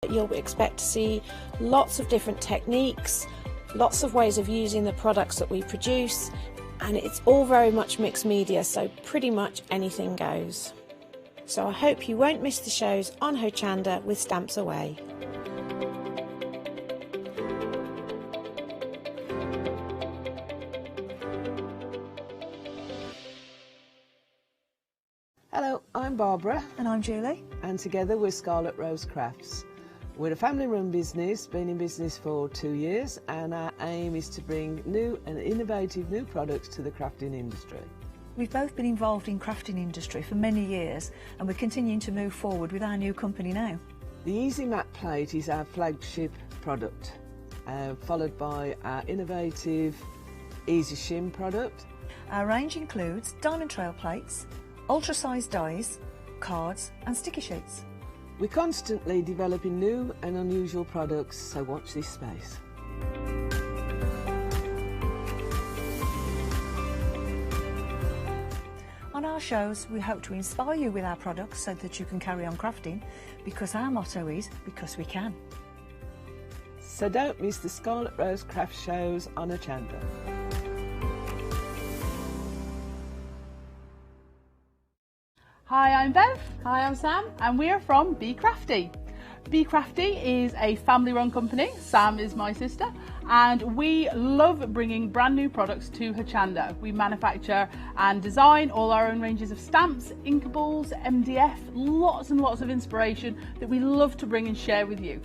You'll expect to see lots of different techniques, lots of ways of using the products that we produce, and it's all very much mixed media, so pretty much anything goes. So I hope you won't miss the shows on Hochanda with Stamps Away. Hello, I'm Barbara. And I'm Julie. And together we're Scarlet Rose Crafts. We're a family-run business, been in business for 2 years, and our aim is to bring new and innovative new products to the crafting industry. We've both been involved in crafting industry for many years, and we're continuing to move forward with our new company now. The Easy Matte Plate is our flagship product, followed by our innovative Easy Shim product. Our range includes diamond trail plates, ultra-sized dies, cards and sticky sheets. We're constantly developing new and unusual products, so watch this space. On our shows, we hope to inspire you with our products so that you can carry on crafting, because our motto is, because we can. So don't miss the Scarlet Rose craft shows on Hochanda. Hi, I'm Bev. Hi, I'm Sam, and we're from Bcrafty. Bcrafty is a family-run company. Sam is my sister, and we love bringing brand new products to Hochanda. We manufacture and design all our own ranges of stamps, inkables, MDF, lots and lots of inspiration that we love to bring and share with you.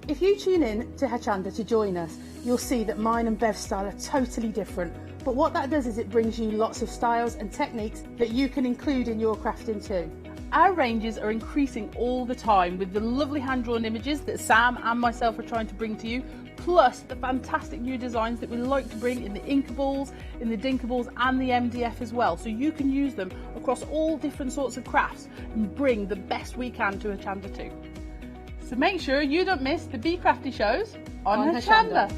If you tune in to Hochanda to join us, you'll see that mine and Bev's style are totally different. But what that does is it brings you lots of styles and techniques that you can include in your crafting too. Our ranges are increasing all the time with the lovely hand-drawn images that Sam and myself are trying to bring to you, plus the fantastic new designs that we like to bring in the inkables, in the dinkables and the MDF as well, so you can use them across all different sorts of crafts and bring the best we can to Hochanda too. So make sure you don't miss the Bcrafty shows on Hochanda.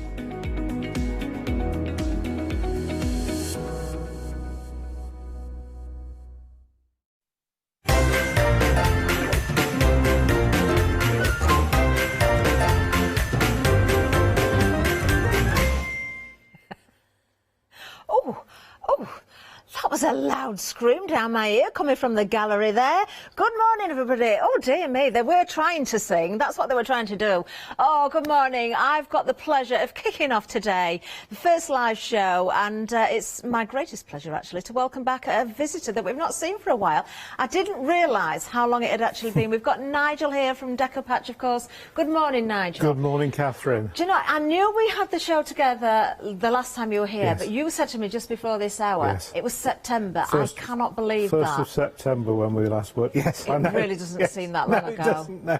That was a loud scream down my ear coming from the gallery there. Good morning, everybody. Oh, dear me, they were trying to sing. That's what they were trying to do. Oh, good morning. I've got the pleasure of kicking off today the first live show, and it's my greatest pleasure, actually, to welcome back a visitor that we've not seen for a while. I didn't realise how long it had actually been. We've got Nigel here from Decopatch, of course. Good morning, Nigel. Good morning, Catherine. Do you know, I knew we had the show together the last time you were here, yes. But you said to me just before this hour, yes. It was September. I cannot believe 1st that. of September when we last worked. Yes, I know. It really doesn't seem that long ago. It doesn't, no.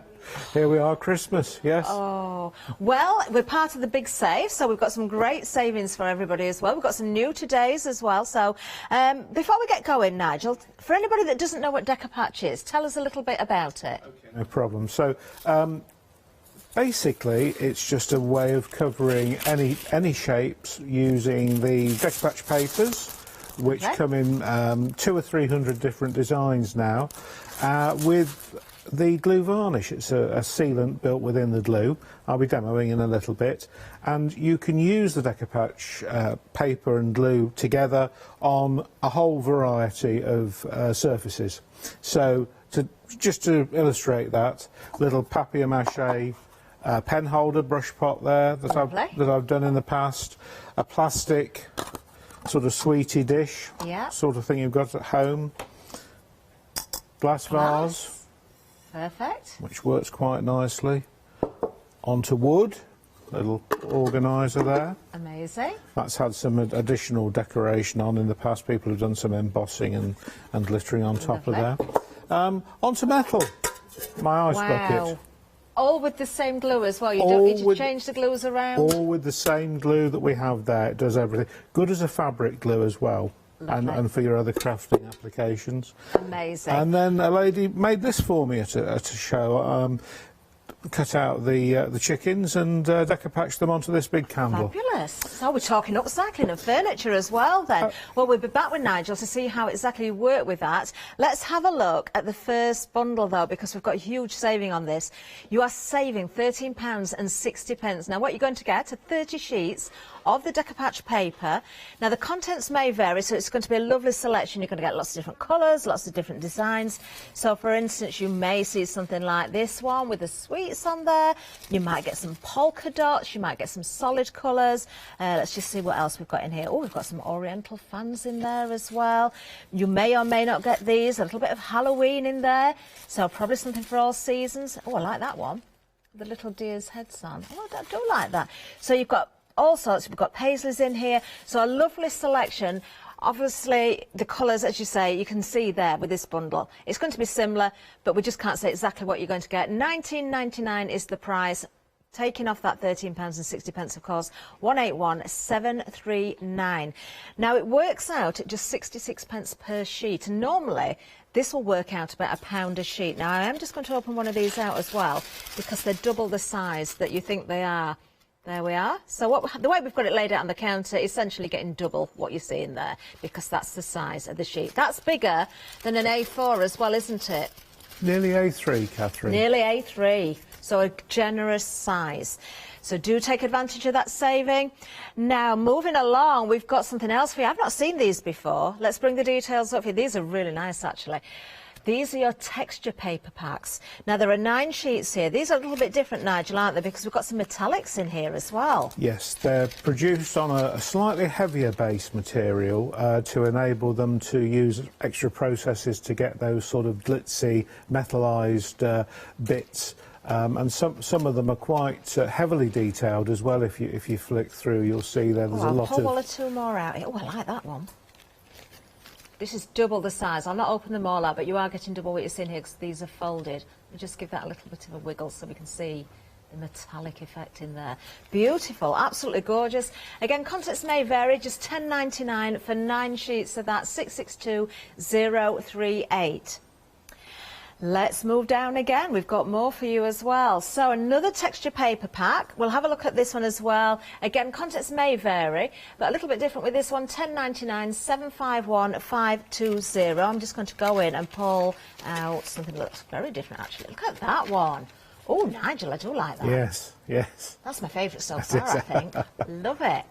Here we are, Christmas, yes. Oh, well, we're part of the big save, so we've got some great savings for everybody as well. We've got some new todays as well. So before we get going, Nigel, for anybody that doesn't know what Decopatch is, tell us a little bit about it. Okay, no problem. So basically, it's just a way of covering any shapes using the Decopatch papers, which come in 200 or 300 different designs now, with the glue varnish. It's a sealant built within the glue. I'll be demoing in a little bit, and you can use the Decopatch paper and glue together on a whole variety of surfaces. So just to illustrate that, little papier-mâché pen holder brush pot there that I've done in the past, a plastic sort of sweetie dish, sort of thing you've got at home, glass vase, perfect, which works quite nicely, onto wood, little organiser there. Amazing. That's had some additional decoration on in the past. People have done some embossing and glittering on top of there. Onto metal, my ice bucket. All with the same glue as well? You don't need to change the glues around? All with the same glue that we have there. It does everything. Good as a fabric glue as well. And for your other crafting applications. Amazing. And then a lady made this for me at a show. cut out the chickens and decopatch them onto this big candle. Fabulous. So we're talking upcycling of furniture as well then. Well, we'll be back with Nigel to see how exactly you work with that. Let's have a look at the first bundle though, because we've got a huge saving on this. You are saving £13.60. Now what you're going to get are 30 sheets of the Decopatch paper. Now the contents may vary, so it's going to be a lovely selection. You're going to get lots of different colours, lots of different designs. So for instance, you may see something like this one with the sweets on there. You might get some polka dots, you might get some solid colours. Let's just see what else we've got in here. Oh, we've got some oriental fans in there as well. You may or may not get these, a little bit of Halloween in there. So probably something for all seasons. Oh, I like that one. The little deer's heads on. Oh, I do like that. So you've got all sorts. We've got paisleys in here, so a lovely selection. Obviously the colours, as you say, you can see there with this bundle. It's going to be similar, but we just can't say exactly what you're going to get. £19.99 is the price, taking off that £13.60, of course. 181,739. Now it works out at just 66p per sheet, and normally this will work out about £1 a sheet. Now I am just going to open one of these out as well, because they're double the size that you think they are. There we are. So the way we've got it laid out on the counter, essentially getting double what you see in there, because that's the size of the sheet. That's bigger than an A4 as well, isn't it? Nearly A3, Catherine. Nearly A3. So a generous size. So do take advantage of that saving. Now, moving along, we've got something else for you. I've not seen these before. Let's bring the details up here. These are really nice, actually. These are your texture paper packs. Now, there are 9 sheets here. These are a little bit different, Nigel, aren't they? Because we've got some metallics in here as well. Yes, they're produced on a slightly heavier base material to enable them to use extra processes to get those sort of glitzy, metallised bits. And some of them are quite heavily detailed as well. If you flick through, you'll see there's a lot of... I'll pull one or two more out here. Oh, I like that one. This is double the size. I'll not open them all out, but you are getting double what you're seeing here because these are folded. We'll just give that a little bit of a wiggle so we can see the metallic effect in there. Beautiful, absolutely gorgeous. Again, contents may vary, just £10.99 for 9 sheets of that, 662038. Let's move down again. We've got more for you as well. So another texture paper pack. We'll have a look at this one as well. Again, contents may vary, but a little bit different with this one. £10.99, 751520. I'm just going to go in and pull out something that looks very different, actually. Look at that one. Oh, Nigel, I do like that. Yes, yes. That's my favourite so far, I think. Love it.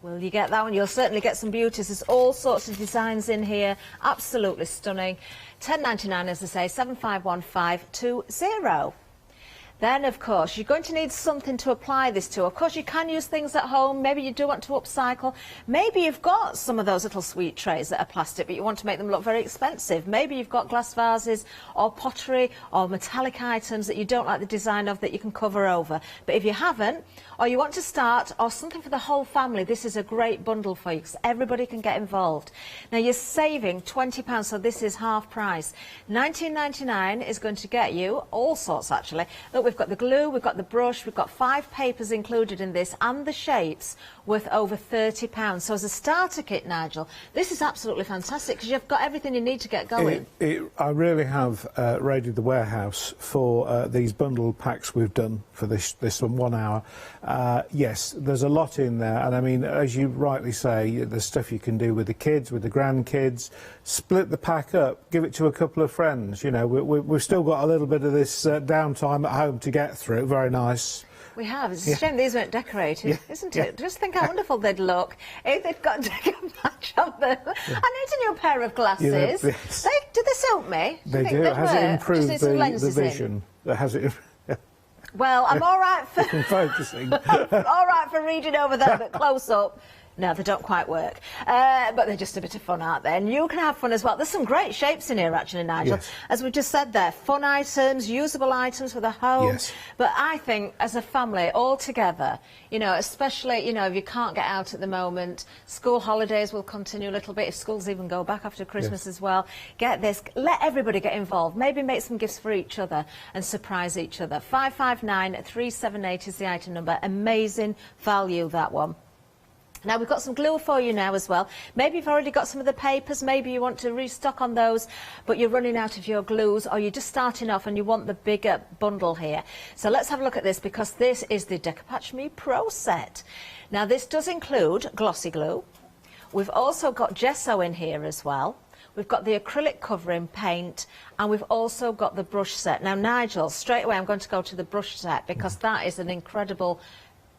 Will you get that one? You'll certainly get some beauties. There's all sorts of designs in here. Absolutely stunning. £10.99, as I say, 751520. Then, of course, you're going to need something to apply this to. Of course, you can use things at home. Maybe you do want to upcycle. Maybe you've got some of those little sweet trays that are plastic, but you want to make them look very expensive. Maybe you've got glass vases or pottery or metallic items that you don't like the design of that you can cover over. But if you haven't, or you want to start, or something for the whole family, this is a great bundle for you because everybody can get involved. Now, you're saving £20, so this is half price. £19.99 is going to get you all sorts, actually. Look, we've got the glue, we've got the brush, we've got 5 papers included in this, and the shapes worth over £30. So as a starter kit, Nigel, this is absolutely fantastic because you've got everything you need to get going. I really have raided the warehouse for these bundle packs we've done for this 1 hour. Yes, there's a lot in there, and I mean, as you rightly say, there's stuff you can do with the kids, with the grandkids. Split the pack up, give it to a couple of friends. You know, we've still got a little bit of this downtime at home to get through. Very nice. We have. It's a shame these weren't decorated, isn't it? Just think how wonderful they'd look if they'd got Decopatch on them. I need a new pair of glasses. Do they suit me? They do. Has it improved the vision? Has it? Well, I'm all right for focusing. All right for reading over there, but close up. No, they don't quite work, but they're just a bit of fun, aren't they? And you can have fun as well. There's some great shapes in here, actually, Nigel. Yes. As we just said there, fun items, usable items for the home. Yes. But I think, as a family, all together, you know, especially, you know, if you can't get out at the moment, school holidays will continue a little bit, if schools even go back after Christmas as well. Get this, let everybody get involved. Maybe make some gifts for each other and surprise each other. 559378 is the item number. Amazing value, that one. Now we've got some glue for you now as well. Maybe you've already got some of the papers, maybe you want to restock on those, but you're running out of your glues, or you're just starting off and you want the bigger bundle here. So let's have a look at this, because this is the Decopatch Me Pro set. Now this does include glossy glue. We've also got gesso in here as well. We've got the acrylic covering paint, and we've also got the brush set. Now Nigel, straight away I'm going to go to the brush set, because that is an incredible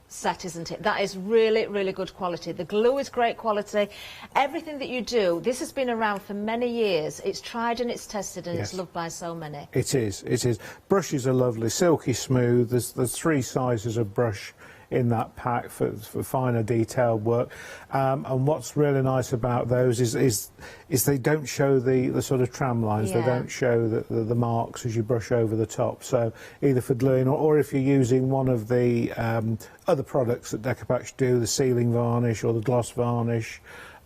set, isn't it? That is really, really good quality. The glue is great quality. Everything that you do, this has been around for many years. It's tried and it's tested, and it's loved by so many. It is, it is. Brushes are lovely, silky smooth. There's 3 sizes of brush in that pack for finer detailed work, and what's really nice about those is they don't show the sort of tram lines. They don't show the marks as you brush over the top. So either for gluing, or if you're using one of the other products that Decopatch do, the sealing varnish or the gloss varnish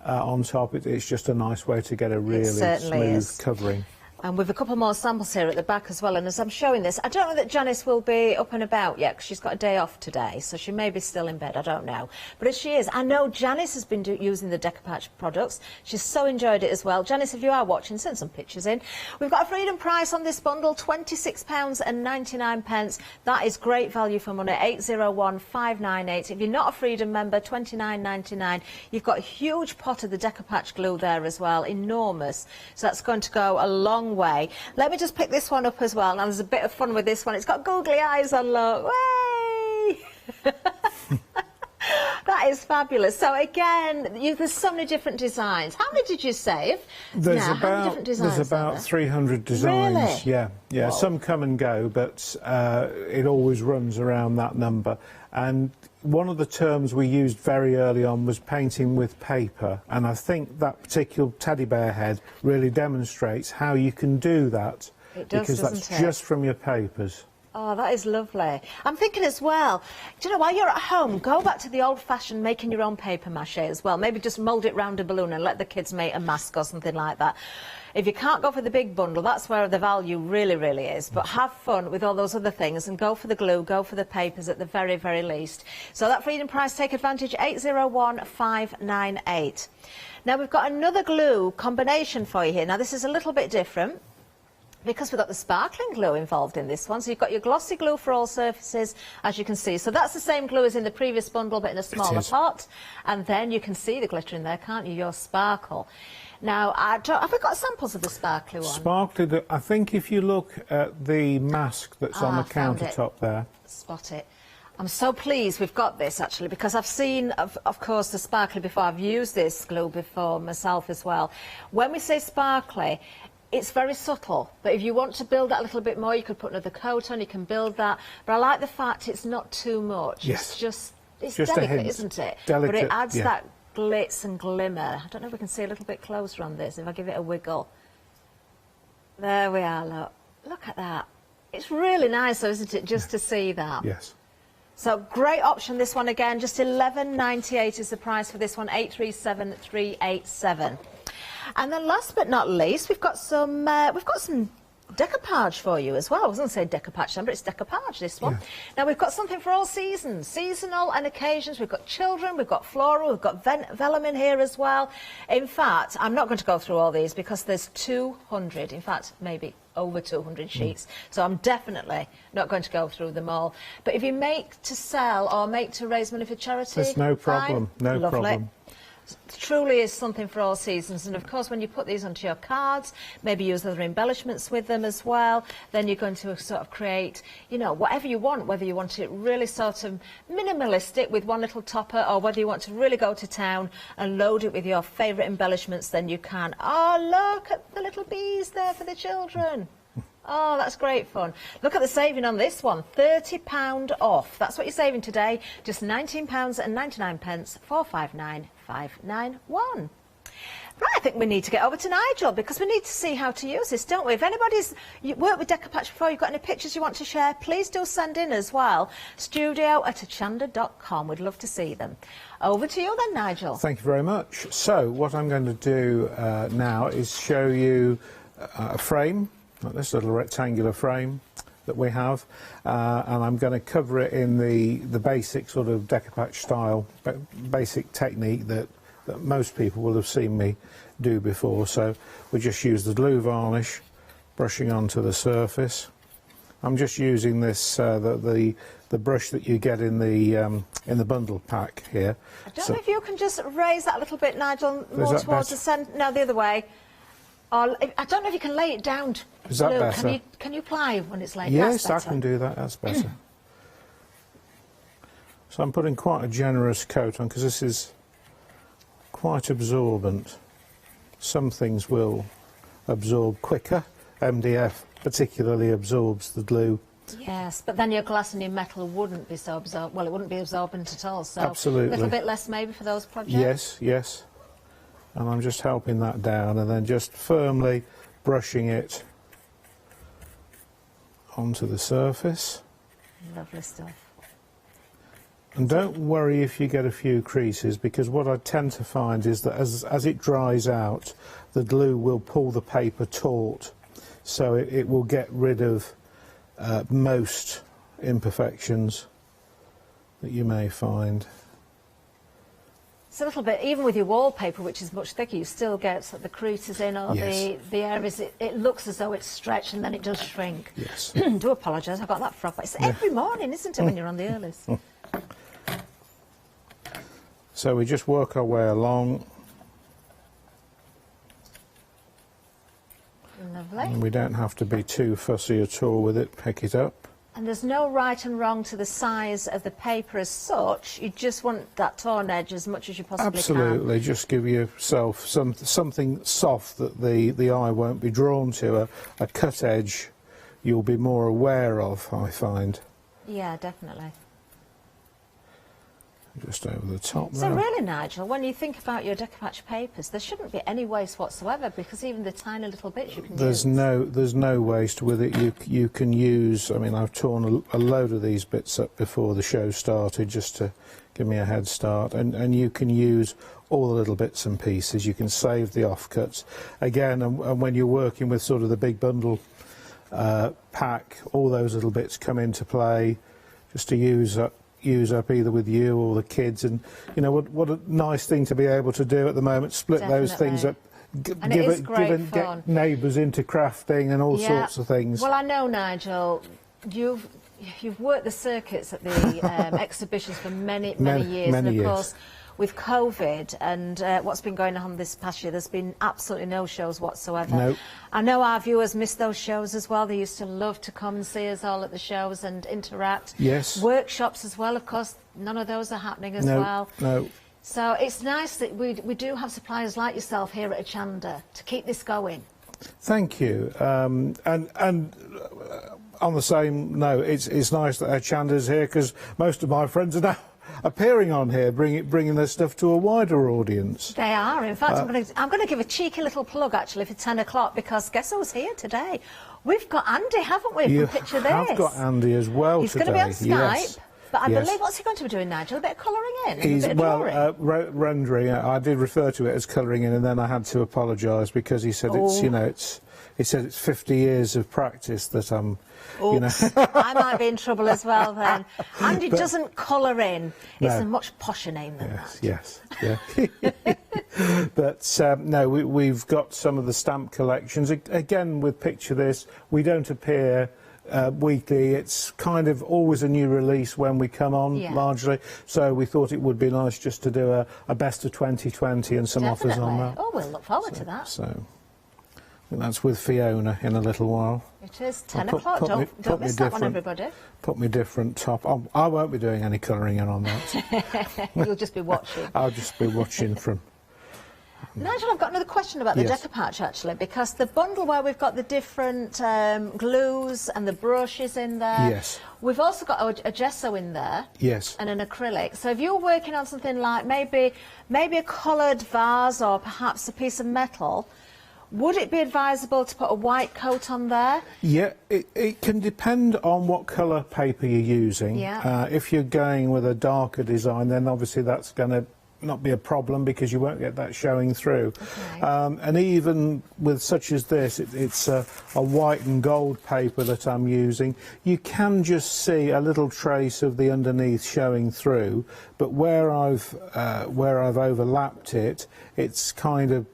on top, it's just a nice way to get a really smooth covering. And with a couple more samples here at the back as well. And as I'm showing this, I don't know that Janice will be up and about yet, because she's got a day off today, so she may be still in bed, I don't know. But as she is, I know Janice has been using the Decopatch products. She's so enjoyed it as well. Janice, if you are watching, send some pictures in. We've got a freedom price on this bundle, £26.99. That is great value for money, 801598. If you're not a freedom member, £29.99. You've got a huge pot of the Decopatch glue there as well, enormous. So that's going to go a long way. Let me just pick this one up as well. Now there's a bit of fun with this one. It's got googly eyes on, look. Way! That is fabulous. So again, there's so many different designs. How many did you save? There's about 300 designs. Really? Yeah. Whoa. Some come and go, but it always runs around that number. And one of the terms we used very early on was painting with paper, and I think that particular teddy bear head really demonstrates how you can do that. It does, because that's doesn't it? just from your papers. Oh, that is lovely. I'm thinking as well, do you know, while you're at home, go back to the old-fashioned making your own paper mache as well. Maybe just mould it round a balloon and let the kids make a mask or something like that. If you can't go for the big bundle, that's where the value really, really is. But have fun with all those other things and go for the glue, go for the papers at the very, very least. So that freedom price, take advantage, 801598. Now, we've got another glue combination for you here. Now, this is a little bit different, because we've got the sparkling glue involved in this one. So you've got your glossy glue for all surfaces, as you can see. So that's the same glue as in the previous bundle, but in a smaller pot. And then you can see the glitter in there, can't you? Your sparkle. Now, have we got samples of the sparkly one? Sparkly, I think if you look at the mask that's on the countertop there. Spot it. I'm so pleased we've got this, actually, because I've seen, of course, the sparkly before. I've used this glue before myself as well. When we say sparkly, it's very subtle, but if you want to build that a little bit more, you could put another coat on, you can build that. But I like the fact it's not too much. Yes. It's delicate, isn't it? Delicate, but it adds that glitz and glimmer. I don't know if we can see a little bit closer on this, if I give it a wiggle. There we are, look. Look at that. It's really nice, though, isn't it, just to see that? Yes. So great option, this one again, just £11.98 is the price for this one, 837387. And then last but not least, we've got some Decopatch for you as well. I was going to say Decopatch then, but it's Decopatch, this one. Yeah. Now, we've got something for all seasons, seasonal and occasions. We've got children, we've got floral, we've got vellum in here as well. In fact, I'm not going to go through all these because there's 200, in fact, maybe over 200 sheets. So I'm definitely not going to go through them all. But if you make to sell or make to raise money for charity, there's no problem, no problem. It truly is something for all seasons, and of course when you put these onto your cards, maybe use other embellishments with them as well, then you're going to sort of create, you know, whatever you want, whether you want it really sort of minimalistic with one little topper, or whether you want to really go to town and load it with your favourite embellishments, then you can. Oh, look at the little bees there for the children. Oh, that's great fun. Look at the saving on this one, £30 off. That's what you're saving today, just £19.99, 459591. Right, I think we need to get over to Nigel because we need to see how to use this, don't we? If anybody's worked with Decopatch before, you've got any pictures you want to share, please do send in as well. studio@hochanda.com. We'd love to see them. Over to you then, Nigel. Thank you very much. So what I'm going to do now is show you a frame, like this little rectangular frame, that we have, and I'm going to cover it in the basic sort of Decopatch style, basic technique that most people will have seen me do before. So we just use the glue varnish, brushing onto the surface. I'm just using this the brush that you get in the bundle pack here. I don't know if you can just raise that a little bit, Nigel, more towards the centre. No, the other way. Or, I don't know if you can lay it down. Is that better? Can you apply when it's laid? Yes, I can do that. That's better. So I'm putting quite a generous coat on because this is quite absorbent. Some things will absorb quicker. MDF particularly absorbs the glue. Yes, but then your glass and your metal wouldn't be so absorbent. Well, it wouldn't be absorbent at all. So absolutely. A little bit less maybe for those projects. Yes, yes. And I'm just helping that down and then just firmly brushing it onto the surface. Lovely stuff. And don't worry if you get a few creases, because what I tend to find is that as it dries out, the glue will pull the paper taut, so it will get rid of most imperfections that you may find. It's a little bit, even with your wallpaper, which is much thicker, you still get sort of the creases in, or the areas, it looks as though it's stretched and then it does shrink. Yes. Do apologise, I got that frog, but it's every morning, isn't it, when you're on the earlies? So we just work our way along. Lovely. And we don't have to be too fussy at all with it, pick it up. And there's no right and wrong to the size of the paper as such. You just want that torn edge as much as you possibly can. Absolutely, just give yourself something soft that the eye won't be drawn to. A cut edge you'll be more aware of, I find. Yeah, definitely. Just over the top So there. really, Nigel, when you think about your Decopatch papers, there shouldn't be any waste whatsoever, because even the tiny little bits you can use. There's no waste with it. You can use, I mean, I've torn a load of these bits up before the show started just to give me a head start, and you can use all the little bits and pieces. You can save the offcuts. Again, and when you're working with sort of the big bundle pack, all those little bits come into play just to use up either with you or the kids. And you know what a nice thing to be able to do at the moment, split those things up, get neighbours into crafting and all sorts of things. Well, I know, Nigel, you've worked the circuits at the exhibitions for many years, and of course with COVID and what's been going on this past year, there's been absolutely no shows whatsoever. Nope. I know our viewers miss those shows as well. They used to love to come and see us all at the shows and interact. Yes. Workshops as well, of course, none of those are happening as well. No. So it's nice that we do have suppliers like yourself here at Hochanda to keep this going. Thank you. And on the same note, it's nice that Hochanda's here, because most of my friends are now appearing on here, bringing their stuff to a wider audience. They are. In fact, I'm going to give a cheeky little plug actually for 10 o'clock, because guess who's here today? We've got Andy, haven't we? You from Picture This. have got Andy as well. He's today. going to be on Skype. Yes. But I believe, what's he going to be doing, Nigel? A bit of colouring in? He's, a bit of drawing? rendering. I did refer to it as colouring in, and then I had to apologise because he said he said it's 50 years of practice that I'm, I might be in trouble as well then. Andy doesn't colour in. It's a much posher name than that. Yes, yeah. But no, we've got some of the stamp collections. Again, with Picture This, we don't appear weekly. It's kind of always a new release when we come on, largely. So we thought it would be nice just to do a best of 2020 and some offers on that. Oh, we'll look forward to that. So I think that's with Fiona in a little while. It is 10 o'clock. Don't miss that one, everybody. Put me different top. I won't be doing any colouring in on that. You'll just be watching. I'll just be watching from. Nigel, I've got another question about the Decopatch actually, because the bundle where we've got the different glues and the brushes in there. Yes. We've also got a gesso in there. Yes. And an acrylic. So if you're working on something like maybe a coloured vase or perhaps a piece of metal, would it be advisable to put a white coat on there? Yeah, it can depend on what colour paper you're using. Yeah. If you're going with a darker design, then obviously that's going to not be a problem because you won't get that showing through. Okay. And even with such as this, it's a white and gold paper that I'm using. You can just see a little trace of the underneath showing through, but where I've overlapped it, it's kind of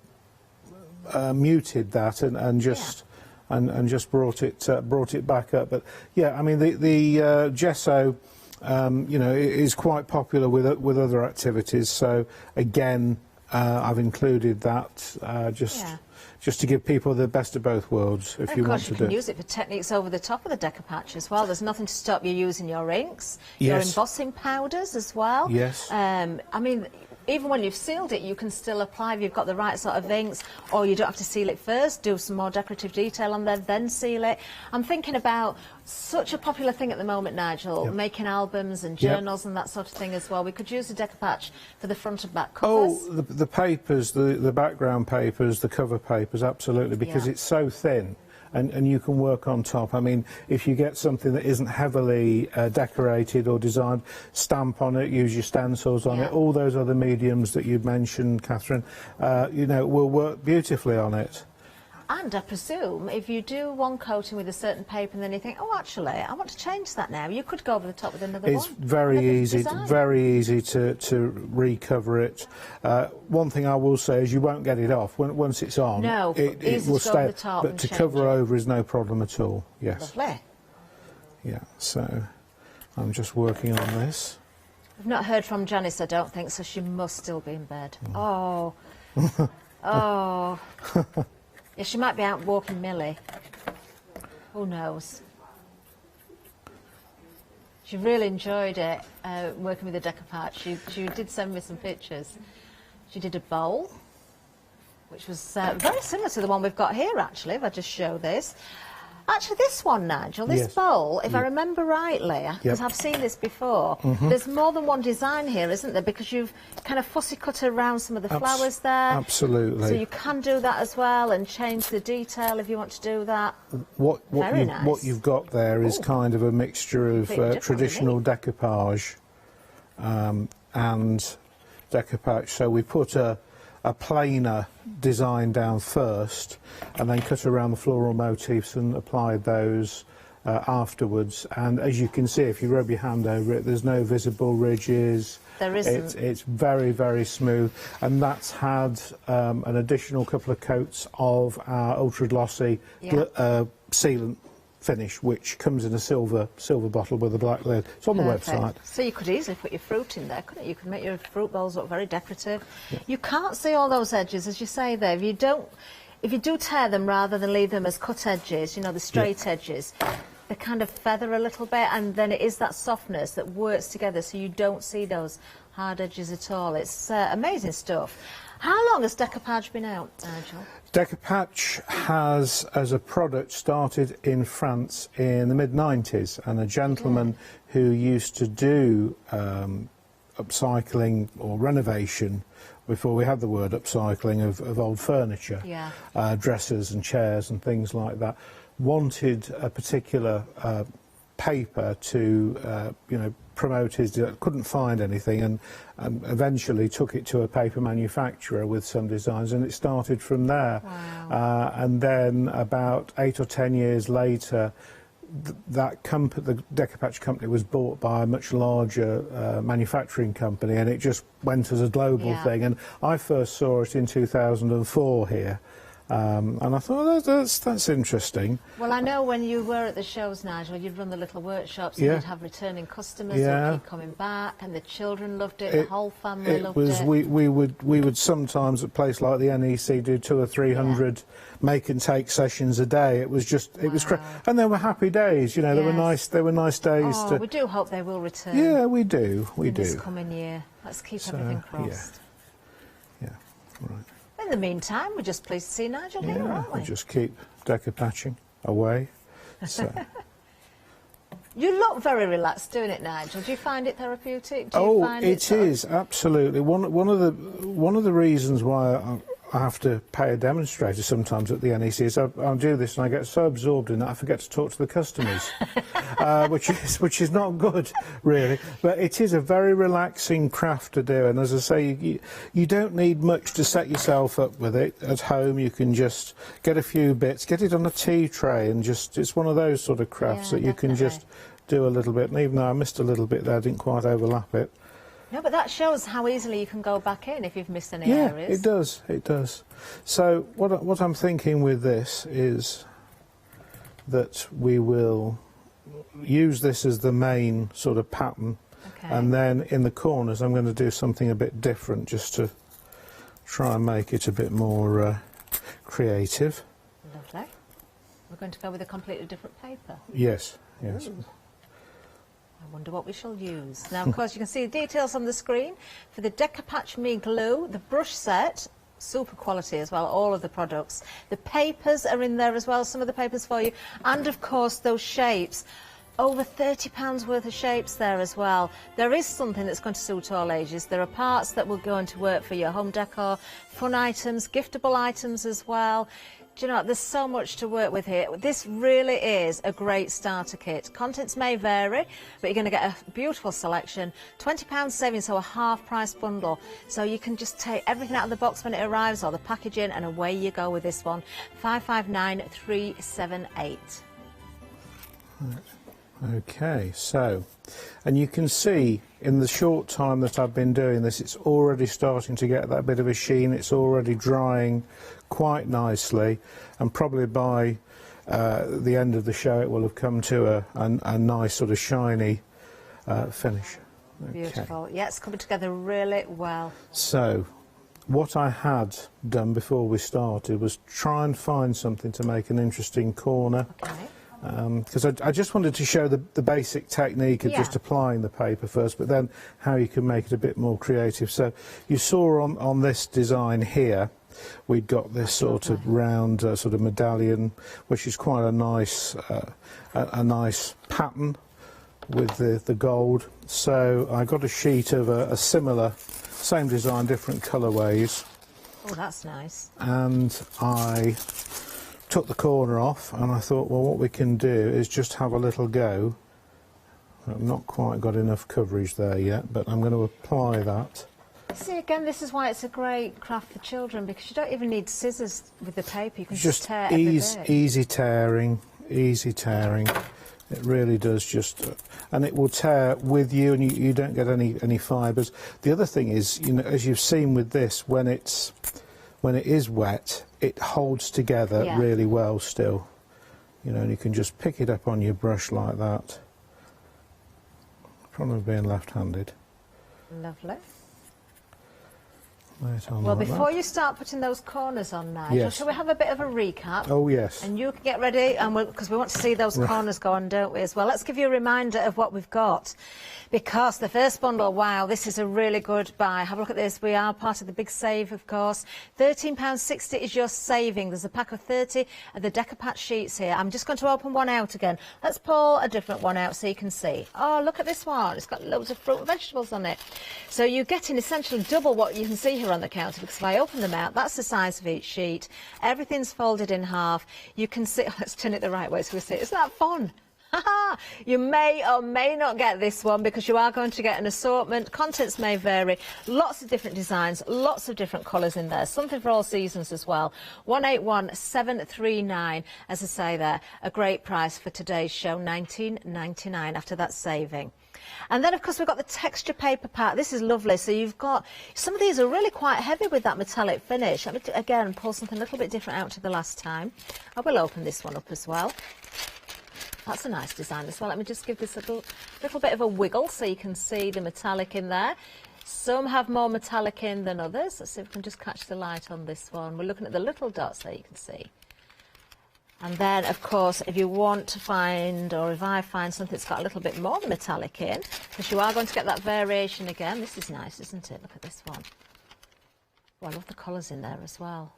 muted that and just. Yeah. And just brought it back up. But yeah, I mean the gesso, you know, is quite popular with other activities. So again, I've included that just to give people the best of both words. If you want to do. You can use it for techniques over the top of the Decopatch as well. There's nothing to stop you using your inks, your embossing powders as well. Yes. I mean, even when you've sealed it, you can still apply if you've got the right sort of inks, or you don't have to seal it first, do some more decorative detail on there, then seal it. I'm thinking about such a popular thing at the moment, Nigel, making albums and journals and that sort of thing as well. We could use the Decopatch for the front and back covers. Oh, the papers, the background papers, the cover papers, absolutely, because it's so thin. And you can work on top. I mean, if you get something that isn't heavily decorated or designed, stamp on it, use your stencils on it. All those other mediums that you mentioned, Catherine, you know, will work beautifully on it. And I presume if you do one coating with a certain paper and then you think, oh, actually, I want to change that now, you could go over the top with another one. It's very easy to recover it. One thing I will say is you won't get it off. Once it's on, it will stay. The top but to cover over is no problem at all. Yes. Lovely. Yeah, so I'm just working on this. I've not heard from Janice, I don't think, so she must still be in bed. Oh. Oh. Yeah, she might be out walking Millie. Who knows? She really enjoyed it, working with the Decopatch. She did send me some pictures. She did a bowl, which was very similar to the one we've got here, actually, if I just show this. Actually, this one, Nigel, this bowl, if I remember rightly, because I've seen this before, there's more than one design here, isn't there? Because you've kind of fussy cut around some of the flowers there. Absolutely. So you can do that as well and change the detail if you want to do that. What you've got there is kind of a mixture of traditional decoupage and Decopatch. So we put a plainer design down first and then cut around the floral motifs and applied those afterwards. And as you can see, if you rub your hand over it, there's no visible ridges. There isn't. It's very, very smooth, and that's had an additional couple of coats of our ultra glossy sealant finish, which comes in a silver bottle with a black lid. It's on the website. So you could easily put your fruit in there, couldn't you? You could make your fruit bowls look very decorative. You can't see all those edges, as you say there. If you do tear them rather than leave them as cut edges, you know, the straight edges, they kind of feather a little bit, and then it is that softness that works together, so you don't see those hard edges at all. It's amazing stuff. How long has Decopatch been out, Nigel? Decopatch has, as a product, started in France in the mid-90s, and a gentleman who used to do upcycling or renovation, before we had the word upcycling, of old furniture, dressers and chairs and things like that, wanted a particular paper to, you know, promote his, couldn't find anything, and eventually took it to a paper manufacturer with some designs, and it started from there. Wow. And then about 8 or 10 years later, that company, the Decopatch company, was bought by a much larger manufacturing company, and it just went as a global thing. And I first saw it in 2004 here. And I thought, that's interesting. Well, I know when you were at the shows, Nigel, you'd run the little workshops and you'd have returning customers who keep coming back, and the children loved it, the whole family loved it. We would sometimes, at a place like the NEC, do 200 or 300 make and take sessions a day. It was just, it was crazy. And there were happy days, you know, there were nice days. Oh, we do hope they will return. Yeah, we do, this coming year. Let's keep everything crossed. Yeah, right. In the meantime, we're just pleased to see Nigel here, aren't we? We just keep decopatching away. So. You look very relaxed doing it, Nigel. Do you find it therapeutic? It is absolutely one of the reasons why I have to pay a demonstrator sometimes at the NEC. So I'll do this and I get so absorbed in that I forget to talk to the customers, which is not good, really. But it is a very relaxing craft to do, and as I say, you don't need much to set yourself up with it. At home you can just get a few bits, get it on a tea tray, and it's one of those sort of crafts that you can just do a little bit. And even though I missed a little bit there, I didn't quite overlap it. No, but that shows how easily you can go back in if you've missed any areas. Yeah, it does, it does. So what I'm thinking with this is that we will use this as the main sort of pattern, and then in the corners I'm going to do something a bit different just to try and make it a bit more creative. Lovely. We're going to go with a completely different paper. Yes, yes. Ooh. I wonder what we shall use. Now, of course, you can see the details on the screen for the Decopatch Me Glue, the brush set, super quality as well, all of the products. The papers are in there as well, some of the papers for you, and of course those shapes. Over £30 worth of shapes there as well. There is something that's going to suit all ages. There are parts that will go into work for your home decor, fun items, giftable items as well. Do you know, there's so much to work with here. This really is a great starter kit. Contents may vary, but you're going to get a beautiful selection. £20 savings, so a half-price bundle. So you can just take everything out of the box when it arrives, or the packaging, and away you go with this one. 559378. Okay, so, and you can see in the short time that I've been doing this, it's already starting to get that bit of a sheen. It's already drying quite nicely, and probably by the end of the show it will have come to a nice sort of shiny finish. Okay. Beautiful. Yeah, it's coming together really well. So, what I had done before we started was try and find something to make an interesting corner. Okay. Because I just wanted to show the basic technique of just applying the paper first, but then how you can make it a bit more creative. So you saw on this design here, we'd got this sort of round sort of medallion, which is quite a nice pattern with the gold. So I got a sheet of a similar, same design, different colourways. Oh, that's nice. And I took the corner off, and I thought, well, what we can do is just have a little go. I've not quite got enough coverage there yet, but I'm going to apply that. See, again, this is why it's a great craft for children, because you don't even need scissors with the paper. You can just tear every bit. Easy tearing, easy tearing. It really does just, and it will tear with you, and you don't get any fibres. The other thing is, you know, as you've seen with this, when it is wet, it holds together really well still. You know, and you can just pick it up on your brush like that. Probably being left-handed. Lovely. Well, like before you start putting those corners on, Nigel, shall we have a bit of a recap? Oh, yes. And you can get ready, and because we want to see those corners go on, don't we, as well? Let's give you a reminder of what we've got. Because the first bundle, wow, this is a really good buy. Have a look at this. We are part of the big save, of course. £13.60 is your saving. There's a pack of 30 of the Decopatch sheets here. I'm just going to open one out again. Let's pull a different one out so you can see. Oh, look at this one. It's got loads of fruit and vegetables on it. So you're getting essentially double what you can see here on the counter, because if I open them out, that's the size of each sheet. Everything's folded in half. You can see, let's turn it the right way so we see it. Isn't that fun? You may or may not get this one, because you are going to get an assortment. Contents may vary. Lots of different designs, lots of different colours in there. Something for all seasons as well. 181739, as I say there, a great price for today's show, £19.99 after that saving. And then, of course, we've got the texture paper pack. This is lovely. So you've got, some of these are really quite heavy with that metallic finish. Let me, again, pull something a little bit different out to the last time. I will open this one up as well. That's a nice design as well. Let me just give this a little bit of a wiggle so you can see the metallic in there. Some have more metallic in than others. Let's see if we can just catch the light on this one. We're looking at the little dots there, you can see. And then, of course, if you want to find, or if I find something that's got a little bit more metallic in, because you are going to get that variation again. This is nice, isn't it? Look at this one. Oh, I love the colours in there as well.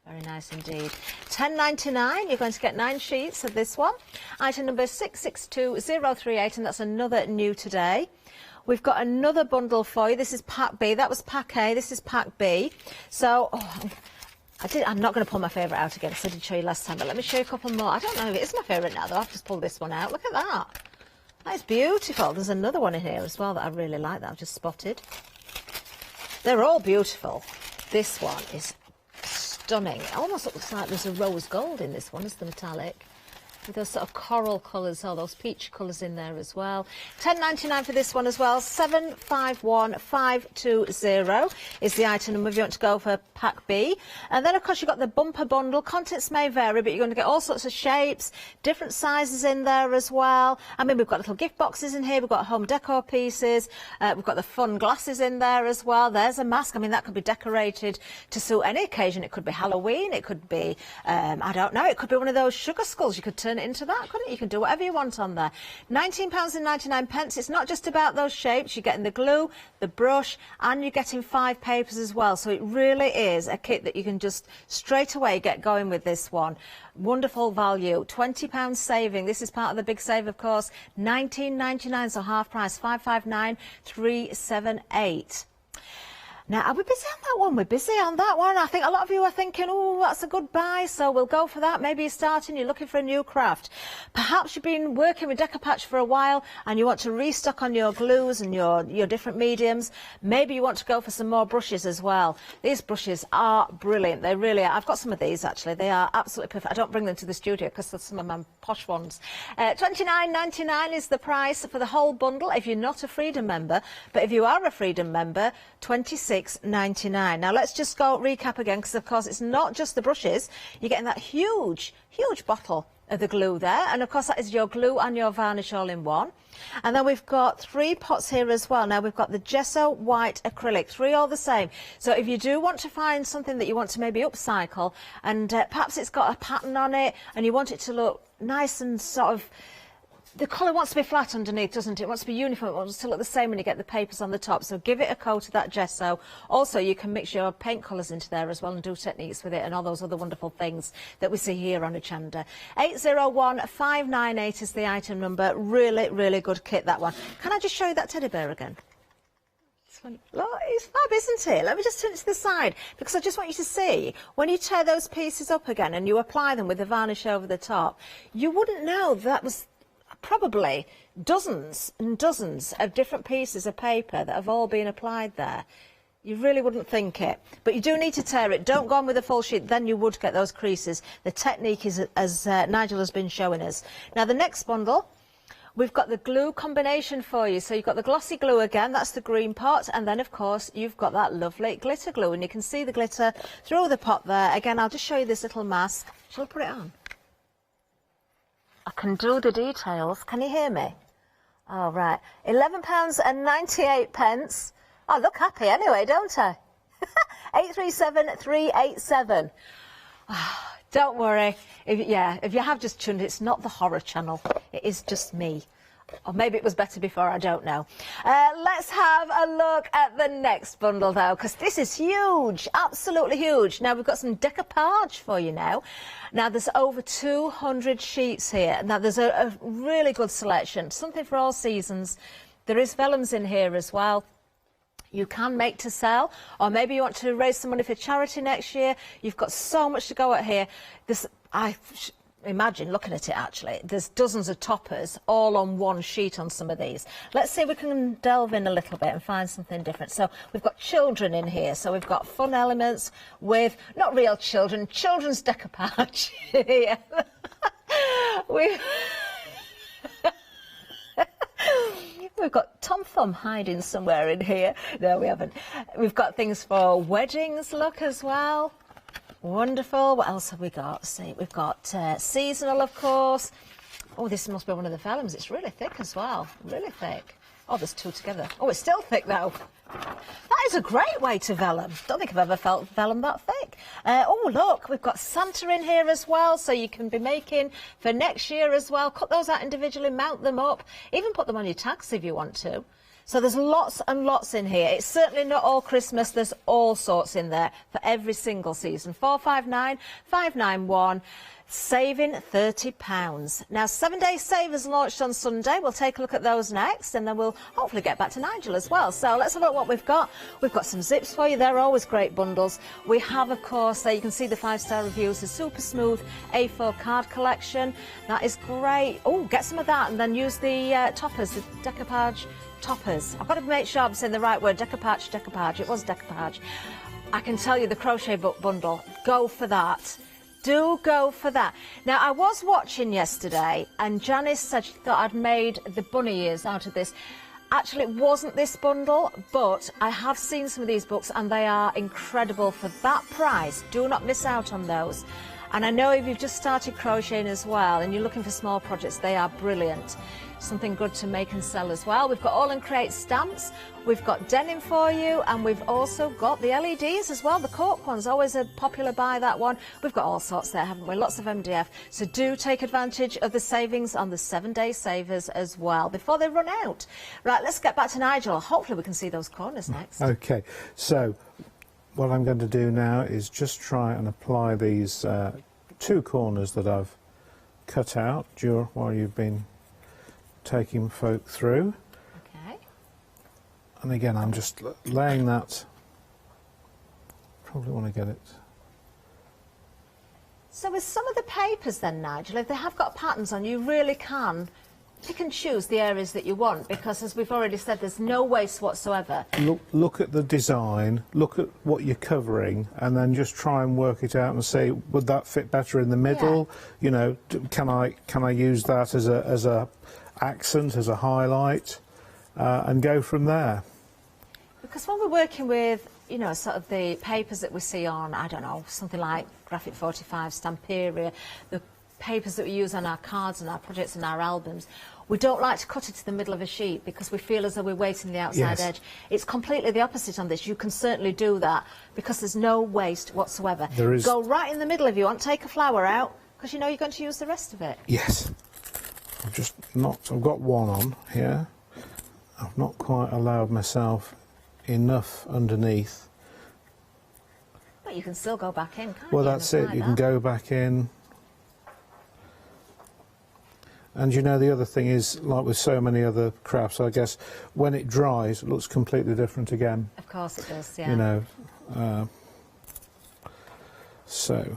Very nice indeed. £10.99, you're going to get 9 sheets of this one. Item number 662038, and that's another new today. We've got another bundle for you. This is Pack B. That was Pack A. This is Pack B. So, I'm not going to pull my favourite out again because I did show you last time, but let me show you a couple more. I don't know if it is my favourite now, though. I've just pulled this one out. Look at that. That is beautiful. There's another one in here as well that I really like that I've just spotted. They're all beautiful. This one is stunning. It almost looks like there's a rose gold in this one, is the metallic. With those sort of coral colours, all those peach colours in there as well. £10.99 for this one as well. 751520 is the item number if you want to go for pack B. And then, of course, you've got the bumper bundle. Contents may vary, but you're going to get all sorts of shapes, different sizes in there as well. I mean, we've got little gift boxes in here. We've got home decor pieces. We've got the fun glasses in there as well. There's a mask. I mean, that could be decorated to suit any occasion. It could be Halloween. It could be, I don't know, it could be one of those sugar skulls. You could turn it into that, couldn't you? You can do whatever you want on there. £19.99. It's not just about those shapes. You're getting the glue, the brush, and you're getting 5 papers as well. So it really is a kit that you can just straight away get going with this one. Wonderful value. £20 saving. This is part of the big save, of course. £19.99, so half price. 559,378. Now, are we busy on that one? We're busy on that one. I think a lot of you are thinking, oh, that's a good buy, so we'll go for that. Maybe you're starting, you're looking for a new craft. Perhaps you've been working with Decopatch for a while and you want to restock on your glues and your different mediums. Maybe you want to go for some more brushes as well. These brushes are brilliant. They really are. I've got some of these, actually. They are absolutely perfect. I don't bring them to the studio because they're some of my posh ones. £29.99 is the price for the whole bundle if you're not a Freedom member. But if you are a Freedom member, £26.99. Now let's just go recap again, because of course it's not just the brushes. You're getting that huge bottle of the glue there, and of course that is your glue and your varnish all in one. And then we've got 3 pots here as well. Now we've got the gesso, white, acrylic, 3 all the same. So if you do want to find something that you want to maybe upcycle, and perhaps it's got a pattern on it and you want it to look nice and sort of, the colour wants to be flat underneath, doesn't it? It wants to be uniform. It wants to look the same when you get the papers on the top. So give it a coat of that gesso. Also, you can mix your paint colours into there as well and do techniques with it and all those other wonderful things that we see here on Hochanda. 801598 is the item number. Really, really good kit, that one. Can I just show you that teddy bear again? Look, it's fab, isn't it? Let me just turn it to the side, because I just want you to see, when you tear those pieces up again and you apply them with the varnish over the top, you wouldn't know that was probably dozens and dozens of different pieces of paper that have all been applied there. You really wouldn't think it, but you do need to tear it. Don't go on with a full sheet, then you would get those creases. The technique is as Nigel has been showing us. Now the next bundle, we've got the glue combination for you. So you've got the glossy glue again, that's the green pot, and then of course you've got that lovely glitter glue, and you can see the glitter through the pot there. Again, I'll just show you this little mask. Shall I put it on? I can do the details. Can you hear me? All right. £11.98. I look happy anyway, don't I? 837387. Oh, don't worry. If you have just tuned, it's not the horror channel. It is just me. Or maybe it was better before, I don't know. Let's have a look at the next bundle, though, because this is huge, absolutely huge. Now, we've got some Decopatch for you now. Now, there's over 200 sheets here. Now, there's a really good selection, something for all seasons. There is vellums in here as well. You can make to sell, or maybe you want to raise some money for charity next year. You've got so much to go at here. Imagine looking at it, actually. There's dozens of toppers all on one sheet on some of these. Let's see if we can delve in a little bit and find something different. So we've got children in here. So we've got fun elements with, not real children, children's Decopatch here. We've got Tom Thumb hiding somewhere in here. No, we haven't. We've got things for weddings, look, as well. Wonderful. What else have we got? See, we've got seasonal, of course. Oh, this must be one of the vellums. It's really thick as well. Really thick. Oh, there's 2 together. Oh, it's still thick, though. That is a great way to vellum. Don't think I've ever felt vellum that thick. Oh, look, we've got Santa in here as well, so you can be making for next year as well. Cut those out individually, mount them up, even put them on your tags if you want to. So there's lots and lots in here. It's certainly not all Christmas. There's all sorts in there for every single season. 459591. saving £30. Now, 7-day savers launched on Sunday. We'll take a look at those next, and then we'll hopefully get back to Nigel as well. So let's have a look what we've got. We've got some zips for you. They're always great bundles. We have, of course, there you can see the 5-star reviews, the super smooth A4 card collection. That is great. Oh, get some of that and then use the toppers, the Decopatch toppers. I've got to make sure I'm saying the right word. Decopatch. It was Decopatch. I can tell you the crochet book bundle. Go for that. Do go for that. Now, I was watching yesterday and Janice said she thought I'd made the bunny ears out of this. Actually, it wasn't this bundle, but I have seen some of these books and they are incredible for that price. Do not miss out on those. And I know if you've just started crocheting as well and you're looking for small projects, they are brilliant. Something good to make and sell as well. We've got all and create stamps, we've got denim for you, and we've also got the LEDs as well. The Cork one's always a popular buy, that one. We've got all sorts there, haven't we? Lots of MDF. So do take advantage of the savings on the 7-day savers as well before they run out. Right, let's get back to Nigel. Hopefully we can see those corners next. Okay, so what I'm going to do now is just try and apply these 2 corners that I've cut out while you've been taking folk through. Okay. And again, I'm just laying that, probably want to get it. So with some of the papers then, Nigel, if they have got patterns on, you really can pick and choose the areas that you want, because as we've already said, there's no waste whatsoever. Look at the design, look at what you're covering, and then just try and work it out and say, would that fit better in the middle? Yeah. You know, can I use that as a accent, as a highlight, and go from there. Because when we're working with, you know, sort of the papers that we see on, I don't know, something like Graphic 45, Stamperia, the papers that we use on our cards and our projects and our albums, we don't like to cut it to the middle of a sheet because we feel as though we're weighting the outside edge. It's completely the opposite on this. You can certainly do that because there's no waste whatsoever. Go right in the middle if you want, take a flower out, because you know you're going to use the rest of it. Yes. I've got one on here. I've not quite allowed myself enough underneath. But you can still go back in, can't you? Well, that's it. You can go back in. And you know, the other thing is, like with so many other crafts, I guess, when it dries, it looks completely different again. Of course it does, yeah. You know, so...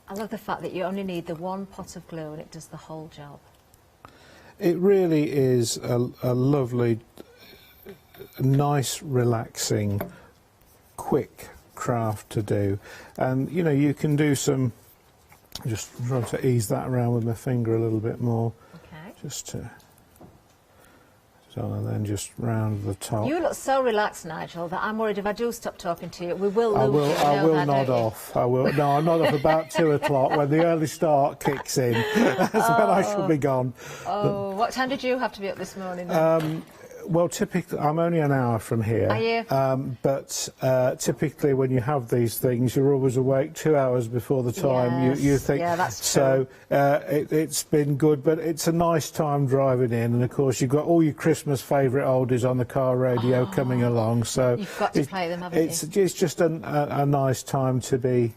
I love the fact that you only need the one pot of glue and it does the whole job. It really is a lovely, nice, relaxing, quick craft to do. And, you know, you can do some, just trying to ease that around with my finger a little bit more. Okay. Just to, and then just round the top. You look so relaxed, Nigel, that I'm worried if I do stop talking to you, we will lose you. I will nod off. I will. No, I nod off about 2 o'clock when the early start kicks in. That's when I shall be gone. Oh, what time did you have to be up this morning then? Well, typically, I'm only an hour from here. Are you? But typically, when you have these things, you're always awake 2 hours before the time you think. Yeah, that's true. So it's been good, but it's a nice time driving in. And of course, you've got all your Christmas favourite oldies on the car radio coming along. So you've got to play them, haven't you? It's just a nice time to be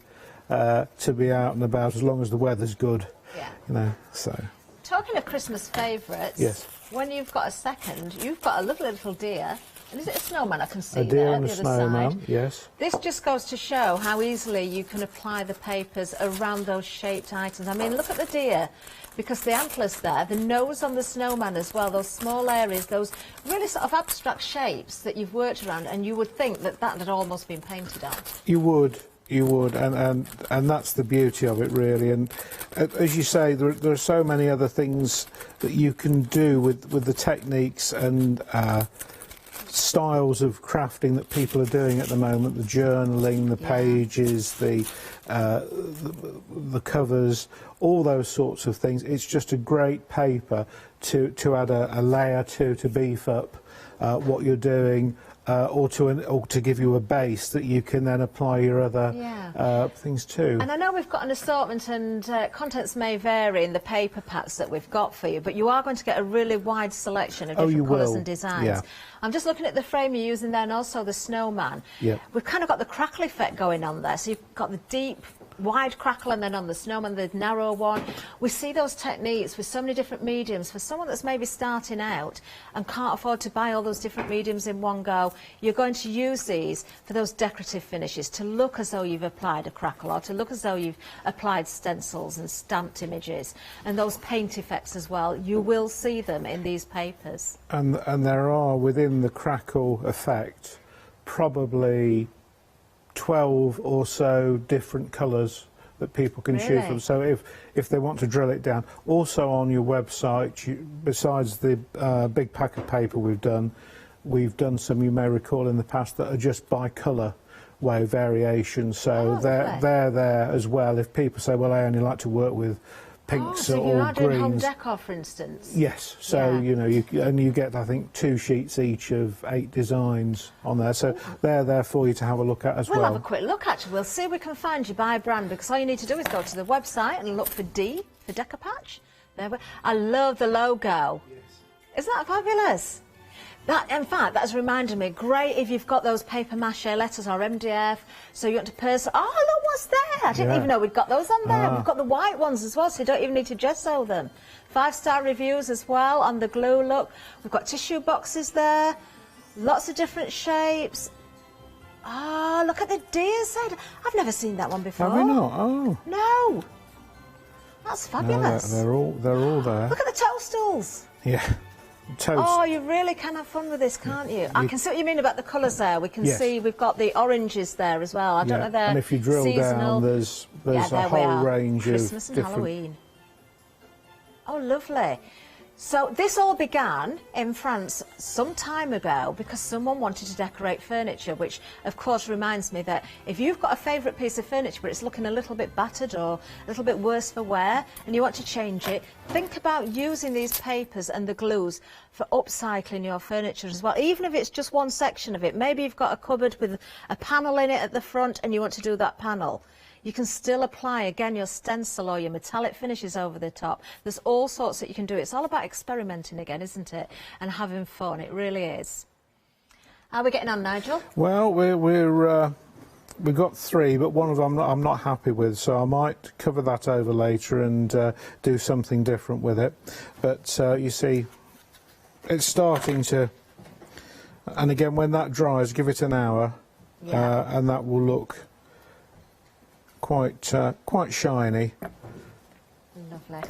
out and about, as long as the weather's good. Yeah. You know. So. Talking of Christmas favourites. Yes. When you've got a second, you've got a lovely little deer. And is it a snowman I can see a deer there and at a the other snowman, side? yes. This just goes to show how easily you can apply the papers around those shaped items. I mean, look at the deer, because the antlers there, the nose on the snowman as well, those small areas, those really sort of abstract shapes that you've worked around, and you would think that that had almost been painted on. You would, and that's the beauty of it, really. And as you say, there are so many other things that you can do with the techniques and styles of crafting that people are doing at the moment. The journaling, the pages, the covers, all those sorts of things. It's just a great paper to add a layer to beef up what you're doing. Or to give you a base that you can then apply your other things to. And I know we've got an assortment, and contents may vary in the paper packs that we've got for you, but you are going to get a really wide selection of different colours and designs. Yeah. I'm just looking at the frame you're using there, and also the snowman. Yeah. We've kind of got the crackle effect going on there, so you've got the deep wide crackle and then on the snowman the narrow one. We see those techniques with so many different mediums. For someone that's maybe starting out and can't afford to buy all those different mediums in one go, you're going to use these for those decorative finishes, to look as though you've applied a crackle, or to look as though you've applied stencils and stamped images, and those paint effects as well. You will see them in these papers. And there are, within the crackle effect, probably 12 or so different colours that people can choose from. So if they want to drill it down, also on your website, besides the big pack of paper we've done some, you may recall in the past, that are just by colour way variations. So they're there as well. If people say, well, I only like to work with pinks so or you're not doing home greens. decor, for instance? Yes, so you know, you get, I think, 2 sheets each of 8 designs on there, so they're there for you to have a look at as well. We'll have a quick look, actually. We'll see if we can find you by brand, because all you need to do is go to the website and look for D for Decopatch. I love the logo. Yes. Isn't that fabulous? That, in fact, that's reminded me, great if you've got those paper mache letters or MDF, so you want to oh, look what's there! I didn't even know we'd got those on there. We've got the white ones as well, so you don't even need to gesso them. 5-star reviews as well on the glue, look. We've got tissue boxes there, lots of different shapes. Oh, look at the deer's head. I've never seen that one before. Have you not? Oh. No. That's fabulous. No, they're all there. Look at the toadstools. Yeah. Toast. Oh, you really can have fun with this, can't you? I can see what you mean about the colours there. We can see we've got the oranges there as well. I don't know they're and if you drill seasonal. down, there's a whole range Christmas of and different... Halloween. Oh, lovely. So this all began in France some time ago because someone wanted to decorate furniture, which of course reminds me that if you've got a favourite piece of furniture but it's looking a little bit battered or a little bit worse for wear and you want to change it, think about using these papers and the glues for upcycling your furniture as well, even if it's just one section of it. Maybe you've got a cupboard with a panel in it at the front and you want to do that panel. You can still apply, again, your stencil or your metallic finishes over the top. There's all sorts that you can do. It's all about experimenting again, isn't it? And having fun. It really is. How are we getting on, Nigel? Well, we've got 3, but one of them I'm not happy with, so I might cover that over later and do something different with it. But you see, it's starting to... And again, when that dries, give it an hour, and that will look... quite shiny. Lovely.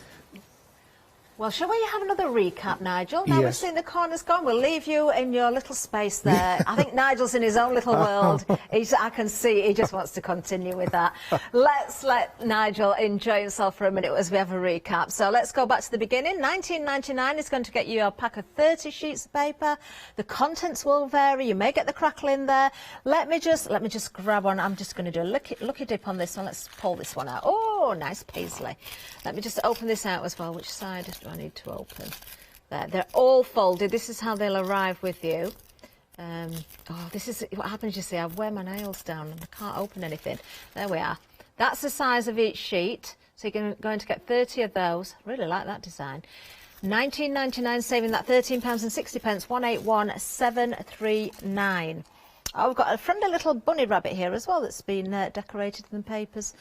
Well, shall we have another recap, Nigel? Now we've seen the corners gone, we'll leave you in your little space there. I think Nigel's in his own little world. I can see he just wants to continue with that. Let's let Nigel enjoy himself for a minute as we have a recap. So let's go back to the beginning. $19.99 is going to get you a pack of 30 sheets of paper. The contents will vary. You may get the crackle in there. Let me just grab one. I'm just going to do a lucky dip on this one. Let's pull this one out. Oh, nice paisley. Let me just open this out as well. Which side do I need to open? There, they're all folded. This is how they'll arrive with you. Oh, this is what happens, you see. I wear my nails down and I can't open anything. There we are. That's the size of each sheet. So you're going to get 30 of those. Really like that design. £19.99, saving that £13.60, 181,739. Oh, we've got a friendly little bunny rabbit here as well that's been decorated in the papers.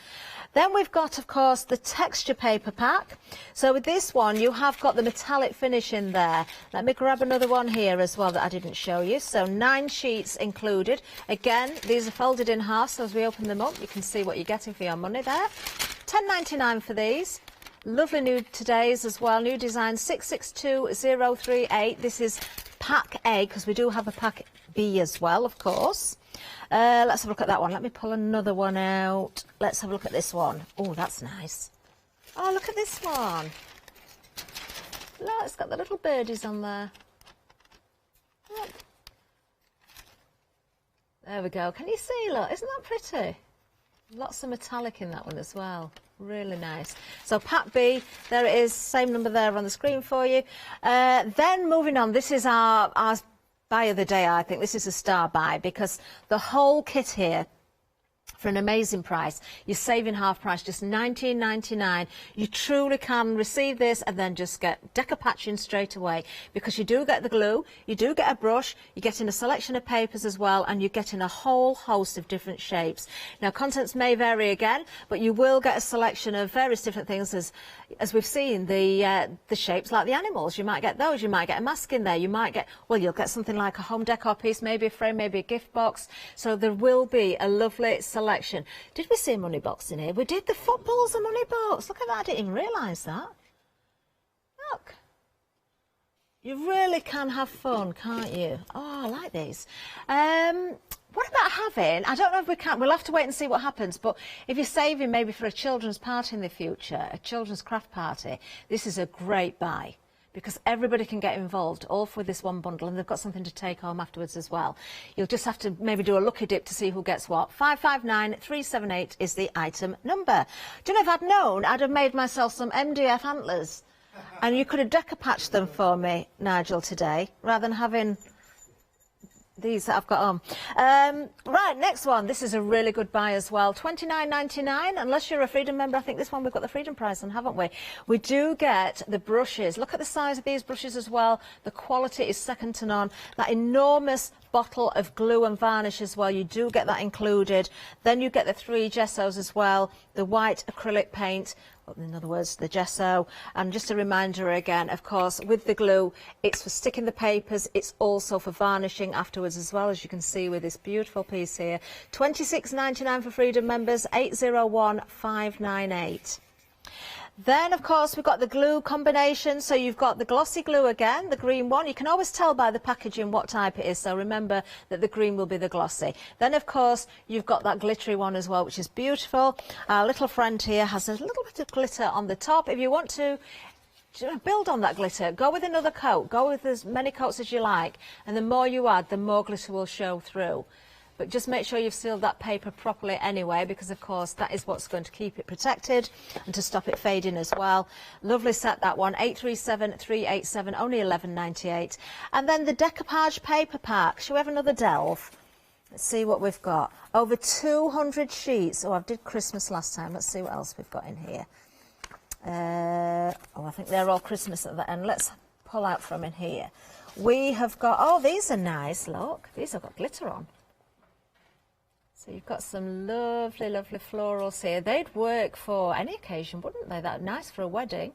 Then we've got, of course, the texture paper pack. So with this one, you have got the metallic finish in there. Let me grab another one here as well that I didn't show you. So 9 sheets included. Again, these are folded in half, so as we open them up, you can see what you're getting for your money there. £10.99 for these. Lovely new today's as well. New design 662038. This is pack A, because we do have a pack B as well, of course. Let's have a look at that one. Let me pull another one out. Let's have a look at this one. Oh, that's nice. Oh, look at this one. Look, it's got the little birdies on there. Look. There we go. Can you see? Look, isn't that pretty? Lots of metallic in that one as well. Really nice. So pack B, there it is. Same number there on the screen for you. Then moving on, this is our buy of the day, I think. This is a star buy because the whole kit here for an amazing price. You're saving half price, just $19.99. You truly can receive this and then just get Decopatching straight away, because you do get the glue, you do get a brush, you're getting a selection of papers as well, and you're getting a whole host of different shapes. Now, contents may vary again, but you will get a selection of various different things, as we've seen, the shapes like the animals. You might get those, you might get a mask in there, you might get, well, you'll get something like a home decor piece, maybe a frame, maybe a gift box. So there will be a lovely selection. Did we see a money box in here? We did. The football's a money box. Look at that. I didn't even realise that. Look. You really can have fun, can't you? Oh, I like these. What about having, I don't know if we can, we'll have to wait and see what happens, but if you're saving maybe for a children's party in the future, a children's craft party, this is a great buy, because everybody can get involved, all for this one bundle, and they've got something to take home afterwards as well. You'll just have to maybe do a lucky dip to see who gets what. 559378 is the item number. Do you know, if I'd known, I'd have made myself some MDF antlers, and you could have decopatched them for me, Nigel, today, rather than having these that I've got on. Right, next one. This is a really good buy as well. $29.99. Unless you're a Freedom member, I think this one we've got the Freedom price on, haven't we? We do get the brushes. Look at the size of these brushes as well. The quality is second to none. That enormous bottle of glue and varnish as well. You do get that included. Then you get the 3 gessos as well. The white acrylic paint. In other words, the gesso. And just a reminder again, of course, with the glue, it's for sticking the papers, it's also for varnishing afterwards as well, as you can see with this beautiful piece here. $26.99 for Freedom members, 801598. Then, of course, we've got the glue combination. So you've got the glossy glue again, the green one. You can always tell by the packaging what type it is, so remember that the green will be the glossy. Then, of course, you've got that glittery one as well, which is beautiful. Our little friend here has a little bit of glitter on the top. If you want to build on that glitter, go with another coat. Go with as many coats as you like. And the more you add, the more glitter will show through. But just make sure you've sealed that paper properly anyway, because of course that is what's going to keep it protected and to stop it fading as well. Lovely set, that one. 837387, only $11.98. And then the Decopatch paper pack. Shall we have another delve? Let's see what we've got. Over 200 sheets. Oh, I did Christmas last time. Let's see what else we've got in here. Oh, I think they're all Christmas at the end. Let's pull out from in here. We have got, oh, these are nice. Look, these have got glitter on. So you've got some lovely, lovely florals here. They'd work for any occasion, wouldn't they? That nice for a wedding,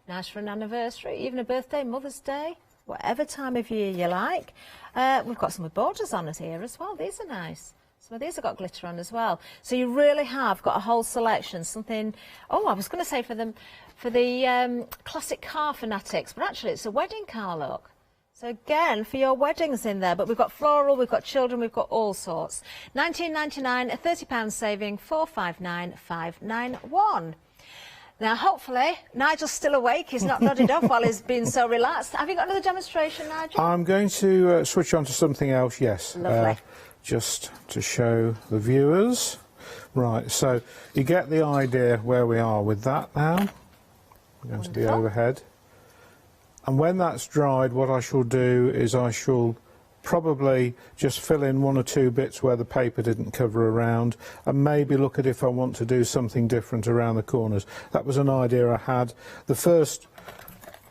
nice for an anniversary, even a birthday, Mother's Day, whatever time of year you like. We've got some with borders on it here as well. These are nice. So these have got glitter on as well. So you really have got a whole selection. Something, oh, I was going to say for the classic car fanatics, but actually it's a wedding car look. So again, for your weddings in there, but we've got floral, we've got children, we've got all sorts. $19.99, a £30 saving, 459591. Now, hopefully, Nigel's still awake. He's not nodded off while he's been so relaxed. Have you got another demonstration, Nigel? I'm going to switch on to something else, yes. Lovely. Just to show the viewers. Right, so you get the idea where we are with that now. We're going to the overhead. And when that's dried, what I shall do is I shall probably just fill in 1 or 2 bits where the paper didn't cover around, and maybe look at if I want to do something different around the corners. That was an idea I had. The first,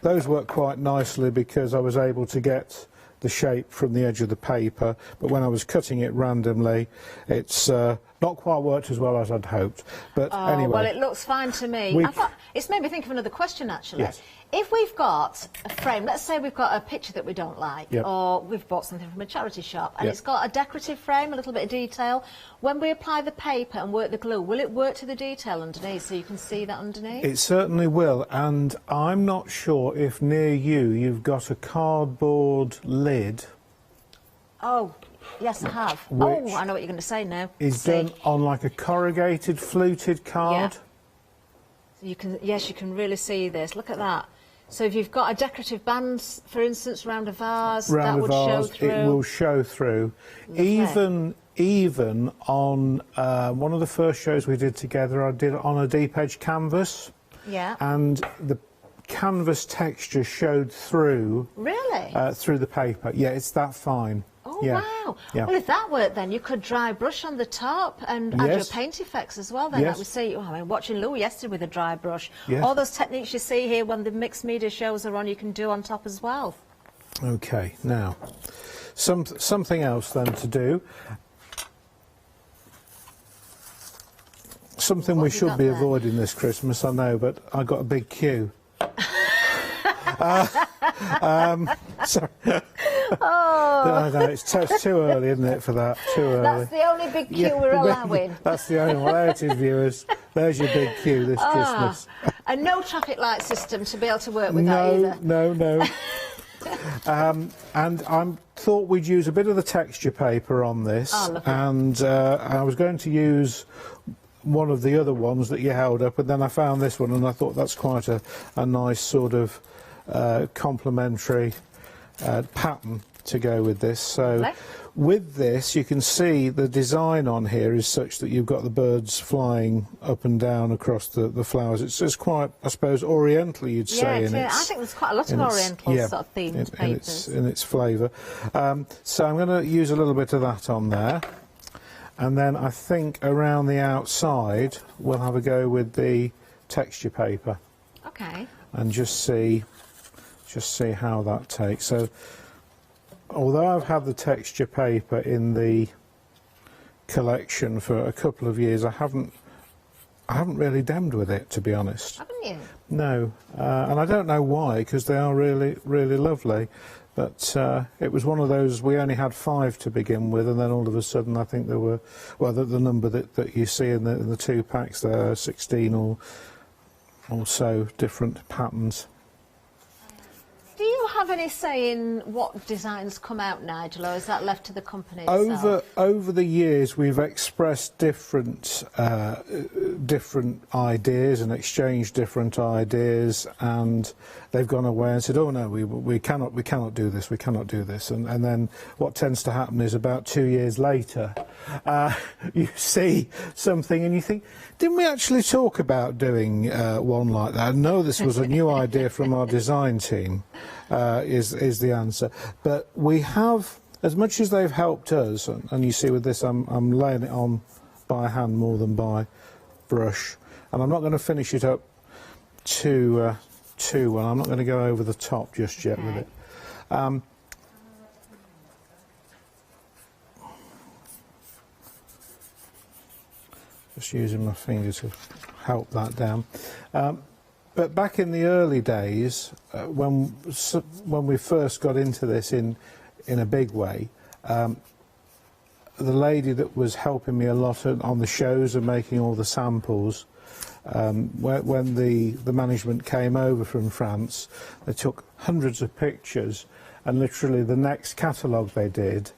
those worked quite nicely because I was able to get the shape from the edge of the paper, but when I was cutting it randomly, it's not quite worked as well as I'd hoped. But anyway. Well, it looks fine to me. It's made me think of another question, actually. Yes. If we've got a frame, let's say we've got a picture that we don't like, yep, or we've bought something from a charity shop, and yep, it's got a decorative frame, a little bit of detail, when we apply the paper and work the glue, will it work to the detail underneath so you can see that underneath? It certainly will, and I'm not sure if near you've got a cardboard lid. Oh, yes, I have. Oh, I know what you're going to say now. Is done on like a corrugated, fluted card. Yeah. So you can, yes, you can really see this. Look at that. So if you've got a decorative band, for instance, round a vase, that would show through. It will show through. Even on one of the first shows we did together, I did it on a deep edge canvas. Yeah. And the canvas texture showed through. Really? Through the paper. Yeah, it's that fine. Oh Oh, Yeah. wow. Yeah. Well, if that worked, then you could dry brush on the top and add your Yes. paint effects as well. Then, Yes. like we see, I mean, watching Lou yesterday with a dry brush. Yes. All those techniques you see here when the mixed media shows are on, you can do on top as well. Okay, now, something else then to do. Something What we have you should got be there? avoiding this Christmas, I know, but I got a big queue. Sorry. Oh. No, it's too early, isn't it, for that? Too early. That's the only big queue we're allowing. That's the only one. There it is, viewers. There's your big queue this Christmas. And no traffic light system to be able to work with that either. No. And I thought we'd use a bit of the texture paper on this, and I was going to use one of the other ones that you held up, and then I found this one, and I thought that's quite a nice sort of complementary pattern to go with this. So with this, you can see the design on here is such that you've got the birds flying up and down across the flowers. It's just quite, I suppose, oriental, you'd say. Yeah, I think there's quite a lot of oriental sort of themed papers. In its flavour. So I'm going to use a little bit of that on there. And then I think around the outside, we'll have a go with the texture paper. Okay. And just see how that takes. So, although I've had the texture paper in the collection for a couple of years, I haven't really demmed with it, to be honest. Haven't you? No, and I don't know why, because they are really, really lovely. But it was one of those, we only had 5 to begin with, and then all of a sudden I think there were, well, the number that you see in the 2 packs there, 16 or so different patterns. Do you have any say in what designs come out, Nigel, or is that left to the company itself? Over the years, we've expressed different ideas and exchanged different ideas, and they've gone away and said, "Oh no, we cannot do this. We cannot do this." And then what tends to happen is about 2 years later, you see something and you think, "Didn't we actually talk about doing one like that?" No, this was a new idea from our design team. Is the answer. But we have, as much as they've helped us, and you see with this I'm laying it on by hand more than by brush, and I'm not going to finish it up too well. I'm not going to go over the top just yet with it. Just using my finger to help that down. But back in the early days, when we first got into this in a big way, the lady that was helping me a lot on the shows and making all the samples, when the management came over from France, they took hundreds of pictures, and literally the next catalogue they did,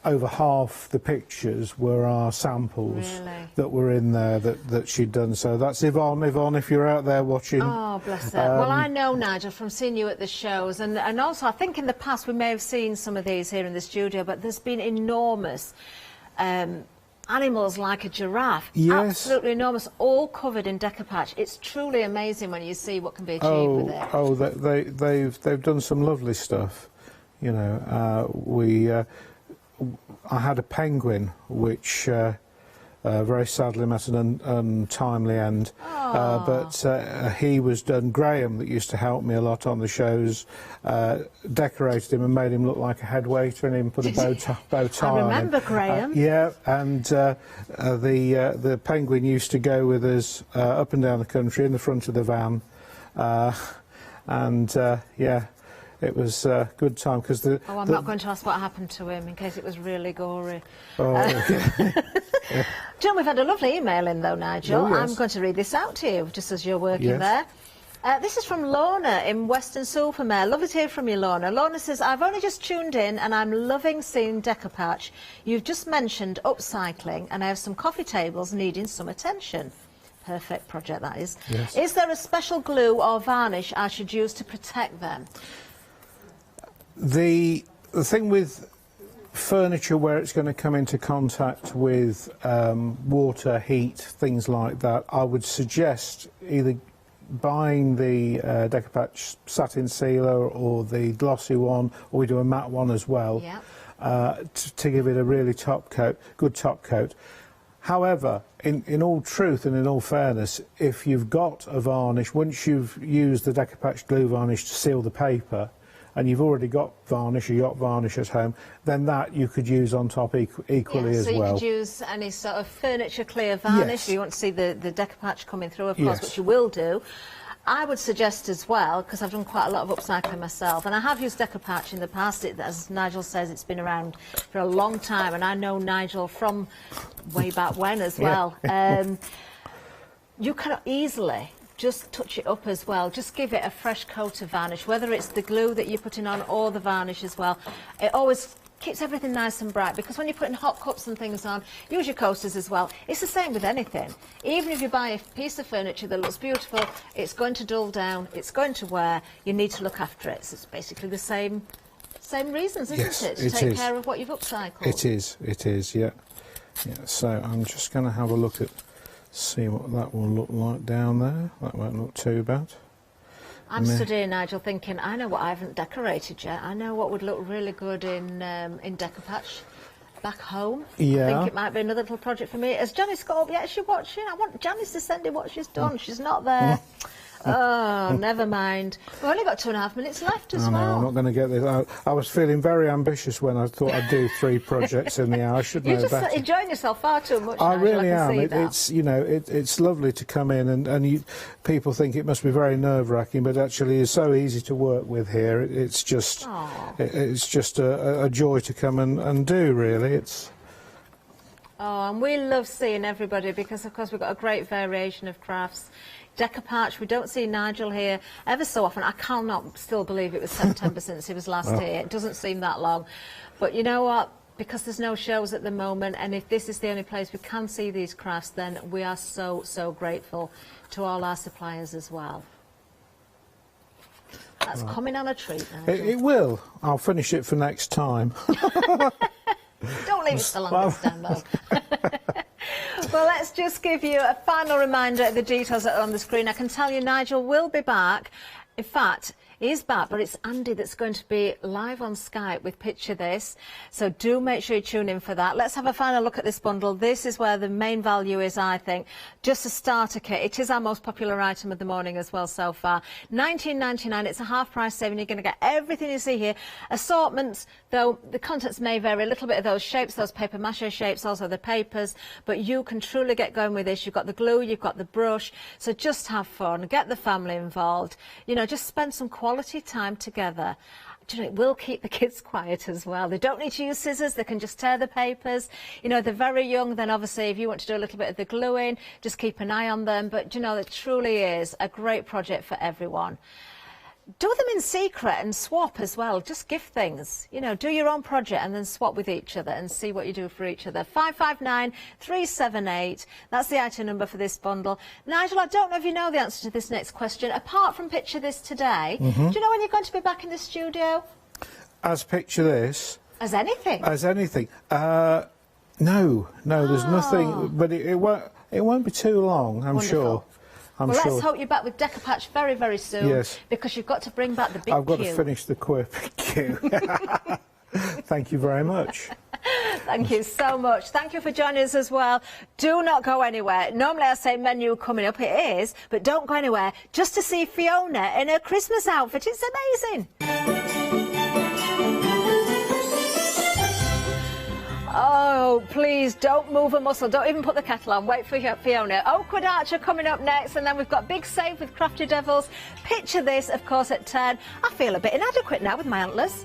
over half the pictures were our samples that were in there that she'd done. So that's Yvonne. Yvonne, if you're out there watching. Oh, bless her. Well, I know, Nigel, from seeing you at the shows, and also I think in the past we may have seen some of these here in the studio, but there's been enormous animals like a giraffe. Yes. Absolutely enormous, all covered in Decopatch. It's truly amazing when you see what can be achieved with it. Oh, they've done some lovely stuff. You know, I had a penguin which very sadly met an untimely end, but he was done. Graham, that used to help me a lot on the shows, decorated him and made him look like a head waiter, and even put a bow tie I on remember him. Graham. Yeah, and the penguin used to go with us up and down the country in the front of the van, yeah. It was a good time because I'm not going to ask what happened to him in case it was really gory. Oh, okay. John, we've had a lovely email in though, Nigel. Oh, yes. I'm going to read this out to you just as you're working Yes. there. This is from Lorna in Western Supermare. Lovely to hear from you, Lorna. Lorna says, I've only just tuned in and I'm loving seeing Decopatch. You've just mentioned upcycling and I have some coffee tables needing some attention. Perfect project, that is. Yes. Is there a special glue or varnish I should use to protect them? The thing with furniture where it's going to come into contact with water, heat, things like that, I would suggest either buying the Decopatch satin sealer or the glossy one, or we do a matte one as well. Yeah. to give it a really good top coat. However, in all truth and in all fairness, if you've got a varnish, once you've used the Decopatch glue varnish to seal the paper, and you've already got varnish, or yacht varnish at home, then that you could use on top equally as well. So you could use any sort of furniture clear varnish. Yes. If you want to see the Decopatch coming through, of course, which you will do. I would suggest as well, because I've done quite a lot of upcycling myself, and I have used Decopatch in the past. As Nigel says, it's been around for a long time, and I know Nigel from way back when as well. You can easily just touch it up as well. Just give it a fresh coat of varnish, whether it's the glue that you're putting on or the varnish as well. It always keeps everything nice and bright, because when you're putting hot cups and things on, use your coasters as well. It's the same with anything. Even if you buy a piece of furniture that looks beautiful, it's going to dull down, it's going to wear, you need to look after it. So it's basically the same reasons, isn't it? To take care of what you've upcycled. It is, yeah. So I'm just going to have a look at, see what that will look like down there. That won't look too bad. I'm stood here, Nigel, thinking, I know what I haven't decorated yet. I know what would look really good in Decopatch back home. Yeah. I think it might be another little project for me. Has Janice got up yet? Is she watching? I want Janice to send in what she's done. She's not there. Oh, never mind. We've only got 2.5 minutes left as well. I'm not going to get this out. I was feeling very ambitious when I thought I'd do 3 projects in the hour. I should know better. You're just enjoying yourself far too much. I Nigel, really am. It's, you know, it's lovely to come in, and people think it must be very nerve-wracking, but actually it's so easy to work with here. It's just a joy to come and do, really. It's. Oh, and we love seeing everybody, because of course we've got a great variation of crafts. Decopatch, we don't see Nigel here ever so often. I cannot still believe it was September since he was last here. It doesn't seem that long. But you know what? Because there's no shows at the moment, and if this is the only place we can see these crafts, then we are so, so grateful to all our suppliers as well. That's coming on a treat, Nigel. It will. I'll finish it for next time. Don't leave it so long this time, though. Well, let's just give you a final reminder of the details that are on the screen. I can tell you Nigel will be back. In fact, he is back, but it's Andy that's going to be live on Skype with Picture This. So do make sure you tune in for that. Let's have a final look at this bundle. This is where the main value is, I think. Just a starter kit. It is our most popular item of the morning as well so far. $19.99. It's a half price saving. You're going to get everything you see here. Assortments, though the contents may vary. A little bit of those shapes, those paper mache shapes, also the papers. But you can truly get going with this. You've got the glue, you've got the brush. So just have fun. Get the family involved. You know, just spend some quality time together. Do you know, it will keep the kids quiet as well. They don't need to use scissors, they can just tear the papers. You know, they're very young, then obviously if you want to do a little bit of the gluing, just keep an eye on them. But you know, it truly is a great project for everyone. Do them in secret and swap as well. Just gift things. You know, do your own project and then swap with each other and see what you do for each other. 559378. That's the item number for this bundle. Nigel, I don't know if you know the answer to this next question. Apart from Picture This today, do you know when you're going to be back in the studio? As Picture This? As anything? As anything. No, there's nothing. But it won't be too long, I'm sure. Well, let's hope you're back with Decopatch very, very soon. Yes. Because you've got to bring back the big I've got to finish the queue. Thank you very much. Thank you so much. Thank you for joining us as well. Do not go anywhere. Normally I say menu coming up. It is, but don't go anywhere. Just to see Fiona in her Christmas outfit. It's amazing. Oh, please don't move a muscle. Don't even put the kettle on. Wait for Fiona. Oakwood Archer coming up next, and then we've got Big Save with Crafty Devils. Picture This, of course, at 10. I feel a bit inadequate now with my antlers.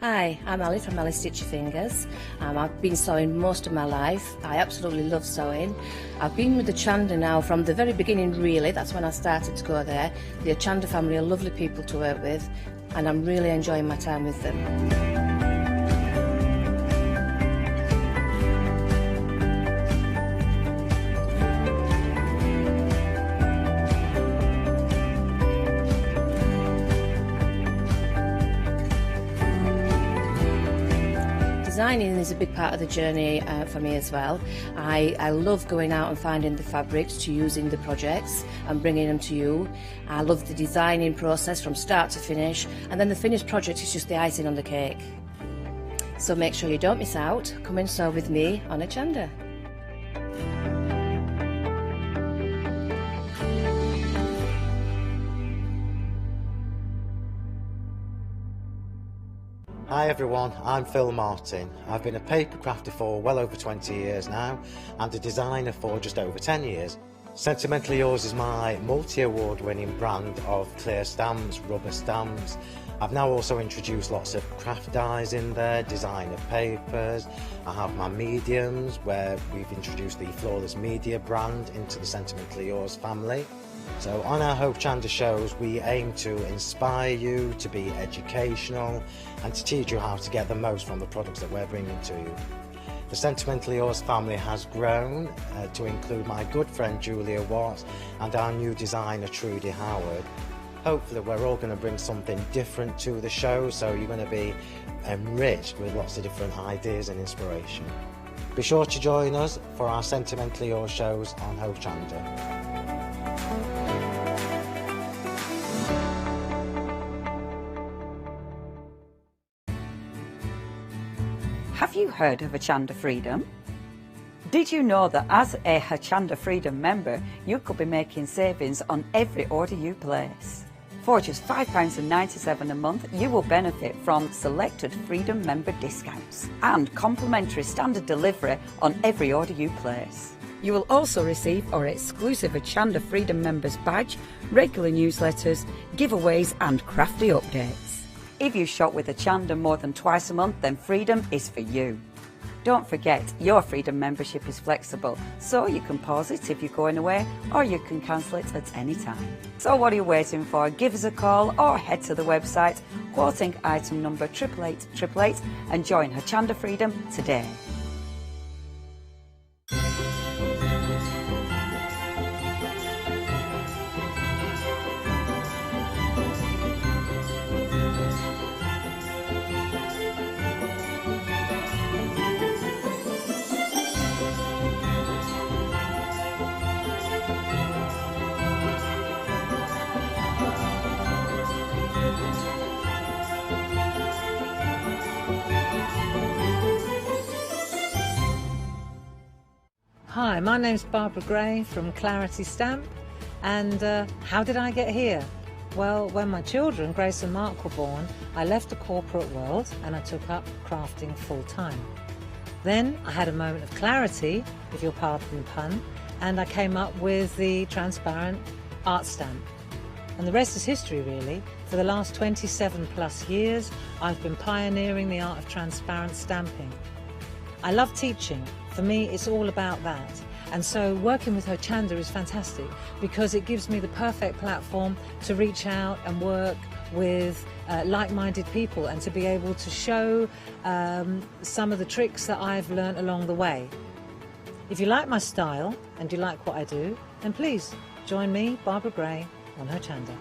Hi, I'm Ali from Ali Stitch Your Fingers. I've been sewing most of my life. I absolutely love sewing. I've been with the Hochanda now from the very beginning, really. That's when I started to go there. The Hochanda family are lovely people to work with, and I'm really enjoying my time with them. designing is a big part of the journey for me as well. I love going out and finding the fabrics to use in the projects and bringing them to you. I love the designing process from start to finish, and then the finished project is just the icing on the cake. So make sure you don't miss out. Come and sew with me on Hochanda. Hi everyone, I'm Phil Martin. I've been a papercrafter for well over 20 years now and a designer for just over 10 years. Sentimentally Yours is my multi-award winning brand of clear stamps, rubber stamps. I've now also introduced lots of craft dyes in there, designer papers. I have my mediums where we've introduced the Flawless Media brand into the Sentimentally Yours family. So on our Hochanda shows we aim to inspire you, to be educational and to teach you how to get the most from the products that we're bringing to you. The Sentimentally Yours family has grown to include my good friend Julia Watts and our new designer Trudy Howard. Hopefully we're all going to bring something different to the show, so you're going to be enriched with lots of different ideas and inspiration. Be sure to join us for our Sentimentally Yours shows on Hochanda. Have you heard of Hochanda Freedom? Did you know that as a Hochanda Freedom member, you could be making savings on every order you place? For just £5.97 a month, you will benefit from selected Freedom member discounts and complimentary standard delivery on every order you place. You will also receive our exclusive Hochanda Freedom members badge, regular newsletters, giveaways and crafty updates. If you shop with Hochanda more than twice a month, then Freedom is for you. Don't forget, your Freedom membership is flexible, so you can pause it if you're going away, or you can cancel it at any time. So what are you waiting for? Give us a call or head to the website, quoting item number 88888 and join Hochanda Freedom today. Hi, my name's Barbara Gray from Clarity Stamp, and how did I get here? Well, when my children, Grace and Mark, were born, I left the corporate world and I took up crafting full time. Then I had a moment of clarity, if you'll pardon the pun, and I came up with the transparent art stamp. And the rest is history, really. For the last 27 plus years, I've been pioneering the art of transparent stamping. I love teaching. For me, it's all about that. And so working with Hochanda is fantastic because it gives me the perfect platform to reach out and work with like-minded people and to be able to show some of the tricks that I've learnt along the way. If you like my style and you like what I do, then please join me, Barbara Gray, on Hochanda.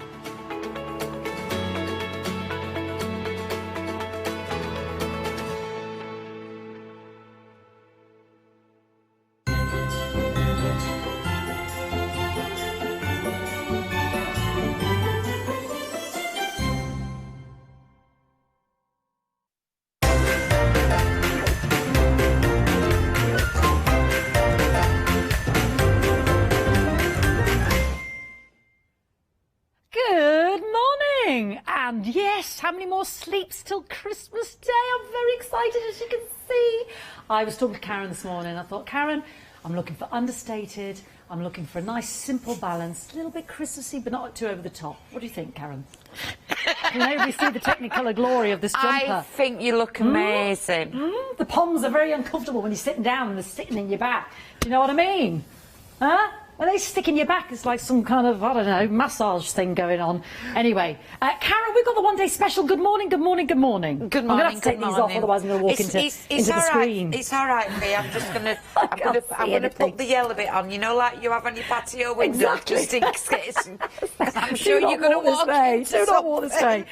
And yes, how many more sleeps till Christmas Day? I'm very excited, as you can see. I was talking to Karen this morning. I thought, Karen, I'm looking for understated. I'm looking for a nice, simple balance, a little bit Christmassy, but not too over the top. What do you think, Karen? Can everybody see the Technicolor glory of this jumper? I think you look amazing. The poms are very uncomfortable when you're sitting down and they're sticking in your back. Do you know what I mean? Huh? Are they sticking your back? It's like some kind of, I don't know, massage thing going on. Anyway, Karen, we've got the one-day special. Good morning, good morning, good morning. Good morning. I'm going to have to take these off, otherwise I'm going to walk into the screen. It's all right, Fee. I'm just going to I'm going to put the yellow bit on, you know, like you have on your patio window, just in case. I'm sure you're going to walk into Do not walk this way.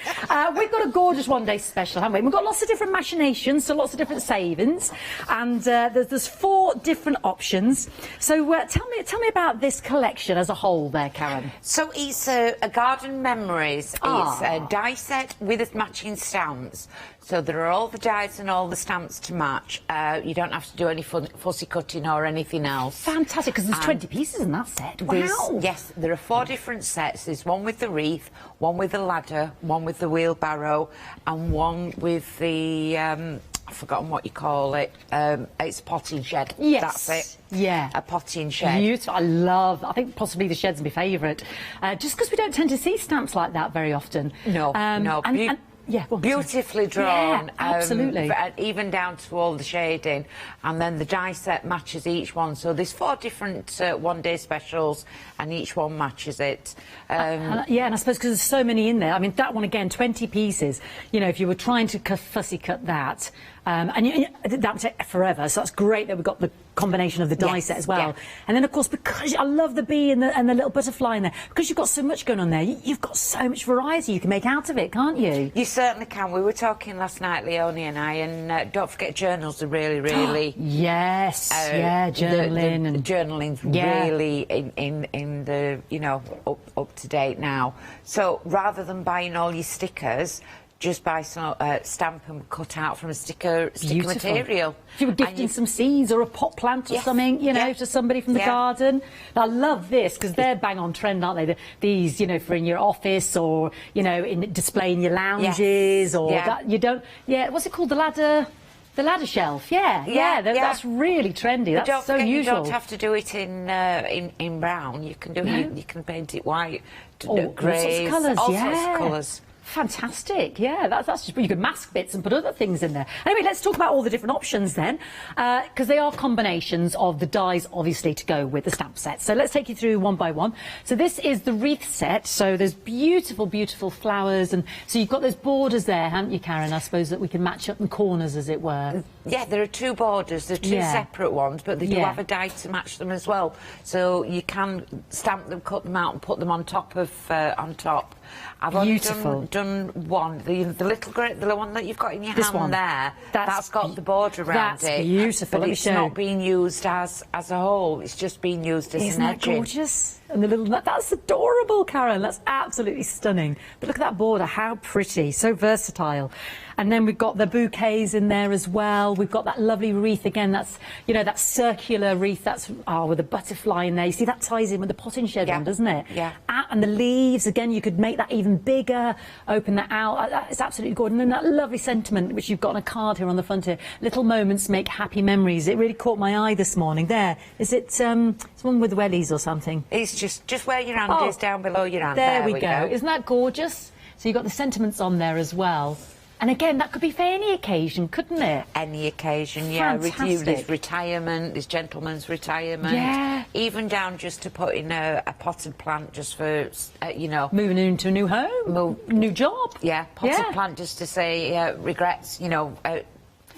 We've got a gorgeous one-day special, haven't we? We've got lots of different machinations, so lots of different savings, and there's 4 different options. So tell me about this collection as a whole there, Karen. So it's a garden memories. It's a die set with matching stamps. So there are all the dies and all the stamps to match. You don't have to do any fussy cutting or anything else. Fantastic, because there's 20 pieces in that set. Wow. Yes, there are 4 different sets. There's one with the wreath, one with the ladder, one with the wheelbarrow, and one with the... I've forgotten what you call it. It's a potting shed. Yes. That's it. Yeah. A potting shed. Beautiful. I think possibly the shed's my favourite. Just because we don't tend to see stamps like that very often. No, no. Yeah, beautifully drawn. Yeah, absolutely. Even down to all the shading, and then the die set matches each one. So there's 4 different one-day specials, and each one matches it. Yeah, and I suppose because there's so many in there. I mean, that one again, 20 pieces. You know, if you were trying to fussy cut that, and that would take forever. So that's great that we've got the combination of the die set as well. Yeah. And then, of course, because I love the bee and the little butterfly in there, because you've got so much going on there, you've got so much variety you can make out of it, can't you? You certainly can. We were talking last night, Leonie and I, and don't forget journals are really, really... Yes, yeah, journaling. The journaling's really in the, you know, up to date now. So rather than buying all your stickers, just buy some stamp and cut out from a sticker material. If you were gifting some seeds or a pot plant or something, you know, to somebody from the garden. I love this because they're bang on trend, aren't they? These, you know, for in your office or, you know, in displaying your lounges or that you don't. Yeah, what's it called? The ladder. The ladder shelf, that's really trendy. That's so usual. You don't have to do it in brown. You can do it. You can paint it white, grey, all sorts of colours. All sorts of colours. Fantastic, yeah, that's just, you can mask bits and put other things in there. Anyway, let's talk about all the different options then, because they are combinations of the dies, obviously, to go with the stamp set. So let's take you through one by one. So this is the wreath set, so there's beautiful, beautiful flowers, and so you've got those borders there, haven't you, Karen? I suppose that we can match up the corners, as it were. Yeah, there are 2 borders, there are 2 separate ones, but they do have a die to match them as well. So you can stamp them, cut them out, and put them on top of I've only done one, the little great, the one that you've got in your hand there. That's got the border around it. That's beautiful. But it's not being used as a whole. It's just being used as an edging. Isn't that gorgeous? And the little, that's adorable, Karen. That's absolutely stunning. But look at that border, how pretty, so versatile. And then we've got the bouquets in there as well. We've got that lovely wreath again. That's, you know, that circular wreath. That's with a butterfly in there. You see that ties in with the potting shed one, doesn't it? Yeah. And the leaves again. You could make that even bigger. Open that out. It's absolutely gorgeous. And then that lovely sentiment which you've got on a card here on the front here. Little moments make happy memories. It really caught my eye this morning. There is it. It's one with wellies or something. It's just where your hand is, down below your hand. There we go. Isn't that gorgeous? So you've got the sentiments on there as well. And again, that could be for any occasion, couldn't it? Any occasion, yeah. Fantastic. There's retirement, there's gentleman's retirement. Yeah. Even down just to put in a potted plant just for, you know... Moving into a new home, new job. Yeah, potted plant just to say regrets, you know...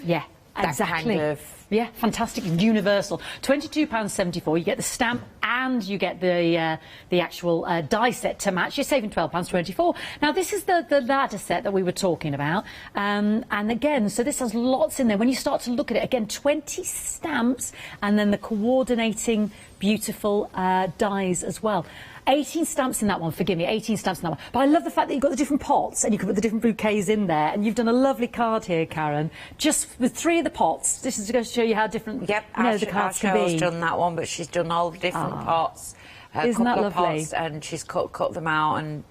yeah, exactly. Kind of... Yeah, fantastic, universal. £22.74. You get the stamp and you get the actual die set to match. You're saving £12.24. Now this is the ladder set that we were talking about, and again, so this has lots in there. When you start to look at it, again, 20 stamps, and then the coordinating beautiful dies as well. 18 stamps in that one, forgive me, 18 stamps in that one. But I love the fact that you've got the different pots and you can put the different bouquets in there. And you've done a lovely card here, Karen, just with 3 of the pots. This is going to show you how different the cards can be. She's done that one, but she's done all the different pots. Isn't that lovely? Pots, and she's cut them out, and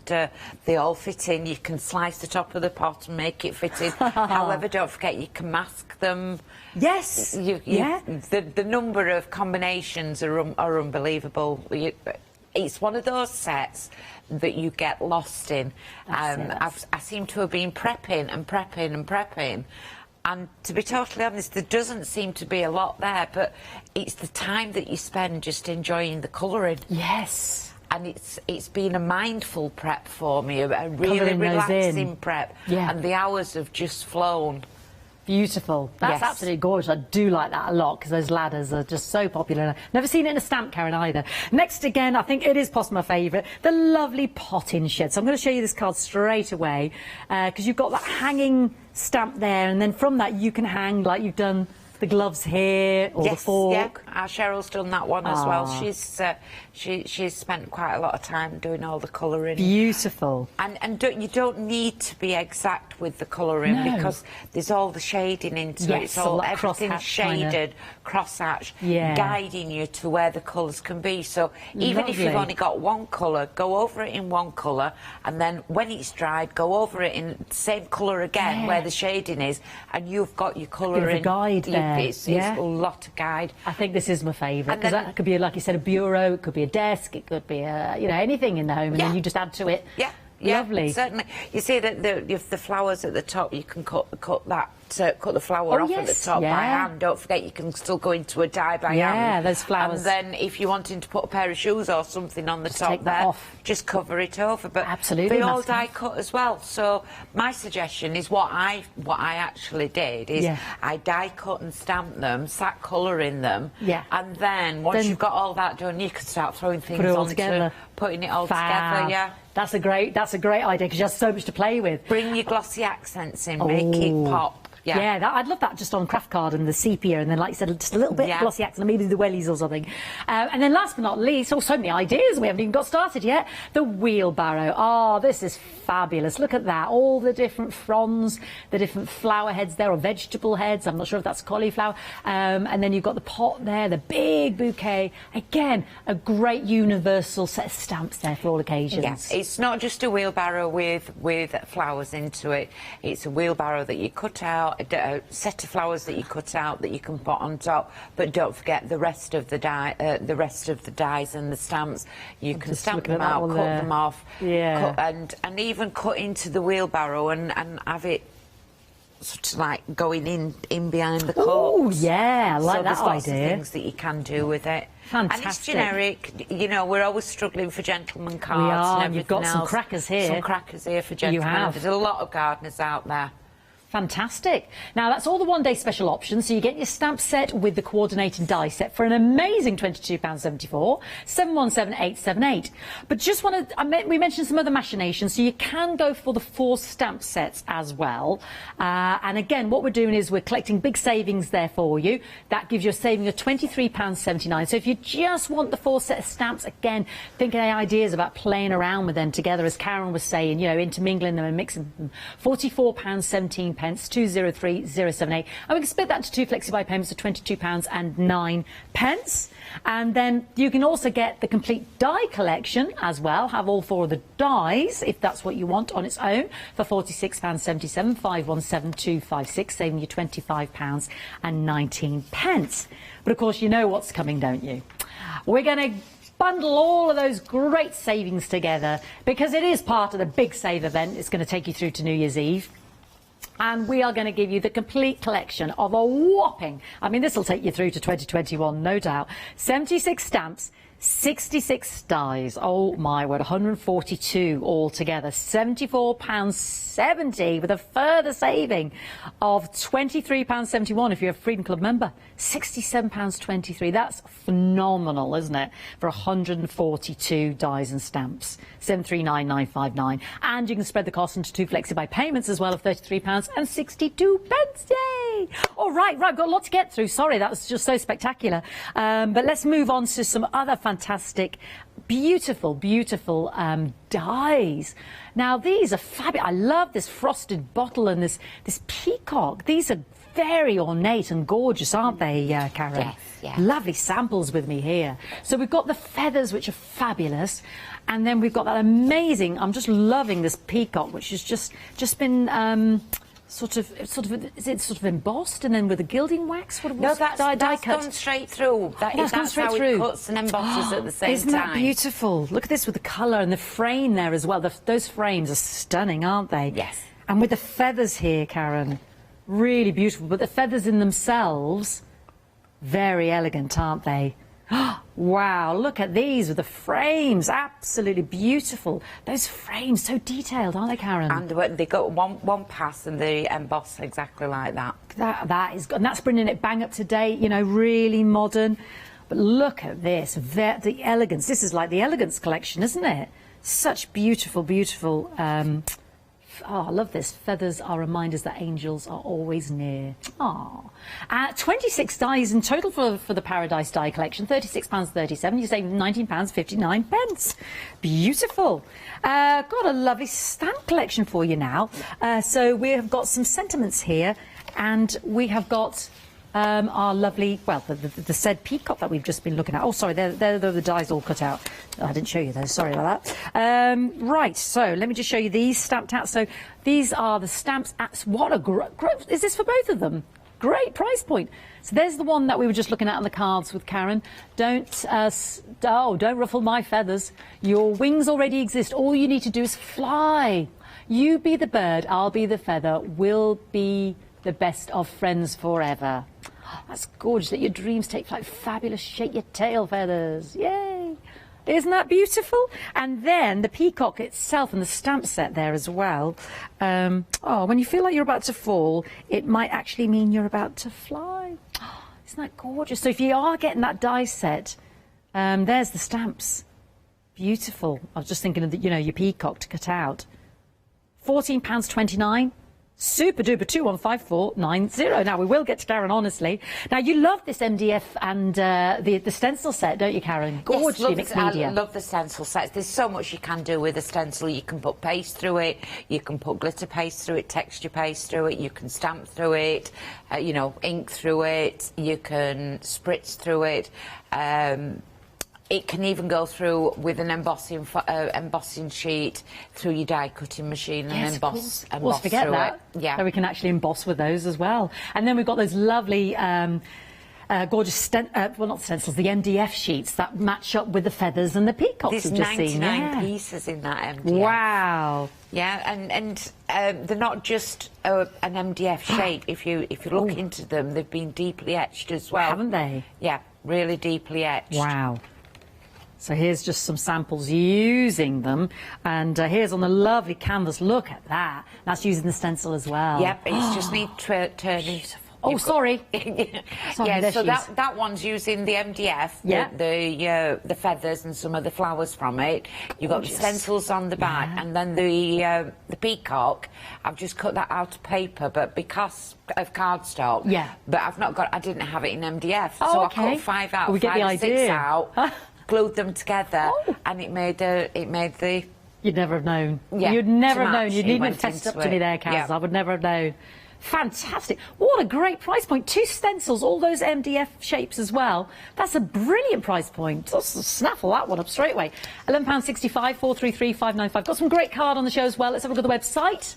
they all fit in. You can slice the top of the pot and make it fit in. However, don't forget you can mask them. Yes. The number of combinations are unbelievable. It's one of those sets that you get lost in. I seem to have been prepping and prepping and prepping, And to be totally honest, there doesn't seem to be a lot there, but it's the time that you spend just enjoying the colouring. Yes. And it's been a mindful prep for me, a really relaxing prep. Yeah. And the hours have just flown. Beautiful. That's absolutely gorgeous. I do like that a lot because those ladders are just so popular. Never seen it in a stamp, Karen, either. Next, again, I think it is possibly my favourite, the lovely potting shed. So I'm going to show you this card straight away because you've got that hanging stamp there, and then from that you can hang, like you've done the gloves here, or the fork. Yeah, our Cheryl's done that one as well. She's spent quite a lot of time doing all the colouring. Beautiful. And you don't need to be exact with the colouring because there's all the shading into it. It's all everything shaded, crosshatch, guiding you to where the colours can be. So even if you've only got one colour, go over it in one colour, and then when it's dried, go over it in the same colour again where the shading is, and you've got your colouring. Bit of a guide there. It's a lot of guide. I think this is my favourite because that could be, like you said, a bureau, it could be a desk, it could be a, you know, anything in the home, and then you just add to it. Yeah. Lovely. Certainly. You see that the flowers at the top, you can cut the flower off at the top by hand. Don't forget, you can still go into a die by hand. Yeah, those flowers. And then if you're wanting to put a pair of shoes or something on the top there, just cover it over. But absolutely, they all die cut as well. So my suggestion is what I actually did is I die cut and stamped them, sat colouring them, and then once you've got all that done, you can start throwing things onto, putting it all together. Yeah. That's a great idea because you have so much to play with. Bring your glossy accents in, make it pop. Yeah, I'd love that just on craft card and the sepia, and then, like you said, just a little bit glossy accent, maybe the wellies or something. And then last but not least, so many ideas, we haven't even got started yet, the wheelbarrow. Oh, this is fabulous. Look at that, all the different fronds, the different flower heads there, or vegetable heads, I'm not sure if that's cauliflower. And then you've got the pot there, the big bouquet. Again, a great universal set of stamps there for all occasions. Yes, it's not just a wheelbarrow with flowers into it. It's a wheelbarrow that you cut out, a set of flowers that you cut out that you can put on top, but don't forget the rest of the dies and the stamps. You can stamp them out, cut them off, and even cut into the wheelbarrow and have it sort of like going in behind the coat. Oh yeah, I like that idea. So there's lots of things that you can do with it. Fantastic. And it's generic. You know, we're always struggling for gentleman cards. We are. And everything You've got else. some crackers here. Some crackers here for gentlemen. You have. There's a lot of gardeners out there. Fantastic. Now, that's all the one-day special options. So you get your stamp set with the coordinating die set for an amazing £22.74, 717878. But just want to, we mentioned some other machinations, so you can go for the 4 stamp sets as well. And again, what we're doing is we're collecting big savings there for you. That gives you a saving of £23.79. So if you just want the 4 set of stamps, again, think of any ideas about playing around with them together, as Karen was saying, you know, intermingling them and mixing them. £44.17. 203078, and we can split that into 2 flexi-buy payments of £22.09. And then you can also get the complete die collection as well, have all 4 of the dies if that's what you want on its own, for £46.77, 517256, saving you £25.19. But of course you know what's coming, don't you? We're going to bundle all of those great savings together because it is part of the big save event. It's going to take you through to New Year's Eve. And we are going to give you the complete collection of a whopping, I mean, this will take you through to 2021, no doubt, 76 stamps, 66 dies, oh my word, 142 altogether, £74.70 with a further saving of £23.71 if you're a Freedom Club member, £67.23. That's phenomenal, isn't it, for 142 dies and stamps, 739959. And you can spread the cost into 2 flexi-buy payments as well of £33.62. Yay! All right, got a lot to get through. Sorry, that was just so spectacular. But let's move on to some other fantastic, beautiful dies. Now, these are fabulous. I love this frosted bottle and this peacock. These are very ornate and gorgeous, aren't they, Karen? Yes, yeah. Lovely samples with me here. So we've got the feathers, which are fabulous, and then we've got that amazing, I'm just loving this peacock, which has just been sort of is it sort of embossed and then with a gilding wax? No, that's gone straight through. That's how it cuts and embosses at the same time. Isn't that beautiful? Look at this with the colour and the frame there as well. Those frames are stunning, aren't they? Yes. And with the feathers here, Karen. Really beautiful, but the feathers in themselves, very elegant, aren't they? Wow, look at these with the frames, absolutely beautiful. Those frames, so detailed, aren't they, Karen? And they got one pass and they emboss exactly like that. That is good, and that's bringing it bang up to date, you know, really modern. But look at this, the elegance. This is like the Elegance collection, isn't it? Such beautiful, beautiful. Oh, I love this. Feathers are reminders that angels are always near. Oh, 26 dies in total for the Paradise Die collection. £36.37. You save £19.59. Beautiful. Got a lovely stamp collection for you now. So we have got some sentiments here, and we have got our lovely, well, the said Peacock that we've just been looking at. Oh, sorry, they're the dies all cut out. I didn't show you those, sorry about that. Right, so let me just show you these stamped out. So these are the stamps. What a great, is this for both of them? Great price point. So there's the one that we were just looking at on the cards with Karen. Don't ruffle my feathers. Your wings already exist. All you need to do is fly. You be the bird, I'll be the feather. We'll be the best of friends forever. That's gorgeous. Let your dreams take flight. Fabulous. Shake your tail feathers. Yay. Isn't that beautiful? And then the peacock itself and the stamp set there as well. When you feel like you're about to fall, it might actually mean you're about to fly. Isn't that gorgeous? So if you are getting that die set, there's the stamps. Beautiful. I was just thinking of your peacock to cut out. £14.29. Super duper 215490. Now we will get to Karen, honestly. Now you love this MDF and the stencil set, don't you, Karen? Gorgeous, yes, mixed media. I love the stencil sets. There's so much you can do with a stencil. You can put paste through it, you can put glitter paste through it, texture paste through it, you can stamp through it, ink through it, you can spritz through it. It can even go through with an embossing sheet through your die cutting machine and emboss forget through that. it. Yeah, so we can actually emboss with those as well. And then we've got those lovely, gorgeous, not stencils, the MDF sheets that match up with the feathers and the peacocks. There's we've just 99 seen. pieces in that MDF. Wow. Yeah, and they're not just an MDF shape. If you look into them, they've been deeply etched as well, haven't they? Yeah, really deeply etched. Wow. So here's just some samples using them, and here's on the lovely canvas. Look at that. That's using the stencil as well. Yep, it's just need turning. Beautiful. Oh, sorry. Sorry. Yeah, so that one's using the MDF, yeah, the feathers and some of the flowers from it. You've got the stencils on the back, and then the peacock. I've just cut that out of paper, but because of cardstock. Yeah. But I didn't have it in MDF, oh, so okay. I cut 5 out, we get 5 the or idea. 6 out. Glued them together, and it made the. You'd never have known. Yeah, you'd never have match, known. You needn't have fessed up to me there, Kaz. Yeah. I would never have known. Fantastic. What a great price point. 2 stencils, all those MDF shapes as well. That's a brilliant price point. That's a snaffle that one up straight away. £11.65, 433 595. Got some great card on the show as well. Let's have a look at the website.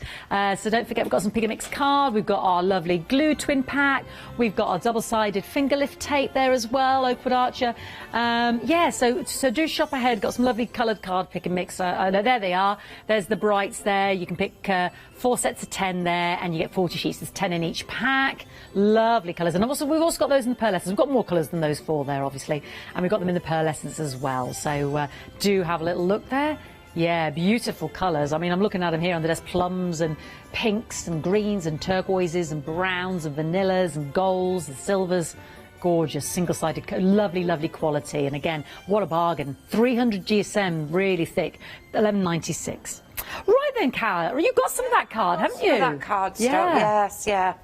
So don't forget, we've got some Pick and Mix card. We've got our lovely glue twin pack. We've got our double-sided finger lift tape there as well, Oakwood Archer. So do shop ahead. Got some lovely coloured card Pick and Mix. There they are. There's the brights there. You can pick 4 sets of 10 there, and you get 40 sheets. There's 10 in each pack. Lovely colours. And we've also got those in the pearlescence. We've got more colours than those 4 there, obviously. And we've got them in the pearlescence as well. So do have a little look there. Yeah, beautiful colours. I mean, I'm looking at them here, and there's plums and pinks and greens and turquoises and browns and vanillas and golds and silvers. Gorgeous, single-sided, lovely, lovely quality. And again, what a bargain. 300 GSM, really thick, £11.96. Right then, Cara, you've got some of that card, haven't you? That card stuff, yes, yeah.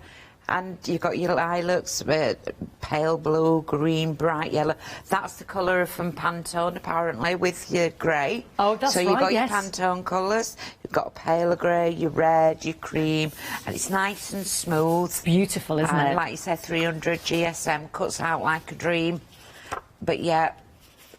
And you've got your lilacs, pale blue, green, bright yellow. That's the colour from Pantone, apparently, with your grey. Oh, that's right, So you've got yes. your Pantone colours. You've got a paler grey, your red, your cream, and it's nice and smooth. Beautiful, isn't it? Like you said, 300 GSM, cuts out like a dream. But yeah.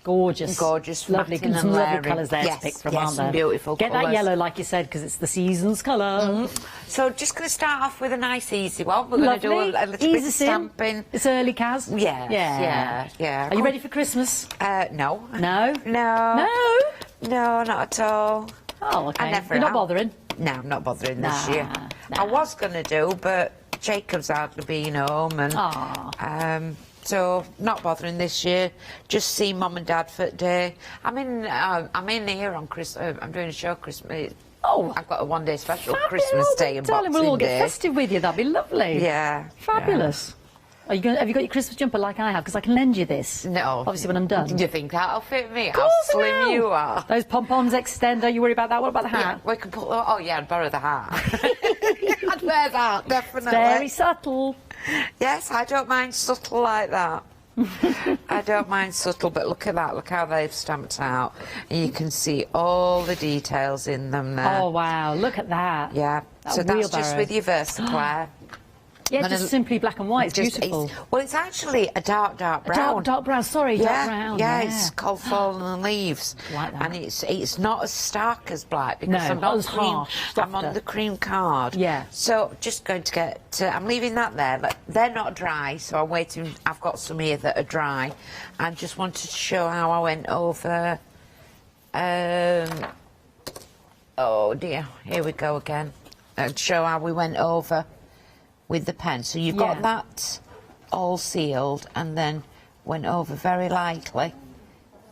Gorgeous. Gorgeous. Lovely. Some lovely colours there to pick from, aren't there? Beautiful Get colours. that yellow, like you said, because it's the season's colour. So just going to start off with a nice easy one. We're going to do a little bit of stamping. It's early, Kaz. Yeah. Are you ready for Christmas? No. No? No. No? No, not at all. Oh, OK. I never You're not bothering? No, I'm not bothering this year. Nah. I was going to do, but Jacob's hardly been home, and so not bothering this year. Just see Mum and Dad for the day. I'm in here on Christmas. I'm doing a show Christmas. Oh, I've got a one-day special Christmas Day and darling, Boxing we'll all get Day. festive with you. That'd be lovely. Yeah, fabulous. Are you have you got your Christmas jumper like I have? Because I can lend you this. No. Obviously, when I'm done. Do you think that'll fit me? How slim you are. Those pom-poms extend. Are you worried about that? What about the hat? Yeah, we can put. Oh yeah, I'd borrow the hat. I'd wear that definitely. It's very subtle. Yes, I don't mind subtle like that. I don't mind subtle, but look at that. Look how they've stamped out. And you can see all the details in them there. Oh wow! Look at that. Yeah. So that's just with your Versaclair. Yeah, just simply black and white. It's beautiful. Well, it's actually a dark brown. Dark brown. Sorry, dark brown. Yeah, it's called Fallen Leaves, like that. And it's not as stark as black because No, I'm not on as cream. harsh, I'm on softer. the cream card. Yeah. So just going to get. I'm leaving that there, but they're not dry. So I'm waiting. I've got some here that are dry, and just wanted to show how I went over. Oh dear, here we go again. And show how we went over with the pen. So you've got that all sealed and then went over very lightly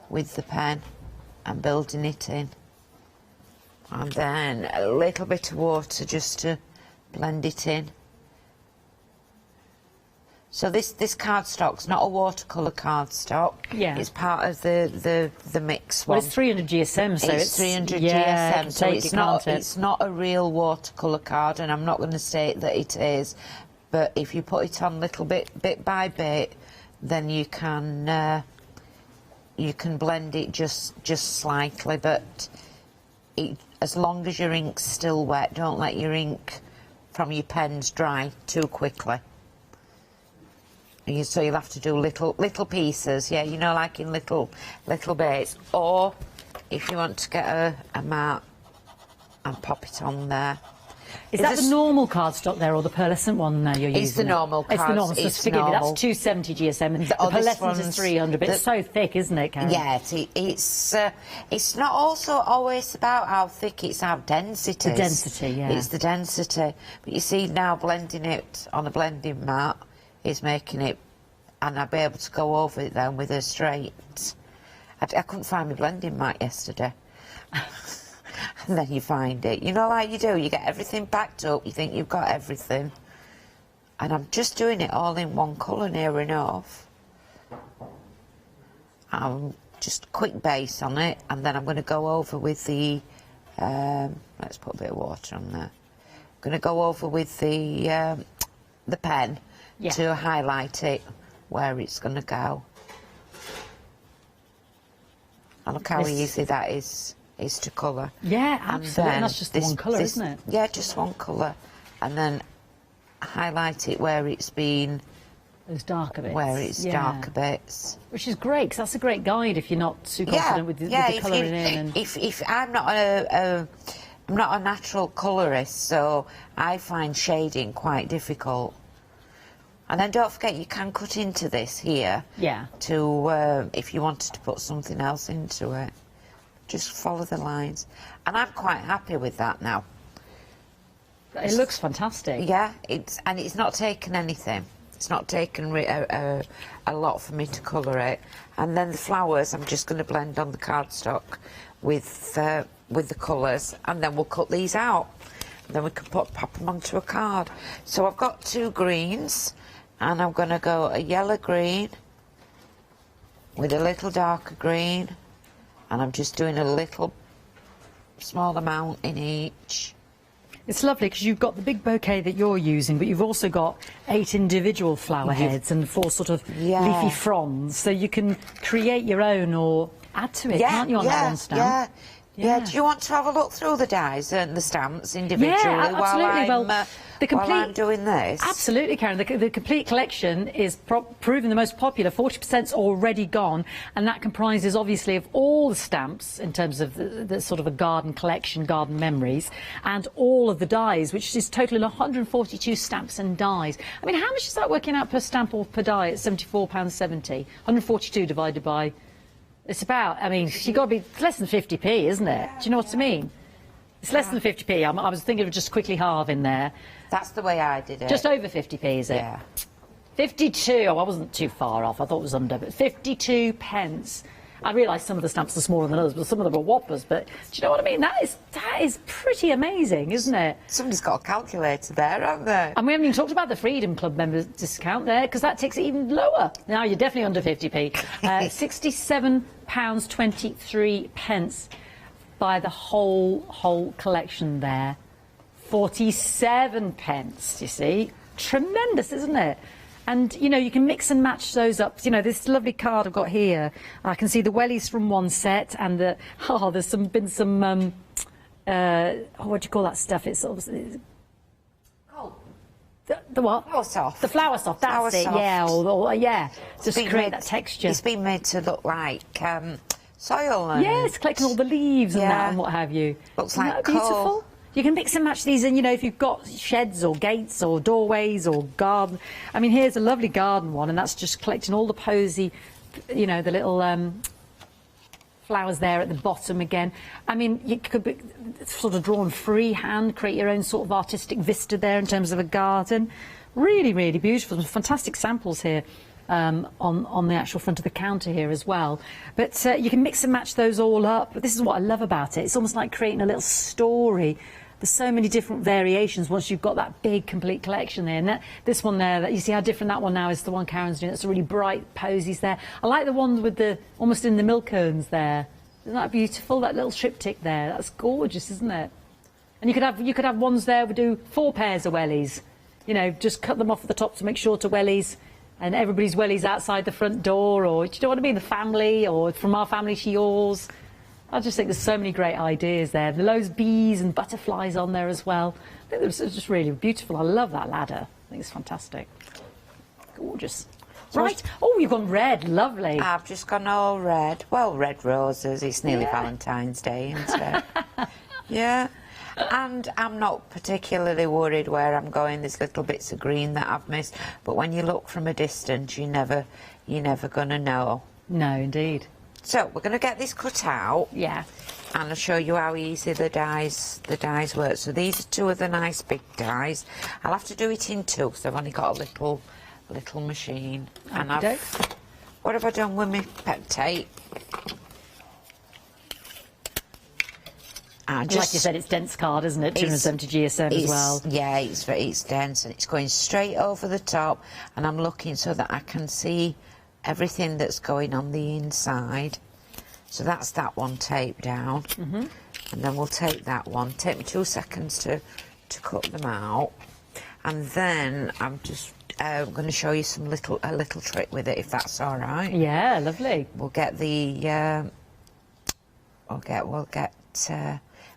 with the pen and building it in. And then a little bit of water just to blend it in. So this cardstock's not a watercolour cardstock. Yeah. It's part of the mix one. Well, it's 300 GSM, so it's 300 yeah, GSM, so it's not a real watercolour card, and I'm not going to say that it is. But if you put it on little bit by bit, then you can blend it just slightly. But as long as your ink's still wet, don't let your ink from your pens dry too quickly. So you'll have to do little pieces, yeah, you know, like in little bits. Or if you want to get a mat and pop it on there. Is that the normal cardstock there, or the pearlescent one now you're using? It's the normal card. It's the normal. So forgive me, that's 270 GSM. The pearlescent is 300, but it's so thick, isn't it, Karen? Yeah, it's not also always about how thick; it's how dense it is. The density, yeah. It's the density. But you see now, blending it on a blending mat is making it, and I'll be able to go over it then with a straight. I couldn't find my blending mat yesterday. And then you find it. You know, like you do, you get everything packed up, you think you've got everything. And I'm just doing it all in one colour near enough. Just a quick base on it, and then I'm going to go over with the, let's put a bit of water on there. I'm going to go over with the pen to highlight it where it's going to go. And look how easy that is to colour. Yeah, absolutely. And that's just one colour, isn't it? Yeah, just one colour. And then highlight it where it's been... Those darker bits. Where it's darker bits. Which is great, because that's a great guide if you're not too confident with the colouring in. And... If I'm not I'm not a natural colourist, so I find shading quite difficult. And then don't forget, you can cut into this here. Yeah. To if you wanted to put something else into it. Just follow the lines. And I'm quite happy with that now. It looks fantastic. Yeah, it's not taken anything. It's not taken a lot for me to colour it. And then the flowers, I'm just going to blend on the cardstock with the colours, and then we'll cut these out. And then we can pop them onto a card. So I've got two greens, and I'm going to go a yellow green with a little darker green. And I'm just doing a little small amount in each. It's lovely because you've got the big bouquet that you're using, but you've also got 8 individual flower heads and 4 sort of leafy fronds, so you can create your own or add to it, can't you, on that one stamp? Yeah. Do you want to have a look through the dies and the stamps individually while I'm doing this? Absolutely, Karen. The complete collection is proving the most popular. 40%'s already gone, and that comprises, obviously, of all the stamps in terms of the sort of a garden collection, garden memories, and all of the dies, which is totaling 142 stamps and dies. I mean, how much is that working out per stamp or per die? It's £74.70. 142 divided by... It's about, I mean, you've got to be less than 50p, isn't it? Do you know what I mean? It's less than 50p. I was thinking of just quickly halving there. That's the way I did it. Just over 50p, is it? Yeah. 52. Oh, I wasn't too far off. I thought it was under, but 52 pence. I realise some of the stamps are smaller than others, but some of them are whoppers. But do you know what I mean? That is pretty amazing, isn't it? Somebody's got a calculator there, haven't they? And we haven't even talked about the Freedom Club members discount there, because that takes it even lower. Now you're definitely under 50p. £67.23 by the whole collection there. 47 pence, you see. Tremendous, isn't it? And, you know, you can mix and match those up. You know, this lovely card I've got here, I can see the wellies from one set and the, there's been some, what do you call that stuff? It's sort of... The what? Flower soft. The flower soft, that's flower it, soft. yeah. Yeah, just to create that texture. It's been made to look like soil. And yes, collecting all the leaves and that and what have you. Looks Isn't like that beautiful? coal. You can mix and match these, and you know, if you've got sheds or gates or doorways or garden. I mean, here's a lovely garden one, and that's just collecting all the posy, you know, the little flowers there at the bottom again. I mean, you could be sort of drawn freehand, create your own sort of artistic vista there in terms of a garden. Really, really beautiful. Some fantastic samples here. On the actual front of the counter here as well, but you can mix and match those all up. But this is what I love about it. It's almost like creating a little story. There's so many different variations once you've got that big complete collection there. And this one there, that you see how different that one now is to the one Karen's doing. It's a really bright posies there. I like the ones with the almost in the milk urns there. Isn't that beautiful? That little triptych there. That's gorgeous, isn't it? And you could have ones there. We do 4 pairs of wellies. You know, just cut them off at the top to make sure to wellies. And everybody's wellies outside the front door, or do you know what I mean? The family, or from our family to yours. I just think there's so many great ideas there. There's loads of bees and butterflies on there as well. I think it's just really beautiful. I love that ladder. I think it's fantastic. Gorgeous. Right. Oh, you've gone red. Lovely. I've just gone all red. Well, red roses. It's nearly Valentine's Day, isn't it? Yeah. And I'm not particularly worried where I'm going. There's little bits of green that I've missed. But when you look from a distance, you're never going to know. No, indeed. So we're going to get this cut out. Yeah. And I'll show you how easy the dies work. So these are 2 of the nice big dies. I'll have to do it in 2 because I've only got a little machine. And what have I done with my pet tape? Like you said, it's dense card, isn't it? 270 GSM as well. Yeah, it's dense and it's going straight over the top, and I'm looking so that I can see everything that's going on the inside. So that's that one taped down. And then we'll tape that one. Take me 2 seconds to cut them out. And then I'm just going to show you a little trick with it, if that's all right. Yeah, lovely. We'll get the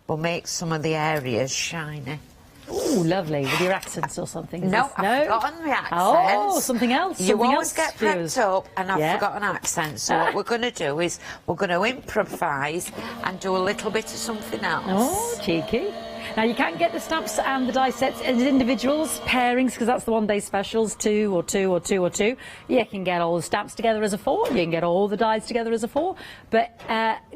we'll make some of the areas shiny. Oh, lovely. With your accents or something? No, I've forgotten the accents. Oh, something else. You always get prepped up, and I've forgotten accents. So what we're going to do is we're going to improvise and do a little bit of something else. Oh, cheeky. Now, you can get the stamps and the die sets as individuals, pairings, because that's the one-day specials, 2 or 2 or 2 or 2. You can get all the stamps together as a 4. You can get all the dies together as a 4. But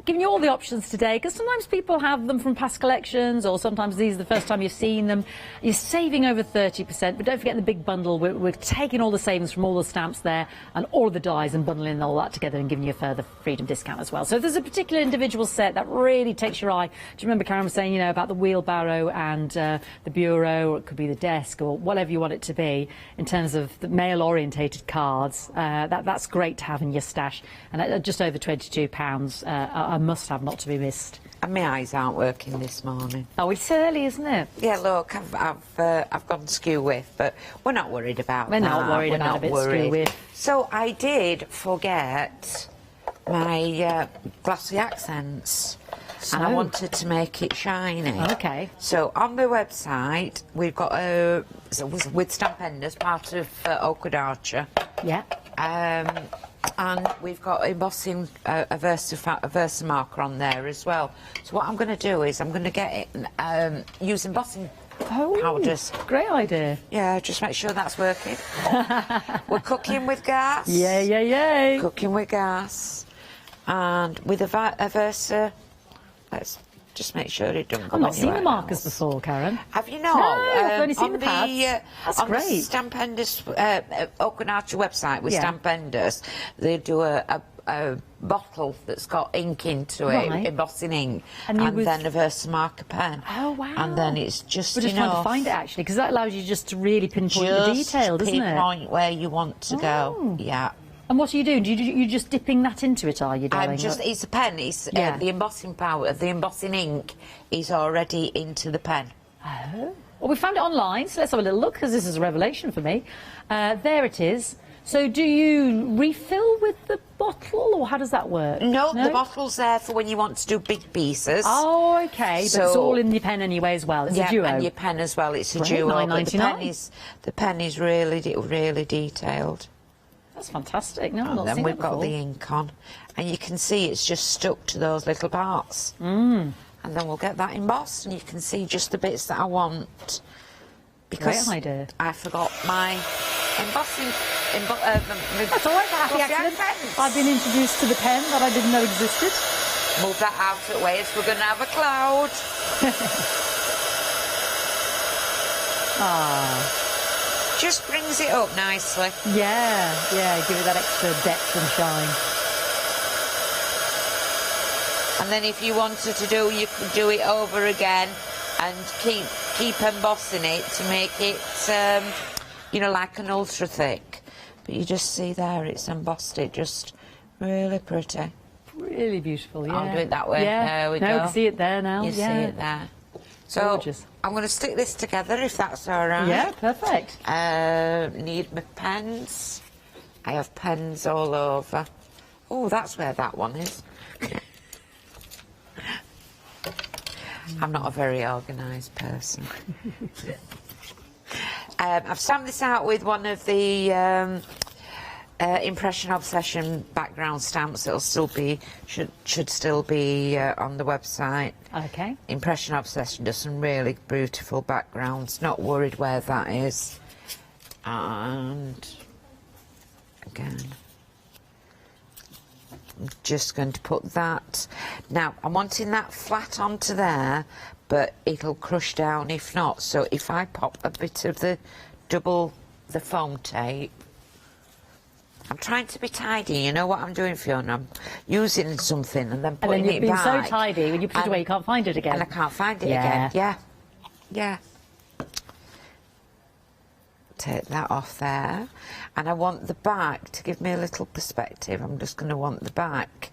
giving you all the options today, because sometimes people have them from past collections, or sometimes these are the first time you've seen them. You're saving over 30%, but don't forget the big bundle. We're taking all the savings from all the stamps there and all of the dies and bundling all that together and giving you a further freedom discount as well. So if there's a particular individual set that really takes your eye, do you remember Karen was saying, you know, about the wheelbarrow and the bureau, or it could be the desk, or whatever you want it to be in terms of the male-orientated cards. That's great to have in your stash, and at just over £22, a must-have, not to be missed. And my eyes aren't working this morning. Oh, it's early, isn't it? Yeah, look, I've gone skew with, but we're not worried about that. We're not worried about a bit skew with. So I did forget my glossy accents. And I wanted to make it shiny. Okay. So on the website, we've got with stamp enders, part of Oakwood Archer. Yeah. And we've got embossing a Versa marker on there as well. So what I'm going to do is I'm going to get it use embossing powders. Great idea. Yeah, just make sure that's working. We're cooking with gas. Yeah. Cooking with gas, and with a Versa. Let's Just make sure it doesn't go I've not seen the anywhere markers else. before, Karen. Have you not? No, I've only seen on the pads. That's on great. the Stamp Enders, Oakwood Archer website with Yeah. Stamp Enders, they do a bottle that's got ink into it, Right. embossing ink, And and, you then a Versamarker pen. Oh, wow. And then it's just We're just trying to find it, actually, because that allows you just to really pinpoint the detail, doesn't it? pinpoint where you want to go. Yeah. And what are you doing? You're just dipping that into it, are you, darling? It's a pen. It's the embossing powder, the embossing ink is already into the pen. Oh. Well, we found it online, so let's have a little look, because this is a revelation for me. There it is. So do you refill with the bottle, or how does that work? No, the bottle's there for when you want to do big pieces. Oh, OK, So, but it's all in your pen anyway as well. It's a duo. and your pen as well. It's a Great, duo. But $9.99. the pen is really detailed. That's fantastic. No, I've And not then seen we've that got before. the ink on, and you can see it's just stuck to those little parts. And then we'll get that embossed, and you can see just the bits that I want. Because Great idea. I forgot my embossing. That's all right, happy accident. I've been introduced to the pen that I didn't know existed. Move that out of the way, as we're going to have a cloud. Just brings it up nicely. Yeah, give it that extra depth and shine. And then if you wanted to do, you could do it over again and keep embossing it to make it, you know, like an ultra thick. But you just see there, it's embossed it, just really pretty. Really beautiful, yeah. I'll do it that way. Yeah. There we go. No, you can see it there now. You see it there. So Gorgeous. I'm going to stick this together, if that's all right. Yeah, perfect. Need my pens. I have pens all over. Oh, that's where that one is. I'm not a very organised person. I've stamped this out with one of the Impression Obsession background stamps. It'll still be, should still be on the website. Okay. Impression Obsession does some really beautiful backgrounds. Not worried where that is. And again, I'm just going to put that. Now, I'm wanting that flat onto there, but it'll crush down if not. So if I pop a bit of the foam tape, I'm trying to be tidy. You know what I'm doing, Fiona? I'm using something and then putting it back. And then you've been so tidy, when you put it away, you can't find it again. And I can't find it again. Yeah. Take that off there. And I want the back to give me a little perspective. I'm just going to want the back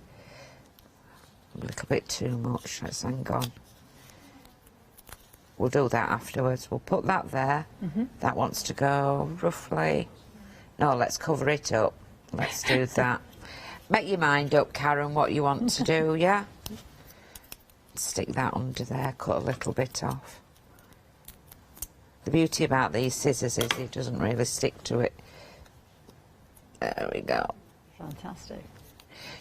a little bit too much. Let's hang on. We'll do that afterwards. We'll put that there. That wants to go roughly. No, let's cover it up. Let's do that. Make your mind up, Karen, what you want to do, yeah? Stick that under there, cut a little bit off. The beauty about these scissors is it doesn't really stick to it. There we go. Fantastic.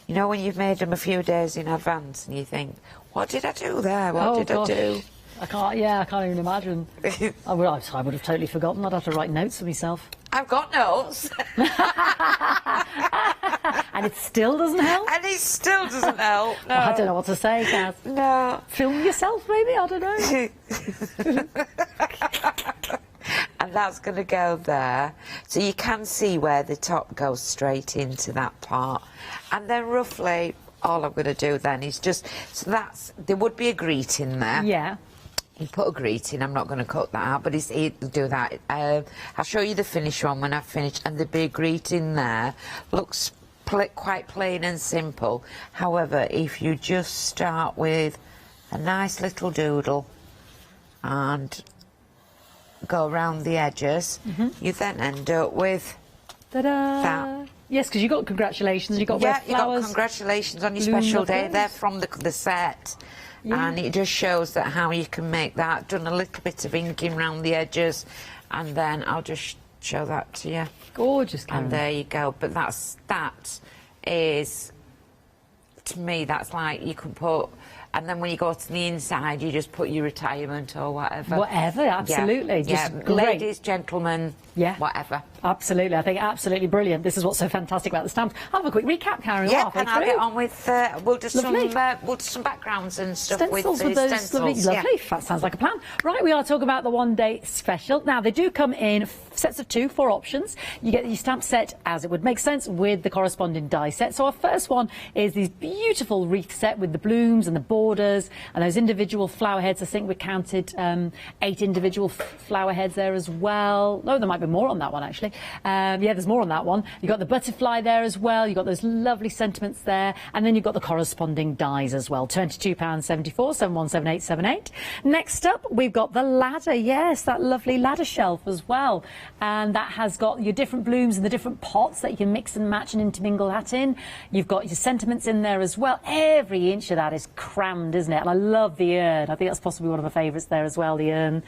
You know when you've made them a few days in advance and you think, what did I do there? What did gosh. I do? I can't even imagine. I would have totally forgotten. I'd have to write notes for myself. I've got notes. And it still doesn't help? And it still doesn't help, no. Well, I don't know what to say, Kaz. No. Film yourself, maybe? I don't know. And that's going to go there. So you can see where the top goes straight into that part. And then roughly, all I'm going to do then is just... So there would be a greeting there. Yeah. You put a greeting, I'm not going to cut that out, but it'll do that. I'll show you the finished one when I've finished, and there'll be a greeting there. Looks quite plain and simple. However, if you just start with a nice little doodle and go around the edges, you then end up with that. Yes, because you got congratulations, you got red flowers. You got congratulations on your special day. They're from the set. Yeah. And it just shows that how you can make that. Done a little bit of inking around the edges, and then I'll just show that to you. Gorgeous, Karen. And there you go. But that is, to me, that's like you can put, and then when you go to the inside, you just put your retirement or whatever. Whatever, absolutely. Yeah, just ladies, gentlemen, whatever. Absolutely, I think absolutely brilliant. This is what's so fantastic about the stamps. I'll have a quick recap, Karen. Yeah, and I'll get on with we'll do some backgrounds and stuff stencils with the those stencils. Lovely. That sounds like a plan. Right, we are talking about the one-day special. Now they do come in sets of 2, 4 options. You get your stamp set, as it would make sense, with the corresponding die set. So our first one is these beautiful wreath set with the blooms and the borders and those individual flower heads. I think we counted 8 individual flower heads there as well. No, there might be more on that one actually. Yeah, there's more on that one. You've got the butterfly there as well. You've got those lovely sentiments there. And then you've got the corresponding dies as well. £22.74, 717878. Next up, we've got the ladder. Yes, that lovely ladder shelf as well. And that has got your different blooms and the different pots that you can mix and match and intermingle that in. You've got your sentiments in there as well. Every inch of that is crammed, isn't it? And I love the urn. I think that's possibly one of my favourites there as well, the urn.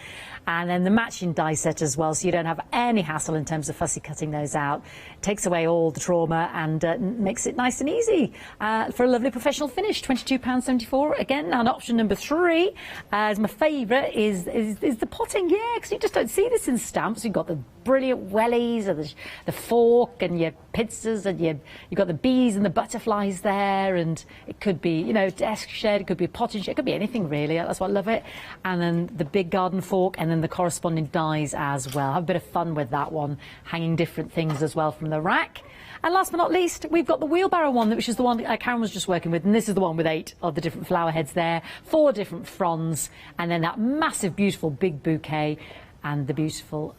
And then the matching die set as well, so you don't have any hassle in terms of fussy cutting those out. It takes away all the trauma and makes it nice and easy for a lovely professional finish. £22.74 again. And option number 3 is my favourite is the potting. Yeah, because you just don't see this in stamps. You've got the brilliant wellies and the fork and your pizzas and you've got the bees and the butterflies there, and it could be, you know, desk shed, it could be a potting shed, it could be anything really. That's why I love it. And then the big garden fork and then the corresponding dies as well. Have a bit of fun with that one, hanging different things as well from the rack. And last but not least, we've got the wheelbarrow one, which is the one that Karen was just working with, and this is the one with 8 of the different flower heads there, 4 different fronds, and then that massive beautiful big bouquet and the beautiful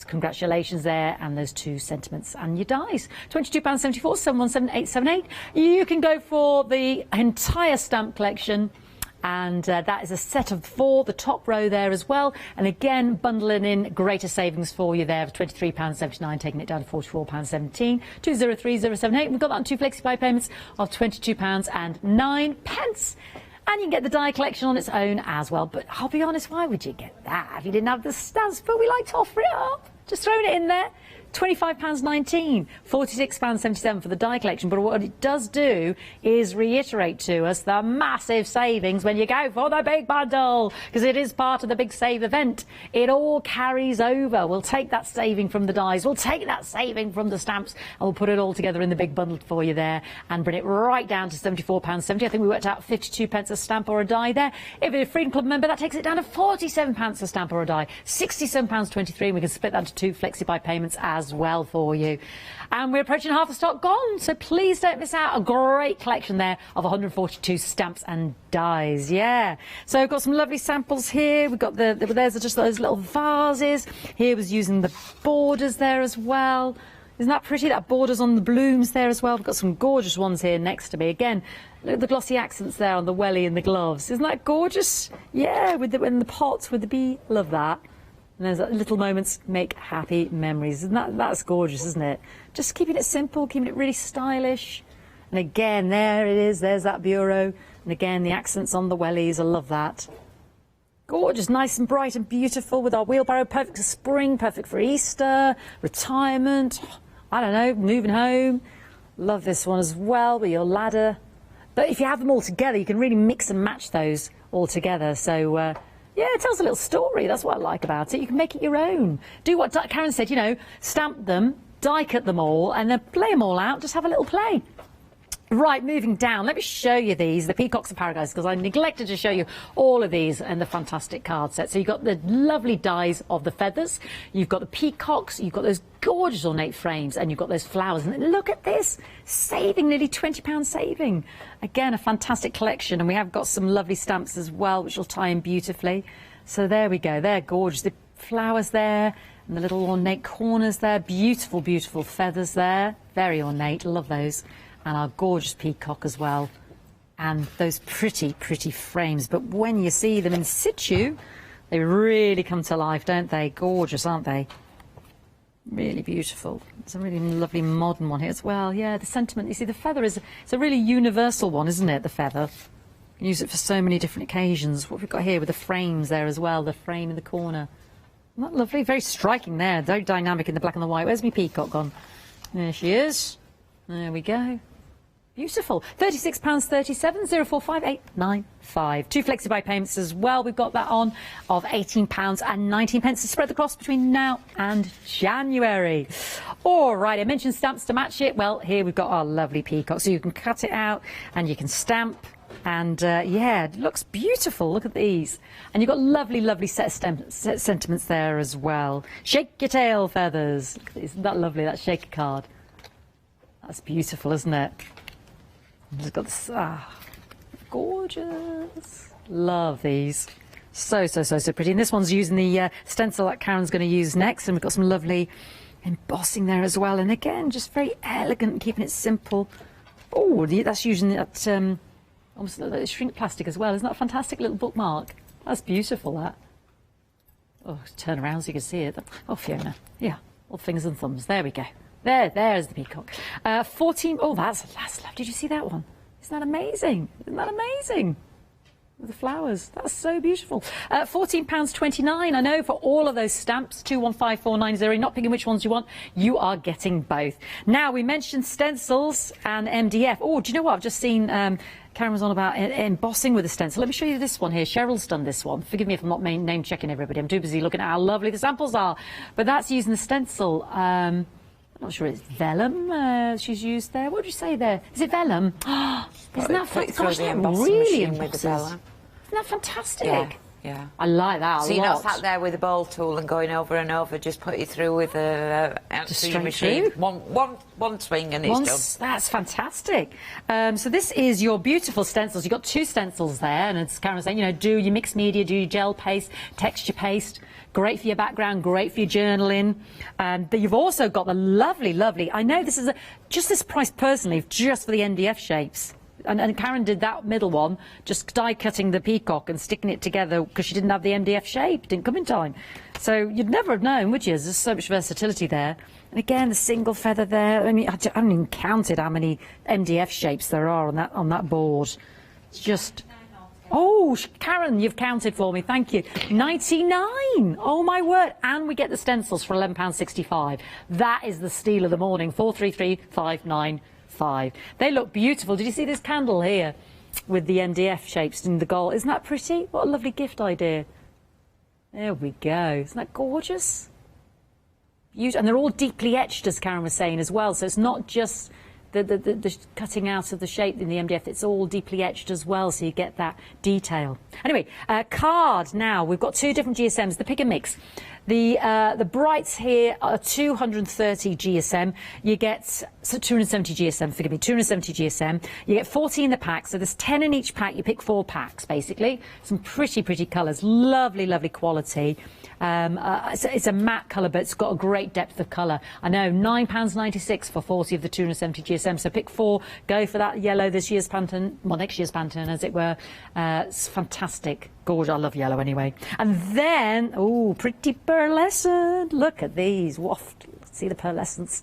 congratulations there, and those 2 sentiments and your dies. £22.74, 717878. You can go for the entire stamp collection, and that is a set of 4, the top row there as well, and again bundling in greater savings for you there of £23.79, taking it down to £44.17. 203078. We've got that on 2 flexi-pay payments of £22.09. And you can get the die collection on its own as well. But I'll be honest, why would you get that if you didn't have the stamps? But we like to offer it up. Just throwing it in there. £25.19, £46.77 for the die collection. But what it does do is reiterate to us the massive savings when you go for the big bundle, because it is part of the big save event. It all carries over. We'll take that saving from the dies, we'll take that saving from the stamps, and we'll put it all together in the big bundle for you there and bring it right down to £74.70. I think we worked out 52p a stamp or a die there. If you're a Freedom Club member, that takes it down to £47 a stamp or a die, £67.23, and we can split that into 2 flexi-buy payments as well for you. And we're approaching half the stock gone, so please don't miss out. A great collection there of 142 stamps and dies. Yeah, so we've got some lovely samples here. We've got there's just those little vases. Here was using the borders there as well. Isn't that pretty? That borders on the blooms there as well. We've got some gorgeous ones here next to me. Again, look at the glossy accents there on the welly and the gloves. Isn't that gorgeous? Yeah, with the pots with the bee. Love that. And there's little moments make happy memories. And that's gorgeous, isn't it? Just keeping it simple, keeping it really stylish. And again, there it is. There's that bureau. And again, the accents on the wellies. I love that. Gorgeous, nice and bright and beautiful with our wheelbarrow. Perfect for spring, perfect for Easter, retirement. I don't know, moving home. Love this one as well with your ladder. But if you have them all together, you can really mix and match those all together. So, yeah, it tells a little story. That's what I like about it. You can make it your own. Do what Karen said, you know, stamp them, die cut them all, and then play them all out. Just have a little play. Right, moving down, let me show you these, the Peacocks of Paradise, because I neglected to show you all of these and the fantastic card set. So you've got the lovely dies of the feathers, you've got the peacocks, you've got those gorgeous ornate frames, and you've got those flowers. And look at this, saving, nearly £20 saving. Again, a fantastic collection, and we have got some lovely stamps as well, which will tie in beautifully. So there we go, they're gorgeous. The flowers there, and the little ornate corners there, beautiful, beautiful feathers there, very ornate, love those. And our gorgeous peacock as well, and those pretty, pretty frames. But when you see them in situ, they really come to life, don't they? Gorgeous, aren't they? Really beautiful. It's a really lovely modern one here as well. Yeah, the sentiment, you see, the feather it's a really universal one, isn't it, the feather? You can use it for so many different occasions. What we've got here with the frames there as well, the frame in the corner. Isn't that lovely? Very striking there, very dynamic in the black and the white. Where's my peacock gone? There she is. There we go. Beautiful. £36.37, 045895. 2 flexi-buy payments as well. We've got that on of £18.19 to spread the cost between now and January. All right, I mentioned stamps to match it. Well, here we've got our lovely peacock. So you can cut it out and you can stamp. And yeah, it looks beautiful. Look at these. And you've got lovely, lovely set of sentiments there as well. Shake your tail feathers. Isn't that lovely, that shaker card? That's beautiful, isn't it? It's got this, gorgeous. Love these. So pretty. And this one's using the stencil that Karen's going to use next. And we've got some lovely embossing there as well. And again, just very elegant, keeping it simple. Oh, that's using that almost like shrink plastic as well. Isn't that a fantastic little bookmark? That's beautiful, that. Oh, turn around so you can see it. Oh, Fiona. Yeah, all fingers and thumbs. There we go. There's the peacock. 14. Oh, that's lovely. Did you see that one? Isn't that amazing? Isn't that amazing? With the flowers. That's so beautiful. £14.29. I know, for all of those stamps. 215490. Not picking which ones you want. You are getting both. Now, we mentioned stencils and MDF. Oh, do you know what? I've just seen Karen was on about embossing with a stencil. Let me show you this one here. Cheryl's done this one. Forgive me if I'm not name checking everybody. I'm too busy looking at how lovely the samples are. But that's using the stencil. I'm not sure it's vellum she's used there. What did you say there? Is it vellum? Isn't that fantastic? Really embosses. Isn't that fantastic? Yeah. Yeah, I like that a lot. So you're not sat there with a ball tool and going over and over, just put you through with a machine. One swing and it's done. That's fantastic. So this is your beautiful stencils. You've got 2 stencils there, and as Karen was saying, you know, do your mixed media, do your gel paste, texture paste. Great for your background, great for your journaling. But you've also got the lovely, I know this is just this price personally, just for the MDF shapes. And Karen did that middle one, just die cutting the peacock and sticking it together because she didn't have the MDF shape, didn't come in time. So you'd never have known, would you? There's so much versatility there. And again, the single feather there. I mean, I haven't even counted how many MDF shapes there are on that board. It's just... Oh, Karen, you've counted for me. Thank you. 99. Oh, my word. And we get the stencils for £11.65. That is the steal of the morning. 433595. They look beautiful. Did you see this candle here with the MDF shapes in the gold? Isn't that pretty? What a lovely gift idea. There we go. Isn't that gorgeous? And they're all deeply etched, as Karen was saying as well. So it's not just... The cutting out of the shape in the MDF, it's all deeply etched as well, so you get that detail. Anyway, card now. We've got 2 different GSMs, the pick and mix. The brights here are 230 GSM. You get 270 GSM, forgive me, 270 GSM. You get 40 in the pack, so there's 10 in each pack. You pick 4 packs, basically. Some pretty colours, lovely quality. It's a matte colour, but it's got a great depth of colour. I know, £9.96 for 40 of the 270 GSM. So pick 4, go for that yellow this year's Pantone, well, next year's Pantone, as it were. It's fantastic. Gorgeous. I love yellow anyway. And then, oh, pretty pearlescent. Look at these. Waft. See the pearlescence.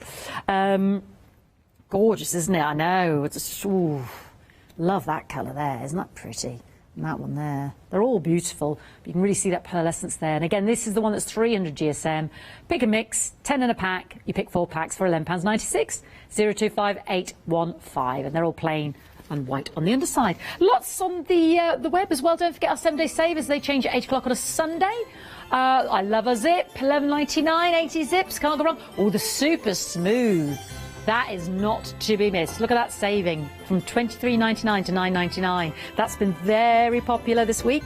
Gorgeous, isn't it? I know. It's love that colour there. Isn't that pretty? And that one there. They're all beautiful. You can really see that pearlescence there. And again, this is the one that's 300 GSM. Pick a mix, 10 in a pack. You pick 4 packs for £11.96. 025815. And they're all plain and white on the underside. Lots on the web as well. Don't forget our 7-day savers. They change at 8 o'clock on a Sunday. I love a zip. £11.99, 80 zips. Can't go wrong. Oh, the super smooth. That is not to be missed. Look at that saving from £23.99 to £9.99. That's been very popular this week.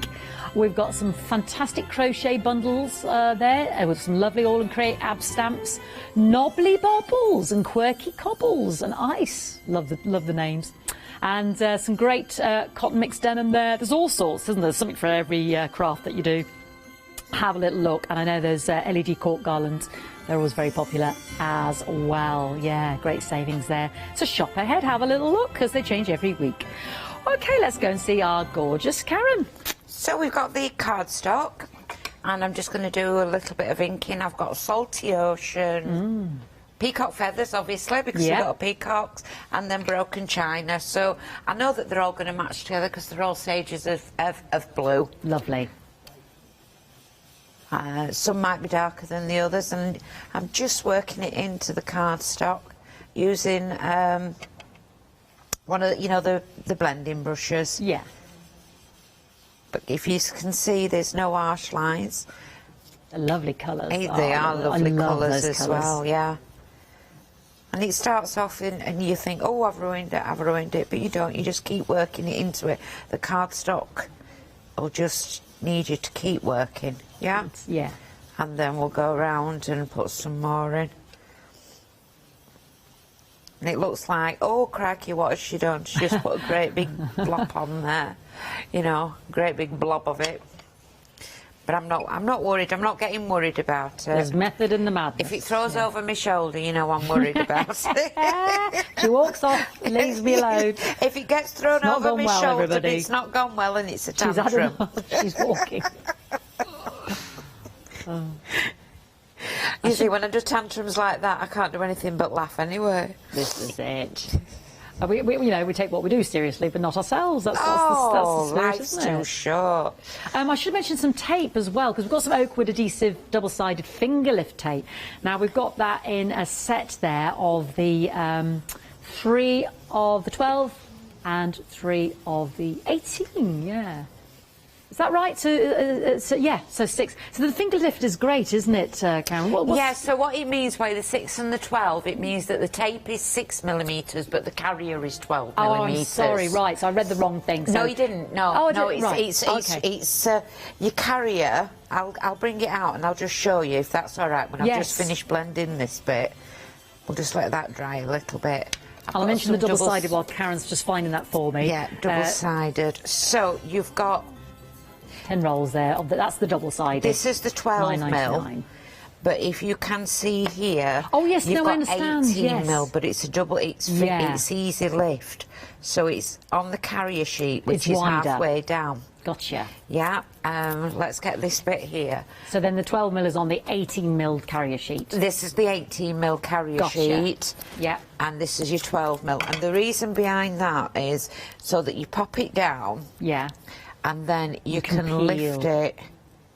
We've got some fantastic crochet bundles there with some lovely all and create ab stamps, knobbly bobbles and quirky cobbles and ice. Love the names. And some great cotton mixed denim there. There's all sorts, isn't there? Something for every craft that you do. Have a little look. And I know there's LED cork garlands. They're always very popular as well. Yeah, great savings there. So shop ahead, have a little look, because they change every week. OK, let's go and see our gorgeous Karen. So we've got the cardstock, and I'm just going to do a little bit of inking. I've got Salty Ocean, peacock feathers, obviously, because we've got peacocks, and then broken china. So I know that they're all going to match together because they're all stages of blue. Lovely. Some might be darker than the others, and I'm just working it into the cardstock using one of the, you know, the blending brushes. Yeah. But if you can see, there's no harsh lines. Lovely colours. They are lovely colours as colours. well, yeah. And it starts off and you think, oh, I've ruined it, but you don't. You just keep working it into it. The cardstock will just need you to keep working, yeah? Yeah. And then we'll go around and put some more in. And it looks like, oh, crikey, what has she done? She just put a great big blob on there, you know, great big blob of it. But I'm not worried. I'm not getting worried about it. There's method in the madness. If it throws over my shoulder, you know I'm worried about it. She walks off, leaves me alone. If it gets thrown over my shoulder, it's not gone well and it's a tantrum. She's walking. Oh. You see, when I do tantrums like that, I can't do anything but laugh anyway. This is it. We you know, we take what we do seriously, but not ourselves. That's the spirit, life's isn't it? too short. I should mention some tape as well, because we've got some Oakwood adhesive double-sided finger lift tape. Now, we've got that in a set there of the 3 of the 12 and 3 of the 18, yeah. Is that right? So yeah, so 6. So the finger lift is great, isn't it, Karen? Yeah, so what it means by the 6 and the 12, it means that the tape is 6mm, but the carrier is 12mm. Oh, I'm sorry, right, so I read the wrong thing. So... No, you didn't, no. Oh, no, it's your carrier, I'll bring it out and I'll just show you, if that's all right, when I've just finished blending this bit. We'll just let that dry a little bit. I'll mention the double-sided while Karen's just finding that for me. Yeah, double-sided. So, you've got 10 rolls there. That's the double-sided. This is the 12mm. But if you can see here, oh yes, you've got I understand. 18mm, but it's a double. It's easy lift, so it's on the carrier sheet, which is halfway down. Gotcha. Yeah. Let's get this bit here. So then the 12mm is on the 18mm carrier sheet. This is the 18mm carrier sheet. Yeah. And this is your 12mm. And the reason behind that is so that you pop it down. Yeah. And then you can lift it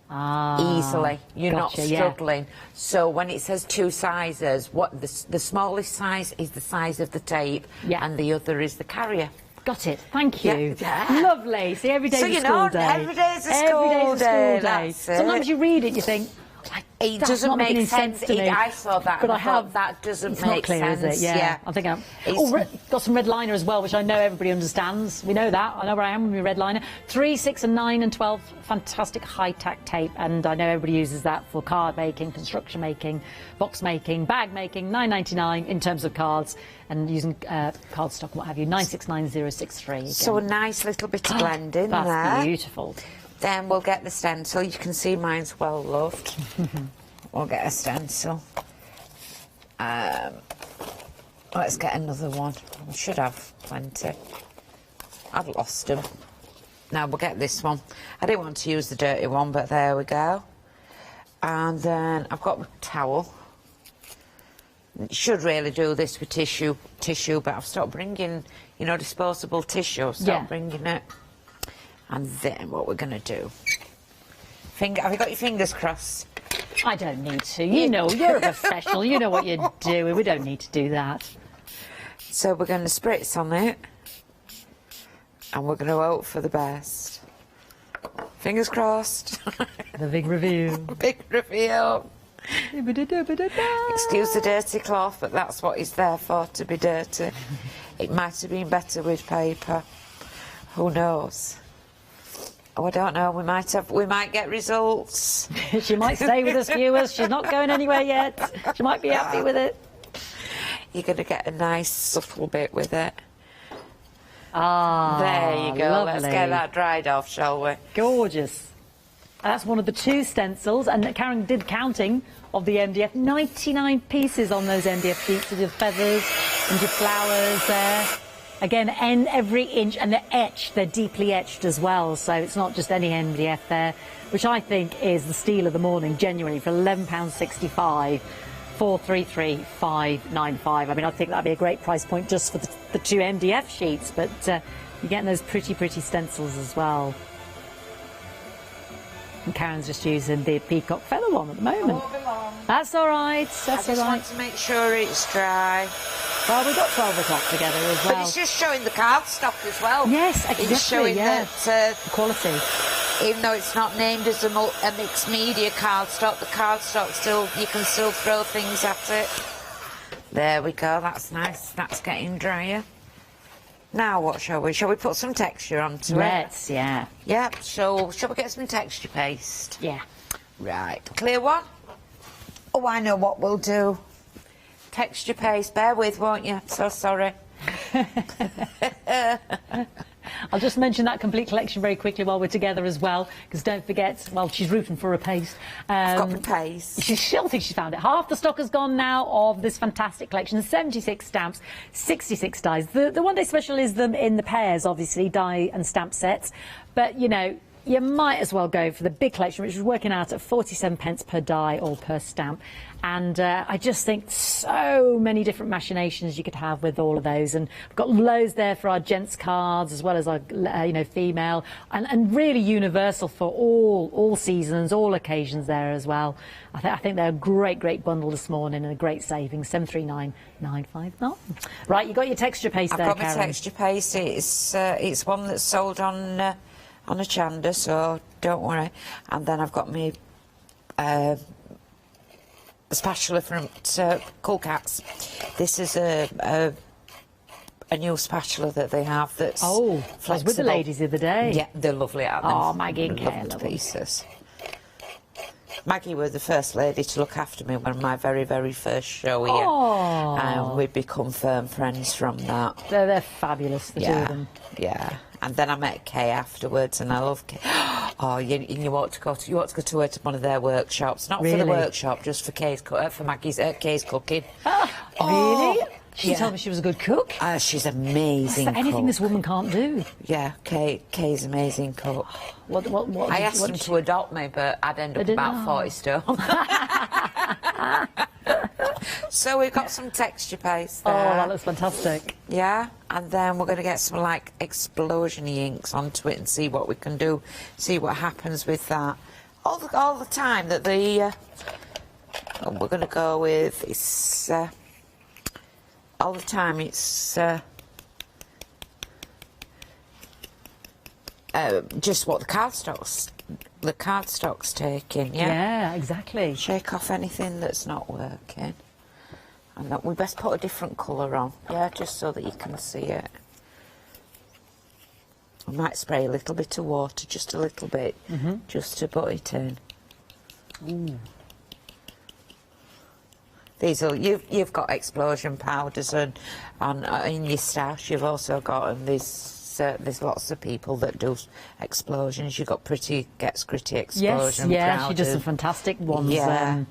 easily. You're not struggling. Yeah. So when it says 2 sizes, the smallest size is the size of the tape, and the other is the carrier. Got it. Thank you. Yeah. Lovely. See, every day's a school day. Every day's a school day. Sometimes you read it, you think, it doesn't make sense. I saw that, but that doesn't it's make not clear, sense. Is it? Yeah. I'm thinking, got some red liner as well, which I know everybody understands. We know that. I know where I am with my red liner. 3, 6 and 9 and 12, fantastic high-tack tape, and I know everybody uses that for card making, construction making, box making, bag making, £9.99 in terms of cards, and using cardstock and what have you, 969063. Again. So a nice little bit of blending there. That's beautiful. Then we'll get the stencil. You can see mine's well loved. We'll get a stencil. Let's get another one. We should have plenty. I've lost them. Now we'll get this one. I didn't want to use the dirty one, but there we go. And then I've got a towel. Should really do this with tissue, but I've stopped bringing, you know, disposable tissue. I've stopped bringing it. And then what we're going to do. Have you got your fingers crossed? I don't need to. You know, you're a professional. You know what you're doing. We don't need to do that. So we're going to spritz on it. And we're going to hope for the best. Fingers crossed. The big reveal. Big reveal. Excuse the dirty cloth, but that's what it's there for, to be dirty. It might have been better with paper. Who knows? Oh, I don't know. We might get results. She might stay with us, viewers. She's not going anywhere yet. She might be happy with it. You're going to get a nice subtle bit with it. Ah, there you go. Lovely. Let's get that dried off, shall we? Gorgeous. That's one of the 2 stencils, and Karen did counting of the MDF. 99 pieces on those MDF sheets with your feathers and your flowers there. Again, every inch, and they're etched, they're deeply etched as well, so it's not just any MDF there, which I think is the steal of the morning, genuinely, for £11.65, 433,595. I mean, I think that'd be a great price point just for the 2 MDF sheets, but you're getting those pretty stencils as well. And Karen's just using the Peacock feather one at the moment. That's all right. That's all right. I just want to make sure it's dry. Well, we got 12 o'clock together as well. But it's just showing the cardstock as well. Yes, exactly. It's showing that quality. Even though it's not named as a mixed media cardstock, the cardstock still, you can still throw things at it. There we go. That's nice. That's getting drier. Now what shall we? Shall we put some texture onto it? Let's, yeah. Yep. So shall we get some texture paste? Yeah. Right. Clear one? Oh, I know what we'll do. Texture paste. Bear with, won't you? So sorry. I'll just mention that complete collection very quickly while we're together as well, because don't forget, well, she's rooting for a paste. I've got the paste. She still thinks she's found it. Half the stock has gone now of this fantastic collection. 76 stamps, 66 dies. The one-day special is them in the pairs, obviously, die and stamp sets. But, you know, you might as well go for the big collection, which is working out at 47 pence per die or per stamp. And I just think so many different machinations you could have with all of those. And we've got loads there for our gents cards as well as our, you know, female. And really universal for all seasons, all occasions there as well. I think they're a great bundle this morning and a great saving, 739,959. Right, you got your texture paste there, I've got Karen. my texture paste. It's one that's sold on Hochanda, so don't worry. And then I've got my spatula from Cork. This is a new spatula that they have that's flexible. I was with the ladies the other day. Yeah, they're lovely, aren't they? Oh, Maggie and Kay, lovely pieces. Maggie was the first lady to look after me on my very first show here. Oh. And we've become firm friends from that. They're fabulous, the two of them. Yeah. And then I met Kay afterwards, and I love Kay. Oh, you ought to go to her to one of their workshops. Not for the workshop, just for Kay's Kay's cooking. Really? She told me she was a good cook. She's amazing. Is there anything this woman can't do? Yeah, Kay's amazing cook. What I asked him to adopt me, but I'd end up about 40 stone. So we've got some texture paste there. Oh, that looks fantastic. Yeah, and then we're going to get some, like, explosion-y inks onto it and see what we can do, see what happens with that. All the time that we're going to go with is... all the time it's just what the cardstock's taking, yeah? Yeah, exactly. Shake off anything that's not working. And that we best put a different colour on, yeah, just so that you can see it. I might spray a little bit of water, just a little bit, just to put it in. Ooh. These are you've got explosion powders and in your stash. You've also got, and there's lots of people that do explosions. You've got Gets Gritty explosion. Yes, yeah, powder. she does some fantastic ones. Yeah.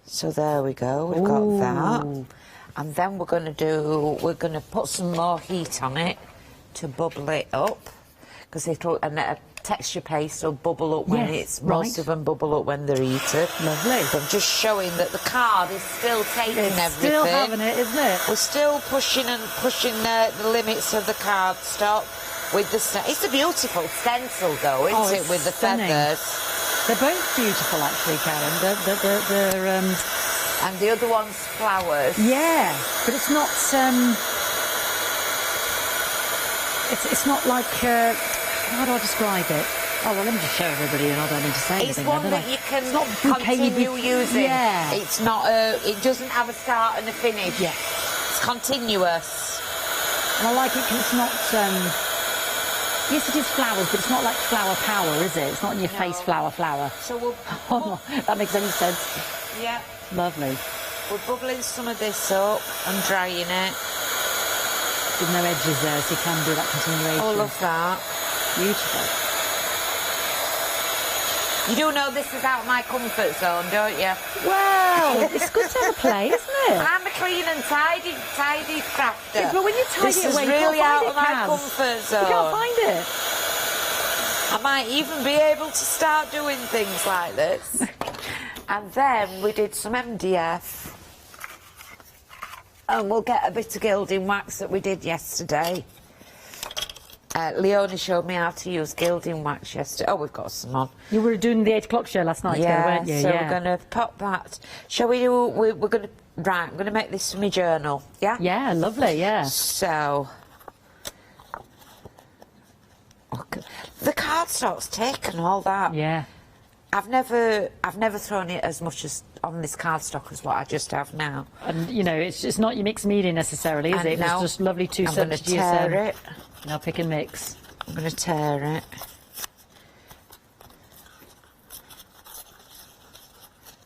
So there we go. We've got that, and then we're going to put some more heat on it to bubble it up, because a texture paste will bubble up when most of them bubble up when they're heated. Lovely. So I'm just showing that the card is still taking everything. Still having it, isn't it? We're still pushing the limits of the cardstock with the. It's a beautiful stencil, though, isn't it? With the feathers. They're both beautiful, actually, Karen. They're and the other one's flowers. Yeah, but it's not. It's not like. How do I describe it? Oh, well, let me just show everybody, and I don't need to say anything. It's one that you can continue using. Yeah. It's not. It doesn't have a start and a finish. Yeah. It's continuous. And I like it because it's not. Yes, it is flowers, but it's not like flower power, is it? It's not in your face, flower. So we'll. Oh, that makes any sense. Yeah. Lovely. We're bubbling some of this up and drying it. With no edges there, so you can do that continuation. Oh, love that. Beautiful. You do know this is out of my comfort zone, don't you? Well, it's good to have a play, isn't it? I'm a clean and tidy crafter. Yeah, but when you tidy this it away, is you really can't out find of my comfort zone. You can't find it. I might even be able to start doing things like this. And then we did some MDF. And we'll get a bit of gilding wax that we did yesterday. Leonie showed me how to use gilding wax yesterday. Oh, we've got some on. You were doing the 8 o'clock show last night, yeah, weren't you? So we're going to pop that. Shall we do... We're going to... Right, I'm going to make this for my journal, yeah? Yeah, lovely, yeah. So... Okay. The cardstock's taken all that. Yeah. I've never thrown it as much as on this cardstock as what I just have now. And, you know, it's not your mixed media necessarily, is it? No, It's just lovely to I'm going to tear it. Now pick and mix. I'm going to tear it.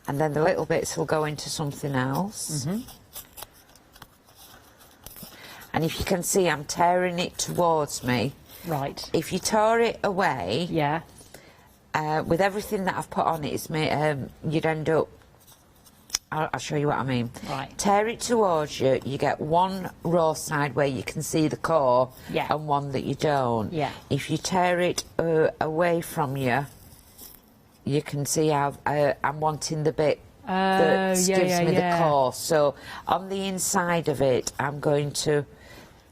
And then the little bits will go into something else. Mm-hmm. And if you can see, I'm tearing it towards me. Right. If you tore it away, yeah, with everything that I've put on it, you'd end up. I'll show you what I mean. Right. Tear it towards you. You get one raw side where you can see the core, yeah, and one that you don't. Yeah. If you tear it away from you, you can see how I'm wanting the bit that gives me the core. So on the inside of it, I'm going to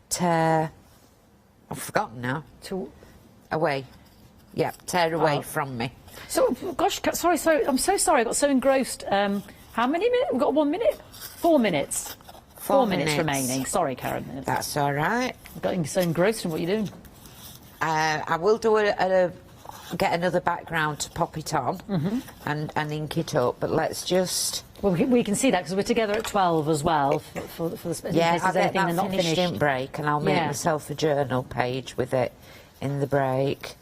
tear. I've forgotten now. Away. Yeah, tear away from me. So, gosh, sorry, I'm so sorry. I got so engrossed. How many minutes? We've got 1 minute? 4 minutes. 4 minutes remaining. Sorry, Karen. That's all right. I've got so engrossed in what you're doing. I will do get another background to pop it on and ink it up, but let's just... Well, we can see that because we're together at 12 as well for the yeah, I'll get that not finished in break, and I'll make myself a journal page with it in the break.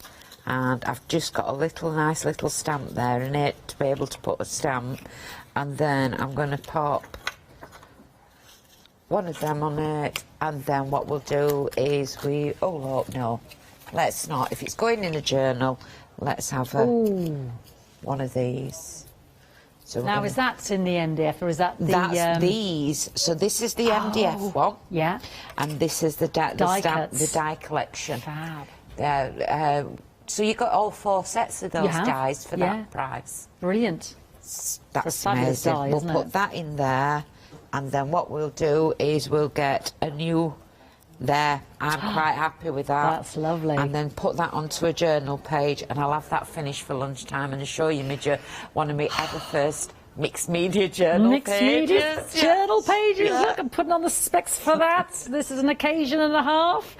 And I've just got a nice little stamp there in it to be able to put a stamp, and then I'm going to pop one of them on it, and then what we'll do is no, let's not. If it's going in a journal, let's have one of these. So now, is that in the MDF, or is that the... That's these. So this is the MDF one. Yeah. And this is the die collection. Fab. So you got all 4 sets of those dies for that price. Brilliant. That's amazing. We'll put that in there, and then what we'll do is we'll get a new... There, I'm quite happy with that. That's lovely. And then put that onto a journal page, and I'll have that finished for lunchtime and show you one of my ever first mixed media journal pages. Journal pages. Yeah. Look, I'm putting on the specs for that. This is an occasion and a half.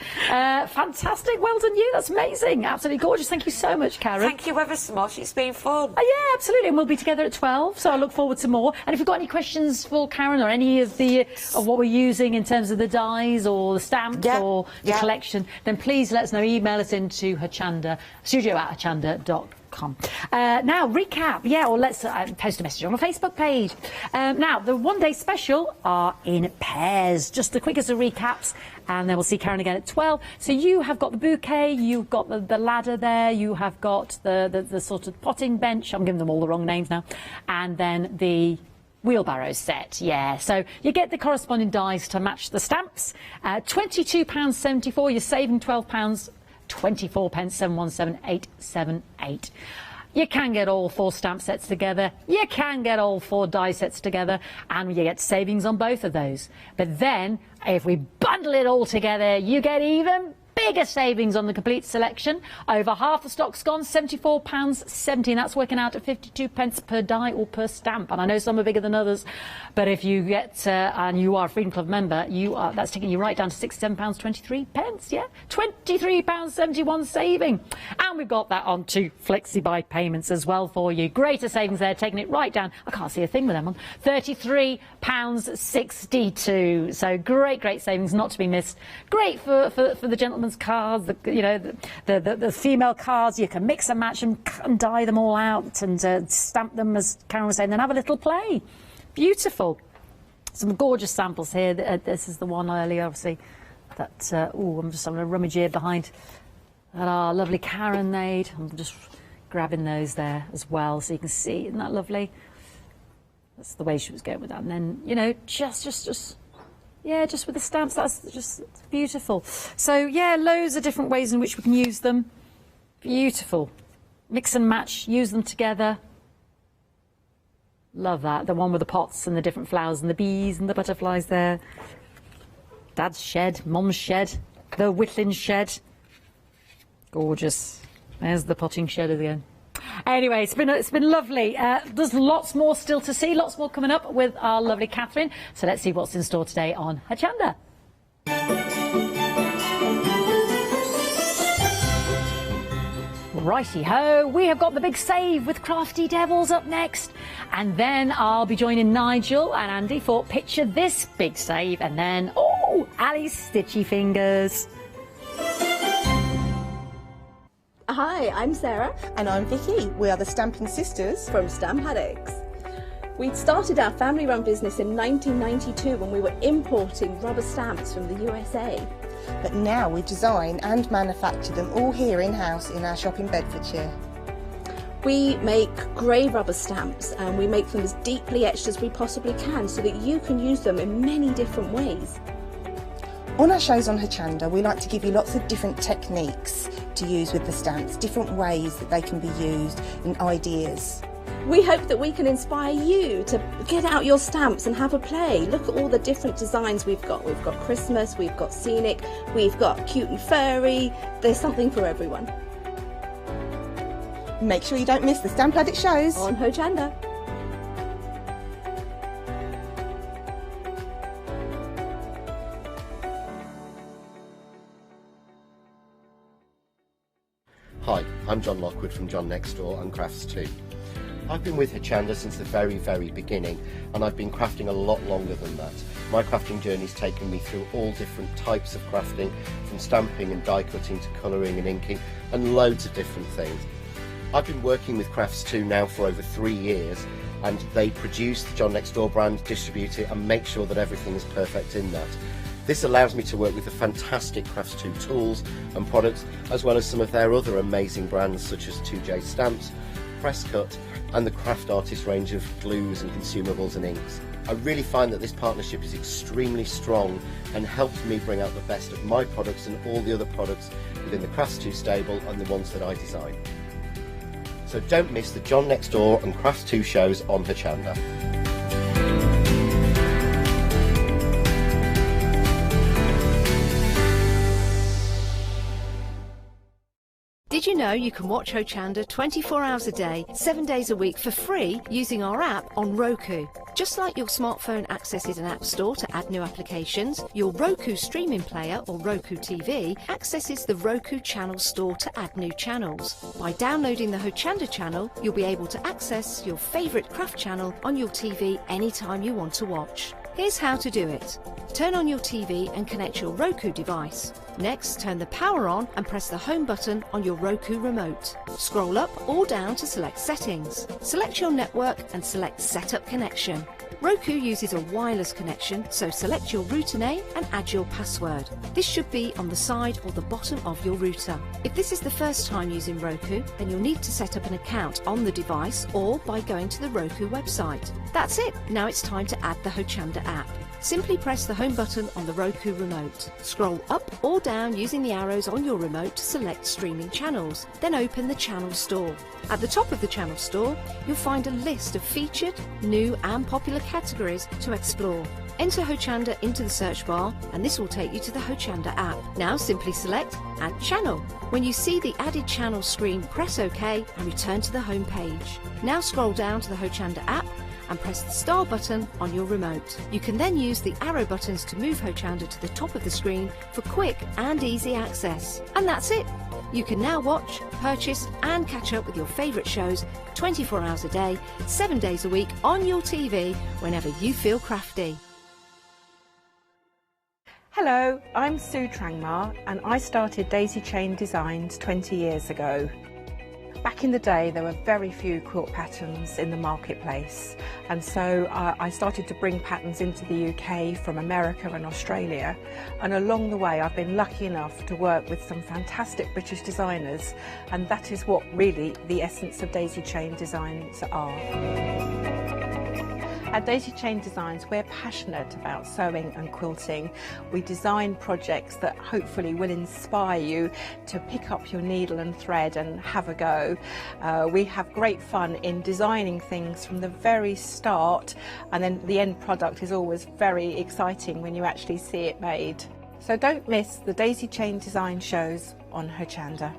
Fantastic. Well done, you. That's amazing. Absolutely gorgeous. Thank you so much, Karen. Thank you ever so much. It's been fun. Yeah, absolutely. And we'll be together at 12, so I look forward to more. And if you've got any questions for Karen or any of what we're using in terms of the dies or the stamps or the collection, then please let us know. Email us into Hochanda, studio@hochanda.com. Now, recap, or let's post a message on our Facebook page. Now, the one-day special are in pairs. Just the quickest of recaps, and then we'll see Karen again at 12. So you have got the bouquet, you've got the ladder there, you have got the sort of potting bench. I'm giving them all the wrong names now. And then the wheelbarrow set, so you get the corresponding dies to match the stamps. £22.74, you're saving £12. 24 pence, 717878. You can get all 4 stamp sets together, you can get all 4 die sets together, and you get savings on both of those. But then if we bundle it all together, you get even bigger savings on the complete selection. Over half the stock's gone, £74.70. That's working out at 52 pence per die or per stamp. And I know some are bigger than others, but if you get and you are a Freedom Club member, that's taking you right down to £67.23. £23.71 saving. And we've got that on 2 flexi-buy payments as well for you. Greater savings there, taking it right down. I can't see a thing with them on. £33.62. So great savings, not to be missed. Great for the gentlemen's cards, the female cards. You can mix and match and dye them all out and stamp them, as Karen was saying, then have a little play. Beautiful. Some gorgeous samples here. This is the one earlier, obviously. That I'm just having a rummage here behind. That our lovely Karen made. I'm just grabbing those there as well, so you can see. Isn't that lovely? That's the way she was going with that. And then just with the stamps, that's just beautiful. So, loads of different ways in which we can use them. Beautiful. Mix and match, use them together. Love that. The one with the pots and the different flowers and the bees and the butterflies there. Dad's shed, Mum's shed, the Whitling shed. Gorgeous. There's the potting shed again. Anyway, it's been lovely. There's lots more still to see, lots more coming up with our lovely Catherine. So let's see what's in store today on Hochanda. Righty-ho, we have got the big save with Crafty Devils up next. And then I'll be joining Nigel and Andy for Picture This Big Save. And then, oh, Ali's Stitchy Fingers. Hi, I'm Sarah. And I'm Vicky. We are the Stamping Sisters from Stamp Addicts. We started our family-run business in 1992 when we were importing rubber stamps from the USA. But now we design and manufacture them all here in-house in our shop in Bedfordshire. We make grey rubber stamps and we make them as deeply etched as we possibly can so that you can use them in many different ways. On our shows on Hochanda, we like to give you lots of different techniques to use with the stamps, different ways that they can be used and ideas. We hope that we can inspire you to get out your stamps and have a play. Look at all the different designs we've got. We've got Christmas, we've got scenic, we've got cute and furry. There's something for everyone. Make sure you don't miss the Stamp Addict shows on Hochanda. Hi, I'm John Lockwood from John Next Door and Crafts 2. I've been with Hochanda since the very beginning, and I've been crafting a lot longer than that. My crafting journey's taken me through all different types of crafting, from stamping and die cutting to colouring and inking, and loads of different things. I've been working with Crafts 2 now for over 3 years, and they produce the John Next Door brand, distribute it, and make sure that everything is perfect in that. This allows me to work with the fantastic Crafts 2 tools and products, as well as some of their other amazing brands such as 2J Stamps, Presscut, and the Craft Artist range of glues and consumables and inks. I really find that this partnership is extremely strong and helps me bring out the best of my products and all the other products within the Crafts 2 stable and the ones that I design. So don't miss the John Next Door and Crafts 2 shows on Hochanda. Did you know you can watch Hochanda 24 hours a day, 7 days a week for free using our app on Roku? Just like your smartphone accesses an app store to add new applications, your Roku streaming player or Roku TV accesses the Roku channel store to add new channels. By downloading the Hochanda channel, you'll be able to access your favourite craft channel on your TV anytime you want to watch. Here's how to do it. Turn on your TV and connect your Roku device. Next, turn the power on and press the home button on your Roku remote. Scroll up or down to select Settings. Select your network and select Setup Connection. Roku uses a wireless connection, so select your router name and add your password. This should be on the side or the bottom of your router. If this is the first time using Roku, then you'll need to set up an account on the device or by going to the Roku website. That's it. Now it's time to add the Hochanda app. Simply press the home button on the Roku remote. Scroll up or down using the arrows on your remote to select streaming channels. Then open the channel store. At the top of the channel store, you'll find a list of featured, new and popular categories to explore. Enter Hochanda into the search bar and this will take you to the Hochanda app. Now simply select Add Channel. When you see the added channel screen, press OK and return to the home page. Now scroll down to the Hochanda app and press the star button on your remote. You can then use the arrow buttons to move Hochanda to the top of the screen for quick and easy access. And that's it! You can now watch, purchase and catch up with your favourite shows 24 hours a day, 7 days a week on your TV whenever you feel crafty. Hello, I'm Sue Trangmar and I started Daisy Chain Designs 20 years ago. Back in the day there were very few quilt patterns in the marketplace, and so I started to bring patterns into the UK from America and Australia, and along the way I've been lucky enough to work with some fantastic British designers, and that is what really the essence of Daisy Chain Designs are. At Daisy Chain Designs, we're passionate about sewing and quilting. We design projects that hopefully will inspire you to pick up your needle and thread and have a go. We have great fun in designing things from the very start, and then the end product is always very exciting when you actually see it made. So don't miss the Daisy Chain Design shows on Hochanda.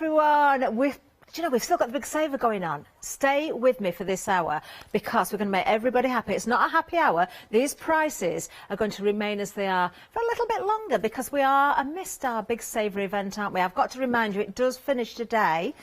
everyone. We've still got the big saver going on. Stay with me for this hour because we're going to make everybody happy. It's not a happy hour. These prices are going to remain as they are for a little bit longer because we are amidst our big saver event, aren't we? I've got to remind you, it does finish today.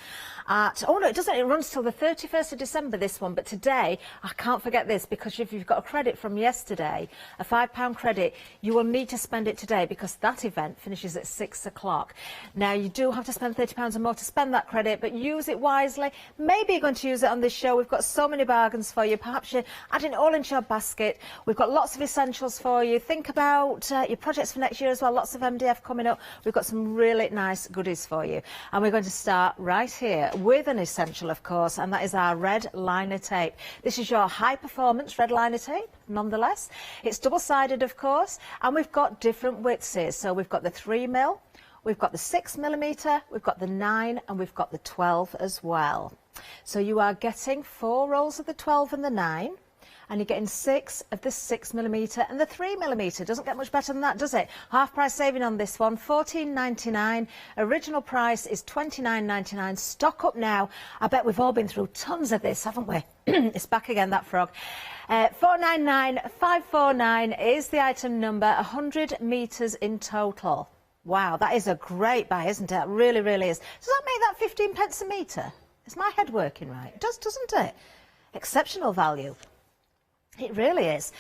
Oh no, it doesn't. It runs till the 31st of December, this one. But today, I can't forget this, because if you've got a credit from yesterday, a £5 credit, you will need to spend it today because that event finishes at 6 o'clock. Now, you do have to spend £30 or more to spend that credit, but use it wisely. Maybe you're going to use it on this show. We've got so many bargains for you. Perhaps you're adding it all into your basket. We've got lots of essentials for you. Think about your projects for next year as well. Lots of MDF coming up. We've got some really nice goodies for you. And we're going to start right here with an essential, of course, and that is our red liner tape. This is your high performance red liner tape, nonetheless. It's double-sided, of course, and we've got different widths here. So we've got the 3mm, we've got the 6mm, we've got the 9, and we've got the 12 as well. So you are getting 4 rolls of the 12 and the 9, and you're getting 6 of the 6mm and the 3mm. Doesn't get much better than that, does it? Half price saving on this one, $14.99. Original price is $29.99. Stock up now. I bet we've all been through tons of this, haven't we? It's back again, that frog. 499549 is the item number, 100 metres in total. Wow, that is a great buy, isn't it? It really, really is. Does that make that 15 pence a metre? Is my head working right? It does, doesn't it? Exceptional value. It really is.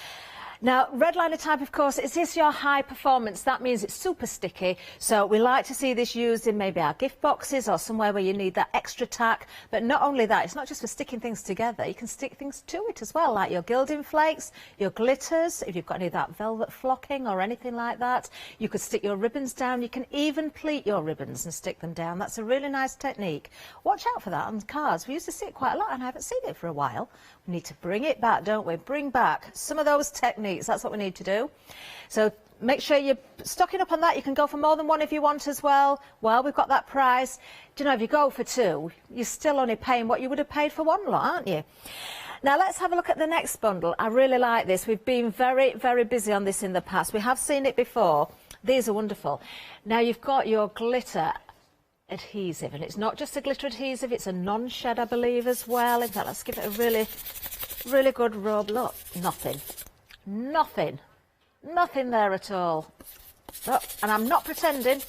Now, red liner type, of course, is this your high performance? That means it's super sticky. So we like to see this used in maybe our gift boxes or somewhere where you need that extra tack. But not only that, it's not just for sticking things together. You can stick things to it as well, like your gilding flakes, your glitters, if you've got any of that velvet flocking or anything like that. You could stick your ribbons down. You can even pleat your ribbons and stick them down. That's a really nice technique. Watch out for that on cards. We used to see it quite a lot and I haven't seen it for a while. We need to bring it back, don't we? Bring back some of those techniques. That's what we need to do. So make sure you're stocking up on that. You can go for more than one if you want as well. Well, we've got that price. Do you know, if you go for 2, you're still only paying what you would have paid for 1 lot, aren't you? Now, let's have a look at the next bundle. I really like this. We've been very, very busy on this in the past. We have seen it before. These are wonderful. Now, you've got your glitter adhesive, and it's not just a glitter adhesive, it's a non-shed, I believe, as well. In fact, let's give it a really, really good rub. Look, nothing there at all. Oh, and I'm not pretending.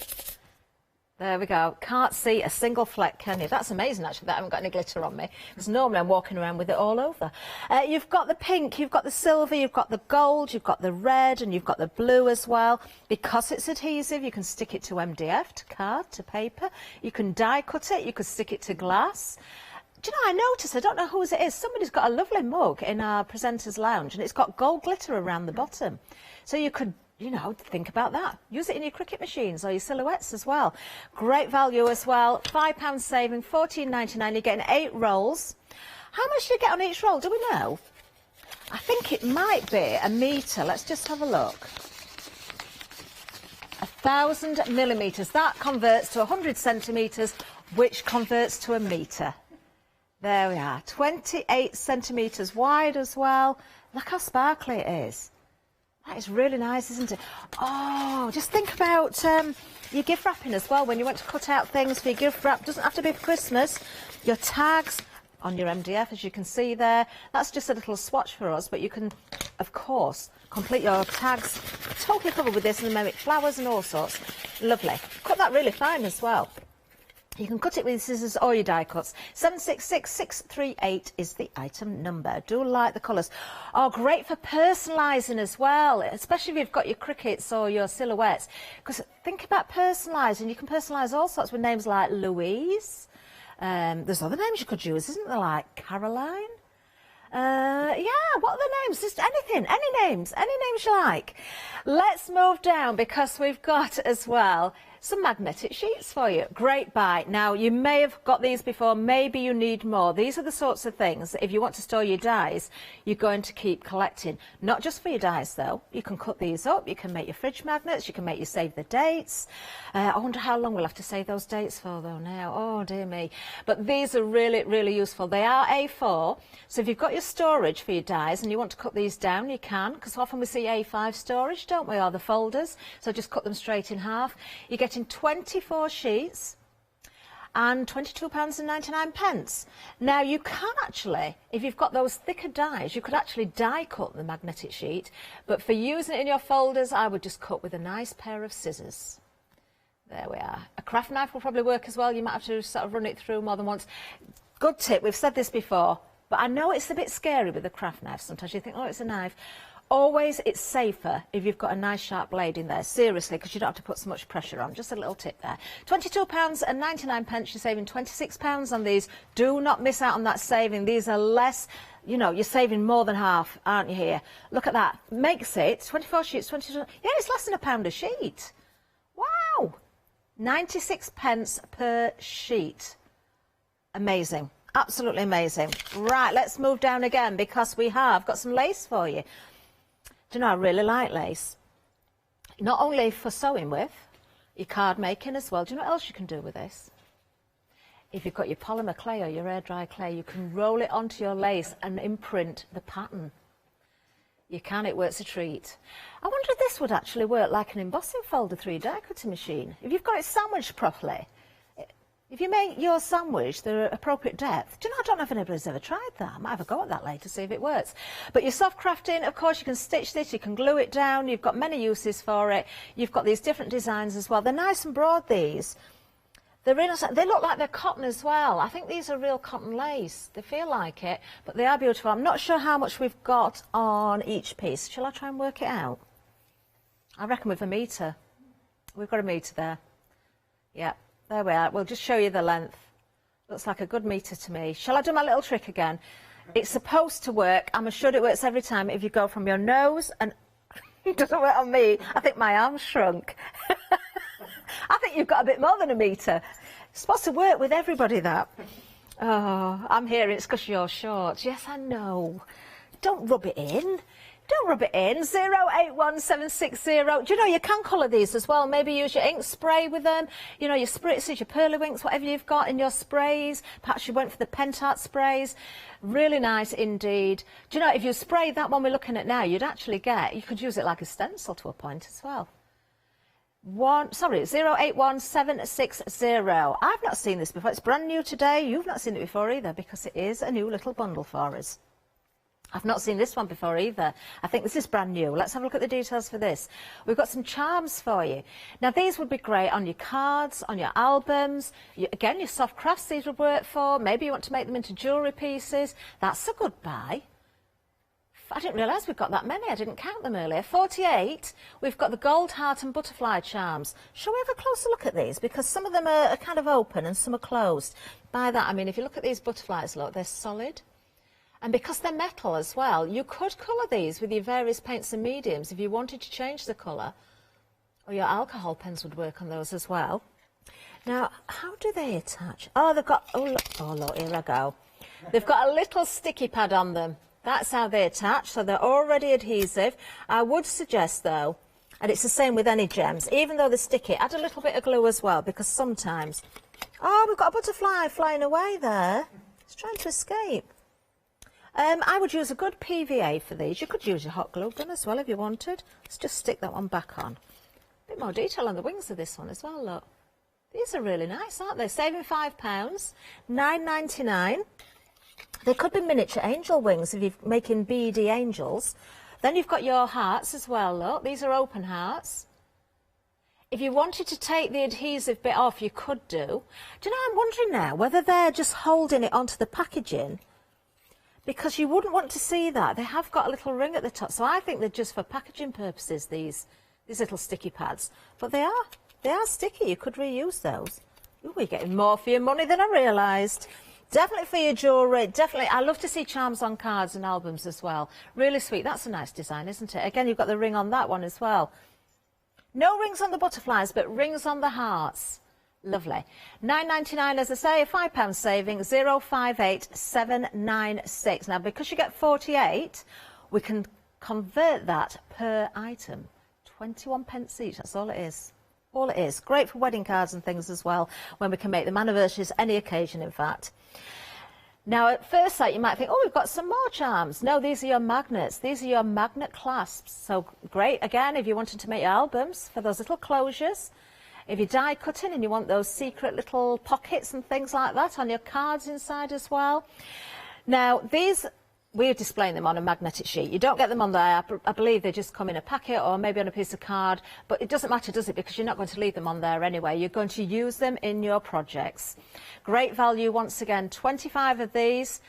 There we go. Can't see a single fleck, can you? That's amazing, actually, that I haven't got any glitter on me, because normally I'm walking around with it all over. You've got the pink, you've got the silver, you've got the gold, you've got the red, and you've got the blue as well. Because it's adhesive, you can stick it to MDF, to card, to paper. You can die cut it, you could stick it to glass. Do you know, I noticed, I don't know whose it is, somebody's got a lovely mug in our presenters lounge and it's got gold glitter around the bottom. So you could, you know, think about that. Use it in your cricket machines or your silhouettes as well. Great value as well. £5 saving, $14.99. You're getting 8 rolls. How much do you get on each roll? Do we know? I think it might be a metre. Let's just have a look. 1,000 millimetres. That converts to 100 centimetres, which converts to a metre. There we are, 28 centimetres wide as well. Look how sparkly it is. That is really nice, isn't it? Oh, just think about your gift wrapping as well. When you want to cut out things for your gift wrap, doesn't have to be for Christmas. Your tags on your MDF, as you can see there. That's just a little swatch for us, but you can, of course, complete your tags totally covered with this and mimic flowers and all sorts. Lovely. Cut that really fine as well. You can cut it with scissors or your die cuts. 766638 is the item number. Do like the colours. Oh, great for personalising as well, especially if you've got your crickets or your silhouettes. Because think about personalising. You can personalise all sorts with names like Louise. There's other names you could use, isn't there? Like Caroline. Yeah, what are the names? Just anything, any names you like. Let's move down because we've got as well some magnetic sheets for you. Great buy. Now, you may have got these before, maybe you need more. These are the sorts of things that if you want to store your dies, you're going to keep collecting. Not just for your dies, though. You can cut these up, you can make your fridge magnets, you can make you save the dates. I wonder how long we'll have to save those dates for, though, now. Oh, dear me. But these are really, really useful. They are A4, so if you've got your storage for your dies and you want to cut these down, you can, because often we see A5 storage, don't we, or the folders, so just cut them straight in half. You get in 24 sheets, and £22.99. Now you can actually, if you've got those thicker dies, you could actually die cut the magnetic sheet, but for using it in your folders, I would just cut with a nice pair of scissors. There we are. A craft knife will probably work as well. You might have to sort of run it through more than once. Good tip, we've said this before, but I know it's a bit scary with the craft knife. Sometimes you think, oh, it's a knife. Always, it's safer if you've got a nice sharp blade in there, seriously, because you don't have to put so much pressure on. Just a little tip there. £22.99, you're saving £26 on these. Do not miss out on that saving. These are less, you know, you're saving more than half, aren't you here? Look at that. Makes it 24 sheets, 22. Yeah, it's less than £1 a sheet. Wow. 96p per sheet. Amazing. Absolutely amazing. Right, let's move down again because we have got some lace for you. Do you know, I really like lace. Not only for sewing with, your card making as well. Do you know what else you can do with this? If you've got your polymer clay or your air dry clay, you can roll it onto your lace and imprint the pattern. You can, it works a treat. I wonder if this would actually work like an embossing folder 3D cutting machine. If you've got it sandwiched properly, if you make your sandwich the appropriate depth, do you know, I don't know if anybody's ever tried that. I might have a go at that later, see if it works. But your soft crafting, of course, you can stitch this, you can glue it down, you've got many uses for it. You've got these different designs as well. They're nice and broad, these. They're really, they look like they're cotton as well. I think these are real cotton lace. They feel like it, but they are beautiful. I'm not sure how much we've got on each piece. Shall I try and work it out? I reckon with a metre. We've got a metre there. Yeah, there we are. We'll just show you the length. Looks like a good metre to me. Shall I do my little trick again? It's supposed to work. I'm assured it works every time if you go from your nose and... It doesn't work on me. I think my arm's shrunk. I think you've got a bit more than a metre. It's supposed to work with everybody, that. Oh, I'm hearing it's because you're short. Yes, I know. Don't rub it in. Don't rub it in. 081760. Do you know, you can colour these as well. Maybe use your ink spray with them. You know, your spritzes, your pearlywinks, whatever you've got in your sprays. Perhaps you went for the Pentart sprays. Really nice indeed. Do you know, if you sprayed that one we're looking at now, you'd actually get, you could use it like a stencil to a point as well. 081760. I've not seen this before. It's brand new today. You've not seen it before either, because it is a new little bundle for us. I've not seen this one before either. I think this is brand new. Let's have a look at the details for this. We've got some charms for you. Now, these would be great on your cards, on your albums. Again, your soft crafts these would work for. Maybe you want to make them into jewellery pieces. That's a good buy. I didn't realise we've got that many. I didn't count them earlier. 48. We've got the gold heart and butterfly charms. Shall we have a closer look at these? Because some of them are kind of open and some are closed. By that, I mean, if you look at these butterflies, look, they're solid. And because they're metal as well, you could colour these with your various paints and mediums if you wanted to change the colour. Or your alcohol pens would work on those as well. Now, how do they attach? Oh, they've got, oh look, here I go. They've got a little sticky pad on them. That's how they attach, so they're already adhesive. I would suggest, though, and it's the same with any gems, even though they're sticky, add a little bit of glue as well, because sometimes... Oh, we've got a butterfly flying away there. It's trying to escape. I would use a good PVA for these. You could use your hot glue gun as well if you wanted. Let's just stick that one back on. A bit more detail on the wings of this one as well, look. These are really nice, aren't they? Saving £5, £9.99. They could be miniature angel wings if you're making beady angels. Then you've got your hearts as well, look. These are open hearts. If you wanted to take the adhesive bit off, you could do. Do you know, I'm wondering now whether they're just holding it onto the packaging, because you wouldn't want to see that. They have got a little ring at the top, so I think they're just for packaging purposes, these little sticky pads. But they are sticky. You could reuse those. Ooh, you're getting more for your money than I realised. Definitely for your jewellery, definitely. I love to see charms on cards and albums as well. Really sweet. That's a nice design, isn't it? Again, you've got the ring on that one as well. No rings on the butterflies, but rings on the hearts. Lovely. £9.99, as I say, a £5 saving, 058796. Now, because you get 48, we can convert that per item. 21p each, that's all it is. All it is. Great for wedding cards and things as well, when we can make them anniversaries, any occasion, in fact. Now, at first sight, you might think, oh, we've got some more charms. No, these are your magnets. These are your magnet clasps. So great, again, if you wanted to make your albums for those little closures. If you're die cutting and you want those secret little pockets and things like that on your cards inside as well. Now, these, we're displaying them on a magnetic sheet. You don't get them on there. I believe they just come in a packet or maybe on a piece of card, but it doesn't matter, does it? Because you're not going to leave them on there anyway. You're going to use them in your projects. Great value once again, 25 of these.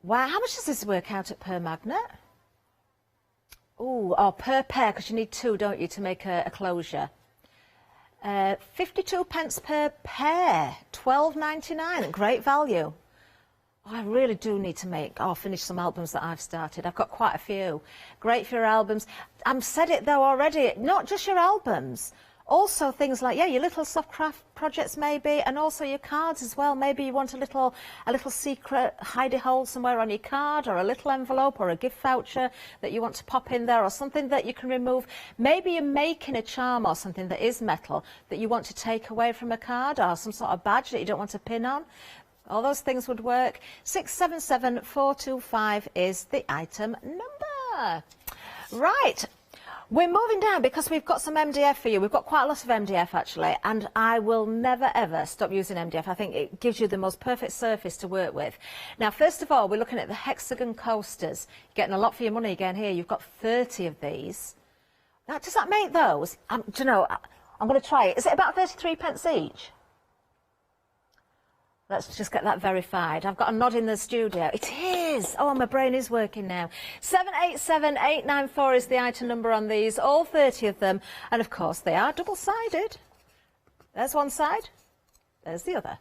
Wow, how much does this work out at per magnet? Ooh, oh, per pair, because you need 2, don't you, to make a closure. 52 pence per pair, £12.99, great value. Oh, I really do need to finish some albums that I've started. I've got quite a few. Great for your albums. I've said it though already, not just your albums. Also things like, your little soft craft projects maybe, and also your cards as well. Maybe you want a little secret hidey hole somewhere on your card, or a little envelope, or a gift voucher that you want to pop in there, or something that you can remove. Maybe you're making a charm or something that is metal that you want to take away from a card, or some sort of badge that you don't want to pin on. All those things would work. 677425 is the item number. Right. We're moving down because we've got some MDF for you. We've got quite a lot of MDF actually, and I will never ever stop using MDF. I think it gives you the most perfect surface to work with. Now, first of all, we're looking at the hexagon coasters. You're getting a lot for your money again here. You've got 30 of these. Now, does that make those? Do you know, I'm going to try it. Is it about 33 pence each? Let's just get that verified. I've got a nod in the studio. It is. Oh, my brain is working now. 787894 is the item number on these, all 30 of them. And, of course, they are double-sided. There's one side. There's the other.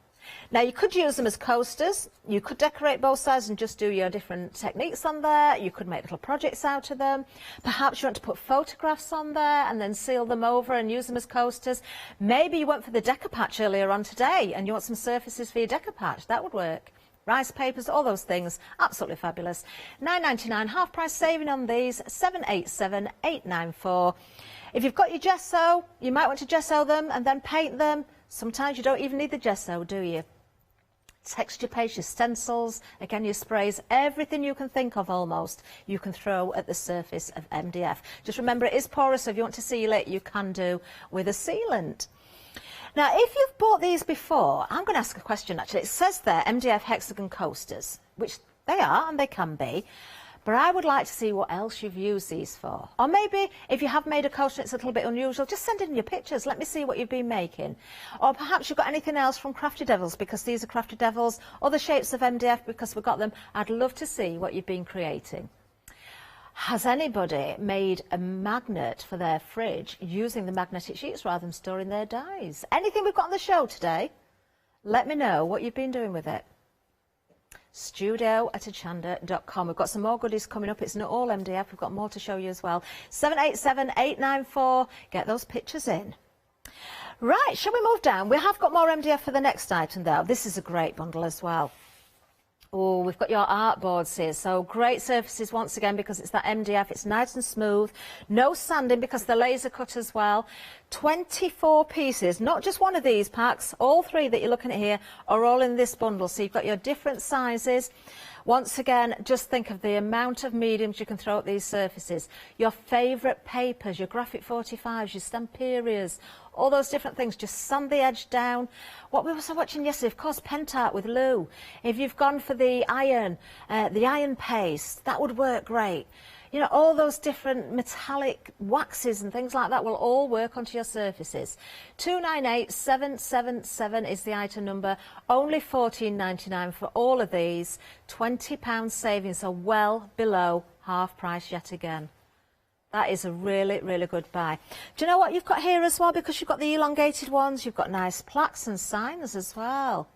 Now, you could use them as coasters. You could decorate both sides and just do your different techniques on there. You could make little projects out of them. Perhaps you want to put photographs on there and then seal them over and use them as coasters. Maybe you went for the Decopatch earlier on today and you want some surfaces for your Decopatch. That would work. Rice papers, all those things, absolutely fabulous. £9.99 half price saving on these, 787894. If you've got your gesso, you might want to gesso them and then paint them. Sometimes you don't even need the gesso, do you? Texture paste, your stencils, again your sprays, everything you can think of almost, you can throw at the surface of MDF. Just remember it is porous, so if you want to seal it, you can do with a sealant. Now, if you've bought these before, I'm going to ask a question actually. It says there, MDF hexagon coasters, which they are and they can be. But I would like to see what else you've used these for. Or maybe if you have made a coaster and it's a little bit unusual, just send in your pictures. Let me see what you've been making. Or perhaps you've got anything else from Crafty Devils, because these are Crafty Devils. Other shapes of MDF, because we've got them. I'd love to see what you've been creating. Has anybody made a magnet for their fridge using the magnetic sheets rather than storing their dies? Anything we've got on the show today? Let me know what you've been doing with it. studio@hochanda.com. We've got some more goodies coming up. It's not all MDF. We've got more to show you as well. 787894. Get those pictures in. Right, shall we move down? We have got more MDF for the next item, though. This is a great bundle as well. Oh, we've got your art boards here. So great surfaces once again because it's that MDF. It's nice and smooth. No sanding because they're laser cut as well. 24 pieces, not just one of these packs. All 3 that you're looking at here are all in this bundle. So you've got your different sizes. Once again, just think of the amount of mediums you can throw at these surfaces. Your favourite papers, your graphic 45s, your Stamperias, all those different things. Just sand the edge down. What we were watching yesterday, of course, Pentart with Lou. If you've gone for the iron paste, that would work great. You know, all those different metallic waxes and things like that will all work onto your surfaces. 298777 is the item number. Only £14.99 for all of these. £20 savings, so well below half price yet again. That is a really, really good buy. Do you know what you've got here as well? Because you've got the elongated ones, you've got nice plaques and signs as well.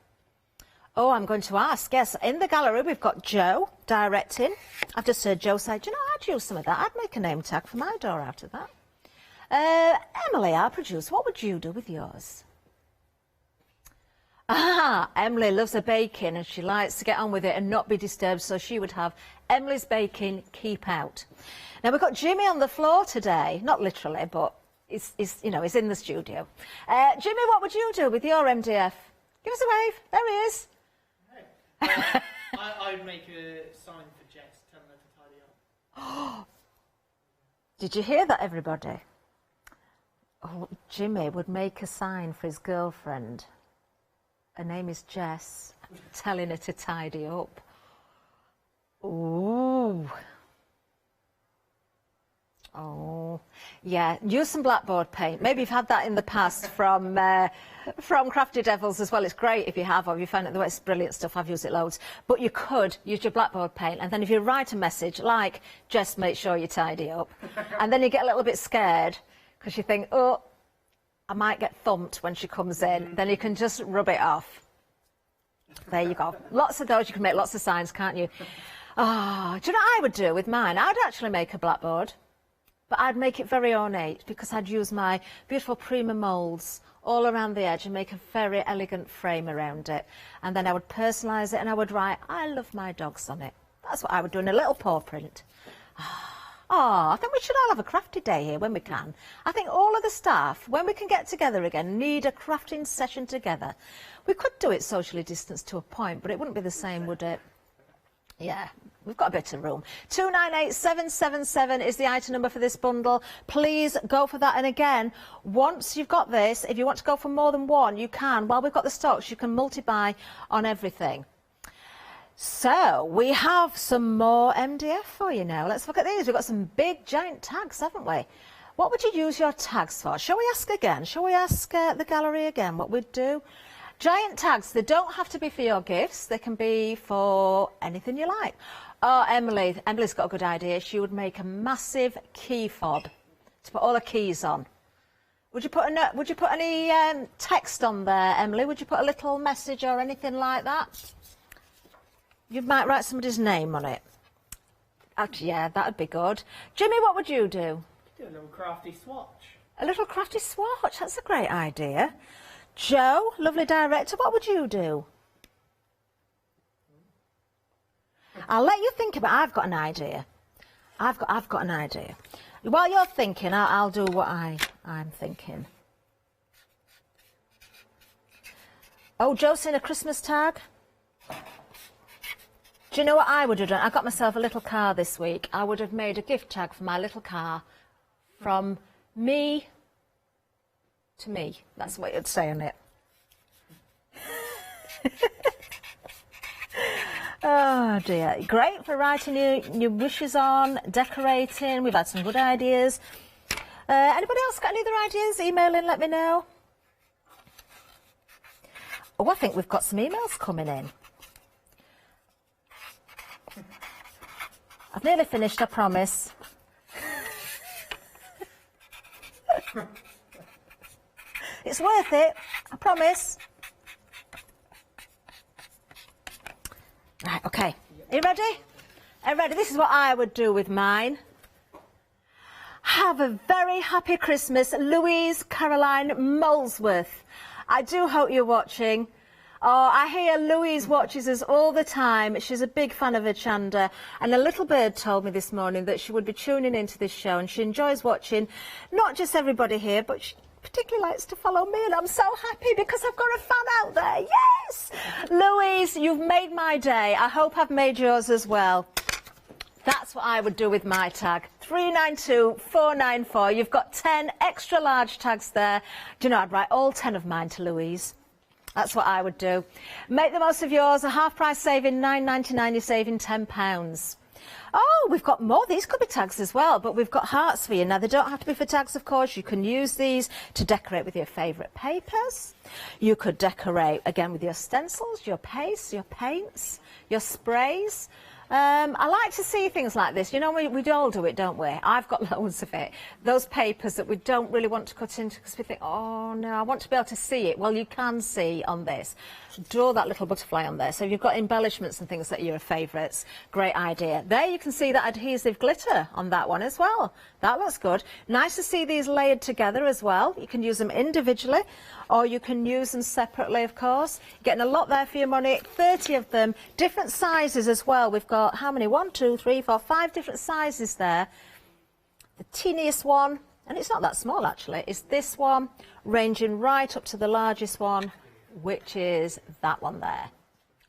Oh, I'm going to ask, yes, in the gallery we've got Joe directing. I've just heard Joe say, do you know, I'd use some of that. I'd make a name tag for my door out of that. Emily, our producer, what would you do with yours? Ah, Emily loves her baking and she likes to get on with it and not be disturbed, so she would have Emily's baking keep out. Now, we've got Jimmy on the floor today, not literally, but he's in the studio. Jimmy, what would you do with your MDF? Give us a wave. There he is. I'd make a sign for Jess, telling her to tidy up. Did you hear that, everybody? Oh, Jimmy would make a sign for his girlfriend. Her name is Jess, telling her to tidy up. Ooh. Oh, yeah, use some blackboard paint. Maybe you've had that in the past from Crafty Devils as well. It's great if you have, or if you find it the way it's brilliant stuff. I've used it loads. But you could use your blackboard paint, and then if you write a message like, just make sure you tidy up, and then you get a little bit scared because you think, oh, I might get thumped when she comes in, then you can just rub it off. There you go. Lots of those. You can make lots of signs, can't you? Oh, do you know what I would do with mine? I'd actually make a blackboard. But I'd make it very ornate because I'd use my beautiful Prima moulds all around the edge and make a very elegant frame around it. And then I would personalise it and I would write, I love my dogs on it. That's what I would do in a little paw print. Oh, I think we should all have a crafty day here when we can. I think all of the staff, when we can get together again, need a crafting session together. We could do it socially distanced to a point, but it wouldn't be the same, would it? Yeah, we've got a bit of room. 298777 is the item number for this bundle. Please go for that. And again, once you've got this, if you want to go for more than one, you can. While we've got the stocks, you can multi-buy on everything. So we have some more MDF for you now. Let's look at these. We've got some big, giant tags, haven't we? What would you use your tags for? Shall we ask again? Shall we ask the gallery again what we'd do? Giant tags, they don't have to be for your gifts. They can be for anything you like. Oh, Emily's got a good idea. She would make a massive key fob to put all the keys on. Would you put any text on there, Emily? Would you put a little message or anything like that? You might write somebody's name on it. Actually, yeah, that'd be good. Jimmy, what would you do? Do a little crafty swatch. A little crafty swatch. That's a great idea. Joe, lovely director, what would you do? I'll let you think about it. I've got an idea. I've got an idea. While you're thinking, I'll do what I'm thinking. Oh, Joe's seen a Christmas tag. Do you know what I would have done? I got myself a little car this week. I would have made a gift tag for my little car from me to me. That's what you'd say on it. Oh dear. Great for writing your wishes on, decorating. We've had some good ideas. Anybody else got any other ideas? Email in, let me know. Oh, I think we've got some emails coming in. I've nearly finished, I promise. It's worth it, I promise. Right, okay. Are you ready? Are you ready? This is what I would do with mine. Have a very happy Christmas, Louise Caroline Molesworth. I do hope you're watching. Oh, I hear Louise watches us all the time. She's a big fan of Hochanda. And a little bird told me this morning that she would be tuning into this show and she enjoys watching not just everybody here, but she particularly likes to follow me, and I'm so happy because I've got a fan out there. Yes! Louise, you've made my day. I hope I've made yours as well. That's what I would do with my tag. 392494. You've got 10 extra large tags there. Do you know, I'd write all 10 of mine to Louise. That's what I would do. Make the most of yours. A half price saving, £9.99. You're saving £10. Oh, we've got more. These could be tags as well, but we've got hearts for you. Now, they don't have to be for tags, of course. You can use these to decorate with your favourite papers. You could decorate, again, with your stencils, your pastes, your paints, your sprays. I like to see things like this. You know, we all do it, don't we? I've got loads of it. Those papers that we don't really want to cut into because we think, oh, no, I want to be able to see it. Well, you can see on this. Draw that little butterfly on there. So you've got embellishments and things that are your favourites. Great idea. There you can see that adhesive glitter on that one as well. That looks good. Nice to see these layered together as well. You can use them individually or you can use them separately, of course. You're getting a lot there for your money. 30 of them. Different sizes as well. We've got how many? 1, 2, 3, 4, 5 different sizes there. The teeniest one, and it's not that small actually, is this one, ranging right up to the largest one, which is that one there,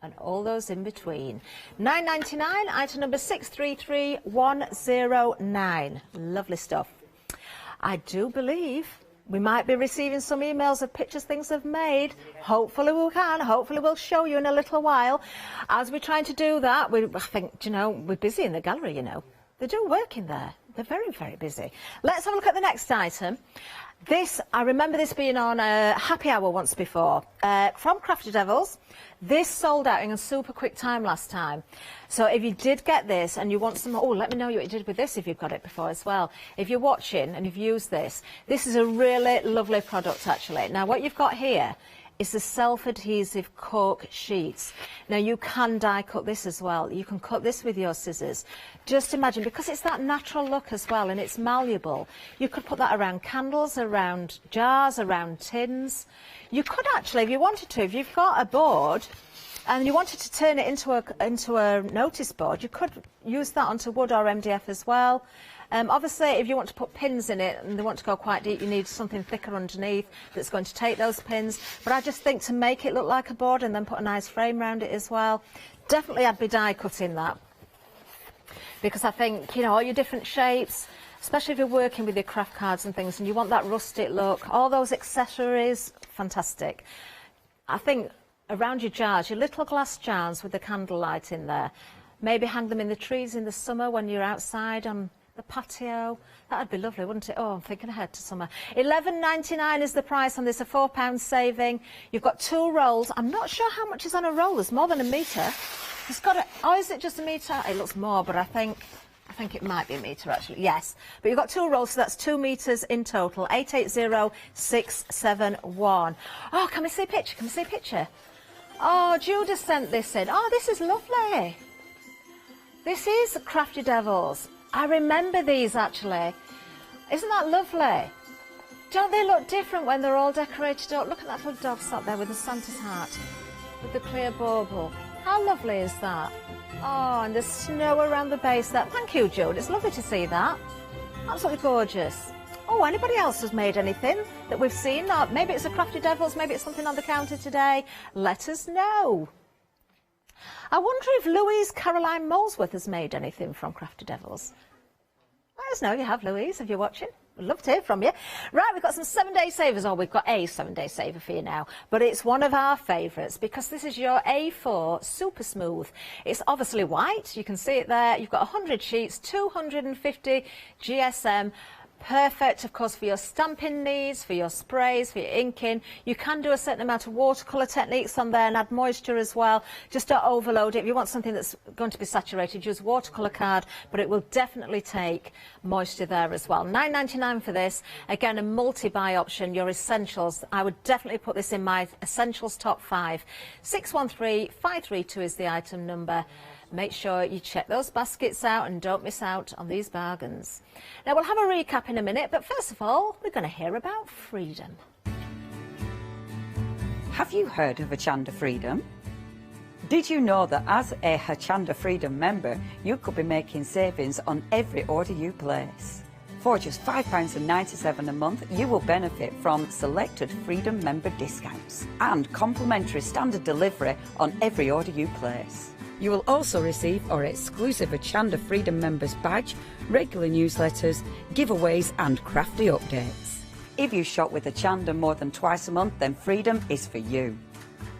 and all those in between. £9.99, item number 633109. Lovely stuff. I do believe We might be receiving some emails of pictures things have made. Hopefully we can. Hopefully we'll show you in a little while. As we're trying to do that, I think, you know, we're busy in the gallery, you know. They do work in there. They're very, very busy. Let's have a look at the next item. This, I remember this being on a happy hour once before. From Crafty Devils. This sold out in a super quick time last time. So if you did get this and you want some, oh, let me know what you did with this if you've got it before as well. If you're watching and you've used this, this is a really lovely product actually. Now what you've got here is the self-adhesive cork sheets. Now you can die cut this as well. You can cut this with your scissors. Just imagine, because it's that natural look as well and it's malleable, you could put that around candles, around jars, around tins. You could actually, if you wanted to, if you've got a board and you wanted to turn it into a notice board, you could use that onto wood or MDF as well. Obviously, if you want to put pins in it and they want to go quite deep, you need something thicker underneath that's going to take those pins. But I just think to make it look like a board and then put a nice frame around it as well, definitely I'd be die cutting that. Because I think, you know, all your different shapes, especially if you're working with your craft cards and things and you want that rustic look, all those accessories, fantastic. I think around your jars, your little glass jars with the candlelight in there, maybe hang them in the trees in the summer when you're outside on the patio. That'd be lovely, wouldn't it? Oh, I'm thinking ahead to summer. £11.99 is the price on this, a £4 saving. You've got 2 rolls. I'm not sure how much is on a roll. There's more than a metre. It's got a, oh, is it just a metre? It looks more, but I think it might be a metre actually. Yes, but you've got 2 rolls, so that's 2 metres in total. 880671. Oh, can we see a picture? Can we see a picture? Oh, Judah sent this in. Oh, this is lovely. This is Crafty Devils. I remember these actually. Isn't that lovely? Don't they look different when they're all decorated up? Look at that little dog sat there with the Santa's hat, with the clear bauble. How lovely is that? Oh, and the snow around the base there. Thank you, Jude. It's lovely to see that. Absolutely gorgeous. Oh, anybody else has made anything that we've seen? Or maybe it's a Crafty Devils, maybe it's something on the counter today. Let us know. I wonder if Louise Caroline Molesworth has made anything from Crafty Devils. Let us know if you have, Louise, if you're watching. We'd love to hear from you. Right, we've got some 7-day savers. Oh, we've got a 7-day saver for you now. But it's one of our favourites because this is your A4 Super Smooth. It's obviously white. You can see it there. You've got 100 sheets, 250 GSM. Perfect, of course, for your stamping needs, for your sprays, for your inking. You can do a certain amount of watercolour techniques on there and add moisture as well. Just don't overload it. If you want something that's going to be saturated, use watercolour card, but it will definitely take moisture there as well. £9.99 for this. Again, a multi-buy option, your essentials. I would definitely put this in my essentials top 5. 613532 is the item number. Make sure you check those baskets out and don't miss out on these bargains. Now, we'll have a recap in a minute, but first of all, we're going to hear about freedom. Have you heard of Hochanda Freedom? Did you know that as a Hochanda Freedom member, you could be making savings on every order you place? For just £5.97 a month, you will benefit from selected Freedom member discounts and complimentary standard delivery on every order you place. You will also receive our exclusive Hochanda Freedom Members badge, regular newsletters, giveaways and crafty updates. If you shop with Hochanda more than twice a month, then Freedom is for you.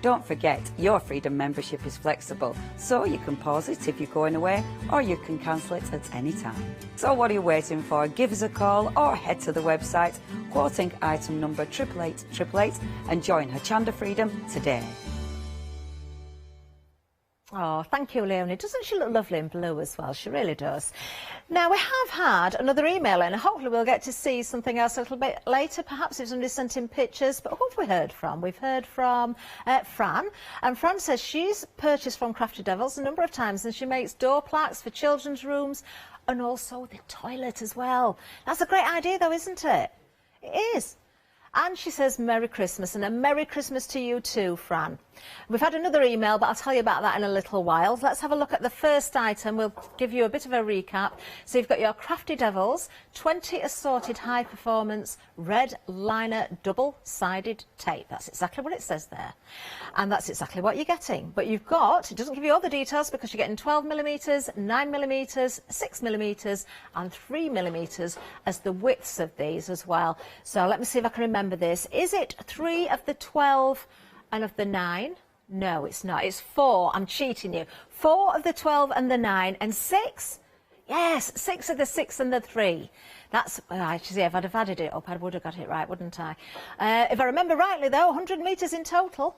Don't forget, your Freedom membership is flexible, so you can pause it if you're going away, or you can cancel it at any time. So what are you waiting for? Give us a call or head to the website, quoting item number 88888 and join Hochanda Freedom today. Oh, thank you, Leonie. Doesn't she look lovely in blue as well? She really does. Now, we have had another email in. Hopefully we'll get to see something else a little bit later. Perhaps if somebody sent in pictures. But who have we heard from? We've heard from Fran. And Fran says she's purchased from Crafty Devils a number of times and she makes door plaques for children's rooms and also the toilet as well. That's a great idea, though, isn't it? It is. And she says Merry Christmas, and a Merry Christmas to you too, Fran. We've had another email, but I'll tell you about that in a little while. Let's have a look at the first item. We'll give you a bit of a recap. So you've got your Crafty Devils, 20 assorted high-performance red liner double-sided tape. That's exactly what it says there. And that's exactly what you're getting. But you've got, it doesn't give you all the details because you're getting 12mm, 9mm, 6mm and 3mm as the widths of these as well. So let me see if I can remember this. Is it 3 of the 12 and of the 9? No, it's not. It's 4. I'm cheating you. 4 of the 12 and the 9 and 6? Yes, 6 of the 6 and the 3. That's, actually, if I'd have added it up, I would have got it right, wouldn't I? If I remember rightly, though, 100 metres in total.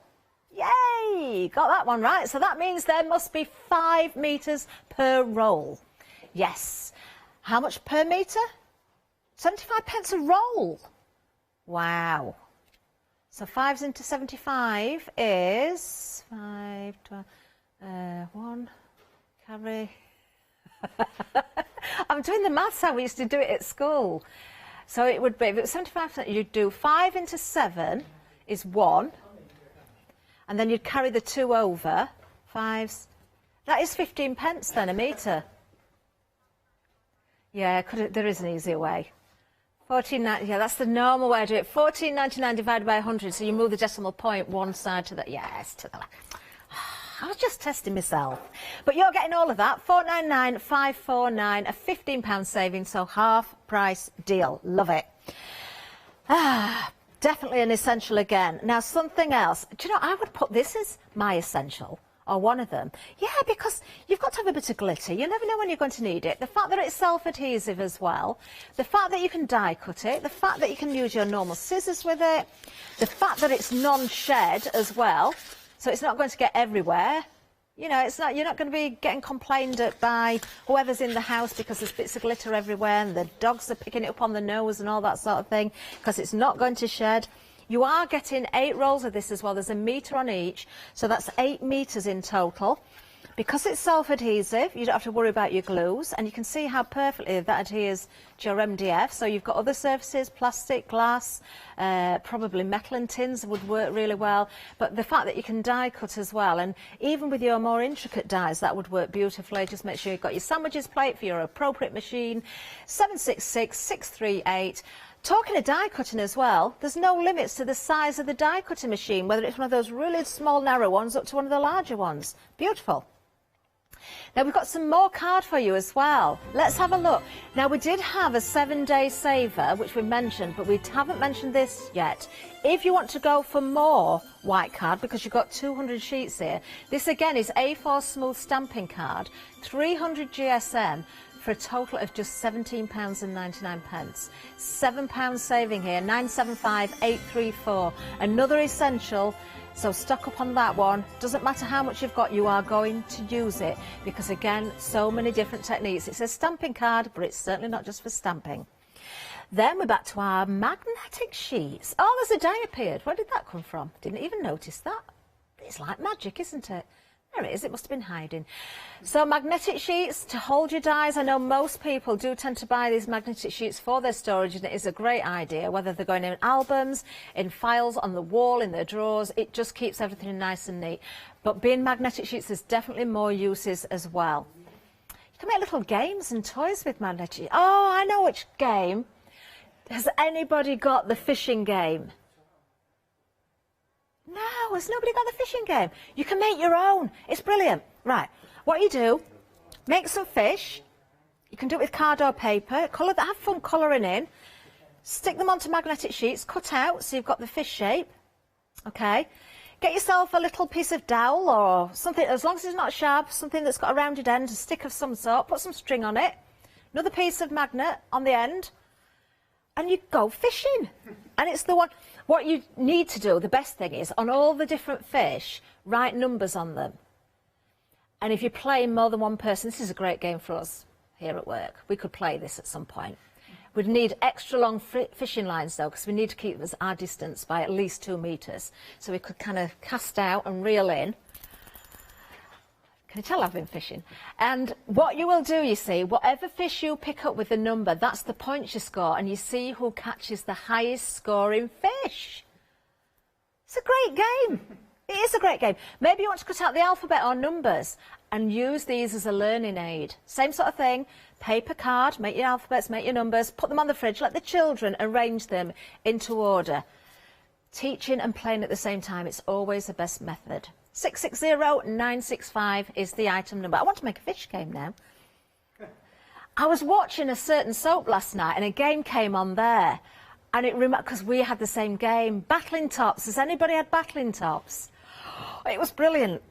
Yay! Got that one right. So that means there must be 5 metres per roll. Yes. How much per metre? 75 pence a roll. Wow. So 5s into 75 is 5, 12, 1, carry. I'm doing the maths how we used to do it at school. So it would be, if it was 75%, you'd do 5 into 7 is 1. And then you'd carry the 2 over. 5s. That is 15 pence then, a metre. Yeah, there is an easier way. 14.90, yeah, that's the normal way to do it. 14.99 divided by 100, so you move the decimal point one side to the, yes, to the left. I was just testing myself. But you're getting all of that. 499, 549, a £15 saving, so half price deal. Love it. Definitely an essential again. Now, something else. Do you know, I would put this as my essential. Or one of them. Yeah, because you've got to have a bit of glitter. You never know when you're going to need it. The fact that it's self-adhesive as well. The fact that you can die cut it. The fact that you can use your normal scissors with it. The fact that it's non-shed as well. So it's not going to get everywhere. You know, it's not, you're not going to be getting complained at by whoever's in the house because there's bits of glitter everywhere and the dogs are picking it up on the nose and all that sort of thing. Because it's not going to shed. You are getting 8 rolls of this as well. There's a metre on each, so that's 8 metres in total. Because it's self-adhesive, you don't have to worry about your glues, and you can see how perfectly that adheres to your MDF. So you've got other surfaces, plastic, glass, probably metal and tins would work really well. But the fact that you can die cut as well, and even with your more intricate dies, that would work beautifully. Just make sure you've got your sandwiches plate for your appropriate machine. 766 638. Talking of die cutting as well, there's no limits to the size of the die cutting machine, whether it's one of those really small, narrow ones up to one of the larger ones. Beautiful. Now, we've got some more card for you as well. Let's have a look. Now, we did have a 7-day saver, which we mentioned, but we haven't mentioned this yet. If you want to go for more white card, because you've got 200 sheets here, this again is A4 smooth stamping card, 300 GSM, for a total of just £17.99. £7 saving here, 975,834. Another essential, so stock up on that one. Doesn't matter how much you've got, you are going to use it because, again, so many different techniques. It says stamping card, but it's certainly not just for stamping. Then we're back to our magnetic sheets. Oh, there's a die appeared. Where did that come from? Didn't even notice that. It's like magic, isn't it? There it is, it must have been hiding. So magnetic sheets to hold your dies. I know most people do tend to buy these magnetic sheets for their storage, and it is a great idea, whether they're going in albums, in files, on the wall, in their drawers. It just keeps everything nice and neat. But being magnetic sheets, there's definitely more uses as well. You can make little games and toys with magnetic sheets. Oh, I know which game. Has anybody got the fishing game? No, has nobody got the fishing game? You can make your own. It's brilliant. Right, what you do, make some fish. You can do it with card or paper. Colour that, have fun colouring in. Stick them onto magnetic sheets, cut out so you've got the fish shape. Okay. Get yourself a little piece of dowel or something, as long as it's not sharp, something that's got a rounded end, a stick of some sort. Put some string on it. Another piece of magnet on the end. And you go fishing. And it's the one, what you need to do, the best thing is, on all the different fish, write numbers on them. And if you're playing more than one person, this is a great game for us here at work. We could play this at some point. We'd need extra long fishing lines, though, because we need to keep our distance by at least 2 metres. So we could kind of cast out and reel in. Can you tell I've been fishing? And what you will do, you see, whatever fish you pick up with the number, that's the points you score, and you see who catches the highest scoring fish. It's a great game. It is a great game. Maybe you want to cut out the alphabet or numbers and use these as a learning aid. Same sort of thing. Paper card, make your alphabets, make your numbers, put them on the fridge, let the children arrange them into order. Teaching and playing at the same time, it's always the best method. 660-965 is the item number. I want to make a fish game now. I was watching a certain soap last night and a game came on there. And it because we had the same game. Battling Tops. Has anybody had Battling Tops? It was brilliant.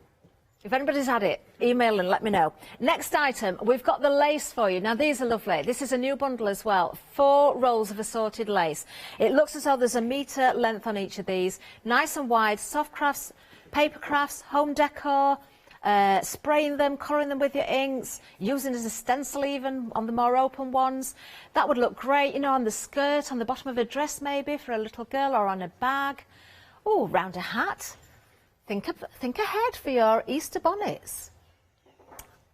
If anybody's had it, email and let me know. Next item, we've got the lace for you. Now, these are lovely. This is a new bundle as well. 4 rolls of assorted lace. It looks as though there's a metre length on each of these. Nice and wide. Soft crafts, paper crafts, home decor, spraying them, colouring them with your inks, using as a stencil even on the more open ones. That would look great, you know, on the skirt, on the bottom of a dress maybe for a little girl, or on a bag. Oh, round a hat. Think ahead for your Easter bonnets.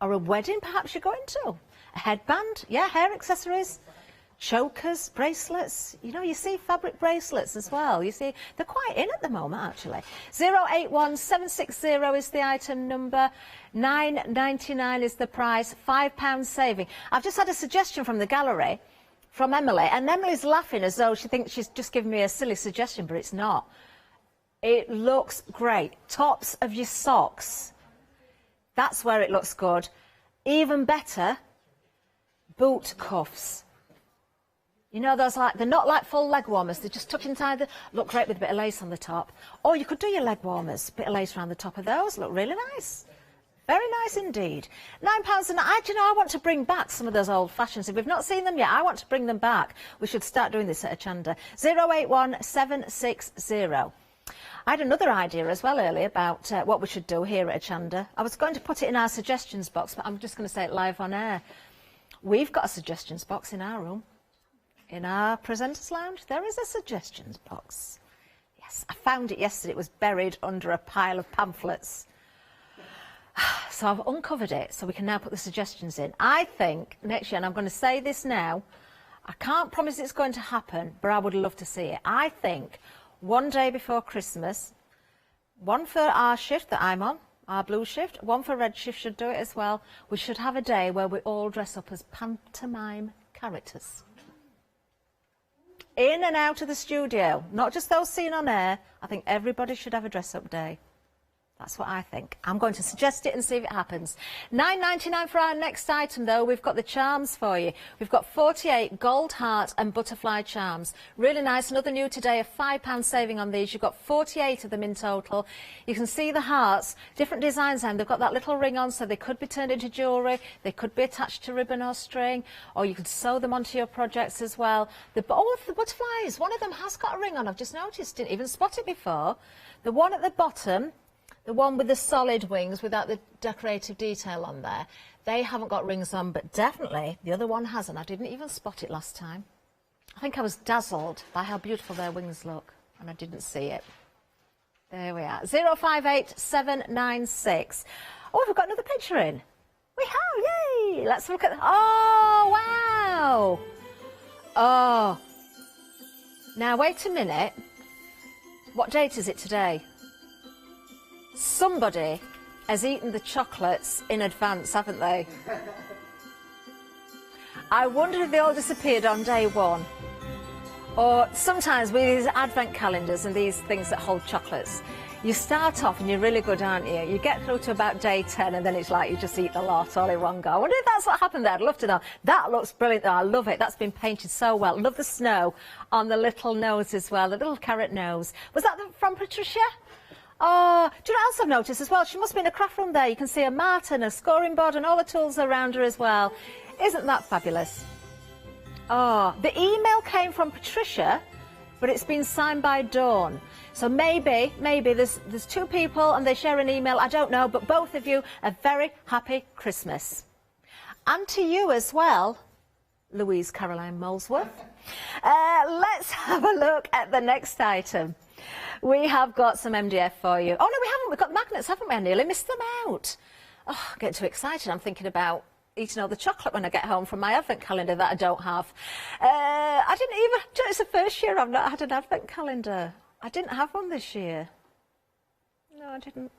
Or a wedding perhaps you're going to. A headband, yeah, hair accessories, chokers, bracelets. You know, you see fabric bracelets as well. You see, they're quite in at the moment, actually. 081760 is the item number. £9.99 is the price. £5 saving. I've just had a suggestion from the gallery, from Emily, and Emily's laughing as though she thinks she's just given me a silly suggestion, but it's not. It looks great. Tops of your socks. That's where it looks good. Even better, boot cuffs. You know, those like, they're not like full leg warmers, they're just tucked inside look great with a bit of lace on the top. Or you could do your leg warmers, bit of lace around the top of those, look really nice. Very nice indeed. £9 and I want to bring back some of those old fashions. If we've not seen them yet, I want to bring them back. We should start doing this at Hochanda. 081760. I had another idea as well earlier about what we should do here at Hochanda. I was going to put it in our suggestions box, but I'm just going to say it live on air. We've got a suggestions box in our room. In our presenters lounge, there is a suggestions box. Yes, I found it yesterday. It was buried under a pile of pamphlets. So I've uncovered it, so we can now put the suggestions in. I think next year, and I'm going to say this now, I can't promise it's going to happen, but I would love to see it. I think one day before Christmas, one for our shift that I'm on, our blue shift, one for red shift should do it as well. We should have a day where we all dress up as pantomime characters. In and out of the studio, not just those seen on air. I think everybody should have a dress-up day. That's what I think. I'm going to suggest it and see if it happens. £9.99 for our next item, though. We've got the charms for you. We've got 48 gold heart and butterfly charms. Really nice. Another new today, a £5 saving on these. You've got 48 of them in total. You can see the hearts, different designs, and they've got that little ring on, so they could be turned into jewellery. They could be attached to ribbon or string, or you could sew them onto your projects as well. The butterflies, one of them has got a ring on. I've just noticed, didn't even spot it before. The one at the bottom, the one with the solid wings without the decorative detail on there, they haven't got rings on, but definitely the other one has, and I didn't even spot it last time. I think I was dazzled by how beautiful their wings look, and I didn't see it. There we are. 058796. Oh, we've got another picture in. We have, yay! Let's look at... Oh, wow! Oh. Now, wait a minute. What date is it today? Somebody has eaten the chocolates in advance, haven't they? I wonder if they all disappeared on day one. Or sometimes with these advent calendars and these things that hold chocolates, you start off and you're really good, aren't you? You get through to about day 10 and then it's like you just eat the lot all in one go. I wonder if that's what happened there. I'd love to know. That looks brilliant though. I love it. That's been painted so well. Love the snow on the little nose as well, the little carrot nose. Was that from Patricia? Oh, do you know what else I've noticed as well? She must be in a craft room there. You can see a mat and a scoring board and all the tools around her as well. Isn't that fabulous? Oh, the email came from Patricia, but it's been signed by Dawn. So maybe there's two people and they share an email. I don't know, but both of you, a very happy Christmas. And to you as well, Louise Caroline Molesworth. Let's have a look at the next item. We have got some MDF for you. Oh, no, we haven't. We've got magnets, haven't we? I nearly missed them out. Oh, I'm getting too excited. I'm thinking about eating all the chocolate when I get home from my advent calendar that I don't have. I didn't even... It's the first year I've not had an advent calendar. I didn't have one this year. No, I didn't.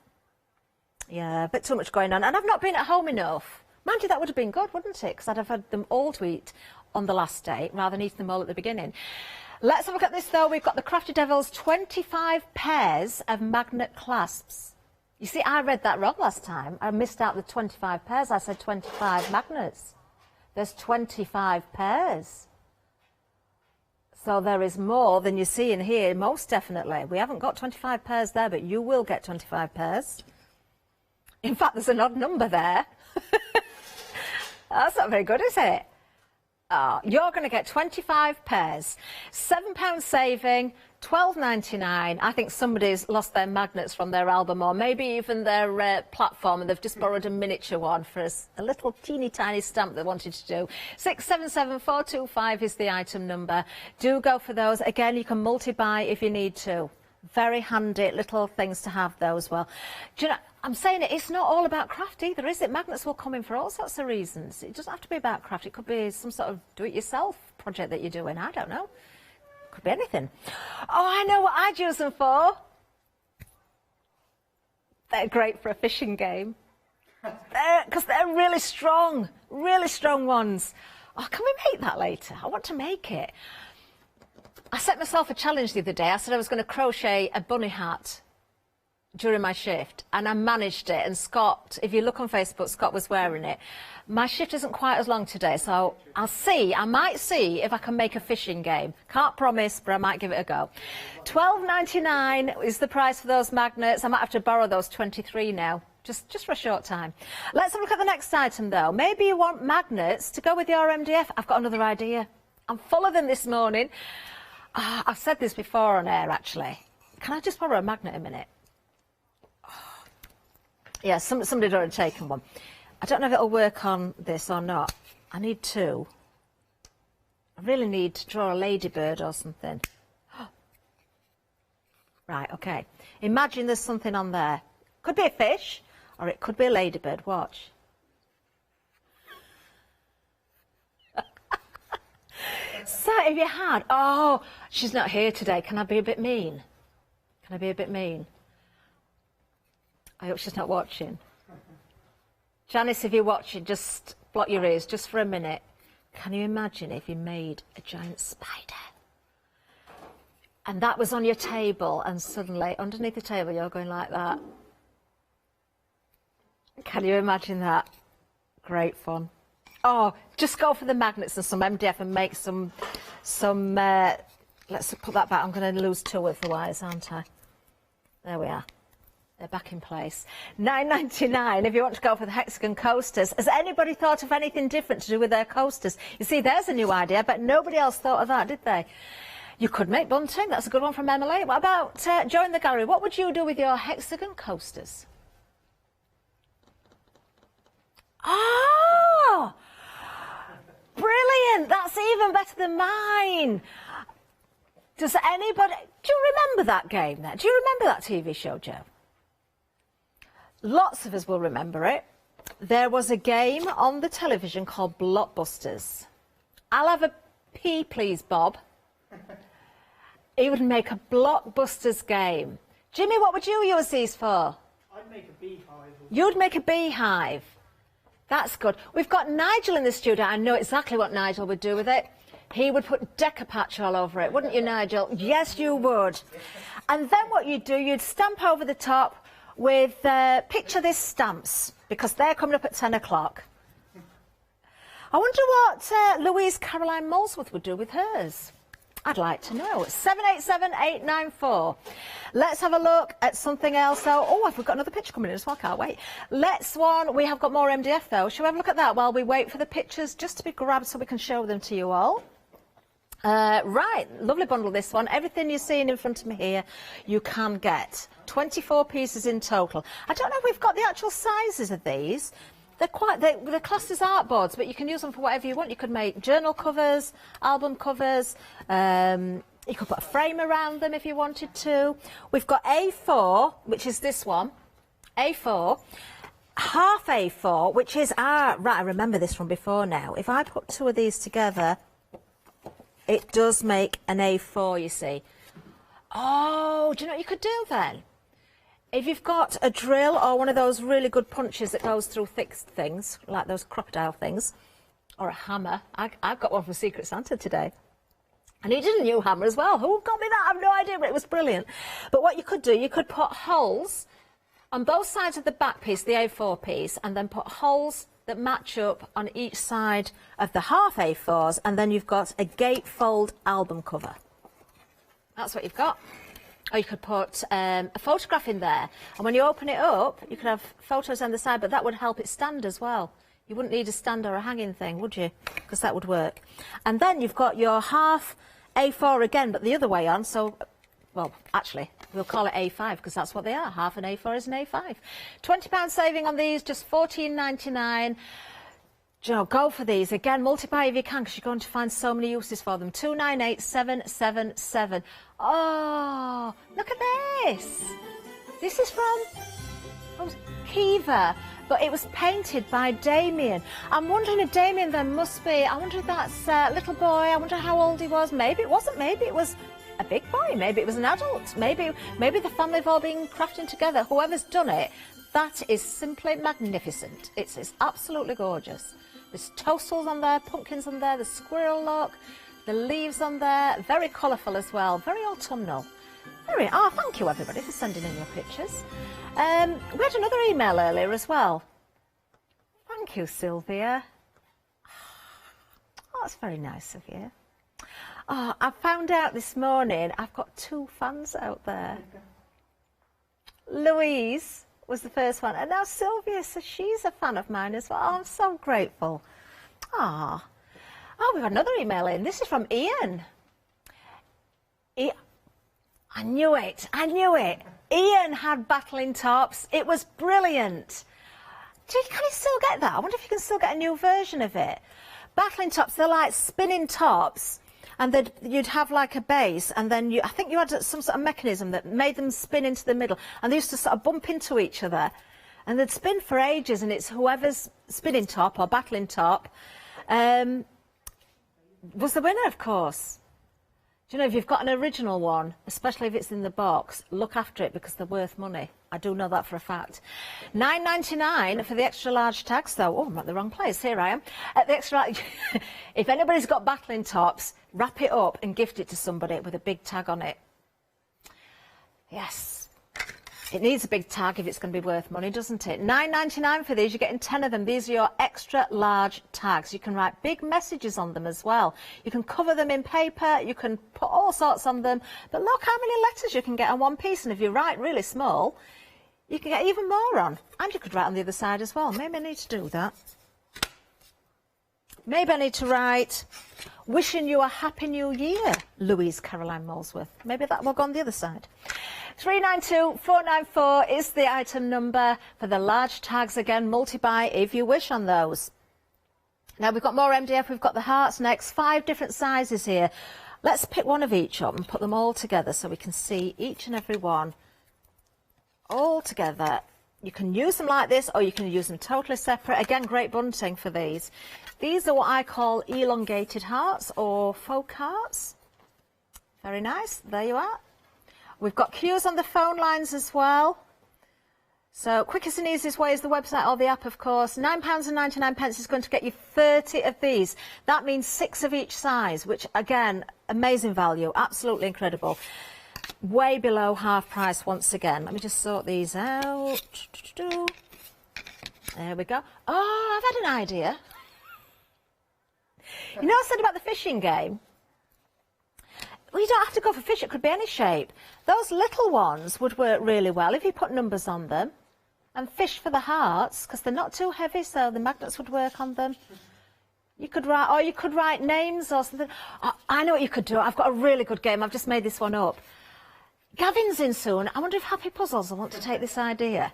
Yeah, a bit too much going on. And I've not been at home enough. Mind you, that would have been good, wouldn't it? Because I'd have had them all to eat on the last day, rather than eating them all at the beginning. Let's have a look at this, though. We've got the Crafty Devils 25 pairs of magnet clasps. You see, I read that wrong last time. I missed out the 25 pairs. I said 25 magnets. There's 25 pairs. So there is more than you see in here, most definitely. We haven't got 25 pairs there, but you will get 25 pairs. In fact, there's an odd number there. That's not very good, is it? Oh, you're going to get 25 pairs. £7 saving, £12.99. I think somebody's lost their magnets from their album, or maybe even their platform, and they've just borrowed a miniature one for a little teeny tiny stamp they wanted to do. 677425 is the item number. Do go for those. Again, you can multi-buy if you need to. Very handy little things to have those. Well, do you know, I'm saying it's not all about craft either, is it? Magnets will come in for all sorts of reasons. It doesn't have to be about craft. It could be some sort of do-it-yourself project that you're doing. I don't know. Could be anything. Oh, I know what I'd use them for. They're great for a fishing game. Because they're really strong ones. Oh, can we make that later? I want to make it. I set myself a challenge the other day. I said I was going to crochet a bunny hat during my shift, and I managed it. And Scott, if you look on Facebook, Scott was wearing it. My shift isn't quite as long today, so I might see if I can make a fishing game. Can't promise, but I might give it a go. £12.99 is the price for those magnets. I might have to borrow those 23 now, just for a short time. Let's have a look at the next item, though. Maybe you want magnets to go with your MDF. I've got another idea. I'm full of them this morning. I've said this before on air, actually. Can I just borrow a magnet a minute? Yeah, somebody had already taken one. I don't know if it'll work on this or not. I need two. I really need to draw a ladybird or something. Right, okay. Imagine there's something on there. Could be a fish, or it could be a ladybird. Watch. So if you had... Oh, she's not here today. Can I be a bit mean? Can I be a bit mean? I hope she's not watching. Janice, if you're watching, just block your ears just for a minute. Can you imagine if you made a giant spider? And that was on your table, and suddenly, underneath the table, you're going like that. Can you imagine that? Great fun. Oh, just go for the magnets and some MDF and make some let's put that back. I'm going to lose two otherwise, aren't I? There we are. They're back in place. £9.99 if you want to go for the hexagon coasters. Has anybody thought of anything different to do with their coasters? You see, there's a new idea, but nobody else thought of that, did they? You could make bunting. That's a good one from Emily. What about join the gallery? What would you do with your hexagon coasters? Oh! Brilliant! That's even better than mine. Does anybody... Do you remember that game there? Do you remember that TV show, Joe? Lots of us will remember it. There was a game on the television called Blockbusters. I'll have a pee, please, Bob. He would make a Blockbusters game. Jimmy, what would you use these for? I'd make a beehive. You'd make a beehive. That's good. We've got Nigel in the studio. I know exactly what Nigel would do with it. He would put Decopatch all over it, wouldn't you, Nigel? Yes, you would. And then what you'd do, you'd stamp over the top with, picture this, stamps, because they're coming up at 10 o'clock. I wonder what Louise Caroline Molesworth would do with hers. I'd like to know. 787894. Let's have a look at something else, though. Oh, we've got another picture coming in as well. Can't wait. Let's one. We have got more MDF, though. Shall we have a look at that while we wait for the pictures just to be grabbed so we can show them to you all? Right, lovely bundle, this one. Everything you're seeing in front of me here, you can get. 24 pieces in total. I don't know if we've got the actual sizes of these. They're classed as artboards, but you can use them for whatever you want. You could make journal covers, album covers. You could put a frame around them if you wanted to. We've got A4, which is this one. A4. Half A4, which is right, I remember this from before now. If I put two of these together, it does make an A4, you see. Oh, do you know what you could do then? If you've got a drill or one of those really good punches that goes through thick things, like those crocodile things, or a hammer. I've got one from Secret Santa today. And he did a new hammer as well. Who got me that? I have no idea, but it was brilliant. But what you could do, you could put holes on both sides of the back piece, the A4 piece, and then put holes that match up on each side of the half A4s, and then you've got a gatefold album cover. That's what you've got. Or you could put a photograph in there, and when you open it up, you could have photos on the side, but that would help it stand as well. You wouldn't need a stand or a hanging thing, would you? Because that would work. And then you've got your half A4 again, but the other way on, so, well, actually, we'll call it A5, because that's what they are. Half an A4 is an A5. £20 saving on these, just £14.99. Do you know, go for these. Again, multiply if you can, because you're going to find so many uses for them. 298777. Oh, look at this. This is from Kiva, but it was painted by Damien. I'm wondering if Damien then must be, I wonder if that's a little boy. I wonder how old he was. Maybe it wasn't. Maybe it was a big boy. Maybe it was an adult. Maybe the family have all been crafting together. Whoever's done it, that is simply magnificent. It's absolutely gorgeous. There's toastals on there, pumpkins on there, the squirrel look, the leaves on there, very colourful as well, very autumnal. Thank you everybody for sending in your pictures. We had another email earlier as well. Thank you, Sylvia. Oh, that's very nice of you. Oh, I found out this morning I've got 2 fans out there. Louise was the first one, and now Sylvia, so she's a fan of mine as well. Oh, I'm so grateful. Oh, we've got another email in. This is from Ian. I knew it. Ian had battling tops. It was brilliant. Can you still get that? I wonder if you can still get a new version of it. Battling tops, they're like spinning tops, and you'd have like a base, and then I think you had some sort of mechanism that made them spin into the middle, and they used to sort of bump into each other, and they'd spin for ages, and it's whoever's spinning top or battling top was the winner, of course. Do you know, if you've got an original one, especially if it's in the box, look after it because they're worth money. I do know that for a fact. £9.99 for the extra large tags, though. Oh, I'm at the wrong place. Here I am. At the extra large. If anybody's got battling tops, wrap it up and gift it to somebody with a big tag on it. Yes. It needs a big tag if it's going to be worth money, doesn't it? £9.99 for these. You're getting 10 of them. These are your extra large tags. You can write big messages on them as well. You can cover them in paper. You can put all sorts on them. But look how many letters you can get on one piece. And if you write really small, you can get even more on. And you could write on the other side as well. Maybe I need to do that. Maybe I need to write, wishing you a happy new year, Louise Caroline Molesworth. Maybe that will go on the other side. 392494 is the item number for the large tags. Again, multi-buy if you wish on those. Now we've got more MDF, we've got the hearts next, 5 different sizes here. Let's pick one of each up and put them all together so we can see each and every one all together. You can use them like this or you can use them totally separate. Again, great bunting for these. These are what I call elongated hearts or folk hearts. Very nice, there you are. We've got queues on the phone lines as well. So quickest and easiest way is the website or the app, of course. £9.99 is going to get you 30 of these. That means 6 of each size, which, again, amazing value, absolutely incredible. Way below half price once again. Let me just sort these out. There we go. Oh, I've had an idea. You know I said about the fishing game? Well, you don't have to go for fish, it could be any shape. Those little ones would work really well if you put numbers on them. And fish for the hearts, because they're not too heavy, so the magnets would work on them. You could write, or you could write names or something. Oh, I know what you could do. I've got a really good game. I've just made this one up. Gavin's in soon. I wonder if Happy Puzzles will want to take this idea.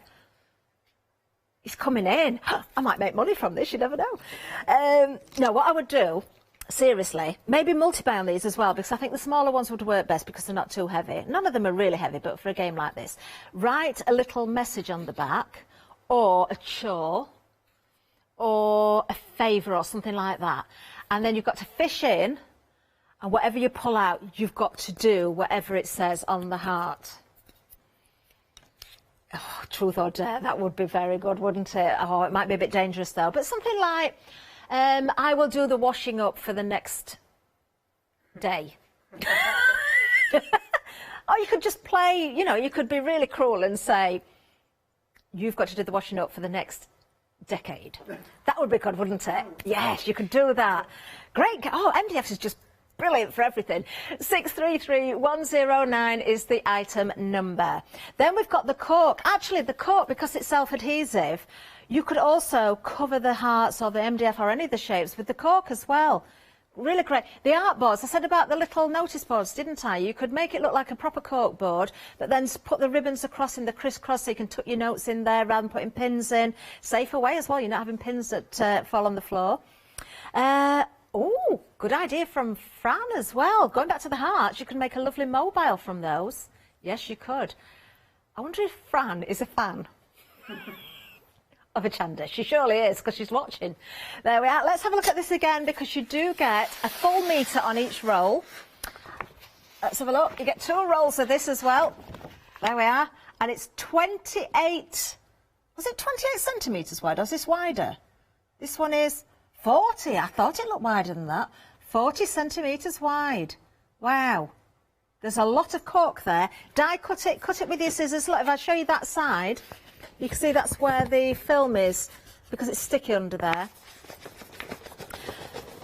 He's coming in. I might make money from this, you never know. No, what I would do, seriously, maybe multi-buy on these as well, because I think the smaller ones would work best because they're not too heavy. None of them are really heavy, but for a game like this, write a little message on the back, or a chore, or a favour, or something like that. And then you've got to fish in, and whatever you pull out, you've got to do whatever it says on the heart. Oh, truth or dare, that would be very good, wouldn't it? Oh, it might be a bit dangerous though. But something like, I will do the washing up for the next day. Or you could just play, you know, you could be really cruel and say, you've got to do the washing up for the next decade. That would be good, wouldn't it? Yes, you could do that. Great. Oh, MDF is just brilliant for everything. 633109 is the item number. Then we've got the cork. Actually, the cork, because it's self-adhesive, you could also cover the hearts or the MDF or any of the shapes with the cork as well. Really great. The art boards, I said about the little notice boards, didn't I? You could make it look like a proper cork board, but then put the ribbons across in the crisscross so you can tuck your notes in there rather than putting pins in. Safer way as well, you're not having pins that fall on the floor. Oh, good idea from Fran as well. Going back to the hearts, you can make a lovely mobile from those. Yes, you could. I wonder if Fran is a fan of Hochanda. She surely is, because she's watching. There we are. Let's have a look at this again, because you do get a full metre on each roll. Let's have a look. You get 2 rolls of this as well. There we are. And it's 28... Was it 28 centimetres wide, or is this wider? This one is 40. I thought it looked wider than that. 40 centimetres wide. Wow. There's a lot of cork there. Die cut it with your scissors. Look, if I show you that side, you can see that's where the film is, because it's sticky under there.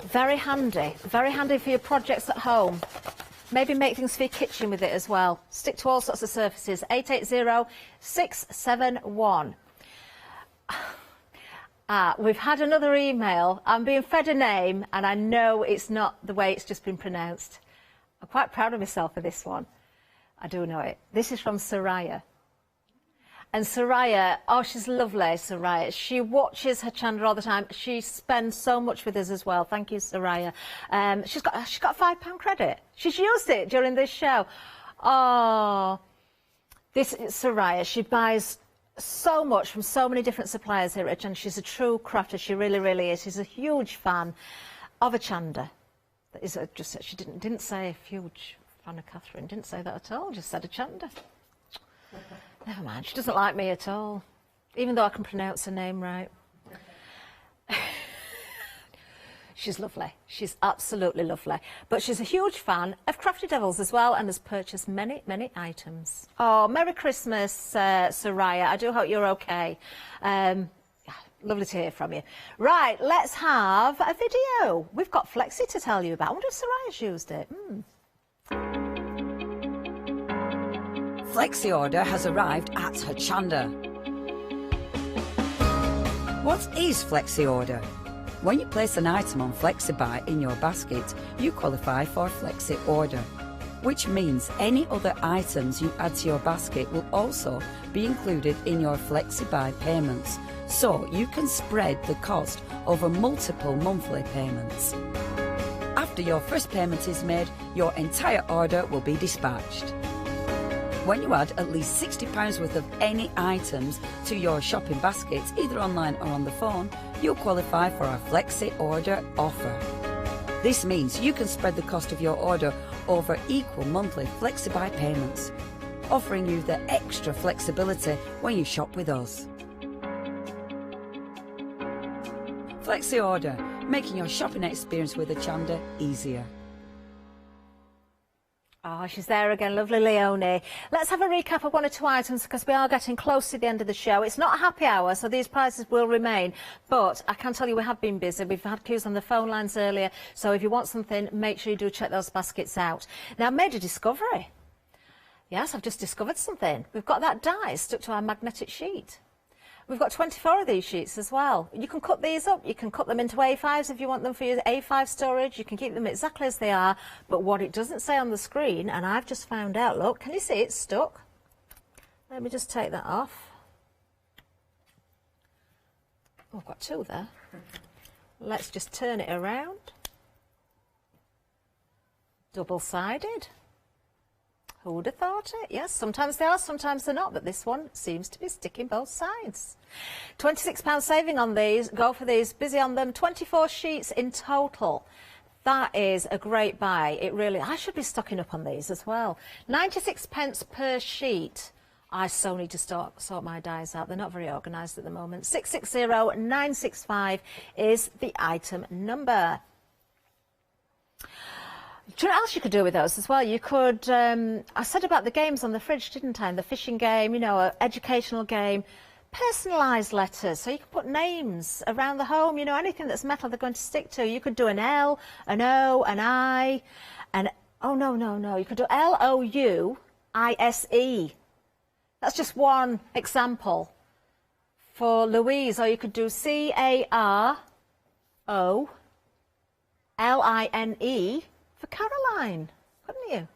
Very handy for your projects at home. Maybe make things for your kitchen with it as well. Stick to all sorts of surfaces. 880671. We've had another email. I'm being fed a name, and I know it's not the way it's just been pronounced. I'm quite proud of myself for this one. I do know it. This is from Soraya. And Soraya, oh, she's lovely, Soraya. She watches Hochanda all the time. She spends so much with us as well. Thank you, Soraya. She's got a £5 credit. She's used it during this show. Oh, this is Soraya. She buys so much from so many different suppliers here at Hochanda. She's a true crafter. She really, really is. She's a huge fan of Hochanda. That is she didn't say a huge fan of Catherine. Didn't say that at all. Just said Hochanda. Never mind, she doesn't like me at all, even though I can pronounce her name right. She's lovely. She's absolutely lovely. But she's a huge fan of Crafty Devils as well, and has purchased many, many items. Oh, Merry Christmas, Soraya. I do hope you're okay. Lovely to hear from you. Right, let's have a video. We've got Flexi to tell you about. I wonder if Soraya's used it. Flexi order has arrived at Hochanda. What is Flexi order? When you place an item on FlexiBuy in your basket, you qualify for Flexi order, which means any other items you add to your basket will also be included in your FlexiBuy payments, so you can spread the cost over multiple monthly payments. After your first payment is made, your entire order will be dispatched. When you add at least £60 worth of any items to your shopping basket, either online or on the phone, you'll qualify for our Flexi Order offer. This means you can spread the cost of your order over equal monthly FlexiBuy payments, offering you the extra flexibility when you shop with us. Flexi Order, making your shopping experience with Hochanda easier. Oh, she's there again, lovely Leonie. Let's have a recap of 1 or 2 items, because we are getting close to the end of the show. It's not a happy hour, so these prices will remain. But I can tell you we have been busy. We've had queues on the phone lines earlier, so if you want something, make sure you do check those baskets out. Now, I've made a discovery. Yes, I've just discovered something. We've got that die stuck to our magnetic sheet. We've got 24 of these sheets as well. You can cut these up. You can cut them into A5s if you want them for your A5 storage. You can keep them exactly as they are. But what it doesn't say on the screen, and I've just found out, look, can you see it's stuck? Let me just take that off. Oh, I've got 2 there. Let's just turn it around. Double-sided. Who would have thought it? Yes, sometimes they are, sometimes they're not, but this one seems to be sticking both sides. £26 saving on these. Go for these. Busy on them. 24 sheets in total. That is a great buy. It really... I should be stocking up on these as well. 96 pence per sheet I so need to sort my dies out. They're not very organised at the moment. 660965 is the item number. Do you know what else you could do with those as well? You could, I said about the games on the fridge, didn't I? And the fishing game, you know, an educational game. Personalised letters, so you can put names around the home, you know, anything that's metal they're going to stick to. You could do an L, an O, an I, and, oh, no, you could do L-O-U-I-S-E. That's just one example for Louise, or you could do C-A-R-O-L-I-N-E for Caroline, couldn't you?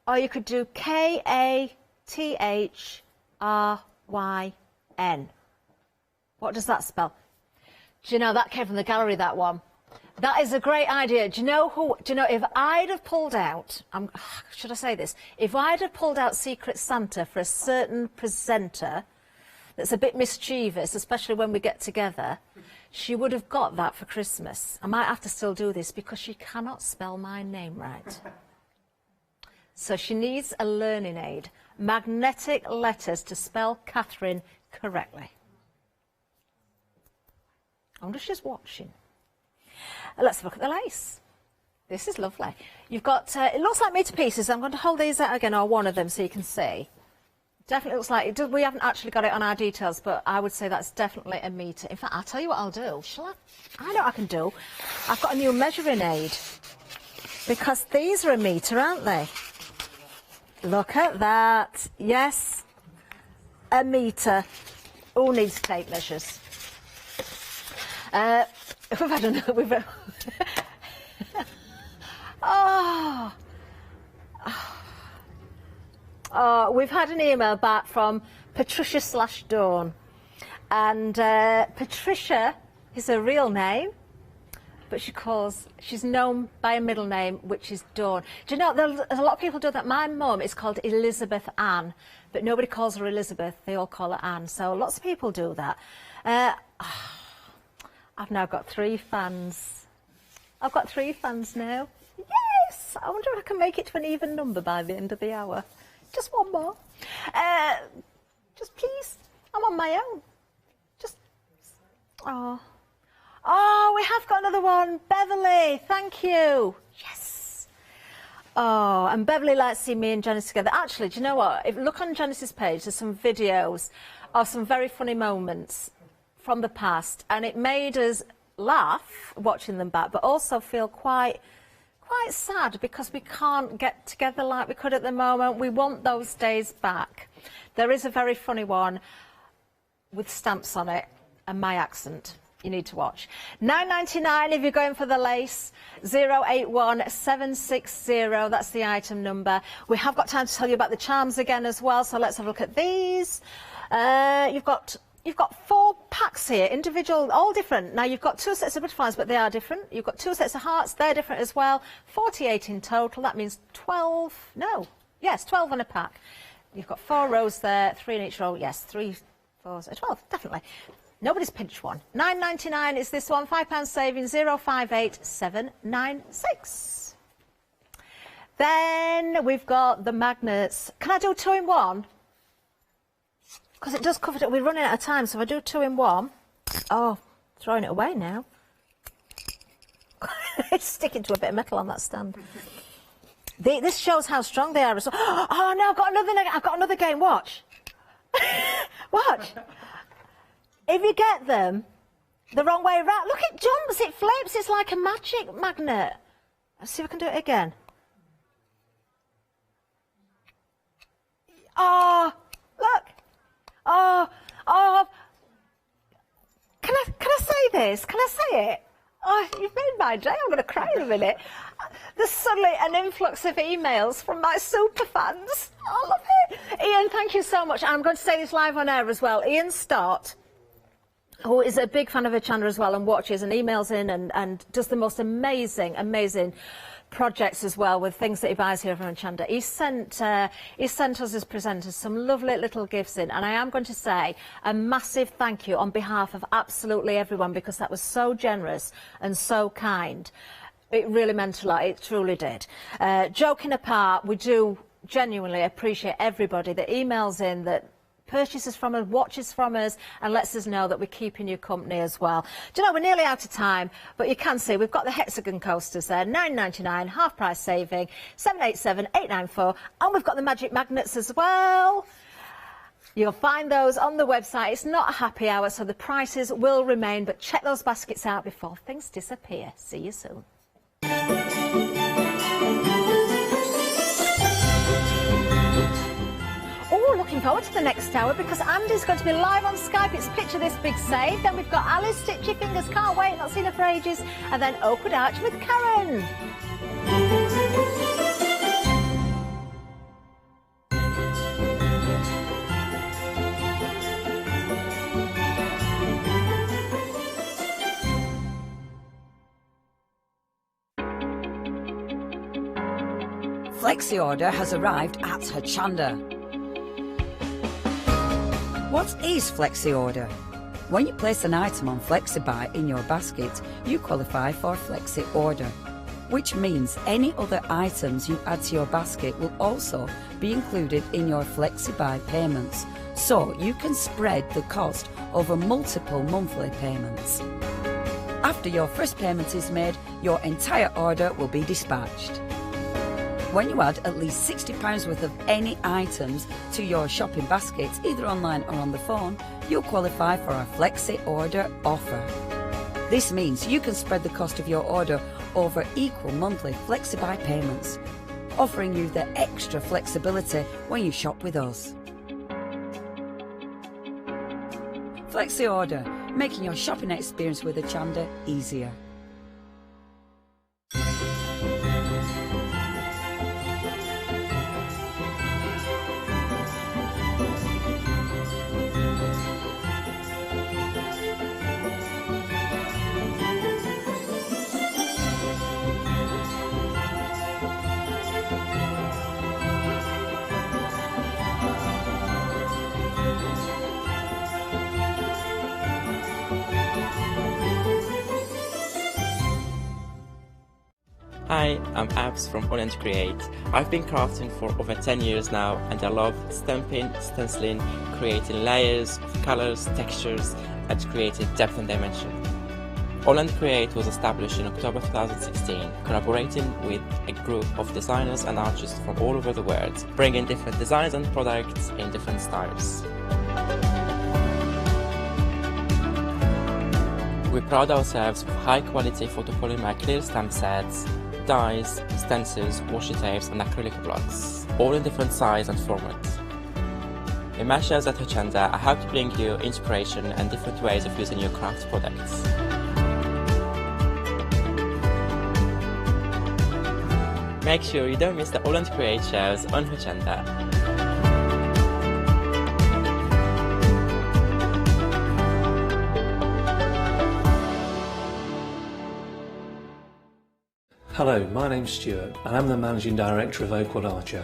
Or you could do K-A-T-H-R-Y-N. What does that spell? Do you know, that came from the gallery, that one. That is a great idea. Do you know if I'd have pulled out, should I say this? If I'd have pulled out Secret Santa for a certain presenter that's a bit mischievous, especially when we get together, she would have got that for Christmas. I might have to still do this because she cannot spell my name right. So she needs a learning aid. Magnetic letters to spell Catherine correctly. I wonder if she's watching. Let's have a look at the lace. This is lovely. You've got, it looks like metre pieces. I'm going to hold these out again, or one of them, so you can see. Definitely looks like, we haven't actually got it on our details, but I would say that's definitely a metre. In fact, I'll tell you what I'll do. Shall I? I know what I can do. I've got a new measuring aid, because these are a metre, aren't they? Look at that. Yes, a metre. Who needs tape measures? We've had another. We've had an email back from Patricia/Dawn, and Patricia is her real name, but she's known by a middle name, which is Dawn. Do you know, there's a lot of people do that. My mum is called Elizabeth Ann, but nobody calls her Elizabeth. They all call her Ann. So lots of people do that. I've now got 3 fans. I've got 3 fans now. Yes! I wonder if I can make it to an even number by the end of the hour. Just one more. Just please. I'm on my own. Just. Oh, we have got another one. Beverly, thank you. Yes. Oh, and Beverly likes to see me and Janice together. Actually, do you know what? If you look on Janice's page, there's some videos of some very funny moments from the past, and it made us laugh watching them back, but also feel quite sad because we can't get together like we could at the moment. We want those days back. There is a very funny one with stamps on it and my accent. You need to watch. £9.99 if you're going for the lace. 081760. That's the item number. We have got time to tell you about the charms again as well. So let's have a look at these. You've got 4 packs here, individual, all different. Now, you've got 2 sets of butterflies, but they are different. You've got 2 sets of hearts, they're different as well. 48 in total, that means 12, no, yes, 12 on a pack. You've got 4 rows there, 3 in each row, yes, 3, 4, 12, definitely. Nobody's pinched one. £9.99 is this one, £5 saving, 058796. Then we've got the magnets. Can I do 2 in 1? Because it does cover it. We're running out of time, so if I do 2 in 1, oh, throwing it away now. It's sticking to a bit of metal on that stand. This shows how strong they are as well. Oh no, I've got another game. Watch. Watch. If you get them the wrong way around, look, it jumps, it flips. It's like a magic magnet. Let's see if I can do it again. Oh, look. Oh, can I say this? Can I say it? Oh, you've made my day. I'm going to cry in a minute. There's suddenly an influx of emails from my super fans. I love it. Ian, thank you so much. I'm going to say this live on air as well. Ian Stott, who is a big fan of Hochanda as well and watches and emails in and does the most amazing projects as well with things that he buys here from Hochanda. He sent us as presenters some lovely little gifts in, and I am going to say a massive thank you on behalf of absolutely everyone, because that was so generous and so kind. It really meant a lot, it truly did. Joking apart, we do genuinely appreciate everybody that emails in, that purchases from us, watches from us, and lets us know that we're keeping you company as well. Do you know, we're nearly out of time, but you can see we've got the hexagon coasters there, £9.99, half price saving, 787-894, and we've got the magic magnets as well. You'll find those on the website. It's not a happy hour, so the prices will remain, but check those baskets out before things disappear. See you soon. Oh, looking forward to the next hour because Andy's going to be live on Skype. It's Picture This Big Save. Then we've got Alice, Stitchy Fingers, can't wait, not seen her for ages. And then Oakwood Archer with Karen. Flexi order has arrived at Hochanda. What is Flexi order? When you place an item on FlexiBuy in your basket, you qualify for Flexi order, which means any other items you add to your basket will also be included in your FlexiBuy payments, so you can spread the cost over multiple monthly payments. After your first payment is made, your entire order will be dispatched. When you add at least £60 worth of any items to your shopping basket, either online or on the phone, you'll qualify for our Flexi Order offer. This means you can spread the cost of your order over equal monthly FlexiBuy payments, offering you the extra flexibility when you shop with us. Flexi Order, making your shopping experience with Hochanda easier. Hi, I'm Abs from All Create. I've been crafting for over 10 years now and I love stamping, stenciling, creating layers of colours, textures and creating depth and dimension. All Create was established in October 2016, collaborating with a group of designers and artists from all over the world, bringing different designs and products in different styles. We pride ourselves with high quality photopolymer clear stamp sets, dies, stencils, washi tapes and acrylic blocks, all in different size and format. In my shows at Hochanda, I hope to bring you inspiration and different ways of using your craft products. Make sure you don't miss the All Create shows on Hochanda. Hello, my name's Stuart and I'm the Managing Director of Oakwood Archer.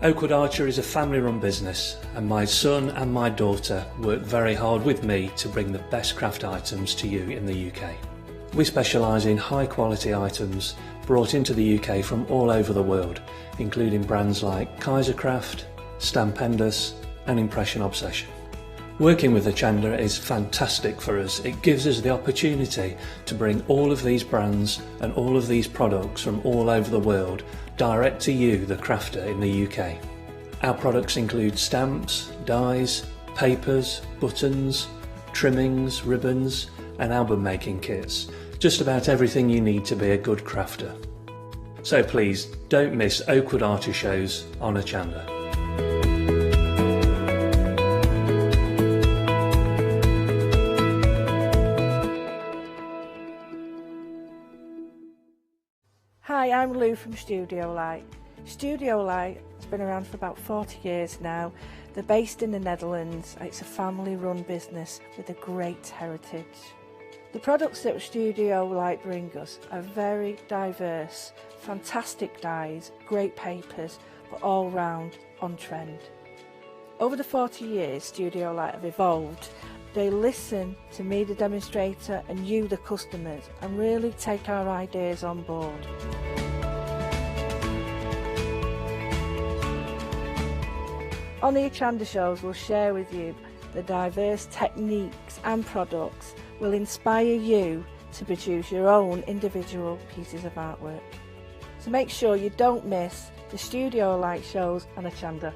Oakwood Archer is a family-run business and my son and my daughter work very hard with me to bring the best craft items to you in the UK. We specialise in high-quality items brought into the UK from all over the world, including brands like Kaisercraft, Stampendous and Impression Obsession. Working with Hochanda is fantastic for us. It gives us the opportunity to bring all of these brands and all of these products from all over the world direct to you, the crafter in the UK. Our products include stamps, dies, papers, buttons, trimmings, ribbons and album making kits. Just about everything you need to be a good crafter. So please don't miss Oakwood Archer shows on Hochanda. Hi, I'm Lou from Studio Light. Studio Light has been around for about 40 years now. They're based in the Netherlands. It's a family-run business with a great heritage. The products that Studio Light bring us are very diverse, fantastic dies, great papers, but all round on trend. Over the 40 years Studio Light have evolved. They listen to me, the demonstrator, and you, the customers, and really take our ideas on board. On the Hochanda shows, we'll share with you the diverse techniques and products will inspire you to produce your own individual pieces of artwork. So make sure you don't miss the studio light shows on Hochanda.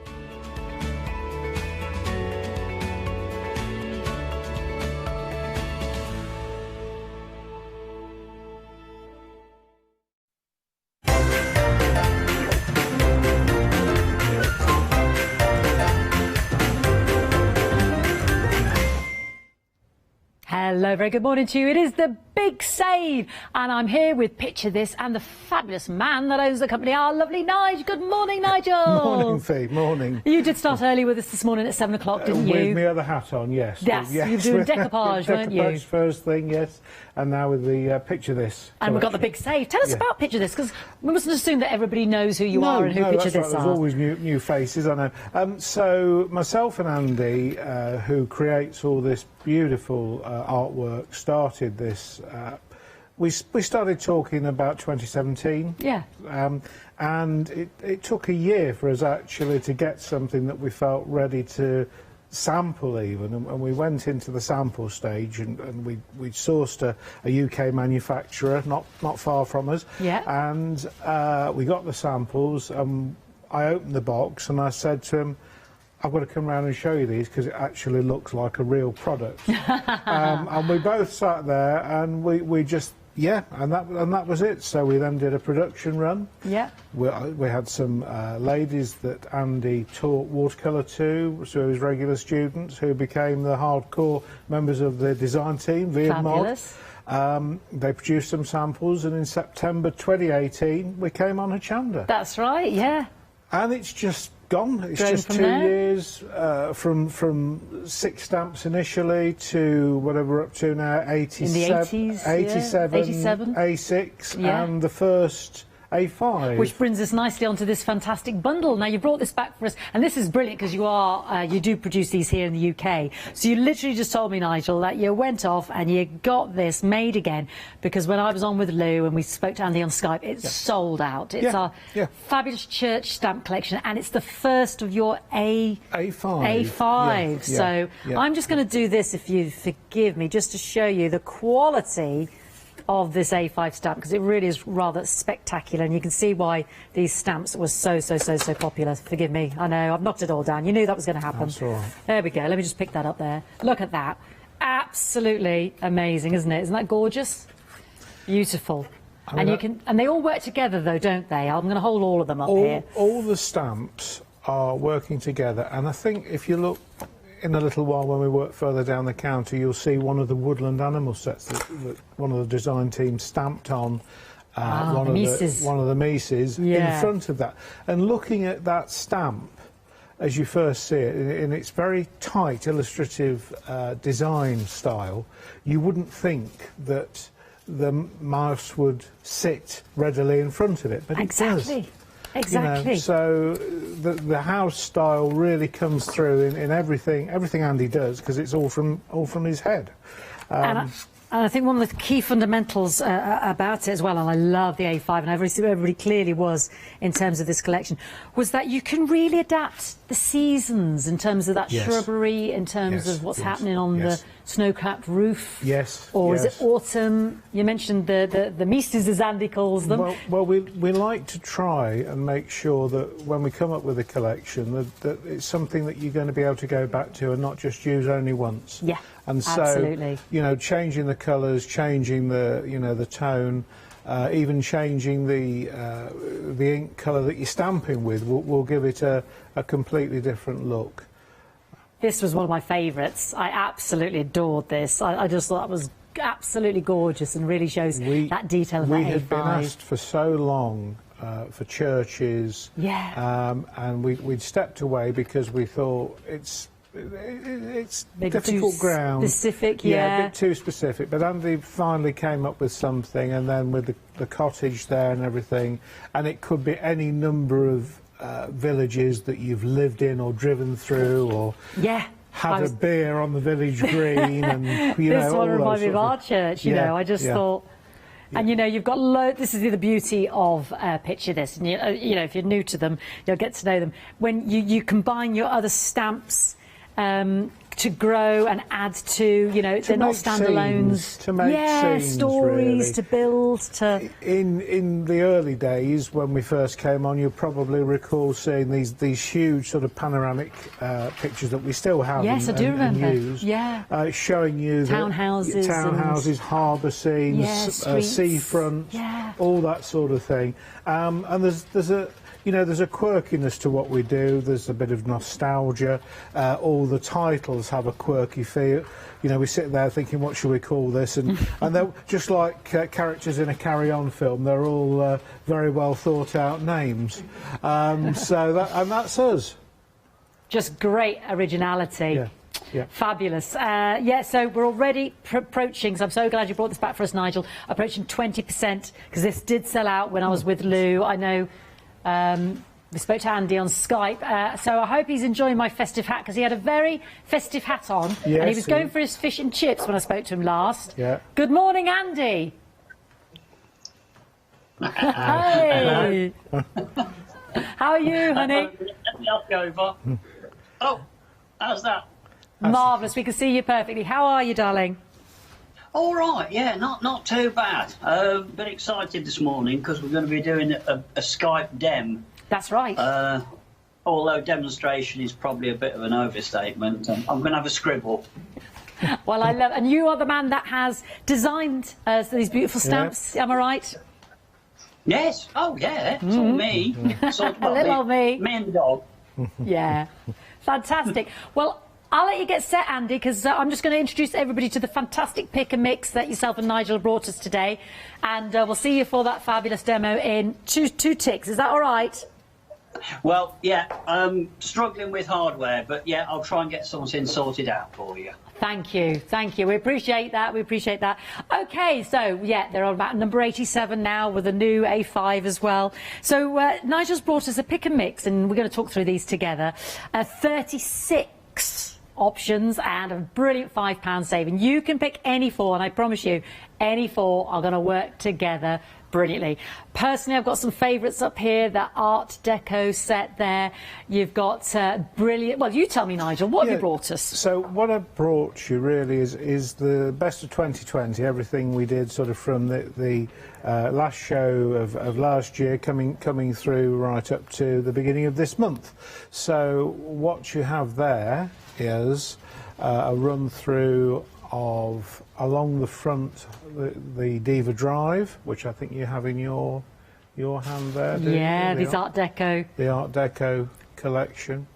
Hello, very good morning to you. It is the big save, and I'm here with Picture This and the fabulous man that owns the company, our lovely Nigel. Good morning, Nigel. Morning, Fee. Morning. You did start early with us this morning at 7 o'clock, didn't you? With my other hat on, yes. Yes, you were doing decoupage, weren't you? Decoupage first thing, yes, and now with the Picture This. And we've got the big save. Tell us about Picture This, because we mustn't assume that everybody knows who you are and who Picture This are. There's always new faces, I know. So myself and Andy, who creates all this beautiful artwork, started this. We started talking about 2017. Yeah. And it took a year for us actually to get something that we felt ready to sample even, and we went into the sample stage, and we sourced a UK manufacturer not far from us. Yeah. And we got the samples, and I opened the box and I said to him, I've got to come round and show you these because it actually looks like a real product. And we both sat there and we just, and that was it. So we then did a production run. Yeah. We had some ladies that Andy taught watercolour to, so his regular students, who became the hardcore members of the design team, Fabulous. They produced some samples, and in September 2018 we came on Hochanda. That's right, yeah. And it's just gone. It's Going just from 2 there? years from 6 stamps initially to whatever we're up to now, 87, In the 80s, 87, A6, Yeah. and the first A5. Which brings us nicely onto this fantastic bundle. Now, you brought this back for us, and this is brilliant because you do produce these here in the UK. So you literally just told me, Nigel, that you went off and you got this made again, because when I was on with Lou and we spoke to Andy on Skype, it's sold out. It's our fabulous church stamp collection, and it's the first of your A5. So I'm just going to do this, if you forgive me, just to show you the quality of this A5 stamp, because it really is rather spectacular, and you can see why these stamps were so popular. Forgive me, I know, I've knocked it all down. You knew that was going to happen. That's all right. There we go, let me just pick that up there. Look at that. Absolutely amazing, isn't it? Isn't that gorgeous? Beautiful. I mean, and they all work together though, don't they? I'm going to hold all of them up here. All the stamps are working together, and I think if you look in a little while when we work further down the counter, you'll see one of the woodland animal sets that one of the design team stamped on one of the Mises in front of that. And looking at that stamp as you first see it in its very tight illustrative design style, you wouldn't think that the mouse would sit readily in front of it, but it does. Exactly. You know, so the house style really comes through in everything Andy does, because it's all from his head. And I think one of the key fundamentals about it as well, and I love the A5, and everybody clearly was in terms of this collection, was that you can really adapt the seasons in terms of that shrubbery, in terms of what's happening on the snow-capped roof. Yes. Or is it autumn? You mentioned the Mises, as Andy calls them. Well, we like to try and make sure that when we come up with a collection that it's something that you're going to be able to go back to and not just use only once. Yeah. And so, absolutely. you know, changing the colours, changing the tone, even changing the ink colour that you're stamping with will give it a completely different look. This was one of my favourites. I absolutely adored this. I just thought that was absolutely gorgeous and really shows that detail of that A5. We had been asked for so long for churches, and we'd stepped away because we thought it's difficult ground. Specific, a bit too specific. But Andy finally came up with something, and then with the cottage there and everything, and it could be any number of villages that you've lived in or driven through, or had a beer on the village green, and this one reminded me of our church. You know, I just thought And you know, you've got this is the beauty of Picture This, and you know, if you're new to them, you'll get to know them. When you combine your other stamps to grow and add to, you know, they're not standalones. To make scenes, stories really. to build. To in the early days when we first came on, you'll probably recall seeing these huge sort of panoramic pictures that we still have. Yes, I do remember. And use, showing you townhouses, harbour scenes, seafronts, all that sort of thing. And there's a there's a quirkiness to what we do. There's a bit of nostalgia. All the titles have a quirky feel. You know, we sit there thinking, what should we call this? And they're just like characters in a Carry-On film. They're all very well thought out names. That's us. Just great originality. Yeah. Fabulous. So we're already approaching, so I'm so glad you brought this back for us, Nigel, approaching 20%, because this did sell out when I was with Lou. I know we spoke to Andy on Skype, so I hope he's enjoying my festive hat, because he had a very festive hat on, and he was going for his fish and chips when I spoke to him last. Yeah. Good morning, Andy. Hey. How are you, honey? Oh, how's that? Marvellous, we can see you perfectly. How are you, darling? All right, yeah, not too bad. Bit excited this morning because we're going to be doing a Skype dem. That's right. Although demonstration is probably a bit of an overstatement, I'm going to have a scribble. Well, I love, and you are the man that has designed these beautiful stamps. Am I right? Yes. Oh, yeah. It's all me. Little old me. Me and the dog. Yeah. Fantastic. Well, I'll let you get set, Andy, because I'm just going to introduce everybody to the fantastic pick and mix that yourself and Nigel brought us today. And we'll see you for that fabulous demo in two ticks. Is that all right? Well, yeah, I'm struggling with hardware, but yeah, I'll try and get something sorted out for you. Thank you. Thank you. We appreciate that. We appreciate that. OK, so, yeah, they're on about number 87 now with a new A5 as well. So Nigel's brought us a pick and mix, and we're going to talk through these together. 36 options and a brilliant £5 saving. You can pick any four, and I promise you, any four are going to work together brilliantly. Personally, I've got some favourites up here. The Art Deco set there. You've got brilliant... Well, you tell me, Nigel, what have you brought us? So what I've brought you really is the best of 2020, everything we did sort of from the last show of last year coming through right up to the beginning of this month. So what you have there is a run through of along the front the Diva Drive, which I think you have in your hand there. Yeah, these Art Deco. The Art Deco collection.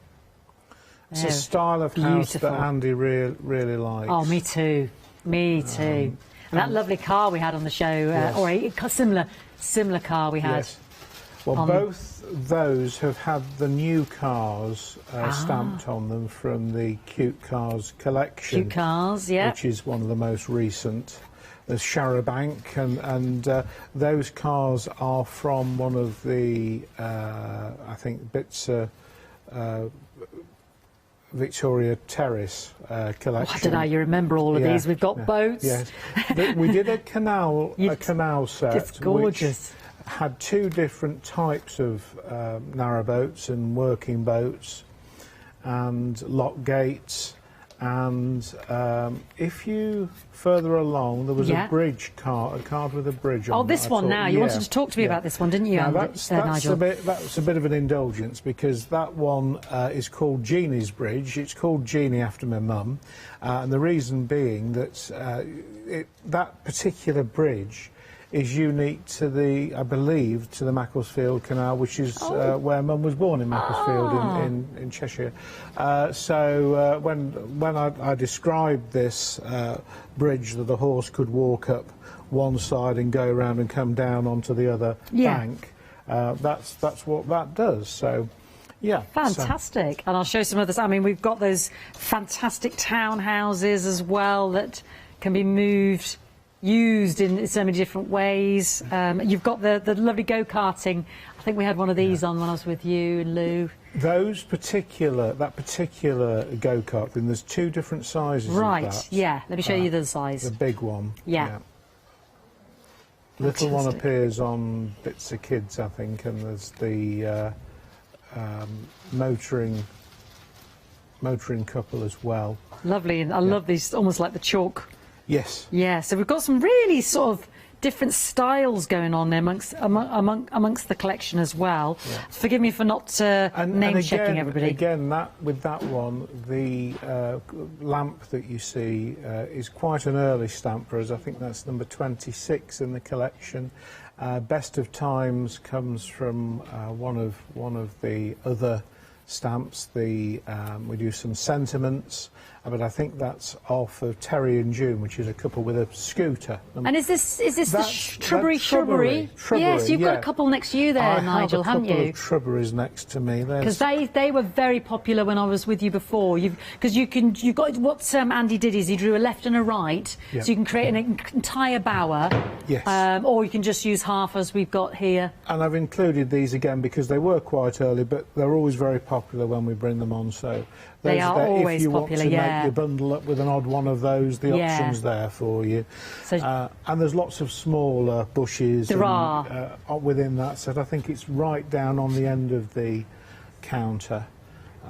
It's a style of house that Andy really likes. Oh, me too. Me too. And that lovely car we had on the show, or a similar car we had. Yes. Well, both those have had the new cars stamped on them from the Cute Cars collection. Cute Cars, yeah. Which is one of the most recent. There's Charabanc, and those cars are from one of the, I think, Victoria Terrace collection. I don't know, you remember all of these. We've got boats. Yes. We did a canal set. It's gorgeous. Which had two different types of narrowboats and working boats and lock gates, and if you further along there was a bridge car, a card with a bridge on. Oh, this one now. You wanted to talk to me about this one, didn't you, Nigel? That's a bit of an indulgence, because that one is called Jeannie's Bridge. It's called Jeannie after my mum, and the reason being that that particular bridge is unique to I believe, to the Macclesfield Canal, which is where Mum was born, in Macclesfield in Cheshire. So when I described this bridge that a horse could walk up one side and go around and come down onto the other bank, that's what that does. So. Yeah, fantastic. And I'll show some others. I mean, we've got those fantastic townhouses as well that can be used in so many different ways. You've got the lovely go-karting. I think we had one of these on when I was with you and Lou. That particular go-kart, and there's two different sizes of that. Yeah. Let me show you the size. The big one. Yeah. Little one appears on Bits of Kids, I think, and there's the motoring couple as well. Lovely, and I love these, almost like the chalk. Yes. Yeah, so we've got some really sort of different styles going on there amongst the collection as well. Yeah. Forgive me for not name-checking everybody. Again, with that one, the lamp that you see is quite an early stamp for us. I think that's number 26 in the collection. Best of Times comes from one of the other stamps. We do some sentiments, but I think that's off of Terry and June, which is a couple with a scooter. And is this the shrubbery? Yes, you've got a couple next to you there, Nigel, haven't you? I have a couple of shrubberies next to me. Because they were very popular when I was with you before. Because you've got what Andy did is he drew a left and a right, so you can create an entire bower. Yes. Or you can just use half as we've got here. And I've included these again because they were quite early, but they're always very popular when we bring them on. So they are always if you popular. Want to make your bundle up with an odd one of those, the option's there for you. So, and there's lots of smaller bushes. There are within that set. I think it's right down on the end of the counter.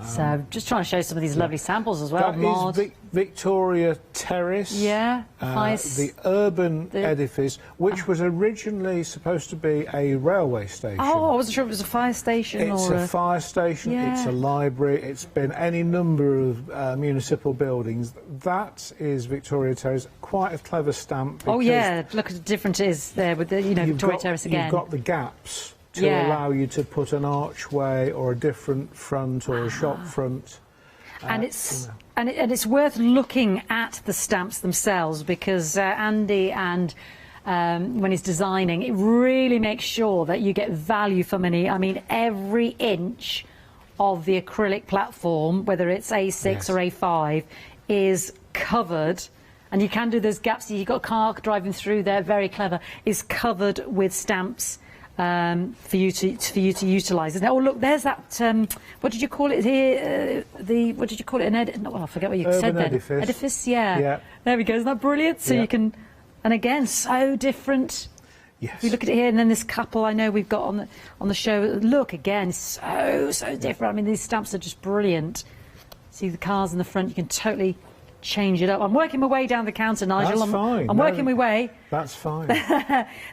So just trying to show some of these lovely samples as well. That is Victoria Terrace. Yeah, the urban edifice, which was originally supposed to be a railway station. Oh, I wasn't sure if it was a fire station It's or a fire station, it's a library, it's been any number of municipal buildings. That is Victoria Terrace, quite a clever stamp. Oh yeah, look at the difference it is there with the, Victoria Terrace again. You've got the gaps to allow you to put an archway or a different front or a shop front. And it's worth looking at the stamps themselves because Andy and when he's designing, it really makes sure that you get value for money. I mean, every inch of the acrylic platform, whether it's A6 or A5, is covered. And you can do those gaps. You've got a car driving through there, very clever. Is covered with stamps. For you to utilise. Oh look, there's that. What did you call it here? What did you call it? I forget what you said then. Edifice. Yeah. There we go. Isn't that brilliant? So you can, and again, so different. Yes. We look at it here, and then this couple I know we've got on the show. Look again, so different. I mean, these stamps are just brilliant. See the cars in the front. You can totally change it up. I'm working my way down the counter, Nigel. That's fine. I'm working my way. That's fine.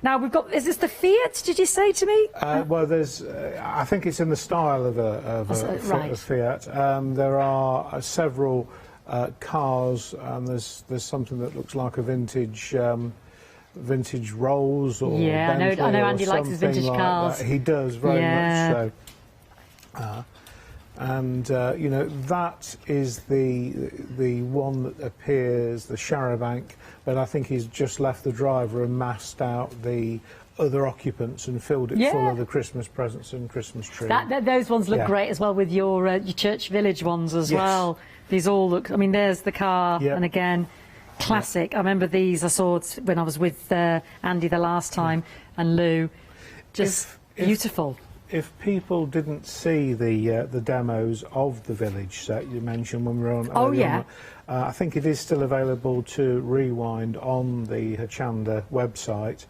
Now we've got. Is this the Fiat? Did you say to me? Well, there's. I think it's in the style of a Fiat. There are several cars. There's something that looks like a vintage Rolls or Bentley I know Andy likes his vintage cars. That. He does very much so. And that is the one that appears, the charabanc, but I think he's just left the driver and masked out the other occupants and filled it full of the Christmas presents and Christmas tree. Those ones look great as well with your Church Village ones as well. These all look. I mean, there's the car, and again, classic. I remember these. I saw when I was with Andy the last time and Lou. Just beautiful. If people didn't see the demos of the village set you mentioned when we were on, I think it is still available to rewind on the Hochanda website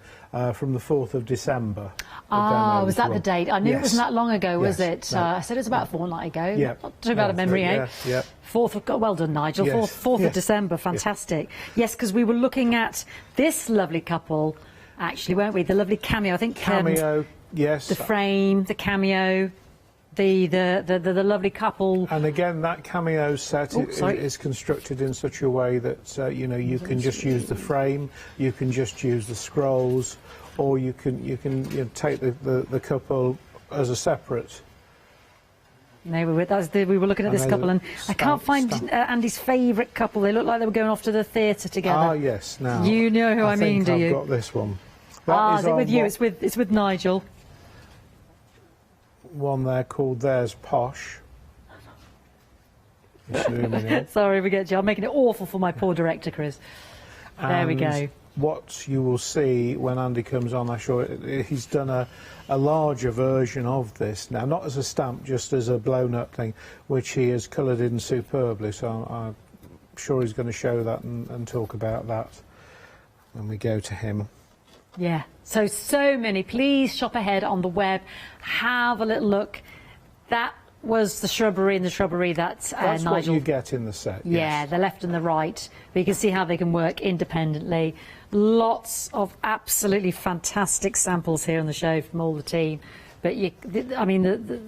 from the 4th of December. Was that the date? I knew it wasn't that long ago, was it? I said it was about a fortnight ago. Yeah. Not too bad a memory, eh? Yeah. 4th of, well done, Nigel. 4th of December, fantastic. Yes, because we were looking at this lovely couple, actually, weren't we? The lovely cameo, I think. Cameo. Yes. The frame, the cameo, the lovely couple. And again, that cameo set is constructed in such a way that you can just use the frame, you can just use the scrolls, or you can take the couple as a separate. No, we were looking at this couple, and I can't find Andy's favourite couple. They look like they were going off to the theatre together. Ah, yes. Now you know who I mean, do you? I've got this one. Is it with you? It's with Nigel. One there called There's Posh. Sorry, forget you. I'm making it awful for my poor director, Chris. There we go. What you will see when Andy comes on, I'm sure he's done a larger version of this now, not as a stamp, just as a blown-up thing, which he has coloured in superbly. So I'm sure he's going to show that and talk about that when we go to him. Yeah, so many. Please shop ahead on the web. Have a little look. That was the shrubbery and the shrubbery that That's Nigel... what you get in the set, Yeah, yes. the left and the right. But you can see how they can work independently. Lots of absolutely fantastic samples here on the show from all the team. But, I mean, the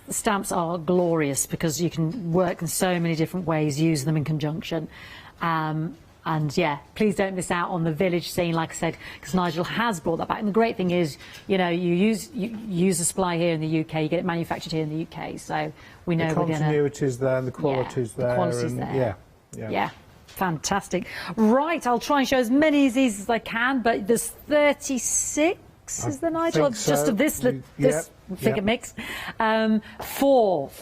stamps are glorious because you can work in so many different ways, use them in conjunction. And yeah, please don't miss out on the village scene, like I said, because Nigel has brought that back. And the great thing is, you know, you use the supply here in the UK, you get it manufactured here in the UK, so we know we're going to... The continuity's there and the quality's there. The quality's and, there. Yeah. Fantastic. Right, I'll try and show as many of these as I can, but there's 36, is there, Nigel? Just of this figure mix. Four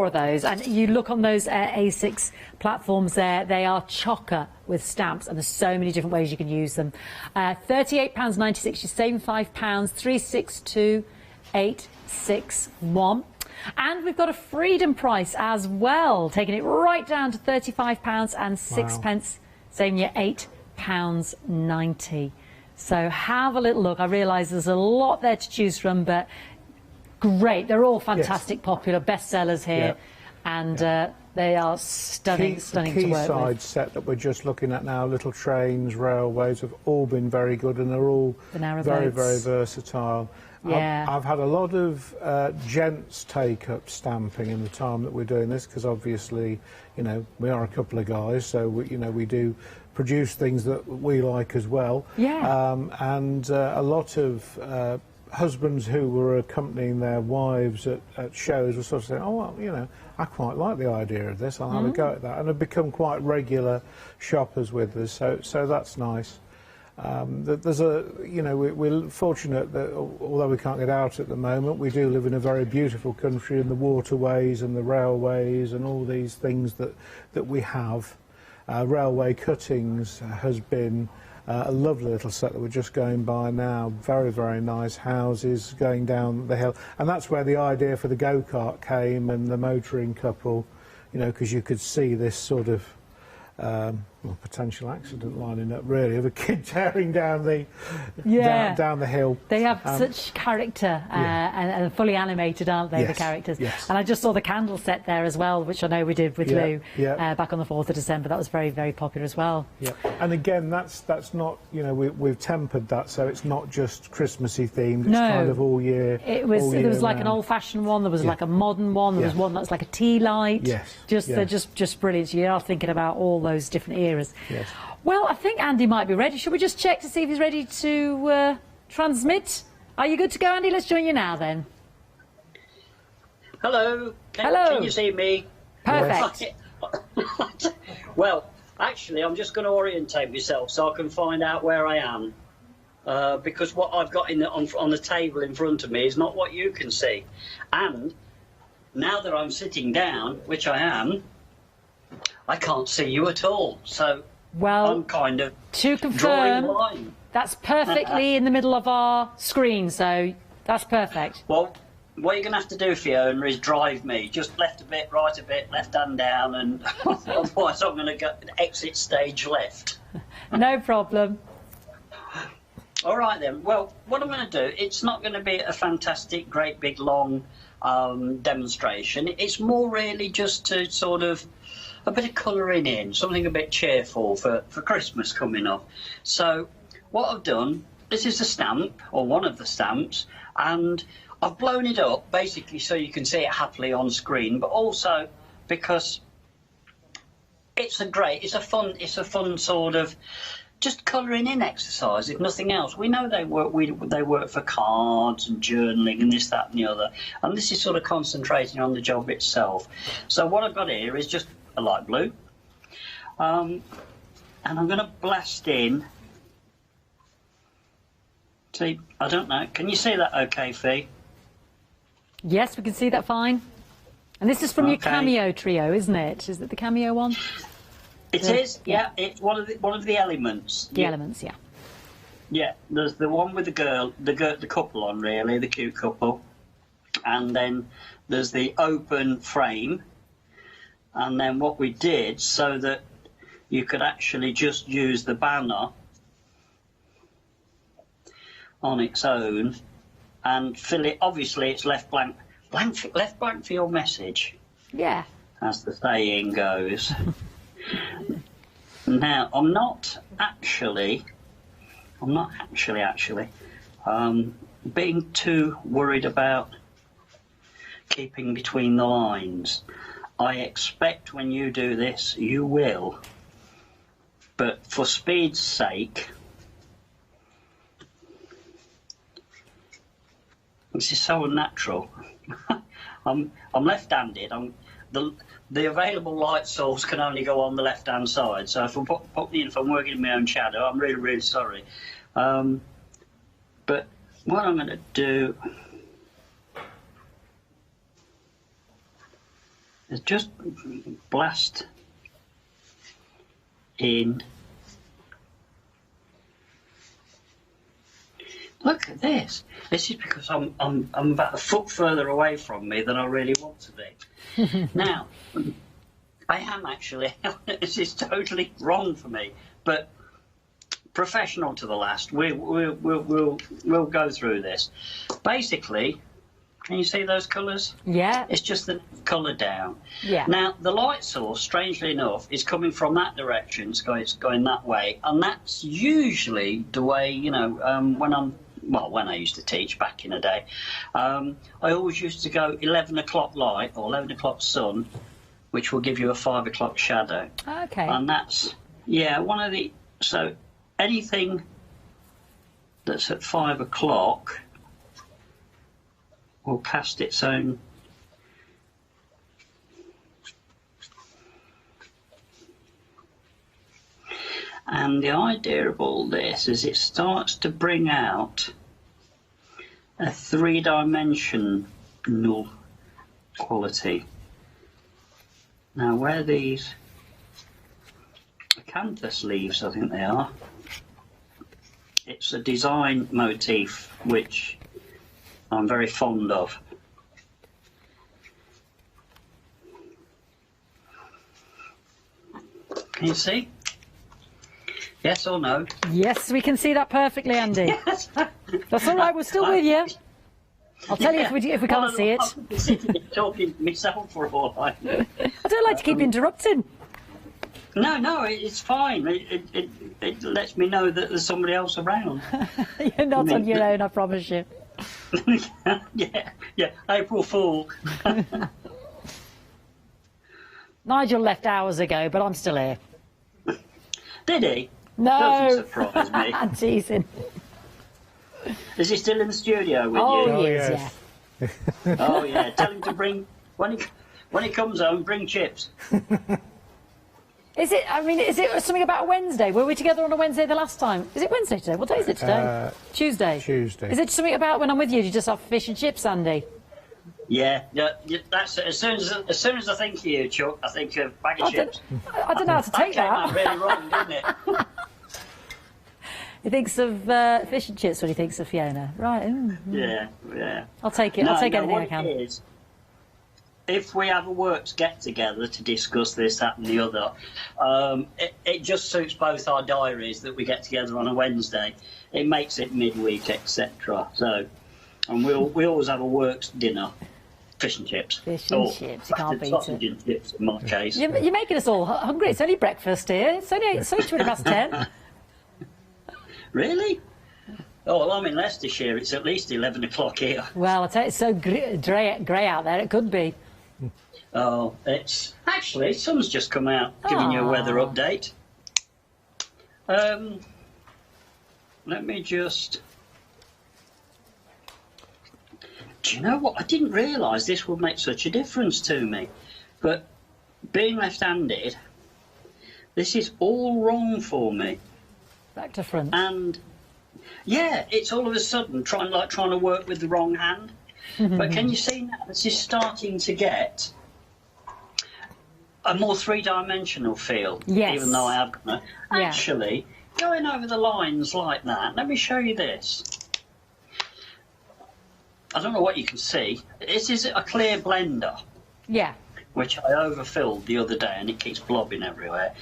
of those, and you look on those A6 platforms there, they are chocker with stamps, and there's so many different ways you can use them. £38.96, you're saving £5, 362,861. And we've got a freedom price as well, taking it right down to £35 and 6 pence, saving you £8.90. So have a little look. I realise there's a lot there to choose from, but great. They're all fantastic, popular bestsellers here, and they are stunning to work with. The Quayside set that we're just looking at now, little trains, railways, have all been very good, and they're all very, very versatile. Yeah. I've had a lot of gents take up stamping in the time that we're doing this, because obviously, you know, we are a couple of guys, so we do produce things that we like as well. Yeah. And a lot of husbands who were accompanying their wives at shows were sort of saying, oh, well, you know, I quite like the idea of this, I'll have a go at that, and have become quite regular shoppers with us, so that's nice. There's we're fortunate that although we can't get out at the moment, we do live in a very beautiful country, and the waterways and the railways and all these things that we have. Railway cuttings has been a lovely little set that we're just going by now. Very, very nice houses going down the hill, and that's where the idea for the go-kart came, and the motoring couple, you know, because you could see this sort of potential accident lining up, really, of a kid tearing down the down the hill. They have such character and fully animated, aren't they, the characters? Yes. And I just saw the candle set there as well, which I know we did with Lou back on the 4th of December. That was very, very popular as well. Yeah, and again, that's not, you know, we've tempered that, so it's not just Christmassy themed. It's kind of all year. There was like an old-fashioned one. There was like a modern one. There was one that's like a tea light. Yes. They're just brilliant. So you are thinking about all those different eras. Yes. Well, I think Andy might be ready. Should we just check to see if he's ready to transmit? Are you good to go, Andy? Let's join you now, then. Hello. Hello. Can you see me? Perfect. Well, actually, I'm just going to orientate myself so I can find out where I am. Because what I've got on the table in front of me is not what you can see. And now that I'm sitting down, which I am, I can't see you at all, so I'm kind of to confirm, drawing line. That's perfectly in the middle of our screen, so that's perfect. Well, what you're going to have to do, Fiona, is drive me. Just left a bit, right a bit, left hand down, and otherwise I'm going to go exit stage left. No problem. All right, then. Well, what I'm going to do, it's not going to be a fantastic, great, big, long demonstration. It's more really just to sort of a bit of colouring in, something a bit cheerful for Christmas coming up. So what I've done, this is the stamp, or one of the stamps, and I've blown it up basically so you can see it happily on screen, but also because it's a fun sort of just colouring in exercise, if nothing else. We know they work for cards and journaling and this, that and the other, and this is sort of concentrating on the job itself. So what I've got here is just a light blue, and I'm going to blast in. See, I don't know, can you see that okay, Fee? Yes, we can see that fine. And this is from your cameo trio, isn't it? Is it the cameo one? It is, yeah. It's one of the elements. The elements, yeah. Yeah, there's the one with the couple on, really, the cute couple, and then there's the open frame. And then what we did, so that you could actually just use the banner, on its own and fill it. Obviously, it's left blank for your message. Yeah. As the saying goes. Now, I'm not actually being too worried about keeping between the lines. I expect when you do this, you will. But for speed's sake, this is so unnatural. I'm left-handed. The available light source can only go on the left-hand side. So if I'm working in my own shadow, I'm really, really sorry. But what I'm going to do is just blast in. Look at this. This is because I'm about a foot further away from me than I really want to be. Now, I am actually. This is totally wrong for me, but professional to the last. We'll go through this. Basically, can you see those colours? Yeah. It's just the colour down. Yeah. Now, the light source, strangely enough, is coming from that direction. It's going that way, and that's usually the way, you know, when I used to teach back in the day, I always used to go 11 o'clock light or 11 o'clock sun, which will give you a 5 o'clock shadow. Okay. And that's, yeah, so anything that's at 5 o'clock will cast its own. And the idea of all this is it starts to bring out a three-dimensional quality. Now, where these acanthus leaves, I think they are, it's a design motif which I'm very fond of. Can you see? Yes or no? Yes, we can see that perfectly, Andy. Yes. That's all right, we're still with you. I'll tell you if we can't see it. I'm sitting here talking to myself for a while. I don't like to keep interrupting. No, it's fine. It lets me know that there's somebody else around. You're not on your own, I promise you. yeah, April Fool. Nigel left hours ago, but I'm still here. Did he? No. Doesn't surprise me. I'm teasing. Is he still in the studio with you? Oh, he is, yeah. Oh, yeah. Tell him to bring, when he comes home, bring chips. Is it something about Wednesday? Were we together on a Wednesday the last time? Is it Wednesday today? What day is it today? Tuesday. Tuesday. Is it something about when I'm with you, you just have fish and chips, Andy? Yeah, that's as soon as I think of you, Chuck, I think of bag of chips. I don't know how to take that. That came out really wrong, didn't it? He thinks of fish and chips when he thinks of Fiona. Right. Yeah. I'll take it. I'll take anything I can. It is, if we have a works get together to discuss this, that and the other, it just suits both our diaries that we get together on a Wednesday. It makes it midweek, etc. So, and we always have a works dinner. Fish and chips. Fish and chips, you can't beat sausage it. And chips in my case. You're making us all hungry. It's only breakfast here. It's only 10:20. Really? Oh, well, I'm in Leicestershire. It's at least 11 o'clock here. Well, I tell you, it's so grey out there. It could be. Oh, it's actually sun's just come out, giving you a weather update. Let me just. Do you know what? I didn't realise this would make such a difference to me. But being left-handed, this is all wrong for me. Back to front. And yeah, it's all of a sudden trying to work with the wrong hand. But can you see now? This is starting to get a more three-dimensional feel. Yes. Even though I have actually going over the lines like that. Let me show you this. I don't know what you can see. This is a clear blender. Yeah. Which I overfilled the other day and it keeps blobbing everywhere.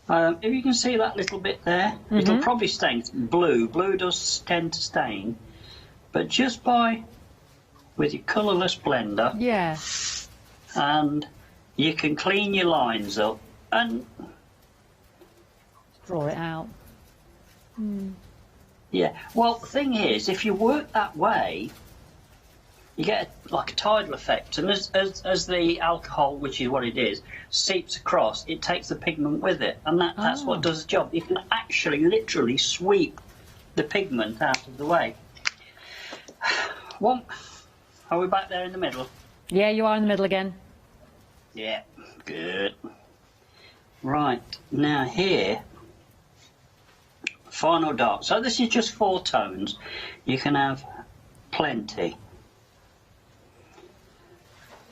If you can see that little bit there, it'll probably stain. Blue does tend to stain, but just with your colourless blender, and you can clean your lines up and draw it out. Yeah, well, the thing is, if you work that way, you get like a tidal effect, and as the alcohol, which is what it is, seeps across, it takes the pigment with it, and that's what does the job. You can actually literally sweep the pigment out of the way. Are we back there in the middle? Yeah, you are in the middle again. Yeah, good. Right, now here, final dark. So this is just 4 tones. You can have plenty.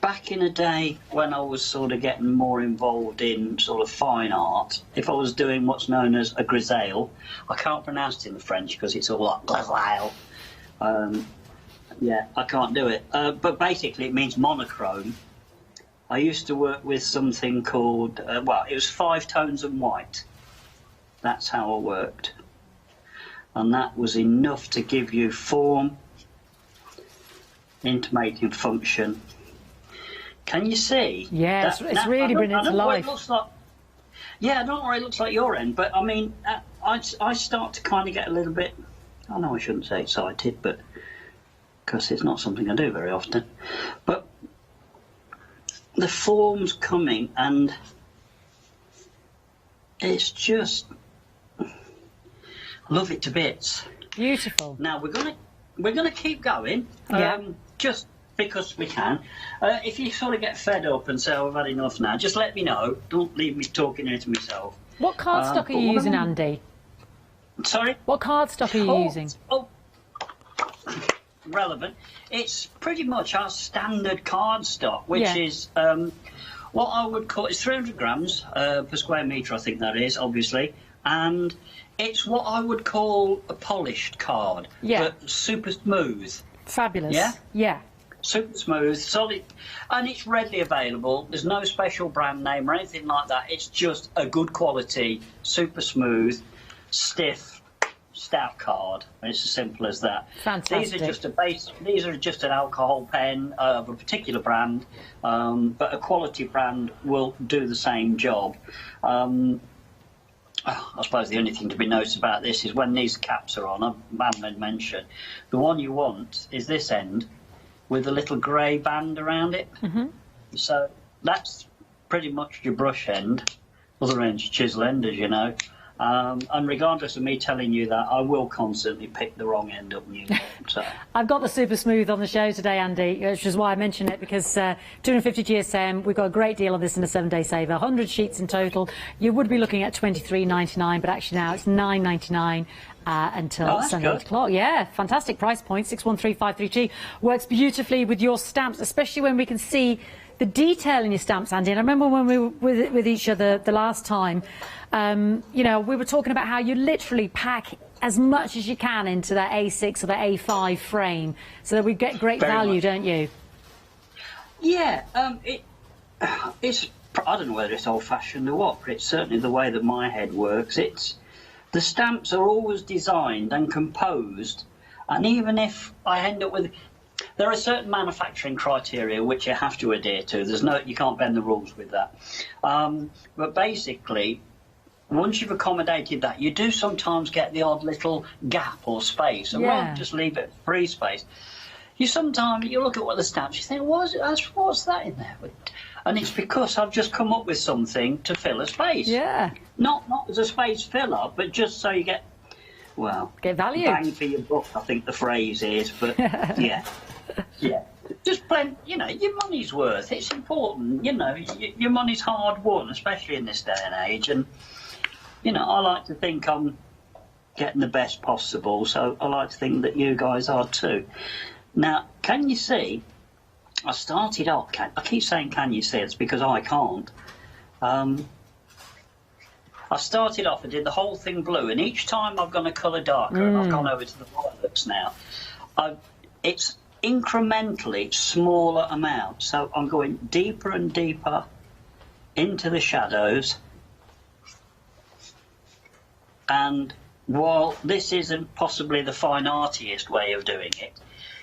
Back in the day when I was sort of getting more involved in sort of fine art, if I was doing what's known as a grisaille, I can't pronounce it in the French because it's all like grisaille. Yeah, I can't do it. But basically it means monochrome. I used to work with something called, well, it was 5 tones and white. That's how I worked. And that was enough to give you form, intimating function. Can you see? Yeah, it's really bringing it to life. It looks like, yeah, I don't know what it looks like your end, but I mean, I start to kind of get a little bit, I know I shouldn't say excited, but because it's not something I do very often. But the form's coming, and it's just, I love it to bits. Beautiful. Now we're gonna keep going. Just because we can. If you sort of get fed up and say, oh, I've had enough now, just let me know. Don't leave me talking here to myself. What cardstock are you using, Andy? Sorry? What cardstock are you using? Oh, relevant. It's pretty much our standard cardstock, which is what I would call, it's 300 grams per square metre, I think that is, obviously. And it's what I would call a polished card, but super smooth. Fabulous. Yeah? Yeah. Super smooth, solid, and it's readily available. There's no special brand name or anything like that. It's just a good quality, super smooth, stiff, stout card. It's as simple as that. Fantastic. These are just These are just an alcohol pen of a particular brand, but a quality brand will do the same job. I suppose the only thing to be noticed about this is when these caps are on, I haven't mentioned, the one you want is this end with a little grey band around it. So that's pretty much your brush end. Other end's your chisel end, as you know. And regardless of me telling you that, I will constantly pick the wrong end up. So. I've got the super smooth on the show today, Andy, which is why I mention it, because 250 GSM, we've got a great deal on this in a 7-day saver, 100 sheets in total. You would be looking at $23.99, but actually now it's $9.99 until Sunday 8 o'clock. Yeah, fantastic price point, 613532. Works beautifully with your stamps, especially when we can see the detail in your stamps, Andy. And I remember when we were with each other the last time, you know, we were talking about how you literally pack as much as you can into that A6 or the A5 frame, so that we get great value, don't you? Yeah, it's, I don't know whether it's old-fashioned or what, but it's certainly the way that my head works. The stamps are always designed and composed, and even if I end up with, there are certain manufacturing criteria which you have to adhere to. You can't bend the rules with that. But basically, once you've accommodated that, you do sometimes get the odd little gap or space, and rather than just leave it free space, you look at what the stamps, you think, what's that in there? And it's because I've just come up with something to fill a space. Yeah. Not as a space filler, but just so you get, well, get value. Bang for your buck, I think the phrase is. But yeah. Just plenty, you know, your money's worth. It's important, you know, your money's hard won, especially in this day and age. And, you know, I like to think I'm getting the best possible, so I like to think that you guys are too. Now, can you see, I started off, I keep saying can you see, it's because I can't. I started off, I did the whole thing blue, and each time I've gone a colour darker, and I've gone over to the violets now, it's incrementally smaller amount, so I'm going deeper and deeper into the shadows, And while this isn't possibly the fine artiest way of doing it,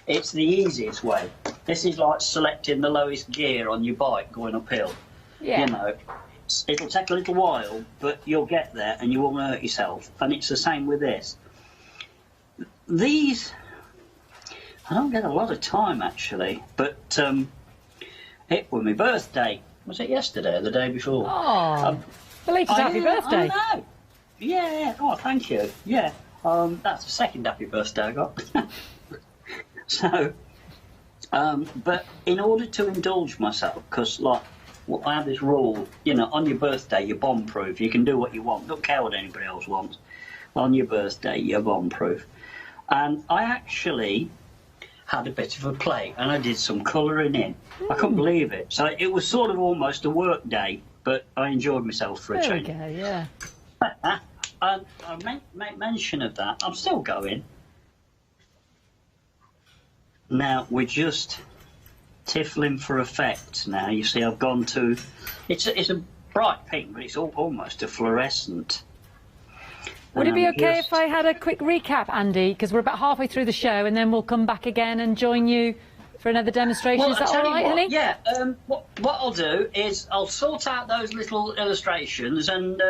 it's the easiest way. This is like selecting the lowest gear on your bike going uphill. Yeah. You know, it'll take a little while, but you'll get there and you won't hurt yourself. And it's the same with this. These, I don't get a lot of time actually, but it was my birthday. Was it yesterday or the day before? Oh, belated happy birthday. I know. Yeah, oh, thank you. Yeah, that's the second happy birthday I got. So, but in order to indulge myself, because like, well, I have this rule, you know, on your birthday you're bomb-proof. You can do what you want. Don't care what anybody else wants. On your birthday you're bomb-proof. And I actually had a bit of a play, and I did some colouring in. I couldn't believe it. So it was sort of almost a work day, but I enjoyed myself for a change. There we go, yeah. I make mention of that. I'm still going. Now we're just tiffling for effect. Now you see, I've gone to. It's a bright pink, but it's almost a fluorescent. Would it be okay if I had a quick recap, Andy? Because we're about halfway through the show, and then we'll come back again and join you for another demonstration. Well, Is that I'll tell all you right, what, honey? Yeah. What I'll do is I'll sort out those little illustrations, and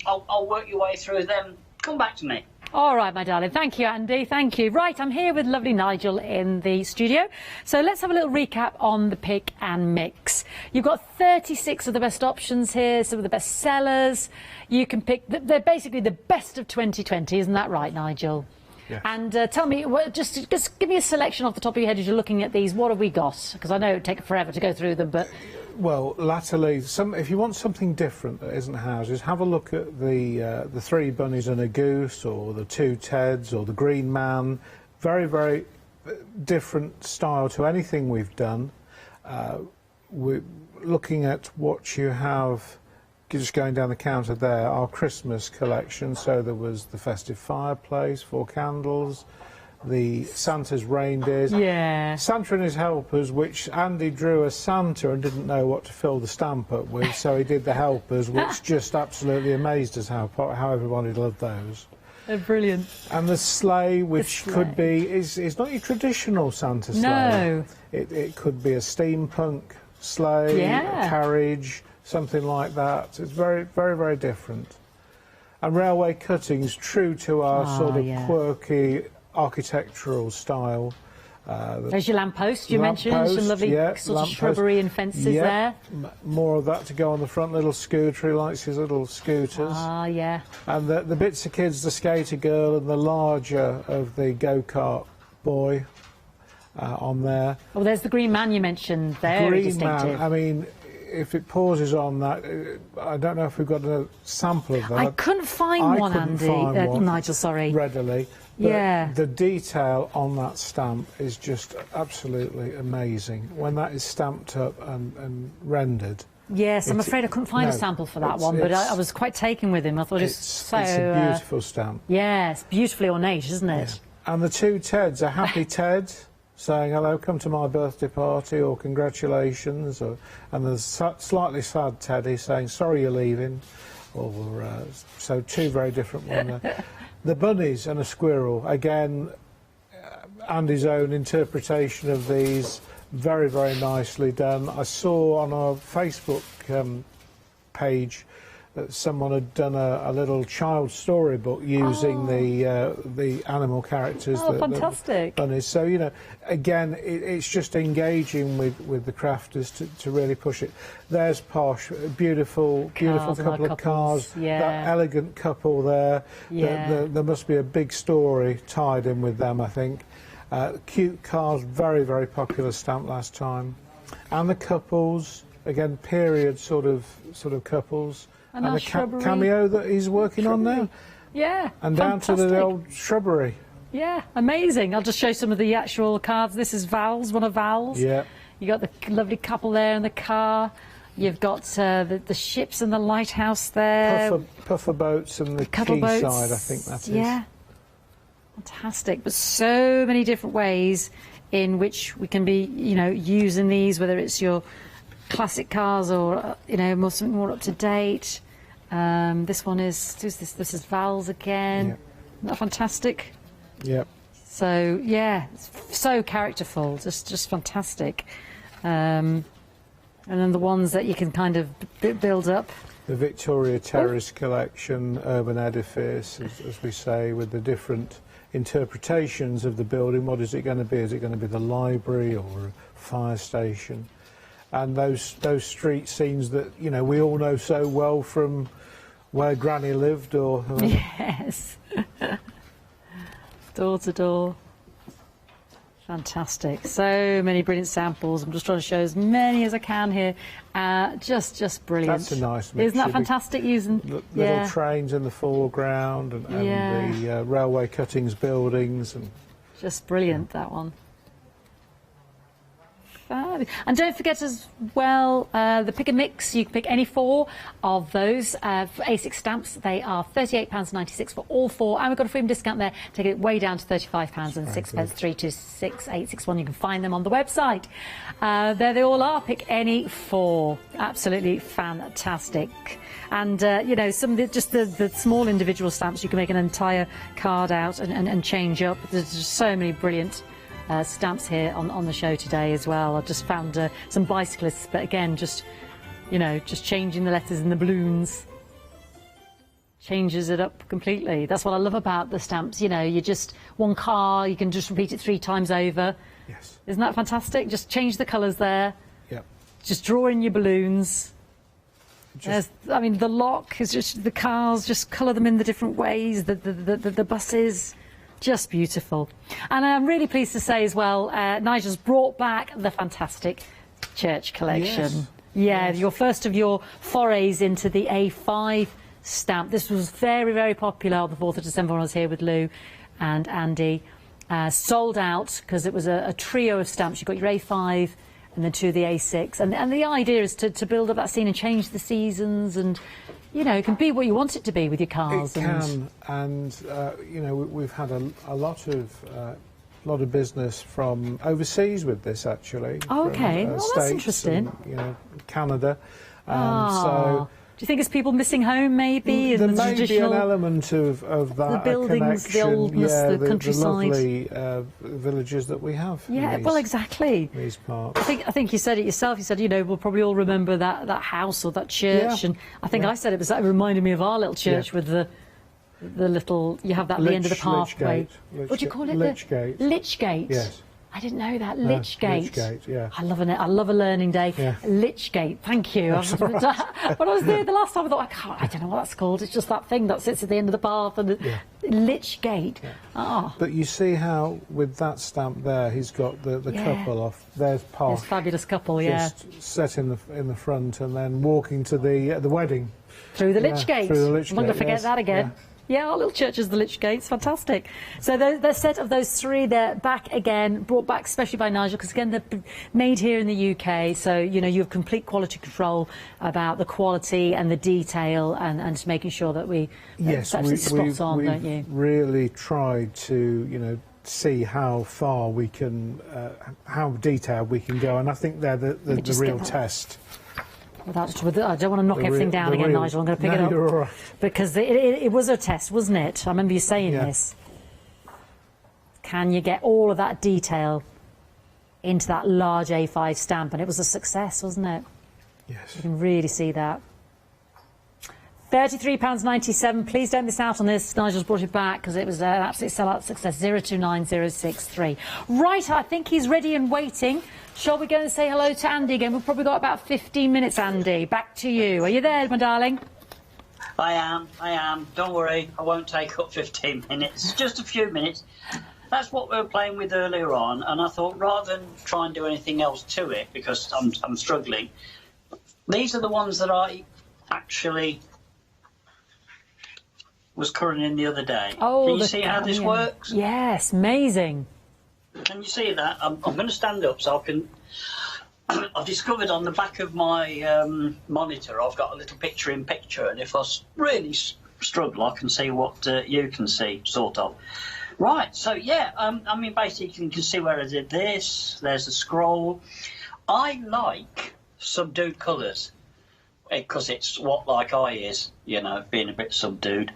I'll work your way through them. Come back to me. All right, my darling. Thank you, Andy. Thank you. Right, I'm here with lovely Nigel in the studio. So let's have a little recap on the pick and mix. You've got 36 of the best options here, some of the best sellers. You can pick, they're basically the best of 2020, isn't that right, Nigel? Yes. And tell me, just give me a selection off the top of your head as you're looking at these. What have we got? Because I know it would take forever to go through them, but... Well, latterly, if you want something different that isn't houses, have a look at the 3 bunnies and a goose, or the 2 Teds, or the Green Man. Very, very different style to anything we've done. We're looking at what you have, just going down the counter there, our Christmas collection. So there was the festive fireplace, 4 candles, the Santa's reindeers, Santa and his helpers, which Andy drew as Santa and didn't know what to fill the stamp up with, so he did the helpers, which just absolutely amazed us how everybody loved those. They're brilliant. And the sleigh, which could be, is not your traditional Santa sleigh. No. It could be a steampunk sleigh, a carriage, something like that. It's very, very, very different. And railway cuttings, true to our sort of quirky architectural style. There's your lamppost you mentioned, some lovely sort of shrubbery and fences there. More of that to go on the front, little scooter, he likes his little scooters. Ah, yeah. And the bits of kids, the skater girl and the larger of the go-kart boy on there. Oh, there's the Green Man you mentioned, very distinctive. Man, I mean, if it pauses on that, I don't know if we've got a sample of that. I couldn't find one, Andy. Nigel, sorry. Readily. But yeah. The detail on that stamp is just absolutely amazing. When that is stamped up and rendered. Yes, I'm afraid I couldn't find a sample for that one, but I was quite taken with him. I thought it's so... It's a beautiful stamp. Yes, beautifully ornate, isn't it? Yeah. And the 2 Teds, a happy Ted, saying, hello, come to my birthday party, or congratulations, and there's slightly sad Teddy saying, sorry you're leaving, or so 2 very different ones there. The bunnies and a squirrel, again, Andy's own interpretation of these, very, very nicely done. I saw on our Facebook page that someone had done a little child storybook using the animal characters. Oh, fantastic. The bunnies. So, you know, again, it's just engaging with the crafters to really push it. There's Posh, beautiful couple of cars, that elegant couple there. Yeah. There must be a big story tied in with them, I think. Cute cars, very, very popular stamp last time. And the couples, again, period sort of couples. And the cameo that he's working on now. Yeah, and down to the old shrubbery. Yeah, amazing. I'll just show some of the actual cards. This is Val's, one of Val's. Yeah. You got the lovely couple there in the car. You've got the ships and the lighthouse there. Puffer boats and the quayside, I think that is. Yeah. Fantastic. But so many different ways in which we can be, you know, using these, whether it's your classic cars or, you know, something more up to date. This one is, this is Val's again. Yep. Isn't that fantastic? Yep. So, yeah, it's so characterful, just fantastic. And then the ones that you can kind of build up. The Victoria Terrace collection, urban edifice, as we say, with the different interpretations of the building. What is it going to be? Is it going to be the library or a fire station? And those street scenes that, you know, we all know so well from where Granny lived, or yes, door to door. Fantastic. So many brilliant samples. I'm just trying to show as many as I can here. Just brilliant. That's a nice mixture. Isn't that fantastic? Using little trains in the foreground and the railway cuttings buildings. And just brilliant, that one. And don't forget as well, the pick and mix. You can pick any 4 of those for A6 stamps. They are £38.96 for all 4, and we've got a freedom discount there, taking it way down to £35.06, 326861. You can find them on the website. There they all are. Pick any 4. Absolutely fantastic. And you know, some of just the small individual stamps, you can make an entire card out and change up. There's just so many brilliant stamps here on the show today as well. I've just found some bicyclists, but again, just, you know, just changing the letters and the balloons changes it up completely. That's what I love about the stamps. You know, you just, one car, you can just repeat it 3 times over. Yes. Isn't that fantastic? Just change the colours there. Yep. Just draw in your balloons. I mean, the lock is just, the cars, just colour them in the different ways. The buses. Just beautiful. And I'm really pleased to say as well, Nigel's brought back the fantastic church collection. Yes. Yeah, your first of your forays into the A5 stamp. This was very, very popular on the 4th of December when I was here with Lou and Andy. Sold out because it was a trio of stamps. You've got your A5 and then 2 of the A6. And the idea is to build up that scene and change the seasons, and you know, it can be what you want it to be with your cars. It can, and you know, we've had a lot of business from overseas with this, actually. Oh, okay, from, well, States that's interesting. And, you know, Canada. So, do you think it's people missing home, maybe? There and the may traditional... be an element of that. The buildings, the oldness, the countryside. The lovely villages that we have. Yeah, well, exactly. These parts. I think you said it yourself. You said, you know, we'll probably all remember that house or that church. Yeah. And I think I said it reminded me of our little church with the little, you have that at the end of the pathway. What do you call it? Lichgate. Lichgate. Yes. I didn't know that. Lichgate. Lichgate, yeah. I love a learning day. Yeah. Lichgate, thank you. When I was there the last time, I thought, I don't know what that's called. It's just that thing that sits at the end of the path. And Lichgate. Yeah. Oh. But you see how, with that stamp there, he's got the couple off. There's Park. This fabulous couple, just set in the front, and then walking to the wedding. Through the Lichgate. Through the Lichgate. I'm not going to forget that again. Yeah, our little church is the Lichgate. It's fantastic. So the set of those 3, they're back again, brought back especially by Nigel, because again, they're made here in the UK. So, you know, you have complete quality control about the quality and the detail and making sure that yes, spot on, we've don't you? really tried to, you know, see how far we can, how detailed we can go. And I think they're the real test. I don't want to knock everything down again, Nigel. I'm going to pick it up. You're all right. Because it was a test, wasn't it? I remember you saying this. Can you get all of that detail into that large A5 stamp? And it was a success, wasn't it? Yes. You can really see that. £33.97. Please don't miss out on this. Nigel's brought it back because it was an absolute sellout success. 029063. Right, I think he's ready and waiting. Shall we go and say hello to Andy again? We've probably got about 15 minutes, Andy. Back to you. Are you there, my darling? I am. Don't worry, I won't take up 15 minutes. Just a few minutes. That's what we were playing with earlier on, and I thought rather than try and do anything else to it, because I'm struggling, these are the ones that I actually was colouring in the other day. Oh, can you see how this works? Yes, amazing. Can you see that? I'm going to stand up so I can... I've discovered on the back of my monitor I've got a little picture-in-picture, and if I really struggle I can see what you can see, sort of. Right, so yeah, I mean basically you can see where I did this, there's a scroll. I like subdued colours. because it's what like I is, you know, being a bit subdued.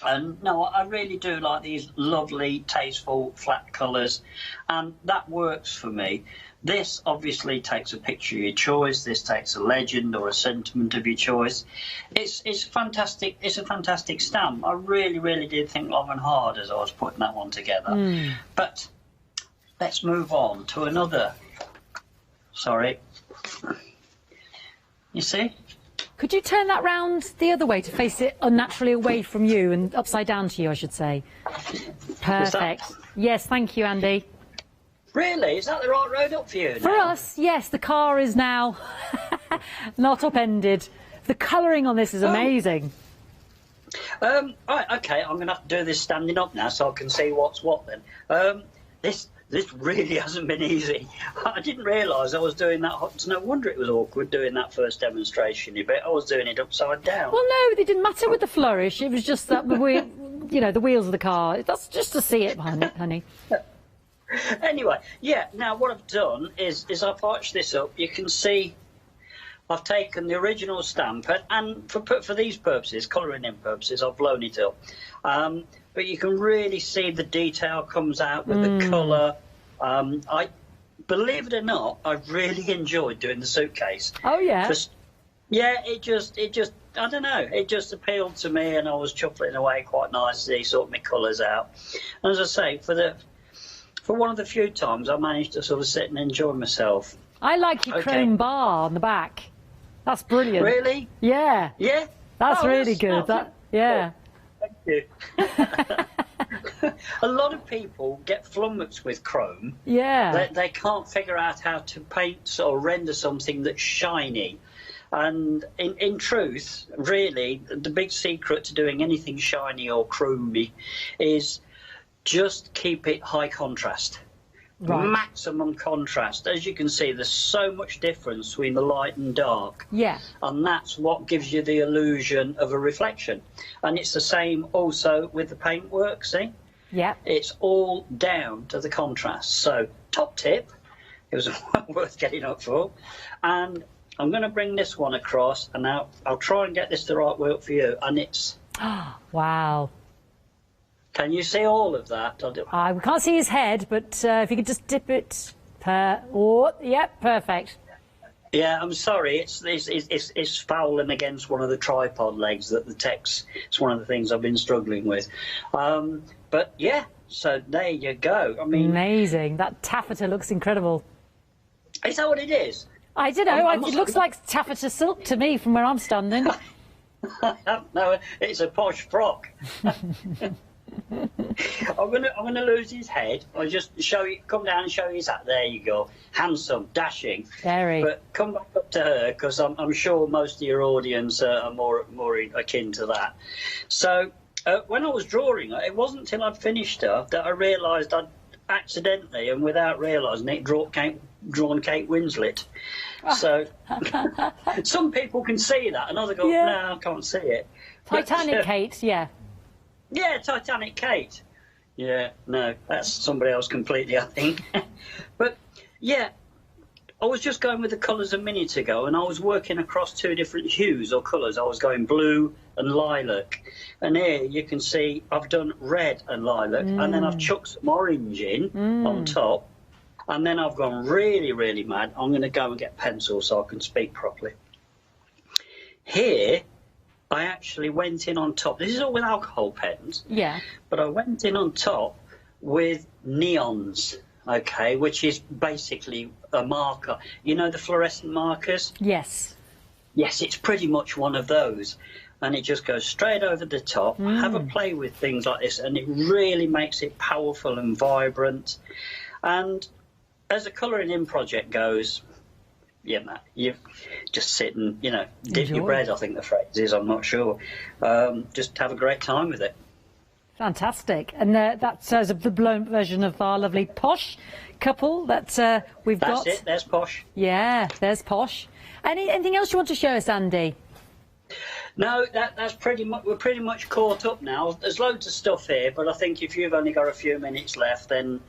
And no, I really do like these lovely, tasteful, flat colours, and that works for me. This obviously takes a picture of your choice. This takes a legend or a sentiment of your choice. It's fantastic. It's a fantastic stamp. I really did think long and hard as I was putting that one together. But let's move on to another. Sorry. You see? Could you turn that round the other way to face it unnaturally away from you and upside down to you, I should say? Perfect. Yes, thank you, Andy. Really? Is that the right road up for you now? For us, yes. The car is now not upended. The colouring on this is amazing. Right, okay, I'm going to have to do this standing up now so I can see what's what then. This really hasn't been easy. I didn't realise I was doing that. It's no wonder it was awkward doing that first demonstration. I was doing it upside down. Well, no, it didn't matter with the flourish. It was just that the wheels of the car. That's just to see it, honey. Anyway, yeah. Now what I've done is I've arched this up. You can see I've taken the original stamp and for these purposes, colouring in purposes, I've blown it up. But you can really see the detail comes out with the colour. I believe it or not, I really enjoyed doing the suitcase. Oh yeah. Yeah, it just I don't know, it just appealed to me, and I was chuckling away quite nicely, sorting my colours out. And as I say, for one of the few times I managed to sort of sit and enjoy myself. I like your chrome bar on the back. That's brilliant. Really? Yeah. Yeah. That's really good. Yeah. Thank you. A lot of people get flummoxed with chrome. Yeah. They can't figure out how to paint or render something that's shiny. And in truth, really, the big secret to doing anything shiny or chromey is just keep it high contrast. Right. Maximum contrast. As you can see, there's so much difference between the light and dark. Yeah. And that's what gives you the illusion of a reflection. And it's the same also with the paintwork, see? Yeah. It's all down to the contrast. So, top tip, it was worth getting up for. And I'm going to bring this one across, and now I'll try and get this the right way up for you. And it's... Wow. Can you see all of that? We can't see his head, but if you could just dip it yep, perfect. Yeah, I'm sorry. It's fouling against one of the tripod legs that the text. It's one of the things I've been struggling with. But yeah, so there you go. I mean, amazing. That taffeta looks incredible. Is that what it is? I don't know. It looks like taffeta silk to me from where I'm standing. No, it's a posh frock. I'm gonna lose his head. I'll just show you. Come down and show you his hat. There you go. Handsome, dashing. Very. But come back up to her, because I'm sure most of your audience are more akin to that. So when I was drawing her, it wasn't until I'd finished her that I realised I'd accidentally and without realising it drawn Kate Winslet. So some people can see that, and others go, no, I can't see it. Titanic Kate, yeah. Yeah, Titanic Kate. Yeah, no, that's somebody else completely, I think. But, yeah, I was just going with the colours a minute ago, and I was working across two different hues or colours. I was going blue and lilac. And here you can see I've done red and lilac, and then I've chucked some orange in on top. And then I've gone really mad. I'm going to go and get pencils so I can speak properly. Here... I actually went in on top. This is all with alcohol pens. Yeah. But I went in on top with neons, okay, which is basically a marker. You know the fluorescent markers? Yes. Yes, it's pretty much one of those. And it just goes straight over the top. Have a play with things like this, and it really makes it powerful and vibrant. And as a colouring in project goes... Yeah, man, you just sit and, dip your bread, I think the phrase is, I'm not sure. Just have a great time with it. Fantastic. And that's the blown version of our lovely Posh couple that we've got. That's it, there's Posh. Yeah, there's Posh. Anything else you want to show us, Andy? No, that's pretty much, we're pretty much caught up now. There's loads of stuff here, but I think if you've only got a few minutes left, then...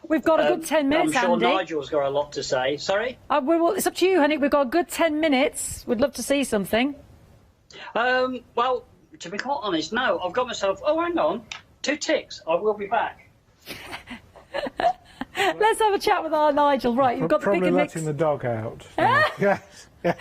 We've got a good 10 minutes, I'm sure Andy. Nigel's got a lot to say. Sorry? Well, it's up to you, honey. We've got a good 10 minutes. We'd love to see something. Well, to be quite honest, no. I've got myself... Oh, hang on. 2 ticks. I will be back. Let's have a chat with our Nigel. Right, you've got the pick Probably and mix. letting the dog out. Yes. I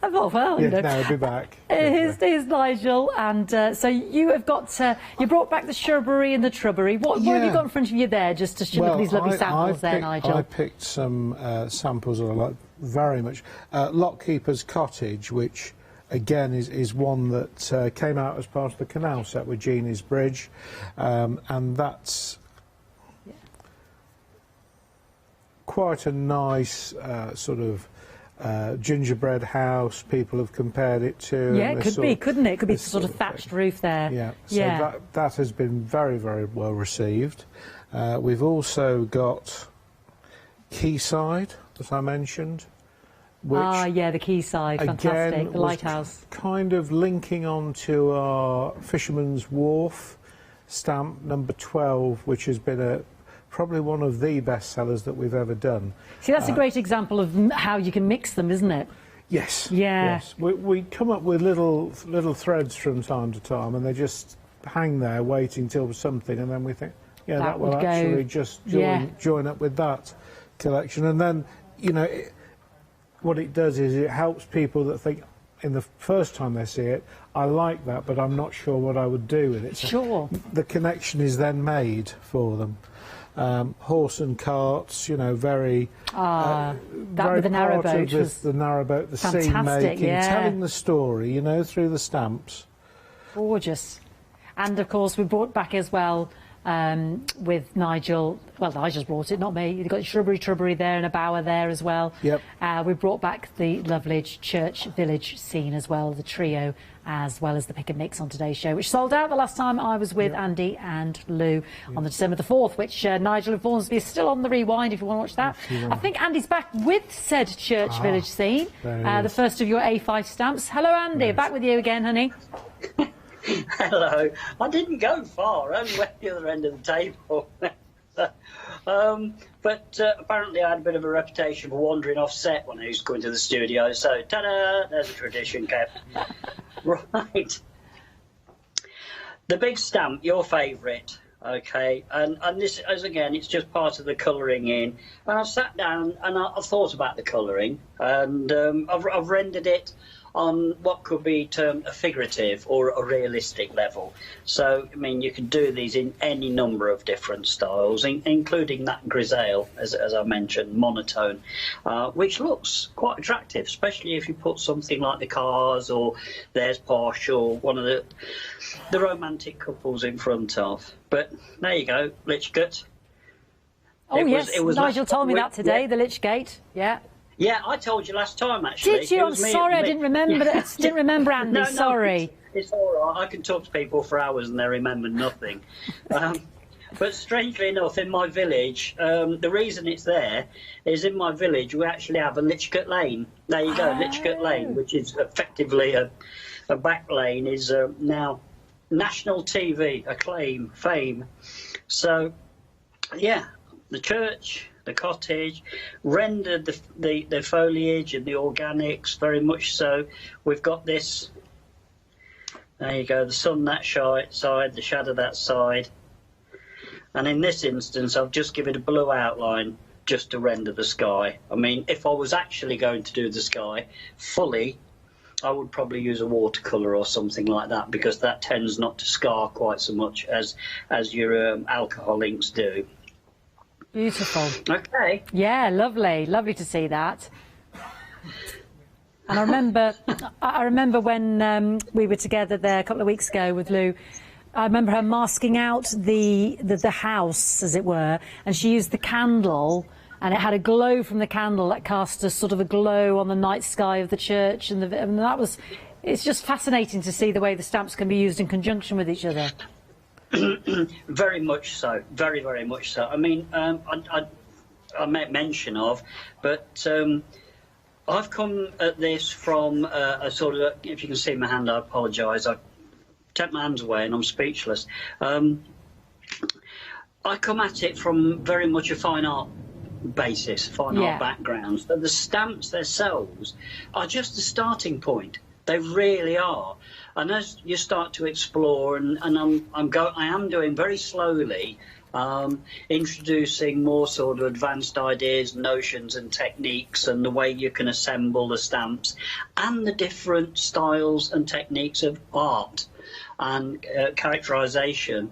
thought, well, you know. No, I'll be back. Here's Nigel, and so you have got you brought back the shrubbery and the trubbery. What have you got in front of you there, just to show these lovely samples there, Nigel? I picked some samples that I like very much. Lockkeeper's Cottage, which again is one that came out as part of the canal set with Jeannie's Bridge, and that's quite a nice sort of gingerbread house. People have compared it to. Yeah, it could be, couldn't it? It could be sort of thatched roof there. Yeah, so that has been very, very well received. We've also got Quayside, as I mentioned. Which, the Quayside, fantastic, again, the lighthouse. Kind of linking on to our Fisherman's Wharf stamp number 12, which has been probably one of the best sellers that we've ever done. See, that's a great example of how you can mix them, isn't it? Yes. Yeah. Yes. We come up with little threads from time to time, and they just hang there waiting till something, and then we think, yeah, that will actually just join up with that collection. And then, you know, what it does is it helps people that think, in the first time they see it, I like that, but I'm not sure what I would do with it. So sure. The connection is then made for them. Horse and carts, you know, very that very with the narrowboat was the narrowboat, the scene making, telling the story, you know, through the stamps. Gorgeous. And of course we brought back as well with Nigel. Well, Nigel's brought it, not me. You've got shrubbery there and a bower there as well. Yep. We brought back the lovely church village scene as well, the trio, as well as the pick and mix on today's show, which sold out the last time I was with Andy and Lou on the December the 4th, which Nigel informs me is still on the rewind if you want to watch that. I think Andy's back with said church village scene, the first of your A5 stamps. Hello, Andy. Back with you again, honey. Hello. I didn't go far. I only went the other end of the table. But apparently I had a bit of a reputation for wandering off set when I was going to the studio. So, ta-da! There's a tradition kept. Right. The big stamp, your favourite. Okay, and this, as again, it's just part of the colouring in. And I've sat down and I've thought about the colouring, and I've rendered it on what could be termed a figurative or a realistic level. So, I mean, you can do these in any number of different styles, including that grisaille, as I mentioned, monotone, which looks quite attractive, especially if you put something like the cars or There's Posh or one of the romantic couples in front of. But there you go, Lichgate. Oh, yes, Nigel told me that today, the Lichgate, yeah. Yeah, I told you last time, actually. Did you? I'm sorry, I didn't remember. Didn't remember, Andy. No, sorry. It's all right. I can talk to people for hours and they remember nothing. But strangely enough, in my village, the reason it's there is in my village we actually have a Lichgate Lane. There you go, Lichgate Lane, which is effectively a back lane, is now national TV acclaim, fame. So, yeah, the church, the cottage, rendered the foliage and the organics very much so. We've got this, there you go, the sun that side, the shadow that side. And in this instance, I've just given a blue outline just to render the sky. I mean, if I was actually going to do the sky fully, I would probably use a watercolour or something like that, because that tends not to scar quite so much as your alcohol inks do. Beautiful. Okay. Yeah, lovely. Lovely to see that. And I remember when we were together there a couple of weeks ago with Lou, I remember her masking out the house, as it were, and she used the candle, and it had a glow from the candle that cast a sort of a glow on the night sky of the church, and that was, it's just fascinating to see the way the stamps can be used in conjunction with each other. Very much so, very, very much so. I mean, I made mention of, but I've come at this from a sort of, if you can see my hand, I apologise, I take my hands away and I'm speechless. I come at it from very much a fine art basis, fine art background. So the stamps themselves are just a starting point. They really are. And as you start to explore, and I am doing very slowly, introducing more sort of advanced ideas, notions and techniques, and the way you can assemble the stamps, and the different styles and techniques of art and characterization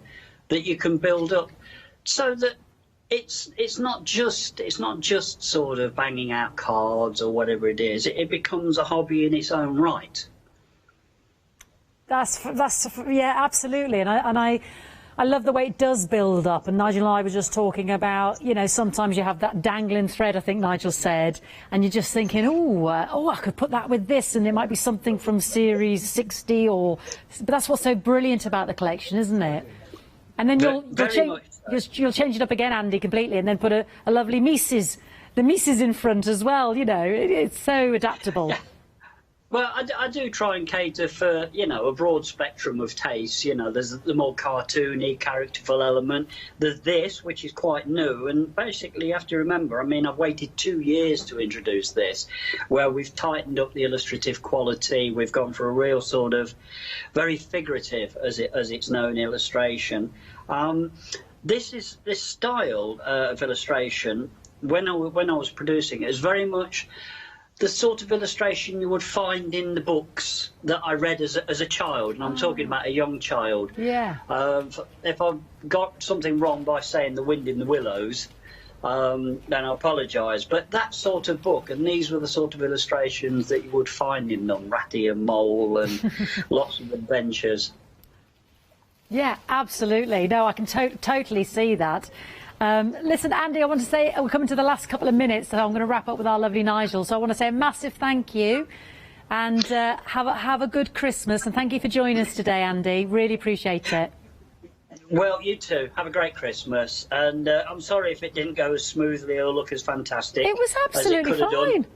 that you can build up, so that it's not just sort of banging out cards or whatever it is. It becomes a hobby in its own right. That's yeah, absolutely, and I love the way it does build up. And Nigel and I were just talking about, you know, sometimes you have that dangling thread, I think Nigel said, and you're just thinking, oh, I could put that with this, and it might be something from series 60 but that's what's so brilliant about the collection, isn't it? And then you'll change it up again, Andy, completely, and then put a lovely Mises in front as well. You know, it's so adaptable. Yeah. Well, I do try and cater for, you know, a broad spectrum of tastes. You know, there's the more cartoony, characterful element. There's this, which is quite new. And basically, you have to remember, I mean, I've waited 2 years to introduce this, where we've tightened up the illustrative quality. We've gone for a real sort of very figurative, as it's known, illustration. This style of illustration, when I was producing it, is very much the sort of illustration you would find in the books that I read as a child, and I'm talking about a young child. Yeah. If I've got something wrong by saying The Wind in the Willows, then I apologise. But that sort of book, and these were the sort of illustrations that you would find in them, Ratty and Mole and lots of adventures. Yeah, absolutely. No, I can totally see that. Listen, Andy, I want to say we're coming to the last couple of minutes, so I'm going to wrap up with our lovely Nigel. So I want to say a massive thank you, and have a good Christmas, and thank you for joining us today, Andy. Really appreciate it. Well, you too. Have a great Christmas, and I'm sorry if it didn't go as smoothly or look as fantastic. It was absolutely fine.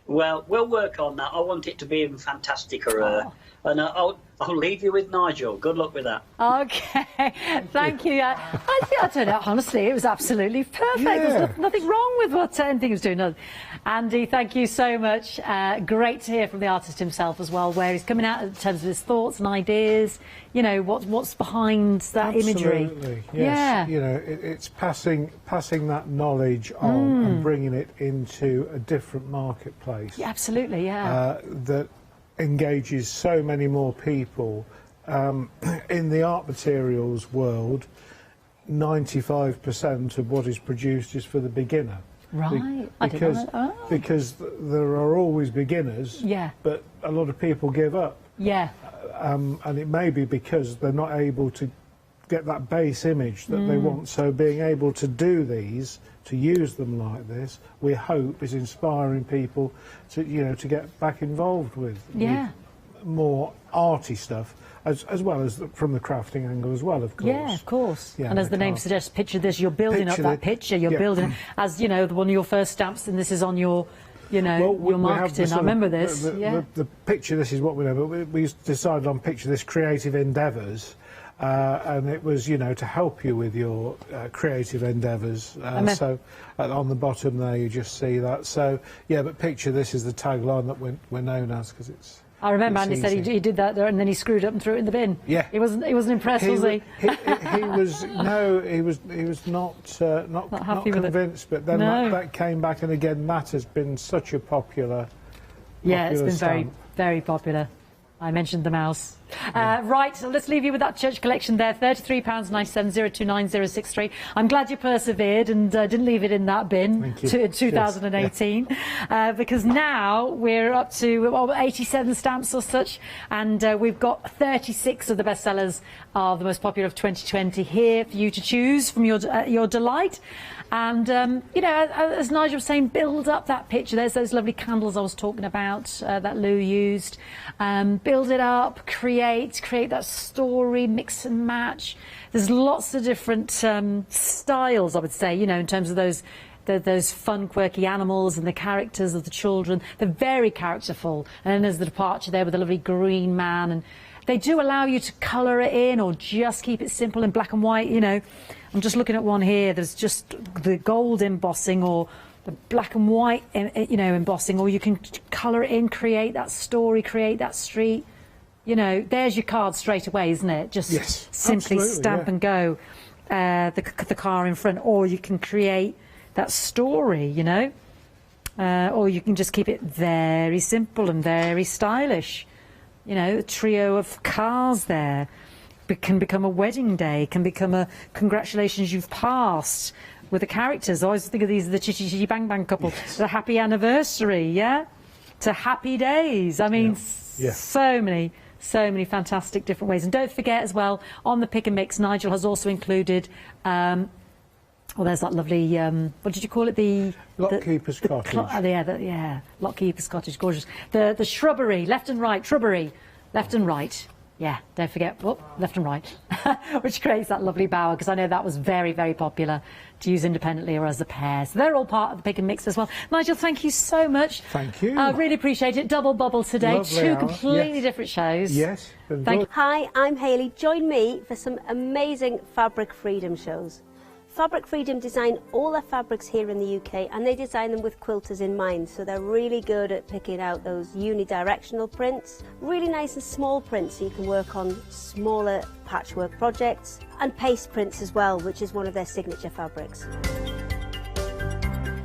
Well, we'll work on that. I want it to be even fantasticer. And I'll leave you with Nigel. Good luck with that. Okay, thank you. I don't know, honestly, it was absolutely perfect. Yeah. There's nothing wrong with what anything he was doing. No. Andy, thank you so much. Great to hear from the artist himself as well, where he's coming out in terms of his thoughts and ideas, you know, what's behind that imagery. Absolutely, yes. Yeah. You know, it's passing that knowledge on and bringing it into a different marketplace. Yeah, absolutely, yeah. That engages so many more people. In the art materials world, 95% of what is produced is for the beginner. Right. Because there are always beginners, yeah, but a lot of people give up. Yeah. And it may be because they're not able to get that base image that they want. So being able to do these, to use them like this, we hope is inspiring people to, you know, to get back involved with more arty stuff, as well as from the crafting angle as well, of course. Yeah, of course. Yeah, and as the name suggests, picture this, you're building up that picture, you're building, as, you know, one of your first stamps, and this is on your, you know, your marketing. I remember this. The picture, this is what we know, but we decided on picture this creative endeavours. And it was, you know, to help you with your creative endeavours. So on the bottom there, you just see that. So yeah, but picture this is the tagline that we're known as, because it's. I remember Andy said he did that there, and then he screwed up and threw it in the bin. Yeah, he wasn't impressed, was he? He was not happy with convinced. But then that came back, and again, that has been such a popular. Yeah, it's been stamp. very popular. I mentioned the mouse. Right, so let's leave you with that church collection there, £33.97 029063. I'm glad you persevered and didn't leave it in that bin in 2018, because now we're up to 87 stamps or such, and we've got 36 of the bestsellers of the most popular of 2020 here for you to choose from your delight. And, you know, as Nigel was saying, build up that picture. There's those lovely candles I was talking about that Lou used. Build it up, create that story, mix and match. There's lots of different styles, I would say, you know, in terms of those those fun, quirky animals and the characters of the children. They're very characterful. And then there's the departure there with the lovely green man. And they do allow you to colour it in or just keep it simple in black and white, you know. I'm just looking at one here. There's just the gold embossing or the black and white, you know, embossing, or you can colour it in, create that story, create that street. You know, there's your card straight away, isn't it? Just simply stamp and go. The car in front, or you can create that story, you know, or you can just keep it very simple and very stylish. You know, a trio of cars there. It can become a wedding day, can become a congratulations you've passed with the characters. I always think of these, the Chitty Chitty Bang Bang couple, the happy anniversary, yeah? To happy days. I mean, so many fantastic different ways. And don't forget as well, on the pick and mix, Nigel has also included, well, there's that lovely, what did you call it? The Lockkeeper's Cottage. Lockkeeper's Cottage, gorgeous. The shrubbery, left and right, shrubbery, left and right. Yeah, don't forget, left and right, which creates that lovely bower, because I know that was very, very popular to use independently or as a pair. So they're all part of the pick and mix as well. Nigel, thank you so much. Thank you. I really appreciate it. Double bubble today. Lovely Two hour. completely different shows. Yes. Hi, I'm Hayley. Join me for some amazing Fabric Freedom shows. Fabric Freedom design all their fabrics here in the UK, and they design them with quilters in mind, so they're really good at picking out those unidirectional prints, really nice and small prints so you can work on smaller patchwork projects, and paste prints as well, which is one of their signature fabrics.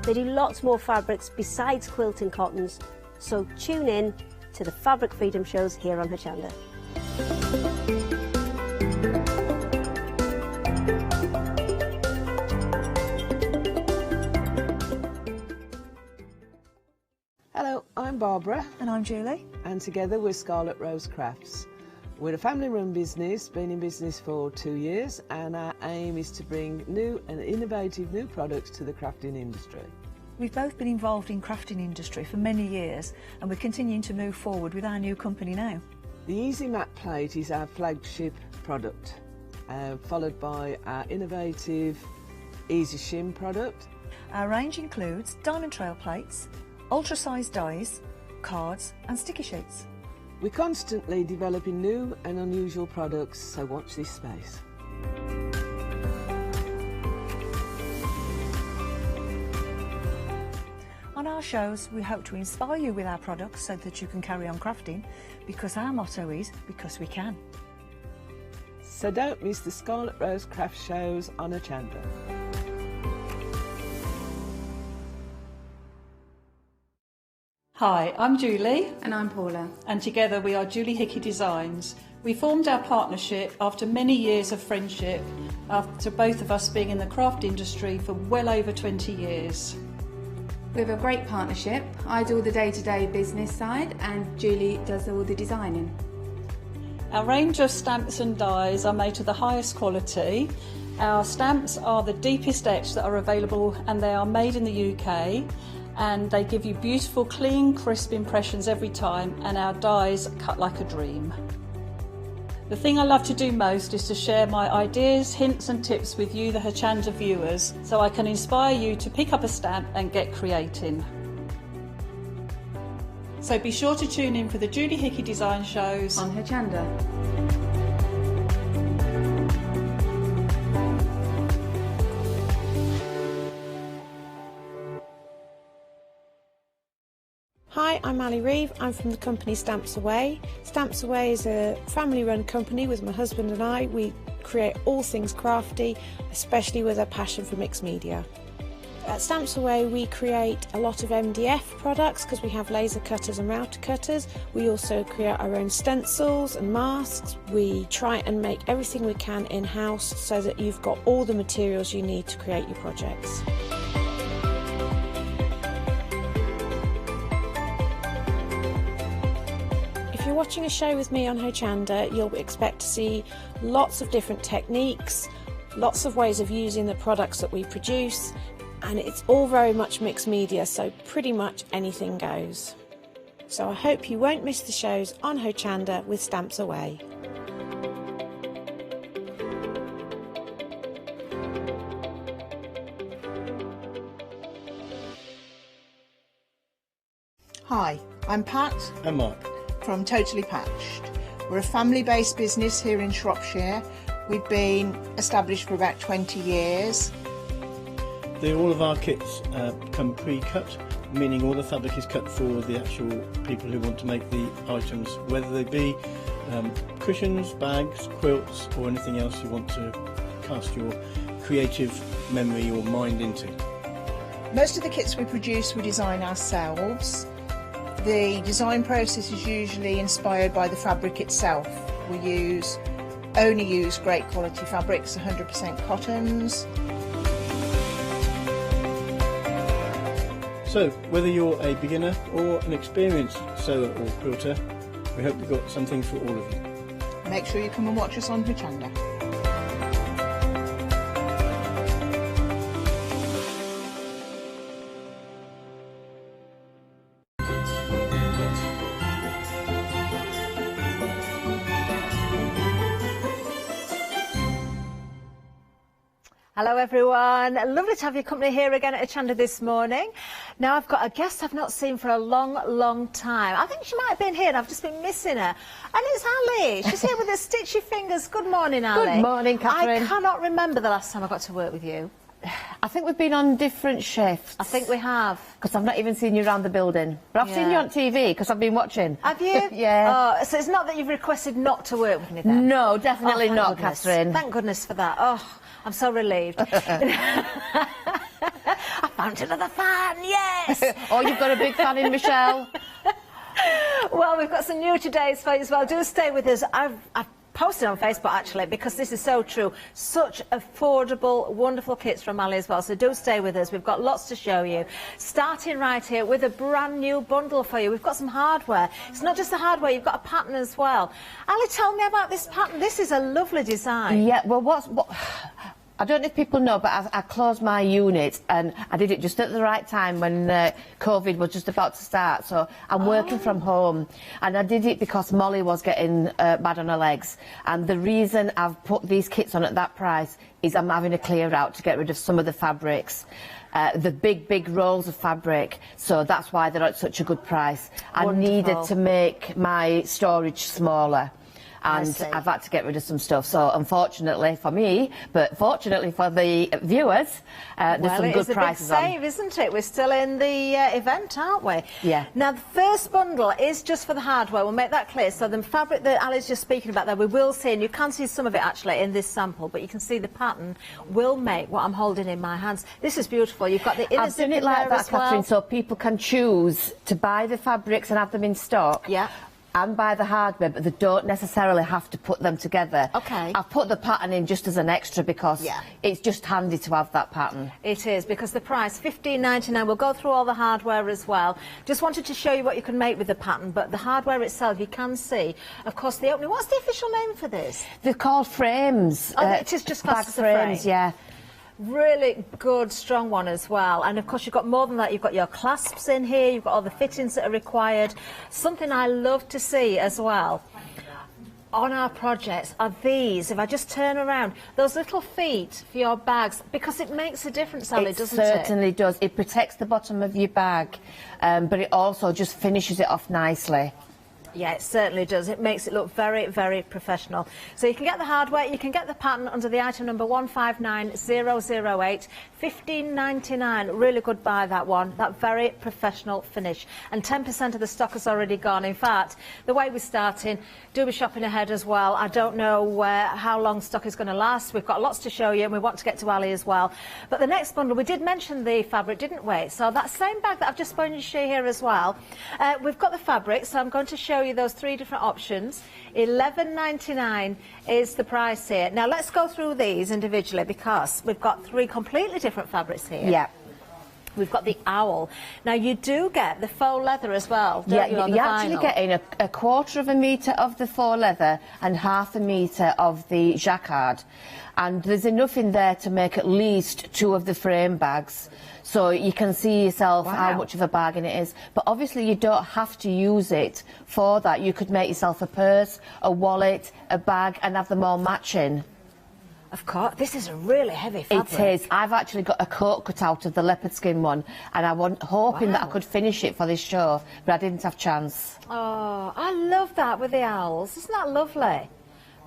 They do lots more fabrics besides quilting cottons, so tune in to the Fabric Freedom shows here on Hochanda. Hello, I'm Barbara. And I'm Julie. And together we're Scarlet Rose Crafts. We're a family-run business, been in business for 2 years, and our aim is to bring new and innovative new products to the crafting industry. We've both been involved in crafting industry for many years, and we're continuing to move forward with our new company now. The Easy Mat Plate is our flagship product, followed by our innovative Easy Shim product. Our range includes diamond trail plates, ultra-sized dies, cards and sticky sheets. We're constantly developing new and unusual products, so watch this space. On our shows, we hope to inspire you with our products so that you can carry on crafting, because our motto is, because we can. So don't miss the Scarlet Rose craft shows on Hochanda. Hi, I'm Julie. And I'm Paula. And together we are Julie Hickey Designs. We formed our partnership after many years of friendship, after both of us being in the craft industry for well over 20 years. We have a great partnership. I do all the day-to-day business side and Julie does all the designing. Our range of stamps and dies are made to the highest quality. Our stamps are the deepest etch that are available, and they are made in the UK. And they give you beautiful, clean, crisp impressions every time, and our dies cut like a dream. The thing I love to do most is to share my ideas, hints and tips with you, the Hochanda viewers, so I can inspire you to pick up a stamp and get creating. So be sure to tune in for the Julie Hickey Design shows on Hochanda. Hi, I'm Ali Reeve. I'm from the company Stamps Away. Stamps Away is a family-run company with my husband and I. We create all things crafty, especially with a passion for mixed media. At Stamps Away we create a lot of MDF products because we have laser cutters and router cutters. We also create our own stencils and masks. We try and make everything we can in-house so that you've got all the materials you need to create your projects. If you're watching a show with me on Hochanda, you'll expect to see lots of different techniques, lots of ways of using the products that we produce, and it's all very much mixed media, so pretty much anything goes. So I hope you won't miss the shows on Hochanda with Stamps Away. Hi, I'm Pat. And Mark. From Totally Patched. We're a family-based business here in Shropshire. We've been established for about 20 years. All of our kits come pre-cut, meaning all the fabric is cut for the actual people who want to make the items, whether they be cushions, bags, quilts, or anything else you want to cast your creative memory or mind into. Most of the kits we produce we design ourselves. The design process is usually inspired by the fabric itself. We only use great quality fabrics, 100% cottons. So, whether you're a beginner or an experienced sewer or quilter, we hope we've got something for all of you. Make sure you come and watch us on Hochanda. Hello everyone, lovely to have your company here again at Hochanda this morning. Now I've got a guest I've not seen for a long time. I think she might have been here and I've just been missing her. And it's Ali. She's here with her stitchy fingers. Good morning, Ali. Good morning, Catherine. I cannot remember the last time I got to work with you. I think we've been on different shifts. I think we have. Because I've not even seen you around the building. But I've seen you on TV because I've been watching. Have you? Yeah. Oh, so it's not that you've requested not to work with me then? No, definitely not, goodness. Catherine. Thank goodness for that. Oh, I'm so relieved. I found another fan, yes! Oh, you've got a big fan in Michelle. Well, we've got some new today's for you as well. Do stay with us. I've posted on Facebook actually because this is so true. Such affordable, wonderful kits from Ali as well. So do stay with us. We've got lots to show you. Starting right here with a brand new bundle for you. We've got some hardware. It's not just the hardware, you've got a pattern as well. Ali, tell me about this pattern. This is a lovely design. Yeah, well, I don't know if people know, but I closed my unit and I did it just at the right time when COVID was just about to start. So I'm working from home and I did it because Molly was getting bad on her legs. And the reason I've put these kits on at that price is I'm having a clear out to get rid of some of the fabrics. The big rolls of fabric, so that's why they're at such a good price. Wonderful. I needed to make my storage smaller. And I've had to get rid of some stuff. So unfortunately for me, but fortunately for the viewers, there's some good prices on. Well, it's a big save, isn't it? We're still in the event, aren't we? Yeah. Now, the first bundle is just for the hardware. We'll make that clear. So the fabric that Ali's just speaking about there, we will see, and you can see some of it actually in this sample, but you can see the pattern will make what I'm holding in my hands. This is beautiful. You've got the inner zip in there as well. I've done it like that, Catherine, so people can choose to buy the fabrics and have them in stock. Yeah. And buy the hardware, but they don't necessarily have to put them together. Okay. I've put the pattern in just as an extra because it's just handy to have that pattern. It is, because the price, $15.99. We'll go through all the hardware as well. Just wanted to show you what you can make with the pattern, but the hardware itself, you can see, of course, the opening. What's the official name for this? They're called frames. Oh, it is just classed as a frames, frame. yeah. Really good, strong one as well. And of course you've got more than that. You've got your clasps in here, you've got all the fittings that are required. Something I love to see as well on our projects are these. If I just turn around, those little feet for your bags, because it makes a difference, Ali, doesn't it? It certainly does. It protects the bottom of your bag, but it also just finishes it off nicely. Yeah, it certainly does. It makes it look very, very professional. So you can get the hardware, you can get the pattern under the item number 159008, $15.99. Really good buy, that one. That very professional finish. And 10% of the stock has already gone. In fact, the way we're starting, do be shopping ahead as well. I don't know how long stock is going to last. We've got lots to show you and we want to get to Ali as well. But the next bundle, we did mention the fabric, didn't we? So that same bag that I've just spoken to show here as well, we've got the fabric, so I'm going to show you those three different options. $11.99 is the price here. Now let's go through these individually because we've got three completely different fabrics here. Yeah. We've got the owl. Now you do get the faux leather as well, don't you, on the you're actually vinyl? getting a 1/4 metre of the faux leather and 1/2 metre of the jacquard. And there's enough in there to make at least 2 of the frame bags. So you can see yourself how much of a bargain it is. But obviously you don't have to use it for that. You could make yourself a purse, a wallet, a bag and have them all matching. Of course, this is a really heavy fabric. It is. I've actually got a coat cut out of the leopard skin one, and I was hoping that I could finish it for this show, but I didn't have chance. Oh, I love that with the owls. Isn't that lovely?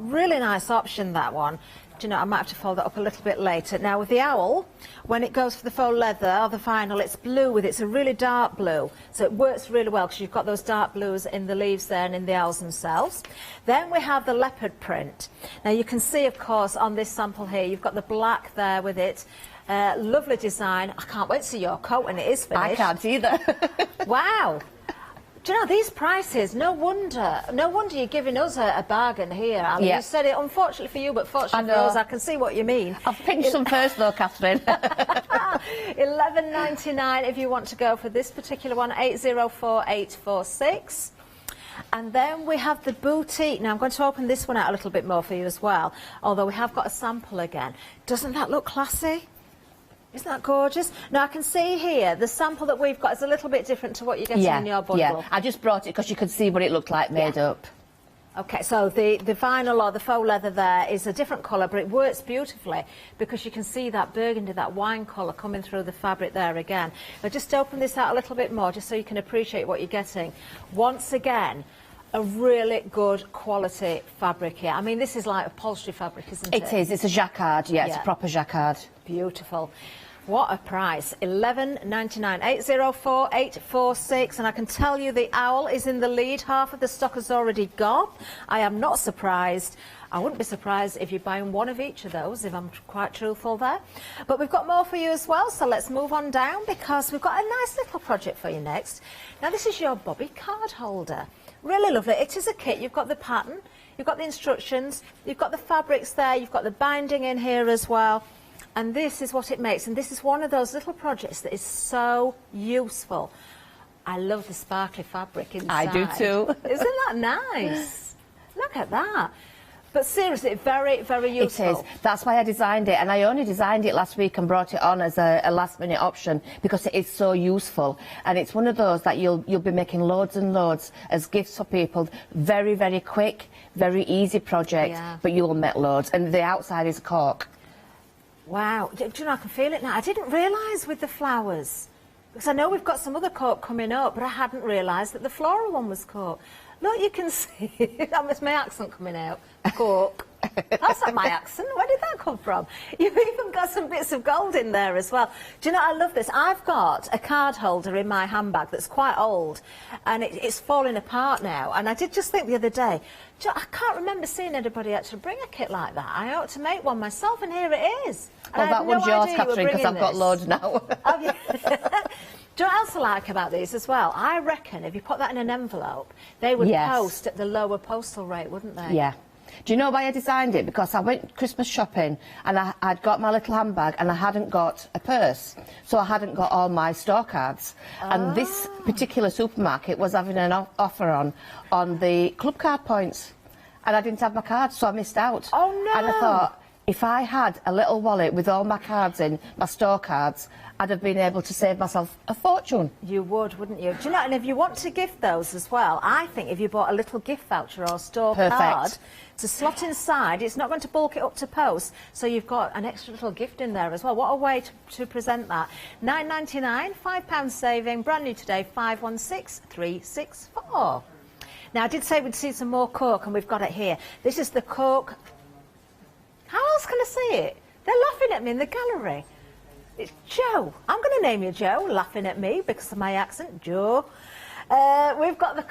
Really nice option, that one. Do you know, I might have to fold that up a little bit later. Now, with the owl, when it goes for the faux leather or the vinyl, it's blue with it. It's a really dark blue, so it works really well because you've got those dark blues in the leaves there and in the owls themselves. Then we have the leopard print. Now, you can see, of course, on this sample here, you've got the black there with it. Lovely design. I can't wait to see your coat when it is finished. I can't either. Wow. Do you know, these prices, no wonder you're giving us a bargain here, Ali. Yeah. You said it, unfortunately for you, but fortunately for us, I can see what you mean. I've pinched some first though, Catherine. $11.99 if you want to go for this particular one, 804846. And then we have the boutique. Now, I'm going to open this one out a little bit more for you as well, although we have got a sample again. Doesn't that look classy? Isn't that gorgeous? Now, I can see here, the sample that we've got is a little bit different to what you're getting in your bundle. Yeah, I just brought it because you could see what it looked like made up. OK, so the vinyl or the faux leather there is a different colour, but it works beautifully because you can see that burgundy, that wine colour coming through the fabric there again. Now, just open this out a little bit more just so you can appreciate what you're getting. Once again, a really good quality fabric here. I mean, this is like upholstery fabric, isn't it? It is. It's a jacquard. Yeah, it's a proper jacquard. Beautiful. What a price. $11.99. 804846. And I can tell you the owl is in the lead. Half of the stock has already gone. I am not surprised. I wouldn't be surprised if you're buying one of each of those, if I'm quite truthful there. But we've got more for you as well, so let's move on down because we've got a nice little project for you next. Now, this is your Bobby card holder. Really lovely. It is a kit. You've got the pattern, you've got the instructions, you've got the fabrics there, you've got the binding in here as well. And this is what it makes. And this is one of those little projects that is so useful. I love the sparkly fabric inside. I do too. Isn't that nice? Look at that. But seriously, very, very useful. It is. That's why I designed it. And I only designed it last week and brought it on as a last-minute option because it is so useful. And it's one of those that you'll be making loads and loads as gifts for people. Very, very quick, very easy project, but you'll make loads. And the outside is cork. Wow. Do you know, I can feel it now. I didn't realise with the flowers. Because I know we've got some other cork coming up, but I hadn't realised that the floral one was cork. Look, you can see, that was my accent coming out, cork. That's not my accent. Where did that come from? You've even got some bits of gold in there as well. Do you know, I love this. I've got a card holder in my handbag that's quite old, and it's falling apart now. And I did just think the other day, do you know, I can't remember seeing anybody actually bring a kit like that. I ought to make one myself, and here it is. Well, that one's yours, Catherine, because I've got loads now. Oh, yeah. Do you know what else I like about these as well? I reckon if you put that in an envelope, they would post at the lower postal rate, wouldn't they? Yeah. Do you know why I designed it? Because I went Christmas shopping and I'd got my little handbag and I hadn't got a purse. So I hadn't got all my store cards. And this particular supermarket was having an offer on the club card points. And I didn't have my cards, so I missed out. Oh, no! And I thought, if I had a little wallet with all my cards in, my store cards, I'd have been able to save myself a fortune. You would, wouldn't you? Do you know, and if you want to gift those as well, I think if you bought a little gift voucher or store card to slot inside, it's not going to bulk it up to post, so you've got an extra little gift in there as well. What a way to present that. £9.99, £5 saving, brand new today, 516364. Now, I did say we'd see some more cork, and we've got it here. This is the cork. How else can I say it? They're laughing at me in the gallery. It's Joe. I'm going to name you Joe, laughing at me because of my accent, Joe. We've got the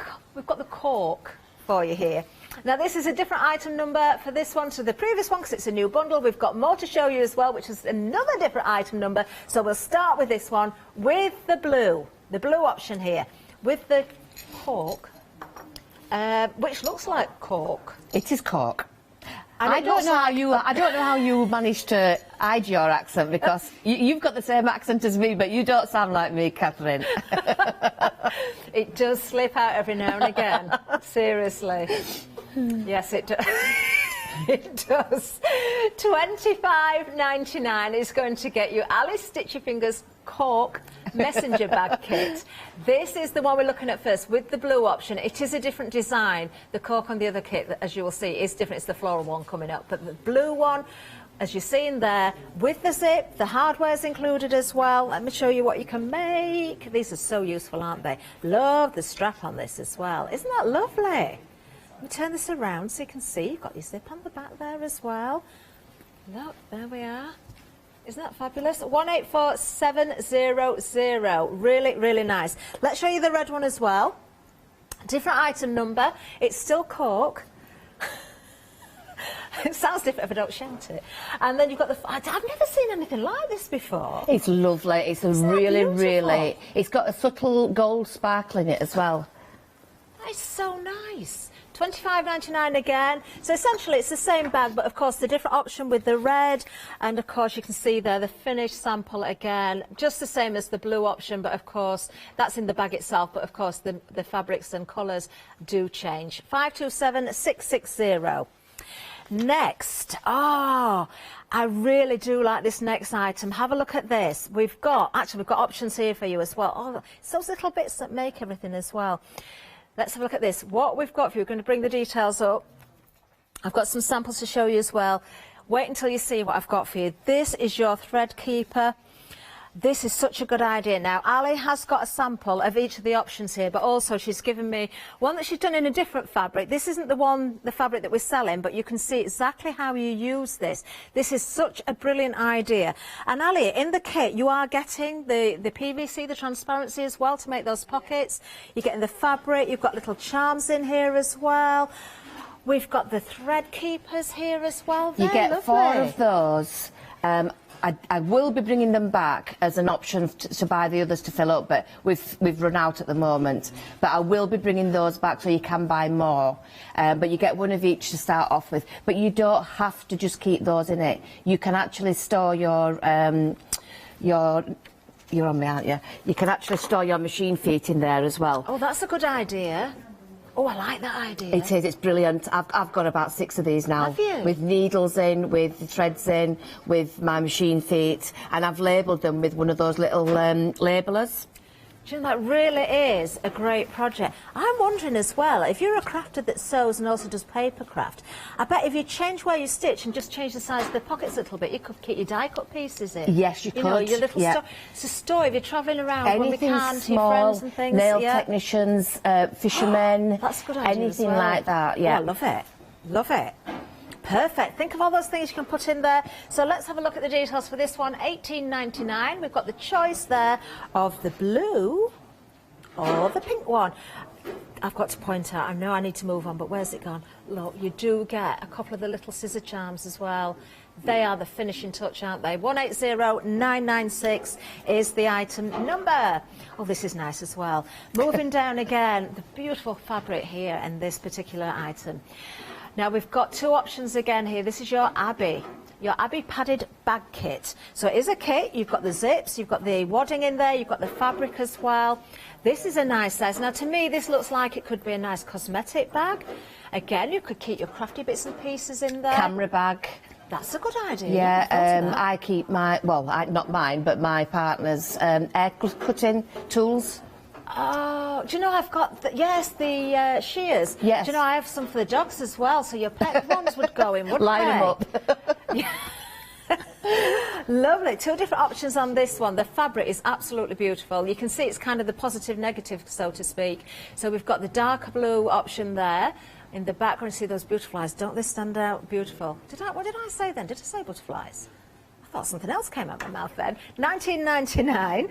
cork for you here. Now, this is a different item number for this one to the previous one because it's a new bundle. We've got more to show you as well, which is another different item number. So we'll start with this one with the blue option here, with the cork, which looks like cork. It is cork. I don't know how you managed to hide your accent because you've got the same accent as me, but you don't sound like me, Catherine. It does slip out every now and again. Seriously. Yes, it does. It does. $25.99 is going to get you Alice Stitch Your Fingers cork messenger bag kit. This is the one we're looking at first with the blue option. It is a different design. The cork on the other kit, as you will see, is different. It's the floral one coming up, but the blue one as you're seeing there, with the zip, the hardware's included as well. Let me show you what you can make. These are so useful, aren't they? Love the strap on this as well. Isn't that lovely? Let me turn this around so you can see. You've got your zip on the back there as well. Look, there we are. Isn't that fabulous? 184700. Really, really nice. Let's show you the red one as well. Different item number. It's still cork. It sounds different if I don't shout it. And then you've got the... I've never seen anything like this before. It's lovely. It's really... It's got a subtle gold sparkle in it as well. That is so nice. £25.99 again. So essentially it's the same bag, but of course the different option with the red, and of course you can see there the finished sample again, just the same as the blue option, but of course that's in the bag itself, but of course the fabrics and colours do change. 527660. Next, I really do like this next item. Have a look at this. We've got options here for you as well. Oh, it's those little bits that make everything as well. Let's have a look at this. What we've got for you, we're going to bring the details up. I've got some samples to show you as well. Wait until you see what I've got for you. This is your thread keeper. This is such a good idea. Now, Ali has got a sample of each of the options here, but also she's given me one that she's done in a different fabric. This isn't the fabric that we're selling, but you can see exactly how you use this. This is such a brilliant idea. And Ali, in the kit, you are getting the PVC, the transparency as well to make those pockets. You're getting the fabric. You've got little charms in here as well. We've got the thread keepers here as well. You get 4 of those. I will be bringing them back as an option to buy the others to fill up, but we've run out at the moment. But I will be bringing those back so you can buy more. But you get 1 of each to start off with. But you don't have to just keep those in it. You can actually store you're on me, aren't you? You can actually store your machine feet in there as well. Oh, that's a good idea. Oh, I like that idea. It is, it's brilliant. I've got about 6 of these now. Have you? With needles in, with threads in, with my machine feet, and I've labelled them with one of those little labellers. Do you know, that really is a great project. I'm wondering as well, if you're a crafter that sews and also does papercraft, I bet if you change where you stitch and just change the size of the pockets a little bit, you could keep your die-cut pieces in. Yes, you could. You know, your little yeah. store if you're travelling around anything when we can to small, your friends and things. nail technicians, fishermen, that's a good idea anything as well. like that, yeah. Oh, I love it. Love it. Perfect. Think of all those things you can put in there. So let's have a look at the details for this one. $18.99. We've got the choice there of the blue or the pink one. I've got to point out, I know I need to move on, but where's it gone? Look, you do get a couple of the little scissor charms as well. They are the finishing touch, aren't they? 180996 is the item number. Oh, this is nice as well. Moving down again, the beautiful fabric here in this particular item. Now, we've got 2 options again here. This is your Abbey padded bag kit. So it is a kit. You've got the zips, you've got the wadding in there, you've got the fabric as well. This is a nice size. Now, to me, this looks like it could be a nice cosmetic bag. Again, you could keep your crafty bits and pieces in there. Camera bag. That's a good idea. Yeah, I keep my, well, not mine, but my partner's air cutting tools. Oh, do you know I've got, the shears. Yes. Do you know I have some for the dogs as well, so your pet ones would go in, wouldn't Line they? them up. Lovely. 2 different options on this one. The fabric is absolutely beautiful. You can see it's kind of the positive negative, so to speak. So we've got the darker blue option there. In the background, see those butterflies. Don't they stand out? Beautiful. What did I say then? Did I say butterflies? I thought something else came out of my mouth then. $19.99.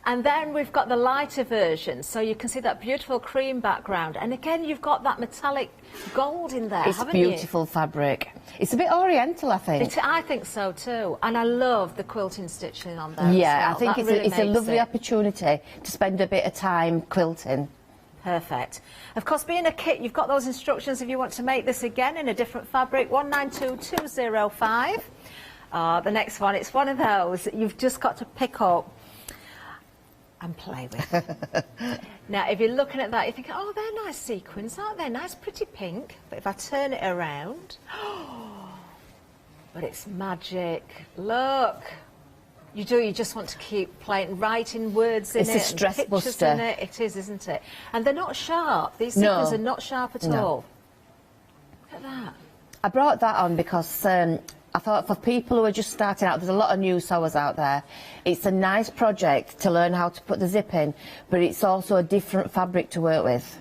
And then we've got the lighter version, so you can see that beautiful cream background. And again, you've got that metallic gold in there, haven't you? It's beautiful fabric. It's a bit oriental, I think. I think so too. And I love the quilting stitching on there. Yeah, as well. I think it's a lovely opportunity to spend a bit of time quilting. Perfect. Of course, being a kit, you've got those instructions if you want to make this again in a different fabric. 192205. The next one, it's one of those that you've just got to pick up and play with. Now, if you're looking at that, you're thinking, oh, they're nice sequins, aren't they? Nice, pretty pink. But if I turn it around, but it's magic. Look. You just want to keep playing, writing words in it. It's a stress pictures buster. in it. It is, isn't it? And they're not sharp. These sequins are not sharp at all. Look at that. I brought that on because I I thought for people who are just starting out, there's a lot of new sewers out there. It's a nice project to learn how to put the zip in, but it's also a different fabric to work with.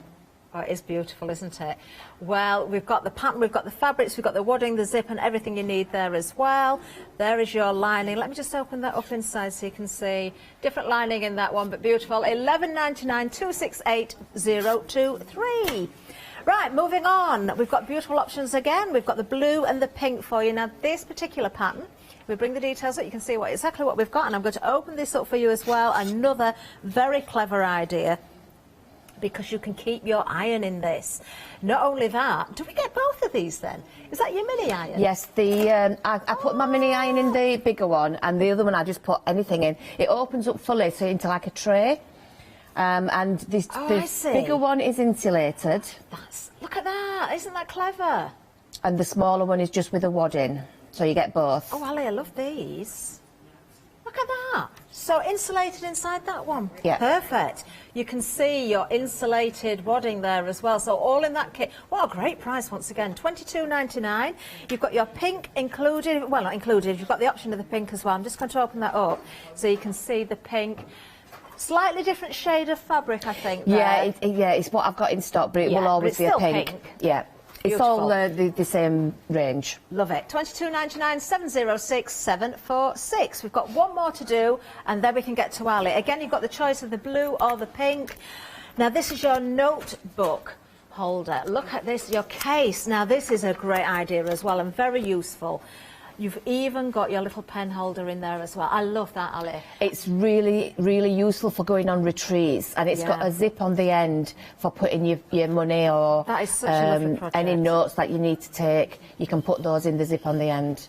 Oh, it is beautiful, isn't it? Well, we've got the pattern, we've got the fabrics, we've got the wadding, the zip and everything you need there as well. There is your lining. Let me just open that up inside so you can see. Different lining in that one, but beautiful. $11.99 268023. Right, moving on. We've got beautiful options again. We've got the blue and the pink for you. Now, this particular pattern, we bring the details up, you can see exactly what we've got, and I'm going to open this up for you as well. Another very clever idea, because you can keep your iron in this. Not only that, do we get both of these then? Is that your mini iron? Yes, I put my mini iron in the bigger one, and the other one I just put anything in. It opens up fully, so into like a tray. And this bigger one is insulated. Look at that, isn't that clever? And the smaller one is just with a wadding, so you get both. Oh, Ali, I love these. Look at that. So insulated inside that one. Yeah. Perfect. You can see your insulated wadding there as well. So all in that kit. What a great price once again. $22.99. You've got your pink included. Well, not included. You've got the option of the pink as well. I'm just going to open that up so you can see the pink. Slightly different shade of fabric, I think. There. Yeah, it's what I've got in stock, but it will always be a pink. Yeah. It's all the same range. Love it. $22.99 706 746. We've got one more to do, and then we can get to Ali. Again, you've got the choice of the blue or the pink. Now, this is your notebook holder. Look at this, your case. Now, this is a great idea as well, and very useful. You've even got your little pen holder in there as well. I love that, Ali. It's really, really useful for going on retreats, and it's got a zip on the end for putting your money or that is such a lovely project. Any notes that you need to take. You can put those in the zip on the end.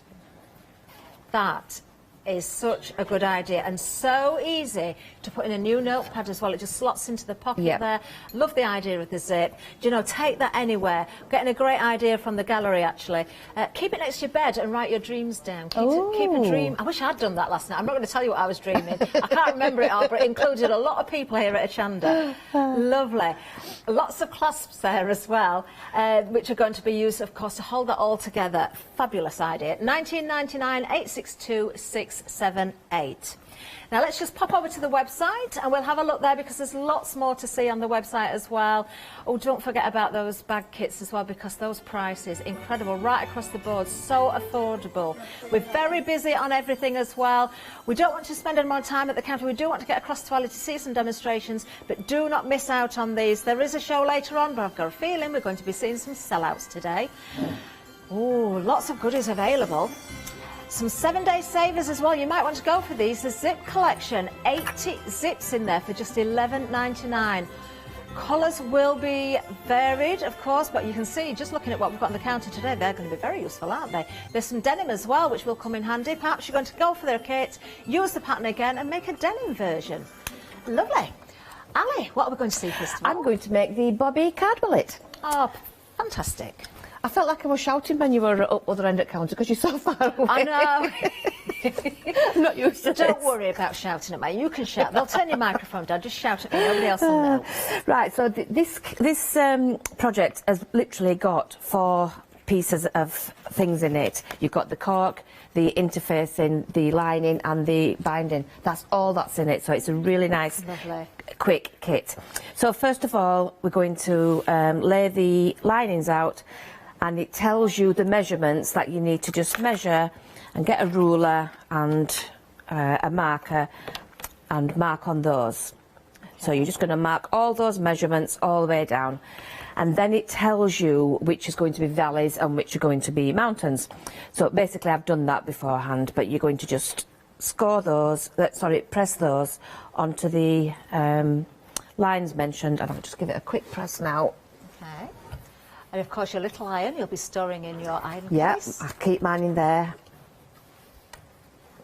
That is such a good idea, and so easy to put in a new notepad as well. It just slots into the pocket there. Love the idea of the zip. Do you know, take that anywhere. Getting a great idea from the gallery, actually. Keep it next to your bed and write your dreams down. Keep a dream. I wish I'd done that last night. I'm not going to tell you what I was dreaming. I can't remember it all, but it included a lot of people here at Hochanda. Lovely. Lots of clasps there as well, which are going to be used, of course, to hold that all together. Fabulous idea. $19.99 862 678. Now let's just pop over to the website and we'll have a look there, because there's lots more to see on the website as well. Oh, don't forget about those bag kits as well, because those prices, incredible, right across the board, so affordable. We're very busy on everything as well. We don't want to spend any more time at the counter. We do want to get across to Ali to see some demonstrations, but do not miss out on these. There is a show later on, but I've got a feeling we're going to be seeing some sellouts today. Oh, lots of goodies available. Some 7-day savers as well. You might want to go for these. The zip collection, 80 zips in there for just $11.99. Colours will be varied, of course, but you can see, just looking at what we've got on the counter today, they're going to be very useful, aren't they? There's some denim as well, which will come in handy. Perhaps you're going to go for their kit, use the pattern again and make a denim version. Lovely. Ali, what are we going to see first of all? I'm going to make the Bobby card wallet. Oh, fantastic. I felt like I was shouting when you were up other end of the counter because you're so far away. I know. I'm not used to Don't worry about shouting at me. You can shout. They'll turn your microphone down. Just shout at me. Nobody else will know. Right, so this project has literally got 4 pieces of things in it. You've got the cork, the interfacing, the lining and the binding. That's all that's in it, so it's a really nice, quick kit. So first of all, we're going to lay the linings out, and it tells you the measurements that you need to just measure and get a ruler and a marker and mark on those. So you're just going to mark all those measurements all the way down, and then it tells you which is going to be valleys and which are going to be mountains. So basically I've done that beforehand, but you're going to just score those, press those onto the lines mentioned, and I'll just give it a quick press now. Okay. And of course your little iron you'll be storing in your iron case. Yeah, I keep mine in there.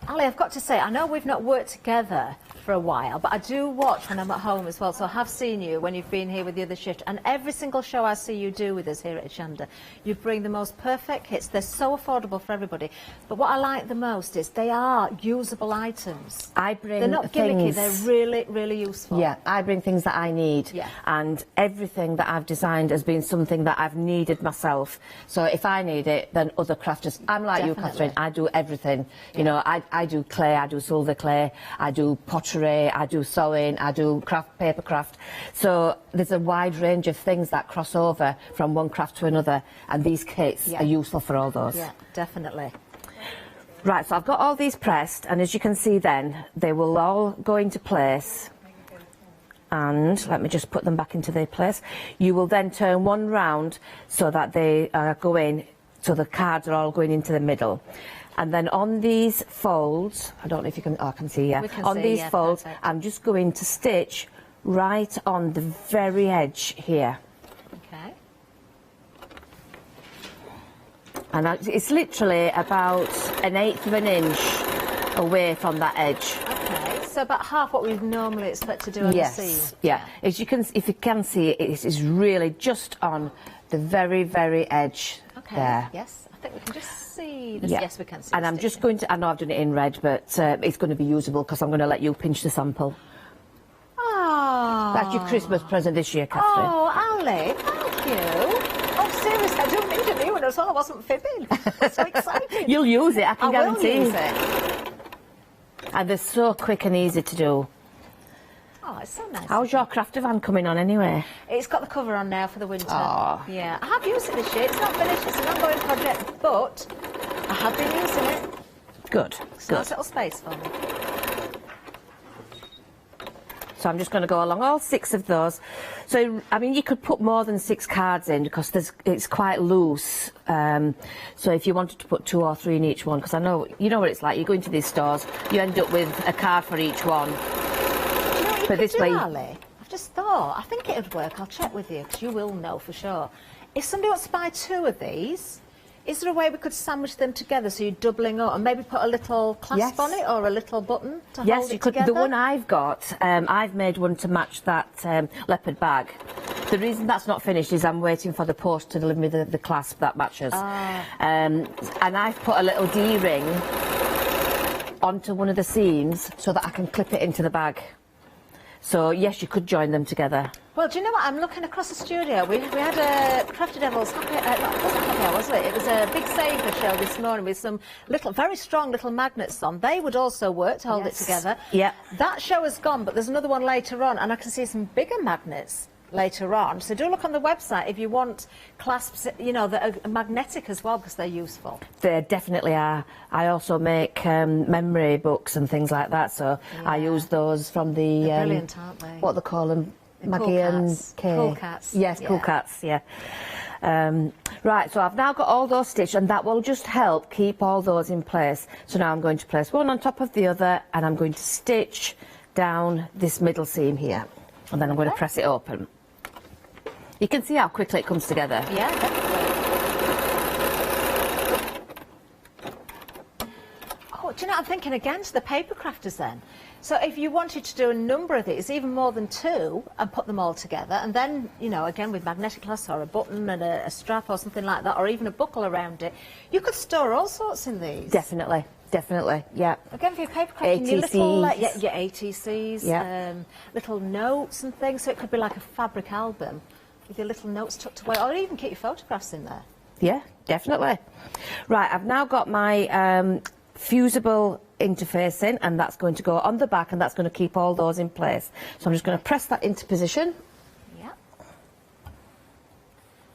Ali, I've got to say, I know we've not worked together for a while, but I do watch when I'm at home as well, so I have seen you when you've been here with the other shift, and every single show I see you do with us here at Hochanda, you bring the most perfect kits. They're so affordable for everybody, but what I like the most is they are usable items. They're not gimmicky, they're really, really useful. Yeah, I bring things that I need, and everything that I've designed has been something that I've needed myself. So if I need it, then other crafters. I'm like you, Catherine, I do everything. You know, I do clay, I do silver clay, I do pottery, I do sewing, I do paper craft. So there's a wide range of things that cross over from one craft to another, and these kits are useful for all those. Yeah, definitely. Right, so I've got all these pressed, and as you can see then, they will all go into place. And let me just put them back into their place. You will then turn one round so that they go in, so the cards are all going into the middle. And then on these folds, I don't know if you can, I can see, on these folds, perfect. I'm just going to stitch right on the very edge here. Okay. And it's literally about 1/8 of an inch away from that edge. Okay, so about half what we'd normally expect to do on the seam. Yeah. As you can, if you can see, it is really just on the very, very edge there. Yes, I think we can just see this. Yeah. Yes, we can see. And I'm just going to, I know I've done it in red, but it's going to be usable because I'm going to let you pinch the sample. Oh. That's your Christmas present this year, Catherine. Oh, Ali, thank you. Oh, seriously, I don't need a new one at all. I wasn't fibbing. That's so exciting. You'll use it, I can guarantee. I will use it. And they're so quick and easy to do. Oh, it's so nice. How's your crafter van coming on anyway? It's got the cover on now for the winter. Oh. Yeah, I have used it this year. It's not finished, it's an ongoing project, but I have been using it. Good, It's good. a nice little space for me. So I'm just going to go along all 6 of those. So, I mean, you could put more than 6 cards in because it's quite loose. So if you wanted to put 2 or 3 in each one, because I know, you know what it's like, you go into these stores, you end up with a card for each one. Do you know what you But could this do, way, Ali? I've just thought, I think it would work. I'll check with you, because you will know for sure. If somebody wants to buy 2 of these, is there a way we could sandwich them together so you're doubling up and maybe put a little clasp on it or a little button to hold it together? The one I've got, I've made one to match that leopard bag. The reason that's not finished is I'm waiting for the post to deliver me the clasp that matches. And I've put a little D-ring onto one of the seams so that I can clip it into the bag. So, yes, you could join them together. Well, do you know what? I'm looking across the studio. We had a Crafty Devils was it? It was a big saver show this morning with some very strong little magnets on. They would also work to hold it together. Yeah. That show has gone, but there's another one later on, and I can see some bigger magnets later on. So do look on the website if you want clasps, you know, that are magnetic as well, because they're useful. They definitely are. I also make memory books and things like that, so I use those from the... They're brilliant, aren't they? What they call them? Maggie Cool and cats. Kay. Cool cats. Yes, Yeah. cool cats, yeah. Right, so I've now got all those stitched, and that will just help keep all those in place. So now I'm going to place one on top of the other, and I'm going to stitch down this middle seam here. And then I'm going to press it open. You can see how quickly it comes together. Yeah, definitely. Oh, do you know, I'm thinking again to the paper crafters then. So if you wanted to do a number of these, even more than 2, and put them all together, and then, you know, again with magnetic clasps or a button and a strap or something like that, or even a buckle around it, you could store all sorts in these. Definitely, definitely, yeah. Again, for your paper crafting, your little, ATCs. your ATCs, little notes and things, so it could be like a fabric album with your little notes tucked away, or even keep your photographs in there. Yeah, definitely. Right, I've now got my fusible interfacing, and that's going to go on the back, and that's going to keep all those in place. So I'm just going to press that into position. Yeah.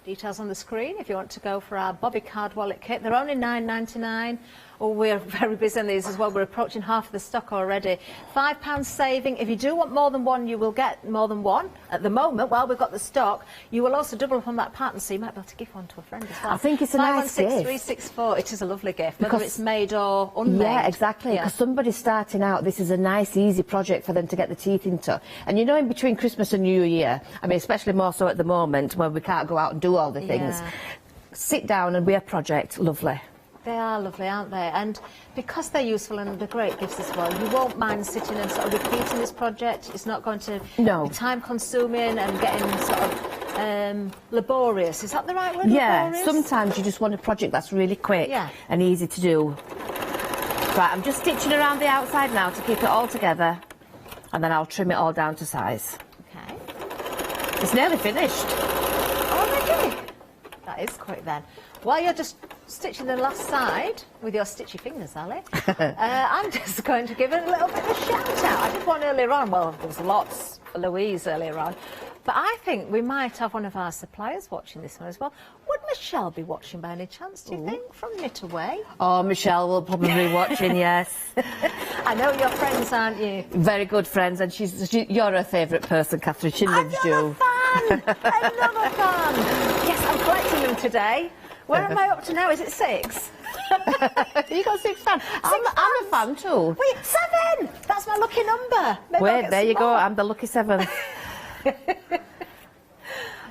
Details on the screen if you want to go for our Bobby card wallet kit. They're only £9.99. Oh, we're very busy on these as well. We're approaching half of the stock already. £5 saving. If you do want more than one, you will get more than one. At the moment, while we've got the stock, you will also double up on that pattern, so you might be able to give one to a friend as well. I think it's a nice gift. 516364. It is a lovely gift, whether Because- it's made or unmade. Yeah, exactly. Because somebody's starting out, this is a nice, easy project for them to get the teeth into. And you know, in between Christmas and New Year, I mean, especially more so at the moment when we can't go out and do all the things, sit down and be a project. Lovely. They are lovely, aren't they? And because they're useful and they're great gifts as well, you won't mind sitting and sort of repeating this project. It's not going to be time-consuming and getting sort of laborious. Is that the right word? Yeah, laborious? sometimes you just want a project that's really quick and easy to do. Right, I'm just stitching around the outside now to keep it all together, and then I'll trim it all down to size. Okay. It's nearly finished. Already? That is quick then. While you're just stitching the last side with your stitchy fingers, Ali, I'm just going to give it a little bit of a shout out. I did one earlier on. Well, there was lots for Louise earlier on. But I think we might have one of our suppliers watching this one as well. Would Michelle be watching by any chance, do you think, from Knit Away? Oh, Michelle will probably be watching, yes. I know you're friends, aren't you? Very good friends, and you're her favourite person, Catherine. She loves you. Another fan! Yes, I'm collecting them today. Where am I up to now? Is it 6? You got 6 fans. I'm a fan too. Wait, 7! That's my lucky number. Maybe wait, there you go. I'm the lucky 7th.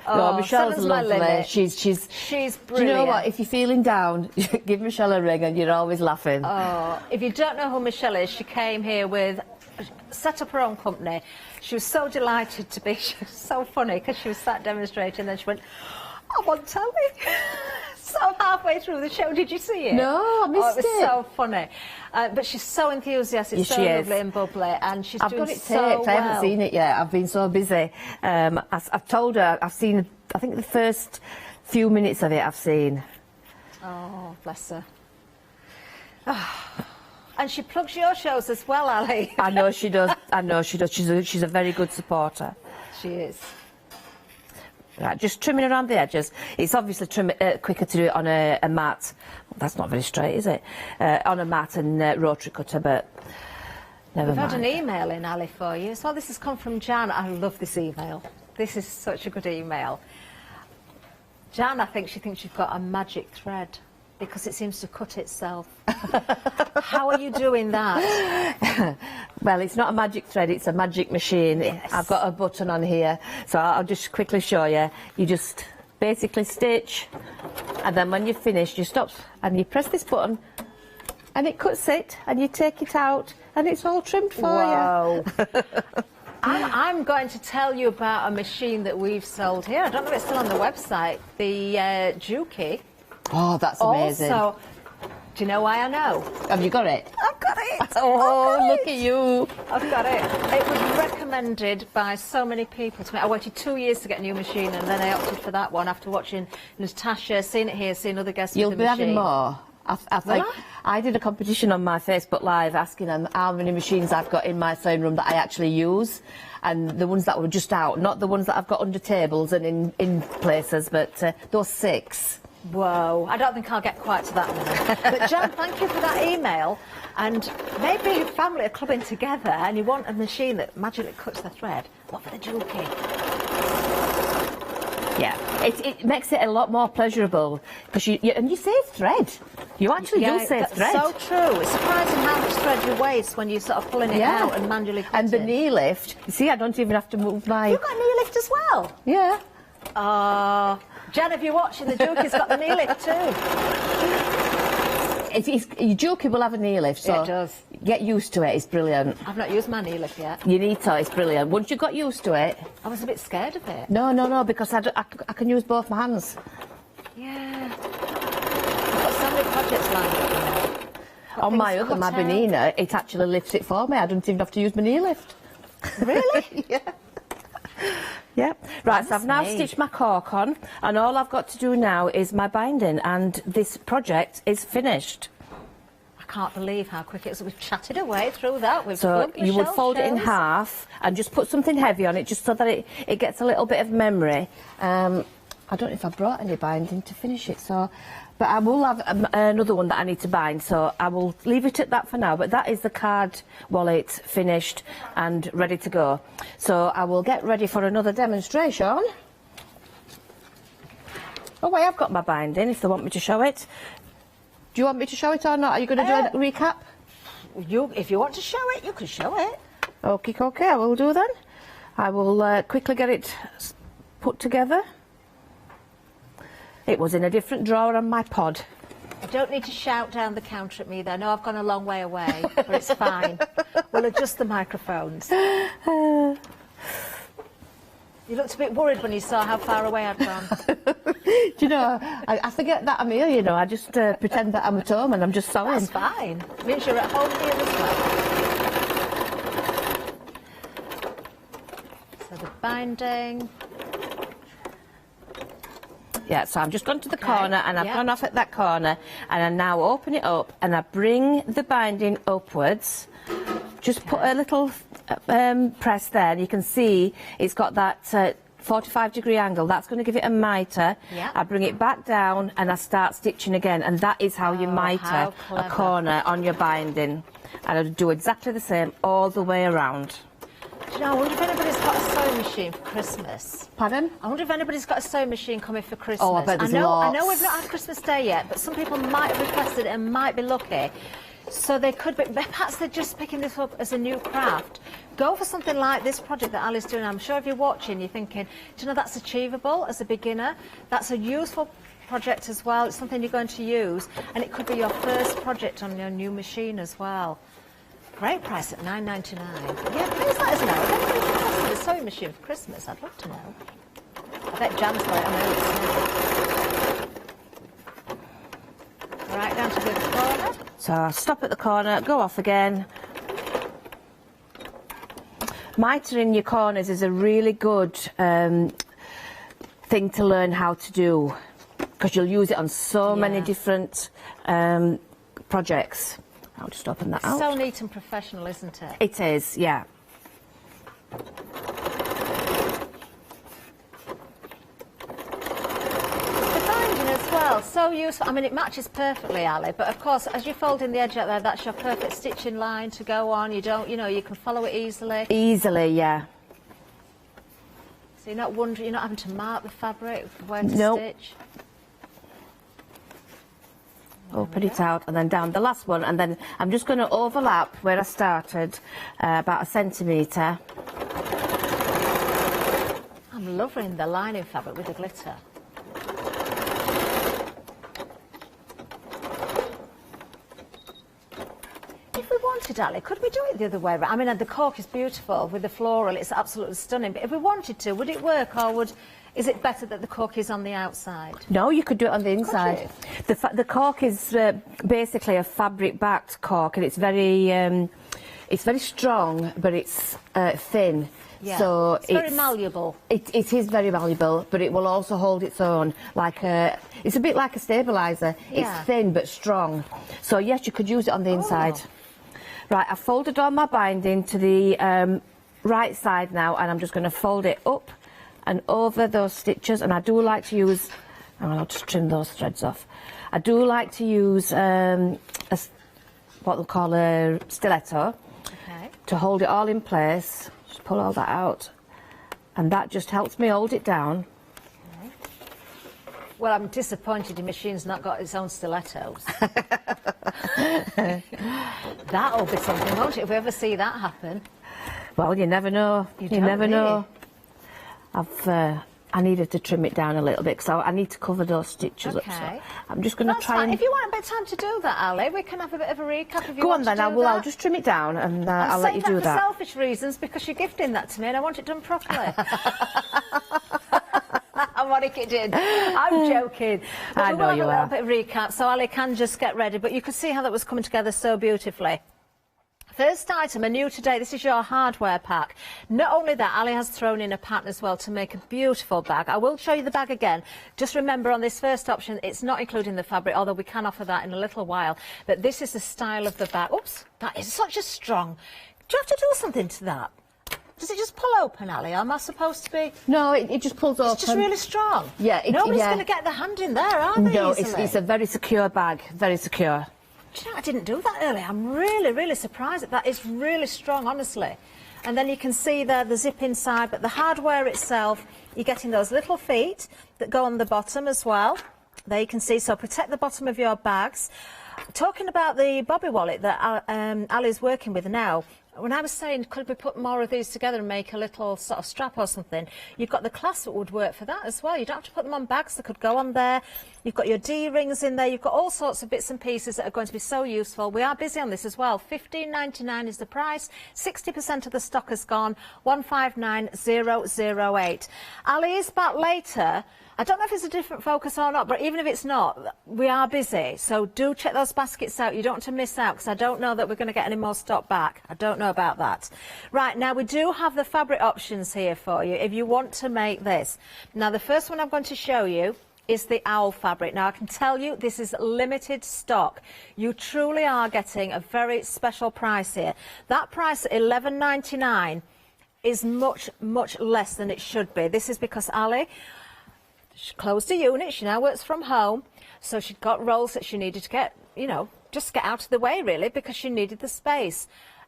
No, Michelle's lovely. She's brilliant. Do you know what? If you're feeling down, give Michelle a ring and you're always laughing. Oh, if you don't know who Michelle is, she came here set up her own company. She was so delighted to be. She was so funny because she was sat demonstrating and then she went, I'm on telly. So halfway through the show, did you see it? No, I missed it. It was so funny. But she's so enthusiastic, so lovely and bubbly, and she's doing so well. I've got it taped. I haven't seen it yet. I've been so busy. I've told her I've seen, I think the first few minutes of it I've seen. Oh, bless her. And she plugs your shows as well, Ali. I know she does. I know she does. She's a very good supporter. She is. Right, just trimming around the edges. It's obviously quicker to do it on a mat. Well, that's not very straight, is it? On a mat and rotary cutter, but never mind. We've had an email in, Ali, for you. So this has come from Jan. I love this email. This is such a good email. Jan, I think she thinks you've got a magic thread because it seems to cut itself. How are you doing that? Well, it's not a magic thread, it's a magic machine. Yes. I've got a button on here, so I'll just quickly show you. You just basically stitch, and then when you're finished, you stop and you press this button, and it cuts it, and you take it out, and it's all trimmed for you. I'm going to tell you about a machine that we've sold here. I don't know if it's still on the website, the Juki. Oh, that's amazing. Also, do you know why I know? Have you got it? I've got it! Oh, look at you! I've got it. It was recommended by so many people to me. I waited 2 years to get a new machine, and then I opted for that one after watching Natasha, seeing it here, seeing other guests You'll with the be machine. having more. I did a competition on my Facebook Live asking them how many machines I've got in my sewing room that I actually use, and the ones that were just out, not the ones that I've got under tables and in places, but those 6. Whoa, I don't think I'll get quite to that one. But Jan, thank you for that email. And maybe your family are clubbing together and you want a machine that magically cuts the thread. Look for the Juki. Yeah, it makes it a lot more pleasurable because you save thread. You actually do save thread. So true. It's surprising how much thread you waste when you're sort of pulling it out and manually cutting. And the knee lift. You see, I don't even have to move my. You've got a knee lift as well. Yeah. Jan, if you're watching, the Juki's got the knee lift too. Your Juki will have a knee lift, so it does. Get used to it. It's brilliant. I've not used my knee lift yet. You need to. It's brilliant. Once you got used to it. I was a bit scared of it. No, because I can use both my hands. Yeah. I've got so many projects lined up. On my other, my Benina, it actually lifts it for me. I don't even have to use my knee lift. Really? Yeah. Yep. Right, so I've now stitched my cork on, and all I've got to do now is my binding, and this project is finished. I can't believe how quick it is. We've chatted away through that. So you would fold it in half and just put something heavy on it, just so that it gets a little bit of memory. I don't know if I brought any binding to finish it, but I will have another one that I need to bind, so I will leave it at that for now. But that is the card wallet finished and ready to go. So I will get ready for another demonstration. Oh, wait, I've got my binding if they want me to show it. Do you want me to show it or not? Are you going to do a recap? If you want to show it, you can show it. Okay, I will do then. I will quickly get it put together. It was in a different drawer on my pod. You don't need to shout down the counter at me there. No, I've gone a long way away, but it's fine. We'll adjust the microphones. You looked a bit worried when you saw how far away I'd gone. Do you know, I forget that I'm here, you know. I just pretend that I'm at home and I'm just sewing. That's fine. It means you're at home here as well. So the binding. Yeah, so I'm just gone to the corner and I've gone off at that corner and I now open it up and I bring the binding upwards. Just put a little press there and you can see it's got that 45-degree angle. That's going to give it a mitre. Yeah. I bring it back down and I start stitching again, and that is how you mitre a corner on your binding. And I'll do exactly the same all the way around. Do you know, I wonder if anybody's got a sewing machine for Christmas. Pardon? I wonder if anybody's got a sewing machine coming for Christmas. Oh, I bet there's lots. I know we've not had Christmas Day yet, but some people might have requested it and might be lucky. So they could be, perhaps they're just picking this up as a new craft. Go for something like this project that Ali's doing. I'm sure if you're watching, you're thinking, do you know, that's achievable as a beginner. That's a useful project as well. It's something you're going to use, and it could be your first project on your new machine as well. Great price at $9.99. Yeah, please let us know. If anybody's requested a sewing machine for Christmas, I'd love to know. I bet Jan's got it. I know it's right down to the other corner. So I'll stop at the corner, go off again. Mitering your corners is a really good thing to learn how to do, because you'll use it on so many different projects. I'll just open that out. So neat and professional, isn't it? It is, yeah. Well, so useful. I mean, it matches perfectly, Ali, but of course, as you're folding the edge out there, that's your perfect stitching line to go on. You don't, you know, you can follow it easily. Easily, yeah. So you're not wondering, you're not having to mark the fabric, where to stitch. Open it out and then down the last one, and then I'm just going to overlap where I started, about 1 centimetre. I'm loving the lining fabric with the glitter. Ali, could we do it the other way around? I mean, the cork is beautiful with the floral, it's absolutely stunning, but if we wanted to, would it work, or is it better that the cork is on the outside? No, you could do it on the inside. The cork is basically a fabric-backed cork, and it's very strong, but it's thin. Yeah. So it's very malleable. It is very malleable, but it will also hold its own. It's a bit like a stabiliser. Yeah. It's thin but strong. So yes, you could use it on the inside. Right, I've folded all my binding to the right side now, and I'm just going to fold it up and over those stitches. And I do like to use, I'll just trim those threads off. I do like to use what they'll call a stiletto to hold it all in place. Just pull all that out, and that just helps me hold it down. Well, I'm disappointed the machine's not got its own stilettos. That'll be something, won't it, if we ever see that happen? Well, you never know. You never know. I needed to trim it down a little bit, so I need to cover those stitches up. So I'm just going to try and... If you want a bit of time to do that, Ali, we can have a bit of a recap if you Go want on then, I'll just trim it down and I'll let you do that. For selfish reasons, because you're gifting that to me and I want it done properly. I'm only kidding. I'm joking. But I know you we'll have are. a little bit of recap, so Ali can just get ready. But you could see how that was coming together so beautifully. First item, a new today, this is your hardware pack. Not only that, Ali has thrown in a pattern as well to make a beautiful bag. I will show you the bag again. Just remember on this first option, it's not including the fabric, although we can offer that in a little while. But this is the style of the bag. Oops, that is such a strong... Do you have to do something to that? Does it just pull open, Ali? Am I supposed to be... No, it just pulls open. It's just really strong. Yeah. Nobody's going to get their hand in there, are they? No, it's a very secure bag, very secure. Do you know, I didn't do that earlier. I'm really, really surprised at that. It's really strong, honestly. And then you can see there the zip inside, but the hardware itself, you're getting those little feet that go on the bottom as well. There you can see, so protect the bottom of your bags. Talking about the Bobby wallet that Ali's working with now, when I was saying, could we put more of these together and make a little sort of strap or something, you've got the clasp that would work for that as well. You don't have to put them on bags, they could go on there. You've got your D-rings in there, you've got all sorts of bits and pieces that are going to be so useful. We are busy on this as well. $15.99 is the price, 60% of the stock has gone, 159008. Ali is back later. I don't know if it's a different focus or not, but even if it's not, we are busy. So do check those baskets out. You don't want to miss out, because I don't know that we're going to get any more stock back. I don't know about that. Right, now we do have the fabric options here for you if you want to make this. Now, the first one I'm going to show you is the owl fabric. Now, I can tell you this is limited stock. You truly are getting a very special price here. That price at $11.99 is much, much less than it should be. This is because Ali... she closed the unit, she now works from home, so she'd got rolls that she needed to get, you know, just get out of the way, really, because she needed the space.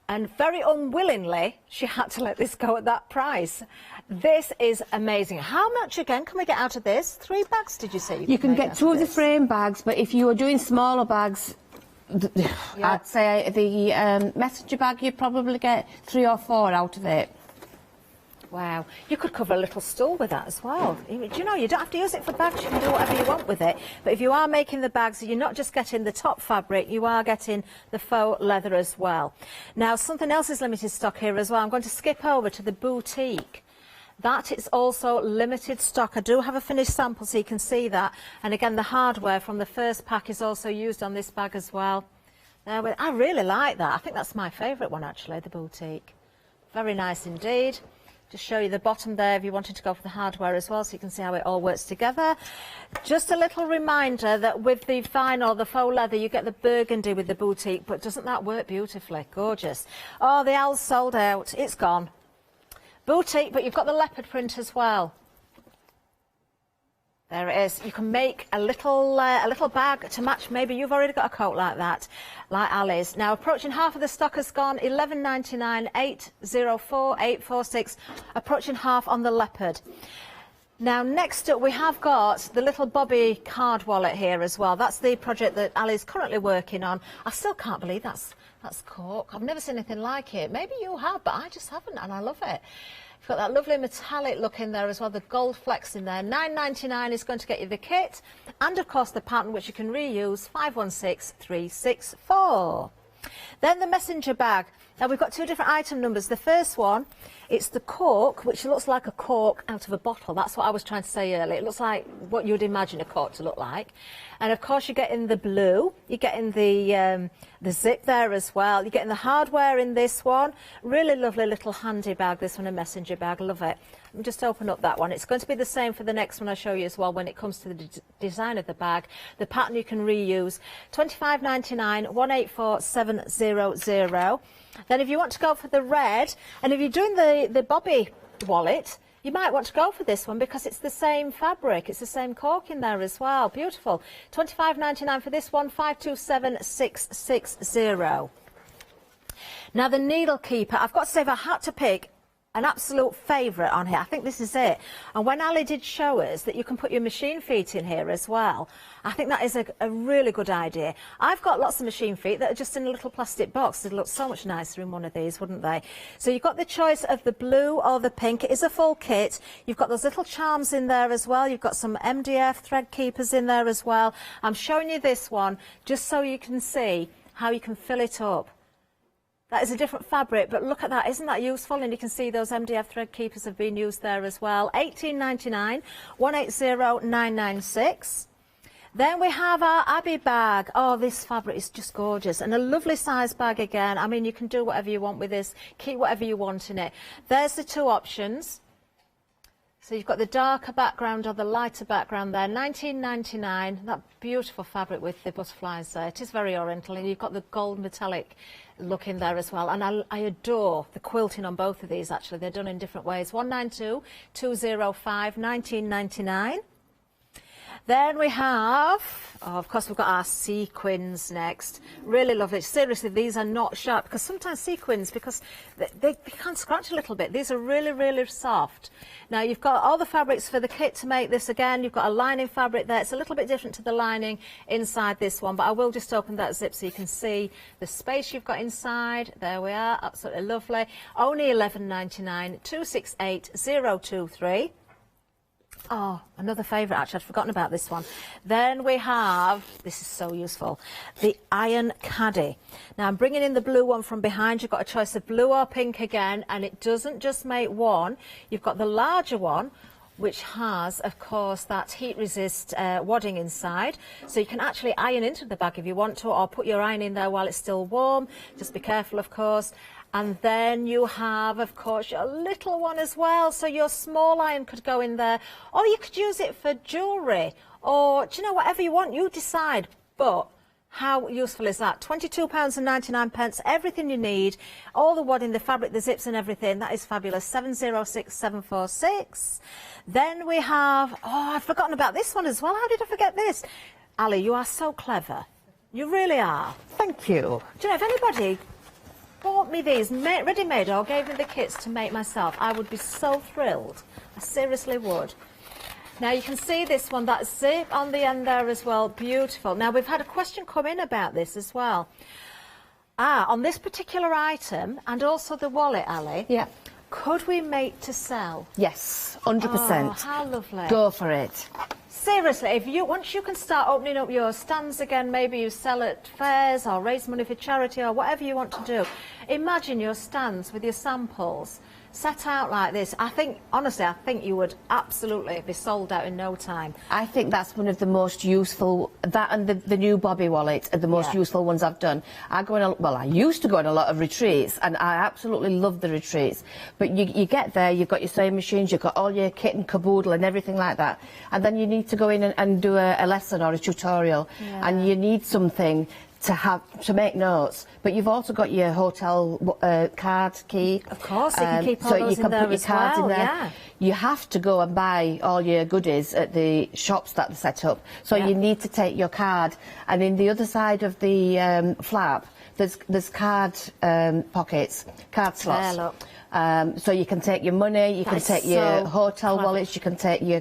And very unwillingly, she had to let this go at that price. This is amazing. How much, again, can we get out of this? 3 bags, did you say? You can get 2 of the frame bags, but if you were doing smaller bags, I'd say the messenger bag, you'd probably get 3 or 4 out of it. Wow, you could cover a little stool with that as well. Do you know, you don't have to use it for bags, you can do whatever you want with it. But if you are making the bags, you're not just getting the top fabric, you are getting the faux leather as well. Now, something else is limited stock here as well. I'm going to skip over to the boutique. That is also limited stock. I do have a finished sample so you can see that. And again, the hardware from the first pack is also used on this bag as well. I really like that. I think that's my favourite one, actually, the boutique. Very nice indeed. Just show you the bottom there if you wanted to go for the hardware as well, so you can see how it all works together. Just a little reminder that with the vinyl, the faux leather, you get the burgundy with the boutique, but doesn't that work beautifully? Gorgeous. Oh, the owl's sold out. It's gone. Boutique, but you've got the leopard print as well. There it is. You can make a little bag to match. Maybe you've already got a coat like that, like Ali's. Now, approaching half of the stock has gone. $11.99, 804, 846. Approaching half on the leopard. Now, next up, we have got the little Bobby card wallet here as well. That's the project that Ali's currently working on. I still can't believe that's Cork. I've never seen anything like it. Maybe you have, but I just haven't, and I love it. You've got that lovely metallic look in there as well, the gold flecks in there. $9.99 is going to get you the kit. And, of course, the pattern, which you can reuse, 516364. Then the messenger bag. Now, we've got 2 different item numbers. The first one, it's the cork, which looks like a cork out of a bottle. That's what I was trying to say earlier. It looks like what you'd imagine a cork to look like. And, of course, you're getting the blue. You're getting the zip there as well. You're getting the hardware in this one. Really lovely little handy bag, this one, a messenger bag. Love it. Let me just open up that one. It's going to be the same for the next one I show you as well when it comes to the design of the bag. The pattern you can reuse. $25.99, 184700. Then if you want to go for the red, and if you're doing the Bobby wallet, you might want to go for this one because it's the same fabric. It's the same cork in there as well. Beautiful. $25.99 for this one, 527660. Now the needle keeper, I've got to say, if I had to pick an absolute favourite on here, I think this is it. And when Ali did show us that you can put your machine feet in here as well, I think that is a really good idea. I've got lots of machine feet that are just in a little plastic box. They'd look so much nicer in one of these, wouldn't they? So you've got the choice of the blue or the pink. It is a full kit. You've got those little charms in there as well. You've got some MDF thread keepers in there as well. I'm showing you this one just so you can see how you can fill it up. That is a different fabric, but look at that. Isn't that useful? And you can see those MDF thread keepers have been used there as well. $18.99, 180996. Then we have our Abbey bag. Oh, this fabric is just gorgeous. And a lovely size bag again. I mean, you can do whatever you want with this. Keep whatever you want in it. There's the 2 options. So you've got the darker background or the lighter background there. $19.99. That beautiful fabric with the butterflies there. It is very oriental. And you've got the gold metallic look in there as well. And I adore the quilting on both of these, actually. They're done in different ways. $192, 205, $19.99. Then we have, of course, we've got our sequins next. Really lovely. Seriously, these are not sharp, because sometimes sequins, because they can scratch a little bit. These are really, really soft. Now, you've got all the fabrics for the kit to make this again. You've got a lining fabric there. It's a little bit different to the lining inside this one, but I will just open that zip so you can see the space you've got inside. There we are. Absolutely lovely. Only $11.99, 268023. Oh, another favourite, actually. I'd forgotten about this one. Then we have, this is so useful, the iron caddy. Now, I'm bringing in the blue one from behind. You've got a choice of blue or pink again, and it doesn't just make one. You've got the larger one, which has, of course, that heat-resist wadding inside. So you can actually iron into the bag if you want to, or put your iron in there while it's still warm. Just be careful, of course. And then you have, of course, your little one as well. So your small iron could go in there, or you could use it for jewellery, or, do you know, whatever you want, you decide. But how useful is that? £22.99, everything you need, all the wadding, the fabric, the zips and everything. That is fabulous. 706746. Then we have, oh, I've forgotten about this one as well. How did I forget this? Ali, you are so clever. You really are. Thank you. Do you know, if anybody bought me these ready-made or gave me the kits to make myself, I would be so thrilled. I seriously would. Now you can see this one, that zip on the end there as well, beautiful. Now we've had a question come in about this as well. On this particular item and also the wallet, Ali. Yeah. Could we make to sell? Yes, 100%. Oh, how lovely. Go for it. Seriously, if you once you can start opening up your stands again, maybe you sell at fairs or raise money for charity or whatever you want to do. Imagine your stands with your samples set out like this. I think, honestly, I think you would absolutely be sold out in no time. I think that's one of the most useful, that and the new Bobby wallet are the most useful ones I've done. I go on I used to go on a lot of retreats, and I absolutely love the retreats. But you get there, you've got your sewing machines, you've got all your kit and caboodle and everything like that, and then you need to go in and do a lesson or a tutorial, and you need something to make notes, but you've also got your hotel card key. Of course, you can keep all those in there as well. Yeah. You have to go and buy all your goodies at the shops that are set up. So you need to take your card, and in the other side of the flap, there's card pockets, card slots. There, look. So you can take your money, you can take your hotel wallets, you can take your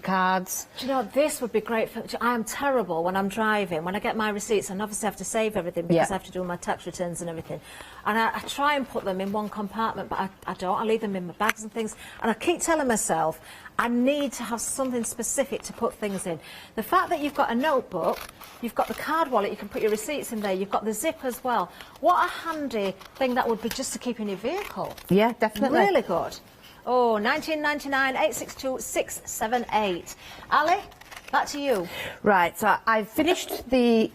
cards. Do you know, this would be great for... I am terrible when I'm driving. When I get my receipts, and obviously I have to save everything because I have to do my tax returns and everything. And I try and put them in one compartment, but I don't. I leave them in my bags and things. And I keep telling myself, I need to have something specific to put things in. The fact that you've got a notebook, you've got the card wallet, you can put your receipts in there, you've got the zip as well. What a handy thing that would be just to keep in your vehicle. Yeah, definitely. Really good. Oh, 1999 862 678. Ali, back to you. Right, so I've finished the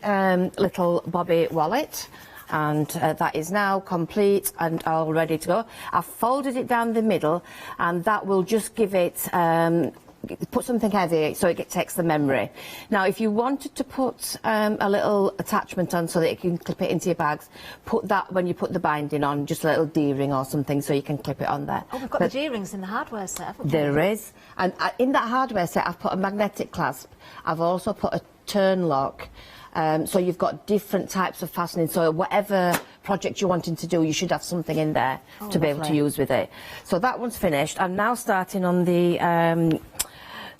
little Bobby wallet, and that is now complete and all ready to go. I've folded it down the middle, and that will just give it put something heavy so it takes the memory. Now, if you wanted to put a little attachment on so that you can clip it into your bags, put that when you put the binding on, just a little D-ring or something so you can clip it on there. Oh, we've got the D-rings in the hardware set, haven't we? There is. And in that hardware set, I've put a magnetic clasp. I've also put a turn lock. So you've got different types of fastening. So whatever project you're wanting to do, you should have something in there to be able to use with it. So that one's finished. I'm now starting on the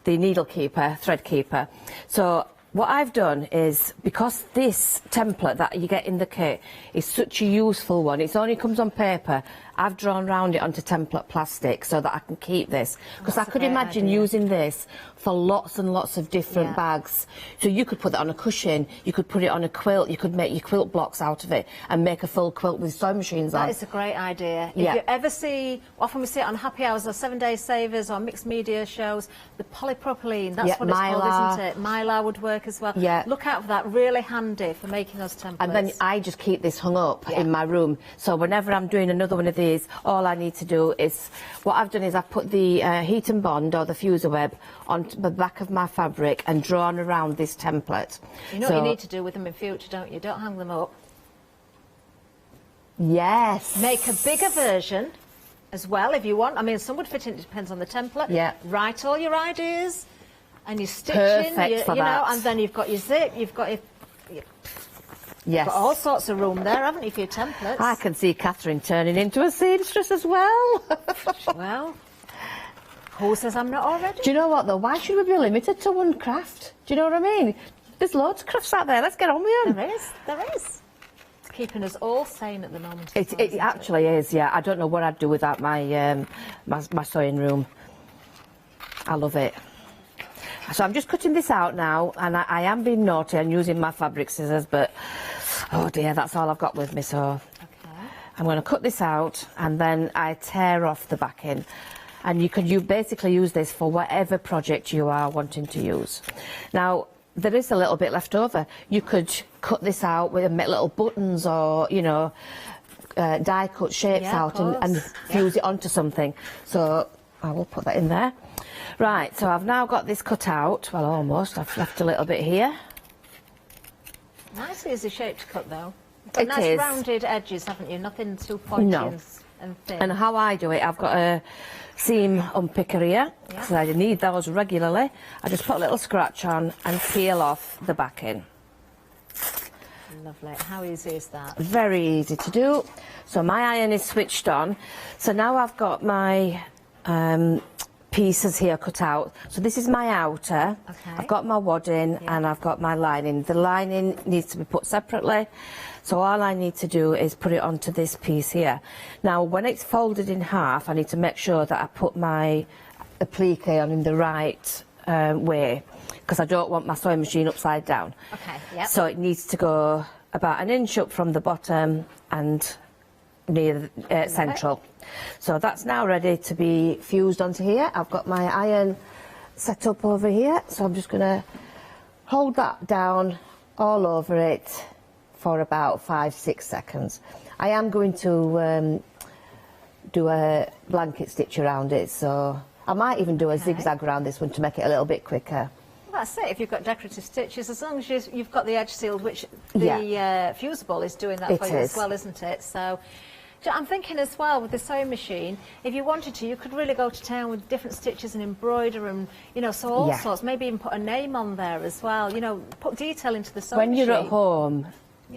needle keeper, thread keeper. So what I've done is, because this template that you get in the kit is such a useful one, it only comes on paper, I've drawn round it onto template plastic so that I can keep this. Because I could imagine using this for lots and lots of different bags. So you could put that on a cushion, you could put it on a quilt, you could make your quilt blocks out of it and make a full quilt with sewing machines on. That is a great idea. If you ever see, often we see it on Happy Hours or 7 Day Savers or mixed media shows, the polypropylene, that's what it's called, isn't it? Mylar would work as well. Look out for that, really handy for making those templates. And then I just keep this hung up in my room. So whenever I'm doing another one of these, all I need to do is, what I've done is I've put the heat and bond or the fuser web on the back of my fabric and drawn around this template. You know what you need to do with them in future, don't you? Don't hang them up. Yes. Make a bigger version as well if you want. I mean, some would fit in, it depends on the template. Write all your ideas And your stitching, Perfect for you know, that. and then you've got your zip, you've got your... Yes. You've got all sorts of room there, haven't you, for your templates? I can see Catherine turning into a seamstress as well. Well, who says I'm not already? Do you know what, though? Why should we be limited to one craft? Do you know what I mean? There's loads of crafts out there. Let's get on with them. There is. It's keeping us all sane at the moment. It actually is, yeah. I don't know what I'd do without my my sewing room. I love it. So I'm just cutting this out now, and I am being naughty and using my fabric scissors, but oh dear, that's all I've got with me, so I'm going to cut this out, and then I tear off the backing. And you basically use this for whatever project you are wanting to use. Now, there is a little bit left over. You could cut this out with little buttons, or, you know, die cut shapes out and fuse it onto something. So I will put that in there. Right, so I've now got this cut out. Well, almost. I've left a little bit here. Nice easy shape to cut, though. You've got It nice is. rounded edges, haven't you? Nothing too pointy No. and thin. And how I do it, I've got a seam unpicker here, because I need those regularly. I just put a little scratch on and peel off the backing. Lovely. How easy is that? Very easy to do. So my iron is switched on. So now I've got my pieces here cut out. So this is my outer. I've got my wadding and I've got my lining. The lining needs to be put separately. So all I need to do is put it onto this piece here. Now, when it's folded in half, I need to make sure that I put my applique on in the right way, because I don't want my sewing machine upside down. Okay, yep. So it needs to go about an inch up from the bottom and near the central. So that's now ready to be fused onto here. I've got my iron set up over here, so I'm just going to hold that down all over it for about 5-6 seconds. I am going to do a blanket stitch around it, so I might even do a zigzag around this one to make it a little bit quicker. Well, that's it. If you've got decorative stitches, as long as you've got the edge sealed, which the fusible is doing that for you as well, isn't it? So I'm thinking as well with the sewing machine, if you wanted to, you could really go to town with different stitches and embroider and, you know, so all sorts. Maybe even put a name on there as well. You know, put detail into the sewing machine. When you're at home,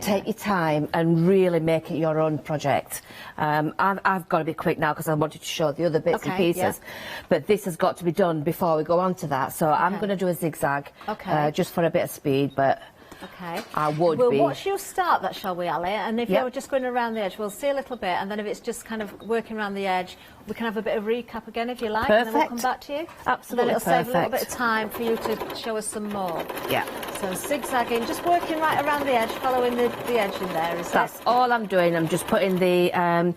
take your time and really make it your own project. I've got to be quick now because I wanted to show the other bits and pieces, but this has got to be done before we go on to that. So I'm going to do a zigzag just for a bit of speed, but I would We'll be... watch you start that, shall we, Ali? And if you're just going around the edge, we'll see a little bit, and then if it's just kind of working around the edge, we can have a bit of recap again if you like, and then we'll come back to you. Absolutely. And then it'll save a little bit of time for you to show us some more. Yeah. So zigzagging, just working right around the edge, following the edge in there, is That's all I'm doing. I'm just putting the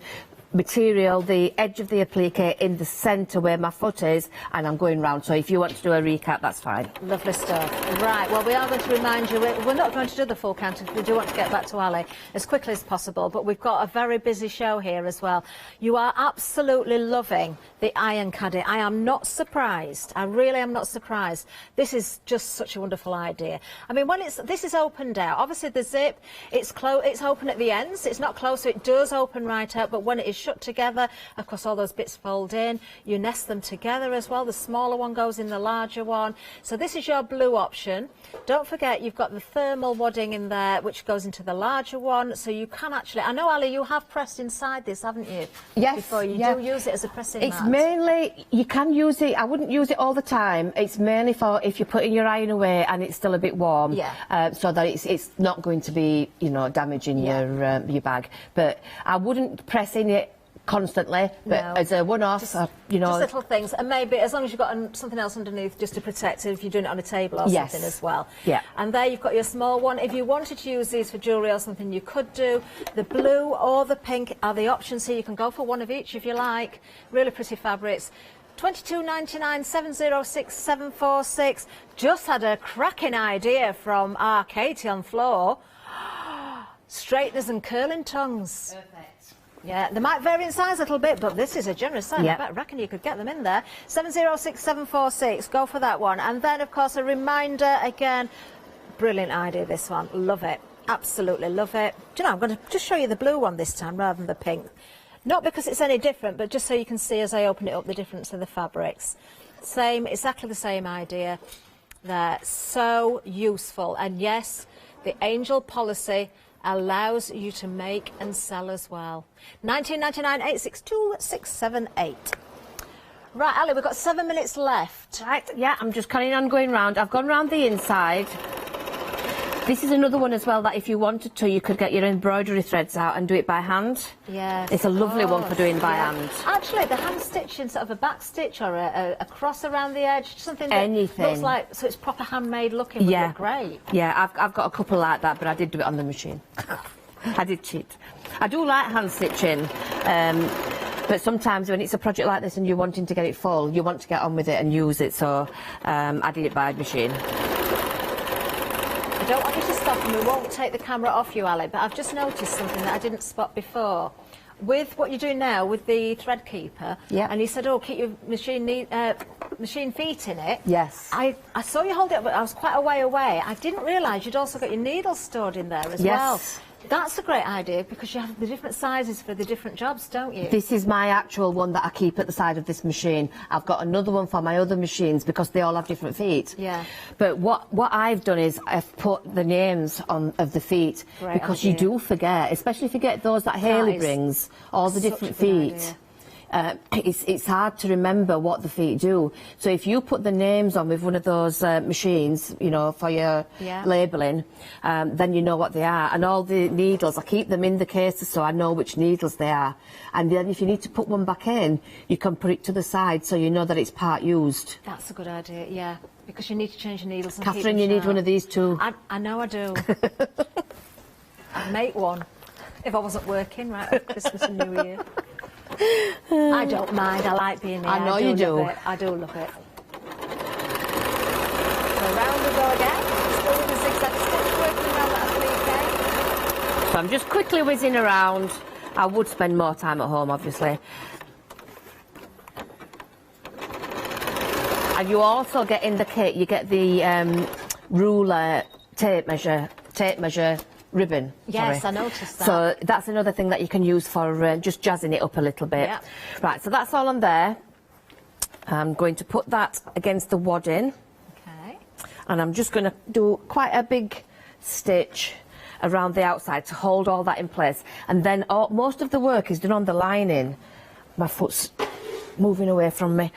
material, the edge of the applique in the centre where my foot is, and I'm going round. So if you want to do a recap, that's fine. Lovely stuff. Right, well, we are going to remind you, we're not going to do the full count. We do want to get back to Ali as quickly as possible, but we've got a very busy show here as well. You are absolutely loving the iron caddy. I am not surprised. I really am not surprised. This is just such a wonderful idea. I mean, when this is opened out, obviously the zip, it's open at the ends. It's not closed, so it does open right out, but when it is shut together, of course, all those bits fold in. You nest them together as well. The smaller one goes in the larger one. So this is your blue option. Don't forget, you've got the thermal wadding in there, which goes into the larger one. So you can actually, I know, Ali, you have pressed inside this, haven't you? Yes. Before you do use it as a pressing It's mat. mainly, you can use it, I wouldn't use it all the time. It's mainly for if you're putting your iron away and it's still a bit warm, so that it's not going to be, you know, damaging your bag. But I wouldn't press in it constantly, but as a one-off, you know... Just little things, and maybe as long as you've got something else underneath just to protect it if you're doing it on a table or something as well. Yeah. And there you've got your small one. If you wanted to use these for jewellery or something, you could do. The blue or the pink are the options here. You can go for one of each if you like. Really pretty fabrics. $22.99, 706 746. Just had a cracking idea from our Katie on floor. Straighteners and curling tongues. Perfect. Yeah, they might vary in size a little bit, but this is a generous size. I reckon you could get them in there. 706 746, go for that one. And then, of course, a reminder again. Brilliant idea, this one. Love it. Absolutely love it. Do you know, I'm going to just show you the blue one this time rather than the pink. Not because it's any different, but just so you can see as I open it up the difference of the fabrics. Same, exactly the same idea. They're so useful. And yes, the Angel policy allows you to make and sell as well. 1999 862 678. Right, Ali, we've got 7 minutes left. Right, yeah, I'm just carrying on going round. I've gone round the inside. This is another one as well that if you wanted to, you could get your embroidery threads out and do it by hand. Yes. It's a lovely one for doing by hand. Actually, the hand stitching, sort of a back stitch or a cross around the edge, something that looks like, so it's proper handmade looking, would look great. Yeah, I've got a couple like that, but I did do it on the machine. I did cheat. I do like hand stitching. But sometimes when it's a project like this and you're wanting to get it full, you want to get on with it and use it, so I did it by machine. I don't want you to stop and we won't take the camera off you, Ali, but I've just noticed something that I didn't spot before. With what you're doing now with the thread keeper, and you said, oh, keep your machine feet in it. Yes. I saw you hold it up, but I was quite a way away. I didn't realise you'd also got your needles stored in there as well. That's a great idea because you have the different sizes for the different jobs, don't you? This is my actual one that I keep at the side of this machine. I've got another one for my other machines because they all have different feet. Yeah. But what I've done is I've put the names on of the feet because you do forget, especially if you get those that Hayley brings, all the different feet. It's hard to remember what the feet do. So if you put the names on with one of those machines, you know, for your labelling, then you know what they are. And all the needles, I keep them in the cases so I know which needles they are. And then if you need to put one back in, you can put it to the side so you know that it's part used. That's a good idea, yeah. Because you need to change the needles and Catherine, you need one of these too. I know I do. I'd make one if I wasn't working right at Christmas and New Year. I don't mind. I like being here. I know you do. I do love it. So round we go again. Still with the zigzag stitch, working around that 3K. So I'm just quickly whizzing around. I would spend more time at home, obviously. And you also get in the kit, you get the ruler tape measure ribbon. Yes, I noticed that. So that's another thing that you can use for just jazzing it up a little bit. Yep. Right, so that's all on there. I'm going to put that against the wadding. Okay. And I'm just going to do quite a big stitch around the outside to hold all that in place. And then most of the work is done on the lining. My foot's moving away from me.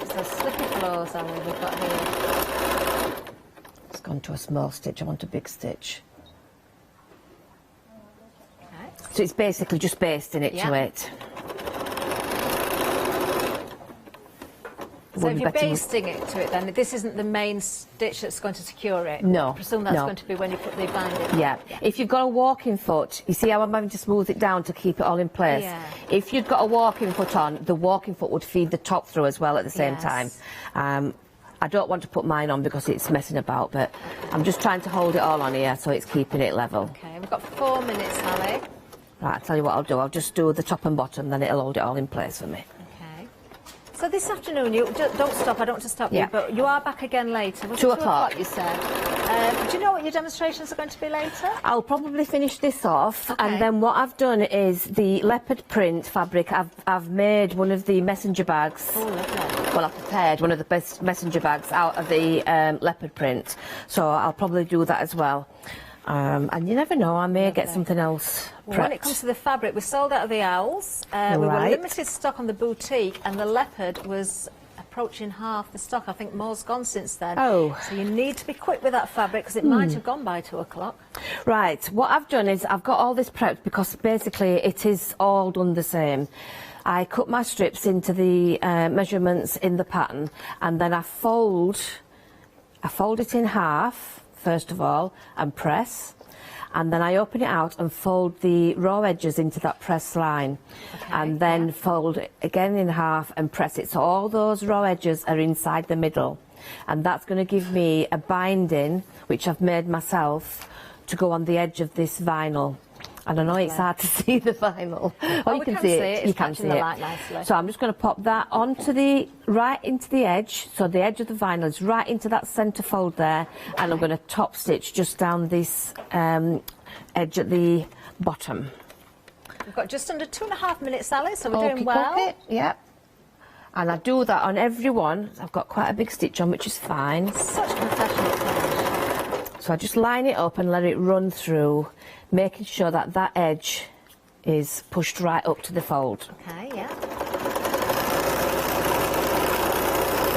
So slippy floors are we've got here. It's gone to a small stitch. I want a big stitch. So it's basically just basting it to it. So if you're basting it to it, then this isn't the main stitch that's going to secure it? No. I presume that's going to be when you put the binding. Yeah. If you've got a walking foot, you see how I'm having to smooth it down to keep it all in place? Yeah. If you've got a walking foot on, the walking foot would feed the top through as well at the same time. I don't want to put mine on because it's messing about, but I'm just trying to hold it all on here so it's keeping it level. Okay, we've got 4 minutes, Ali. Right, I'll tell you what I'll do. I'll just do the top and bottom, then it'll hold it all in place for me. Okay. So this afternoon, you don't stop. I don't want to stop you, but you are back again later. Was it 2 o'clock. you said. Do you know what your demonstrations are going to be later? I'll probably finish this off, and then what I've done is the leopard print fabric. I've made one of the messenger bags. Oh, lovely. Well, I've prepared one of the best messenger bags out of the leopard print, so I'll probably do that as well. And you never know, I may get something else prepped. When it comes to the fabric, we sold out of the owls. We were limited stock on the boutique, and the leopard was approaching half the stock. I think more's gone since then. Oh. So you need to be quick with that fabric because it might have gone by 2 o'clock. Right, what I've done is I've got all this prepped because basically it is all done the same. I cut my strips into the measurements in the pattern, and then I fold it in half first of all and press, and then I open it out and fold the raw edges into that press line, and then fold it again in half and press it so all those raw edges are inside the middle, and that's going to give me a binding which I've made myself to go on the edge of this vinyl. And I know it's hard to see the vinyl. Oh, you can see it. You can see it. So I'm just going to pop that onto right into the edge. So the edge of the vinyl is right into that centre fold there, and I'm going to top stitch just down this edge at the bottom. We've got just under 2.5 minutes, Alice, so we're doing well. Yep. And I do that on every one. I've got quite a big stitch on, which is fine. Such a professional finish. So I just line it up and let it run through, making sure that that edge is pushed right up to the fold. Okay, yeah.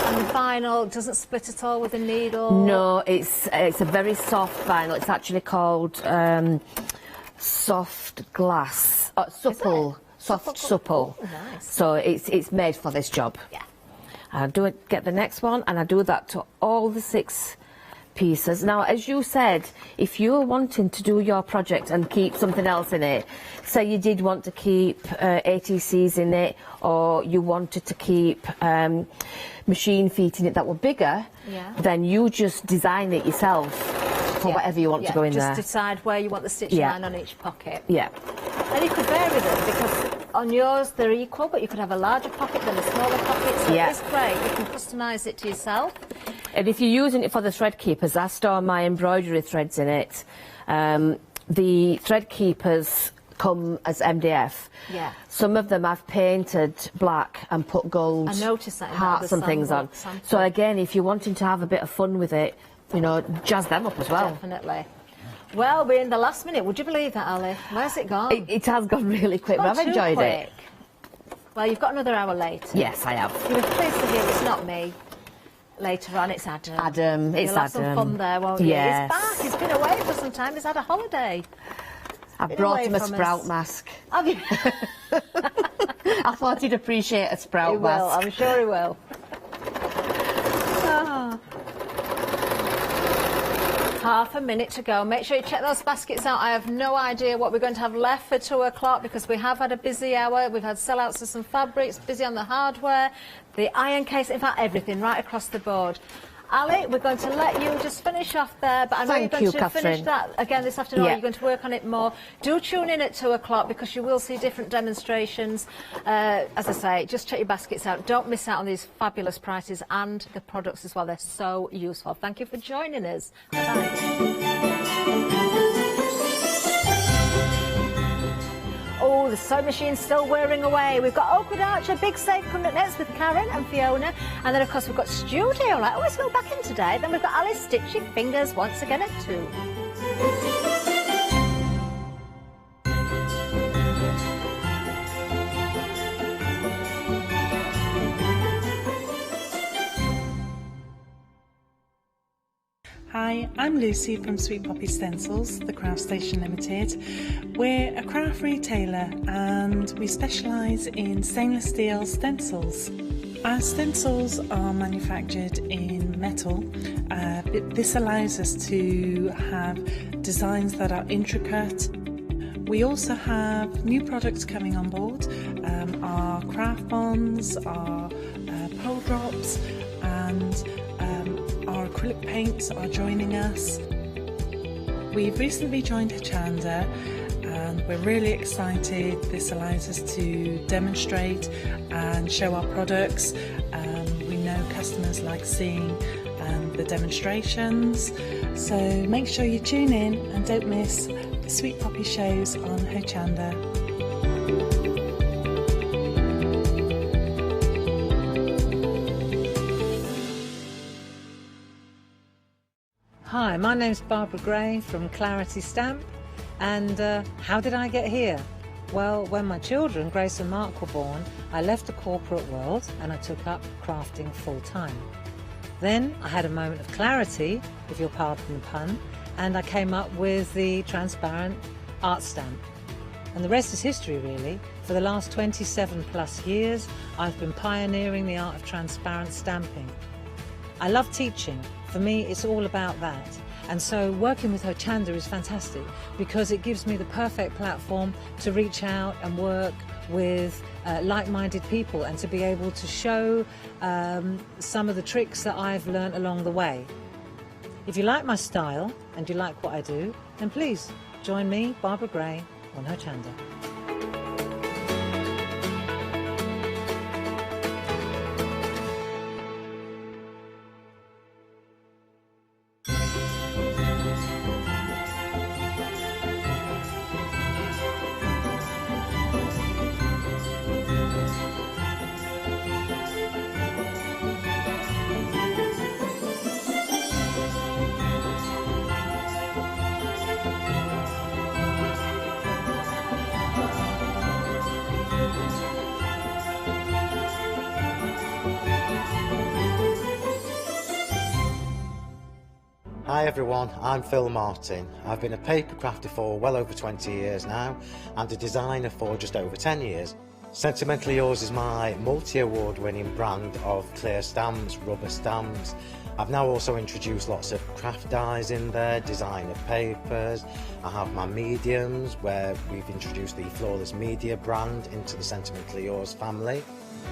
And the vinyl doesn't split at all with the needle? No, it's a very soft vinyl. It's actually called soft glass, supple. Soft, supple. Oh, nice. So it's made for this job. Yeah. I get the next one, and I do that to all the 6 pieces. Now, as you said, if you're wanting to do your project and keep something else in it, say you did want to keep ATCs in it, or you wanted to keep machine feet in it that were bigger, then you just design it yourself for whatever you want to go in there. Just decide where you want the stitch line on each pocket. Yeah. And you could vary them, because on yours they're equal, but you could have a larger pocket than a smaller pocket, so it's great. You can customise it to yourself. And if you're using it for the thread keepers, I store my embroidery threads in it. The thread keepers come as MDF. Yeah. Some of them I've painted black and put gold hearts and things on. So again, if you're wanting to have a bit of fun with it, you know, jazz them up as well. Definitely. Well, we're in the last minute. Would you believe that, Ali? Where's it gone? It has gone really quick, but I've enjoyed it. Well, you've got another hour later. Yes, I have. You'll be pleased to hear it's not me. Later on, it's Adam. Adam, it's You'll have some fun there, won't you? Yes. He's back. He's been away for some time. He's had a holiday. I've brought him a sprout mask. Have you? I thought he'd appreciate a sprout mask. He will. I'm sure he will. Half a minute to go. Make sure you check those baskets out. I have no idea what we're going to have left for 2 o'clock, because we have had a busy hour. We've had sellouts of some fabrics, busy on the hardware, the iron case, in fact everything right across the board. Ali, we're going to let you just finish off there, but I know you're going to finish that again this afternoon. You're going to work on it more. Do tune in at 2 o'clock, because you will see different demonstrations. As I say, just check your baskets out. Don't miss out on these fabulous prices and the products as well. They're so useful. Thank you for joining us. Bye-bye. Oh, the sewing machine's still whirring away. We've got Oakwood Archer, big safe coming up next with Karen and Fiona. And then, of course, we've got Studio. Like, oh, it's not back in today. Then we've got Alice Stitchy Fingers once again at 2. Hi, I'm Lucy from Sweet Poppy Stencils, the Craft Station Limited. We're a craft retailer and we specialise in stainless steel stencils. Our stencils are manufactured in metal. This allows us to have designs that are intricate. We also have new products coming on board, our craft bonds, our pole drops, and our acrylic paints are joining us. We've recently joined Hochanda and we're really excited. This allows us to demonstrate and show our products. We know customers like seeing the demonstrations, so make sure you tune in and don't miss the Sweet Poppy shows on Hochanda. Hi, my name's Barbara Gray from Clarity Stamp, and how did I get here? Well, when my children, Grace and Mark, were born, I left the corporate world and I took up crafting full-time. Then I had a moment of clarity, if you'll pardon the pun, and I came up with the transparent art stamp. And the rest is history, really. For the last 27 plus years, I've been pioneering the art of transparent stamping. I love teaching. For me, it's all about that. And so working with Hochanda is fantastic because it gives me the perfect platform to reach out and work with like-minded people and to be able to show some of the tricks that I've learned along the way. If you like my style and you like what I do, then please join me, Barbara Gray, on Hochanda. Hi everyone, I'm Phil Martin. I've been a papercrafter for well over 20 years now and a designer for just over 10 years. Sentimentally Yours is my multi-award winning brand of clear stamps, rubber stamps. I've now also introduced lots of craft dyes in there, designer papers. I have my mediums where we've introduced the Flawless Media brand into the Sentimentally Yours family.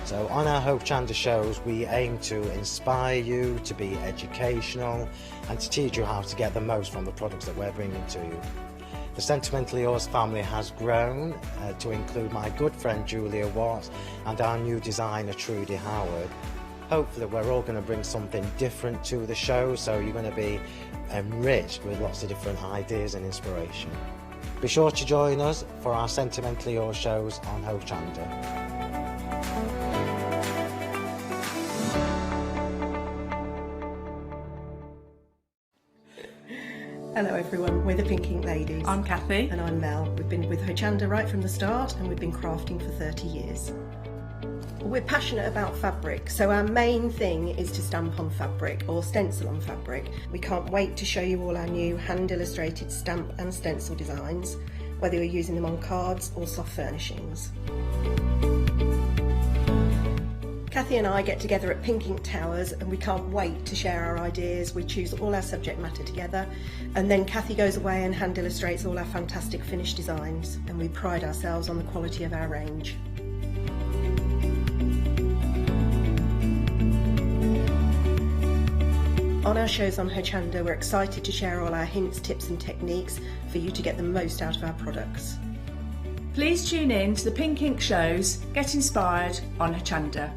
So on our Hochanda shows we aim to inspire you, to be educational and to teach you how to get the most from the products that we're bringing to you. The Sentimentally Yours family has grown to include my good friend Julia Watts and our new designer Trudy Howard. Hopefully we're all going to bring something different to the show, so you're going to be enriched with lots of different ideas and inspiration. Be sure to join us for our Sentimentally Yours shows on Hochanda. Hello everyone, we're the Pink Ink Ladies. I'm Kathy. And I'm Mel. We've been with Hochanda right from the start and we've been crafting for 30 years. We're passionate about fabric, so our main thing is to stamp on fabric or stencil on fabric. We can't wait to show you all our new hand illustrated stamp and stencil designs, whether you're using them on cards or soft furnishings. Kathy and I get together at Pink Ink Towers and we can't wait to share our ideas. We choose all our subject matter together and then Kathy goes away and hand illustrates all our fantastic finished designs, and we pride ourselves on the quality of our range. On our shows on Hochanda, we're excited to share all our hints, tips and techniques for you to get the most out of our products. Please tune in to the Pink Ink shows, get inspired on Hochanda.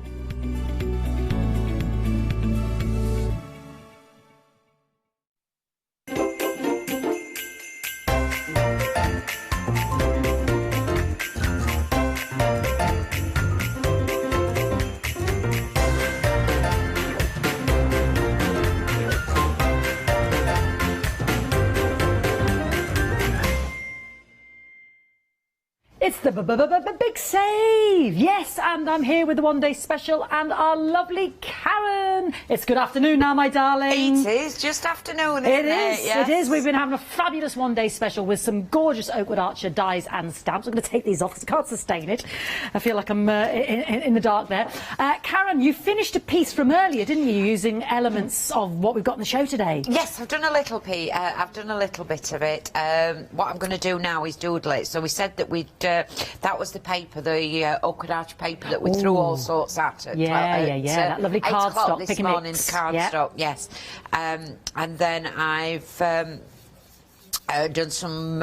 It's the big save! Yes, and I'm here with the one day special and our lovely Karen. It's good afternoon now, my darling. It is just afternoon, isn't it? Yes. It is. We've been having a fabulous one day special with some gorgeous Oakwood Archer dies and stamps. I'm going to take these off because I can't sustain it. I feel like I'm in the dark there. Karen, you finished a piece from earlier, didn't you, using elements of what we've got in the show today? Yes, I've done a little bit of it. What I'm going to do now is doodle it. So we said that we'd that was the paper, the Oakwood Archer paper that we threw all sorts at. That lovely cardstock this morning, cardstock, yes. And then I've done some.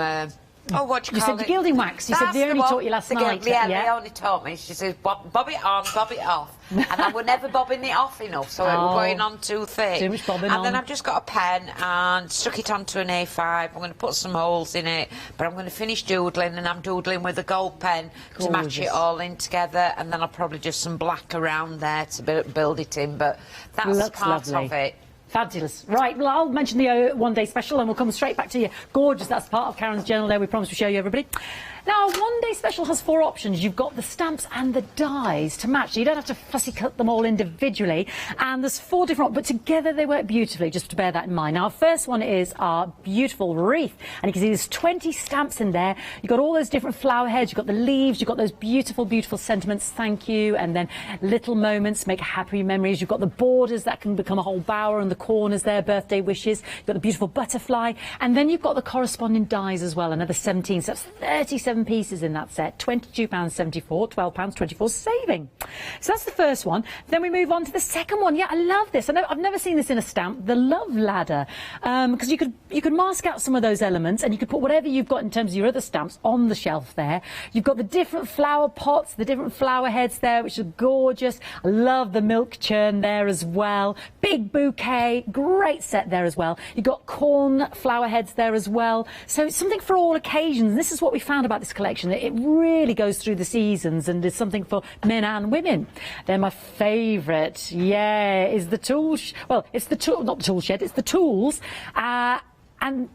What do you call it? You said gilding wax. You said they only taught you last night. They only taught me. She says, bob it on, bob it off. And I was never bobbing it off enough, so it was going on too thick. Too much bobbing on. And then I've just got a pen and stuck it onto an A5. I'm going to put some holes in it, but I'm going to finish doodling, and I'm doodling with a gold pen to match it all in together, and then I'll probably just some black around there to build it in, but that's part of it. Fabulous. Right, well, I'll mention the one day special and we'll come straight back to you. Gorgeous, that's part of Karen's journal there. We promise to show you, everybody. Now, one day special has 4 options. You've got the stamps and the dies to match. So you don't have to fussy cut them all individually. And there's 4 different, but together they work beautifully, just to bear that in mind. Now, our first one is our beautiful wreath. And you can see there's 20 stamps in there. You've got all those different flower heads. You've got the leaves. You've got those beautiful, beautiful sentiments, thank you. And then little moments, make happy memories. You've got the borders that can become a whole bower and the corners there, birthday wishes. You've got the beautiful butterfly. And then you've got the corresponding dies as well, another 17. So that's 37 pieces in that set, £22.74, £12.24 saving. So that's the first one. Then we move on to the second one. Yeah, I love this. I've never seen this in a stamp, the love ladder, because you could mask out some of those elements and you could put whatever you've got in terms of your other stamps on the shelf there. You've got the different flower pots, the different flower heads there, which are gorgeous. I love the milk churn there as well. Big bouquet, great set there as well. You've got corn flower heads there as well. So it's something for all occasions. This is what we found about this collection. It really goes through the seasons and is something for men and women. Then my favourite, is the tool. Well, it's the tool, not the tool shed. It's the tools, and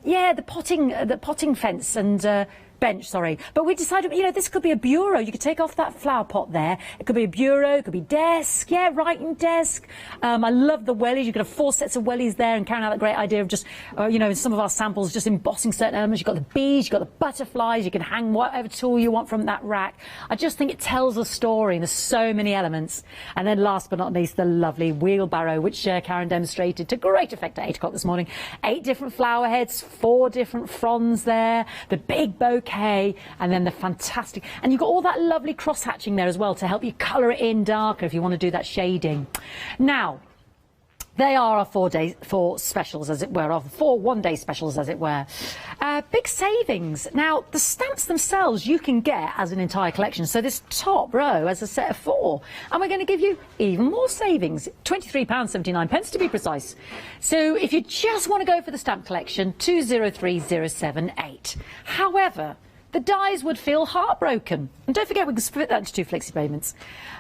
yeah, the potting fence and. bench, sorry. But we decided, you know, this could be a bureau. You could take off that flower pot there. It could be a bureau, it could be desk, yeah, writing desk. I love the wellies. You could have 4 sets of wellies there, and Karen had that great idea of just, you know, in some of our samples, just embossing certain elements. You've got the bees, you've got the butterflies, you can hang whatever tool you want from that rack. I just think it tells a story, and there's so many elements. And then last but not least, the lovely wheelbarrow, which Karen demonstrated to great effect at 8 o'clock this morning. 8 different flower heads, 4 different fronds there, the big bouquet, and then the fantastic, and you've got all that lovely cross hatching there as well to help you colour it in darker if you want to do that shading. Now, they are our 4 specials, as it were, or 4 one-day specials, as it were. Big savings. Now, the stamps themselves you can get as an entire collection. So this top row has a set of 4. And we're going to give you even more savings, £23.79 to be precise. So if you just want to go for the stamp collection, 203078. However, the dies would feel heartbroken. And don't forget, we can split that into 2 flexi payments.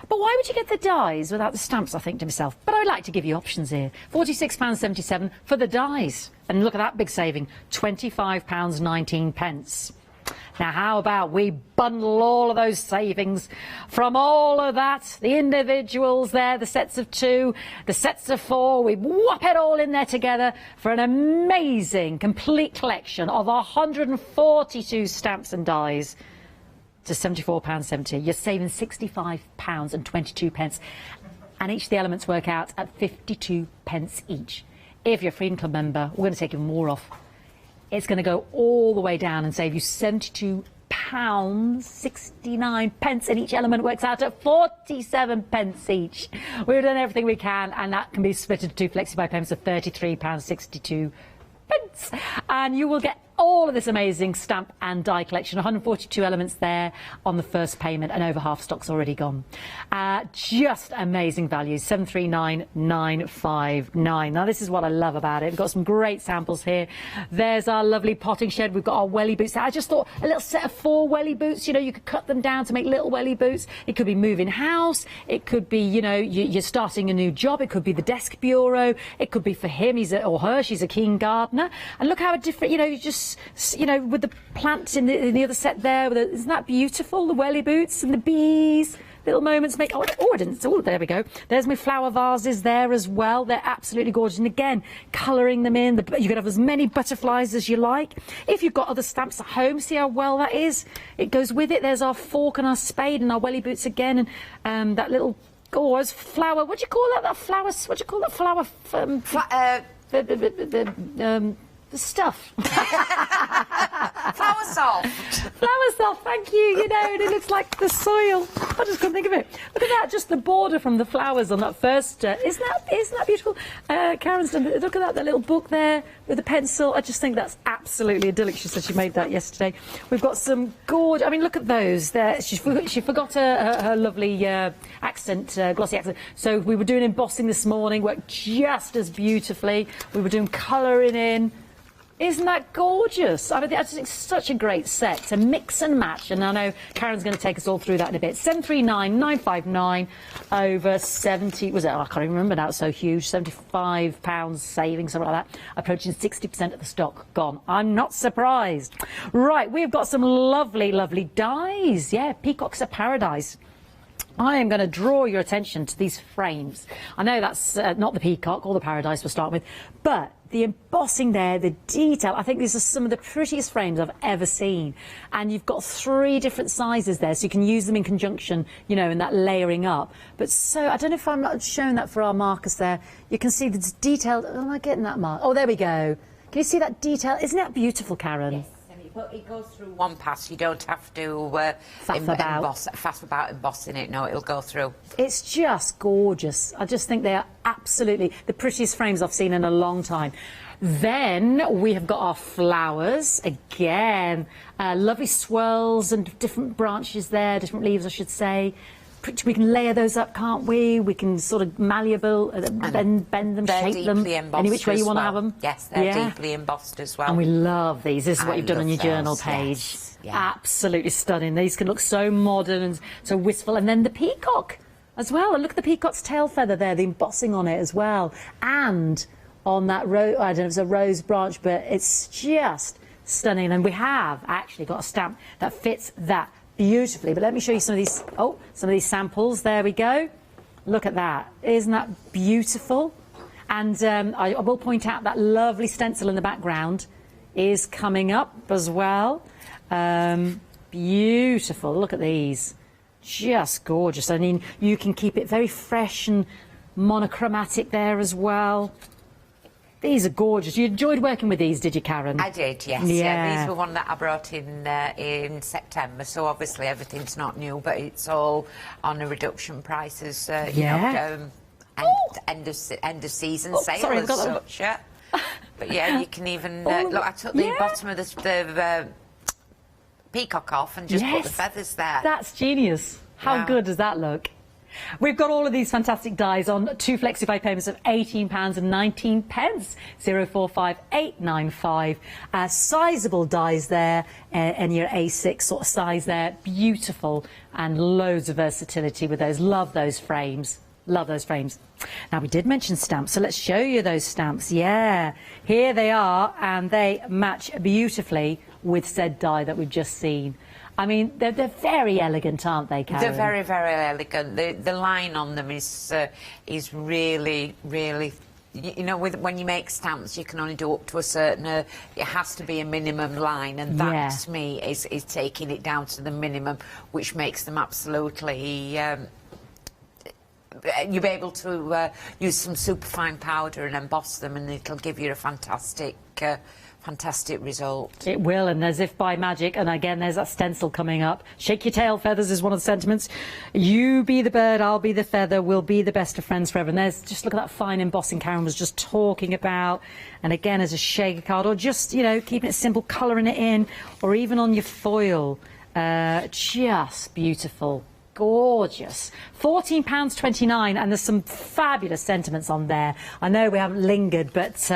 But why would you get the dies without the stamps, I think to myself? But I'd like to give you options here. £46.77 for the dies. And look at that big saving, £25.19. Now, how about we bundle all of those savings from all of that, the individuals there, the sets of 2, the sets of 4, we whop it all in there together for an amazing, complete collection of 142 stamps and dies to £74.70. You're saving £65.22. And each of the elements work out at 52 pence each. If you're a Freedom Club member, we're going to take even more off. It's going to go all the way down and save you £72.69, and each element works out at 47 pence each. We've done everything we can, and that can be split into 2 flexi-buy payments of £33.62. And you will get all of this amazing stamp and die collection, 142 elements there on the first payment, and over half stock's already gone. Just amazing values, 739959. Now this is what I love about it. We've got some great samples here. There's our lovely potting shed. We've got our welly boots. I just thought a little set of 4 welly boots, you know, you could cut them down to make little welly boots. It could be moving house. It could be, you know, you're starting a new job. It could be the desk bureau. It could be for him, or her, she's a keen gardener. And look how different, you know, you just, you know, with the plants in the other set there, isn't that beautiful? The welly boots and the bees, little moments make. I didn't. Oh, there we go. There's my flower vases there as well. They're absolutely gorgeous. And again, colouring them in. You can have as many butterflies as you like. If you've got other stamps at home, see how well that is. It goes with it. There's our fork and our spade and our welly boots again, and that little gorgeous flower. What do you call that? That flower. What do you call that flower? The stuff. Flower soft. Flower soft, thank you. You know, and it looks like the soil. I just couldn't think of it. Look at that, just the border from the flowers on that first. Isn't that beautiful? Karen's done. Look at that little book there with the pencil. I just think that's absolutely idyllic. She said she made that yesterday. We've got some gorgeous. I mean, look at those. There, she forgot her lovely accent, glossy accent. So we were doing embossing this morning. Worked just as beautifully. We were doing colouring in. Isn't that gorgeous? I think it's such a great set to mix and match, and I know Karen's going to take us all through that in a bit. 739959 over 70. Was it? Oh, I can't even remember now. It's so huge. £75 saving, something like that. Approaching 60% of the stock gone. I'm not surprised. Right, we've got some lovely, lovely dies. Yeah, Peacock's a paradise. I am going to draw your attention to these frames. I know that's not the Peacock or the Paradise we'll start with, but the embossing there, the detail, I think these are some of the prettiest frames I've ever seen. And you've got 3 different sizes there, so you can use them in conjunction, you know, in that layering up. But so, I don't know if I'm not showing that for our markers there. You can see the detailed, am I getting that mark? Oh, there we go. Can you see that detail? Isn't that beautiful, Karen? Yes. It goes through one pass. You don't have to faff about embossing it. No, it'll go through. It's just gorgeous. I just think they are absolutely the prettiest frames I've seen in a long time. Then we have got our flowers again. Lovely swirls and different branches there, different leaves, I should say. We can layer those up, can't we? We can sort of malleable, bend them, shape them, any which way you want to have them. Yes, they're deeply embossed as well. And we love these. This is what you've done on your journal page. Yes. Yeah. Absolutely stunning. These can look so modern and so wistful. And then the peacock as well. And look at the peacock's tail feather there, the embossing on it as well. And on that rose, I don't know if it's a rose branch, but it's just stunning. And we have actually got a stamp that fits that beautifully. But let me show you some of these, some of these samples. There we go. Look at that. Isn't that beautiful? And I will point out that lovely stencil in the background is coming up as well. Beautiful. Look at these. Just gorgeous. I mean, you can keep it very fresh and monochromatic there as well. These are gorgeous. You enjoyed working with these, did you, Karen? I did, yes. Yeah, these were one that I brought in September, so obviously everything's not new, but it's all on a reduction prices, you know, end of season sale as such. Yeah. But yeah, you can even look. I took the bottom of the peacock off and just put the feathers there. That's genius. How good does that look? We've got all of these fantastic dies on 2 Flexify payments of £18.19, 045895. Sizable dies there, and your A6 sort of size there. Beautiful, and loads of versatility with those. Love those frames. Love those frames. Now, we did mention stamps, so let's show you those stamps. Yeah, here they are, and they match beautifully with said die that we've just seen. I mean, they're very elegant, aren't they, Karen? They're very, very elegant. The line on them is really, really... You know, when you make stamps, you can only do up to a certain... it has to be a minimum line, and that, to me, is taking it down to the minimum, which makes them absolutely... you'll be able to use some superfine powder and emboss them, and it'll give you a fantastic... fantastic result. It will, and as if by magic, and again there's that stencil coming up. Shake your tail feathers is one of the sentiments. You be the bird, I'll be the feather, we'll be the best of friends forever. And there's, just look at that fine embossing Karen was just talking about. And again, as a shaker card, or just, you know, keeping it simple, colouring it in, or even on your foil. Just beautiful. Gorgeous. £14.29, and there's some fabulous sentiments on there. I know we haven't lingered, but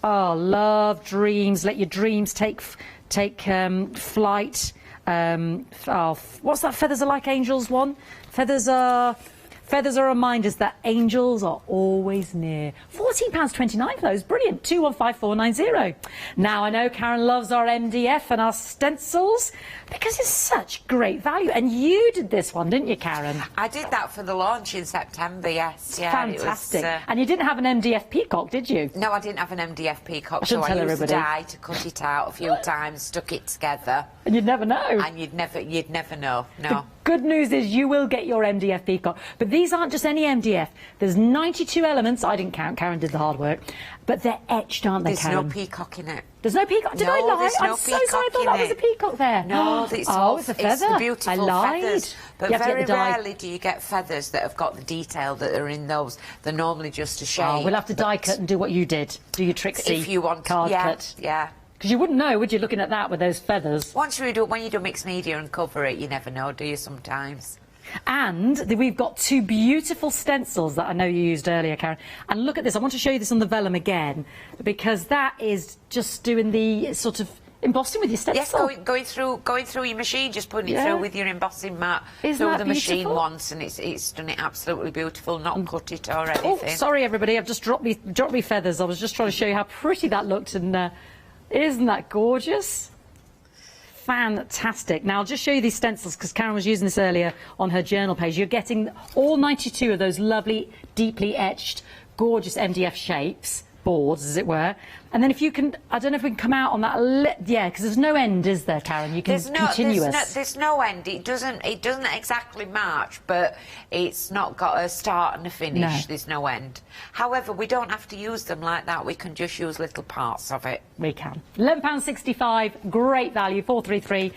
oh, love, dreams, let your dreams take flight. What's that feathers are like angels one? Feathers are reminders that angels are always near. £14.29 for those. Brilliant. 215490. Now, I know Karen loves our MDF and our stencils because it's such great value. And you did this one, didn't you, Karen? I did that for the launch in September, yes. Yeah, fantastic. And you didn't have an MDF peacock, did you? No, I didn't have an MDF peacock, so I used the die to cut it out a few times, stuck it together. And you'd never know. And you'd never know, no. Good news is you will get your MDF peacock. But these aren't just any MDF. There's 92 elements. I didn't count. Karen did the hard work. But they're etched, aren't they, Karen? There's no peacock in it. There's no peacock? Did I lie? I'm so sorry. I thought that was a peacock there. No, it's a feather. It's the beautiful feathers. But very rarely die. do you get feathers that have got the detail that are in those. They're normally just a shade. Oh, we'll have to die cut and do what you did. Do your Trixie if you want card cut. Yeah. Because you wouldn't know, would you, looking at that with those feathers? When you do mixed media and cover it, you never know, do you, sometimes? And we've got 2 beautiful stencils that I know you used earlier, Karen. And look at this. I want to show you this on the vellum again, because that is just doing the sort of embossing with your stencil. Yes, going through your machine, just putting it through with your embossing mat through the machine once, and it's done it absolutely beautiful, not cut it or anything. Oh, sorry, everybody. I've just dropped me feathers. I was just trying to show you how pretty that looked, and isn't that gorgeous? Fantastic. Now, I'll just show you these stencils because Karen was using this earlier on her journal page. You're getting all 92 of those lovely, deeply etched, gorgeous MDF shapes, boards, as it were. And then if you can, I don't know if we can come out on that, because there's no end, is there, Karen? You can continuous. There's no end. It doesn't exactly march, but it's not got a start and a finish. No. There's no end. However, we don't have to use them like that. We can just use little parts of it. We can. £11.65, great value, 433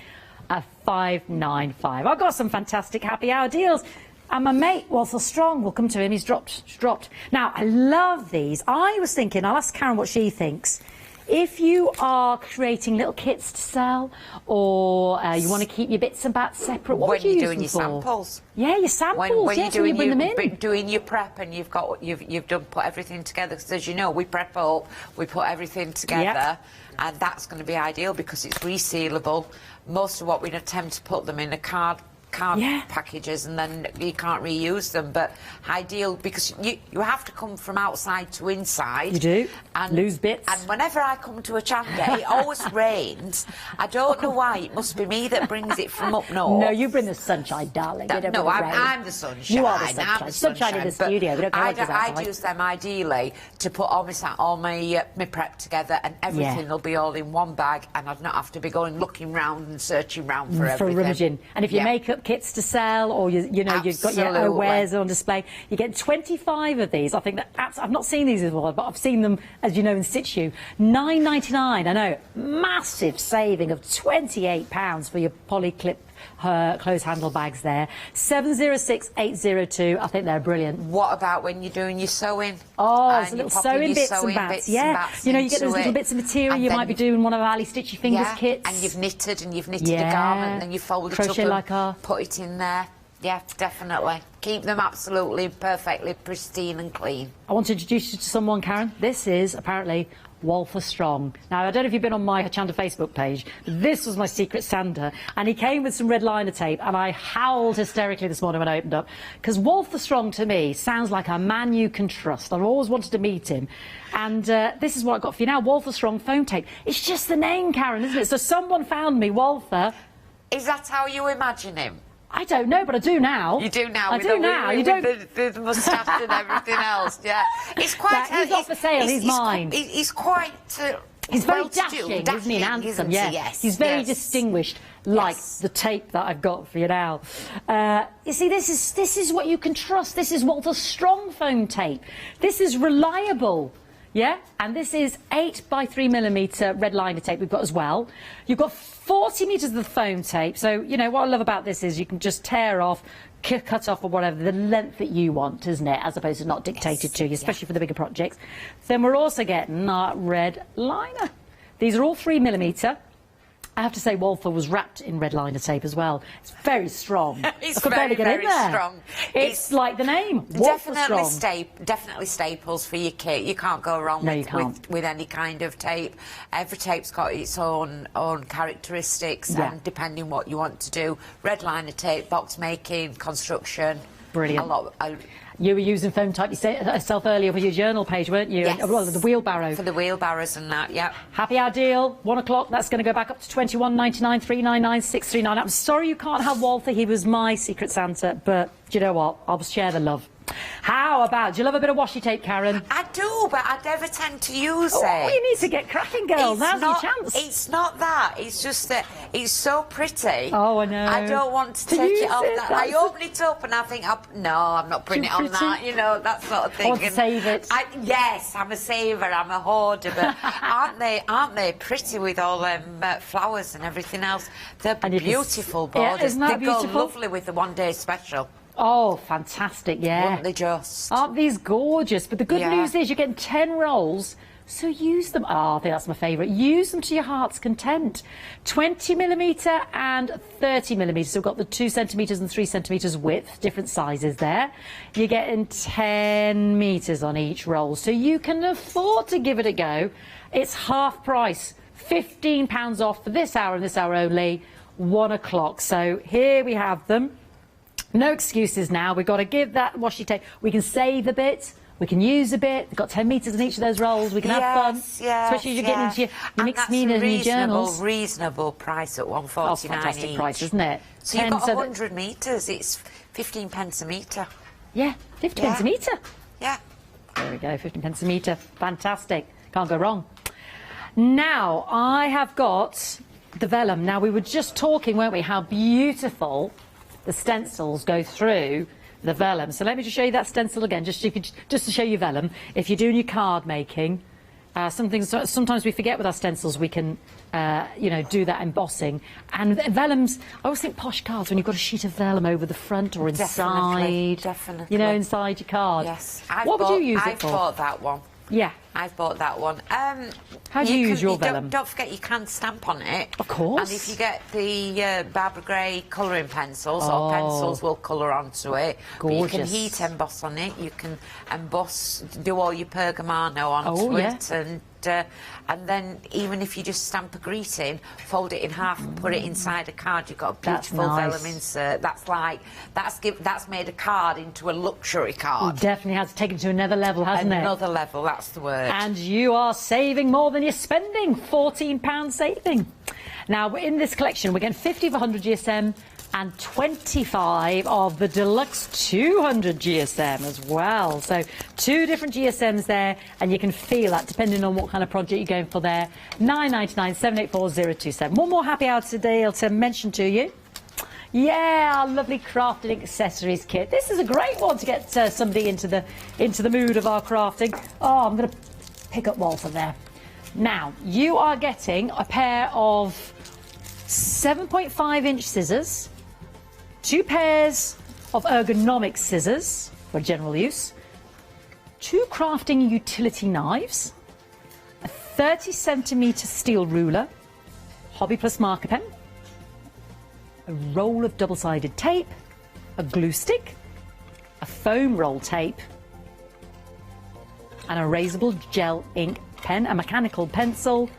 595. I've got some fantastic happy hour deals. And my mate, Walter Strong, we'll come to him, he's dropped. Now, I love these. I was thinking, I'll ask Karen what she thinks. If you are creating little kits to sell, or you want to keep your bits and bats separate, what would you use them for? When you're doing your samples. Yeah, your samples, when you bring them in. Doing your prep and you've put everything together, because as you know, we prep up, we put everything together, and that's going to be ideal because it's resealable. Most of what we attempt to put them in are card packages, and then you can't reuse them. But ideal, because you have to come from outside to inside. You do. And lose bits. And whenever I come to Hochanda, it always rains. I don't know why. It must be me that brings it from up north. No, you bring the sunshine, darling. You don't No, bring the rain. I'm the sunshine. You are the sunshine. I'm the Sunshine in the but studio. We don't care what goes outside. I'd use them ideally to put all my prep together, and everything will be all in one bag, and I'd not have to be going looking round and searching round for everything. Rummaging. And if your makeup kits to sell, or you've got your wares on display, you get 25 of these. I think I've not seen these as well, but I've seen them, as you know, in situ. £9.99. I know, massive saving of £28 for your polyclip clothes handle bags there. 706-802. I think they're brilliant. What about when you're doing your sewing? Oh, little sewing bits and bats. Yeah, you know, you get those little bits of material. You might be doing one of Ali Stitchy Fingers kits. And you've knitted a garment, and then you fold it up and put it in there. Yeah, definitely. Keep them absolutely perfectly pristine and clean. I want to introduce you to someone, Karen. This is apparently Walther Strong. Now, I don't know if you've been on my Hochanda Facebook page, but this was my secret Santa, and he came with some red liner tape, and I howled hysterically this morning when I opened up, because Walther Strong, to me, sounds like a man you can trust. I've always wanted to meet him, and this is what I've got for you now, Walther Strong foam tape. It's just the name, Karen, isn't it? So someone found me, Walther. Is that how you imagine him? I don't know, but I do now. You do now. I do now. You don't. The moustache and everything else. Yeah, he's quite. He's not for sale. He's mine. He's quite. He's very dashing, isn't he? And handsome. Yes. He's very distinguished, like the tape that I've got for you now. You see, this is what you can trust. This is Walther Strong foam tape. This is reliable. Yeah, and this is 8 by 3mm red liner tape we've got as well. You've got 40 metres of the foam tape, so, you know, what I love about this is you can just tear off, cut off or whatever, the length that you want, isn't it, as opposed to not dictated to you, especially for the bigger projects. Then we're also getting our red liner. These are all 3mm. I have to say, Walther was wrapped in red liner tape as well. It's very strong. It's I could barely get in there. Strong. It's like the name. Definitely staples for your kit. You can't go wrong with any kind of tape. Every tape's got its own characteristics, and depending what you want to do. Red liner tape, box making, construction. Brilliant. A lot. You were using foam tape yourself earlier for your journal page, weren't you? Yes. Well, the wheelbarrow. For the wheelbarrows and that, yeah. Happy hour deal, 1 o'clock. That's going to go back up to £21.99, £3.99, £6.39. I'm sorry you can't have Walther. He was my Secret Santa, but do you know what? I'll share the love. How about, do you love a bit of washi tape, Karen? I do, but I never tend to use it. Oh, you need to get cracking, girl. Now's your chance. It's not that. It's just that it's so pretty. Oh, I know. I don't want to take it off. I open it up and I think, no, I'm not putting it on that. You know, that sort of thing. I want to save it. Yes, I'm a saver. I'm a hoarder. But aren't they pretty with all them flowers and everything else? They're beautiful borders. Yeah, isn't that beautiful? They go lovely with the one-day special. Oh, fantastic, yeah. Aren't they just? Aren't these gorgeous? But the good news is you're getting 10 rolls, so use them. Oh, I think that's my favourite. Use them to your heart's content. 20mm and 30mm. So we've got the 2 centimetres and 3 centimetres width, different sizes there. You're getting 10 metres on each roll, so you can afford to give it a go. It's half price, £15 off for this hour and this hour only, 1 o'clock. So here we have them. No excuses now. We've got to give that washi tape. We can save a bit. We can use a bit. We've got 10 metres in each of those rolls. We can have fun. Especially as you're getting into your mixed media and your journals. Reasonable price at $1.49 oh, fantastic each. Price, isn't it? So you've got 100 metres. It's 15p a metre. Yeah, 50p a metre. Yeah. There we go, 15p a metre. Fantastic. Can't go wrong. Now, I have got the vellum. Now, we were just talking, weren't we, how beautiful the stencils go through the vellum. So let me just show you that stencil again, just to show you vellum. If you're doing your card making, sometimes we forget with our stencils we can, you know, do that embossing. And vellums, I always think posh cards when you've got a sheet of vellum over the front or inside. Definitely. You know, inside your card. Yes. What would you use it for? I bought that one. Yeah. I've bought that one. How do you use your vellum? Don't forget you can stamp on it. Of course. And if you get the Barbara Gray colouring pencils, or pencils will colour onto it. Gorgeous. But you can heat emboss on it. You can emboss, do all your pergamano onto it, and then even if you just stamp a greeting, fold it in half and put it inside a card, you've got a beautiful vellum insert. That's made a card into a luxury card. It definitely has taken it to another level, hasn't it? Another level, that's the word. And you are saving more than you're spending. £14 saving. Now, in this collection, we're getting 50 of 100 GSM and 25 of the deluxe 200 GSM as well. So 2 different GSMs there, and you can feel that depending on what kind of project you're going for there. 999 784 027. One more happy hour today to mention to you. Yeah, our lovely crafting accessories kit. This is a great one to get somebody into the mood of our crafting. Oh, I'm going to pick up Walter there. Now, you are getting a pair of 7.5-inch scissors, 2 pairs of ergonomic scissors for general use, 2 crafting utility knives, a 30cm steel ruler, Hobby Plus marker pen, a roll of double-sided tape, a glue stick, a foam roll tape, an erasable gel ink pen, a mechanical pencil,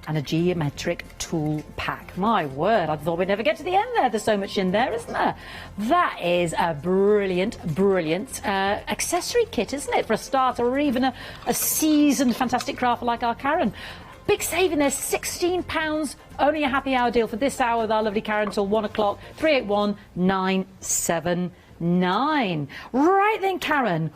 and a geometric tool pack. My word, I thought we'd never get to the end there. There's so much in there, isn't there? That is a brilliant, brilliant accessory kit, isn't it, for a starter, or even a seasoned fantastic crafter like our Karen. Big saving there, £16, only a happy hour deal for this hour with our lovely Karen till 1 o'clock, 381 979. Right then, Karen,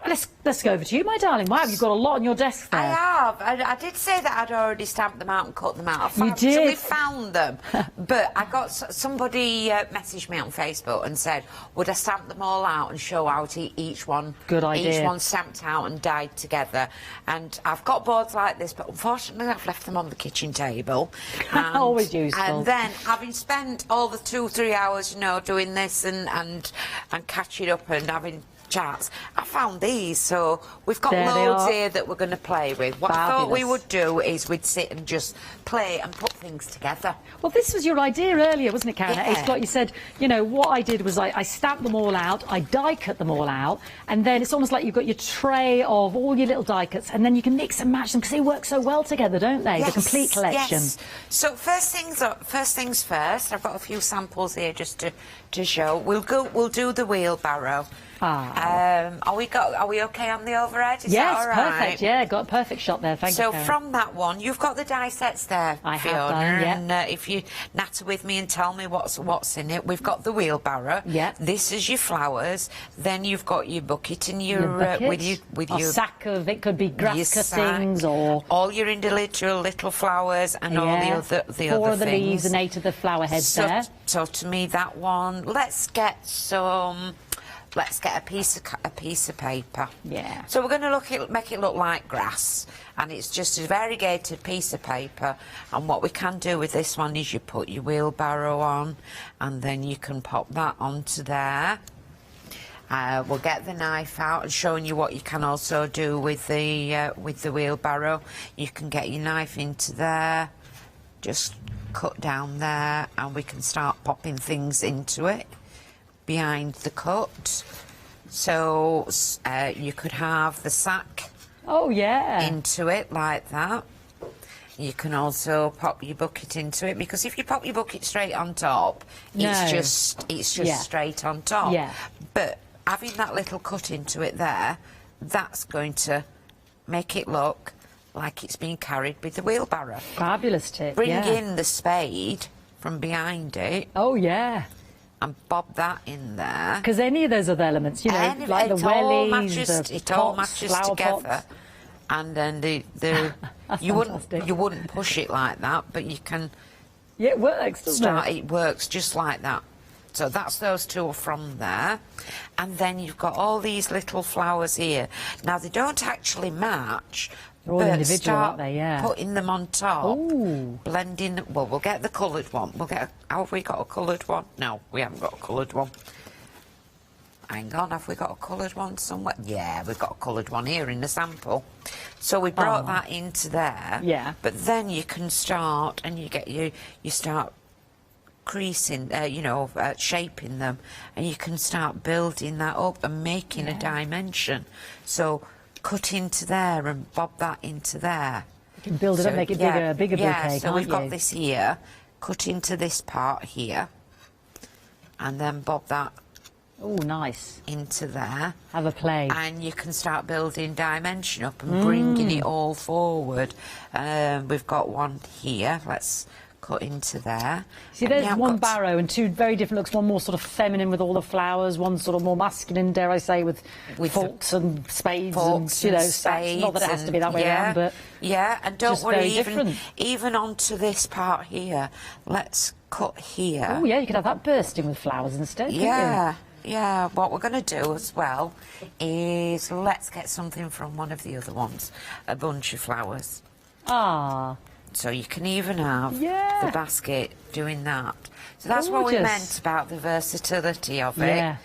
let's go over to you, my darling. Wow, you've got a lot on your desk there. I have. I did say that I'd already stamped them out and cut them out. I You did. actually found them. But I got somebody messaged me on Facebook and said, would I stamp them all out and show out each one? Good idea. Each one stamped out and dyed together. And I've got boards like this, but unfortunately I've left them on the kitchen table. And, Always useful. And then, having spent all the 2-3 hours, you know, doing this and catching up and having chats, I found these, so we've got loads here that we're going to play with. What I thought we would do is we'd sit and just play and put things together. Well, this was your idea earlier, wasn't it, Karen? Yeah. It's like you said, you know, what I did was I stamped them all out, I die cut them all out, and then it's almost like you've got your tray of all your little die cuts, and then you can mix and match them because they work so well together, don't they? Yes, the complete collection. Yes. So first things first. I've got a few samples here just to show. We'll do the wheelbarrow. Are we okay on the overhead? Is that all right? Perfect. Yeah, got a perfect shot there. Thank you, So Karen. from that one, you've got the die sets there, I have Fiona, done, yeah. and if you natter with me and tell me what's in it, we've got the wheelbarrow. Yeah. This is your flowers. Then you've got your bucket and your with your sack of, it could be grass cuttings or all your individual little flowers and all the other things. 4 of the leaves and 8 of the flower heads there. So to me, that one. Let's get a piece of paper. Yeah. So we're going to make it look like grass, and it's just a variegated piece of paper. And what we can do with this one is you put your wheelbarrow on, and then you can pop that onto there. We'll get the knife out and showing you what you can also do with the wheelbarrow. You can get your knife into there, just cut down there, and we can start popping things into it behind the cut. So you could have the sack into it like that. You can also pop your bucket into it, because if you pop your bucket straight on top, it's just straight on top. Yeah. But having that little cut into it there, that's going to make it look like it's being carried with the wheelbarrow. Fabulous tip. Bring in the spade from behind it. Oh yeah. And bob that in there. Because any of those other elements, you know, like the wellies, it all matches together. Pots. And then you wouldn't push it like that, but you can. Yeah, it works, doesn't it? It works just like that. So that's those two from there. And then you've got all these little flowers here. Now they don't actually match. They're all individual, aren't they? Yeah. Putting them on top. Ooh. Blending. Well, we'll get the coloured one. Have we got a coloured one? No, we haven't got a coloured one. Hang on, have we got a coloured one somewhere? Yeah, we've got a coloured one here in the sample. So we brought that into there. Yeah. But then you can start, and you start creasing, shaping them, and you can start building that up and making a dimension. So cut into there and bob that into there. You can build it up, make it bigger bouquet, yeah, so can't we've you? got this here, cut into this part here, and then bob that nice. into there. Have a play. And you can start building dimension up and bringing it all forward. We've got one here. Let's cut into there. See, there's one barrow and two very different looks. One more sort of feminine with all the flowers. One sort of more masculine, dare I say, with forks and spades and spades. Not that it has to be that way around, but and don't worry, different. even onto this part here. Let's cut here. Oh yeah, you could have that bursting with flowers instead. Yeah. Yeah, what we're going to do as well is let's get something from one of the other ones, a bunch of flowers. Ah. So you can even have the basket doing that. So that's what we meant about the versatility of it.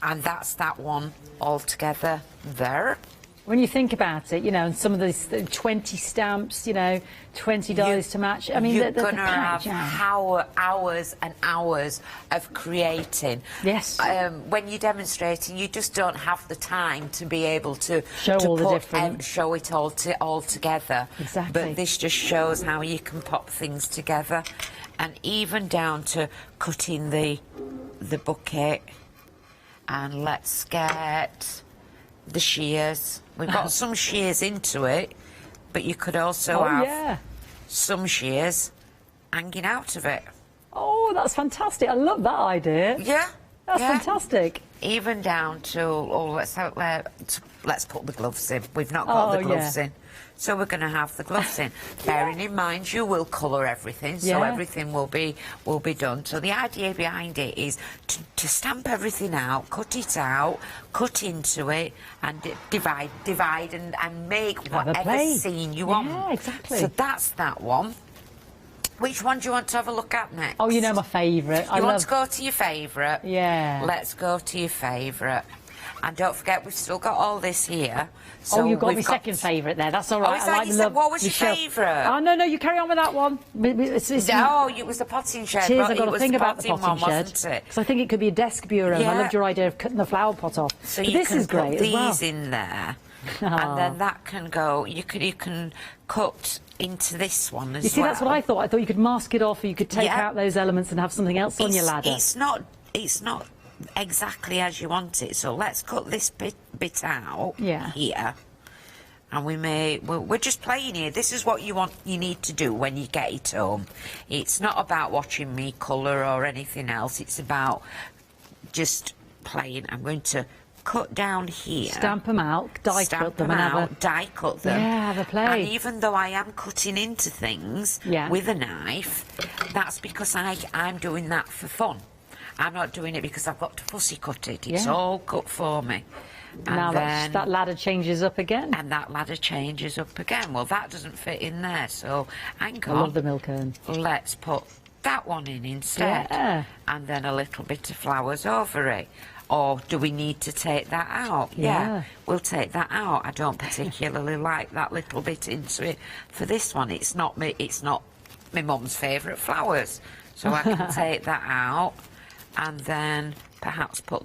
And that's that one all together there. When you think about it, and some of these 20 stamps, 20 dies to match. I mean, you're going to have hours and hours of creating. Yes. When you're demonstrating, you just don't have the time to be able to show it all together. Exactly. But this just shows how you can pop things together, and even down to cutting the bucket. And let's get the shears. We've got some shears into it, but you could also have some shears hanging out of it. Oh, that's fantastic. I love that idea. Yeah. That's fantastic. Even down to, let's put the gloves in. We've not got the gloves in. So we're going to have the gloves in. Bearing in mind, you will colour everything, so everything will be done. So the idea behind it is to stamp everything out, cut it out, cut into it, and divide, and make whatever scene you want. Yeah, exactly. So that's that one. Which one do you want to have a look at next? Oh, my favourite. You want to go to your favourite? Yeah. Let's go to your favourite. And don't forget, we've still got all this here. So you've got my second favourite there. That's all right. What was your favourite? Oh, no, you carry on with that one. It was the potting shed. Cheers, I've got to think about the potting shed. Because I think it could be a desk bureau. Yeah. I loved your idea of cutting the flower pot off. So this is great as well. These in there. And then that can go, you can cut into this one as well. You see, that's what I thought. I thought you could mask it off, or you could take out those elements and have something else on your ladder. It's not exactly as you want it, so let's cut this bit out here. And we're just playing here. This is what you need to do when you get it home. It's not about watching me colour or anything else. It's about just playing. I'm going to cut down here. Stamp them out, die cut them. Die cut them. Yeah, have a play. And even though I am cutting into things with a knife, that's because I'm doing that for fun. I'm not doing it because I've got to fussy cut it. It's all cut for me. And now that ladder changes up again. And that ladder changes up again. Well, that doesn't fit in there, so hang on. I love the milk urn. Let's put that one in instead. Yeah. And then a little bit of flowers over it. Or do we need to take that out? Yeah. We'll take that out. I don't particularly like that little bit into it. For this one, it's not my mum's favourite flowers. So I can take that out and then perhaps put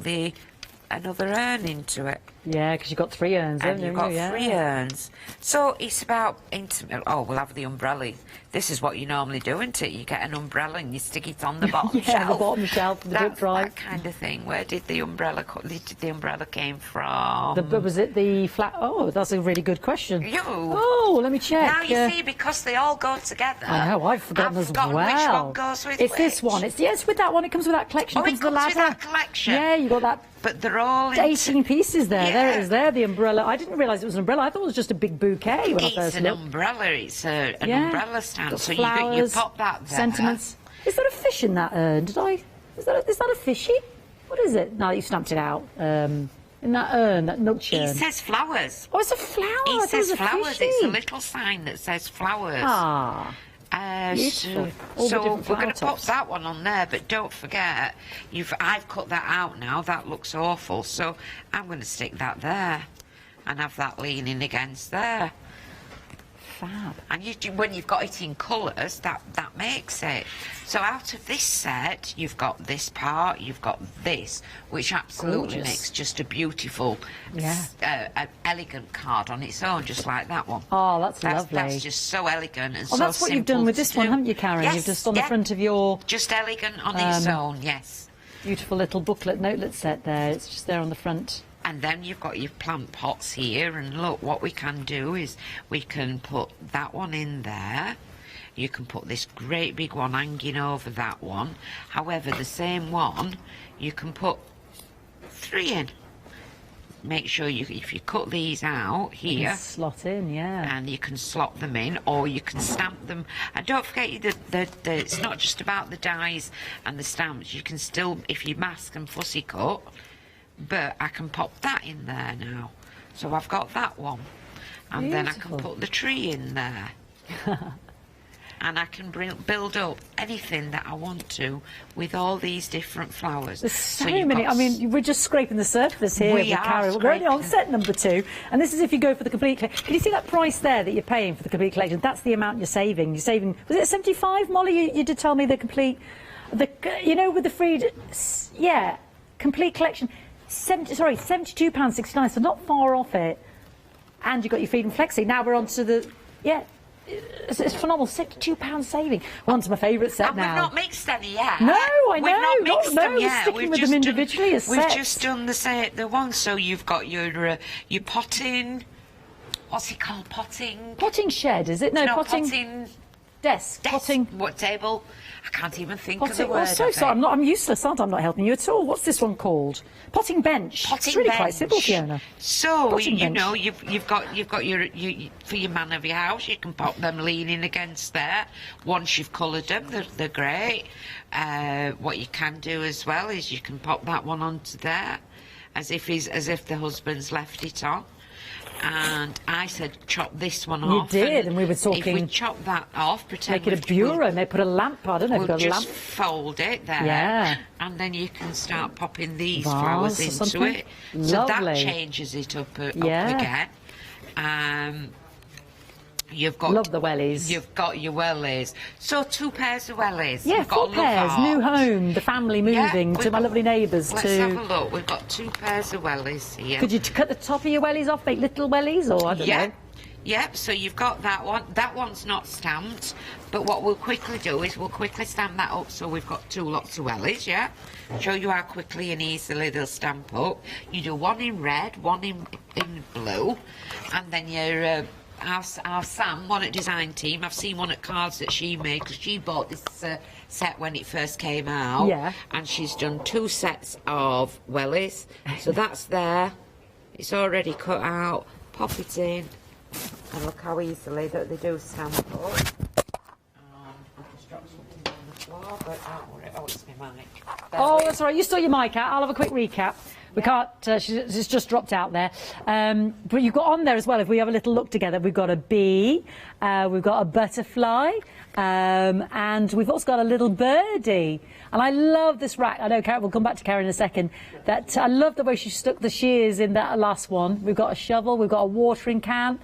another urn into it. Yeah, because you've got 3 urns, haven't you? You've got 3 urns. So it's about intimate. Oh, we'll have the umbrella. This is what you normally do, isn't it? You get an umbrella and you stick it on the bottom shelf. the bottom shelf, the drip dry. That kind of thing. Where did the umbrella came from? Was it the flat? Oh, that's a really good question. You. Oh, let me check. Now you see, because they all go together. I know, I've forgotten as well. Which one goes with It's this one. It's with that one. It comes with that collection. Oh, it comes with that collection. Yeah, you got that. But they're all 18 pieces there. Yeah. There it is. There, the umbrella. I didn't realise it was an umbrella. I thought it was just a big bouquet when I first looked. It's an umbrella. It's an umbrella stand. So flowers, you pop that there. Sentiments. Is there a fish in that urn? Is that a fishy? What is it? Now that you've stamped it out. In that urn, that nutshell. It says flowers. Oh, it's a flower. It says flowers. It's a little sign that says flowers. Ah. So we're going to pop that one on there, but don't forget, I've cut that out now. That looks awful, so I'm going to stick that there and have that leaning against there. Fab. And when you've got it in colours, that makes it. So out of this set, you've got this part, you've got this, which absolutely Gorgeous. makes just a beautiful, elegant card on its own, just like that one. Oh, that's lovely. That's just so elegant and so Well, that's what you've done with this one, haven't you, Karen? Yes, You've just on the front of your... Just elegant on its own, yes. Beautiful little booklet, notelet set there. It's just there on the front. And then you've got your plant pots here, and look, what we can do is we can put that one in there. You can put this great big one hanging over that one. However, the same one, you can put 3 in. Make sure if you cut these out here, you can slot in, and you can slot them in, or you can stamp them. And don't forget that it's not just about the dies and the stamps. You can still, if you mask and fussy cut, but I can pop that in there now. So I've got that one, and then I can put the tree in there. And I can build up anything that I want to with all these different flowers. There's so many. I mean, we're just scraping the surface here. We're only on set number 2, and this is if you go for the complete collection. Can you see that price there that you're paying for the complete collection? That's the amount you're saving. You're saving. Was it 75, Molly? You did tell me the complete. You know, with the free. Yeah, complete collection. £72.69. So not far off it. And you got your Freedom Flexi. Now we're on to the It's phenomenal, £62 saving. One's my favourite set now. We've not mixed any yet. No, I know. We've not mixed them we're yet. Sticking with them individually as We've sets. just done the one. So you've got your potting. What's it called? Potting. Potting shed, is it? No, potting. Desk. Potting. What table? I can't even think of the word. Oh, so sorry. I'm useless, aren't I? I'm not helping you at all. What's this one called? Potting bench. Potting it's really bench. quite simple, Fiona. So Potting bench. know you've got your for your man of your house. You can pop them leaning against there. Once you've coloured them, they're great. What you can do as well is you can pop that one onto there, as if the husband's left it on. And I said, chop this one off. You did, and we were talking. If we chop that off, pretend make it a bureau, and they put a lamp. I don't know. We'll got a just lamp. fold it there. Yeah. And then you can start popping these Vase flowers or into something. it. So that Lovely. changes it up Yeah. again. You've got love the wellies. You've got your wellies. So 2 pairs of wellies. Yeah, We've 4 got pairs. New home. The family moving to my lovely neighbours. Let's have a look. We've got 2 pairs of wellies here. Could you cut the top of your wellies off, make little wellies, or I don't know? Yep, so you've got that one. That one's not stamped, but what we'll quickly do is we'll quickly stamp that up so we've got 2 lots of wellies, yeah? Show you how quickly and easily they'll stamp up. You do 1 in red, 1 in blue, and then your... Our Sam, one at Design Team, I've seen one at cards that she made, because she bought this set when it first came out. Yeah. And she's done 2 sets of wellies. So that's there. It's already cut out. Pop it in. And look how easily that they do stamp up. I've just dropped something on the floor, but don't worry. Oh, it's my mic. Oh, that's all right. You saw your mic out. I'll have a quick recap. We can't, she's just dropped out there. But you've got on there as well, if we have a little look together, we've got a bee, we've got a butterfly, and we've also got a little birdie. And I love this rack. I know, Karen, we'll come back to Karen in a second. I love the way she stuck the shears in that last one. We've got a shovel, we've got a watering can.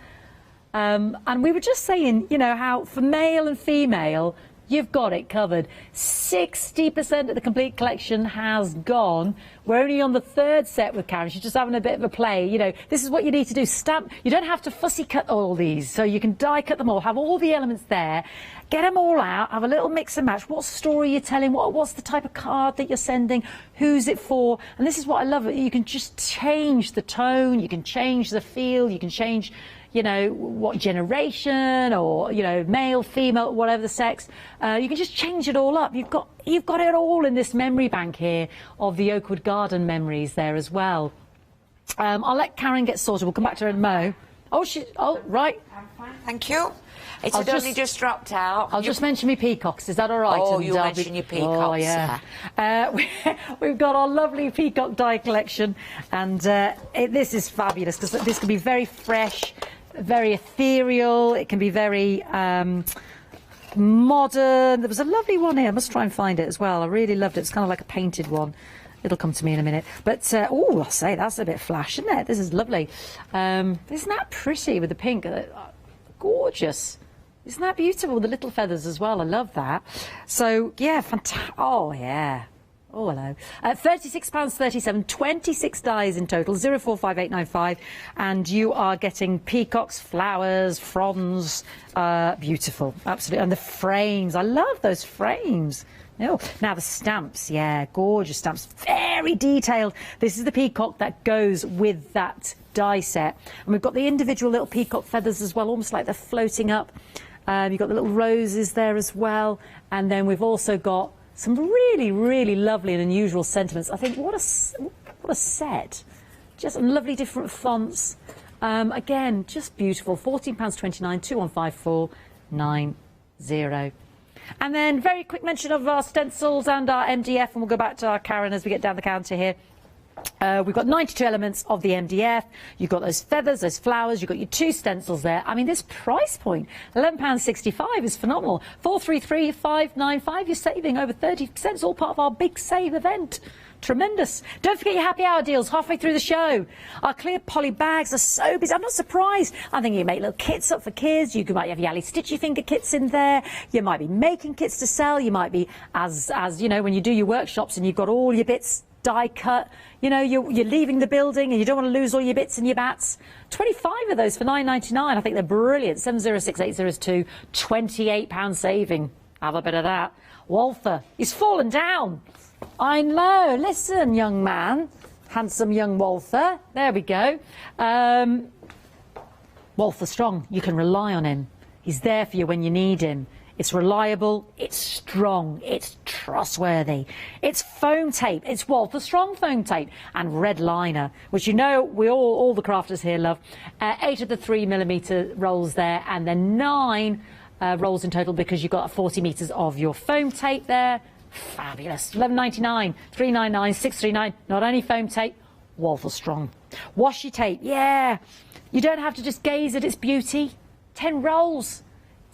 And we were just saying, you know, how for male and female, you've got it covered. 60% of the complete collection has gone. We're only on the 3rd set with Karen. She's just having a bit of a play. You know, this is what you need to do. Stamp. You don't have to fussy cut all these. So you can die cut them all, have all the elements there, get them all out, have a little mix and match. What story you're telling? What's the type of card that you're sending? Who's it for? And this is what I love. You can just change the tone. You can change the feel. You can change... you know, what generation or, you know, male, female, whatever the sex. You can just change it all up. You've got it all in this memory bank here of the Oakwood Garden memories there as well. I'll let Karen get sorted. We'll come back to her and Mo. Oh, right. I'm fine, thank you. It had only just dropped out. I'll just mention me peacocks. Is that all right? Oh, you mention your peacocks. Oh, yeah. We've got our lovely peacock die collection, and this is fabulous because this can be very fresh, very ethereal. It can be very modern. There was a lovely one here. I must try and find it as well. I really loved it. It's kind of like a painted one. It'll come to me in a minute. But, oh, I'll say that's a bit flash, isn't it? This is lovely. Isn't that pretty with the pink? Gorgeous. Isn't that beautiful? The little feathers as well. I love that. So, yeah, fantastic. Oh, yeah. Oh, hello. £36.37, 26 dies in total, 045895, and you are getting peacocks, flowers, fronds, beautiful, absolutely. And the frames, I love those frames. Oh, now the stamps, yeah, gorgeous stamps, very detailed. This is the peacock that goes with that die set. And we've got the individual little peacock feathers as well, almost like they're floating up. You've got the little roses there as well. And then we've also got some really, really lovely and unusual sentiments. I think what a set. Just lovely different fonts. Again, just beautiful. £14.29, 215490. And then very quick mention of our stencils and our MDF, and we'll go back to our Karen as we get down the counter here. We've got 92 elements of the MDF. You've got those feathers, those flowers. You've got your 2 stencils there. I mean, this price point, £11.65 is phenomenal. 433,595. You're saving over 30%. It's all part of our big save event. Tremendous. Don't forget your happy hour deals halfway through the show. Our clear poly bags are so busy. I'm not surprised. I think you can make little kits up for kids. You might have your Ali Stitchy finger kits in there. You might be making kits to sell. You might be, as you know, when you do your workshops and you've got all your bits die cut, you know, you're leaving the building and you don't want to lose all your bits and your bats. 25 of those for £9.99. I think they're brilliant. 706802, £28 saving. Have a bit of that. Walther, he's fallen down. I know. Listen, young man. Handsome young Walther. There we go. Walther Strong. You can rely on him. He's there for you when you need him. It's reliable, it's strong, it's trustworthy. It's foam tape, it's Walther Strong foam tape, and red liner, which you know we all the crafters here love. 8 of the 3mm rolls there, and then 9 rolls in total because you've got 40 metres of your foam tape there. Fabulous. £11.99, £3.99, £6.39. Not only foam tape, Walther Strong. Washi tape, yeah. You don't have to just gaze at its beauty. 10 rolls.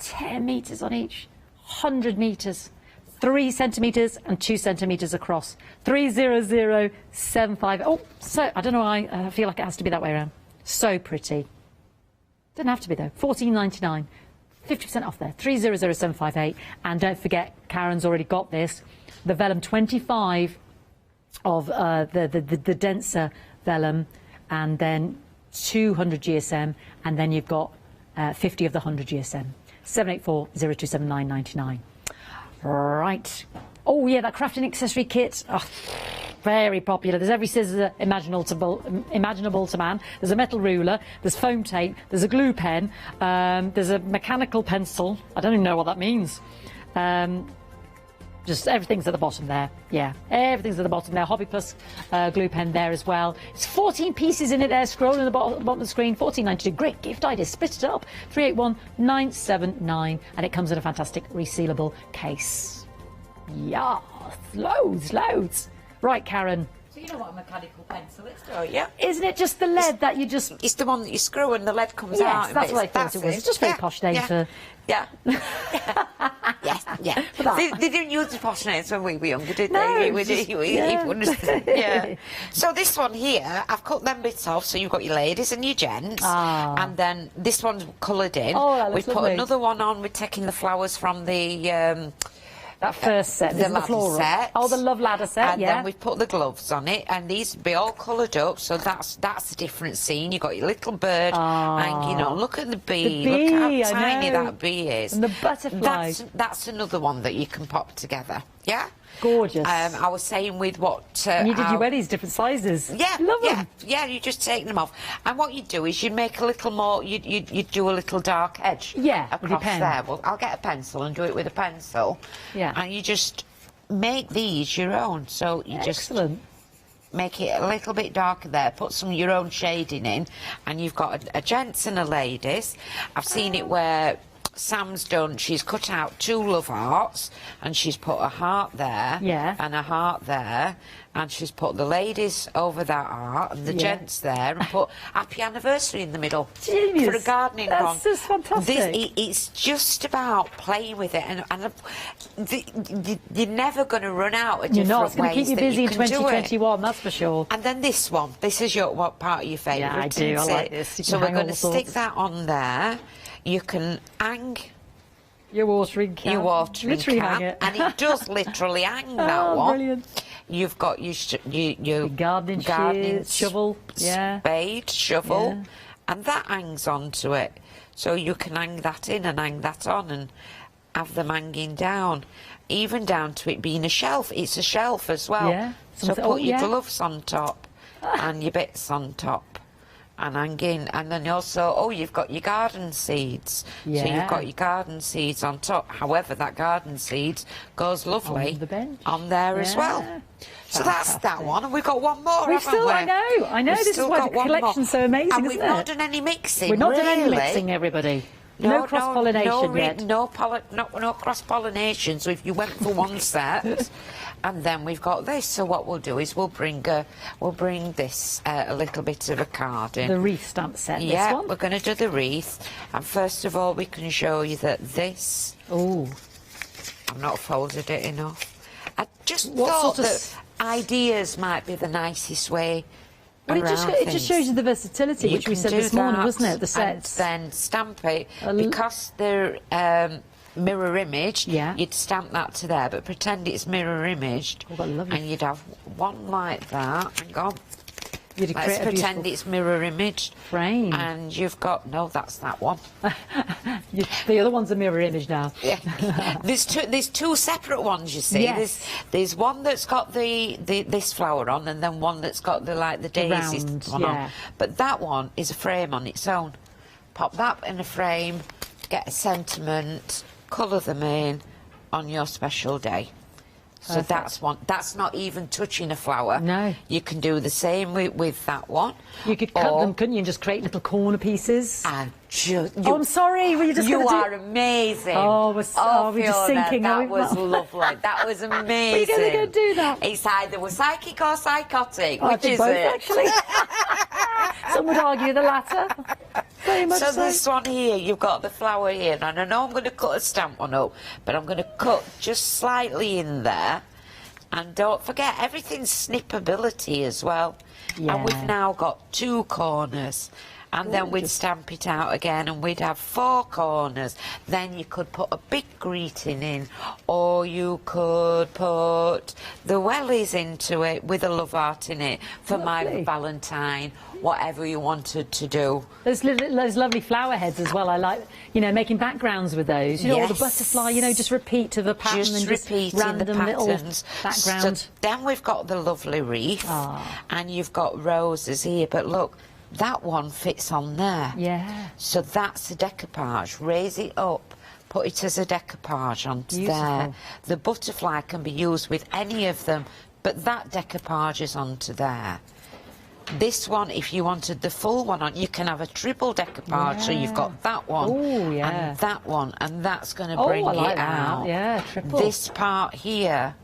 10 metres on each, 100 metres, 3 centimetres and 2 centimetres across. 300750. Oh, so I don't know why I feel like it has to be that way around. So pretty. Doesn't have to be though. £14.99, 50% off there. 300758. And don't forget, Karen's already got this. The vellum 25 of the denser vellum, and then 200 GSM, and then you've got 50 of the 100 GSM. 784-027999. Right. Oh, yeah, that crafting accessory kit. Oh, very popular. There's every scissor imaginable to man. There's a metal ruler. There's foam tape. There's a glue pen. There's a mechanical pencil. I don't even know what that means. Just everything's at the bottom there. Yeah, everything's at the bottom there. Hobby Plus glue pen there as well. It's 14 pieces in it there. Scroll in the bottom of the screen. £14.92. Great gift idea. Split it up. 381979. And it comes in a fantastic resealable case. Yeah, loads. Right, Karen. So you know what a mechanical pencil is, don't you? Isn't it just the lead that you just... It's the one that you screw and the lead comes out. Yes, that's what I thought it was. It's just very posh name for... Yeah. Yeah. They didn't use the posh names when we were younger, did they? Yeah. So this one here, I've cut them bits off, so you've got your ladies and your gents. And then this one's coloured in. Oh, that looks We've lovely. put another one on, we're taking the flowers from the... that first set, the ladder set. Oh, the love ladder set, and then we've put the gloves on it, and these will be all coloured up, so that's a different scene. You've got your little bird hanging on. Look at the bee. Look how tiny that bee is. And the butterflies. That's another one that you can pop together. Yeah? Gorgeous. I was saying with what... and you did your wear these different sizes. Yeah, love them. Yeah, you just take them off. And what you do is you make a little more... You do a little dark edge. Yeah, across with your pen. there. Well, I'll get a pencil and do it with a pencil. Yeah. And you just make these your own. So you just make it a little bit darker there. Put some your own shading in, and you've got a gents and a ladies. I've seen it where Sam's done, she's cut out 2 love hearts, and she's put a heart there, and a heart there, and she's put the ladies over that heart and the gents there, and put happy anniversary in the middle. Genius. For a gardening one. That's just fantastic. It's just about playing with it, and you're never going to run out of different ways. You're not. It's going to keep you busy in can do 2021, that's for sure. And then this one. This is what part of your favourite? Yeah, I do. I like this. So we're going to stick that on there. You can hang your watering can. Literally hang it. And it does literally hang that one. Brilliant. You've got your gardening shovel, spade, shovel, and that hangs onto it. So you can hang that in and hang that on and have them hanging down. Even down to it being a shelf. It's a shelf as well. Yeah. So put your gloves on top and your bits on top. And hanging, and then also, you've got your garden seeds. Yeah. So you've got your garden seeds on top. However, that garden seeds goes lovely on there as well. So that's that one, and we've got one more, haven't we? I know. This is why the collection's so amazing, and isn't we've not done any mixing. We've not done any mixing, everybody. No cross-pollination yet. No cross-pollination, so if you went for one set, and then we've got this, so what we'll do is we'll bring this, a little bit of a card in. The wreath stamp set, this one? We're going to do the wreath, and first of all we can show you that this... I've not folded it enough. I just thought that ideas might be the nicest way. Well, it just shows you the versatility, which we said this morning, wasn't it? The sets. And then stamp it, because they're mirror imaged, you'd stamp that to there, but pretend it's mirror imaged, and you'd have one like that. Hang on. Let's pretend it's mirror imaged. Frame. And you've got... No, that's that one. The other one's a mirror image now. Yeah. There's two separate ones, you see. Yes. There's one that's got this flower on, and then one that's got the daisies one on. But that one is a frame on its own. Pop that in a frame, get a sentiment, colour them in on your special day. So that's one. That's not even touching a flower. No. You can do the same with that one. You could cut them, couldn't you, and just create little corner pieces? I'm sorry. Were you just You are amazing. We're just sinking. That was lovely. That was amazing. We're going to do that. It's either we're psychic or psychotic. Which is think both, it? Actually. Some would argue the latter. Very much so. This one here, you've got the flower here, and I know I'm going to cut a stamp one up, but I'm going to cut just slightly in there. And don't forget, everything's snippability as well. Yeah. And we've now got 2 corners. And then we'd stamp it out again, and we'd have 4 corners. Then you could put a big greeting in, or you could put the wellies into it with a love heart in it for my Valentine, whatever you wanted to do. Those lovely flower heads as well. I like, making backgrounds with those. Or the butterfly, just repeat to the pattern and just random little background. So then we've got the lovely wreath, and you've got roses here, but look, that one fits on there. Yeah. So that's a decoupage. Raise it up, put it as a decoupage onto there. The butterfly can be used with any of them, but that decoupage is onto there. This one, if you wanted the full one on, you can have a triple decoupage, so you've got that one and that one, and that's going to bring it out. Yeah, triple. This part here,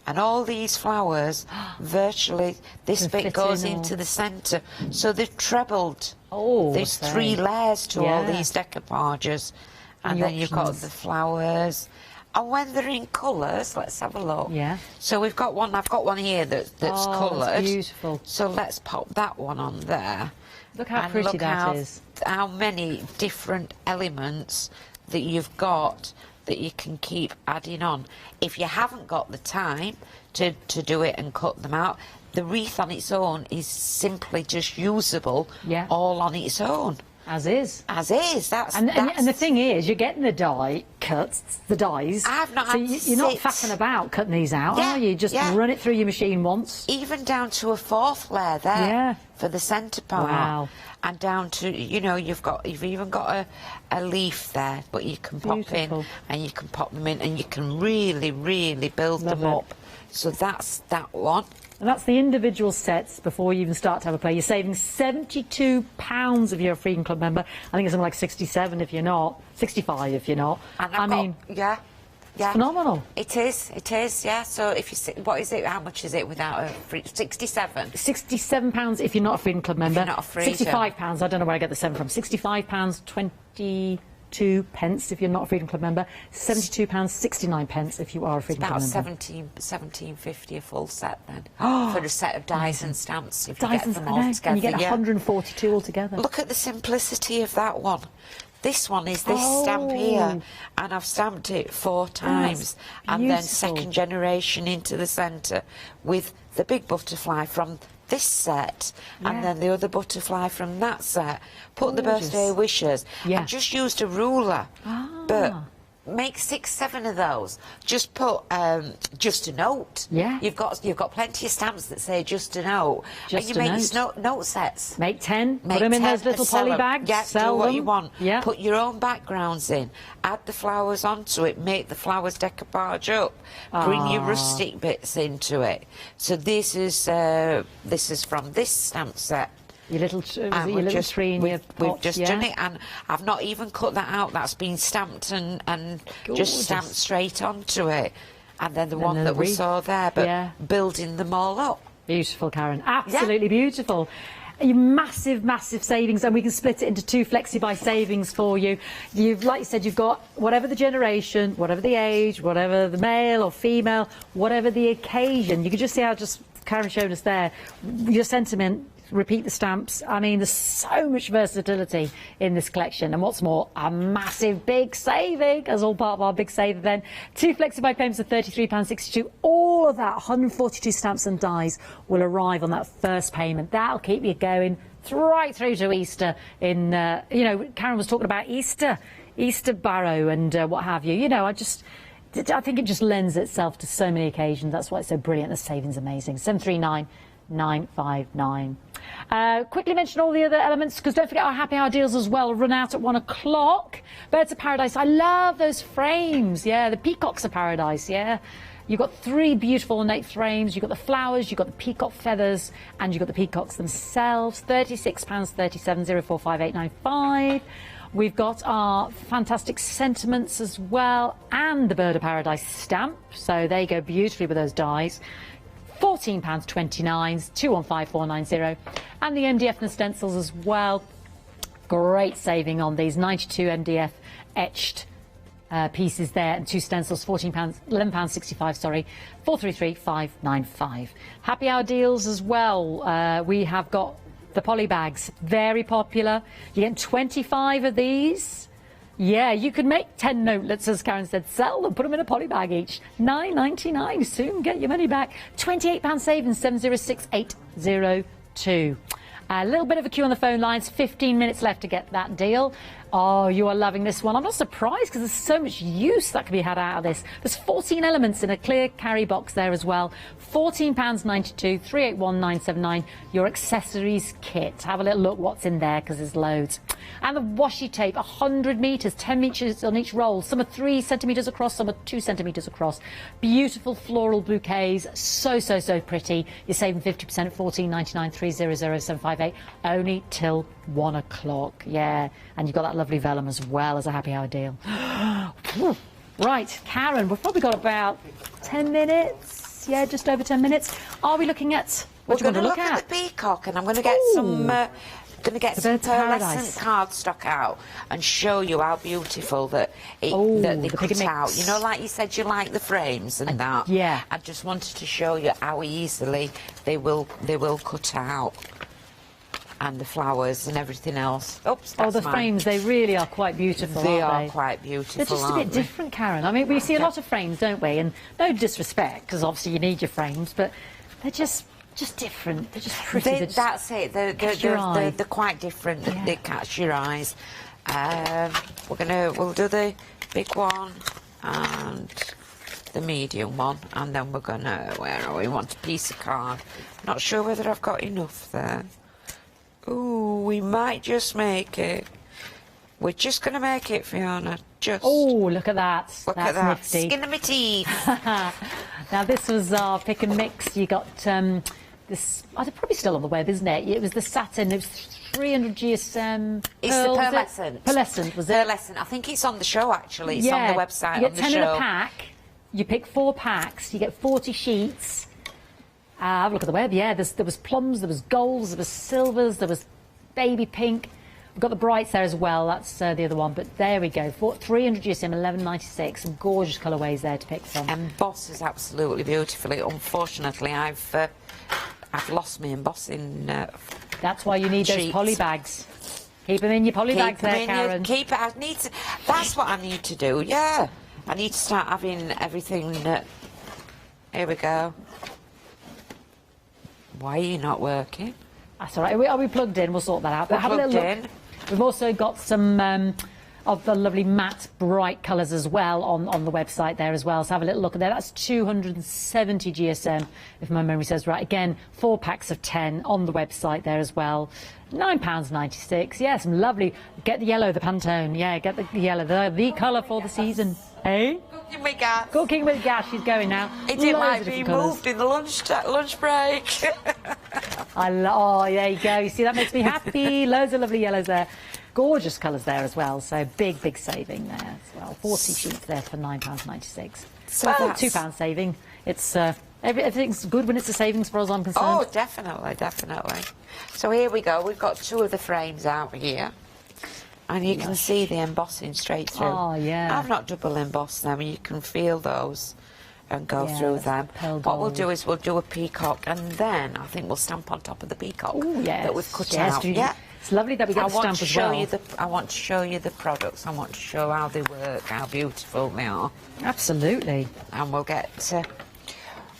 and all these flowers, virtually, this bit goes into the centre. So they've trebled. There's 3 layers to all these decoupages. And then you've got the flowers. And when they're in colours, let's have a look. Yeah. So we've got one, I've got one here that's coloured. That's beautiful. So let's pop that one on there. Look how pretty that is. How many different elements that you've got that you can keep adding on. If you haven't got the time to do it and cut them out, the wreath on its own is simply just usable all on its own. As is. As is. And the thing is, you're getting the die cuts, the dies. I've not so had to you're not faffing about cutting these out, are you? Just run it through your machine once. Even down to a 4th layer there for the centre part. Wow. And down to, you've even got a leaf there, but you can pop in and you can pop them in, and you can really, really build them up. So that's that one. And that's the individual sets before you even start to have a play. You're saving £72 if you're a Freedom Club member. I think it's something like 67 if you're not, 65 if you're not. And I mean, yeah. It's phenomenal. It is, yeah. So if you, what is it, how much is it without a free, 67? £67 if you're not a Freedom Club member. If you're not a Freedom. £65, I don't know where I get the 7 from. £65, 22 pence if you're not a Freedom Club member. £72, 69 pence if you are a Freedom Club member. About £17.50 a full set then. For a set of dies and stamps, if you Dies get them all together. and you get 142 altogether. Look at the simplicity of that one. This one is this stamp here, and I've stamped it 4 times, and then second generation into the centre with the big butterfly from this set, and then the other butterfly from that set. Put the birthday wishes. I just used a ruler, but make 6, 7 of those. Just put just a note. Yeah. You've got plenty of stamps that say just a note. Just and you a make note. Note sets. Make 10. Make put them in 10 those little and sell poly 'em. bags. Yeah, sell do what them. you want. Yeah. Put your own backgrounds in. Add the flowers onto it. Make the flowers Decopatch up. Bring your rustic bits into it. So this is from this stamp set. Your little, and your little tree in your we've pots, just done it, and I've not even cut that out. That's been stamped and just stamped straight onto it. And then the one that we saw there, but building them all up. Beautiful, Karen. Absolutely beautiful. Massive, massive savings, and we can split it into 2 flexi-buy savings for you. Like you said, you've got whatever the generation, whatever the age, whatever the male or female, whatever the occasion. You can just see how Karen showed us there. Your sentiment. Repeat the stamps. I mean, there's so much versatility in this collection, and what's more, a massive big saving as all part of our big save event. 2 flexi-buy payments of £33.62. All of that 142 stamps and dies will arrive on that first payment. That'll keep you going right through to Easter. In you know, Karen was talking about Easter barrow and what have you. You know, I think it just lends itself to so many occasions. That's why it's so brilliant. The saving's amazing. 739-959. Quickly mention all the other elements, because don't forget our happy hour deals as well run out at 1 o'clock. Birds of Paradise, I love those frames. Yeah, the Peacocks of Paradise. Yeah, you've got 3 beautiful ornate frames. You've got the flowers, you've got the peacock feathers, and you've got the peacocks themselves. £36.37, 045895. We've got our fantastic sentiments as well, and the Bird of Paradise stamp. So they go beautifully with those dies. £14.29, 215490, and the MDF and the stencils as well. Great saving on these 92 MDF etched pieces there, and 2 stencils, £11.65, sorry, 433595. Happy hour deals as well. We have got the poly bags, very popular. You get 25 of these. Yeah, you could make 10 notelets, as Karen said, sell them, put them in a poly bag each. £9.99, soon get your money back. £28 savings, 706802. A little bit of a queue on the phone lines, 15 minutes left to get that deal. Oh, you are loving this one. I'm not surprised, because there's so much use that can be had out of this. There's 14 elements in a clear carry box there as well. £14.92, 381979. Your accessories kit. Have a little look what's in there, because there's loads. And the washi tape, 100 metres, 10 metres on each roll. Some are 3 centimetres across, some are 2 centimetres across. Beautiful floral bouquets, so pretty. You're saving 50% at £14.99, 300758, only till 1 o'clock. Yeah, and you've got that lovely vellum as well as a happy hour deal. Right, Karen, we've probably got about 10 minutes. Yeah, just over 10 minutes. Are we looking at what We're you want to look at? The peacock, and I'm going to get some pearlescent cardstock out and show you how beautiful that they cut out. You know, like you said, you like the frames and that. Yeah. I just wanted to show you how easily they will cut out. And the flowers and everything else. Oops, that's the frames, they really are quite beautiful, They aren't are quite beautiful, They're just a bit different, Karen. I mean, we see a lot of frames, don't we? And no disrespect, because obviously you need your frames, but they're just different. They're just pretty. That's it. They're quite different. Yeah. They catch your eyes. We'll do the big one and the medium one, and then we're gonna, where are we? Want a piece of card. Not sure whether I've got enough there. Ooh, we might just make it. We're just going to make it, Fiona. Just. Oh, look at that. Look That's at that. nifty. Skin of my teeth. Now, this was our pick and mix. You got this, it's probably still on the web, isn't it? It was the satin, it was 300 GSM. It's the pearlescent. Pearlescent, was it? Pearlescent. I think it's on the show, actually. It's on the website. You get on the 10 show. in a pack. You pick 4 packs. You get 40 sheets. Have a look at the web. Yeah, there was plums, there was golds, there was silvers, there was baby pink. We've got the brights there as well. That's the other one. But there we go. 300 GSM, 11.96. Some gorgeous colourways there to pick from. Embosses absolutely beautifully. Unfortunately, I've lost my embossing. That's why you need those poly bags. Keep them in your poly bags there, Karen. Keep it. That's what I need to do. Yeah, I need to start having everything. Here we go. Why are you not working? That's all right. Are we plugged in? We'll sort that out. But have a little look. We've also got some of the lovely matte bright colours as well on the website there as well. So have a little look at that. That's 270 GSM, if my memory serves right. Again, 4 packs of 10 on the website there as well. £9.96. Yeah, some lovely. Get the yellow, the Pantone. Yeah, get the yellow, the colour for the season. Hey? Cooking with gas. Cooking with gas. She's going now. It might be moved in the lunch break. Oh, there you go. You see, that makes me happy. Loads of lovely yellows there. Gorgeous colours there as well. So big saving there as well. 40 sheets there for £9.96. So well, £2 saving. It's everything's good when it's a savings for us, I'm concerned. Oh, definitely, definitely. So here we go. We've got 2 of the frames out here. And you can see the embossing straight through. Oh, yeah. I've not double embossed them. You can feel those and go through them. What we'll do is we'll do a peacock, and then I think we'll stamp on top of the peacock that we've cut out. Yeah. It's lovely that we got the stamp as well. I want to show you the products. I want to show how they work, how beautiful they are. Absolutely. And we'll get...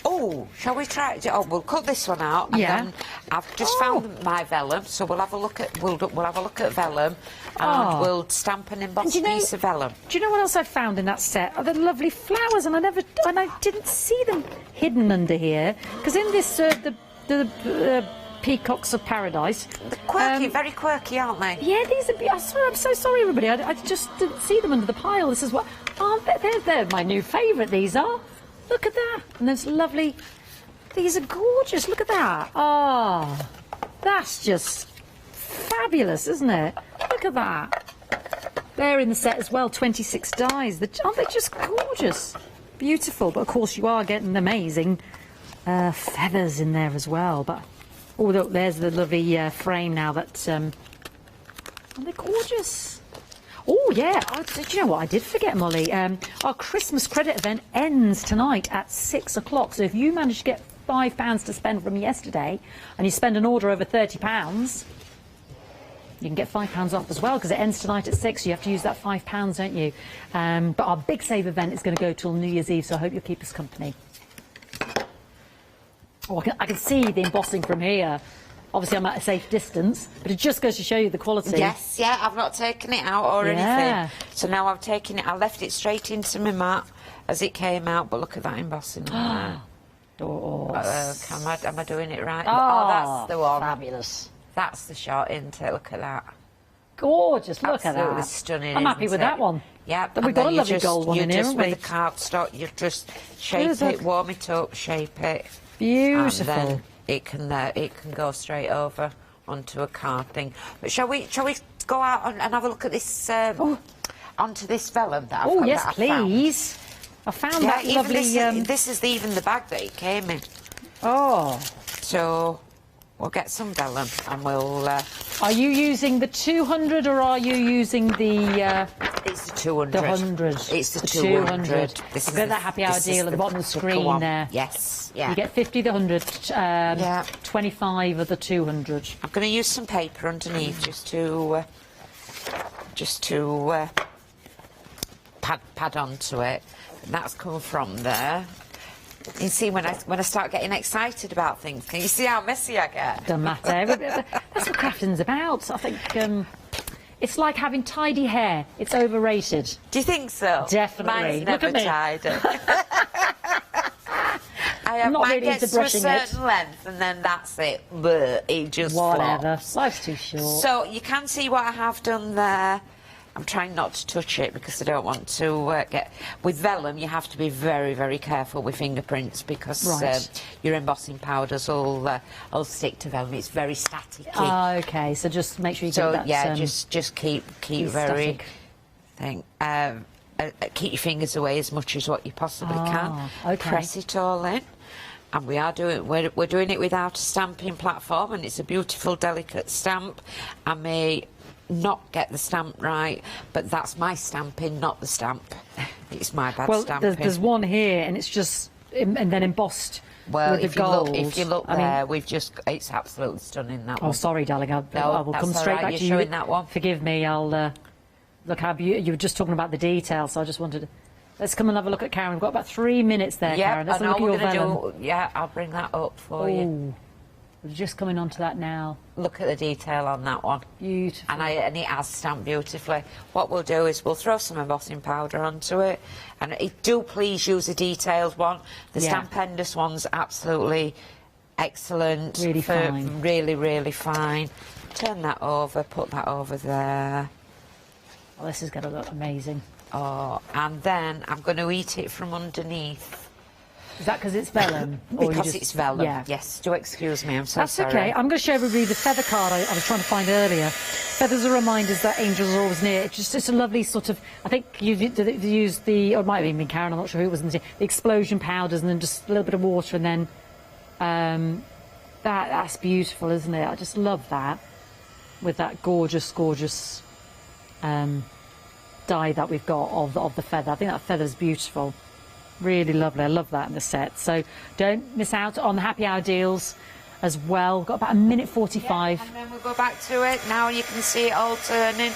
oh, shall we try it? Oh, we'll cut this one out. And then I've just found my vellum, so we'll have a look at vellum, and we'll stamp an embossed piece of vellum. Do you know what else I found in that set? Are the lovely flowers, and I didn't see them hidden under here, because in this the Peacocks of Paradise. They're quirky, very quirky, aren't they? Yeah, these are. I'm so sorry, everybody. I just didn't see them under the pile. This is what. Oh, they're my new favourite. These are. Look at that. And there's lovely. These are gorgeous. Look at that. Oh, that's just fabulous, isn't it? Look at that. They're in the set as well. 26 dies. Aren't they just gorgeous? Beautiful. But of course, you are getting amazing feathers in there as well. But oh, look, there's the lovely frame now. That aren't they gorgeous? Oh, yeah. Do you know what? I did forget, Molly. Our Christmas credit event ends tonight at 6 o'clock. So if you manage to get £5 to spend from yesterday and you spend an order over £30, you can get £5 off as well, because it ends tonight at 6. So you have to use that £5, don't you? But our Big Save event is going to go till New Year's Eve, so I hope you'll keep us company. Oh, I can see the embossing from here. Obviously, I'm at a safe distance, but it just goes to show you the quality. Yes, yeah, I've not taken it out or anything. So now I've taken it, I left it straight into my mat as it came out, but look at that embossing. Am I doing it right? Oh, that's the one. Fabulous. That's the shot, isn't it? Look at that. Gorgeous, look at that. Absolutely stunning. I'm happy with that one. Yeah, we've got a lovely gold one in here, haven't we? With the cardstock, you just shape it, warm it up, shape it. Beautiful. And then it can go straight over onto a card thing. But shall we go out and have a look at this onto this vellum that I've got? Oh yes, please. I found that lovely. This is even the bag that it came in. Oh. So we'll get some vellum and we'll. Are you using the 200 or are you using the? It's the 200. The 100. It's the 200. This is that happy hour deal at the bottom of the screen there. Yes. Yeah. You get 50 the 100, 25 of the 200. I'm going to use some paper underneath just to pad onto it. And that's come from there. You see, when I start getting excited about things, can you see how messy I get? Doesn't matter. That's what crafting's about. I think it's like having tidy hair. It's overrated. Do you think so? Definitely. Mine's never tidy. Mine gets to a certain length and then that's it. But it just whatever. flops. Life's too short. So you can see what I have done there. I'm trying not to touch it because I don't want to get... With vellum, you have to be very, very careful with fingerprints because your embossing powders will stick to vellum. It's very staticky. Oh, OK, so just make sure you get that... yeah, just keep very... keep your fingers away as much as what you possibly can. Okay. Press it all in. And we're doing it without a stamping platform, and it's a beautiful, delicate stamp. I may not get the stamp right, but that's my stamping, not the stamp. It's my bad stamping. Well, there's one here, and it's just and then embossed. Well, with the gold. if you look there, it's absolutely stunning, that one. Oh, sorry, darling. I will come straight back to you. You're showing that one. Forgive me. I'll look how you were just talking about the detail, so I just wanted to... Let's come and have a look at Karen. We've got about 3 minutes there, Karen. Let's have a look at your vellum. Yeah, I'll bring that up for you. We're just coming on to that now. Look at the detail on that one. Beautiful. And it has stamped beautifully. What we'll do is we'll throw some embossing powder onto it. And do please use a detailed one. The Stampendous one's absolutely excellent. Really fine. Really, really fine. Turn that over, put that over there. Oh, this is going to look amazing. Oh, and then I'm going to eat it from underneath. Is that because it's vellum? Because it's vellum, yes. Do excuse me, I'm so sorry. That's OK. I'm going to show everybody the feather card I was trying to find earlier. Feathers are reminders that angels are always near. It's just a lovely sort of... I think you've used the... Or it might have even been Karen, I'm not sure who it was. The explosion powders and then just a little bit of water and then... that's beautiful, isn't it? I just love that. With that gorgeous, gorgeous... dye that we've got of the feather. I think that feather's beautiful. Really lovely. I love that in the set. So don't miss out on the happy hour deals as well. Got about 1:45. Yeah, and then we'll go back to it. Now you can see it all turning.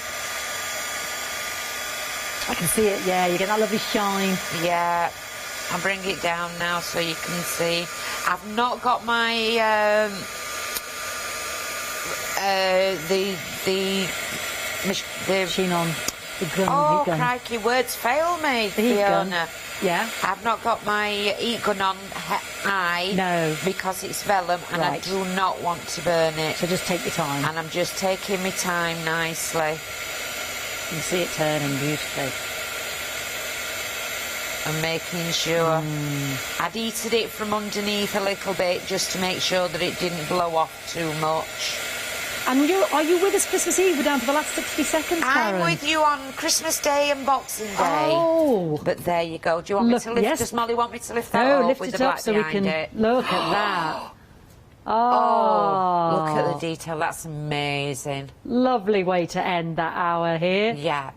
I can see it, yeah. You get that lovely shine. Yeah. I'll bring it down now so you can see. I've not got my the machine on. Oh, crikey, words fail me, Fiona. Yeah? I've not got my heat gun on high. No. Because it's vellum and I do not want to burn it. So just take your time. And I'm just taking my time nicely. You can see it turning beautifully. And making sure. I'd heated it from underneath a little bit just to make sure that it didn't blow off too much. And are you with us Christmas Eve? We're down to the last 60 seconds, Karen. I'm with you on Christmas Day and Boxing Day. Oh. But there you go. Do you want me to lift? Yes. Does Molly want me to lift that up lift with it the up black so we can look at that. Oh, look at the detail. That's amazing. Lovely way to end that hour here. Yeah.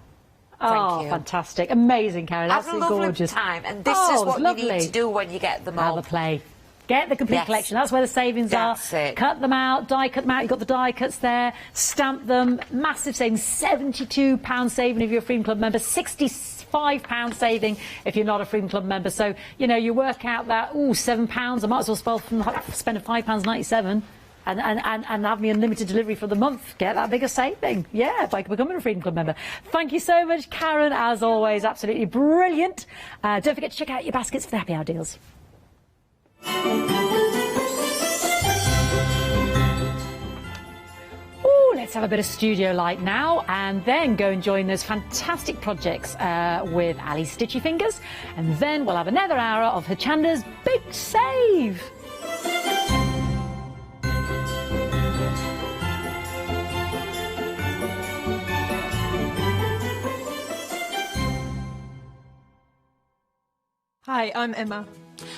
Thank you. Fantastic. Amazing, Karen. Have a lovely gorgeous time. And this is what you need to do when you get them all. Have a play. Get the complete collection. That's where the savings are. That's it. Cut them out, die cut them out. You've got the die cuts there. Stamp them. Massive savings. £72 saving if you're a Freedom Club member. £65 saving if you're not a Freedom Club member. So, you know, you work out that, £7. I might as well spend £5.97 and have me unlimited delivery for the month. Get that bigger saving. Yeah, by becoming a Freedom Club member. Thank you so much, Karen. As always, absolutely brilliant. Don't forget to check out your baskets for the happy hour deals. Oh, let's have a bit of studio light now and then go and join those fantastic projects with Ali's Stitchy Fingers, and then we'll have another hour of Hochanda's Big Save. Hi, I'm Emma.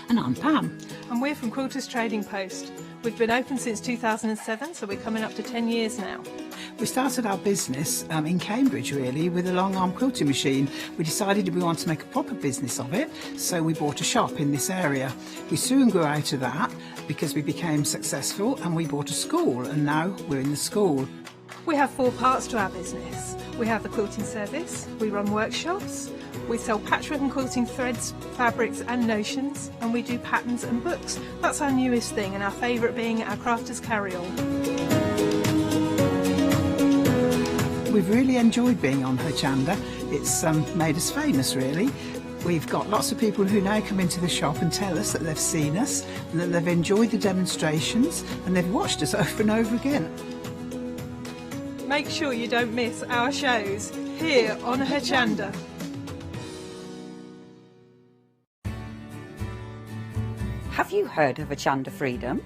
And I'm Pam. And we're from Quilters Trading Post. We've been open since 2007, so we're coming up to 10 years now. We started our business in Cambridge, really, with a long-arm quilting machine. We decided we wanted to make a proper business of it, so we bought a shop in this area. We soon grew out of that because we became successful, and we bought a school, and now we're in the school. We have 4 parts to our business. We have the quilting service, we run workshops, we sell patchwork and quilting threads, fabrics and notions, and we do patterns and books. That's our newest thing, and our favourite being our Crafters Carry-All. We've really enjoyed being on Hochanda. It's made us famous, really. We've got lots of people who now come into the shop and tell us that they've seen us, and that they've enjoyed the demonstrations, and they've watched us over and over again. Make sure you don't miss our shows. here on Hochanda. Have you heard of Hochanda Freedom?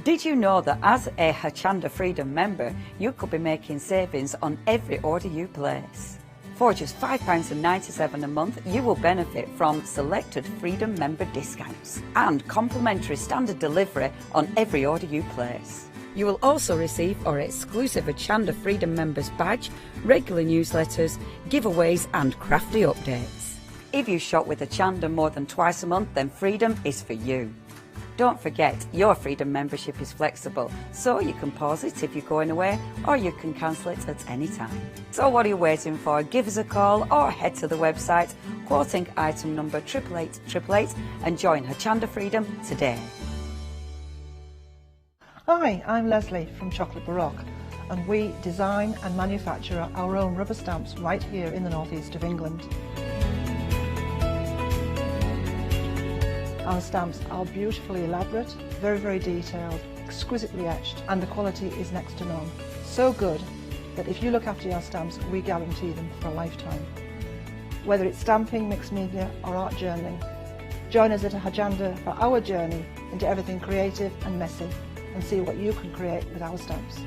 Did you know that as a Hochanda Freedom member, you could be making savings on every order you place? For just £5.97 a month, you will benefit from selected Freedom member discounts and complimentary standard delivery on every order you place. You will also receive our exclusive Hochanda Freedom members badge, regular newsletters, giveaways and crafty updates. If you shop with Hochanda more than twice a month, then Freedom is for you. Don't forget, your Freedom membership is flexible, so you can pause it if you're going away, or you can cancel it at any time. So what are you waiting for? Give us a call or head to the website, quoting item number 88888 and join Hochanda Freedom today. Hi, I'm Leslie from Chocolate Baroque, and we design and manufacture our own rubber stamps right here in the northeast of England. Our stamps are beautifully elaborate, very, very detailed, exquisitely etched, and the quality is next to none. So good that if you look after your stamps, we guarantee them for a lifetime. Whether it's stamping, mixed media or art journaling, join us at Hochanda for our journey into everything creative and messy, and see what you can create with our stamps.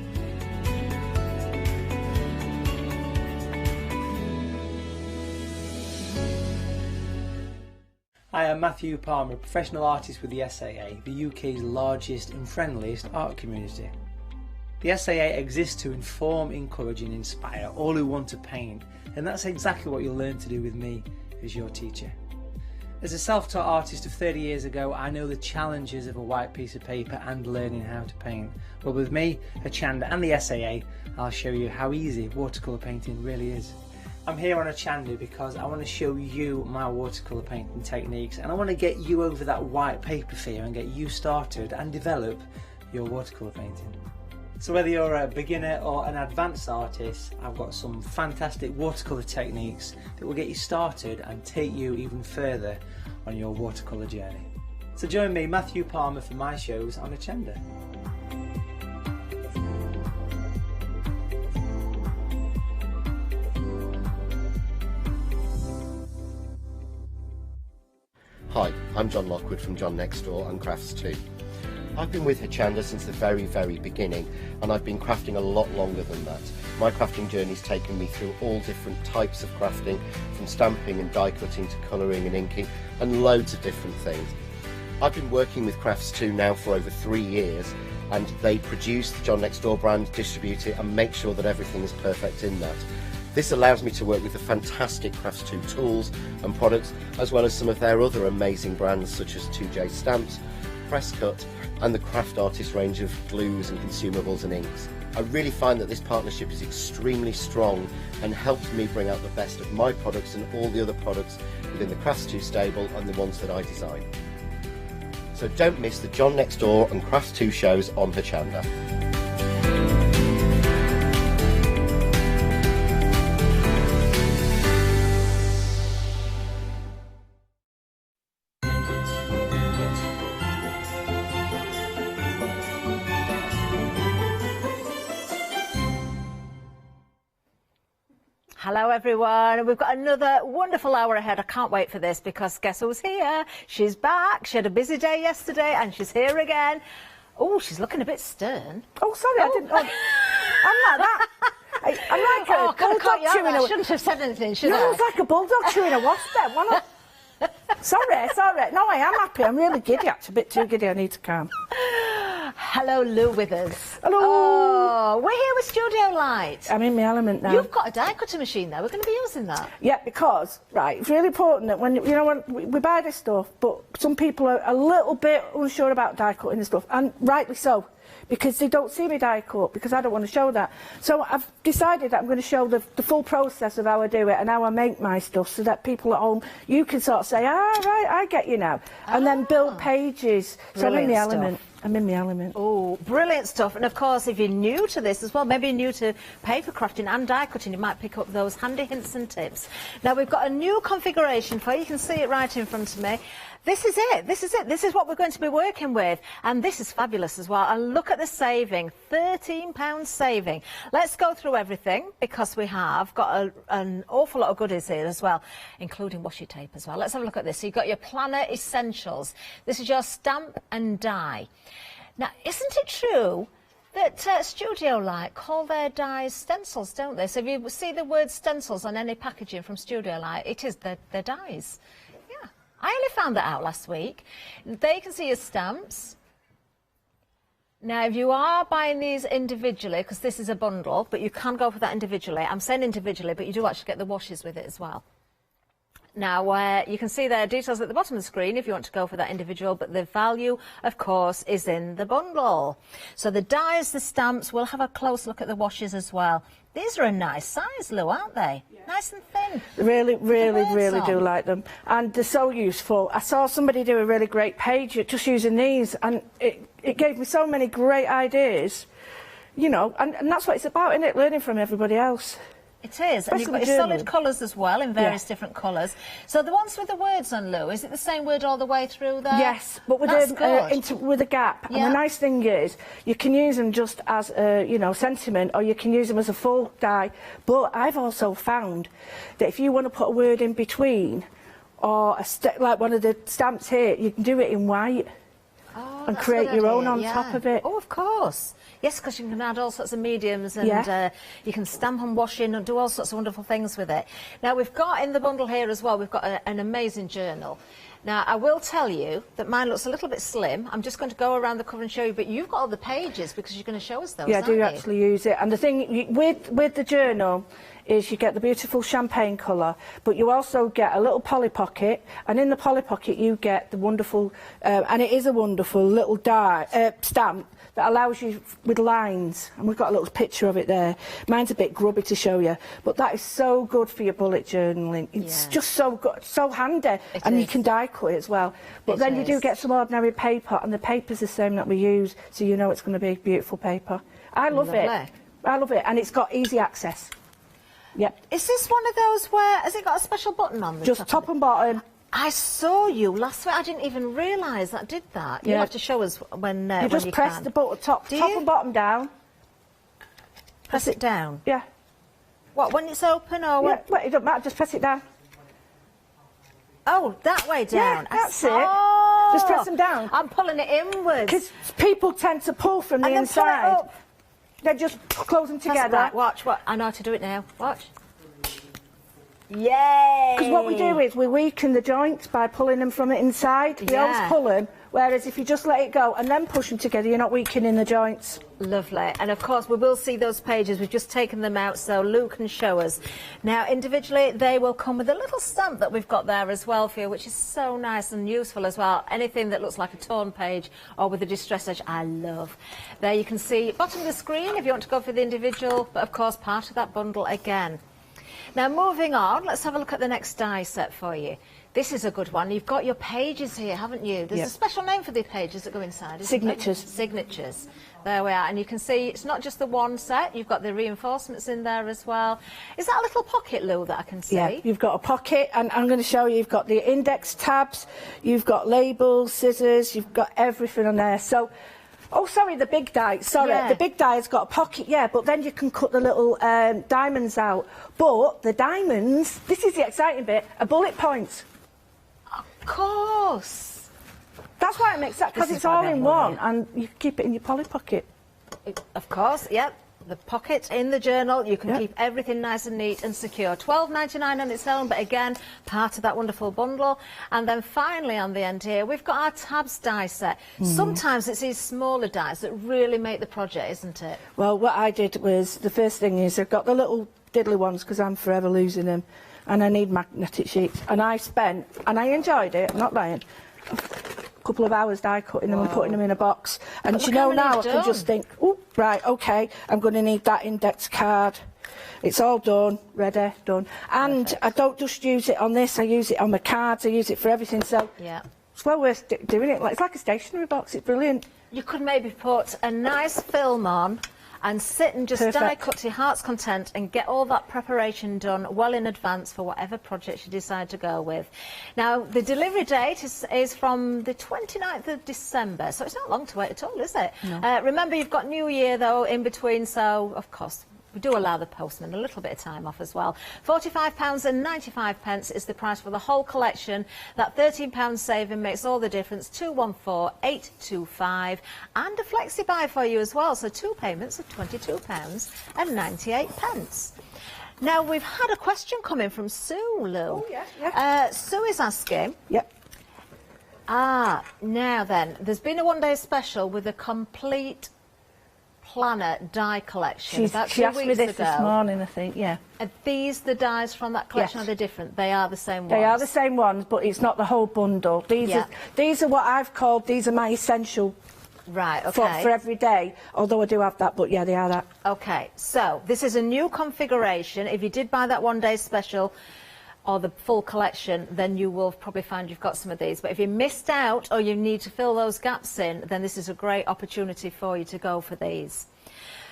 Hi, I'm Matthew Palmer, a professional artist with the SAA, the UK's largest and friendliest art community. The SAA exists to inform, encourage and inspire all who want to paint, and that's exactly what you'll learn to do with me as your teacher. As a self-taught artist of 30 years ago, I know the challenges of a white piece of paper and learning how to paint. But with me, Hochanda and the SAA, I'll show you how easy watercolour painting really is. I'm here on Hochanda because I want to show you my watercolour painting techniques, and I want to get you over that white paper fear and get you started and develop your watercolour painting. So whether you're a beginner or an advanced artist, I've got some fantastic watercolour techniques that will get you started and take you even further on your watercolour journey. So join me, Matthew Palmer, for my shows on Hochanda. Hi, I'm John Lockwood from John Next Door and Crafts 2. I've been with Hochanda since the very, very beginning, and I've been crafting a lot longer than that. My crafting journey's taken me through all different types of crafting, from stamping and die cutting to colouring and inking, and loads of different things. I've been working with Crafts 2 now for over 3 years, and they produce the John Next Door brand, distribute it, and make sure that everything is perfect in that. This allows me to work with the fantastic Crafts 2 tools and products, as well as some of their other amazing brands such as 2J Stamps, Presscut, and the Craft Artist range of glues and consumables and inks. I really find that this partnership is extremely strong and helps me bring out the best of my products and all the other products within the Crafts 2 stable and the ones that I design. So don't miss the John Next Door and Crafts 2 shows on Hochanda. Hello everyone, we've got another wonderful hour ahead. I can't wait for this because guess who's here? She's back. She had a busy day yesterday and she's here again. Oh, she's looking a bit stern. Oh, sorry, I didn't. I'm like that. I'm like a bulldog chewing a... I shouldn't have said anything, should I? No, it's like a bulldog chewing a wasp then. Why not? Sorry. No, I am happy. I'm really giddy, actually. A bit too giddy. I need to calm. Hello, Lou with us. Hello. Oh, we're here with Studio Light. I'm in my element now. You've got a die cutting machine there. We're going to be using that. Yeah, because, right, it's really important that when we buy this stuff, but some people are a little bit unsure about die cutting and stuff, and rightly so, because they don't see me die cut, because I don't want to show that. So I've decided that I'm going to show the full process of how I do it and how I make my stuff, so that people at home, you can sort of say, right, I get you now, and then build pages. So I'm in the element. I'm in the element. Oh, brilliant stuff. And of course, if you're new to this as well, maybe you're new to paper crafting and die cutting, you might pick up those handy hints and tips. Now, we've got a new configuration for you. You can see it right in front of me. This is it. This is it. This is what we're going to be working with. And this is fabulous as well. And look at the saving, £13 saving. Let's go through everything because we have got an awful lot of goodies here as well, including washi tape as well. Let's have a look at this. So you've got your planner essentials. This is your stamp and die. Now, isn't it true that Studio Light call their dies stencils, don't they? So if you see the word stencils on any packaging from Studio Light, it is their dies. I only found that out last week. They can see your stamps. Now, if you are buying these individually, because this is a bundle, but you can go for that individually. I'm saying individually, but you do actually get the washes with it as well. Now, you can see their details at the bottom of the screen if you want to go for that individual, but the value, of course, is in the bundle. So the dies, the stamps, we'll have a close look at the washes as well. These are a nice size, Lou, aren't they? Yeah. Nice and thin. Really do like them. And they're so useful. I saw somebody do a really great page just using these, and it gave me so many great ideas, you know, and that's what it's about, isn't it? Learning from everybody else. It is, and you've got your solid colours as well, in various different colours. So the ones with the words on, Lou, is it the same word all the way through there? Yes, but with a gap. Yeah. And the nice thing is, you can use them just as a, you know, sentiment, or you can use them as a full die. But I've also found that if you want to put a word in between, or like one of the stamps here, you can do it in white and create your own on top of it. Oh, of course. Yes, because you can add all sorts of mediums and you can stamp and wash in and do all sorts of wonderful things with it. Now, we've got in the bundle here as well, we've got an amazing journal. Now, I will tell you that mine looks a little bit slim. I'm just going to go around the cover and show you, but you've got all the pages because you're going to show us those, Yeah, I do actually use it. And the thing with the journal is you get the beautiful champagne colour, but you also get a little Polly Pocket, and in the Polly Pocket you get the wonderful, and it is a wonderful little stamp that allows you with lines, and we've got a little picture of it there. Mine's a bit grubby to show you, but that is so good for your bullet journaling. It's just so good, so handy, and you can die cut it as well. But then you do get some ordinary paper, and the paper's the same that we use, so you know it's going to be beautiful paper. I love it. I love it, and it's got easy access. Yep. Is this one of those where, has it got a special button on the Just top and bottom. I saw you last week. I didn't even realise that did that. You'll have to show us when you just press the button, top and bottom down. Press it down? Yeah. What, when it's open or what? Yeah, well, it doesn't matter, just press it down. Oh, that way down. Yeah, that's it. Just press them down. I'm pulling it inwards. Because people tend to pull from the inside. Pull it up. Then just close them together. Right. Watch, I know how to do it now. Watch. Yay! Because what we do is we weaken the joints by pulling them from the inside. We always pull them, whereas if you just let it go and then push them together, you're not weakening the joints. Lovely. And of course we will see those pages. We've just taken them out so Lou can show us. Now individually they will come with a little stamp that we've got there as well for you, which is so nice and useful as well. Anything that looks like a torn page or with a distress edge, I love. There you can see bottom of the screen if you want to go for the individual, but of course part of that bundle again. Now, moving on, let's have a look at the next die set for you. This is a good one. You've got your pages here, haven't you? There's a special name for the pages that go inside, isn't Signatures. there? Signatures. There we are. And you can see it's not just the one set. You've got the reinforcements in there as well. Is that a little pocket, Lou, that I can see? Yeah, you've got a pocket, and I'm going to show you, you've got the index tabs, you've got labels, scissors, you've got everything on there. So, oh, sorry, the big die. Sorry, the big die has got a pocket, but then you can cut the little diamonds out. But the diamonds, this is the exciting bit, are bullet points. Of course. That's why it makes that, because it's all in one, and you can keep it in your Polly Pocket. Of course, the pocket in the journal, you can keep everything nice and neat and secure. £12.99 on its own, but again, part of that wonderful bundle. And then finally on the end here, we've got our tabs die set. Sometimes it's these smaller dies that really make the project, isn't it? Well, what I did was, the first thing is I've got the little diddly ones, because I'm forever losing them, and I need magnetic sheets. And I spent, and I enjoyed it, I'm not lying, a couple of hours die cutting them and putting them in a box. And you know, now I can just think, oh, right, OK, I'm going to need that index card. It's all done, ready, done. And I don't just use it on this, I use it on my cards, I use it for everything. So it's well worth doing it. It's like a stationery box, it's brilliant. You could maybe put a nice film on and sit and just Perfect. die cut to your heart's content and get all that preparation done well in advance for whatever project you decide to go with. Now, the delivery date is from the 29th of December, so it's not long to wait at all, is it? No. Remember, you've got New Year, though, in between, so, of course, we do allow the postman a little bit of time off as well. £45.95 is the price for the whole collection. That £13 saving makes all the difference. 214825, and a flexi buy for you as well. So 2 payments of £22.98. Now, we've had a question come in from Sue, Lou. Oh, yeah. Sue is asking. Yep. Now then, there's been a one-day special with a complete planner die collection about 2 she asked weeks me this ago. this morning, I think, yeah. Are these the dies from that collection? Yes. Are they different? They are the same ones? They are the same ones, but it's not the whole bundle. These are what I've called, these are my essential right, okay. for every day, although I do have that, but yeah, they are that. Okay, so this is a new configuration. If you did buy that one-day special or the full collection, then you will probably find you've got some of these. But if you missed out or you need to fill those gaps in, then this is a great opportunity for you to go for these.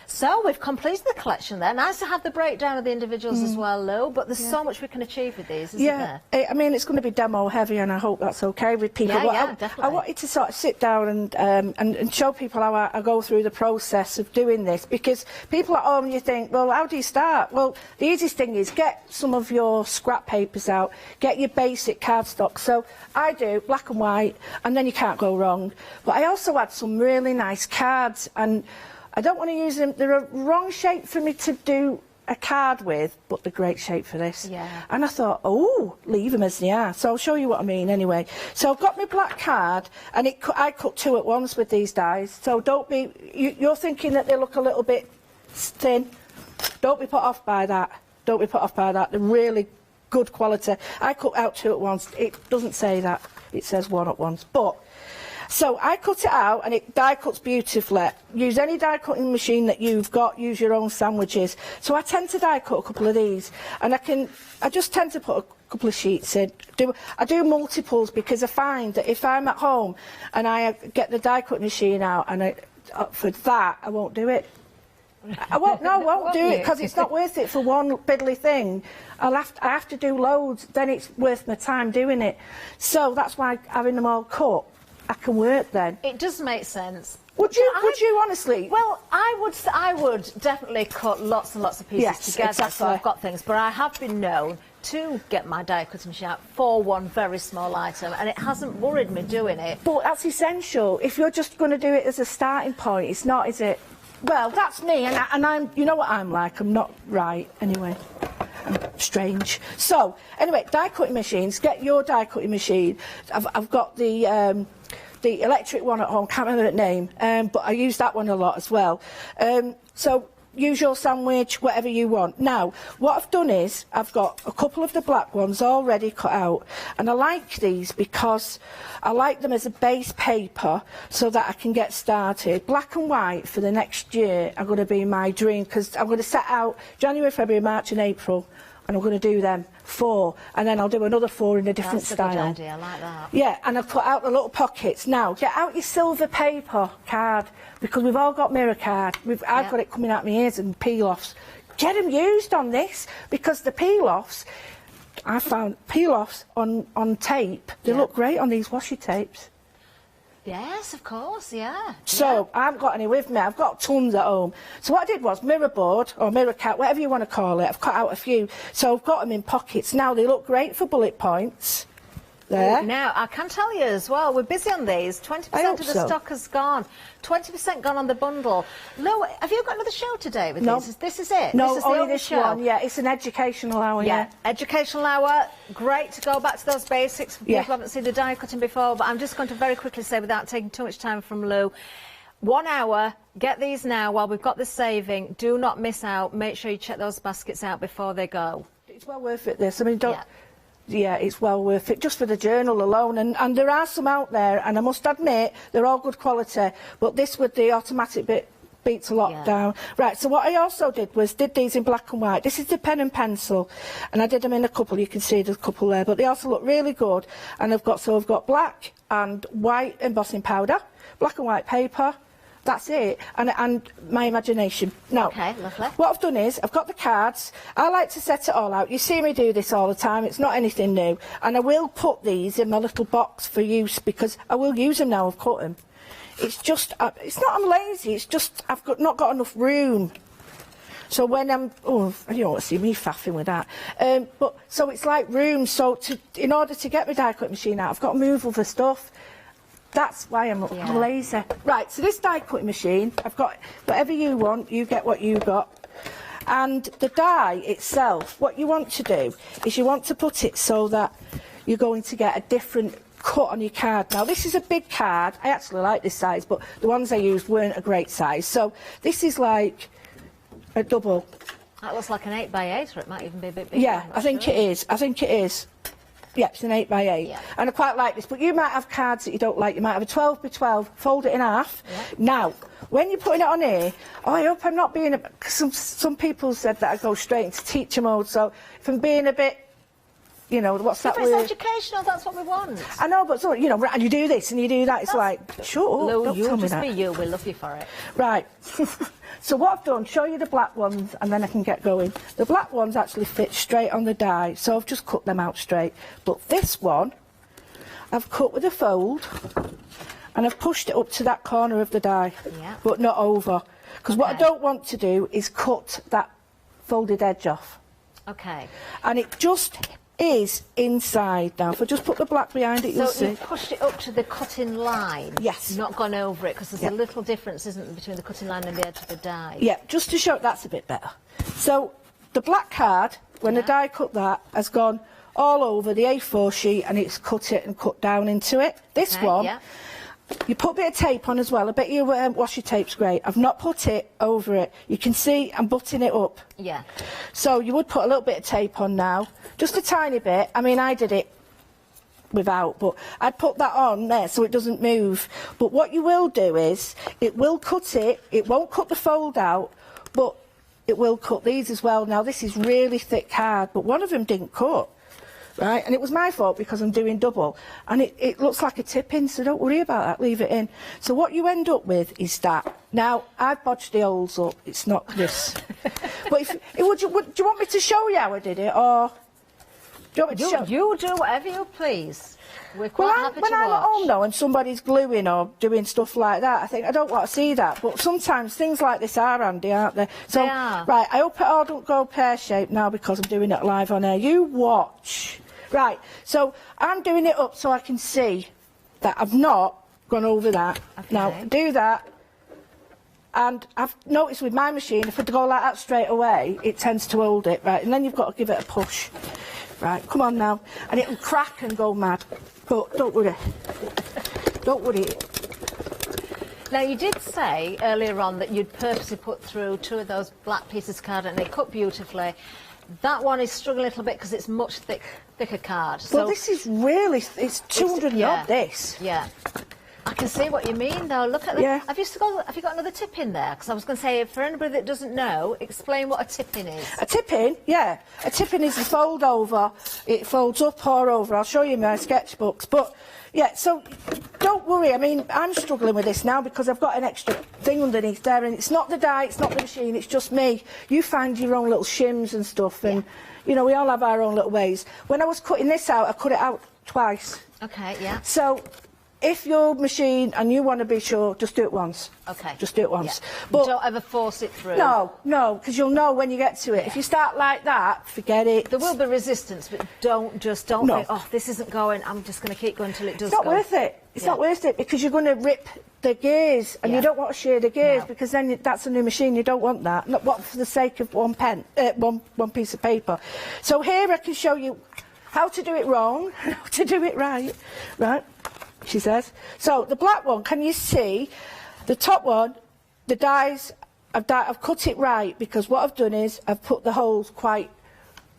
So we've completed the collection there. Nice to have the breakdown of the individuals as well, Lou, but there's so much we can achieve with these, isn't there? I mean, it's going to be demo heavy, and I hope that's okay with people. Yeah, definitely. I wanted to sort of sit down and show people how I go through the process of doing this, because people at home, you think, well, how do you start? Well, the easiest thing is get some of your scrap papers out, get your basic cardstock. So I do black and white, and then you can't go wrong. But I also had some really nice cards, and I don't want to use them. They're a wrong shape for me to do a card with, but they're great shape for this. Yeah. And I thought, oh, leave them as they are. So I'll show you what I mean anyway. So I've got my black card, and I cut 2 at once with these dies. So don't be, you're thinking that they look a little bit thin. Don't be put off by that. Don't be put off by that. They're really good quality. I cut out 2 at once. It doesn't say that. It says 1 at once. But so I cut it out, and it die cuts beautifully. Use any die cutting machine that you've got. Use your own sandwiches. So I tend to die cut a couple of these, and I just tend to put a couple of sheets in. I do multiples, because I find that if I'm at home and I get the die cutting machine out, and for that I won't do it. I won't do it, because it's not worth it for one piddly thing. I have to do loads, then it's worth my time doing it. So that's why having them all cut, I can work then. It does make sense. Would you honestly? Well, I would definitely cut lots and lots of pieces together, exactly. so I've got things. But I have been known to get my die cutting machine out for one very small item, and it hasn't worried me doing it. But that's essential. If you're just going to do it as a starting point, it's not, is it? Well, that's me, and I'm. You know what I'm like. I'm not right anyway. I'm strange. So anyway, die cutting machines. Get your die cutting machine. I've got the electric one at home, can't remember the name, but I use that one a lot as well. So use your sandwich, whatever you want. Now, what I've done is I've got a couple of the black ones already cut out, and I like these because I like them as a base paper so that I can get started. Black and white for the next year are going to be my dream, because I'm going to set out January, February, March and April, and I'm going to do them 4, and then I'll do another 4 in a different style. That's a good idea, I like that. Yeah, and I've put out the little pockets. Now, get out your silver paper card, because we've all got mirror card. I've got it coming out my ears, and peel-offs. Get them used on this, because the peel-offs, I found peel-offs on tape, they look great on these washi tapes. Yes, of course, yeah. So, I haven't got any with me. I've got tons at home. So what I did was mirror board, or mirror cat, whatever you want to call it. I've cut out a few. So I've got them in pockets. Now, they look great for bullet points. There. Now, I can tell you as well, we're busy on these. 20% of the stock has gone. 20% gone on the bundle. Lou, have you got another show today with these? This is it? No, this is only the this show. one, yeah. It's an educational hour, yeah. Educational hour. Great to go back to those basics. People haven't seen the die cutting before, but I'm just going to very quickly say, without taking too much time from Lou, 1 hour, get these now while we've got the saving. Do not miss out. Make sure you check those baskets out before they go. It's well worth it, this. I mean, don't... Yeah, it's well worth it, just for the journal alone. And there are some out there, and I must admit, they're all good quality. But this with the automatic bit beats a lot down. Right, so what I also did was did these in black and white. This is the pen and pencil, and I did them in a couple. You can see there's a couple there, but they also look really good. And I've got black and white embossing powder, black and white paper, That's it, and my imagination. Now, okay, lovely. What I've done is, I've got the cards. I like to set it all out. You see me do this all the time. It's not anything new. And I will put these in my little box for use, because I will use them now I've cut them. It's just, it's not I'm lazy, it's just I've not got enough room. So when I'm, you don't want to see me faffing with that. But so it's like room. So in order to get my die cut machine out, I've got to move other stuff. That's why I'm lazy. Right, so this die cutting machine, I've got whatever you want, you get what you got. And the die itself, what you want to do is you want to put it so that you're going to get a different cut on your card. Now this is a big card. I actually like this size, but the ones I used weren't a great size. So this is like a double. That looks like an 8x8, or it might even be a bit bigger. Yeah, I think it is. I think it is. Yeah, it's an 8x8. Yeah. And I quite like this, but you might have cards that you don't like. You might have a 12x12, fold it in half. Yeah. Now, when you're putting it on here, I hope I'm not being some people said that I go straight into teacher mode, so if I'm being a bit, you know, what's that word? It's educational, that's what we want. I know, but, so, you know, and you do this and you do that, it's like, sure, Lou, don't you'll tell me just that. be you, we love you for it. Right. So what I've done, show you the black ones and then I can get going. The black ones actually fit straight on the die, so I've just cut them out straight. But this one, I've cut with a fold and I've pushed it up to that corner of the die, but not over. Because what I don't want to do is cut that folded edge off. Okay. And it just is inside now. If I just put the black behind it, you'll see. So you've pushed it up to the cutting line? Yes. Not gone over it, because there's a little difference, isn't there, between the cutting line and the edge of the die? Yeah, just to show that's a bit better. So the black card, when the die cut that, has gone all over the A4 sheet and it's cut it and cut down into it. This one, you put a bit of tape on as well. I bet your washi tape's great. I've not put it over it. You can see I'm butting it up. Yeah. So you would put a little bit of tape on now, just a tiny bit. I mean, I did it without, but I'd put that on there so it doesn't move. But what you will do is, it will cut it. It won't cut the fold out, but it will cut these as well. Now, this is really thick card, but one of them didn't cut. Right, and it was my fault because I'm doing double, and it looks like a tip-in, so don't worry about that, leave it in. So what you end up with is that. Now, I've bodged the holes up, it's not this. But do you want me to show you how I did it, or do you want me to show you? Do whatever you please. We're quite happy to watch. When I'm at home, though, and somebody's gluing or doing stuff like that, I think, I don't want to see that. But sometimes things like this are handy, aren't they? So, they are. Right, I hope it all don't go pear-shaped now because I'm doing it live on air. You watch. Right, so I'm doing it up so I can see that I've not gone over that. Okay. Now, do that. And I've noticed with my machine, if I go like that straight away, it tends to hold it, right? And then you've got to give it a push. Right, come on now. And it'll crack and go mad. But don't worry. Don't worry. Now, you did say earlier on that you'd purposely put through 2 of those black pieces of card and they cut beautifully. That one is struggling a little bit because it's much thicker card. Well, this is really, it's 200 odd, this. Yeah. I can see what you mean, though. Look at the... Yeah. Have you got another tip in there? Because I was going to say, for anybody that doesn't know, explain what a tip-in is. A tip-in? Yeah. A tip-in is a fold over. It folds up or over. I'll show you my sketchbooks. But, yeah, so don't worry. I mean, I'm struggling with this now because I've got an extra thing underneath there, and it's not the die, it's not the machine, it's just me. You find your own little shims and stuff, and, you know, we all have our own little ways. When I was cutting this out, I cut it out twice. Okay, yeah. So... if your machine, and you want to be sure, just do it once. Okay. Just do it once. Yeah. But don't ever force it through. No, because you'll know when you get to it. Yeah. If you start like that, forget it. There will be resistance, but don't think, oh, this isn't going, I'm just going to keep going until it does go. It's not worth it. It's not worth it, because you're going to rip the gears, and you don't want to shear the gears, because then that's a new machine, you don't want that. Not what for the sake of one piece of paper. So here I can show you how to do it wrong, how to do it right. Right? She says. So the black one, can you see the top one? The dies, I've cut it right because what I've done is I've put the holes quite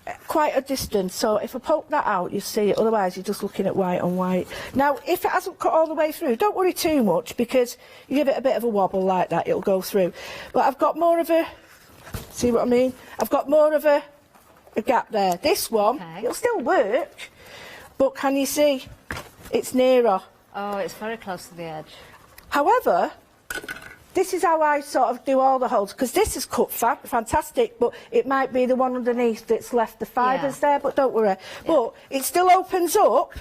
a distance. So if I poke that out, you see it. Otherwise, you're just looking at white on white. Now, if it hasn't cut all the way through, don't worry too much because you give it a bit of a wobble like that, it'll go through. But I've got more of a. See what I mean? I've got more of a gap there. This one, it'll still work, but can you see? It's nearer. Oh, it's very close to the edge. However, this is how I sort of do all the holes, because this is cut fantastic, but it might be the one underneath that's left the fibres there, but don't worry. But it still opens up,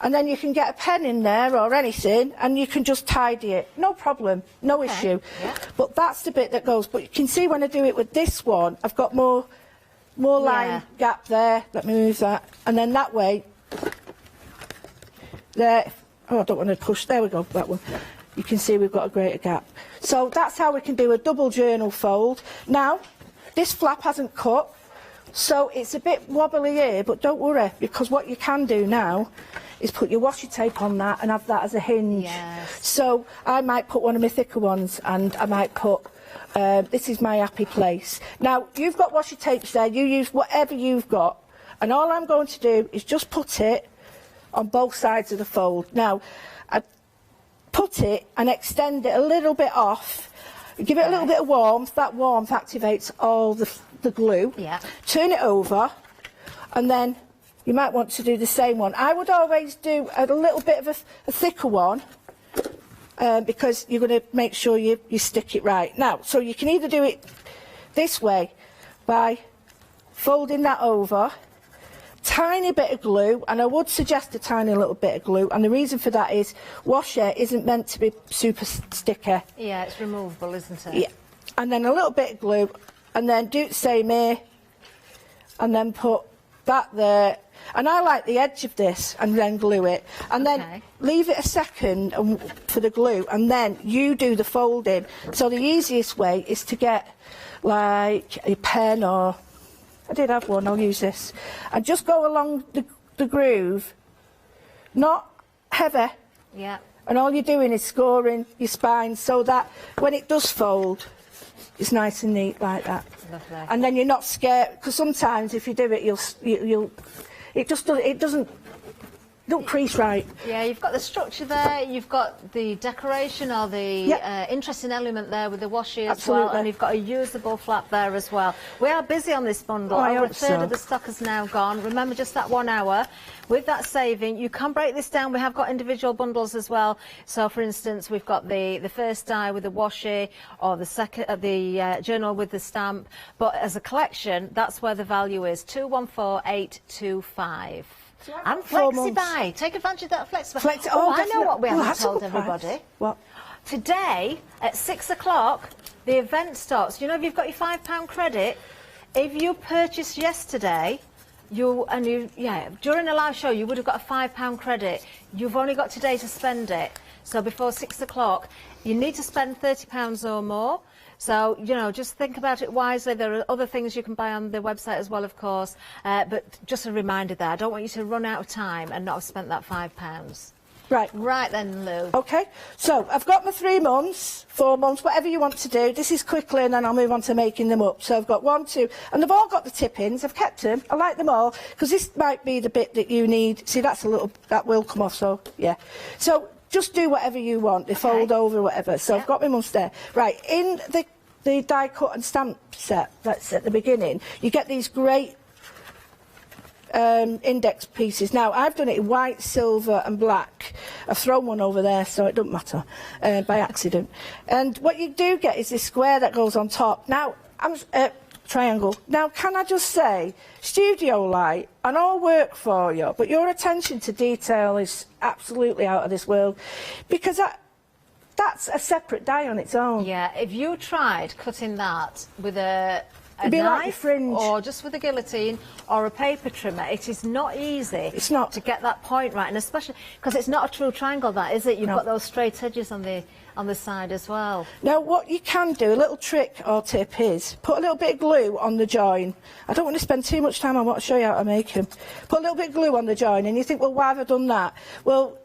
and then you can get a pen in there or anything, and you can just tidy it. No problem, no issue. Yeah. But that's the bit that goes. But you can see when I do it with this one, I've got more line gap there. Let me move that. And then that way, there. Oh, I don't want to push. There we go, that one. You can see we've got a greater gap. So that's how we can do a double journal fold. Now, this flap hasn't cut, so it's a bit wobbly here, but don't worry, because what you can do now is put your washi tape on that and have that as a hinge. Yes. So I might put one of my thicker ones, and I might put, this is my happy place. Now, you've got washi tapes there, you use whatever you've got, and all I'm going to do is just put it on both sides of the fold. Now, I put it and extend it a little bit off, give it a little bit of warmth. That warmth activates all the glue. Yeah. Turn it over, and then you might want to do the same one. I would always do a little bit of a thicker one, because you're going to make sure you stick it right. Now, so you can either do it this way by folding that over, tiny bit of glue, and I would suggest a tiny little bit of glue, and the reason for that is washi isn't meant to be super sticky. Yeah, it's removable, isn't it? Yeah. And then a little bit of glue, and then do the same here, and then put that there. And I like the edge of this, and then glue it, and then leave it a second for the glue, and then you do the folding. So the easiest way is to get like a pen, or I did have one, I'll use this, and just go along the groove, not heavy. Yeah. And all you're doing is scoring your spine so that when it does fold, it's nice and neat like that. Lovely. And then you're not scared, because sometimes if you do it, it doesn't crease right. Yeah, you've got the structure there, you've got the decoration or the interesting element there with the washi as well, and you've got a usable flap there as well. We are busy on this bundle. Over a third of the stock is now gone. Remember, just that 1 hour. With that saving, you can break this down. We have got individual bundles as well. So, for instance, we've got the first die with the washi, or the second, the journal with the stamp. But as a collection, that's where the value is, 214825. And Flexi-Buy. Take advantage of that Flexi-Buy. I know what we haven't told everybody. What? Today, at 6 o'clock, the event starts. You know, if you've got your £5 credit, if you purchased yesterday, during a live show, you would have got a £5 credit. You've only got today to spend it. So before 6 o'clock, you need to spend £30 or more. So, you know, just think about it wisely. There are other things you can buy on the website as well, of course. But just a reminder there, I don't want you to run out of time and not have spent that £5. Right. Right then, Lou. OK, so I've got my 3 months, 4 months, whatever you want to do. This is quickly, and then I'll move on to making them up. So I've got 1, 2, and they've all got the tip-ins. I've kept them. I like them all, because this might be the bit that you need. See, that will come off, so, yeah. So just do whatever you want. They fold over, whatever. So I've got my months there. Right, in the die cut and stamp set that's at the beginning, you get these great index pieces. Now, I've done it in white, silver and black. I've thrown one over there, so it doesn't matter, by accident. And what you do get is this square that goes on top. Now, triangle. Now, can I just say, studio light and all work for you, but your attention to detail is absolutely out of this world, because that's a separate die on its own. Yeah, if you tried cutting that with a It'd be knife, like your fringe, or just with a guillotine or a paper trimmer, it is not easy. It's not to get that point right, and especially because it's not a true triangle, that is it? You've got those straight edges on the side as well. Now, what you can do, a little trick or tip is put a little bit of glue on the join. I don't want to spend too much time on what to show you how to make them. Put a little bit of glue on the join, and you think, well, why have I done that? Well,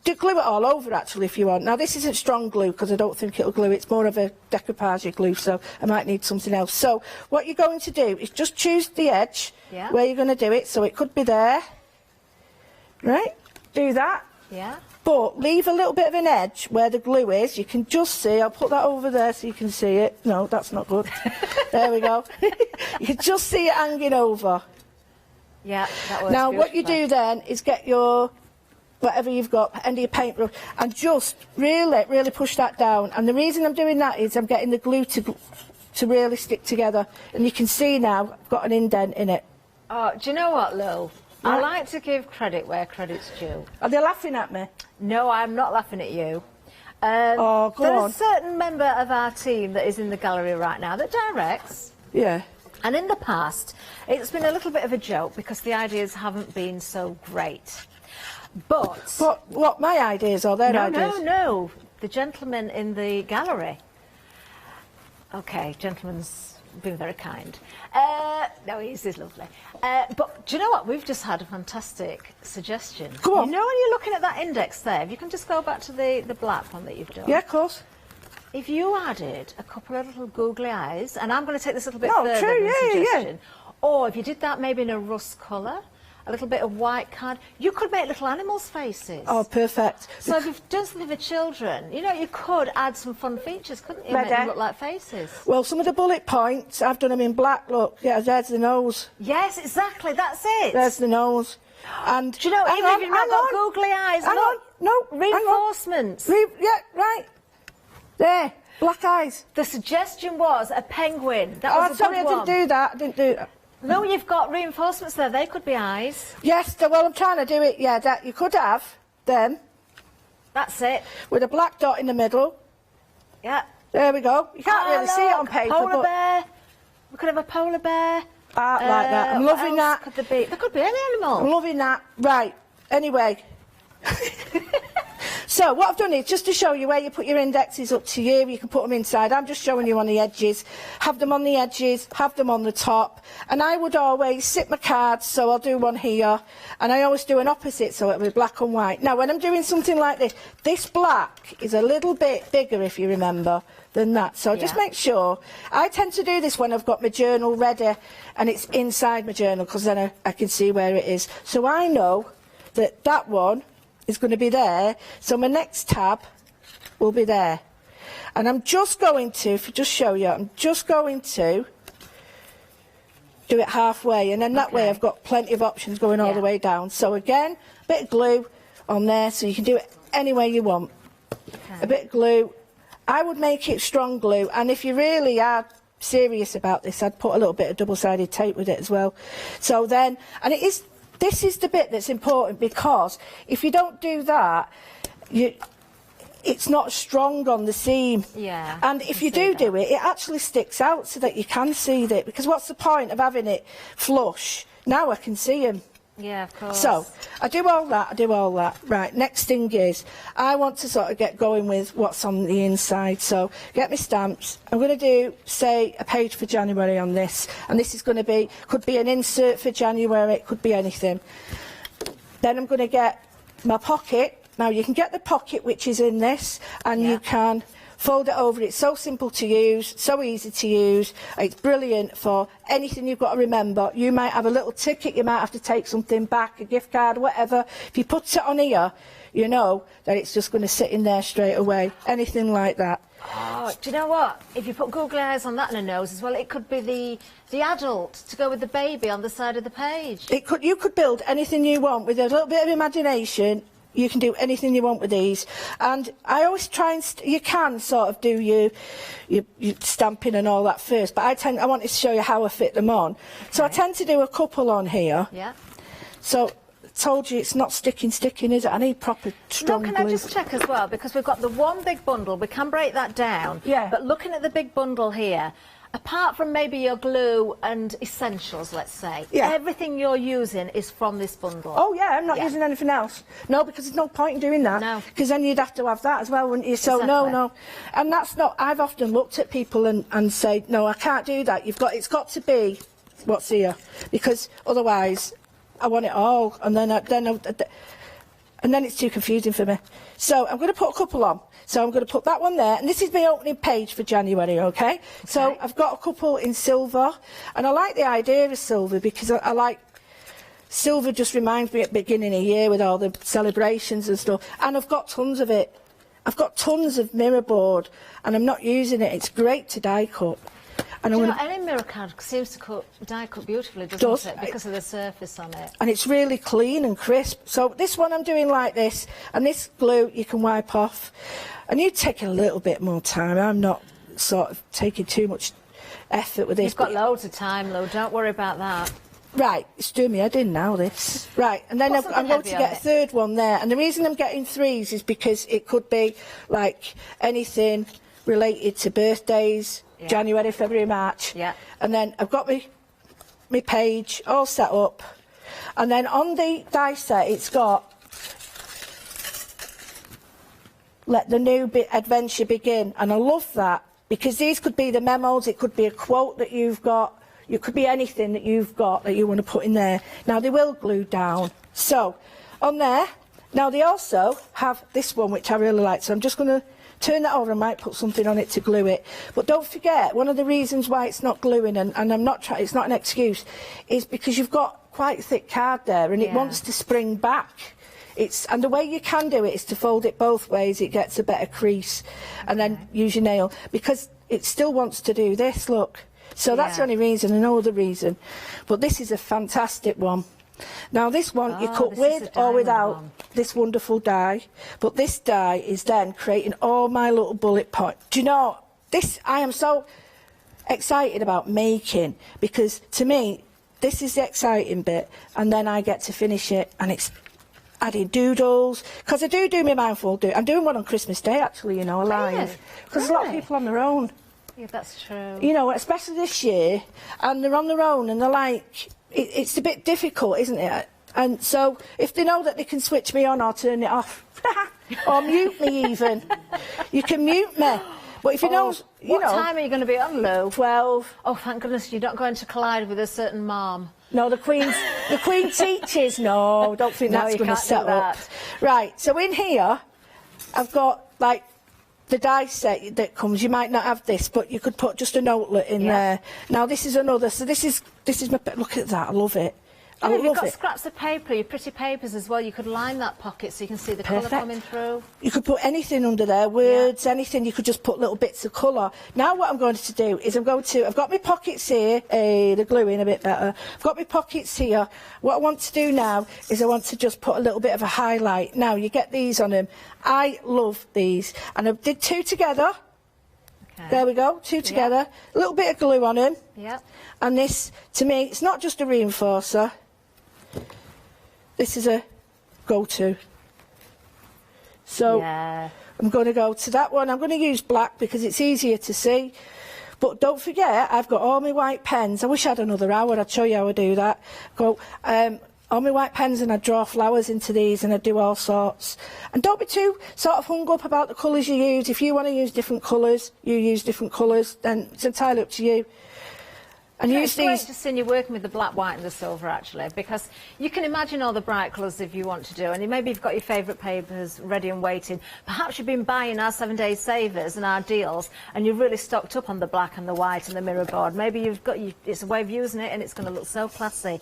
glue it all over, actually, if you want. Now, this isn't strong glue, because I don't think it'll glue. It's more of a decoupage glue, so I might need something else. So what you're going to do is just choose the edge where you're going to do it. So it could be there. Right? Do that. Yeah. But leave a little bit of an edge where the glue is. You can just see. I'll put that over there so you can see it. No, that's not good. There we go. You can just see it hanging over. Yeah, that works. Now, what you do then is get your whatever you've got, end of your paintbrush, and just really push that down. And the reason I'm doing that is I'm getting the glue to really stick together. And you can see now I've got an indent in it. Oh, do you know what, Lou? Yeah. I like to give credit where credit's due. Are they laughing at me? No, I'm not laughing at you. Go on. There's a certain member of our team that is in the gallery right now that directs. Yeah. And in the past, it's been a little bit of a joke because the ideas haven't been so great. But what, my ideas or their ideas? No. The gentleman in the gallery. Okay, gentleman's been very kind. No, he's lovely. But do you know what? We've just had a fantastic suggestion. Come on. You know when you're looking at that index there, if you can just go back to the black one that you've done. Yeah, of course. If you added a couple of little googly eyes, and I'm going to take this a little bit No, further true, than yeah, suggestion, or if you did that maybe in a rust colour, a little bit of white card, you could make little animals' faces. Oh, perfect. So if you've done something for children, you know, you could add some fun features, couldn't you? Make them look like faces. Well, some of the bullet points, I've done them in black, look. Yeah, there's the nose. Yes, exactly, that's it. There's the nose. And do you know, even if you've not got googly eyes, hang on. No, reinforcements. Yeah, right. There, black eyes. The suggestion was a penguin. That was a sorry, good one. I didn't do that. I didn't do that. No, you've got reinforcements there. They could be eyes. Yes, well, I'm trying to do it. Yeah, that you could have them. That's it. With a black dot in the middle. Yeah. There we go. You can't really see it on paper. Polar bear. We could have a polar bear. Like that. I'm loving that. Could there be? There could be any animal. I'm loving that. Right. Anyway. So what I've done is just to show you where you put your indexes up to you. You can put them inside. I'm just showing you on the edges. Have them on the edges, have them on the top. And I would always sit my cards, so I'll do one here. And I always do an opposite, so it'll be black and white. Now, when I'm doing something like this black is a little bit bigger, if you remember, than that. So just make sure. I tend to do this when I've got my journal ready and it's inside my journal, because then I can see where it is. So I know that that one is going to be there, so my next tab will be there. And I'm just going to, if I just show you, I'm just going to do it halfway, and then that way I've got plenty of options going all the way down. So again, a bit of glue on there, so you can do it any way you want. A bit of glue. I would make it strong glue, and if you really are serious about this, I'd put a little bit of double-sided tape with it as well. So then, and it is, this is the bit that's important, because if you don't do that, it's not strong on the seam. Yeah. And if you do it, it actually sticks out so that you can see it. Because what's the point of having it flush? Now I can see them. Yeah, of course. So I do all that. Right, next thing is I want to sort of get going with what's on the inside. So get my stamps. I'm going to do, say, a page for January on this, and this is going to be, could be an insert for January, it could be anything. Then I'm going to get my pocket. Now you can get the pocket which is in this, and you can fold it over. It's so simple to use, so easy to use. It's brilliant for anything you've got to remember. You might have a little ticket, you might have to take something back, a gift card, whatever. If you put it on here, you know that it's just going to sit in there straight away. Anything like that. Oh, do you know what? If you put googly eyes on that and a nose as well, it could be the adult to go with the baby on the side of the page. You could build anything you want with a little bit of imagination. You can do anything you want with these, and I always try and you can sort of do your stamping and all that first, but I wanted to show you how I fit them on. So I tend to do a couple on here. Yeah. So I told you it's not sticking, is it? I need proper strong glue. Can I just check as well, because we've got the one big bundle, we can break that down. Yeah. But looking at the big bundle here, apart from maybe your glue and essentials, let's say, everything you're using is from this bundle. Oh yeah, I'm not using anything else. No, because there's no point in doing that. No. Because then you'd have to have that as well, wouldn't you? So no. And that's not, I've often looked at people and say, no, I can't do that. It's got to be what's here. Because otherwise, I want it all. And then it's too confusing for me. So I'm going to put a couple on. So I'm going to put that one there, and this is my opening page for January, okay? So I've got a couple in silver, and I like the idea of silver because I like silver. Just reminds me at the beginning of the year with all the celebrations and stuff, and I've got tons of it. I've got tons of mirror board, and I'm not using it. It's great to die cut. And Do you know, any mirror card seems to die cut beautifully, doesn't it? Because of the surface on it. And it's really clean and crisp. So this one I'm doing like this, and this glue you can wipe off. And you take a little bit more time. I'm not sort of taking too much effort with this. You've got loads of time, Lou. Don't worry about that. Right, it's doing me head in now, this. Right, and then I'm going to get a third one there. And the reason I'm getting 3s is because it could be, like, anything related to birthdays, January, February, March. Yeah. And then I've got my page all set up. And then on the die set, it's got let the new adventure begin. And I love that, because these could be the memos, it could be a quote that you've got. It could be anything that you've got that you want to put in there. Now, they will glue down. So, on there, now they also have this one, which I really like. So I'm just going to turn that over. I might put something on it to glue it. But don't forget, one of the reasons why it's not gluing, and I'm not trying, it's not an excuse, is because you've got quite a thick card there, and it wants to spring back. And the way you can do it is to fold it both ways. It gets a better crease, and then use your nail, because it still wants to do this, look. So that's the only reason, and no other reason. But this is a fantastic one. Now, this one you cut with or without this wonderful die. But this die is then creating all my little bullet points. Do you know, this I am so excited about making, because to me, this is the exciting bit. And then I get to finish it, and it's adding doodles. Because I do my mindful do. I'm doing one on Christmas Day, actually, you know, live. Because there's a lot of people on their own. Yeah, that's true. You know, especially this year, and they're on their own, and they're like, it's a bit difficult, isn't it? And so, if they know that they can switch me on or turn it off, or mute me even, you can mute me. But if you know, what time are you going to be on, Lou? 12. Oh, thank goodness you're not going to collide with a certain mom. No, the Queen teaches. No, don't think that's going to set up. Right, so in here, I've got, like, the die set that comes. You might not have this, but you could put just a notelet in there. Now, this is another. So this is my. Look at that. I love it. I love you've got it. scraps of paper, your pretty papers as well. You could line that pocket so you can see the colour coming through. You could put anything under there, words, anything. You could just put little bits of colour. Now what I'm going to do is I've got my pockets here. They're gluing a bit better. I've got my pockets here. What I want to do now is I want to just put a little bit of a highlight. Now, you get these on them. I love these. And I did 2 together. Okay. There we go, 2 together. A little bit of glue on them. Yep. And this, to me, it's not just a reinforcer. This is a go-to. So I'm going to go to that one. I'm going to use black because it's easier to see. But don't forget, I've got all my white pens. I wish I had another hour. I'd show you how I do that. Go, all my white pens, and I draw flowers into these, and I do all sorts. And don't be too sort of hung up about the colours you use. If you want to use different colours, you use different colours. Then it's entirely up to you. And it's great to see you working with the black, white and the silver, actually, because you can imagine all the bright colours if you want to do, and maybe you've got your favourite papers ready and waiting. Perhaps you've been buying our 7-day savers and our deals, and you've really stocked up on the black and the white and the mirror board. Maybe you've got it's a way of using it, and it's going to look so classy.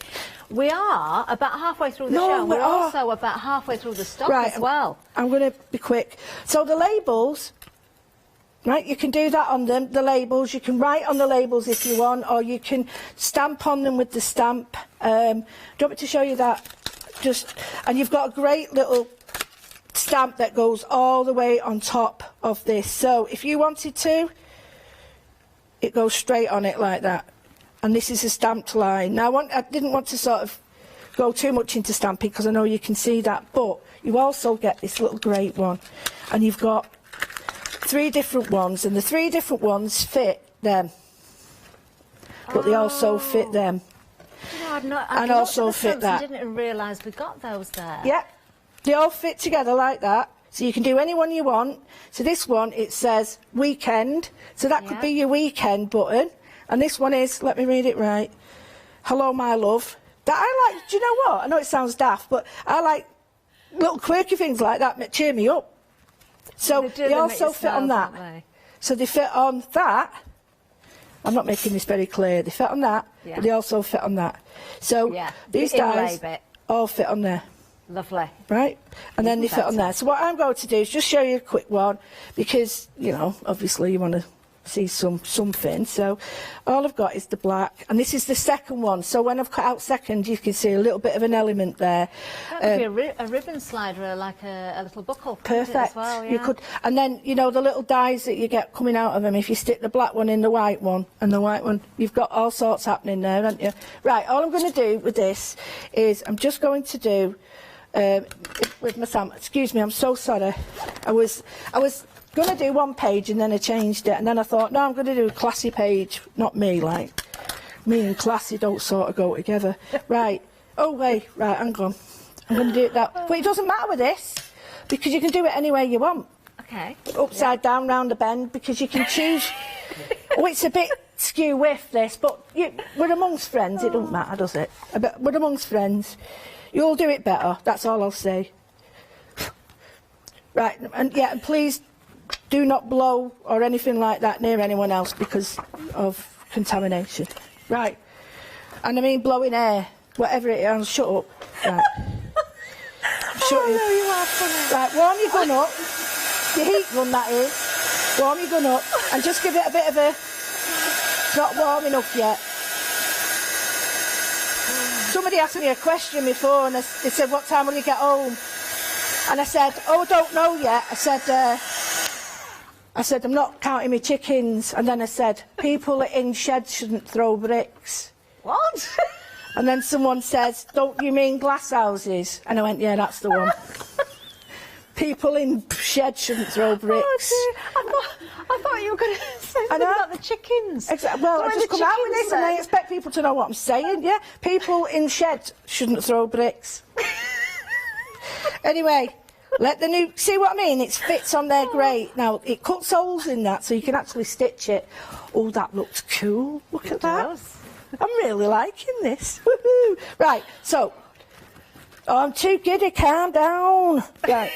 We are about halfway through the show. We're also about halfway through the stock as well. I'm going to be quick. So the labels. Right, you can do that on them, the labels. You can write on the labels if you want, or you can stamp on them with the stamp. Do you want me to show you that? And you've got a great little stamp that goes all the way on top of this. So if you wanted to, it goes straight on it like that. And this is a stamped line. Now, I didn't want to sort of go too much into stamping because I know you can see that, but you also get this little great one. And you've got 3 different ones, and the 3 different ones fit them, but they also fit them, and also fit that. I didn't even realise we got those there. Yeah, they all fit together like that, so you can do any one you want. So this one, it says weekend, so that could be your weekend button, and this one is, let me read it right, hello my love. That I like. Do you know what? I know it sounds daft, but I like little quirky things like that that cheer me up. So they also fit on that. So they fit on that. I'm not making this very clear. They fit on that, but they also fit on that. So these dies all fit on there. Lovely. Right? And then they fit on there. So what I'm going to do is just show you a quick one, because, you know, obviously you want to see something. So all I've got is the black, and this is the second one. So when I've cut out second, you can see a little bit of an element there. That could be a ribbon slider, like a little buckle. Perfect. As well, yeah. You could, and then you know the little dies that you get coming out of them. If you stick the black one in the white one and the white one, you've got all sorts happening there, haven't you? Right. All I'm going to do with this is I'm just going to do with my Sam. Excuse me. I'm so sorry. I was going to do one page and then I changed it, and then I thought, no, I'm going to do a classy page. Not me, like me and classy don't sort of go together. Right. Oh wait. Right. Hang on. I'm going to do it that. But it doesn't matter with this because you can do it any way you want. Okay. Upside down, round the bend, because you can choose. Oh, it's a bit skew with this, but we're amongst friends. It don't matter, does it? We're amongst friends. You'll do it better. That's all I'll say. Right, and yeah, and please do not blow or anything like that near anyone else because of contamination. Right, and I mean blowing air, whatever it is. Shut up. Right. Shut up. No, you are funny. Right, warm your gun up. Your heat gun, that is. Warm your gun up and just give it a bit of a... It's not warm enough yet. Somebody asked me a question before and they said, what time will you get home? And I said, oh, I don't know yet. I said, I'm not counting my chickens. And then I said, people in sheds shouldn't throw bricks. What? And then someone says, don't you mean glass houses? And I went, yeah, that's the one. People in sheds shouldn't throw bricks. Oh, I thought you were going to say something about the chickens. Exactly. Well, I just come out with this and I expect people to know what I'm saying, yeah? People in sheds shouldn't throw bricks. Anyway, let the new... See what I mean? It fits on there great. Now, it cuts holes in that so you can actually stitch it. Oh, that looks cool. Look at that. I'm really liking this. Woohoo! Right, so... Oh, I'm too giddy. Calm down. Right.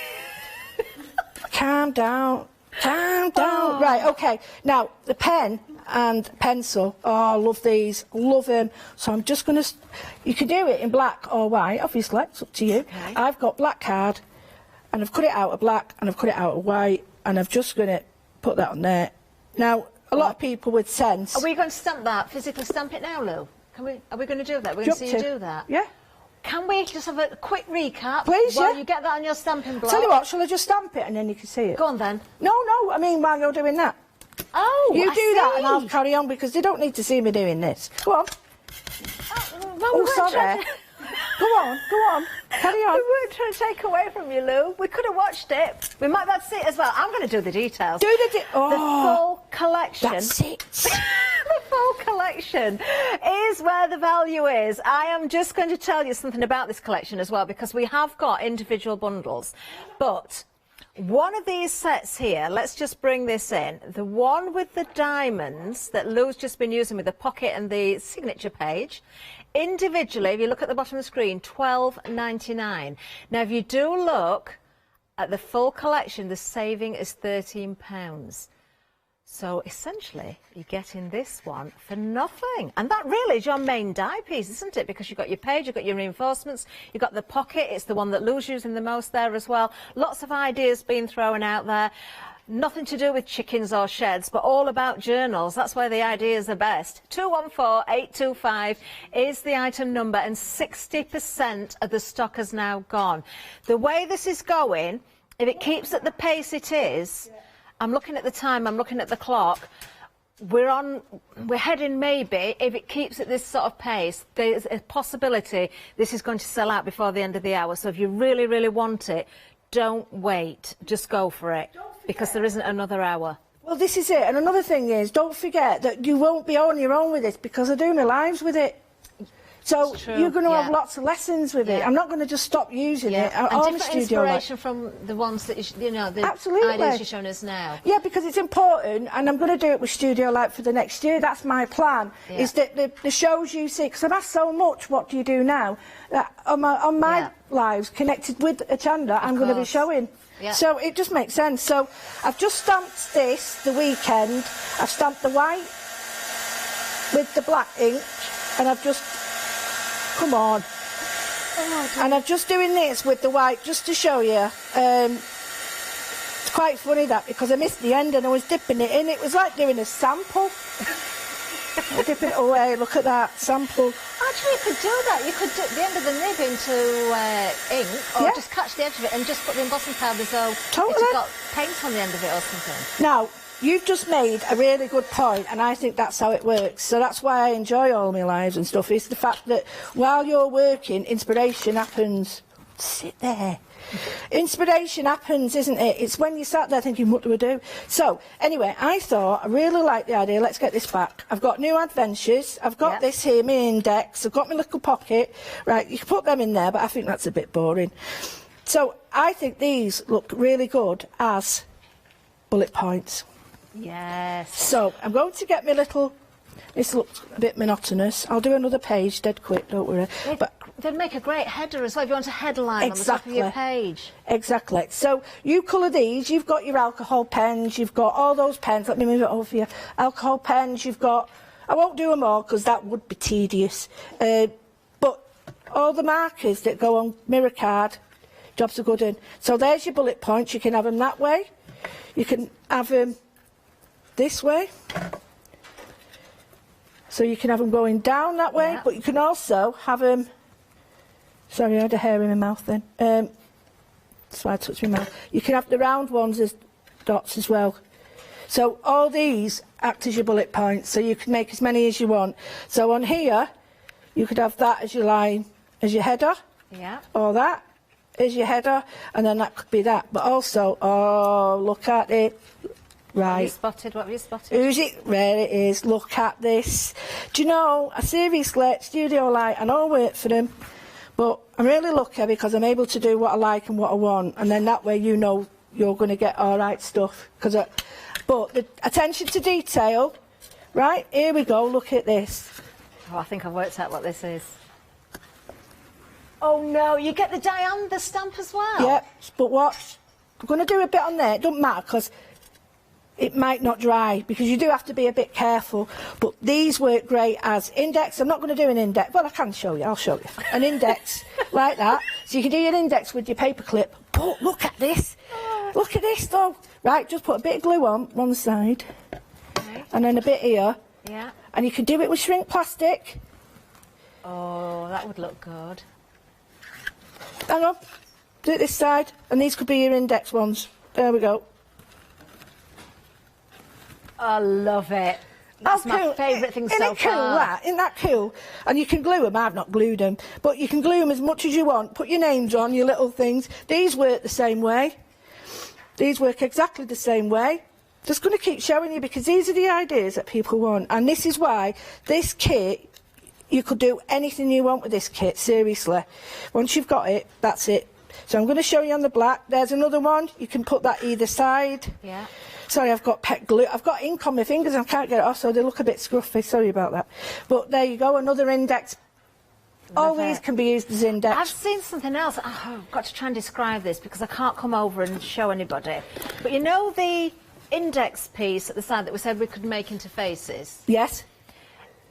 Calm down. Calm down. Oh. Right, OK. Now, the pen and pencil. Oh, I love these. Love them. So I'm just going to... You can do it in black or white, obviously. It's up to you. Okay. I've got black card, and I've cut it out of black, and I've cut it out of white, and I'm just going to put that on there. Now, a lot of people with sense... Are we going to stamp that? Physically stamp it now, Lou? Are we going to do that? We're going to see you do that? Yeah. Can we just have a quick recap? Please, while you get that on your stamping block? Tell you what, shall I just stamp it and then you can see it? Go on then. No, I mean while you're doing that. Oh, you do that and I'll carry on because they don't need to see me doing this. Go on. Sorry. Go on. Carry on. We weren't trying to take away from you, Lou. We could have watched it. We might be able to see it as well. I'm going to do the details. Do the the full collection. That's it. The full collection is where the value is. I am just going to tell you something about this collection as well because we have got individual bundles. But one of these sets here, let's just bring this in. The one with the diamonds that Lou's just been using with the pocket and the signature page. Individually, if you look at the bottom of the screen, £12.99. Now, if you do look at the full collection, the saving is £13. So, essentially, you're getting this one for nothing. And that really is your main die piece, isn't it? Because you've got your page, you've got your reinforcements, you've got the pocket. It's the one that Lou's using the most there as well. Lots of ideas being thrown out there. Nothing to do with chickens or sheds, but all about journals. That's where the ideas are best. 214825 is the item number, and 60% of the stock has now gone. The way this is going, if it keeps at the pace it is, I'm looking at the time, I'm looking at the clock, we're heading maybe, if it keeps at this sort of pace, there's a possibility this is going to sell out before the end of the hour. So if you really, really want it, don't wait, just go for it, because there isn't another hour. Well, this is it. And another thing is, don't forget that you won't be on your own with this because I do my lives with it. So you're going to have lots of lessons with it. I'm not going to just stop using it. And different inspiration from the ones that, you know, the ideas you're showing us now. Yeah, because it's important, and I'm going to do it with Studio Light for the next year. That's my plan, is that the shows you see, because I've asked so much, what do you do now? That on my lives, connected with Hochanda, I'm going to be showing. Yeah. So it just makes sense. So I've just stamped this the weekend. I've stamped the white with the black ink, and I've just... Come on. And I'm just doing this with the white just to show you. It's quite funny that, because I missed the end and I was dipping it in. It was like doing a sample. I dip it away, look at that, sample. Actually, you could do that. You could dip the end of the nib into ink, or just catch the edge of it and just put the embossing powder so it's got paint on the end of it or something. Now, you've just made a really good point, and I think that's how it works. So that's why I enjoy all my lives and stuff, is the fact that while you're working, inspiration happens. Sit there. Inspiration happens, isn't it? It's when you sat there thinking, what do I do? So, anyway, I thought, I really like the idea, let's get this back. I've got new adventures, I've got this here, my index, I've got my little pocket. Right, you can put them in there, but I think that's a bit boring. So, I think these look really good as bullet points. Yes. So, I'm going to get my little... This looks a bit monotonous. I'll do another page dead quick, don't worry. They'd make a great header as well if you want a headline on the top of your page. Exactly. So you colour these. You've got your alcohol pens. You've got all those pens. Let me move it over for you. Alcohol pens. You've got... I won't do them all because that would be tedious. But all the markers that go on mirror card, jobs are good in. So there's your bullet points. You can have them that way. You can have them this way. So you can have them going down that way, but you can also have them... Sorry, I had a hair in my mouth then. That's why I touched my mouth. You can have the round ones as dots as well. So all these act as your bullet points, so you can make as many as you want. So on here, you could have that as your line, as your header. Yeah. Or that as your header, and then that could be that. But also, oh, look at it. Right. What have you spotted? What have you spotted? Who's it? There it is. Look at this. Do you know, I seriously, Studio Light, I know I work for them, but I'm really lucky because I'm able to do what I like and what I want, and then that way you know you're going to get all right stuff. But the attention to detail, right, here we go, look at this. Oh, I think I've worked out what this is. Oh no, you get the Diane, the stamp as well? Yep, but what? I'm going to do a bit on there, it doesn't matter because it might not dry, because you do have to be a bit careful. But these work great as index. I'm not going to do an index. Well, I can show you. I'll show you. An index like that. So you can do your index with your paper clip. But look at this. Look at this, though. Right, just put a bit of glue on one side. Okay. And then a bit here. Yeah. And you can do it with shrink plastic. Oh, that would look good. Hang on. Do it this side. And these could be your index ones. There we go. I love it. That's my favourite thing so far. Isn't it cool, that? Isn't that cool? And you can glue them. I've not glued them. But you can glue them as much as you want. Put your names on, your little things. These work the same way. These work exactly the same way. Just going to keep showing you because these are the ideas that people want. And this is why this kit, you could do anything you want with this kit, seriously. Once you've got it, that's it. So I'm going to show you on the black. There's another one. You can put that either side. Yeah. Sorry, I've got pet glue. I've got ink on my fingers and I can't get it off, so they look a bit scruffy. Sorry about that. But there you go, another index. All these can be used as index. I've seen something else. Oh, I've got to try and describe this because I can't come over and show anybody. But you know the index piece at the side that we said we could make into faces? Yes.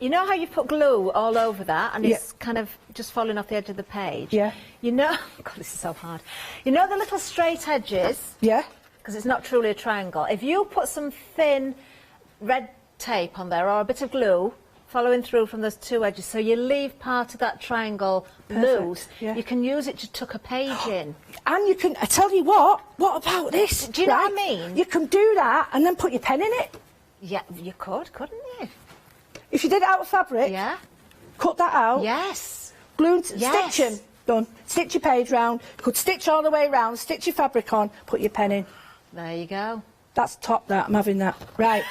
You know how you put glue all over that and it's kind of just falling off the edge of the page? Yeah. You know... God, this is so hard. You know the little straight edges? Yeah. Because it's not truly a triangle. If you put some thin red tape on there or a bit of glue following through from those two edges, so you leave part of that triangle loose, you can use it to tuck a page in. And you can, I tell you what about this? Do you know what I mean? You can do that and then put your pen in it. Yeah, you could, couldn't you? If you did it out of fabric, cut that out. Yes. Glue and stitch them. Done. Stitch your page round. You could stitch all the way round, stitch your fabric on, put your pen in. There you go. That's top, that. I'm having that. Right.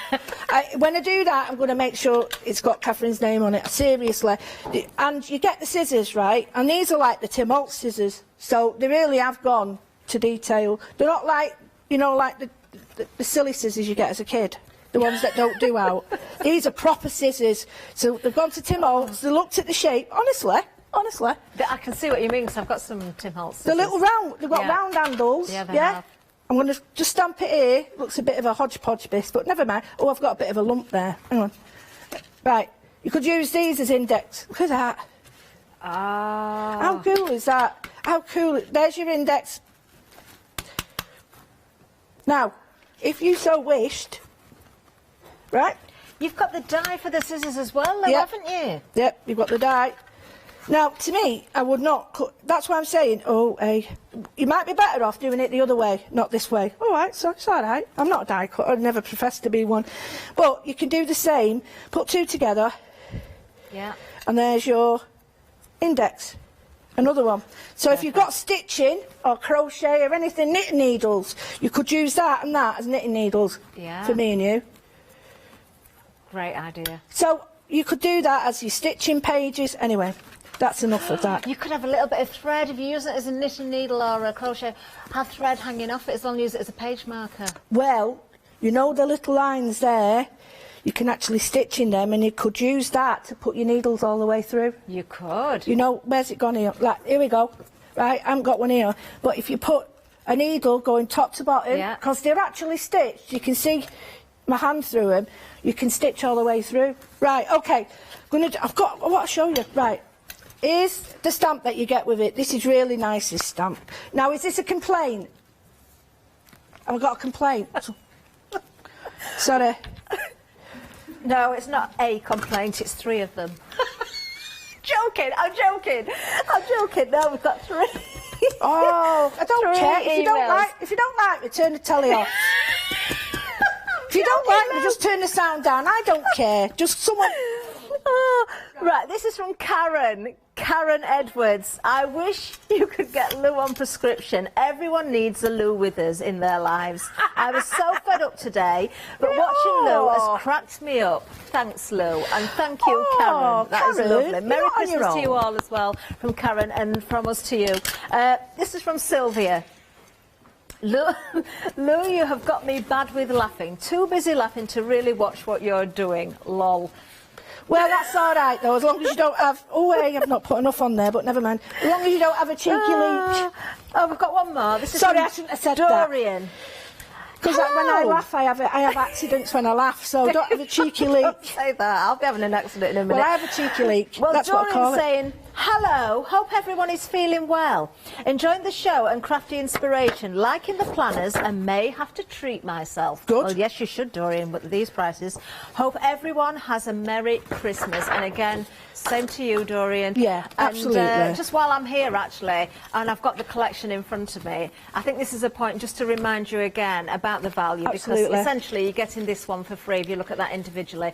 When I do that, I'm going to make sure it's got Catherine's name on it. Seriously. And you get the scissors, right? And these are like the Tim Holtz scissors. So they really have gone to detail. They're not like, you know, like the silly scissors you get as a kid. The ones that don't do out. These are proper scissors. So they've gone to Tim Holtz. They looked at the shape. Honestly. I can see what you mean because I've got some Tim Holtz scissors. The little round, they've got round handles. Yeah, they have. I'm going to just stamp it here. Looks a bit of a hodgepodge this, but never mind. Oh, I've got a bit of a lump there. Hang on. Right, you could use these as index. Look at that. Ah. How cool is that? How cool. There's your index. Now, if you so wished, right? You've got the die for the scissors as well, though, Yep. haven't you? Yep, you've got the die. Now, to me, I would not cut. That's why I'm saying, you might be better off doing it the other way, not this way. All right, so it's all right. I'm not a die cutter. I've never professed to be one. But you can do the same. Put two together. Yeah. And there's your index. Another one. So if you've got stitching or crochet or anything, knitting needles, you could use that and that as knitting needles. Yeah. For me and you. Great idea. So you could do that as your stitching pages. Anyway, that's enough of that. You could have a little bit of thread if you use it as a knitting needle or a crochet. Have thread hanging off it as long as you use it as a page marker. Well, you know the little lines there? You can actually stitch in them, and you could use that to put your needles all the way through. You could. You know, where's it gone here? Like, here we go. Right, I haven't got one here. But if you put a needle going top to bottom, because they're actually stitched, you can see my hand through them, you can stitch all the way through. Right, okay. I've got what to show you. Right. Here's the stamp that you get with it. This is really nice, this stamp. Now, is this a complaint? Have I got a complaint? Sorry. No, it's not a complaint, it's three of them. Joking, I'm joking. I'm joking. No, we've got three. Oh, I don't Three care. emails. If you don't like me, turn the telly off. If you don't like me, just turn the sound down. I don't care. Just someone... Oh, right, this is from Karen. Karen Edwards. I wish you could get Lou on prescription. Everyone needs a Lou Withers in their lives. I was so fed up today, but watching Lou has cracked me up. Thanks, Lou, and thank you, Karen. That is Karen, lovely. you're Merry on Christmas your to you own. all as well, from Karen and from us to you. This is from Sylvia. Lou, you have got me bad with laughing. Too busy laughing to really watch what you're doing. Lol. Well, that's all right, though, as long as you don't have... Oh, I've not put enough on there, but never mind. As long as you don't have a cheeky leech. Oh, we've got one more. This is Sorry, from I shouldn't have said Dorian. that. Because when I laugh, I have accidents when I laugh, so don't have a cheeky leech. Don't say that. I'll be having an accident in a minute. Well, I have a cheeky leech. Well, That's what I call Dorian's it. saying, hello, hope everyone is feeling well. Enjoying the show and crafty inspiration, liking the planners and may have to treat myself. Good. Well, yes, you should, Dorian, but these prices. Hope everyone has a Merry Christmas. And again, same to you, Dorian. Yeah, absolutely. And just while I'm here, actually, and I've got the collection in front of me, I think this is a point just to remind you again about the value. Absolutely. Because essentially you're getting this one for free if you look at that individually.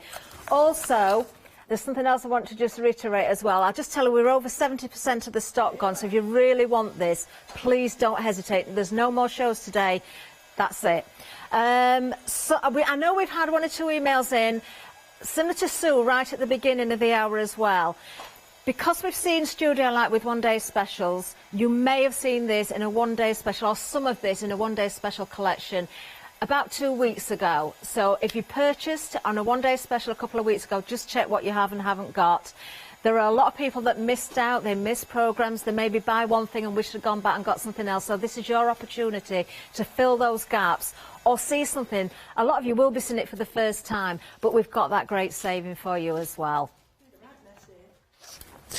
Also, there's something else I want to just reiterate as well. I'll just tell you we're over 70% of the stock gone, so if you really want this, please don't hesitate. There's no more shows today. That's it. I know we've had one or two emails in, similar to Sue right at the beginning of the hour as well. Because we've seen Studio Light with one-day specials, you may have seen this in a one-day special, or some of this in a one-day special collection about 2 weeks ago. So if you purchased on a one-day special a couple of weeks ago, just check what you have and haven't got. There are a lot of people that missed out, they missed programmes, they maybe buy one thing and wish they'd gone back and got something else. So this is your opportunity to fill those gaps or see something. A lot of you will be seeing it for the first time, but we've got that great saving for you as well.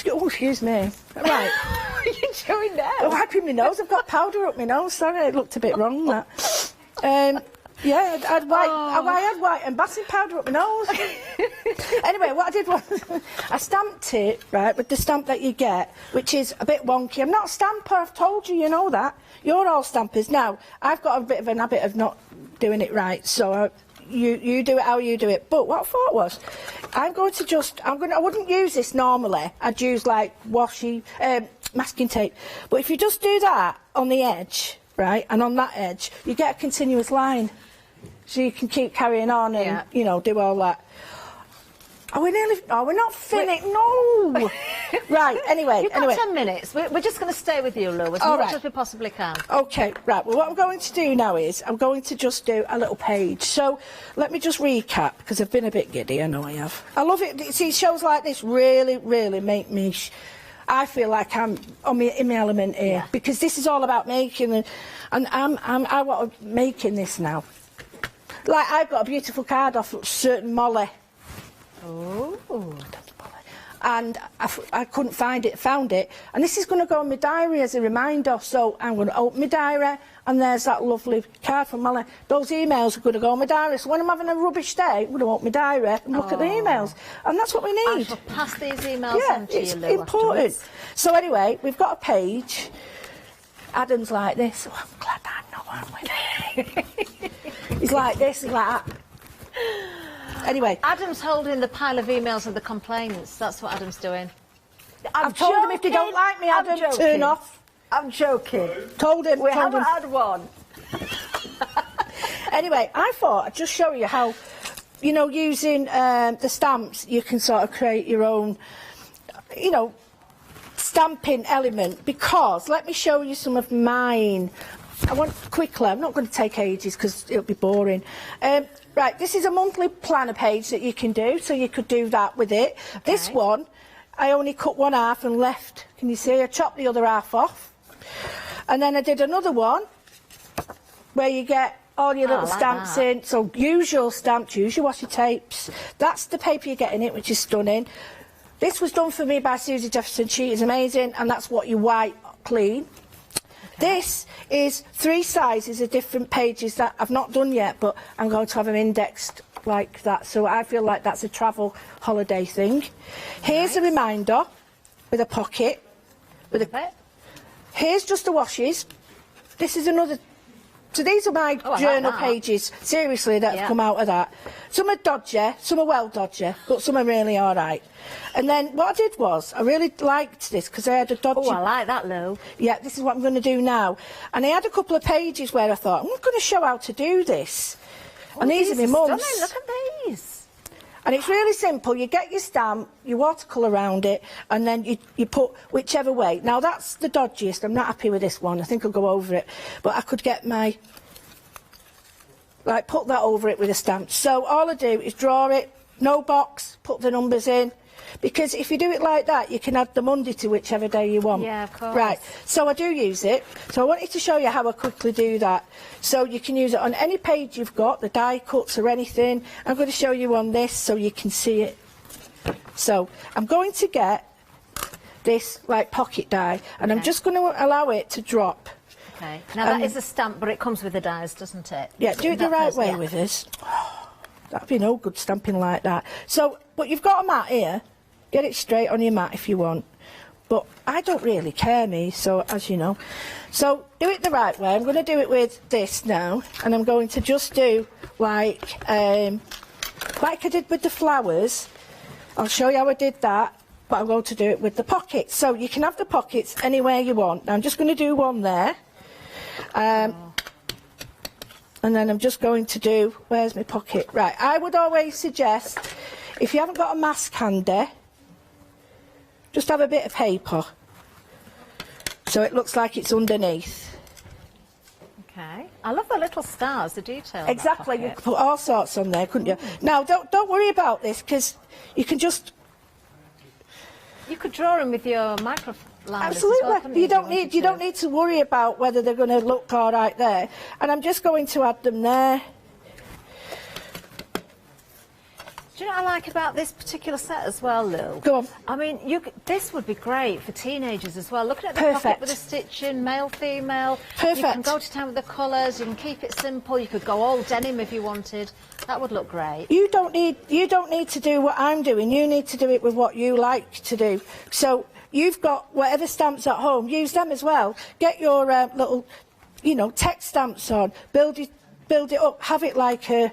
Oh, excuse me. Right. What are you doing now? I'm wiping my nose. I've got powder up my nose. Sorry, it looked a bit wrong, that. Yeah, I had white embossing powder up my nose. Anyway, what I did was I stamped it, right, with the stamp that you get, which is a bit wonky. I'm not a stamper, I've told you, you know that. You're all stampers. Now, I've got a bit of an habit of not doing it right, so you do it how you do it. But what I thought was, I wouldn't use this normally. I'd use like masking tape. But if you just do that on the edge, right, and on that edge, you get a continuous line. So you can keep carrying on and, you know, do all that. Are we nearly... Oh, we're not finished. No! Right, anyway. You've got 10 minutes. We're just going to stay with you, Lou, as much as we possibly can. OK, right. Well, what I'm going to do now is I'm going to just do a little page. So let me just recap, because I've been a bit giddy. I know I have. I love it. See, shows like this really, really make me... I feel like I'm in my element here, because this is all about making, and I want to making this now. Like, I've got a beautiful card off certain Molly. Oh. and I couldn't find it, found it, and this is going to go in my diary as a reminder, so I'm going to open my diary, and there's that lovely card from Molly. Those emails are going to go in my diary, so when I'm having a rubbish day, I'm going to open my diary and look at the emails, and that's what we need. I shall pass these emails on to you, Lou, it's important. afterwards. So anyway, we've got a page. Adam's like this. Oh, I'm glad I'm not one with it. He's like this, he's like that. Anyway. Adam's holding the pile of emails of the complaints. That's what Adam's doing. I've told him if they don't like me, Adam, turn off. I'm joking. Told him. We haven't had one. Anyway, I thought I'd just show you how, you know, using the stamps, you can sort of create your own, you know, stamping element, because let me show you some of mine. I want quickly, I'm not going to take ages because it'll be boring. Right, this is a monthly planner page that you can do, so you could do that with it. Okay. This one, I only cut one half and left, can you see? I chopped the other half off. And then I did another one where you get all your little stamps in. So use your stamps, use your washi tapes. That's the paper you get in it, which is stunning. This was done for me by Susie Jefferson. She is amazing, and that's what you wipe clean. Okay. This is 3 sizes of different pages that I've not done yet, but I'm going to have them indexed like that. So I feel like that's a travel holiday thing. Nice. Here's a reminder with a pocket. Here's just the washes. This is another. So these are my journal pages, seriously, that have come out of that. Some are dodgy, some are well dodgy, but some are really all right. And then what I did was, I really liked this because I had a dodgy... Oh, I like that, Lou. Yeah, this is what I'm going to do now. And I had a couple of pages where I thought, I'm going to show how to do this. Oh, and these are my mum's. Stunning. Look at these. And it's really simple. You get your stamp, your watercolour around it, and then you put whichever way. Now, that's the dodgiest. I'm not happy with this one. I think I'll go over it. But I could get my... Like, put that over it with a stamp. So all I do is draw it, no box, put the numbers in. Because if you do it like that, you can add the Monday to whichever day you want. Yeah, of course. Right, so I do use it. So I wanted to show you how I quickly do that. So you can use it on any page you've got, the die cuts or anything. I'm going to show you on this so you can see it. So I'm going to get this, like, pocket die, and I'm just going to allow it to drop. Okay. Now that is a stamp, but it comes with the dies, doesn't it? Yeah, do it the right way with us. Oh, that'd be no good stamping like that. So, but you've got a mat here. Get it straight on your mat if you want. But I don't really care, me, so as you know. So do it the right way. I'm going to do it with this now, and I'm going to just do like I did with the flowers. I'll show you how I did that, but I'm going to do it with the pockets. So you can have the pockets anywhere you want. Now I'm just going to do one there. And then I'm just going to do, where's my pocket? Right, I would always suggest, if you haven't got a mask handy, just have a bit of paper, so it looks like it's underneath. Okay. I love the little stars, the detail. Exactly, you could put all sorts on there, couldn't you? Now, don't worry about this, because you can just... You could draw them with your microline. Absolutely. Well, you don't need to worry about whether they're going to look all right there. And I'm just going to add them there. Do you know what I like about this particular set as well, Lou? Go on. I mean, this would be great for teenagers as well. Looking at the pocket with the stitching, male, female. Perfect. You can go to town with the colours. You can keep it simple. You could go all denim if you wanted. That would look great. You don't need to do what I'm doing. You need to do it with what you like to do. So you've got whatever stamps at home. Use them as well. Get your little, you know, text stamps on. Build it up, have it like a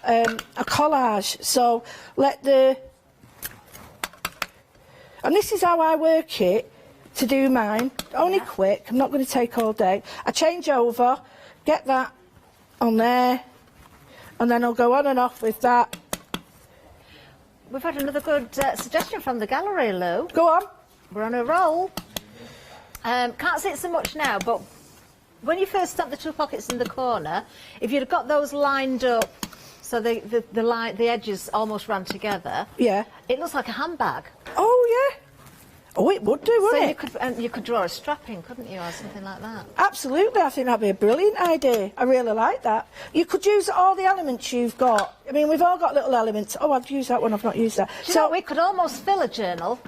collage. So and this is how I work it to do mine. Only quick, I'm not going to take all day. I change over, get that on there, and then I'll go on and off with that. We've had another good suggestion from the gallery, Lou. Go on. We're on a roll. Can't see it so much now, but when you first stamped the 2 pockets in the corner, if you'd got those lined up so the edges almost ran together, yeah, it looks like a handbag. Oh yeah. Oh, it would do, wouldn't it? So you could draw a strap in, couldn't you, or something like that? Absolutely, I think that'd be a brilliant idea. I really like that. You could use all the elements you've got. I mean, we've all got little elements. Oh, I've used that one, I've not used that. Do you know, we could almost fill a journal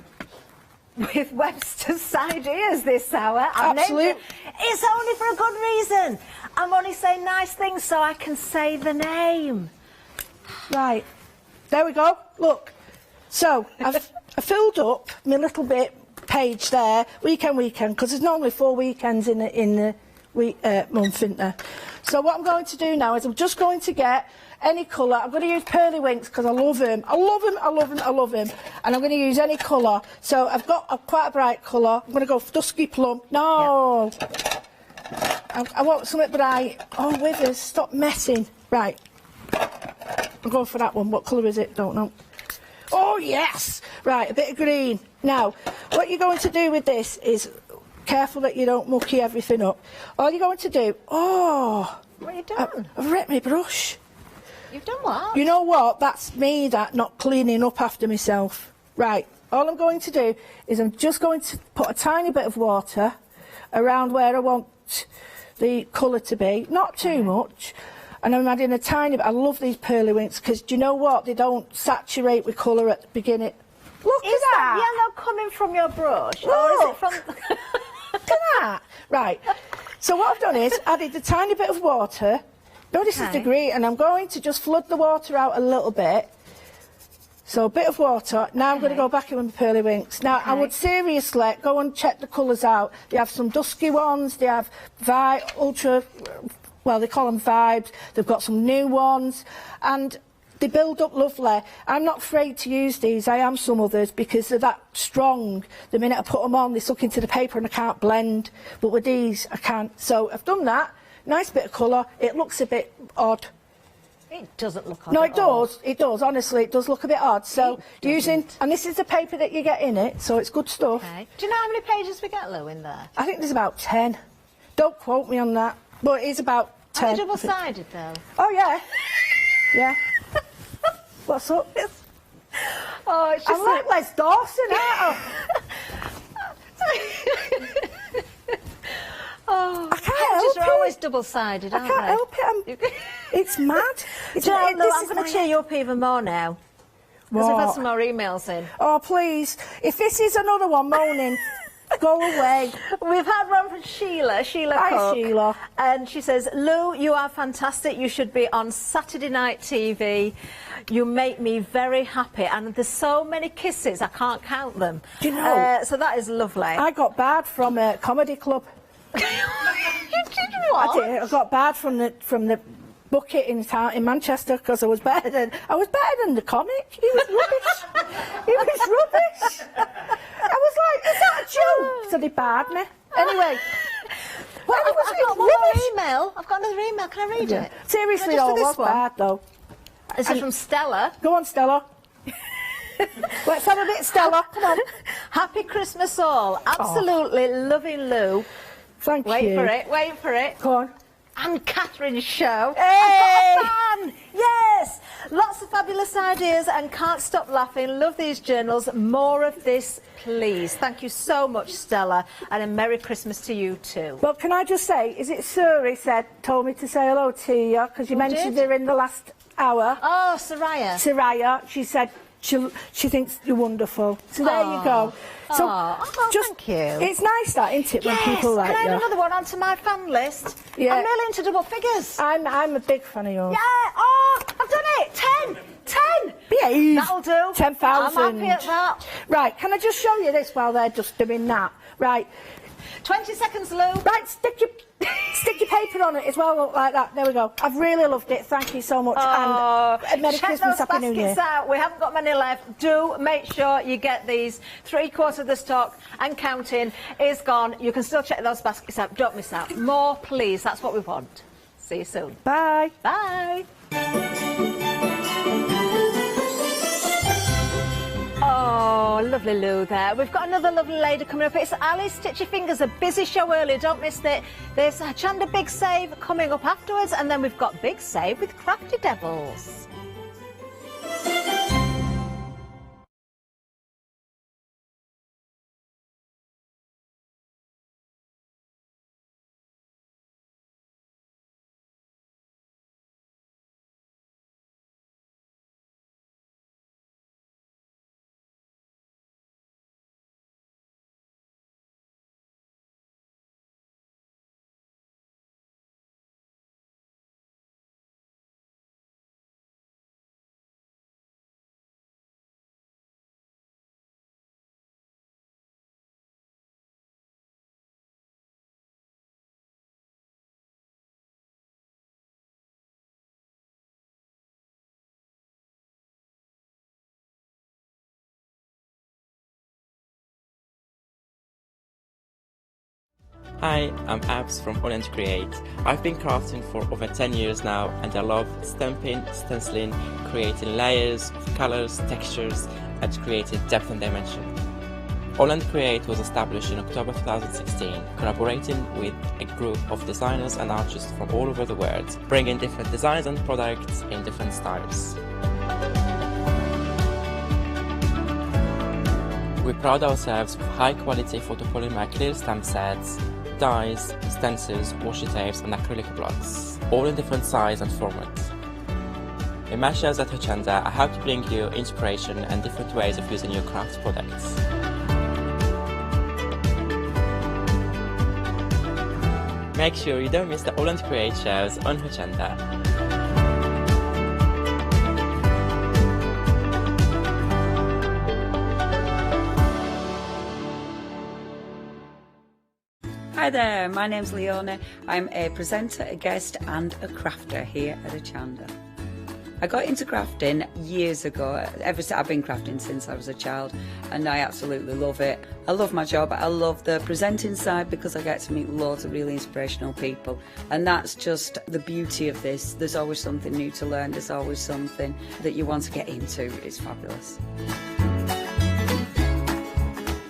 with Webster's ideas this hour. Absolutely. It's only for a good reason. I'm only saying nice things so I can say the name. Right, there we go. Look. So, I filled up my little bit page there, weekend, because there's normally 4 weekends in the month, isn't there? So what I'm going to do now is I'm just going to get any colour. I'm going to use pearly winks because I love them. I love them, I love them, I love them. And I'm going to use any colour. So I've got quite a bright colour. I'm going to go for dusky plum. No! Yeah. I want something bright. Oh, withers, stop messing. Right. I'm going for that one. What colour is it? Don't know. Oh, yes! Right, a bit of green. Now, what you're going to do with this is, careful that you don't mucky everything up. All you're going to do... Oh! What have you done? I've wrecked my brush. You've done what? You know what? That's me, that, not cleaning up after myself. Right, all I'm going to do is I'm just going to put a tiny bit of water around where I want the colour to be. Not too much. And I'm adding a tiny bit. I love these pearly winks because do you know what? They don't saturate with colour at the beginning. Look at that! Is that yellow coming from your brush? Look. Or is it from... Look at that! Right. So what I've done is added a tiny bit of water. No, this is the green, and I'm going to just flood the water out a little bit. So a bit of water. Now I'm going to go back in with my pearly winks. Now I would seriously go and check the colours out. They have some dusky ones. They have ultra... Well, they call them vibes. They've got some new ones, and they build up lovely. I'm not afraid to use these. I am some others because they're that strong. The minute I put them on, they suck into the paper and I can't blend. But with these, I can. So I've done that. Nice bit of colour. It looks a bit odd. It doesn't look odd. No, it does. It does. Honestly, it does look a bit odd. So using, and this is the paper that you get in it, so it's good stuff. Okay. Do you know how many pages we get, Lou, in there? I think there's about 10. Don't quote me on that. But it is about 10. Are they double-sided, though? Oh, yeah. Yeah. What's up? Oh, it's just I'm like Les Dawson, aren't Oh, I can't help are always double-sided, aren't I can't help it. It's mad. It's I'm going to cheer you up even more now. Because I've had some more emails in. Oh, please. If this is another one moaning... Go away. We've had one from Sheila Hi, Cook, Sheila. and she says, Lou, you are fantastic. You should be on Saturday night TV. You make me very happy. And there's so many kisses, I can't count them. Do you know? So that is lovely. I got bad from a comedy club. You did what? I did. I got bad from the bucket in Manchester because I was better than the comic. He was rubbish. He was rubbish. I was like, is that a joke? So they barred me. Anyway. Well, I've got one more email. I've got another email. Can I read it? Seriously, though, it was bad, though. This is from Stella. Go on, Stella. Let's have a bit, Stella. Come on. Happy Christmas all. Absolutely loving Lou. Thank you. Wait for it. Go on. And Catherine's show. Hey! I've got a fan! Yes! Lots of fabulous ideas and can't stop laughing. Love these journals. More of this, please. Thank you so much, Stella, and a Merry Christmas to you too. Well, can I just say, is it Suri told me to say hello to you because you mentioned her in the last hour? Oh, Soraya. Soraya. She said she thinks you're wonderful. So there you go. So thank you. It's nice that, isn't it, when people like Can I you? add another one onto my fan list? Yeah. I'm really into double figures. I'm a big fan of yours. Yeah. Oh, I've done it. 10. Behave. That'll do. 10,000. I'm happy at that. Right, can I just show you this while they're just doing that? Right. 20 seconds, Lou. Right, stick your paper on it as well, look like that. There we go. I've really loved it. Thank you so much. And Merry check Christmas, those Happy New Year. baskets out. We haven't got many left. Do make sure you get these. 3/4 of the stock and counting is gone. You can still check those baskets out. Don't miss out. More, please. That's what we want. See you soon. Bye. Bye. Oh, lovely Lou there. We've got another lovely lady coming up. It's Ali Stitch Your Fingers, a busy show earlier. Don't miss it. There's Hochanda Big Save coming up afterwards, and then we've got Big Save with Crafty Devils. Hi, I'm Abs from Holland Create. I've been crafting for over 10 years now and I love stamping, stenciling, creating layers of colours, textures and creating depth and dimension. Holland Create was established in October 2016, collaborating with a group of designers and artists from all over the world, bringing different designs and products in different styles. We pride ourselves with high-quality photopolymer clear stamp sets, dies, stencils, washi tapes and acrylic blocks, all in different size and format. In my shows at Hochanda, I hope to bring you inspiration and different ways of using your craft products. Make sure you don't miss the Holland Create shows on Hochanda. Hi there, my name's Leona. I'm a presenter, a guest and a crafter here at Hochanda. I got into crafting years ago. I've been crafting since I was a child and I absolutely love it. I love my job. I love the presenting side because I get to meet loads of really inspirational people, and that's just the beauty of this. There's always something new to learn. There's always something that you want to get into. It's fabulous.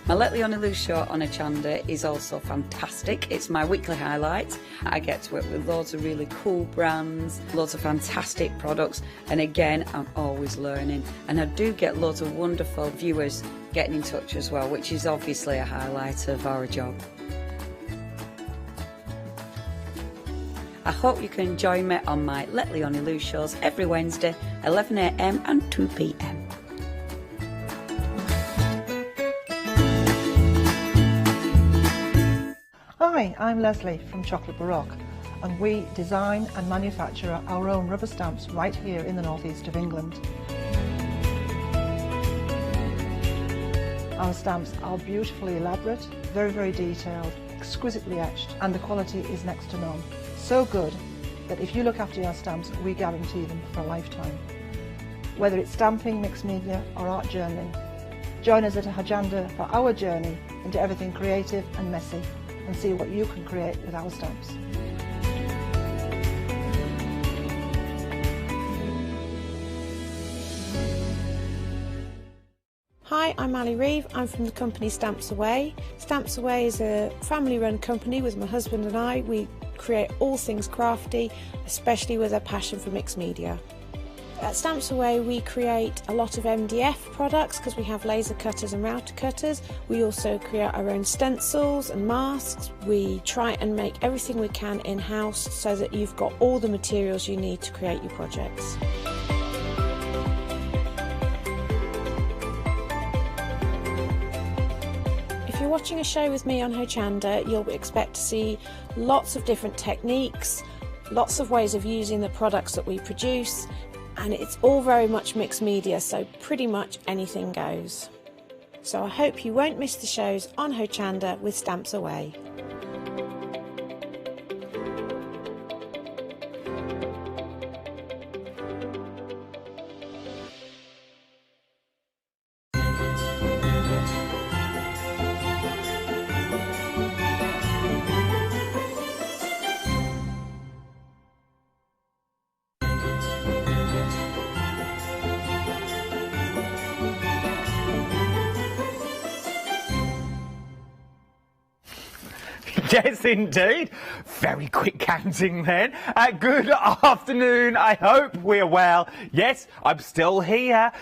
My Let Leona Loose show on Hochanda is also fantastic. It's my weekly highlight. I get to work with loads of really cool brands, loads of fantastic products, and again, I'm always learning. And I do get loads of wonderful viewers getting in touch as well, which is obviously a highlight of our job. I hope you can join me on my Let Leona Loose shows every Wednesday, 11 AM and 2 PM. Hi, I'm Leslie from Chocolate Baroque, and we design and manufacture our own rubber stamps right here in the northeast of England. Our stamps are beautifully elaborate, very, very detailed, exquisitely etched, and the quality is next to none. So good that if you look after your stamps, we guarantee them for a lifetime. Whether it's stamping, mixed media or art journaling, join us at Hochanda for our journey into everything creative and messy, and see what you can create with our stamps. Hi, I'm Ali Reeve. I'm from the company Stamps Away. Stamps Away is a family-run company with my husband and I. We create all things crafty, especially with a passion for mixed media. At Stamps Away we create a lot of MDF products because we have laser cutters and router cutters. We also create our own stencils and masks. We try and make everything we can in-house so that you've got all the materials you need to create your projects. If you're watching a show with me on Hochanda, you'll expect to see lots of different techniques, lots of ways of using the products that we produce, and it's all very much mixed media, so pretty much anything goes. So I hope you won't miss the shows on Hochanda with Stamps Away. Yes, indeed. Very quick counting then. Good afternoon. I hope we're well. Yes, I'm still here,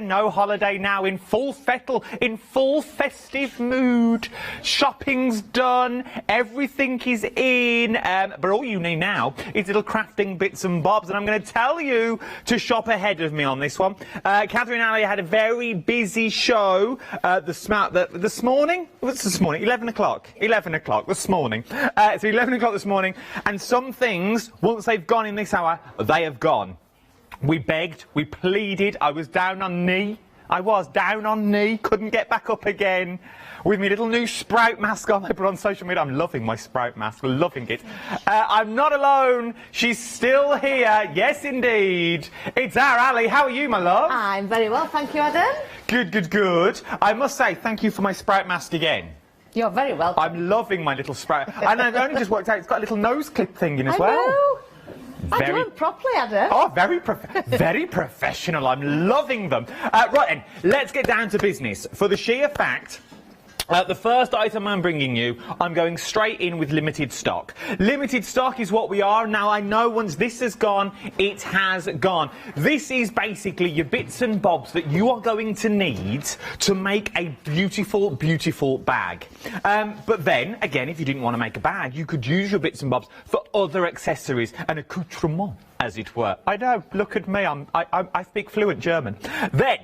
no holiday now, in full fettle, in full festive mood. Shopping's done, everything is in, but all you need now is little crafting bits and bobs, and I'm going to tell you to shop ahead of me on this one. Catherine and Ali had a very busy show this morning. What's this morning? 11 o'clock. 11 o'clock this morning. So 11 o'clock this morning, and some things, once they've gone in this hour, they have gone. We begged, we pleaded, I was down on knee. I was down on knee, couldn't get back up again. With my little new sprout mask on, I put on social media. I'm loving my sprout mask, loving it. I'm not alone, she's still here, yes indeed. It's our Ali. How are you, my love? I'm very well, thank you, Adam. Good, good, good. I must say, thank you for my sprout mask again. You're very welcome. I'm loving my little spray. And I've only just worked out it's got a little nose clip thing in as I well. know. I Very- do them properly, Adam. Oh, very professional. I'm loving them. Right then, let's get down to business. For the sheer fact, the first item I'm bringing you, I'm going straight in with limited stock. Limited stock is what we are. Now, I know once this has gone, it has gone. This is basically your bits and bobs that you are going to need to make a beautiful, beautiful bag. But then, again, if you didn't want to make a bag, you could use your bits and bobs for other accessories and accoutrements, as it were. I know, look at me, I speak fluent German. Then,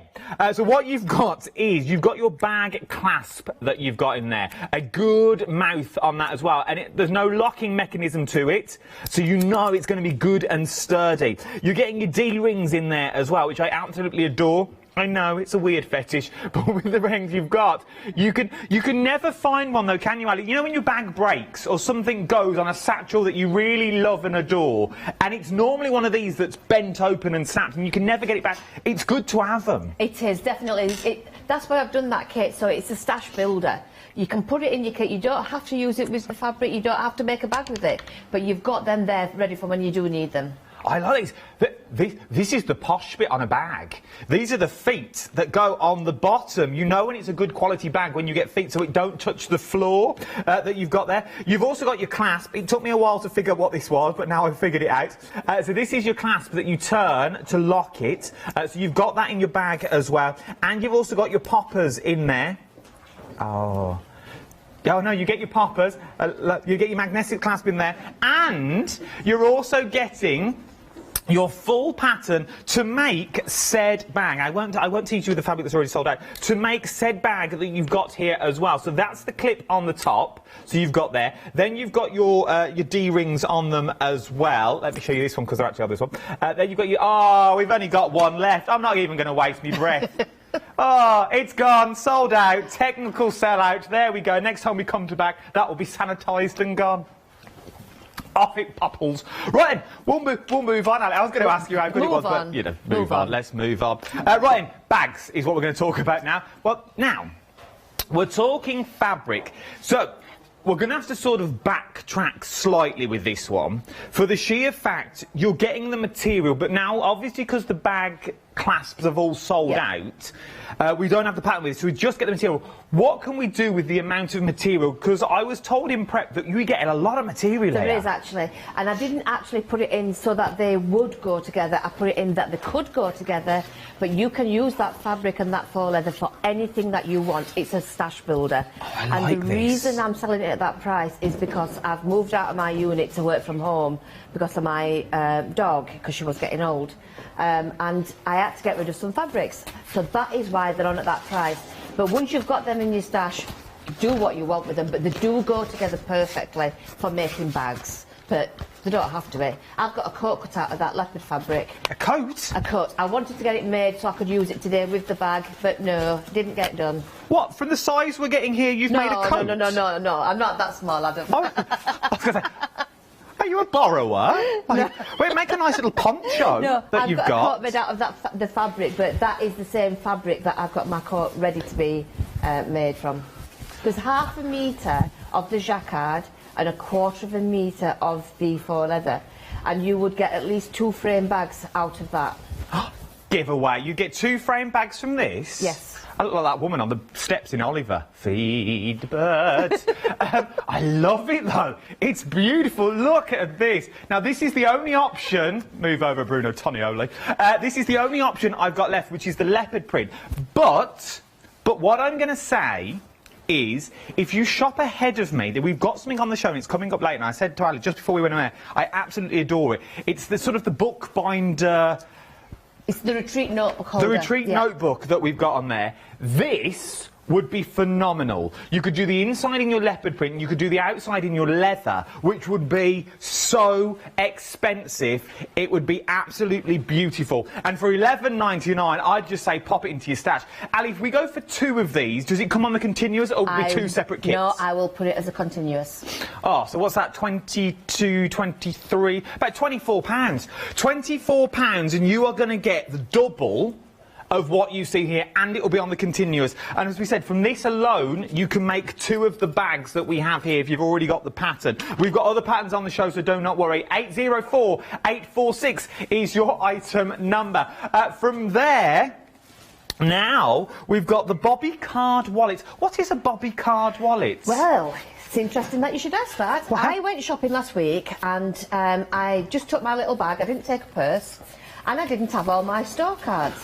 so what you've got is, you've got your bag clasp that you've got in there. A good mouth on that as well, and there's no locking mechanism to it, so you know it's going to be good and sturdy. You're getting your D-rings in there as well, which I absolutely adore. I know, it's a weird fetish, but with the rings you've got, you can never find one though, can you, Ali? You know when your bag breaks or something goes on a satchel that you really love and adore, and it's normally one of these that's bent open and snapped, and you can never get it back. It's good to have them. It is, definitely. That's why I've done that kit, so it's a stash builder. You can put it in your kit, you don't have to use it with the fabric, you don't have to make a bag with it, but you've got them there ready for when you do need them. I like this. This is the posh bit on a bag. These are the feet that go on the bottom. You know when it's a good quality bag when you get feet so it don't touch the floor that you've got there. You've also got your clasp. It took me a while to figure what this was, but now I've figured it out. So this is your clasp that you turn to lock it. So you've got that in your bag as well. And you've also got your poppers in there. Oh no, you get your poppers, you get your magnetic clasp in there, and you're also getting your full pattern to make said bag. I won't teach you the fabric that's already sold out. To make said bag that you've got here as well. So that's the clip on the top. So you've got there. Then you've got your D-rings on them as well. Let me show you this one because I actually have this one. Then you've got your... Oh, we've only got one left. I'm not even going to waste my breath. Oh, it's gone, sold out, technical sellout. There we go. Next time we come to back, that will be sanitised and gone. Off it popples. Right then, we'll move on. I was going to ask you how good it was, but, you know, move on. Let's move on. Right then, bags is what we're going to talk about now. Well, now, we're talking fabric. So, we're going to have to sort of backtrack slightly with this one. For the sheer fact, you're getting the material, but now, obviously, because the bag clasps have all sold out, we don't have the pattern with it, so we just get the material. What can we do with the amount of material? Because I was told in prep that you get a lot of material There is, actually. And I didn't actually put it in so that they would go together. I put it in that they could go together, but you can use that fabric and that faux leather for anything that you want. It's a stash builder. And the reason I'm selling it at that price is because I've moved out of my unit to work from home because of my dog, because she was getting old. And I had to get rid of some fabrics. So that is why they're on at that price. But once you've got them in your stash, do what you want with them, but they do go together perfectly for making bags. But they don't have to be. I've got a coat cut out of that leopard fabric. A coat? A coat. I wanted to get it made so I could use it today with the bag, but no, didn't get done. What, from the size we're getting here, you've made a coat? No, I'm not that small, Adam. Oh, I was going to say, are you a borrower? Wait, make a nice little poncho that you've got. I've got a coat made out of the fabric, but that is the same fabric that I've got my coat ready to be made from. There's half a metre of the jacquard and a quarter of a metre of the faux leather, and you would get at least 2 frame bags out of that. Giveaway. You get 2 frame bags from this? Yes. I look like that woman on the steps in Oliver. Feed the birds. I love it, though. It's beautiful. Look at this. Now, this is the only option... Move over, Bruno Tonioli. This is the only option I've got left, which is the leopard print. But what I'm going to say is, if you shop ahead of me, we've got something on the show and it's coming up late, and I said to Ali just before we went on air, I absolutely adore it. It's the sort of the bookbinder... It's the retreat notebook holder. The retreat notebook that we've got on there. This would be phenomenal. You could do the inside in your leopard print, and you could do the outside in your leather, which would be so expensive. It would be absolutely beautiful. And for $11.99, I'd just say pop it into your stash. Ali, if we go for 2 of these, does it come on the continuous, or would it be 2 separate kits? No, I will put it as a continuous. Oh, so what's that, 22, 23, about £24. £24, and you are going to get the double of what you see here, and it will be on the continuous. And as we said, from this alone, you can make 2 of the bags that we have here if you've already got the pattern. We've got other patterns on the show, so do not worry. 804846 is your item number. From there, now we've got the Bobby card wallet. What is a Bobby card wallet? Well, it's interesting that you should ask that. What? I went shopping last week and I just took my little bag. I didn't take a purse and I didn't have all my store cards.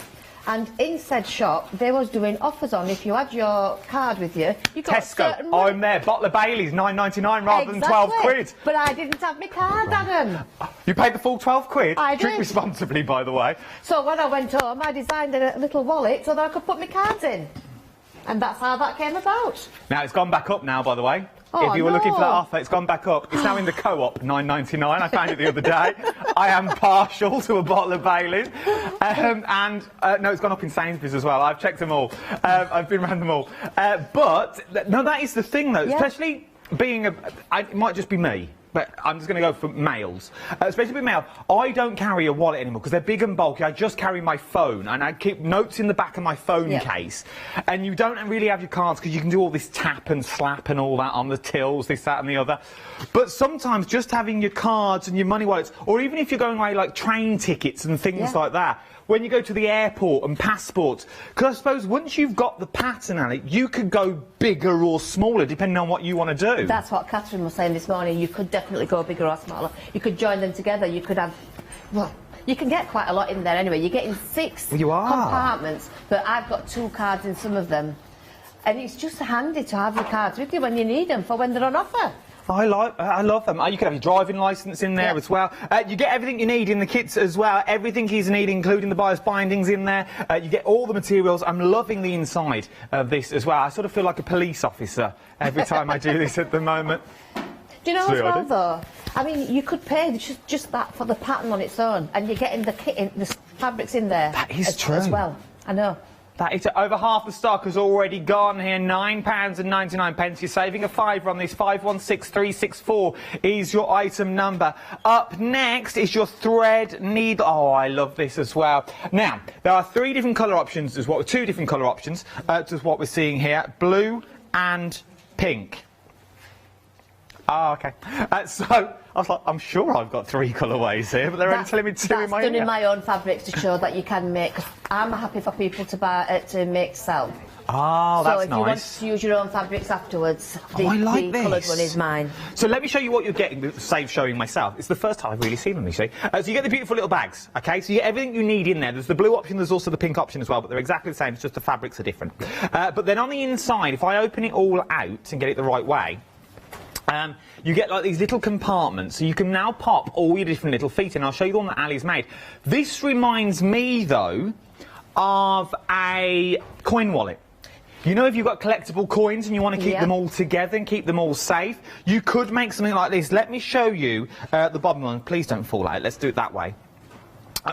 And in said shop, they was doing offers on if you had your card with you. You got Tesco, I'm there. Bottle of Bailey's, £9.99 rather than 12 quid. But I didn't have my card, Adam. You paid the full 12 quid? I Drink did. responsibly, by the way. So when I went home, I designed a little wallet so that I could put my cards in. And that's how that came about. Now, it's gone back up now, by the way. Oh, if you were looking for that no. offer, it's gone back up. It's now in the Co-op, £9.99. I found it the other day. I am partial to a bottle of Bailey's. No, it's gone up in Sainsbury's as well. I've checked them all. I've been around them all. No, that is the thing, though. Yeah. Especially being it might just be me, but I'm just going to go for males. Especially with male, I don't carry a wallet anymore because they're big and bulky. I just carry my phone, and I keep notes in the back of my phone case. And you don't really have your cards because you can do all this tap and slap and all that on the tills, this, that and the other. But sometimes just having your cards and your money wallets, or even if you're going away like train tickets and things like that, when you go to the airport and passports, because I suppose once you've got the pattern, Ali, you could go bigger or smaller depending on what you want to do. That's what Catherine was saying this morning. You could definitely go bigger or smaller. You could join them together. You could have, well, you can get quite a lot in there anyway. You're getting 6 compartments, but I've got 2 cards in some of them. And it's just handy to have your cards with you when you need them for when they're on offer. I love them. You can have your driving licence in there as well. You get everything you need in the kits as well. Everything you need, including the buyer's bindings in there. You get all the materials. I'm loving the inside of this as well. I sort of feel like a police officer every time I do this at the moment. Do you know as well, though? I mean, you could pay just that for the pattern on its own, and you're getting the kit in, the fabrics in there. That is true. As well. I know. That is over half the stock has already gone here. £9.99. You're saving a £5 on this. 516364 is your item number. Up next is your thread needle. Oh, I love this as well. Now, there are 2 different colour options as what we're seeing here. Blue and pink. Oh, OK. So, I was like, I'm sure I've got 3 colourways here, but they're only telling me 2 in my ear. That's done in my own fabrics to show that you can make, because I'm happy for people to buy to make sell. Oh, that's nice. So if you want to use your own fabrics afterwards, the coloured one is mine. So let me show you what you're getting, save showing myself. It's the first time I've really seen them, you see. So you get the beautiful little bags, OK? So you get everything you need in there. There's the blue option, there's also the pink option as well, but they're exactly the same, it's just the fabrics are different. But then on the inside, if I open it all out and get it the right way, you get like these little compartments, so you can now pop all your different little feet in. I'll show you the one that Ali's made. This reminds me, though, of a coin wallet. You know, if you've got collectible coins and you want to keep them all together and keep them all safe, you could make something like this. Let me show you the bottom one. Please don't fall out. Let's do it that way.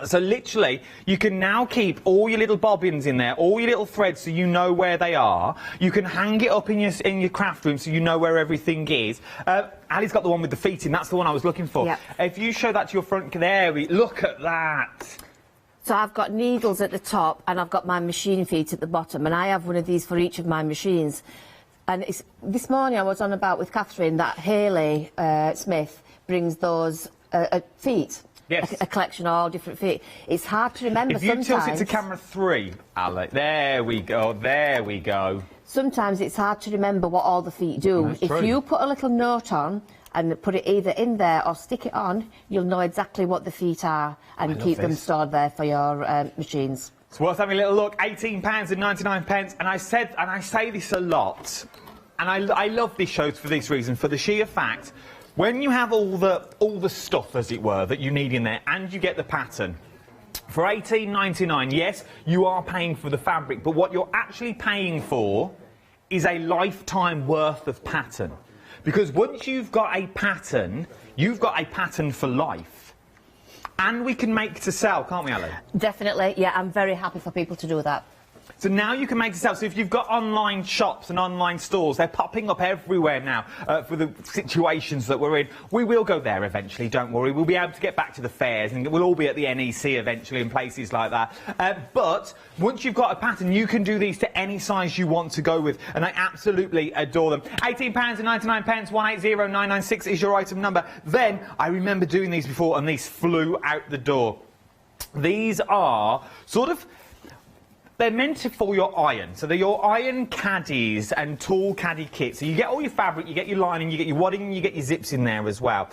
So literally, you can now keep all your little bobbins in there, all your little threads, so you know where they are. You can hang it up in your craft room, so you know where everything is. Ali's got the one with the feet in. That's the one I was looking for. Yep. If you show that to your front, look at that. So I've got needles at the top, and I've got my machine feet at the bottom, and I have one of these for each of my machines. And this morning I was on about with Catherine that Hayley Smith brings those feet. Yes. A collection of all different feet. It's hard to remember sometimes. If you tilt it to camera 3, Ali, there we go, there we go. Sometimes it's hard to remember what all the feet do. If you put a little note on and put it either in there or stick it on, you'll know exactly what the feet are and keep them stored there for your machines. It's worth having a little look. £18.99, and I say this a lot, and I love these shows for this reason, for the sheer fact. When you have all the stuff, as it were, that you need in there, and you get the pattern, for £18.99, yes, you are paying for the fabric, but what you're actually paying for is a lifetime worth of pattern. Because once you've got a pattern, you've got a pattern for life. And we can make to sell, can't we, Ali? Definitely, yeah, I'm very happy for people to do that. So now you can make it yourself. So if you've got online shops and online stores, they're popping up everywhere now for the situations that we're in. We will go there eventually, don't worry. We'll be able to get back to the fairs and we'll all be at the NEC eventually and places like that. But once you've got a pattern, you can do these to any size you want to go with. And I absolutely adore them. £18.99, 180996 is your item number. Then, I remember doing these before and these flew out the door. These are sort of... They're meant for your iron. So they're your iron caddies and tall caddy kits. So you get all your fabric, you get your lining, you get your wadding, you get your zips in there as well.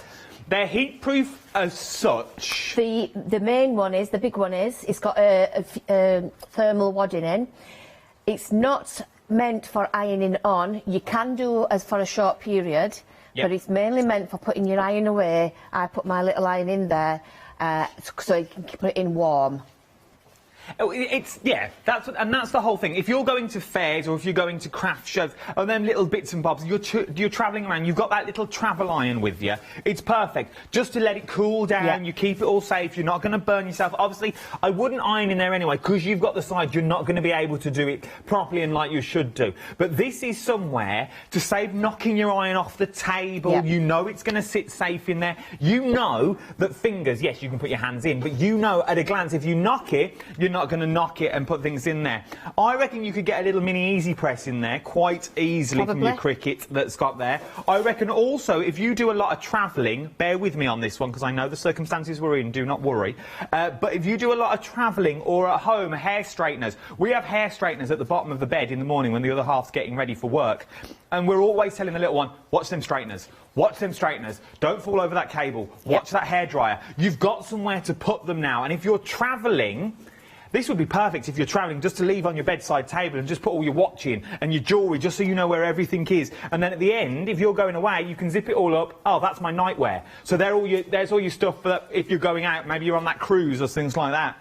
They're heat-proof as such. The main one is, the big one is, it's got a thermal wadding in. It's not meant for ironing on. You can do as for a short period, but it's mainly meant for putting your iron away. I put my little iron in there so you can put it in warm. That's the whole thing. If you're going to fairs or if you're going to craft shows or them little bits and bobs, you're travelling around, you've got that little travel iron with you, it's perfect. Just to let it cool down, you keep it all safe, you're not going to burn yourself. Obviously, I wouldn't iron in there anyway, because you've got the side, you're not going to be able to do it properly and like you should do. But this is somewhere to save knocking your iron off the table. You know it's going to sit safe in there. You know that fingers, yes, you can put your hands in, but you know at a glance, if you knock it, you're not going to knock it and put things in there. I reckon you could get a little mini easy press in there quite easily from your cricket that's got there. I reckon also if you do a lot of travelling, bear with me on this one because I know the circumstances we're in, do not worry, but if you do a lot of travelling or at home, hair straighteners, we have hair straighteners at the bottom of the bed in the morning when the other half's getting ready for work, and we're always telling the little one, watch them straighteners. Watch them straighteners. Don't fall over that cable. Watch that hairdryer. You've got somewhere to put them now, and if you're travelling, this would be perfect if you're travelling, just to leave on your bedside table and just put all your watch in and your jewellery, just so you know where everything is. And then at the end, if you're going away, you can zip it all up. Oh, that's my nightwear. So there's all your stuff for that if you're going out. Maybe you're on that cruise or things like that.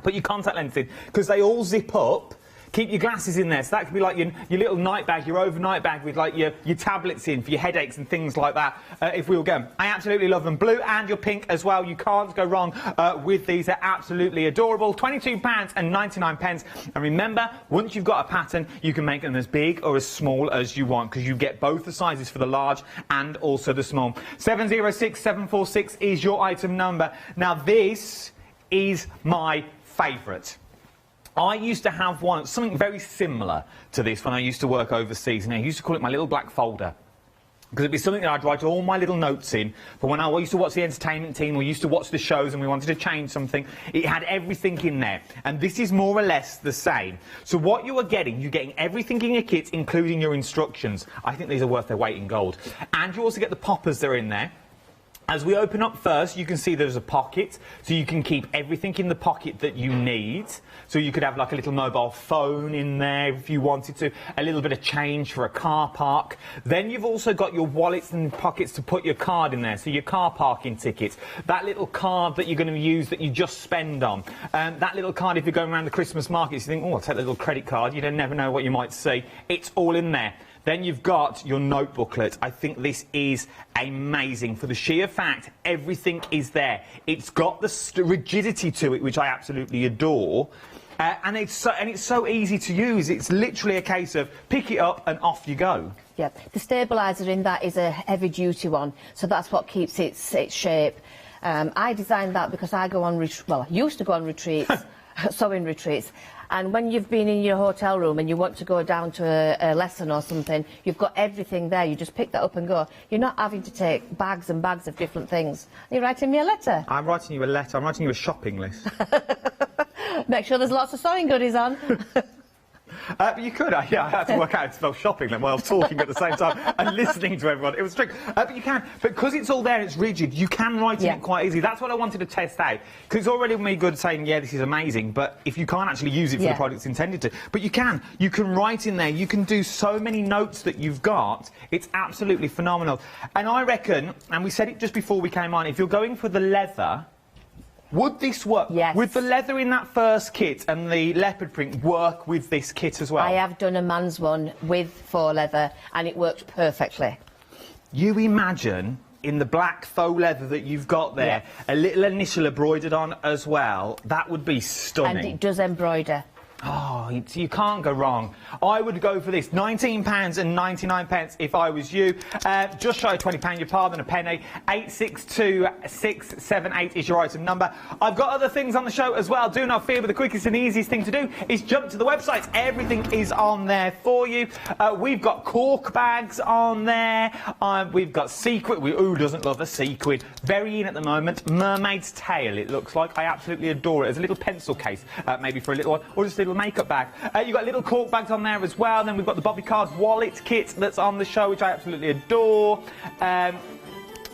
Put your contact lenses in, because they all zip up. Keep your glasses in there, so that could be like your little night bag, your overnight bag with like your tablets in for your headaches and things like that, if we were going. I absolutely love them. Blue and your pink as well. You can't go wrong with these. They're absolutely adorable. £22.99. And remember, once you've got a pattern, you can make them as big or as small as you want, because you get both the sizes for the large and also the small. 706746 is your item number. Now, this is my favourite. I used to have something very similar to this when I used to work overseas, and I used to call it my little black folder. Because it'd be something that I'd write all my little notes in. But when I used to watch the entertainment team, or used to watch the shows and we wanted to change something, it had everything in there. And this is more or less the same. So what you're getting everything in your kit, including your instructions. I think these are worth their weight in gold. And you also get the poppers that are in there. As we open up first, you can see there's a pocket, so you can keep everything in the pocket that you need. So you could have like a little mobile phone in there if you wanted to, a little bit of change for a car park. Then you've also got your wallets and pockets to put your card in there, so your car parking ticket, that little card that you're going to use that you just spend on, that little card if you're going around the Christmas markets, you think, oh, I'll take the little credit card, you don't never know what you might see. It's all in there. Then you've got your note booklet. I think this is amazing for the sheer fact everything is there. It's got the rigidity to it, which I absolutely adore. And it's so easy to use. It's literally a case of pick it up and off you go. Yeah, the stabiliser in that is a heavy-duty one, so that's what keeps its shape. I designed that because I go on, I used to go on retreats, sewing retreats. And when you've been in your hotel room and you want to go down to a lesson or something, you've got everything there. You just pick that up and go. You're not having to take bags and bags of different things. Are you writing me a letter? I'm writing you a letter. I'm writing you a shopping list. Make sure there's lots of sewing goodies on. But you could, I had to work out how to spell shopping then while I was talking at the same time and listening to everyone. It was tricky. But you can, because it's all there and it's rigid, you can write in it quite easily. That's what I wanted to test out. Because it's already me good saying, yeah, this is amazing, but if you can't actually use it for the product it's intended to. But you can write in there, you can do so many notes that you've got, it's absolutely phenomenal. And I reckon, and we said it just before we came on, if you're going for the leather, would this work? Yes. Would the leather in that first kit and the leopard print work with this kit as well? I have done a man's one with faux leather and it worked perfectly. You imagine in the black faux leather that you've got there, a little initial embroidered on as well, that would be stunning. And it does embroider. Oh, you can't go wrong. I would go for this. £19.99 if I was you. Just shy of £20, your pardon, a penny. 862678 is your item number. I've got other things on the show as well. Do not fear, but the quickest and easiest thing to do is jump to the website. Everything is on there for you. We've got Cork bags on there. We've got sequin. Who doesn't love a sequin? Very in at the moment. Mermaid's tail, it looks like. I absolutely adore it. There's a little pencil case, maybe for a little one, or just a little makeup bag. You've got little Cork bags on there as well. Then we've got the Bobby Card wallet kit that's on the show, which I absolutely adore. I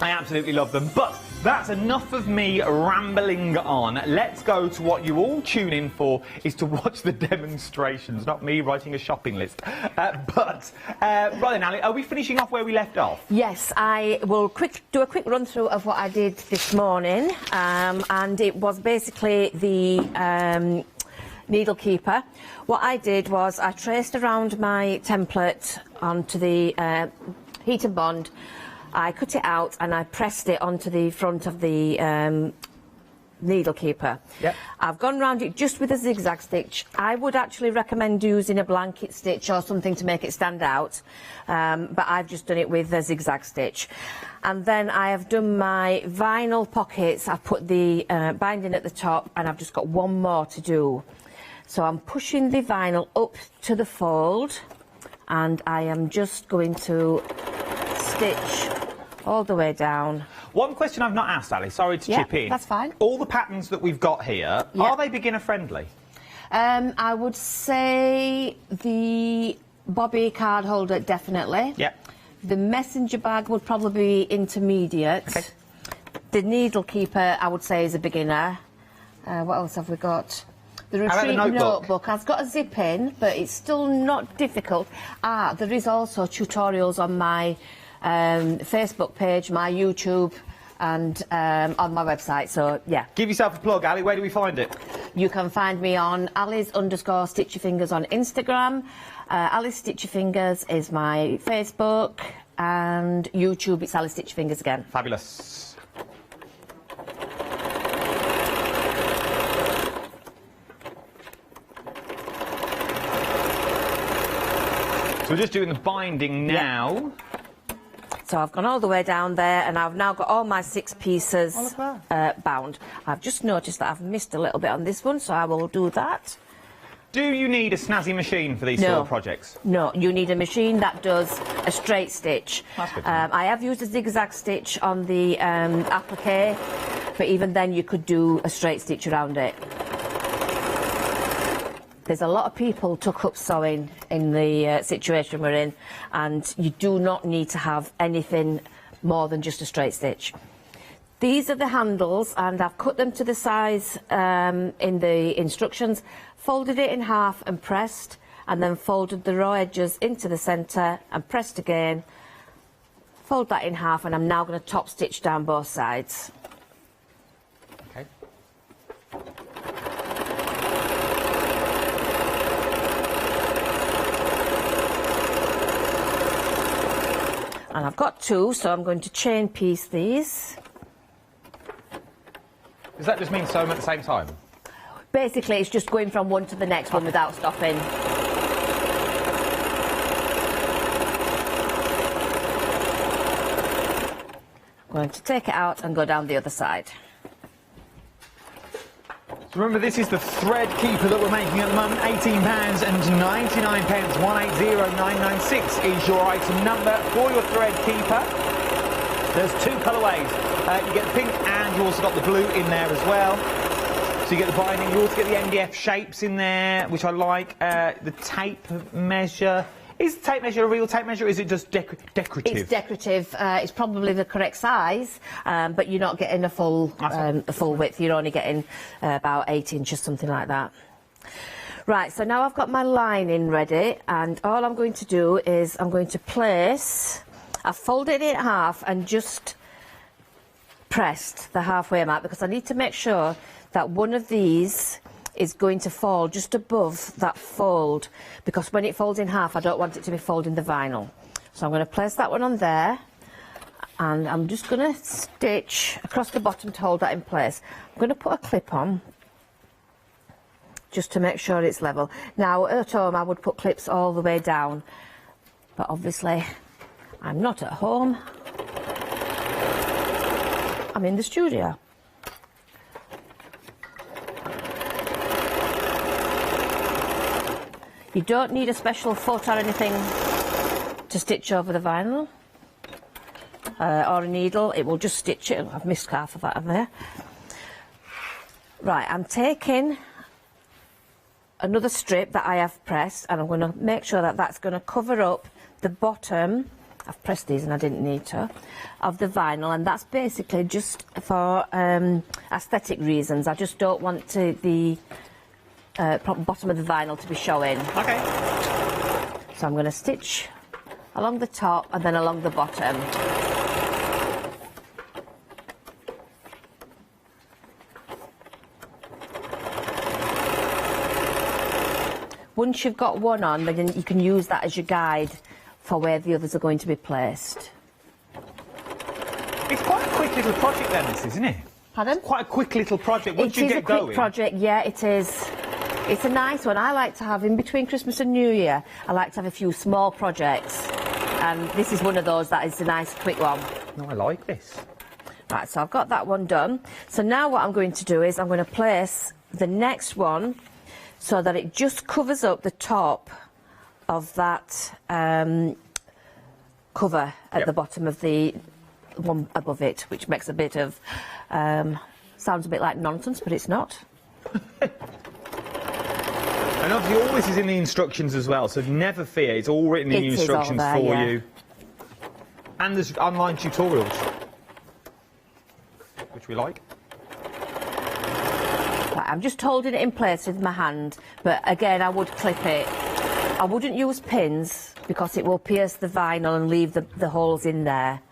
absolutely love them. But that's enough of me rambling on. Let's go to what you all tune in for, is to watch the demonstrations, not me writing a shopping list. Right then, Ali, are we finishing off where we left off? Yes, I will do a quick run through of what I did this morning, and it was basically the needle keeper. What I did was I traced around my template onto the heat and bond. I cut it out and I pressed it onto the front of the needle keeper. Yep. I've gone round it just with a zigzag stitch. I would actually recommend using a blanket stitch or something to make it stand out, but I've just done it with a zigzag stitch. And then I have done my vinyl pockets. I've put the binding at the top and I've just got one more to do. So I'm pushing the vinyl up to the fold and I am just going to stitch all the way down. One question I've not asked, Ali, sorry to chip in. That's fine. All the patterns that we've got here, are they beginner friendly? I would say the Bobby card holder, definitely. Yeah. The messenger bag would probably be intermediate. Okay. The needle keeper, I would say, is a beginner. What else have we got? The retreat notebook has got a zip in, but it's still not difficult. There is also tutorials on my Facebook page, my YouTube, and on my website, so yeah. Give yourself a plug, Ali. Where do we find it? You can find me on Alice_Stitch-Your-Fingers on Instagram. Alice Stitch-Your-Fingers is my Facebook, and YouTube, it's Alice Stitch-Your-Fingers again. Fabulous. So we're just doing the binding now. Yeah. So I've gone all the way down there and I've now got all my 6 pieces bound. I've just noticed that I've missed a little bit on this one, so I will do that. Do you need a snazzy machine for these sort of projects? No, you need a machine that does a straight stitch. That's good. I have used a zigzag stitch on the applique, but even then you could do a straight stitch around it. There's a lot of people took up sewing in the situation we're in, and you do not need to have anything more than just a straight stitch. These are the handles, and I've cut them to the size in the instructions, folded it in half and pressed, and then folded the raw edges into the centre and pressed again. Fold that in half, and I'm now going to top stitch down both sides. Okay. And I've got 2, so I'm going to chain piece these. Does that just mean sew them at the same time? Basically, it's just going from one to the next one without stopping. I'm going to take it out and go down the other side. So remember, this is the thread keeper that we're making at the moment. £18.99. 180996 is your item number for your thread keeper. There's 2 colourways. You get the pink and you also got the blue in there as well. So you get the binding, you also get the MDF shapes in there, which I like. The tape measure. Is the tape measure a real tape measure, or is it just decorative? It's decorative. It's probably the correct size, but you're not getting a full width. You're only getting about 8 inches, something like that. Right, so now I've got my lining ready, and all I'm going to do is I'm going to place... I've folded it in half and just pressed the halfway mark, because I need to make sure that one of these is going to fall just above that fold, because when it folds in half I don't want it to be folding the vinyl. So I'm going to place that one on there, and I'm just going to stitch across the bottom to hold that in place. I'm going to put a clip on just to make sure it's level. Now, at home, I would put clips all the way down, but obviously, I'm not at home. I'm in the studio. You don't need a special foot or anything to stitch over the vinyl, or a needle. It will just stitch it. I've missed half of that in there. Right, I'm taking another strip that I have pressed, and I'm going to make sure that that's going to cover up the bottom. I've pressed these and I didn't need to, of the vinyl, and that's basically just for aesthetic reasons. I just don't want the bottom of the vinyl to be showing. Okay. So I'm going to stitch along the top and then along the bottom. Once you've got one on, then you can use that as your guide for where the others are going to be placed. It's quite a quick little project then, this, isn't it? Pardon? It's quite a quick little project. Once you get going. It is a quick project, yeah, it is. It's a nice one. I like to have, in between Christmas and New Year, I like to have a few small projects. And this is one of those that is a nice quick one. No, I like this. Right, so I've got that one done. So now what I'm going to do is I'm going to place the next one so that it just covers up the top of that cover at the bottom of the one above it, which makes a bit of, sounds a bit like nonsense, but it's not. And obviously all this is in the instructions as well, so never fear, it's all written in the instructions there, for you. And there's online tutorials, which we like. Right, I'm just holding it in place with my hand, but again I would clip it. I wouldn't use pins because it will pierce the vinyl and leave the holes in there.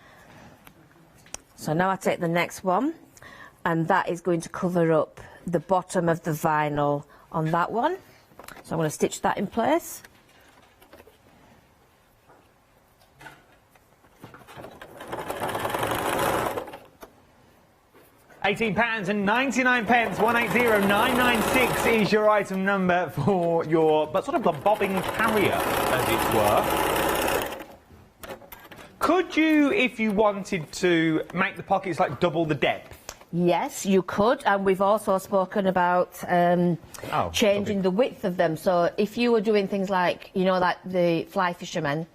So now I take the next one, and that is going to cover up the bottom of the vinyl on that one. So I'm going to stitch that in place. £18.99, 180996 is your item number for your, but sort of a bobbing carrier, as it were. Could you, if you wanted to, make the pockets like double the depth? Yes, you could, and we've also spoken about changing the width of them. So if you were doing things like, you know, like the fly fishermen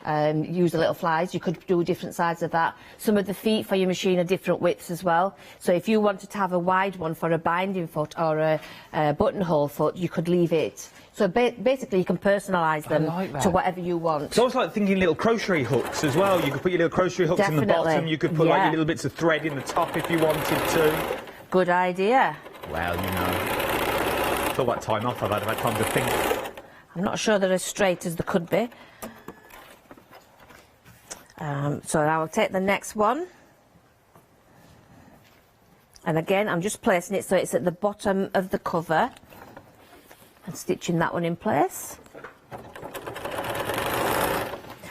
use the little flies, you could do different sides of that. Some of the feet for your machine are different widths as well. So if you wanted to have a wide one for a binding foot or a buttonhole foot, you could leave it. So basically you can personalise them to whatever you want. It's also like thinking little crochet hooks as well. You could put your little crochet hooks in the bottom, you could put like your little bits of thread in the top if you wanted to. Good idea. Well, you know, it's all that time off I've had time to think. I'm not sure they're as straight as they could be. So now I'll take the next one. And again, I'm just placing it so it's at the bottom of the cover. And stitching that one in place.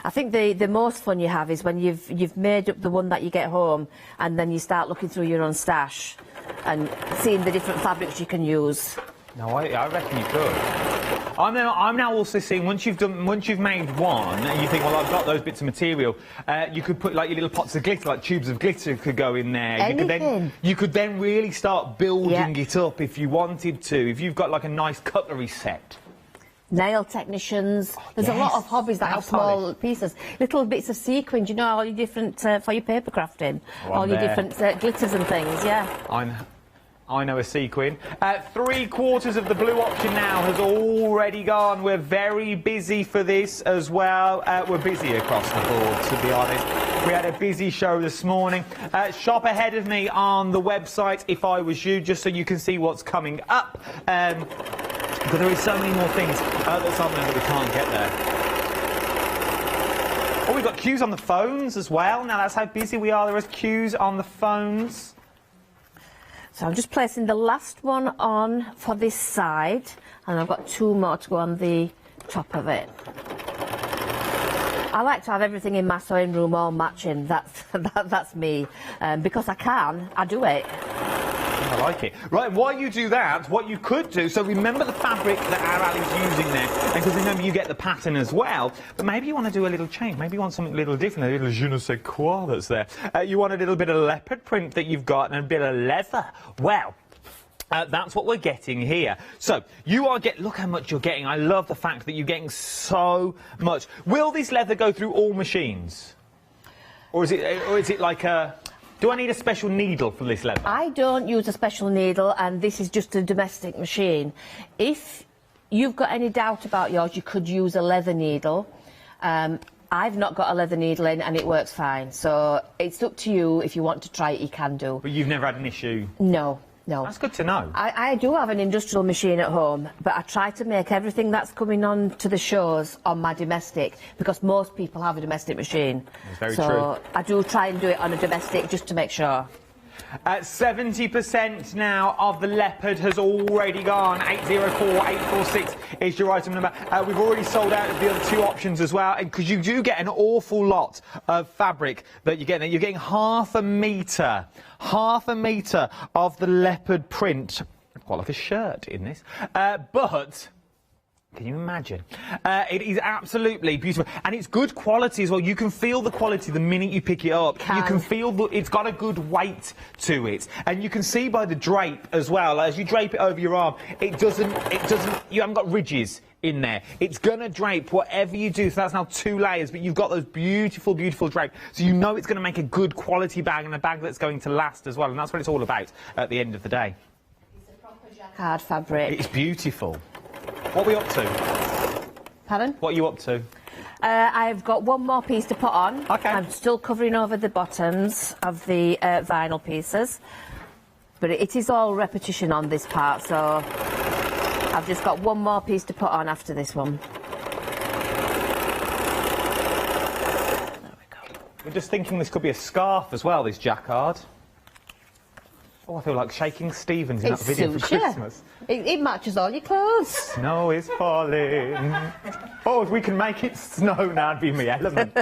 I think the most fun you have is when you've made up the one that you get home, and then you start looking through your own stash and seeing the different fabrics you can use. No, I reckon you could. I'm now also seeing once you've made one and you think, well, I've got those bits of material, you could put like your little pots of glitter, like tubes of glitter could go in there. Anything. You could then really start building it up if you wanted to. If you've got like a nice cutlery set. Nail technicians. There's a lot of hobbies that have small pieces. Little bits of sequin, you know, all your different, for your paper crafting. All your different glitters and things, yeah. I know a sequin. 3/4 of the blue option now has already gone. We're very busy for this as well. We're busy across the board, to be honest. We had a busy show this morning. Shop ahead of me on the website if I was you, just so you can see what's coming up. But there is so many more things that's on there that we can't get there. Oh, we've got queues on the phones as well. Now, that's how busy we are. There is queues on the phones. So I'm just placing the last one on for this side, and I've got 2 more to go on the top of it. I like to have everything in my sewing room all matching. That's me. Because I can, I do it. I I like it. Right, while you do that, what you could do, so remember the fabric that our Ali's using there, and because remember you get the pattern as well, but maybe you want to do a little change, maybe you want something a little different, a little je ne sais quoi that's there. You want a little bit of leopard print that you've got and a bit of leather. Well, that's what we're getting here. So, you are look how much you're getting. I love the fact that you're getting so much. Will this leather go through all machines? Or is it like a... Do I need a special needle for this leather? I don't use a special needle, and this is just a domestic machine. If you've got any doubt about yours, you could use a leather needle. I've not got a leather needle in, and it works fine. So it's up to you. If you want to try it, you can do. But you've never had an issue? No. No. That's good to know. I do have an industrial machine at home, but I try to make everything that's coming on to the shows on my domestic, because most people have a domestic machine. That's very true. So I do try and do it on a domestic just to make sure. 70% now of the leopard has already gone. 804846 is your item number. We've already sold out of the other two options as well, because you do get an awful lot of fabric that you're getting. You're getting half a metre of the leopard print. Quite like a shirt in this, but. Can you imagine? It is absolutely beautiful, and it's good quality as well. You can feel the quality the minute you pick it up. You can feel it's got a good weight to it, and you can see by the drape as well. As you drape it over your arm, it doesn't. You haven't got ridges in there. It's gonna drape whatever you do. So that's now 2 layers, but you've got those beautiful, beautiful drape. So you know it's going to make a good quality bag, and a bag that's going to last as well. And that's what it's all about at the end of the day. It's a proper jacquard fabric. It's beautiful. What are we up to? Pardon? What are you up to? I've got one more piece to put on. Okay. I'm still covering over the bottoms of the vinyl pieces, but it is all repetition on this part, so I've just got one more piece to put on after this one. There we go. We're just thinking this could be a scarf as well, this jacquard. Oh, I feel like shaking Stevens in that video for Christmas. It matches all your clothes. Snow is falling. Oh, if we can make it snow now, it'd be my element.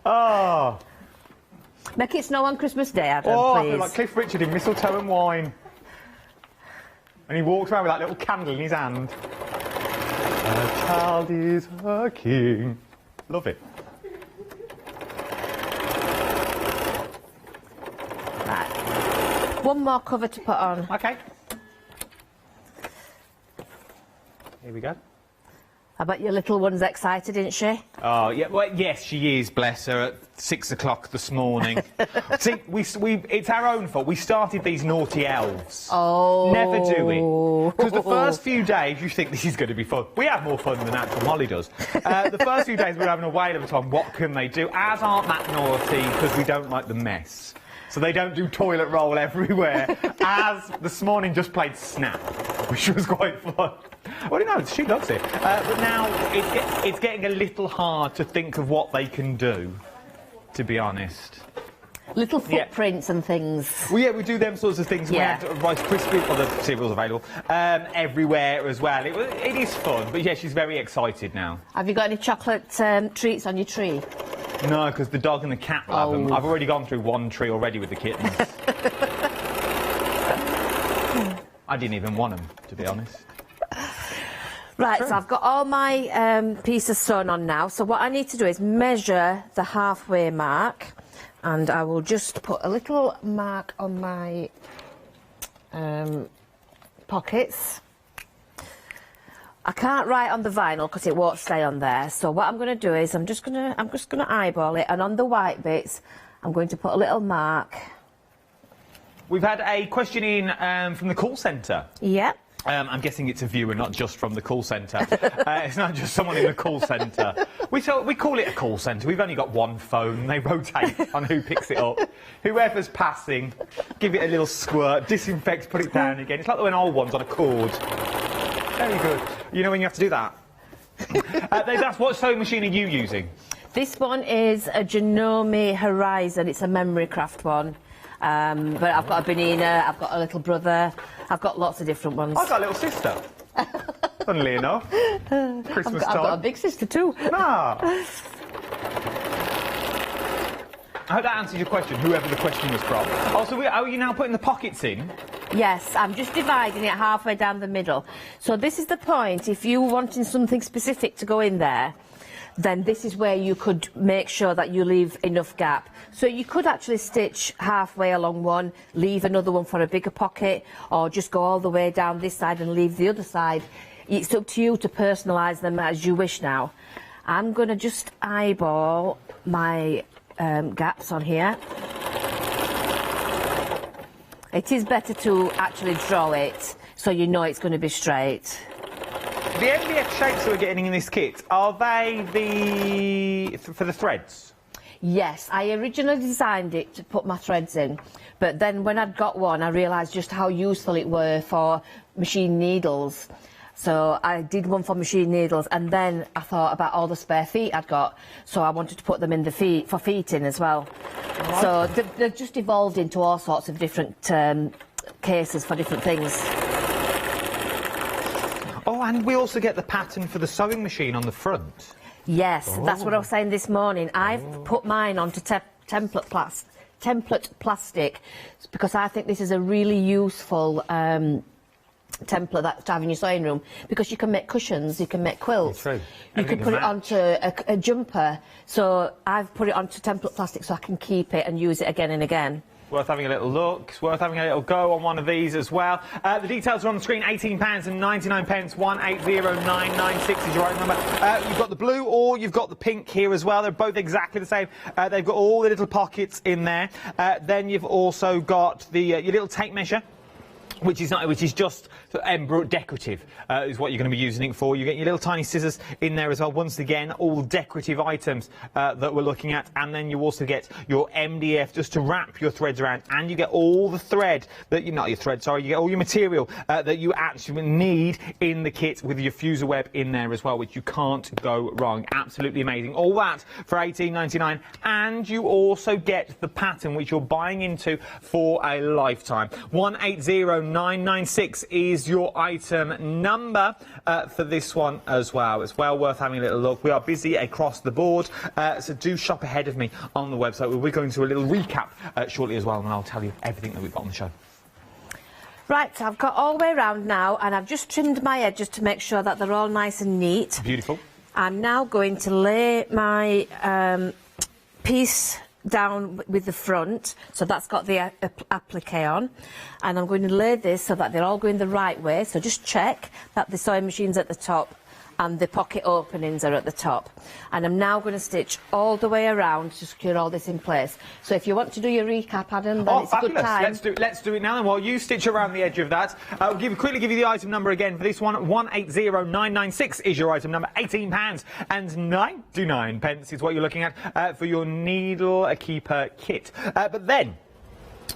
Oh. Make it snow on Christmas Day, Adam, please. I please. feel like Cliff Richard in Mistletoe and Wine. And he walks around with that little candle in his hand. A child is a king. Love it. One more cover to put on. Okay. Here we go. I bet your little one's excited, isn't she? Oh, yeah, well, yes, she is, bless her, at 6 o'clock this morning. See, it's our own fault. We started these naughty elves. Oh. Never do it. Because the first few days, you think this is going to be fun. We have more fun than actual Molly does. The first few days, we're having a whale of a time. What can they do? Ours aren't that naughty, because we don't like the mess. So they don't do toilet roll everywhere. As this morning just played Snap, which was quite fun. Well, you know, she loves it. But now it's getting a little hard to think of what they can do, to be honest. Little footprints and things. Well, yeah, we do them sorts of things. Yeah. We have Rice Krispies, or the cereal's available, everywhere as well. It is fun, but yeah, she's very excited now. Have you got any chocolate treats on your tree? No, because the dog and the cat will have them. I've already gone through one tree already with the kittens. I didn't even want them, to be honest. Right, so I've got all my pieces sewn on now. So what I need to do is measure the halfway mark, and I will just put a little mark on my pockets. I can't write on the vinyl because it won't stay on there. So what I'm going to do is I'm just going to eyeball it, and on the white bits I'm going to put a little mark. We've had a question in from the call centre. Yep. I'm guessing it's a viewer, not just from the call centre. It's not just someone in the call centre. We call it a call centre. We've only got one phone. They rotate on who picks it up. Whoever's passing, give it a little squirt, disinfect, put it down again. It's like when old ones on a cord. Very good. You know when you have to do that? That's what sewing machine are you using? This one is a Janome Horizon. It's a memory craft one. But I've got a Benina, I've got a little brother, I've got lots of different ones. I've got a little sister. Funnily enough. Christmas time. I've got a big sister too. Ah. I hope that answers your question, whoever the question was from. Also, are you now putting the pockets in? Yes, I'm just dividing it halfway down the middle. So this is the point, if you were wanting something specific to go in there, then this is where you could make sure that you leave enough gap. So you could actually stitch halfway along one, leave another one for a bigger pocket, or just go all the way down this side and leave the other side. It's up to you to personalise them as you wish now. I'm going to just eyeball my gaps on here. It is better to actually draw it so you know it's going to be straight. The MDF shapes that we're getting in this kit, are they for the threads? Yes, I originally designed it to put my threads in, but then when I'd got one I realised just how useful it were for machine needles. So I did one for machine needles, and then I thought about all the spare feet I'd got, so I wanted to put them in the feet for feeting as well. Right. So they've just evolved into all sorts of different cases for different things. Oh, and we also get the pattern for the sewing machine on the front. Yes, that's what I was saying this morning. I've put mine onto template plastic because I think this is a really useful template that to have in your sewing room, because you can make cushions, you can make quilts, you can put it onto a jumper. So I've put it onto template plastic so I can keep it and use it again and again. Worth having a little look. It's worth having a little go on one of these as well. The details are on the screen. £18.99. 180996 is your item number. You've got the blue or you've got the pink here as well. They're both exactly the same. They've got all the little pockets in there. Then you've also got the your little tape measure, which is just decorative, is what you're going to be using it for. You get your little tiny scissors in there as well. Once again, all decorative items that we're looking at. And then you also get your MDF just to wrap your threads around. And you get all the thread that you, not your thread, sorry, you get all your material that you actually need in the kit with your fuser web in there as well, which you can't go wrong. Absolutely amazing. All that for £18.99. And you also get the pattern, which you're buying into for a lifetime. 180996 is your item number for this one as well. It's well worth having a little look. We are busy across the board, so do shop ahead of me on the website. We'll be going to a little recap shortly as well, and I'll tell you everything that we've got on the show. Right, so I've got all the way around now, and I've just trimmed my edges to make sure that they're all nice and neat. Beautiful. I'm now going to lay my piece down with the front, so that's got the applique on, and I'm going to lay this so that they're all going the right way. So just check that the sewing machine's at the top and the pocket openings are at the top. And I'm now going to stitch all the way around to secure all this in place. So if you want to do your recap, Adam, then it's a good time. Let's do it now. And while you stitch around the edge of that, I'll quickly give you the item number again for this one. 180996 is your item number. £18.99 is what you're looking at for your needle keeper kit. But then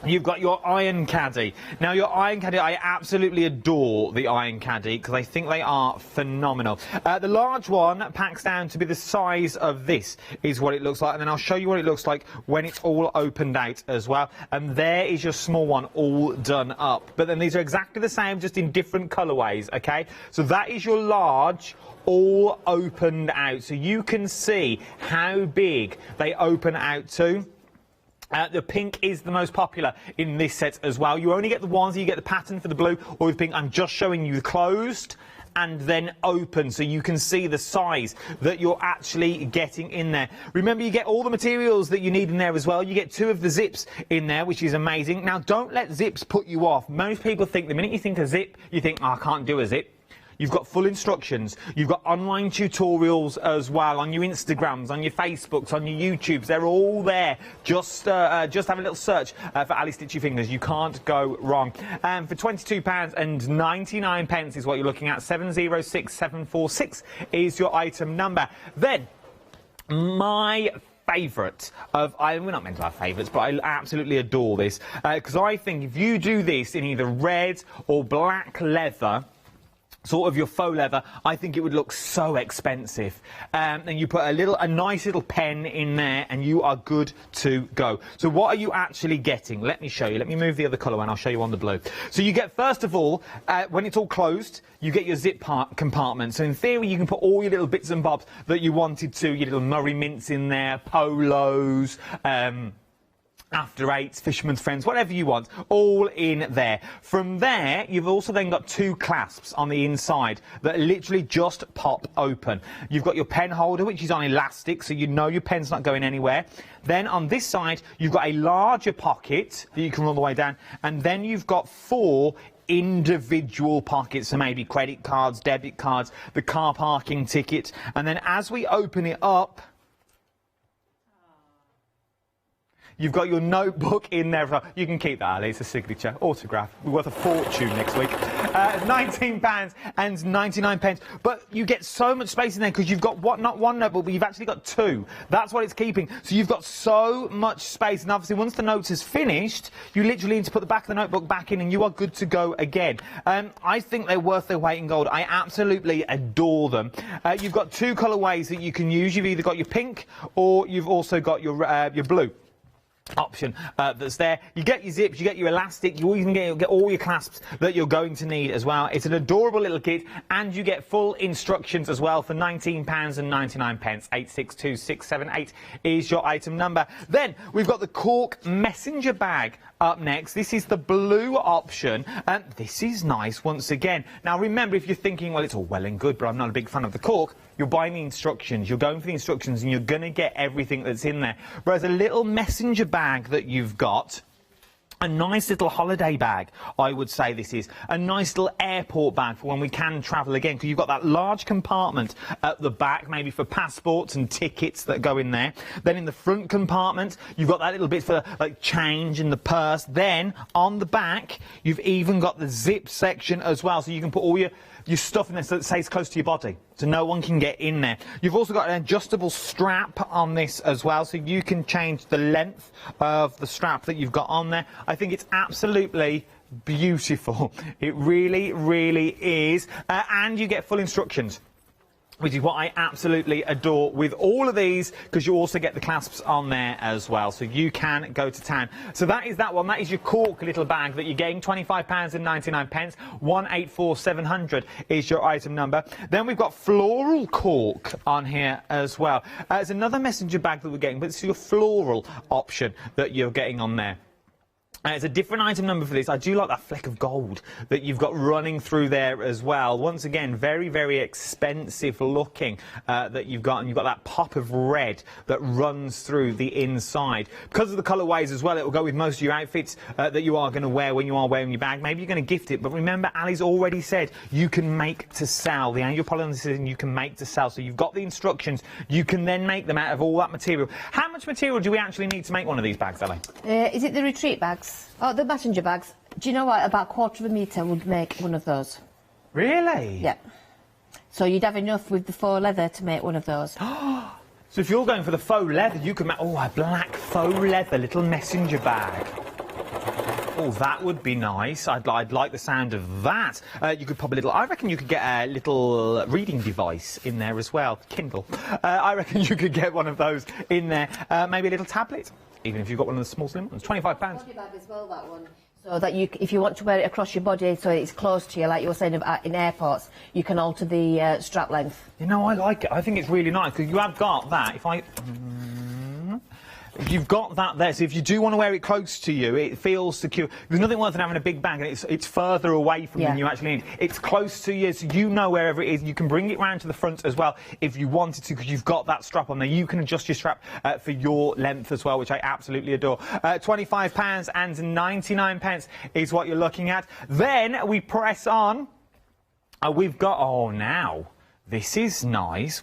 you've got your iron caddy. Now, your iron caddy, I absolutely adore the iron caddy because I think they are phenomenal. The large one packs down to be the size of this, is what it looks like. And then I'll show you what it looks like when it's all opened out as well. And there is your small one all done up. But then these are exactly the same, just in different colourways, okay? So that is your large, all opened out. So you can see how big they open out to. The pink is the most popular in this set as well. You only get the ones, you get the pattern for the blue or the pink. I'm just showing you the closed and then open, so you can see the size that you're actually getting in there. Remember, you get all the materials that you need in there as well. You get 2 of the zips in there, which is amazing. Now, don't let zips put you off. Most people think, the minute you think a zip, you think, oh, I can't do a zip. You've got full instructions. You've got online tutorials as well on your Instagrams, on your Facebooks, on your YouTubes. They're all there. Just have a little search for Ali Stitchy Fingers. You can't go wrong. For £22.99 is what you're looking at. 706746 is your item number. Then, my favourite of, we're not meant to have favourites, but I absolutely adore this, because I think if you do this in either red or black leather, sort of your faux leather, I think it would look so expensive. And you put a nice little pen in there and you are good to go. So what are you actually getting? Let me show you. Let me move the other colour and I'll show you on the blue. So you get, first of all, when it's all closed, you get your zip compartment. So in theory, you can put all your little bits and bobs that you wanted to, your little Murray mints in there, polos, After Eights, Fisherman's Friends, whatever you want, all in there. From there, you've also then got 2 clasps on the inside that literally just pop open. You've got your pen holder, which is on elastic, so you know your pen's not going anywhere. Then on this side, you've got a larger pocket that you can roll the way down, and then you've got 4 individual pockets, so maybe credit cards, debit cards, the car parking ticket, and then as we open it up, you've got your notebook in there. You can keep that, Ali. It's a signature. Autograph. We're worth a fortune next week. £19.99. But you get so much space in there because you've got not one notebook, but you've actually got 2. That's what it's keeping. So you've got so much space. And obviously, once the notes is finished, you literally need to put the back of the notebook back in and you are good to go again. I think they're worth their weight in gold. I absolutely adore them. You've got 2 colourways that you can use. You've either got your pink or you've also got your blue option that's there. You get your zips, you get your elastic, you even get all your clasps that you're going to need as well. It's an adorable little kit, and you get full instructions as well for £19.99. 862678 is your item number. Then we've got the Cork messenger bag up next. This is the blue option, and this is nice once again. Now remember, if you're thinking, well, it's all well and good, but I'm not a big fan of the cork, you're buying the instructions, you're going for the instructions, and you're going to get everything that's in there. Whereas a little messenger bag that you've got, a nice little holiday bag, I would say this is. A nice little airport bag for when we can travel again, because you've got that large compartment at the back, maybe for passports and tickets that go in there. Then in the front compartment, you've got that little bit for, like, change in the purse. Then, on the back, you've even got the zip section as well, so you can put all your stuff in there so it stays close to your body, so no one can get in there. You've also got an adjustable strap on this as well, so you can change the length of the strap that you've got on there. I think it's absolutely beautiful. It really, really is. And you get full instructions, which is what I absolutely adore with all of these, because you also get the clasps on there as well, so you can go to town. So that is that one. That is your Cork little bag that you're getting, £25.99. 184700 is your item number. Then we've got floral cork on here as well. It's another messenger bag that we're getting, but it's your floral option that you're getting on there. It's a different item number for this. I do like that fleck of gold that you've got running through there as well. Once again, very, very expensive looking that you've got. And you've got that pop of red that runs through the inside. Because of the colourways as well, it will go with most of your outfits that you are going to wear when you are wearing your bag. Maybe you're going to gift it. But remember, Ali's already said you can make to sell. The annual policy says you can make to sell. So you've got the instructions. You can then make them out of all that material. How much material do we actually need to make one of these bags, Ali? Is it the retreat bags? Oh, the messenger bags. Do you know what? About 1/4 metre would make one of those. Really? Yeah. So you'd have enough with the faux leather to make one of those. So if you're going for the faux leather, you could make, a black faux leather little messenger bag. Oh, that would be nice. I'd like the sound of that. You could pop a little... I reckon you could get a little reading device in there as well. Kindle. I reckon you could get one of those in there. Maybe a little tablet, even if you've got one of the small slim ones. £25. Body bag as well, that one. So that you, if you want to wear it across your body so it's close to you, like you were saying about in airports, you can alter the strap length. You know, I like it. I think it's really nice, because you have got that. You've got that there, so if you do want to wear it close to you, it feels secure. There's nothing worse than having a big bag and it's further away from you than you actually need. It's close to you, so you know wherever it is. You can bring it round to the front as well if you wanted to, because you've got that strap on there. You can adjust your strap for your length as well, which I absolutely adore. £25.99 is what you're looking at. Then we press on. We've got... now, this is nice.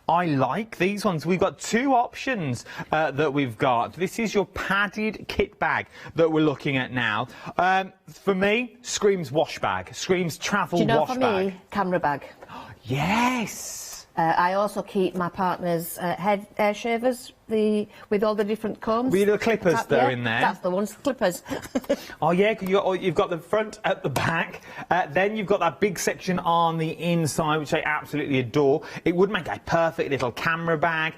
I like these ones. We've got 2 options that we've got. This is your padded kit bag that we're looking at now. For me, screams wash bag. Screams travel wash bag. Do you know, for me, camera bag. Yes. I also keep my partner's head hair shavers, with all the different combs. With the clippers that are in there. That's the ones, clippers. Oh yeah, because you've got the front at the back, then you've got that big section on the inside, which I absolutely adore. It would make a perfect little camera bag.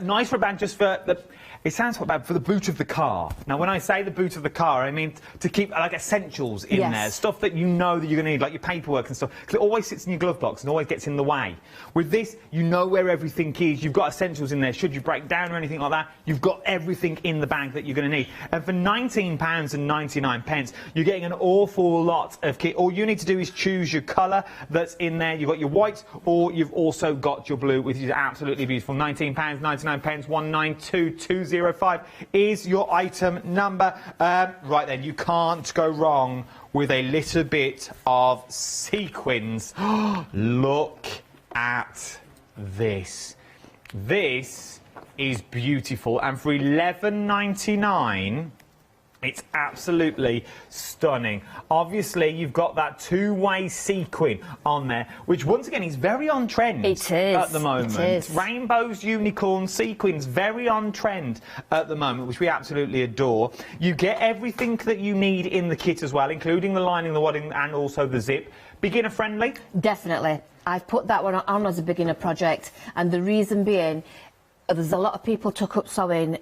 Nice for a bag just for the... It sounds quite bad, for the boot of the car. Now, when I say the boot of the car, I mean to keep, like, essentials in there. Stuff that you know that you're going to need, like your paperwork and stuff. Because it always sits in your glove box and always gets in the way. With this, you know where everything is. You've got essentials in there. Should you break down or anything like that, you've got everything in the bag that you're going to need. And for £19.99, you're getting an awful lot of kit. All you need to do is choose your colour that's in there. You've got your white, or you've also got your blue, which is absolutely beautiful. £19.99, 192205 is your item number. Right then, you can't go wrong with a little bit of sequins. Look at this. This is beautiful, and for £11.99, it's absolutely stunning. Obviously, you've got that two-way sequin on there, which once again is very on trend at the moment. It is. Rainbows, unicorns, sequins, very on trend at the moment, which we absolutely adore. You get everything that you need in the kit as well, including the lining, the wadding, and also the zip. Beginner friendly? Definitely. I've put that one on as a beginner project, and the reason being, there's a lot of people took up sewing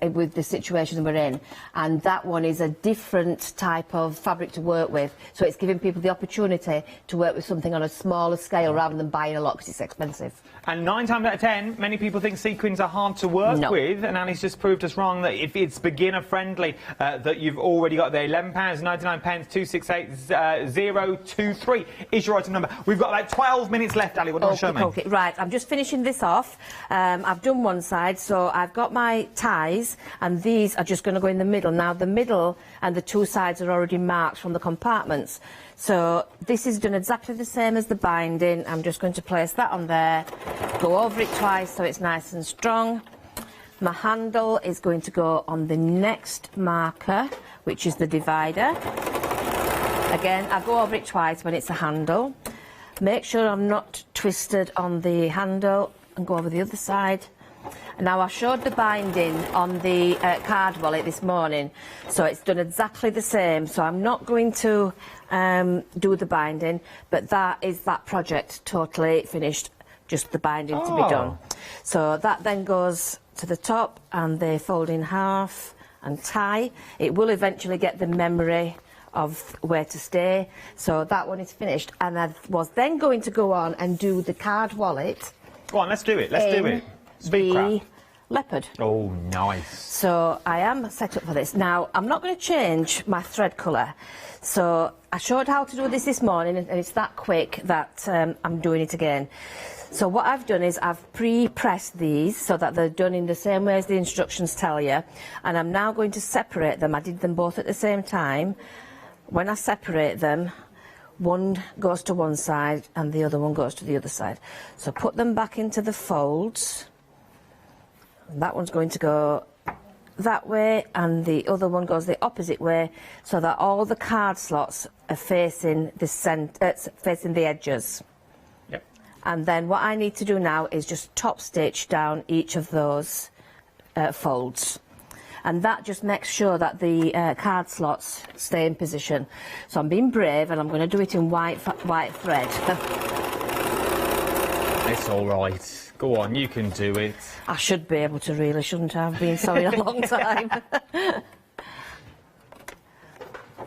with the situation we're in, and that one is a different type of fabric to work with, so it's giving people the opportunity to work with something on a smaller scale rather than buying a lot because it's expensive. And 9 times out of 10, many people think sequins are hard to work with, and Ali's just proved us wrong that if it's beginner friendly, that you've already got there. £11.99, 268023 is your item number. We've got about 12 minutes left, Ali. What do you want to show me? Okay, right, I'm just finishing this off. I've done one side, so I've got my ties, and these are just going to go in the middle. Now, the middle and the two sides are already marked from the compartments. So this is done exactly the same as the binding. I'm just going to place that on there, go over it twice so it's nice and strong. My handle is going to go on the next marker, which is the divider. Again, I go over it twice when it's a handle. Make sure I'm not twisted on the handle, and go over the other side. Now, I showed the binding on the card wallet this morning, so it's done exactly the same. So I'm not going to do the binding, but that is that project totally finished, just the binding to be done. So that then goes to the top, and they fold in half and tie. It will eventually get the memory of where to stay. So that one is finished, and I was then going to go on and do the card wallet. Go on, let's do it. Let's do it. The leopard. Oh, nice. So I am set up for this. Now, I'm not going to change my thread colour. So I showed how to do this morning, and it's that quick that I'm doing it again. So what I've done is I've pre-pressed these so that they're done in the same way as the instructions tell you. And I'm now going to separate them. I did them both at the same time. When I separate them, one goes to one side and the other one goes to the other side. So put them back into the folds. And that one's going to go that way, and the other one goes the opposite way, so that all the card slots are facing the facing the edges. Yep. And then what I need to do now is just top stitch down each of those folds. And that just makes sure that the card slots stay in position. So I'm being brave, and I'm going to do it in white thread. It's all right. Go on, you can do it. I should be able to, really, shouldn't I? I've been sewing a long time.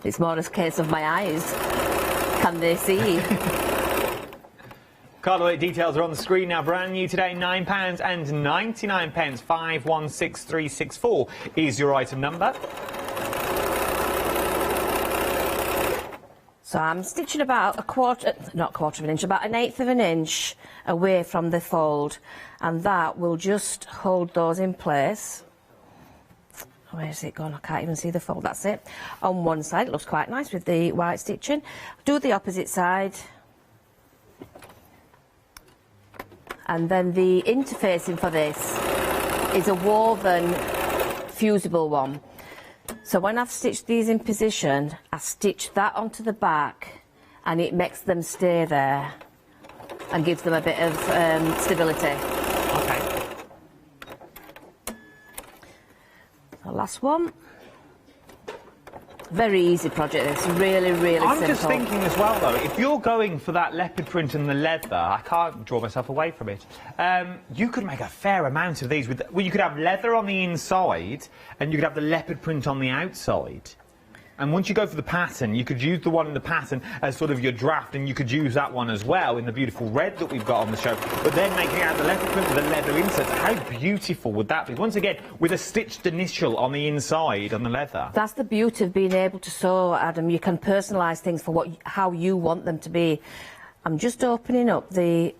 It's more a case of my eyes. Can they see? Card wallet details are on the screen now. Brand new today, £9.99. 516364 is your item number. So I'm stitching about not quarter of an inch, about 1/8 of an inch away from the fold, and that will just hold those in place. Where's it gone? I can't even see the fold. That's it. On one side, it looks quite nice with the white stitching. Do the opposite side. And then the interfacing for this is a woven fusible one. So when I've stitched these in position, I stitch that onto the back, and it makes them stay there and gives them a bit of stability. Okay. The last one. Very easy project, this. Really, really simple. I'm just thinking as well, though, if you're going for that leopard print and the leather, I can't draw myself away from it, you could make a fair amount of these. Well, you could have leather on the inside, and you could have the leopard print on the outside. And once you go for the pattern, you could use the one in the pattern as sort of your draft, and you could use that one as well in the beautiful red that we've got on the show. But then making out the leather print with the leather inserts, how beautiful would that be? Once again, with a stitched initial on the inside on the leather. That's the beauty of being able to sew, Adam. You can personalise things for how you want them to be. I'm just opening up the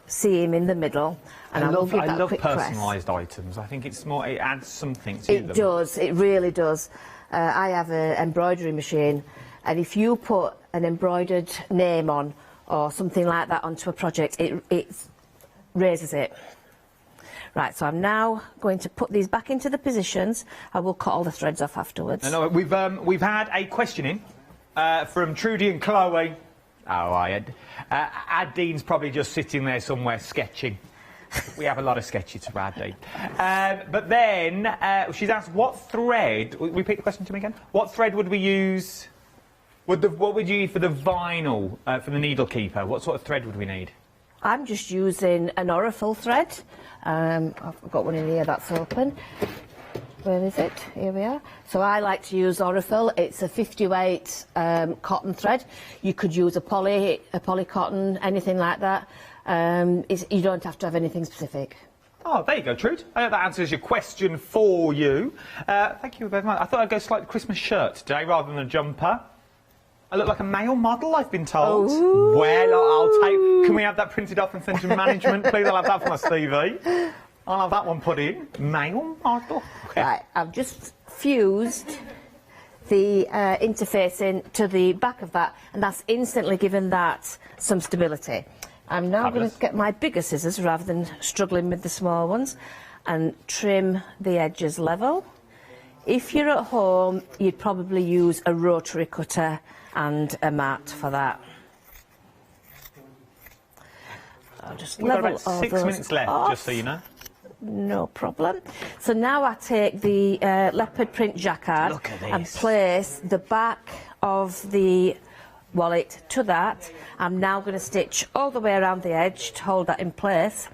seam in the middle, and I love personalised items. I think it's more, it adds something to them. It does, it really does. I have an embroidery machine, and if you put an embroidered name on or something like that onto a project, it raises it. Right, so I'm now going to put these back into the positions. I will cut all the threads off afterwards. I know, we've had a question in from Trudy and Chloe. Oh, Ad-Dean's probably just sitting there somewhere sketching. We have a lot of sketches for Ad-Dean. But then she's asked, what thread... Repeat the question to me again. What thread would we use... What would you use for the vinyl, for the needle keeper? What sort of thread would we need? I'm just using an Aurifil thread. I've got one in here that's open. Where is it? Here we are. So I like to use Aurifil. It's a 50-weight cotton thread. You could use a poly cotton, anything like that. You don't have to have anything specific. Oh, there you go, Trude. I hope that answers your question for you. Thank you very much. I thought I'd go slightly Christmas shirt today rather than a jumper. I look like a male model, I've been told. Ooh. Well, I'll take... Can we have that printed off and sent to management, please? I'll have that for my CV. I'll have that one put in. Male model. Right, I've just fused the interface in to the back of that, and that's instantly given that some stability. I'm now going to get my bigger scissors rather than struggling with the small ones and trim the edges level. If you're at home, you'd probably use a rotary cutter and a mat for that. I'll just We've level got about all 6 those minutes left, off. just so you know. No problem. So now I take the leopard print jacquard and place the back of the wallet to that. I'm now going to stitch all the way around the edge to hold that in place,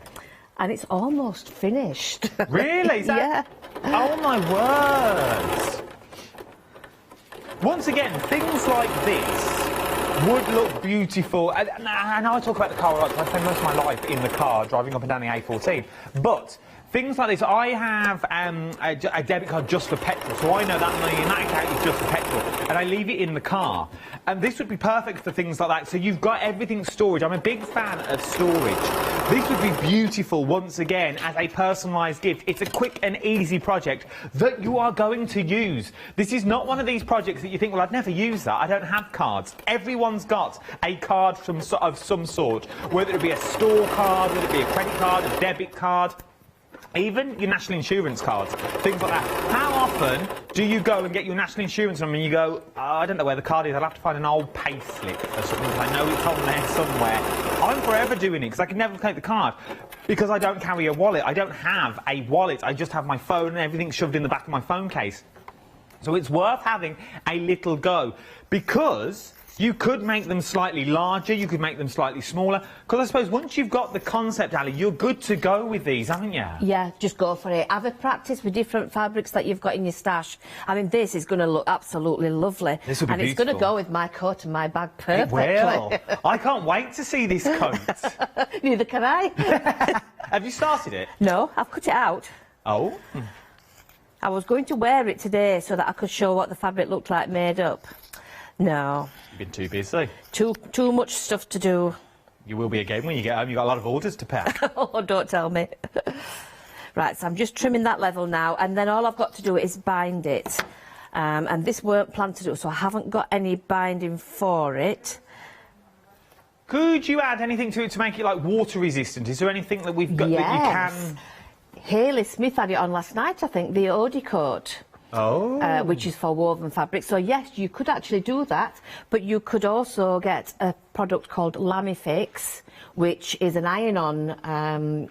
and it's almost finished. Really? Is that... Yeah. Oh my words! Once again, things like this would look beautiful. And I know I talk about the car a lot, because I spend most of my life in the car driving up and down the A14. But things like this, I have a debit card just for petrol, so I know that money in that account is just for petrol, and I leave it in the car. And this would be perfect for things like that, so you've got everything storage. I'm a big fan of storage. This would be beautiful, once again, as a personalised gift. It's a quick and easy project that you are going to use. This is not one of these projects that you think, well, I'd never use that. I don't have cards. Everyone's got a card of some sort, whether it be a store card, whether it be a credit card, a debit card, even your national insurance cards, things like that. How often do you go and get your national insurance number and you go, oh, I don't know where the card is, I'll have to find an old pay slip or something, I know it's on there somewhere. I'm forever doing it, because I can never take the card, because I don't carry a wallet. I don't have a wallet, I just have my phone and everything shoved in the back of my phone case. So it's worth having a little go, because you could make them slightly larger, you could make them slightly smaller, because I suppose once you've got the concept, Ali, you're good to go with these, haven't you? Yeah, just go for it. Have a practice with different fabrics that you've got in your stash. I mean, this is going to look absolutely lovely. This will be and beautiful. it's going to go with my coat and my bag perfectly. It will. I can't wait to see this coat. Neither can I. Have you started it? No, I've cut it out. Oh? I was going to wear it today so that I could show what the fabric looked like made up. No. You've been too busy. Too much stuff to do. You will be again when you get home. You've got a lot of orders to pack. Oh, don't tell me. Right, so I'm just trimming that level now, and then all I've got to do is bind it. And this weren't planned to do, so I haven't got any binding for it. Could you add anything to it to make it, like, water resistant? Is there anything that we've got that you can... Hayley Smith had it on last night, I think, the Odie coat. Oh. Which is for woven fabric. So yes, you could actually do that, but you could also get a product called Lamifix, which is an iron-on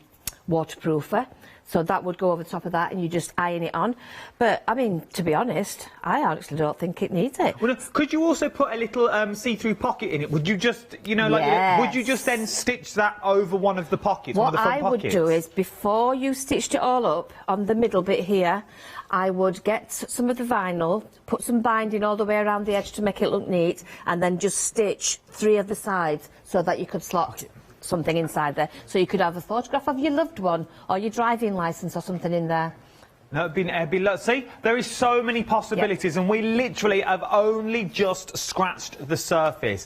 waterproofer. So that would go over the top of that and you just iron it on. But, I mean, to be honest, I actually don't think it needs it. Well, could you also put a little see-through pocket in it? Would you just, you know, like, Yes. would you just then stitch that over one of the pockets, one of What the front I would pockets? do is, before you stitched it all up, on the middle bit here, I would get some of the vinyl, put some binding all the way around the edge to make it look neat, and then just stitch 3 of the sides so that you could slot something inside there. So you could have a photograph of your loved one or your driving licence or something in there. No, see, there is so many possibilities, and we literally have only just scratched the surface.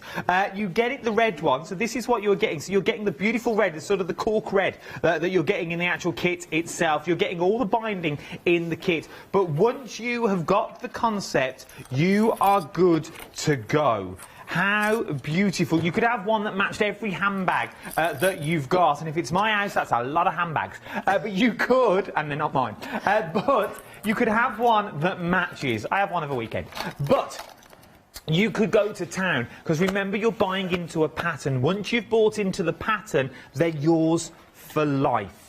You get it, the red one, so this is what you're getting. So you're getting the beautiful red, it's sort of the cork red that you're getting in the actual kit itself. You're getting all the binding in the kit. But once you have got the concept, you are good to go. How beautiful. You could have one that matched every handbag that you've got, and if it's my house, that's a lot of handbags. But you could, and they're not mine, but you could have one that matches. I have one over a weekend. But you could go to town, because remember, you're buying into a pattern. Once you've bought into the pattern, they're yours for life.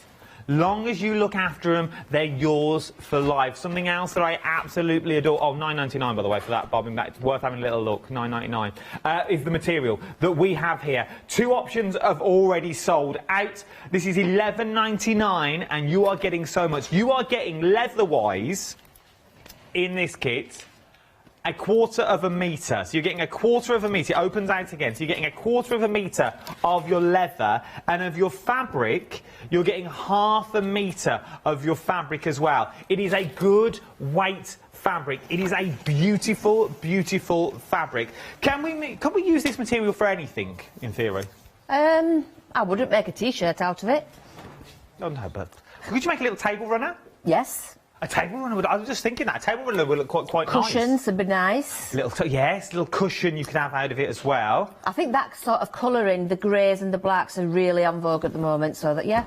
Long as you look after them, they're yours for life. Something else that I absolutely adore, oh, £9.99 by the way for that, bobbing back, it's worth having a little look, £9.99, is the material that we have here. 2 options have already sold out. This is £11.99 and you are getting so much. You are getting leather-wise, in this kit, 1/4 of a metre. So you're getting 1/4 of a metre. It opens out again. So you're getting 1/4 of a metre of your leather, and of your fabric, you're getting 1/2 metre of your fabric as well. It is a good weight fabric. It is a beautiful, beautiful fabric. Can we use this material for anything, in theory? I wouldn't make a T-shirt out of it. Oh no, but could you make a little table runner? Yes. A table runner would, I was just thinking that, a table runner would look quite nice. Cushions would be nice. Yes, little cushion you could have out of it as well. I think that sort of colouring, the greys and the blacks, are really en vogue at the moment, so that, yeah.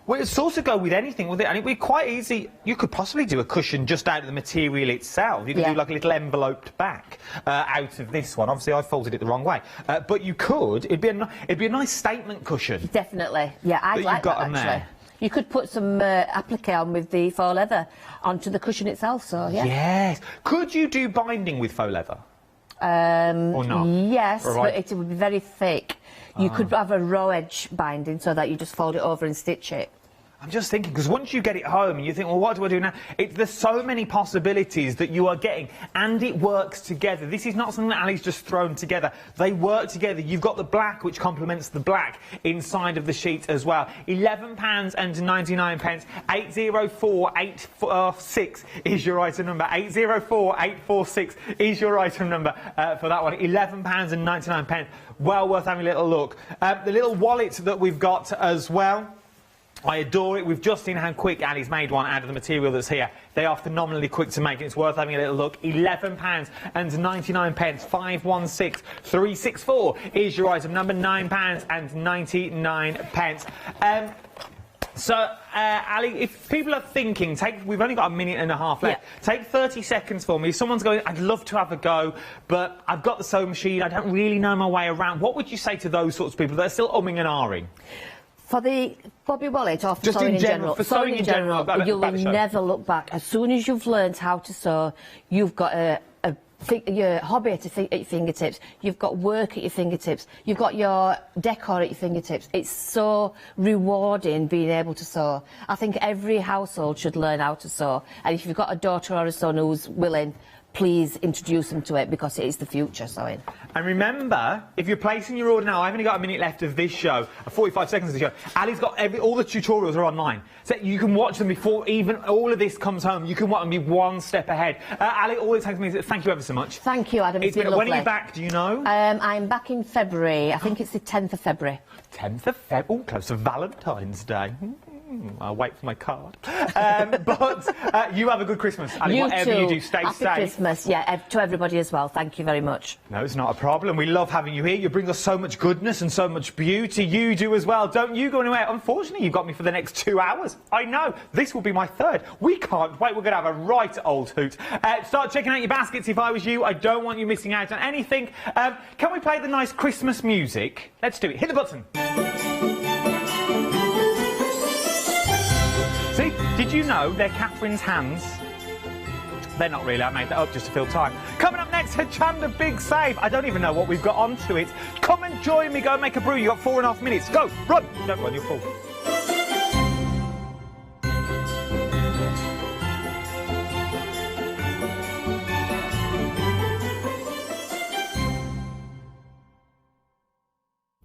Well, it'd sort of go with anything, with it, and it'd be quite easy. You could possibly do a cushion just out of the material itself. You could do like a little enveloped back out of this one. Obviously, I folded it the wrong way, but you could. It'd be a nice statement cushion. Definitely, yeah, I'd like that actually. There. You could put some applique on with the faux leather onto the cushion itself, so yeah. Yes. Could you do binding with faux leather? Or not? Yes, but it would be very thick. You could have a raw edge binding so that you just fold it over and stitch it. I'm just thinking, because once you get it home and you think, well, what do I do now? There's so many possibilities that you are getting, and it works together. This is not something that Ali's just thrown together. They work together. You've got the black, which complements the black inside of the sheet as well. £11.99. 804846 is your item number. 804846 is your item number for that one. £11.99. Well worth having a little look. The little wallet that we've got as well, I adore it. We've just seen how quick Ali's made one out of the material that's here. They are phenomenally quick to make, and it's worth having a little look. £11.99. 516364 is your item number. £9.99. So, Ali, if people are thinking, we've only got a minute and a half left. Yeah. Take 30 seconds for me. If someone's going, I'd love to have a go, but I've got the sewing machine, I don't really know my way around. What would you say to those sorts of people that are still umming and ahhing? For the Bobby Wallet or for sewing in general? For sewing in general, you will never look back. As soon as you've learned how to sew, you've got your hobby at your fingertips, you've got work at your fingertips, you've got your decor at your fingertips. It's so rewarding being able to sew. I think every household should learn how to sew, and if you've got a daughter or a son who's willing, please introduce them to it, because it is the future sewing. And remember, if you're placing your order now, I've only got a minute left of this show, 45 seconds of the show. Ali's got all the tutorials are online, so you can watch them before even all of this comes home. You can watch them, be one step ahead. Ali, all it takes me is thank you ever so much. Thank you, Adam. It's been lovely. When are you back? Do you know? I'm back in February. I think it's the 10th of February. 10th of February. Oh, close to Valentine's Day. I'll wait for my card. But you have a good Christmas. Ali, whatever you do, stay safe. Happy Christmas, yeah, to everybody as well. Thank you very much. No, it's not a problem. We love having you here. You bring us so much goodness and so much beauty. You do as well. Don't you go anywhere. Unfortunately, you've got me for the next 2 hours. I know. This will be my third. We can't wait. We're going to have a right old hoot. Start checking out your baskets if I was you. I don't want you missing out on anything. Can we play the nice Christmas music? Let's do it. Hit the button. Did you know they're Catherine's hands? They're not really, I made that up just to fill time. Coming up next, Hochanda Big Save. I don't even know what we've got onto it. Come and join me, go and make a brew. You've got 4.5 minutes. Go, run. Don't run, you'll fall.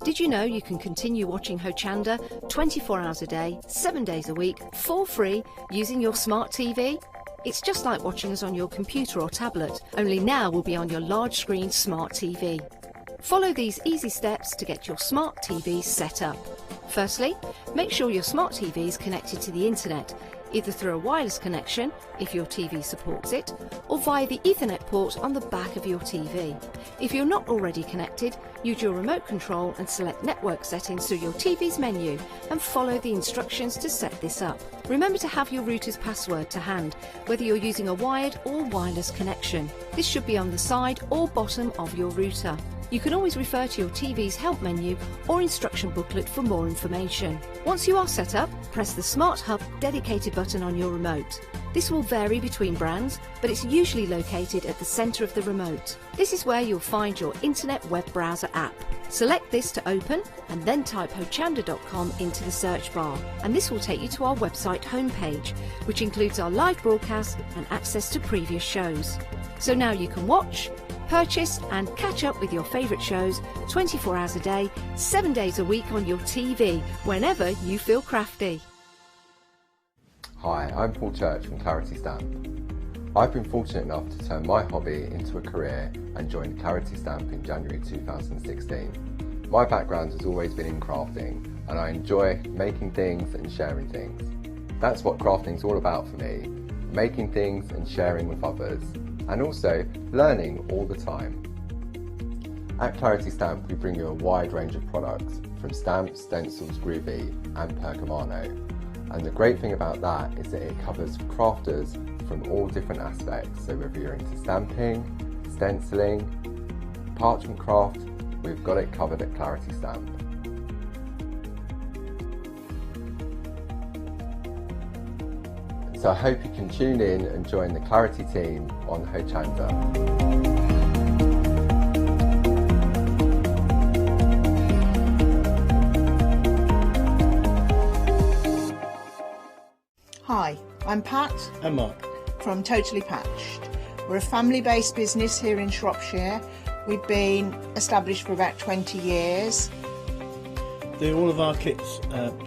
Did you know you can continue watching Hochanda 24 hours a day, 7 days a week, for free, using your smart TV? It's just like watching us on your computer or tablet, only now we'll be on your large screen smart TV. Follow these easy steps to get your smart TV set up. Firstly, make sure your smart TV is connected to the internet, either through a wireless connection, if your TV supports it, or via the Ethernet port on the back of your TV. If you're not already connected, use your remote control and select network settings through your TV's menu and follow the instructions to set this up. Remember to have your router's password to hand, whether you're using a wired or wireless connection. This should be on the side or bottom of your router. You can always refer to your TV's help menu or instruction booklet for more information. Once you are set up, press the Smart Hub dedicated button on your remote. This will vary between brands, but it's usually located at the centre of the remote. This is where you'll find your internet web browser app. Select this to open and then type hochanda.com into the search bar, and this will take you to our website homepage, which includes our live broadcast and access to previous shows. So now you can watch, purchase and catch up with your favourite shows 24 hours a day, 7 days a week on your TV, whenever you feel crafty. Hi, I'm Paul Church from Clarity Stamp. I've been fortunate enough to turn my hobby into a career and joined Clarity Stamp in January 2016. My background has always been in crafting, and I enjoy making things and sharing things. That's what crafting's all about for me, making things and sharing with others, and also learning all the time. At Clarity Stamp we bring you a wide range of products, from stamps, stencils, groovy and pergamano. And the great thing about that is that it covers crafters from all different aspects, so whether you're into stamping, stenciling, parchment craft, we've got it covered at Clarity Stamp. So I hope you can tune in and join the Clarity team on Hochanda. Hi, I'm Pat. And Mark. From Totally Patched. We're a family-based business here in Shropshire. We've been established for about 20 years. All of our kits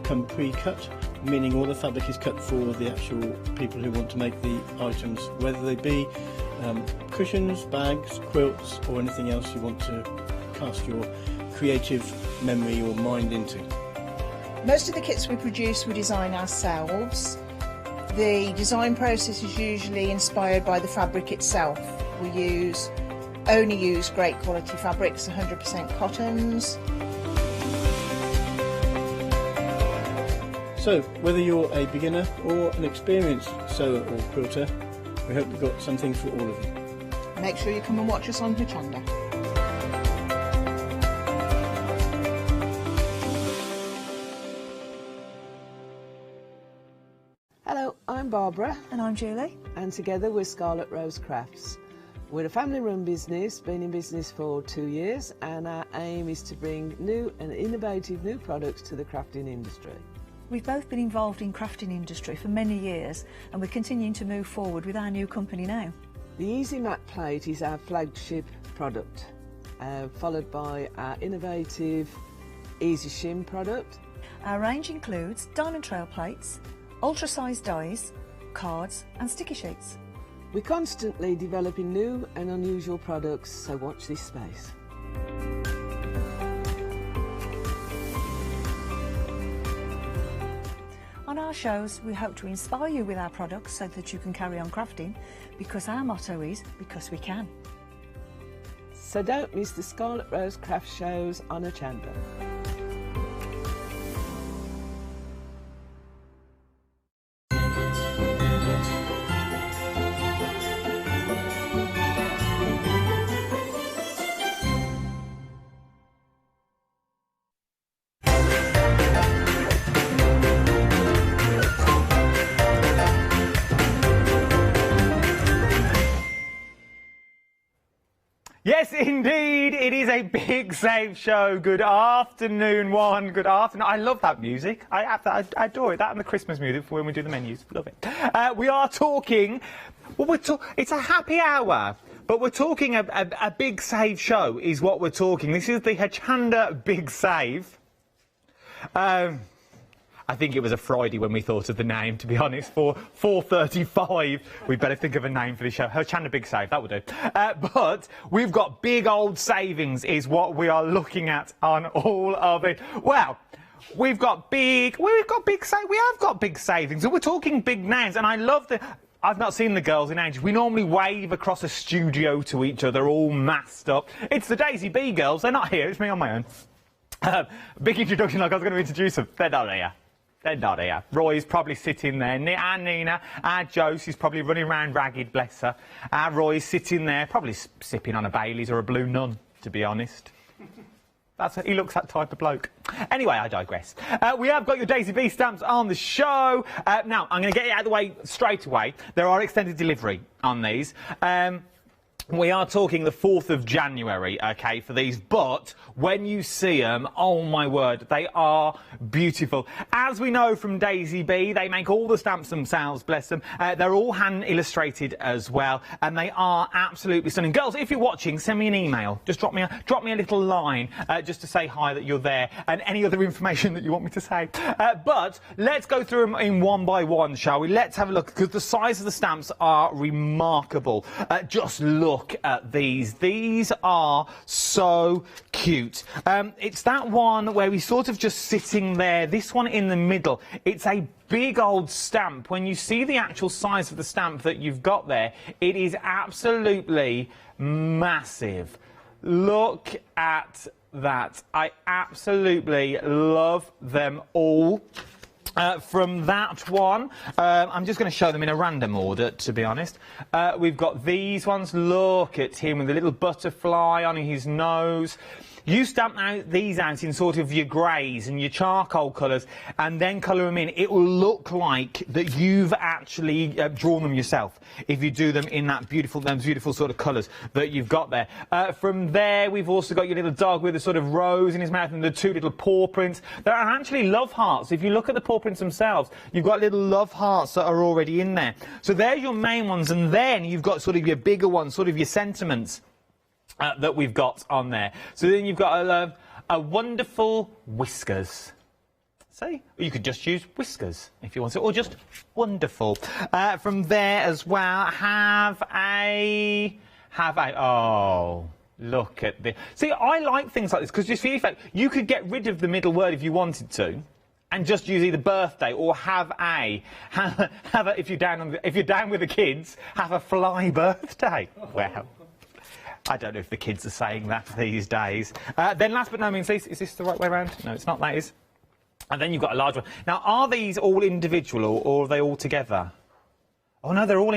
come pre-cut, meaning all the fabric is cut for the actual people who want to make the items, whether they be cushions, bags, quilts or anything else you want to cast your creative memory or mind into. Most of the kits we produce we design ourselves. The design process is usually inspired by the fabric itself. We only use great quality fabrics, 100% cottons. So, whether you're a beginner or an experienced sewer or quilter, we hope we've got something for all of you. Make sure you come and watch us on Hochanda. Hello, I'm Barbara. And I'm Julie. And together we're Scarlet Rose Crafts. We're a family-run business, been in business for 2 years, and our aim is to bring new and innovative new products to the crafting industry. We've both been involved in crafting industry for many years, and we're continuing to move forward with our new company now. The Easy Mat Plate is our flagship product, followed by our innovative Easy Shim product. Our range includes diamond trail plates, ultra-sized dies, cards and sticky sheets. We're constantly developing new and unusual products, so watch this space. On our shows, we hope to inspire you with our products so that you can carry on crafting, because our motto is, because we can. So don't miss the Scarlet Rose craft shows on Hochanda. Yes, indeed, it is a big save show. Good afternoon, one. Good afternoon. I love that music. I adore it. That and the Christmas music for when we do the menus. Love it. We are talking. Well, it's a happy hour, but we're talking a big save show. Is what we're talking. This is the Hochanda Big Save. I think it was a Friday when we thought of the name, to be honest. For 4:35, we'd better think of a name for the show. Hochanda Big Save, that will do. But we've got big old savings is what we are looking at on all of it. Well, we have got big savings, and we're talking big names, and I love the... I've not seen the girls in ages. We normally wave across a studio to each other, all masked up. It's the Daisy B girls. They're not here. It's me on my own. Big introduction like I was going to introduce them. They're not here. They're not here. Roy's probably sitting there. Our Nina, our Jo, she's probably running around ragged, bless her. Our Roy's sitting there, probably sipping on a Baileys or a Blue Nun, to be honest. He looks that type of bloke. Anyway, I digress. We have got your Daisy B stamps on the show. Now, I'm going to get it out of the way straight away. There are extended delivery on these. We are talking the 4th of January, OK, for these, but when you see them, oh my word, they are beautiful. As we know from Daisy B, they make all the stamps themselves, bless them. They're all hand illustrated as well, and they are absolutely stunning. Girls, if you're watching, send me an email. Just drop me a little line just to say hi that you're there, and any other information that you want me to say. But let's go through them in one by one, shall we? Let's have a look, because the size of the stamps are remarkable. Just look at these. These are so cute. It's that one where we're sort of just sitting there. This one in the middle. It's a big old stamp. When you see the actual size of the stamp that you've got there, it is absolutely massive. Look at that. I absolutely love them all. From that one, I'm just going to show them in a random order, to be honest. We've got these ones. Look at him with a little butterfly on his nose. You stamp these out in sort of your greys and your charcoal colours and then colour them in. It will look like that you've actually drawn them yourself if you do them in that those beautiful sort of colours that you've got there. From there, we've also got your little dog with a sort of rose in his mouth and the two little paw prints. There are actually love hearts. If you look at the paw prints themselves, you've got little love hearts that are already in there. So they're your main ones, and then you've got sort of your bigger ones, sort of your sentiments. That we've got on there. So then you've got a wonderful whiskers. See? You could just use whiskers if you want to, or just wonderful. From there as well, oh, look at this. See, I like things like this because just for effect, you could get rid of the middle word if you wanted to. And just use either birthday or if you're down with the kids, have a fly birthday. Well, I don't know if the kids are saying that these days. Then last but not least, is this the right way around? No, it's not, that is. And then you've got a large one. Now, are these all individual or are they all together? Oh no, they're all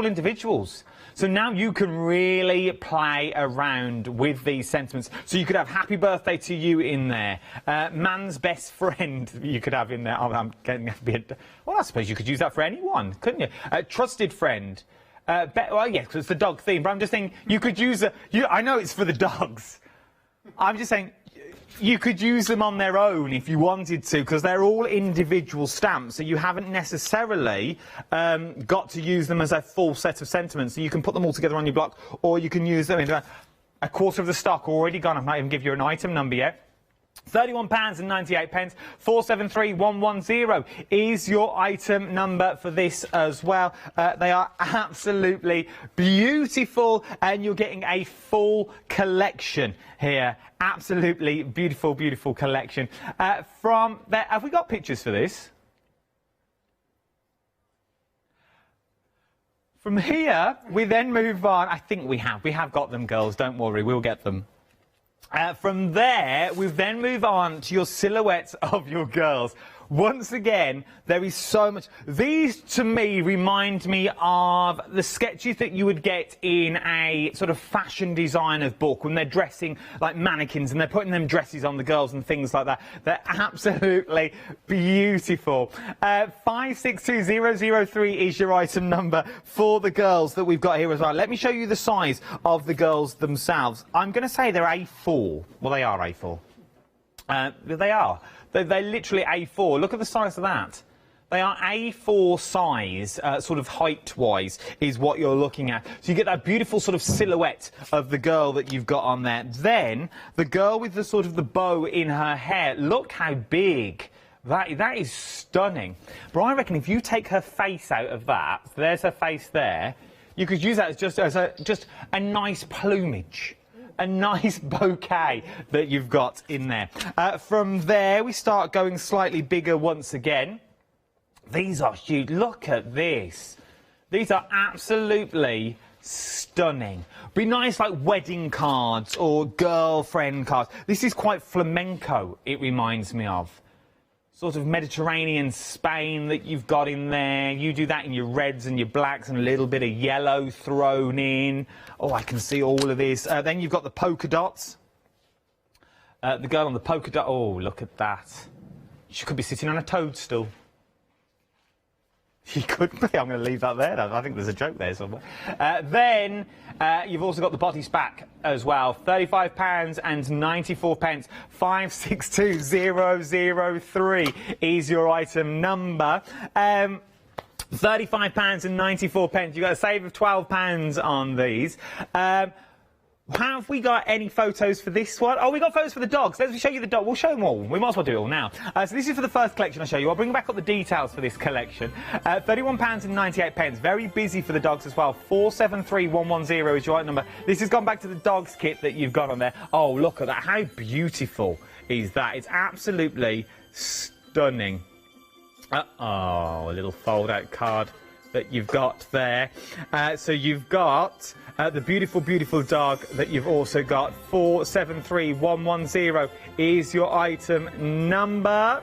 individuals. So now you can really play around with these sentiments. So you could have happy birthday to you in there. Man's best friend you could have in there. Oh, I'm getting a bit... Well, I suppose you could use that for anyone, couldn't you? Trusted friend. Well, yes, because it's the dog theme, but I'm just saying you could use I know it's for the dogs. I'm just saying you could use them on their own if you wanted to, because they're all individual stamps, so you haven't necessarily got to use them as a full set of sentiments. So you can put them all together on your block, or you can use them in a quarter of the stock already gone. I might even give you an item number yet. £31.98, 473110 is your item number for this as well. They are absolutely beautiful, and you're getting a full collection here. Absolutely beautiful, beautiful collection. From there, have we got pictures for this? From here, we then move on. I think we have got them, girls. Don't worry, we'll get them. From there, we then move on to your silhouettes of your girls. once again, there is so much. These, to me, remind me of the sketches that you would get in a sort of fashion designer's book when they're dressing like mannequins and they're putting them dresses on the girls and things like that. They're absolutely beautiful. 562003 is your item number for the girls that we've got here as well. Let me show you the size of the girls themselves. I'm going to say they're A4. Well, they are A4. They are. They're literally A4. Look at the size of that. They are A4 size, sort of height-wise, is what you're looking at. So you get that beautiful sort of silhouette of the girl that you've got on there. Then, the girl with the sort of the bow in her hair. Look how big. That is stunning. But I reckon if you take her face out of that, there's her face there, you could use that as just a nice plumage. A nice bouquet that you've got in there. From there, we start going slightly bigger once again. These are huge. Look at this. These are absolutely stunning. Be nice like wedding cards or girlfriend cards. This is quite flamenco, it reminds me of. Sort of Mediterranean Spain that you've got in there. You do that in your reds and your blacks and a little bit of yellow thrown in. Oh, I can see all of this. Then you've got the polka dots. The girl on the polka dot. Oh, look at that. She could be sitting on a toadstool. She could be. I'm going to leave that there. I think there's a joke there somewhere. Then you've also got the body spack as well. £35.94. 562003 is your item number. £35.94. You got a save of £12 on these. Have we got any photos for this one? Oh, we got photos for the dogs. Let's show you the dog. We'll show them all. We might as well do it all now. So this is for the first collection I'll show you. I'll bring back up the details for this collection. £31.98. Very busy for the dogs as well. 473110 is your item number. This has gone back to the dogs kit that you've got on there. Oh, look at that. How beautiful is that? It's absolutely stunning. Oh, a little fold-out card that you've got there. So you've got the beautiful, beautiful dog that you've also got. 473110 is your item number.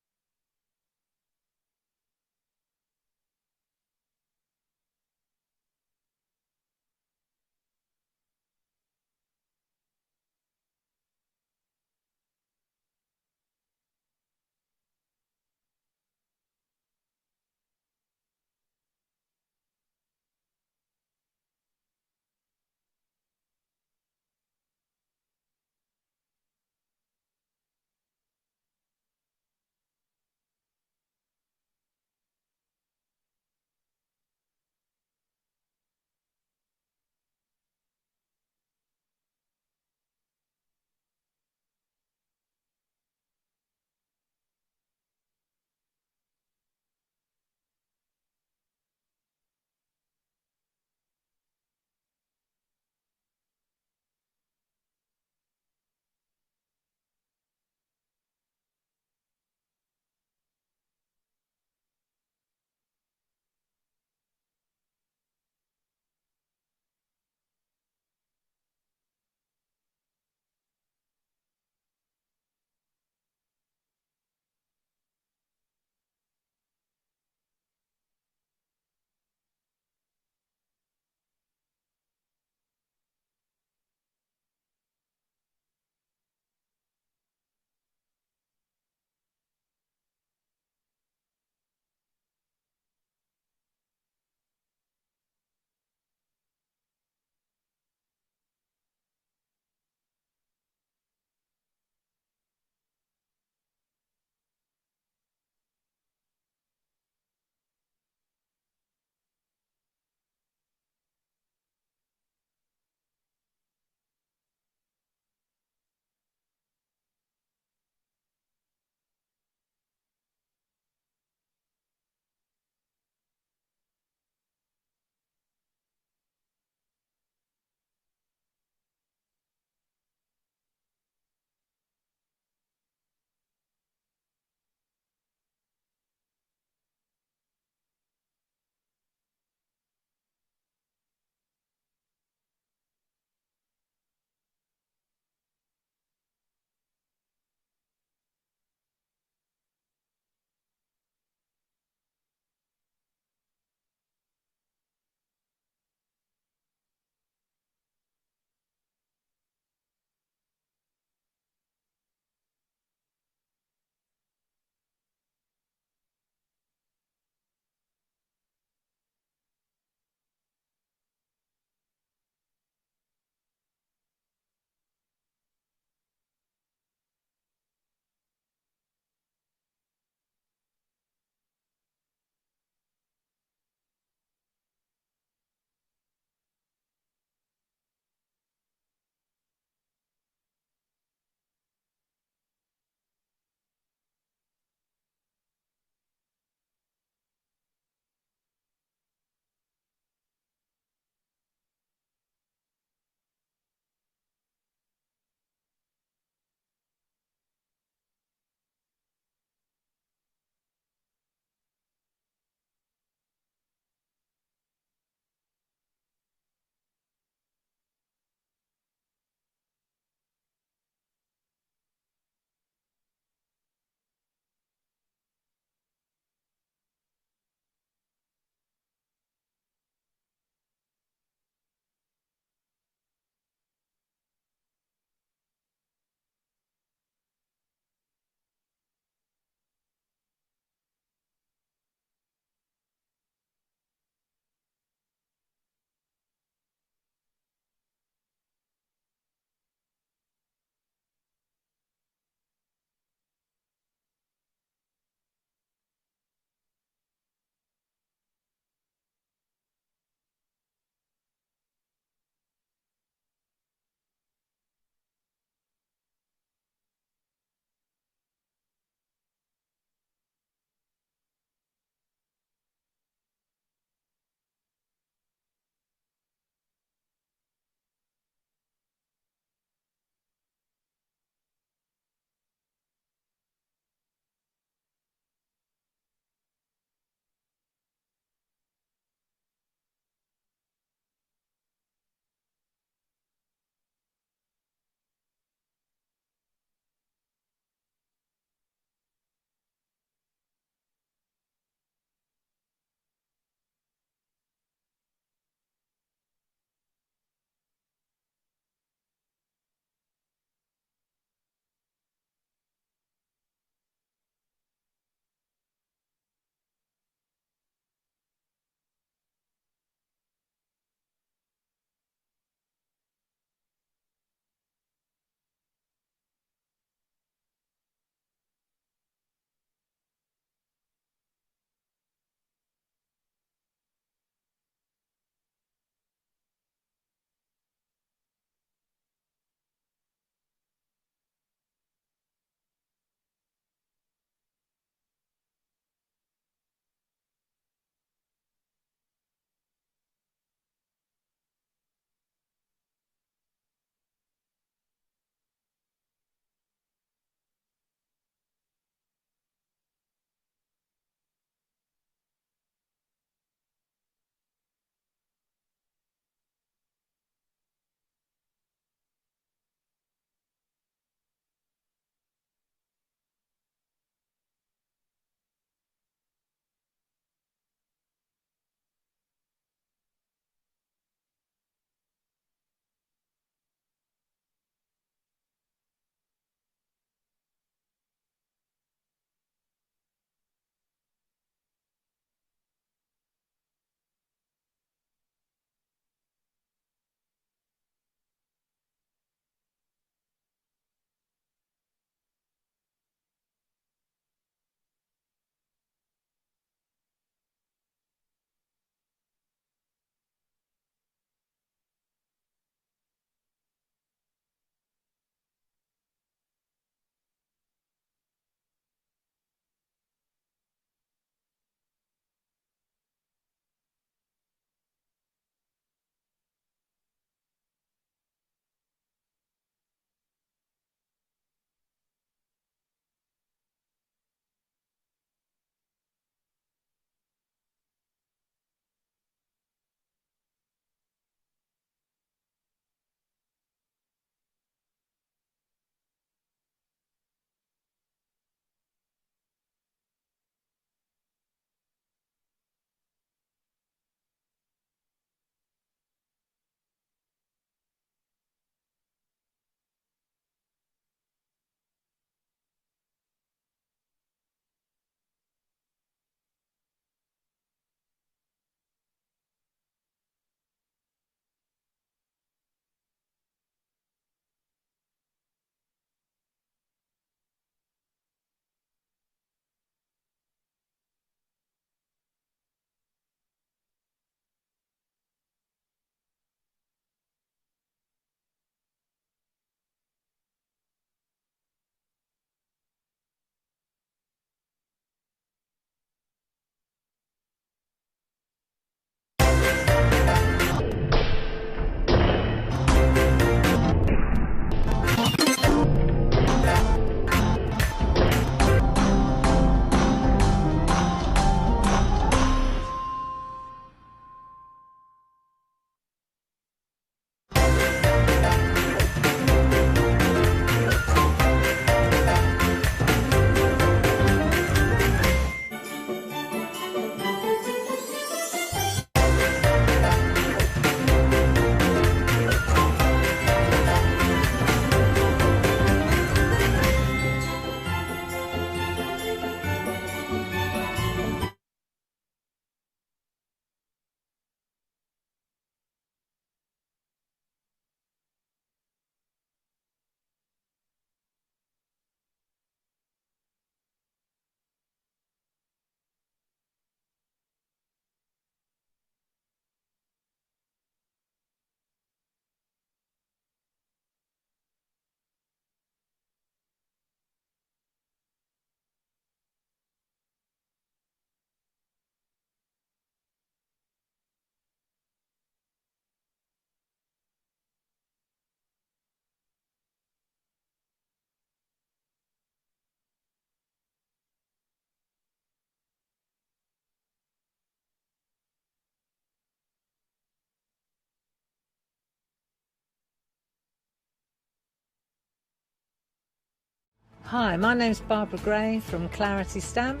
Hi, my name's Barbara Gray from Clarity Stamp,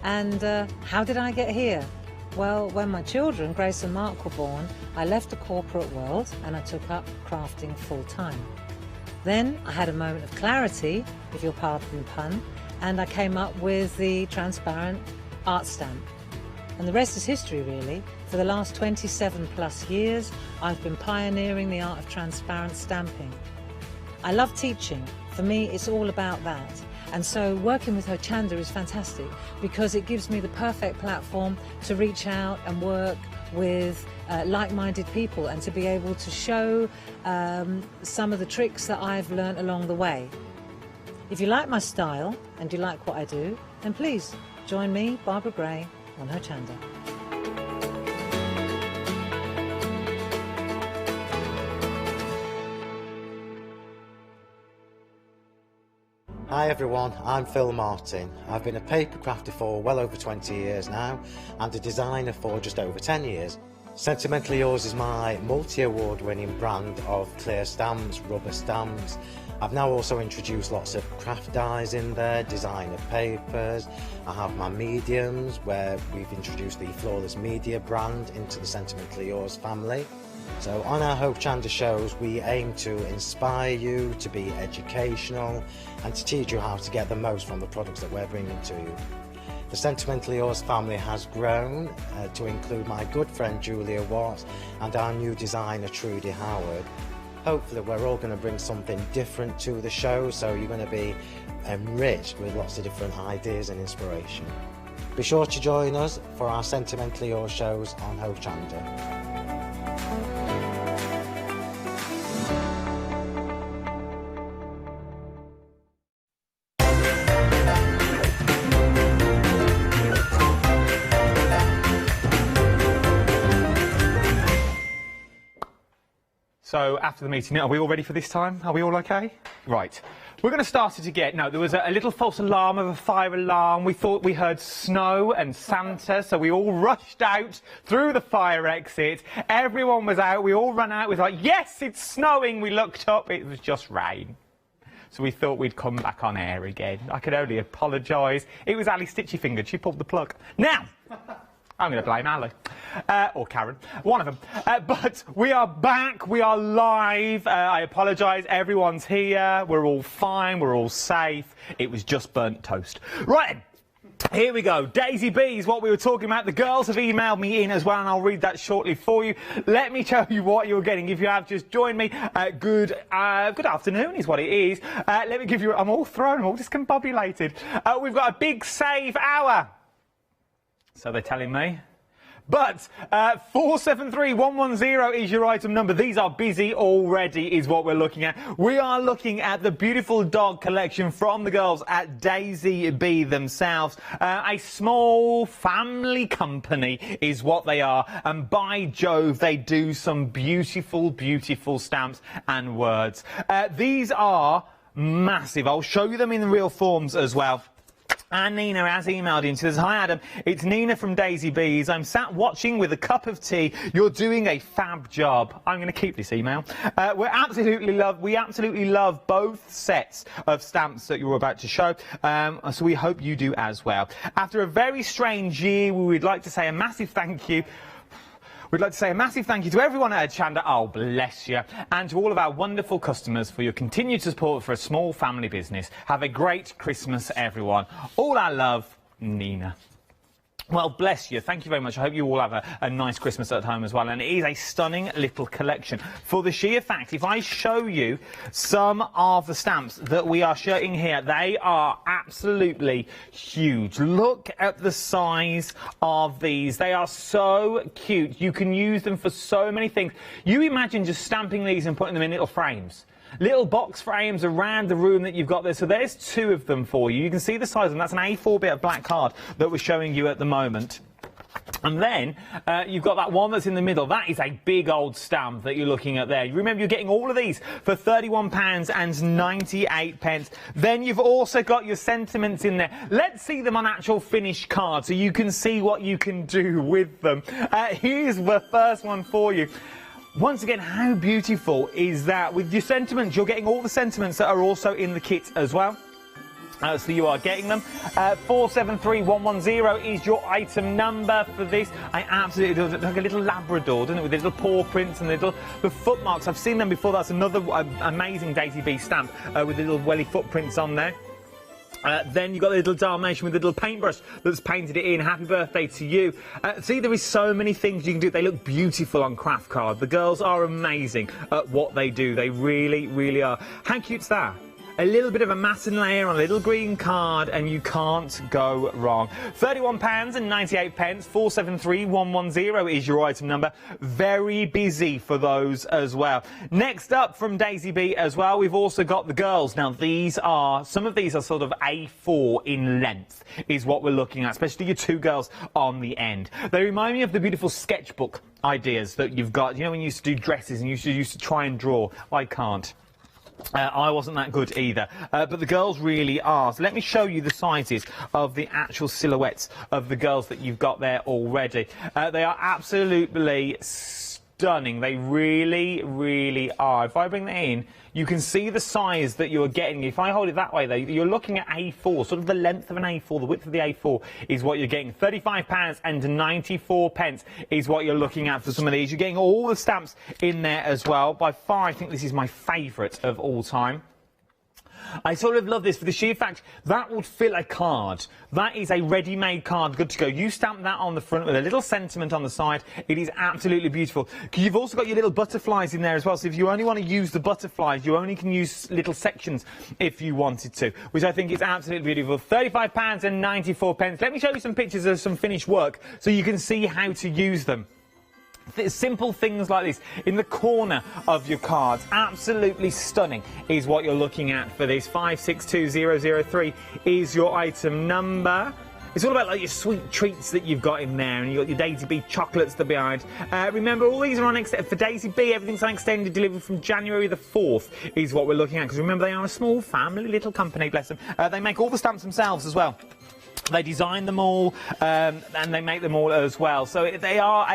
and how did I get here? Well, when my children, Grace and Mark, were born, I left the corporate world and I took up crafting full-time. Then I had a moment of clarity, if you'll pardon the pun, and I came up with the transparent art stamp. And the rest is history, really. For the last 27 plus years, I've been pioneering the art of transparent stamping. I love teaching. For me, it's all about that. And so working with Hochanda is fantastic because it gives me the perfect platform to reach out and work with like-minded people and to be able to show some of the tricks that I've learnt along the way. If you like my style and you like what I do, then please join me, Barbara Gray, on Hochanda. Hi everyone, I'm Phil Martin. I've been a papercrafter for well over 20 years now and a designer for just over 10 years. Sentimentally Yours is my multi-award winning brand of clear stamps, rubber stamps. I've now also introduced lots of craft dyes in there, designer papers. I have my mediums where we've introduced the Flawless Media brand into the Sentimentally Yours family. So on our Hochanda shows we aim to inspire you, to be educational and to teach you how to get the most from the products that we're bringing to you. The Sentimentally Yours family has grown to include my good friend Julia Watts and our new designer Trudy Howard. Hopefully we're all going to bring something different to the show, so you're going to be enriched with lots of different ideas and inspiration. Be sure to join us for our Sentimentally Yours shows on Hochanda. So after the meeting, are we all ready for this time? Are we all okay? Right. We're going to start it again. No, there was a little false alarm of a fire alarm. We thought we heard snow and Santa, so we all rushed out through the fire exit. Everyone was out. We all ran out. We thought, yes, it's snowing. We looked up. It was just rain. So we thought we'd come back on air again. I could only apologise. It was Ali Stitchy-Fingered. She pulled the plug. Now, I'm going to blame Ali. Or Karen. One of them. But we are back. We are live. I apologise. Everyone's here. We're all fine. We're all safe. It was just burnt toast. Right. Here we go. Daisy B is what we were talking about. The girls have emailed me in as well, and I'll read that shortly for you. Let me tell you what you're getting. If you have just joined me, good afternoon is what it is. Let me give you... I'm all thrown. I'm all discombobulated. We've got a big save hour. So they're telling me. But 473110 is your item number. These are busy already is what we're looking at. We are looking at the beautiful dog collection from the girls at Daisy B themselves. A small family company is what they are. And by Jove, they do some beautiful, beautiful stamps and words. These are massive. I'll show you them in real forms as well. And Nina has emailed in. She says, hi Adam, it's Nina from Daisy Bees. I'm sat watching with a cup of tea. You're doing a fab job. I'm going to keep this email. We absolutely love both sets of stamps that you're about to show. So we hope you do as well. After a very strange year, we would like to say a massive thank you. We'd like to say a massive thank you to everyone at Hochanda, oh bless you, and to all of our wonderful customers for your continued support for a small family business. Have a great Christmas, everyone. All our love, Nina. Well, bless you. Thank you very much. I hope you all have a nice Christmas at home as well. And it is a stunning little collection. For the sheer fact, if I show you some of the stamps that we are showing here, they are absolutely huge. Look at the size of these. They are so cute. You can use them for so many things. You imagine just stamping these and putting them in little frames. Little box frames around the room that you've got there. So there's two of them for you. You can see the size of them. That's an A4 bit of black card that we're showing you at the moment. And then you've got that one that's in the middle. That is a big old stamp that you're looking at there. You remember you're getting all of these for £31.98. Then you've also got your sentiments in there. Let's see them on actual finished cards so you can see what you can do with them. Here's the first one for you. Once again, how beautiful is that? With your sentiments, you're getting all the sentiments that are also in the kit as well. So you are getting them. 473110 is your item number for this. I absolutely do. It's like a little Labrador, doesn't it? With little paw prints and the footmarks. I've seen them before. That's another amazing Daisy Bee stamp with the little welly footprints on there. Then you've got the little Dalmatian with the little paintbrush that's painted it in. Happy birthday to you. See, there is so many things you can do. They look beautiful on craft card. The girls are amazing at what they do. They really, really are. How cute's that? A little bit of a matte layer on a little green card and you can't go wrong. £31.98, 473110 is your item number. Very busy for those as well. Next up from Daisy Bee as well, we've also got the girls. Now some of these are sort of A4 in length is what we're looking at, especially your two girls on the end. They remind me of the beautiful sketchbook ideas that you've got. You know when you used to do dresses and you used to try and draw. I can't. I wasn't that good either, but the girls really are. So let me show you the sizes of the actual silhouettes of the girls that you've got there already. They are absolutely stunning. They really, really are. If I bring that in, you can see the size that you're getting. If I hold it that way, though, you're looking at A4, sort of the length of an A4, the width of the A4 is what you're getting. £35.94 is what you're looking at for some of these. You're getting all the stamps in there as well. By far, I think this is my favourite of all time. I sort of love this for the sheer fact that would fill a card. That is a ready-made card, good to go. You stamp that on the front with a little sentiment on the side. It is absolutely beautiful. You've also got your little butterflies in there as well, so if you only want to use the butterflies, you only can use little sections if you wanted to, which I think is absolutely beautiful. £35.94. Let me show you some pictures of some finished work so you can see how to use them. Simple things like this in the corner of your cards, absolutely stunning is what you're looking at for this. 562003 is your item number. It's all about like your sweet treats that you've got in there, and you've got your Daisy Bee chocolates that are behind. Remember, all these are on for Daisy Bee. Everything's on extended delivery from January the 4th is what we're looking at, because remember, they are a small family, little company, bless them. They make all the stamps themselves as well. They design them all, and they make them all as well. So they are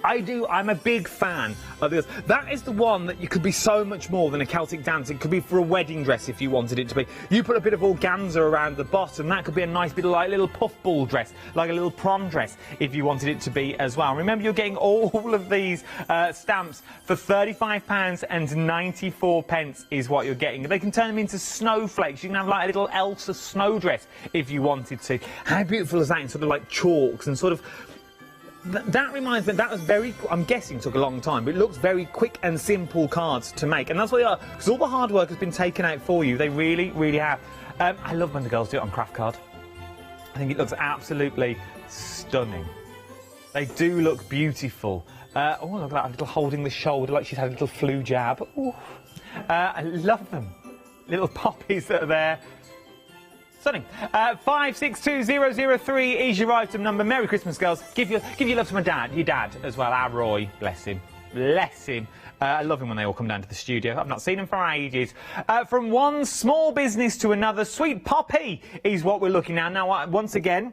I'm a big fan of this. That is the one that you could be so much more than a Celtic dance. It could be for a wedding dress if you wanted it to be. You put a bit of organza around the bottom. That could be a nice bit of like little puffball dress, like a little prom dress if you wanted it to be as well. Remember, you're getting all of these stamps for £35.94 is what you're getting. They can turn them into snowflakes. You can have like a little Elsa snow dress if you wanted to. How beautiful is that in sort of like chalks and sort of... That reminds me, that was very, I'm guessing took a long time, but it looks very quick and simple cards to make. And that's what they are, because all the hard work has been taken out for you. They really, really have. I love when the girls do it on craft card. I think it looks absolutely stunning. They do look beautiful. Oh, look at that, a little holding the shoulder like she's had a little flu jab. Ooh. I love them. Little poppies that are there. Stunning. 562003 is your item number. Merry Christmas, girls. Give your love to my dad, your dad as well, our Roy. Bless him. Bless him. I love him when they all come down to the studio. I've not seen him for ages. From one small business to another, Sweet Poppy is what we're looking at. Now, once again,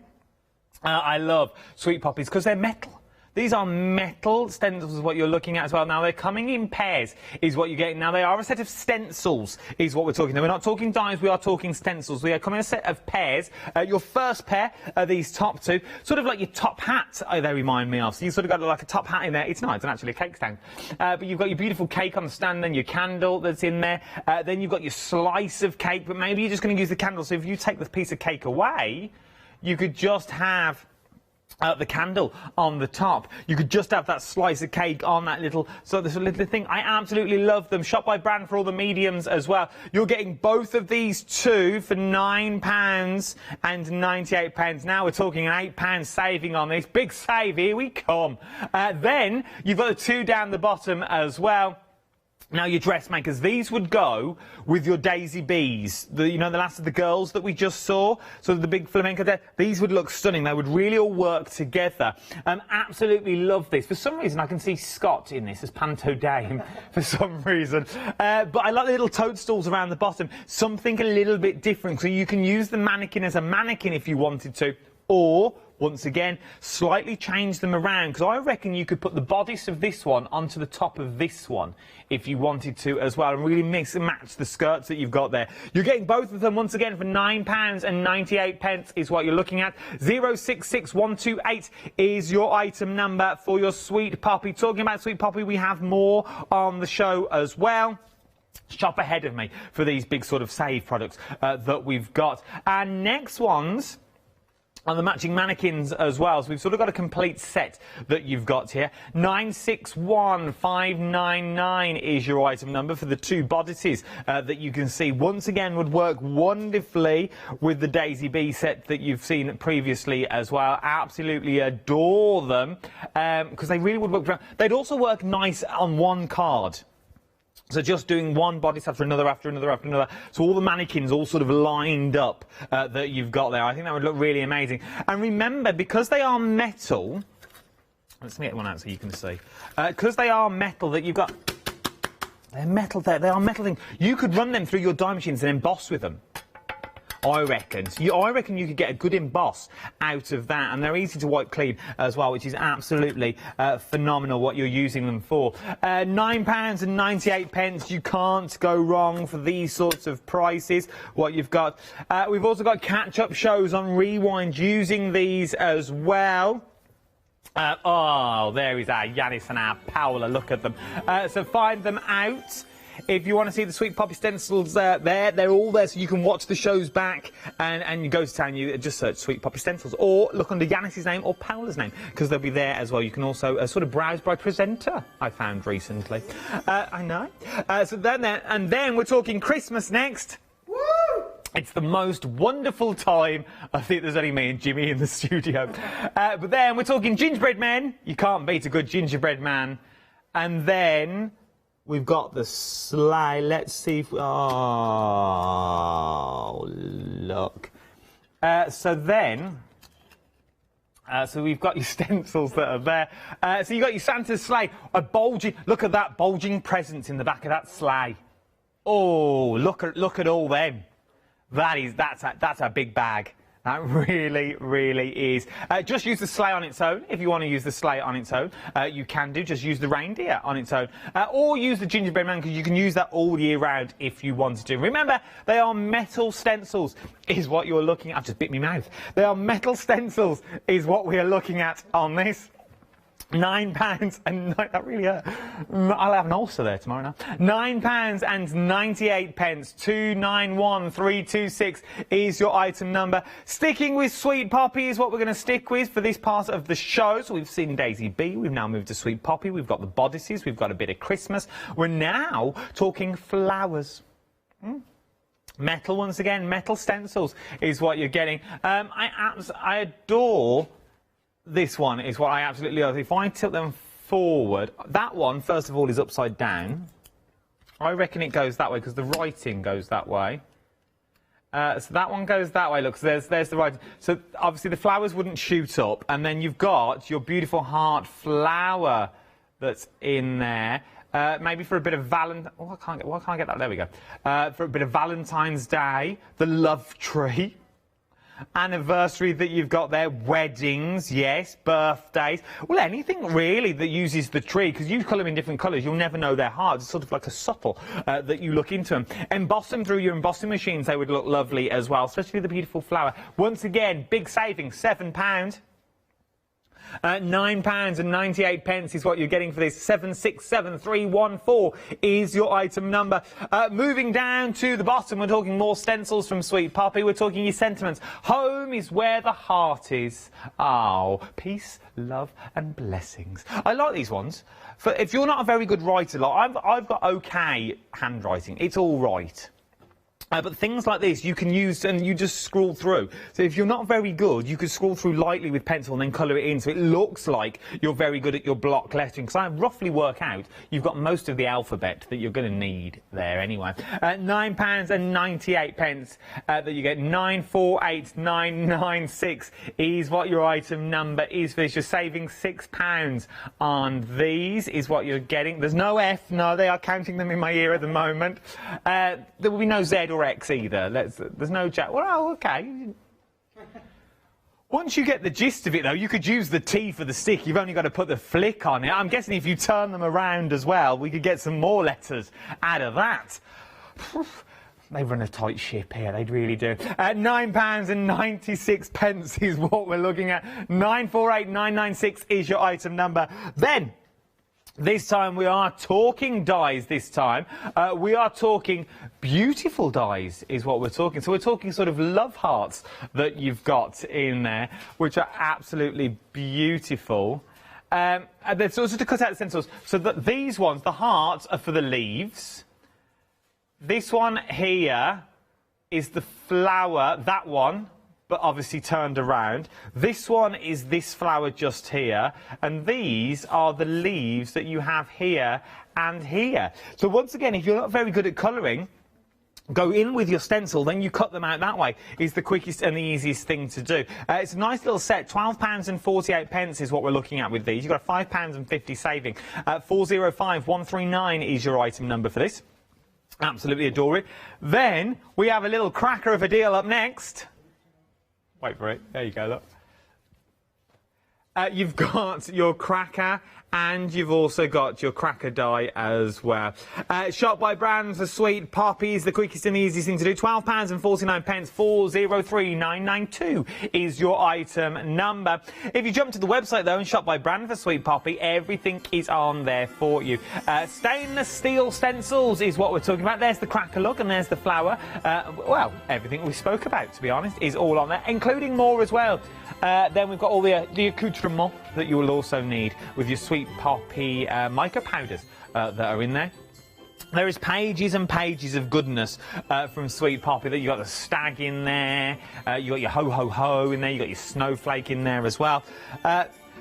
I love Sweet Poppies because they're metal. These are metal stencils is what you're looking at as well. Now, they're coming in pairs is what you're getting. Now, they are a set of stencils is what we're talking about. We're not talking dies, we are talking stencils. We are coming in a set of pairs. Your first pair are these top two. Sort of like your top hat, they remind me of. So you've sort of got like a top hat in there. It's not, it's actually a cake stand. But you've got your beautiful cake on the stand and your candle that's in there. Then you've got your slice of cake, but maybe you're just going to use the candle. So if you take the piece of cake away, you could just have... the candle on the top. You could just have that slice of cake on that little, so this little thing. I absolutely love them. Shop by brand for all the mediums as well. You're getting both of these two for £9.98. Now we're talking an £8 saving on this. Big save, here we come. Then you've got the two down the bottom as well. Now, your dressmakers, these would go with your Daisy Bees. You know, the last of the girls that we just saw, so the big flamenco there, these would look stunning. They would really all work together. Absolutely love this. For some reason, I can see Scott in this as Panto Dame, for some reason. But I like the little toadstools around the bottom. Something a little bit different. So you can use the mannequin as a mannequin if you wanted to, or once again, slightly change them around, because I reckon you could put the bodice of this one onto the top of this one if you wanted to as well, and really mix and match the skirts that you've got there. You're getting both of them once again for £9.98 is what you're looking at. 066128 is your item number for your Sweet Poppy. Talking about Sweet Poppy, we have more on the show as well. Shop ahead of me for these big sort of save products that we've got. And next ones and the matching mannequins as well. So we've sort of got a complete set that you've got here. 961599 is your item number for the two bodices that you can see. Once again, would work wonderfully with the Daisy Bee set that you've seen previously as well. Absolutely adore them because they really would work. They'd also work nice on one card. So just doing one bodice after another, after another, after another. So all the mannequins all sort of lined up that you've got there. I think that would look really amazing. And remember, because they are metal, let's get one out so you can see. Because they are metal, that you've got, they're metal there, they are metal things. You could run them through your die machines and emboss with them. I reckon. So I reckon you could get a good emboss out of that, and they're easy to wipe clean as well, which is absolutely phenomenal what you're using them for. £9.98. You can't go wrong for these sorts of prices. What you've got. We've also got catch-up shows on Rewind using these as well. Oh, there is our Yanis and our Paola. Look at them. So find them out. If you want to see the Sweet Poppy stencils they're all there, so you can watch the shows back and you go to town, you just search Sweet Poppy stencils, or look under Yanis's name or Paola's name, because they'll be there as well. You can also sort of browse by presenter, I found recently. I know. So then we're talking Christmas next. Woo! It's the most wonderful time. I think there's only me and Jimmy in the studio. But then we're talking gingerbread men. You can't beat a good gingerbread man. And then we've got the sleigh. Let's see if... Oh, look. So we've got your stencils that are there. So you've got your Santa's sleigh. A bulging... Look at that bulging presents in the back of that sleigh. Oh, look at all them. That's a big bag. That really, really is. Just use the sleigh on its own. If you want to use the sleigh on its own, you can do. Just use the reindeer on its own. Or use the gingerbread man, because you can use that all year round if you wanted to. Remember, they are metal stencils, is what you're looking at. I've just bit my mouth. They are metal stencils, is what we are looking at on this. £9 and that really hurt. I'll have an ulcer there tomorrow now. £9.98. 291326 is your item number. Sticking with Sweet Poppy is what we're going to stick with for this part of the show. So we've seen Daisy Bee, we've now moved to Sweet Poppy, we've got the bodices, we've got a bit of Christmas. We're now talking flowers. Metal once again, metal stencils is what you're getting. I adore this one, is what I absolutely love. If I tilt them forward, that one, first of all, is upside down. I reckon it goes that way because the writing goes that way. So that one goes that way. Look, so there's the writing. So obviously the flowers wouldn't shoot up, and then you've got your beautiful heart flower that's in there. Maybe for a bit of Valentine. Oh, why can't I get that? There we go. For a bit of Valentine's Day, the love tree. Anniversary that you've got there, weddings, yes, birthdays, well, anything really that uses the tree, because you colour them in different colours, you'll never know their hearts. It's sort of like a subtle that you look into them. Emboss them through your embossing machines, they would look lovely as well, especially the beautiful flower. Once again, big savings, £7. £9.98 is what you're getting for this. 767314 is your item number. Moving down to the bottom, we're talking more stencils from Sweet Poppy. We're talking your sentiments. Home is where the heart is. Oh, peace, love and blessings. I like these ones. If you're not a very good writer, like I've got okay handwriting. It's all right. But things like this you can use and you just scroll through. So if you're not very good, you could scroll through lightly with pencil and then colour it in so it looks like you're very good at your block lettering. Because I roughly work out you've got most of the alphabet that you're going to need there anyway. £9.98 that you get. 948996 is what your item number is for this. You're saving £6 on these is what you're getting. There's no F. No, they are counting them in my ear at the moment. There will be no Z or X either. There's no Jack. Well, okay. Once you get the gist of it, though, you could use the T for the stick. You've only got to put the flick on it. I'm guessing if you turn them around as well, we could get some more letters out of that. They run a tight ship here, they really do. £9.96 is what we're looking at. 948996 is your item number. Then, this time we are talking dies this time. We are talking beautiful dies is what we're talking. So we're talking sort of love hearts that you've got in there, which are absolutely beautiful. And there's also to cut out the stencils. So these ones, the hearts, are for the leaves. This one here is the flower, that one, but obviously turned around. This one is this flower just here, and these are the leaves that you have here and here. So once again, if you're not very good at colouring, go in with your stencil, then you cut them out that way, is the quickest and the easiest thing to do. It's a nice little set. £12.48 is what we're looking at with these. You've got a £5.50 saving. 405139 is your item number for this. Absolutely adore it. Then we have a little cracker of a deal up next. Wait for it. There you go, look. You've got your cracker, and you've also got your cracker die as well. Shop by brand for Sweet Poppy is the quickest and the easiest thing to do. £12.49. 403992 is your item number. If you jump to the website, though, and shop by brand for Sweet Poppy, everything is on there for you. Stainless steel stencils is what we're talking about. There's the cracker look, and there's the flower. Well, everything we spoke about, to be honest, is all on there, including more as well. Then we've got all the accoutrements that you will also need with your Sweet Poppy mica powders that are in there. There is pages and pages of goodness from Sweet Poppy. That you got the stag in there, you got your ho ho ho in there, you got your snowflake in there as well.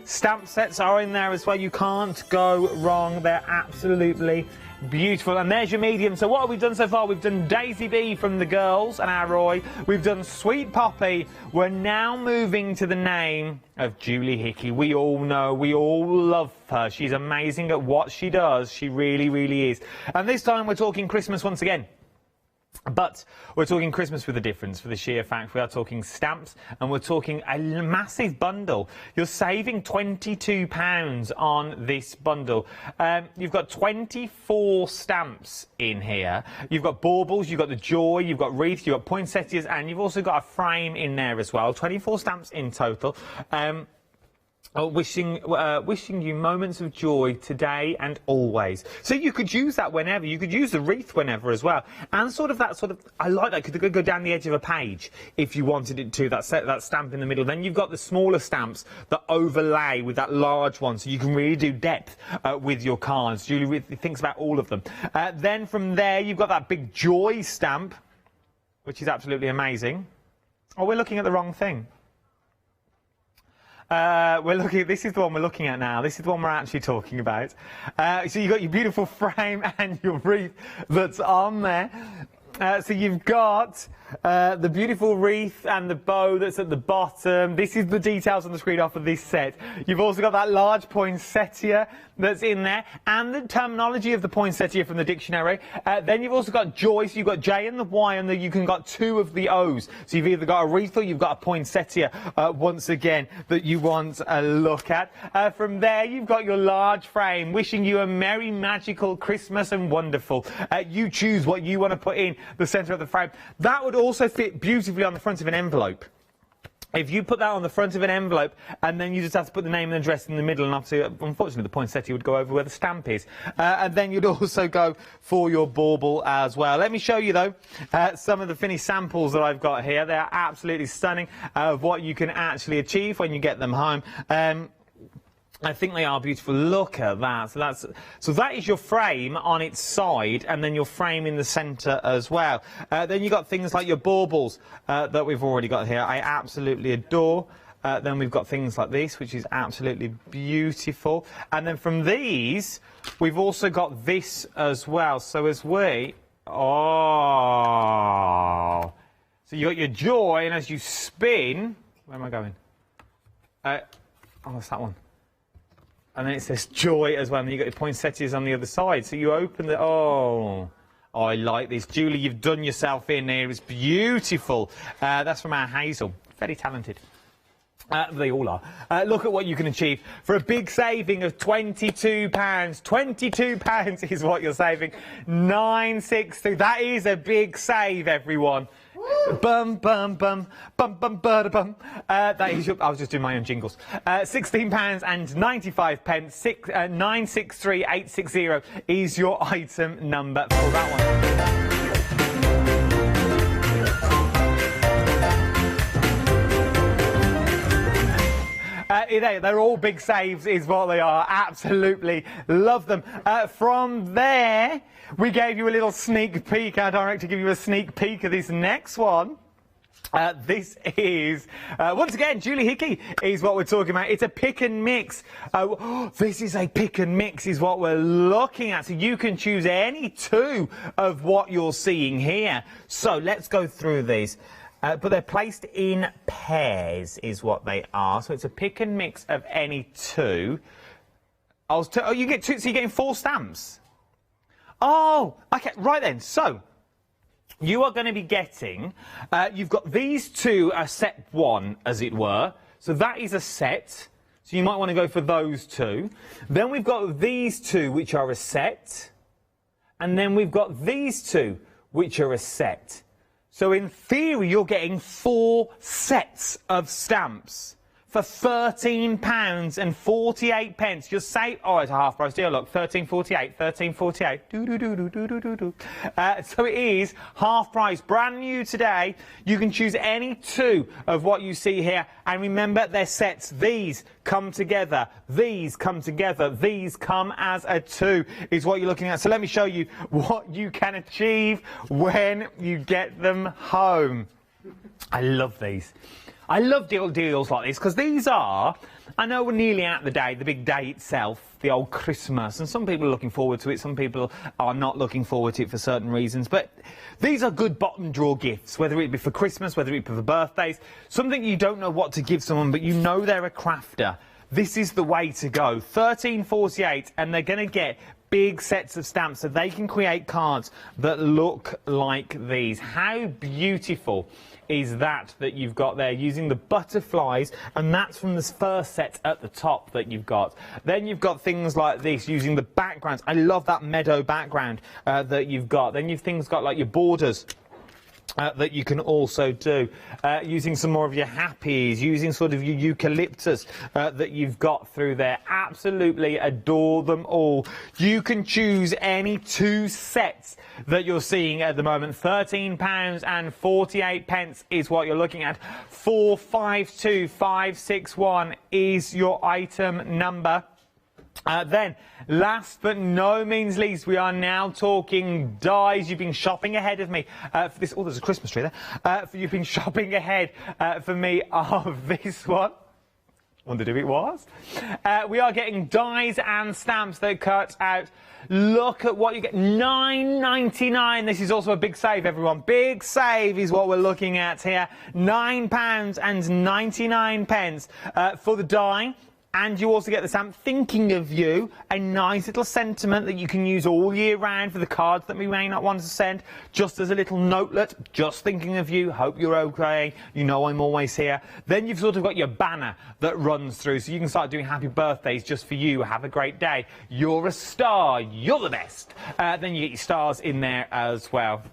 Stamp sets are in there as well. You can't go wrong. They're absolutely beautiful. And there's your medium. So what have we done so far? We've done Daisy B from the girls and our Roy. We've done Sweet Poppy. We're now moving to the name of Julie Hickey. We all know, we all love her. She's amazing at what she does. She really, really is. And this time we're talking Christmas once again. But we're talking Christmas with a difference, for the sheer fact we are talking stamps, and we're talking a massive bundle. You're saving £22 on this bundle. You've got 24 stamps in here. You've got baubles, you've got the joy, you've got wreaths, you've got poinsettias, and you've also got a frame in there as well. 24 stamps in total. Wishing you moments of joy today and always. So you could use that whenever. You could use the wreath whenever as well. And I like that, because it could go down the edge of a page if you wanted it to, that stamp in the middle. Then you've got the smaller stamps that overlay with that large one, so you can really do depth with your cards. Julie really thinks about all of them. Then from there, you've got that big joy stamp, which is absolutely amazing. Oh, we're looking at the wrong thing. This is the one we're looking at now. This is the one we're actually talking about. So you've got your beautiful frame and your wreath that's on there. So you've got the beautiful wreath and the bow that's at the bottom. This is the details on the screen off of this set. You've also got that large poinsettia that's in there, and the terminology of the poinsettia from the dictionary. Then you've also got joy, so you've got J and the Y, and you can got two of the O's. So you've either got a wreath or you've got a poinsettia, once again, that you want a look at. From there, you've got your large frame, wishing you a merry, magical Christmas and wonderful. You choose what you want to put in the centre of the frame. That would also fit beautifully on the front of an envelope. If you put that on the front of an envelope, and then you just have to put the name and address in the middle, and obviously, unfortunately, the poinsettia would go over where the stamp is. And then you'd also go for your bauble as well. Let me show you, though, some of the finished samples that I've got here. They are absolutely stunning of what you can actually achieve when you get them home. I think they are beautiful. Look at that. So that is your frame on its side, and then your frame in the centre as well. Then you've got things like your baubles that we've already got here. I absolutely adore. Then we've got things like this, which is absolutely beautiful. And then from these, we've also got this as well. So as we... Oh! So you got your joy, and as you spin... Where am I going? Oh, it's that one. And then it says joy as well, and then you've got your poinsettias on the other side. So you open the... Oh, I like this. Julie, you've done yourself in here. It's beautiful. That's from our Hazel. Very talented. They all are. Look at what you can achieve for a big saving of £22. £22 is what you're saving. 963. That is a big save, everyone. Bum bum bum bum bum bum bum. That is your, I was just doing my own jingles. £16.95. 963860 is your item number for that one. They're all big saves is what they are. Absolutely love them. From there, we gave you a little sneak peek. Our director gave you a sneak peek of this next one. This is, once again, Julie Hickey is what we're talking about. It's a pick and mix. This is a pick and mix is what we're looking at. So you can choose any two of what you're seeing here. So let's go through these. But they're placed in pairs is what they are. So it's a pick and mix of any two. You get two, so you're getting 4 stamps. Oh, okay, right then. So you are going to be getting, you've got these two, a set 1, as it were. So that is a set. So you might want to go for those two. Then we've got these two, which are a set. And then we've got these two, which are a set. So in theory, you're getting 4 sets of stamps for £13.48. You're saying, oh, it's a half price deal. Look, £13.48, £13.48. So it is half price, brand new today. You can choose any two of what you see here, and remember, they're sets. These come together. These come together. These come as a 2 is what you're looking at. So let me show you what you can achieve when you get them home. I love these. I love deals like this because these are, I know we're nearly at the day, the big day itself, the old Christmas, and some people are looking forward to it, some people are not looking forward to it for certain reasons, but these are good bottom drawer gifts, whether it be for Christmas, whether it be for birthdays, something you don't know what to give someone, but you know they're a crafter. This is the way to go. £13.48, and they're going to get big sets of stamps so they can create cards that look like these. How beautiful is that you've got there using the butterflies, and that's from this first set at the top that you've got. Then you've got things like this using the backgrounds. I love that meadow background that you've got. Then you've things got like your borders that you can also do, using some more of your happies, using sort of your eucalyptus that you've got through there. Absolutely adore them all. You can choose any 2 sets that you're seeing at the moment. £13.48 is what you're looking at. 452561 is your item number. Then, last but no means least, we are now talking dies. You've been shopping ahead of me for this. Oh, there's a Christmas tree there. You've been shopping ahead for me of this one. Wondered who it was. We are getting dies and stamps that cut out. Look at what you get. £9.99. This is also a big save, everyone. Big save is what we're looking at here. £9.99 for the die. And you also get the stamp Thinking of You, a nice little sentiment that you can use all year round for the cards that we may not want to send, just as a little notelet, just thinking of you, hope you're okay, you know I'm always here. Then you've sort of got your banner that runs through, so you can start doing happy birthdays just for you, have a great day, you're a star, you're the best. Then you get your stars in there as well.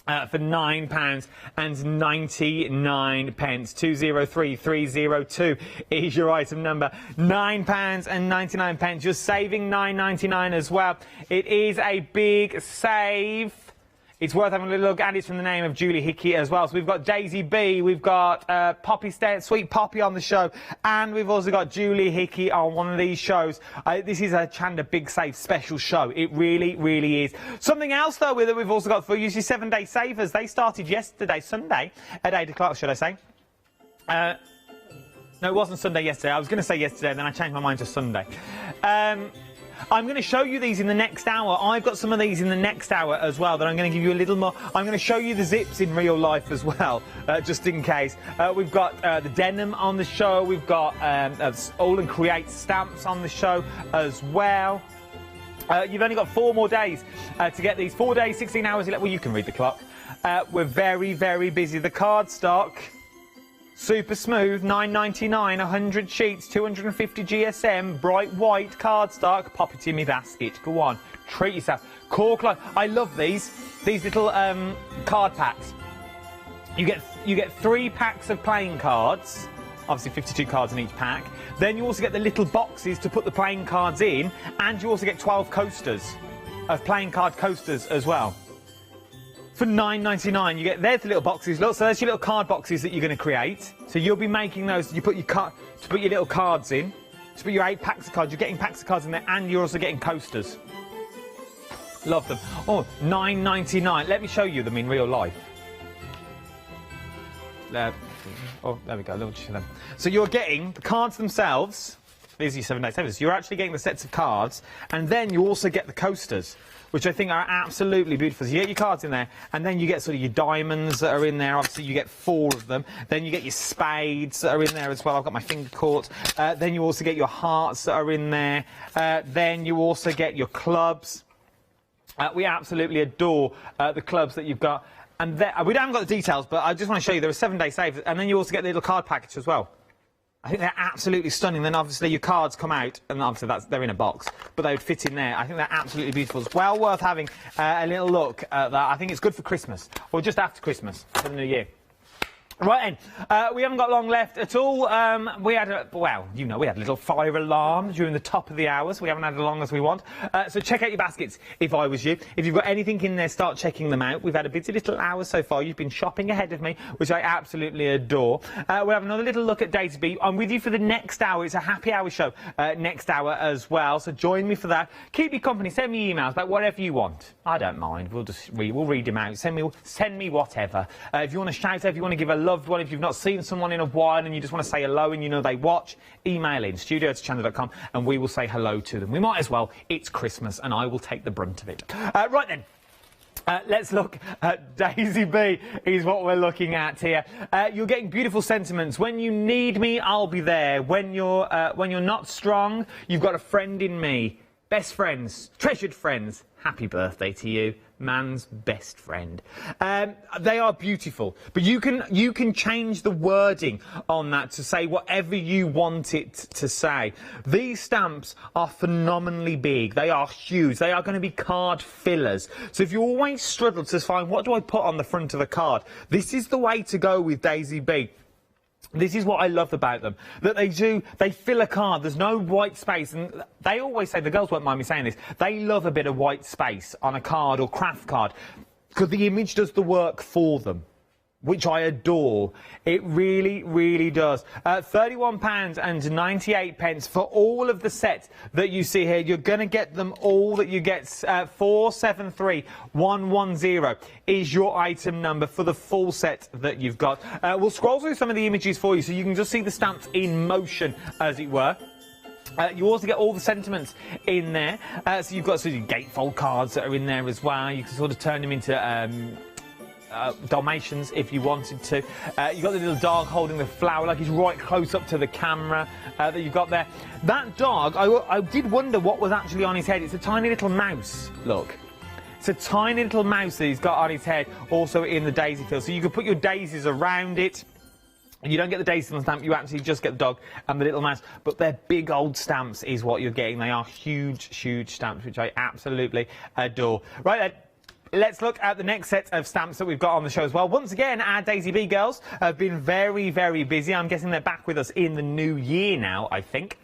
For £9.99. 203302 is your item number. £9.99. You're saving £9.99 as well. It is a big save. It's worth having a little look, and it's from the name of Julie Hickey as well. So we've got Daisy B, we've got Poppy Sweet Poppy on the show, and we've also got Julie Hickey on one of these shows. This is a Hochanda Big Save special show. It really, really is. Something else, though, that we've also got for you is your 7-day savers. They started yesterday, Sunday, at 8 o'clock, should I say. No, it wasn't Sunday yesterday. I was going to say yesterday, then I changed my mind to Sunday. I'm going to show you these in the next hour. I've got some of these in the next hour as well that I'm going to give you a little more. I'm going to show you the zips in real life as well, just in case. We've got the denim on the show. We've got All and Create stamps on the show as well. You've only got 4 more days to get these. 4 days, 16 hours. Well, you can read the clock. We're very, very busy. The card stock Super smooth, £9.99, 100 sheets, 250 GSM, bright white cardstock. Pop it in my basket. Go on, treat yourself. Cork, I love these little card packs. You get 3 packs of playing cards, obviously 52 cards in each pack. Then you also get the little boxes to put the playing cards in, and you also get 12 coasters of playing card coasters as well. For £9.99, you get there's the little boxes. Look, so there's your little card boxes that you're going to create. So you'll be making those. You put your to put your little cards in, to put your 8 packs of cards. You're getting packs of cards in there, and you're also getting coasters. Love them. Oh, £9.99. Let me show you them in real life. Oh, there we go. Let me show them. So you're getting the cards themselves. These are your 7-day savers. You're actually getting the sets of cards, and then you also get the coasters, which I think are absolutely beautiful. So you get your cards in there, and then you get sort of your diamonds that are in there. Obviously, you get 4 of them. Then you get your spades that are in there as well. I've got my finger caught. Then you also get your hearts that are in there. Then you also get your clubs. We absolutely adore the clubs that you've got. And we haven't got the details, but I just want to show you there are 7-day savers, and then you also get the little card package as well. I think they're absolutely stunning. Then obviously your cards come out, and obviously they're in a box, but they would fit in there. I think they're absolutely beautiful. It's well worth having a little look at that. I think it's good for Christmas, or just after Christmas, for the new year. Right then, we haven't got long left at all. We had we had a little fire alarm during the top of the hours. We haven't had as long as we want. So check out your baskets if I was you. If you've got anything in there, start checking them out. We've had a busy little hour so far. You've been shopping ahead of me, which I absolutely adore. We'll have another little look at Daisy B. I'm with you for the next hour. It's a happy hour show next hour as well. So join me for that. Keep me company. Send me emails about whatever you want. I don't mind. We'll read them out. Send me whatever. If you want to shout, if you want to give a loved one, if you've not seen someone in a while and you just want to say hello and you know they watch, email in studio@hochanda.com and we will say hello to them. We might as well. It's Christmas and I will take the brunt of it. Right then. Let's look at Daisy B is what we're looking at here. You're getting beautiful sentiments. When you need me, I'll be there. When you're not strong, you've got a friend in me. Best friends, treasured friends. Happy birthday to you, man's best friend. They are beautiful, but you can change the wording on that to say whatever you want it to say. These stamps are phenomenally big. They are huge. They are going to be card fillers. So if you always struggle to find what do I put on the front of a card, this is the way to go with Daisy B. This is what I love about them, that they fill a card, there's no white space, and they always say, the girls won't mind me saying this, they love a bit of white space on a card or craft card, because the image does the work for them, which I adore. It really, really does. £31.98 for all of the set that you see here. You're going to get them all that you get. 473110 is your item number for the full set that you've got. We'll scroll through some of the images for you so you can just see the stamps in motion, as it were. You also get all the sentiments in there. So you've got sort of gatefold cards that are in there as well. You can sort of turn them into Dalmatians if you wanted to. You've got the little dog holding the flower, like he's right close up to the camera that you've got there. That dog, I did wonder what was actually on his head. It's a tiny little mouse, look. It's a tiny little mouse that he's got on his head, also in the daisy field. So you can put your daisies around it. And you don't get the daisies on the stamp, you actually just get the dog and the little mouse. But they're big old stamps is what you're getting. They are huge, huge stamps, which I absolutely adore. Right then. Let's look at the next set of stamps that we've got on the show as well. Once again, our Daisy B girls have been very, very busy. I'm guessing they're back with us in the new year now, I think.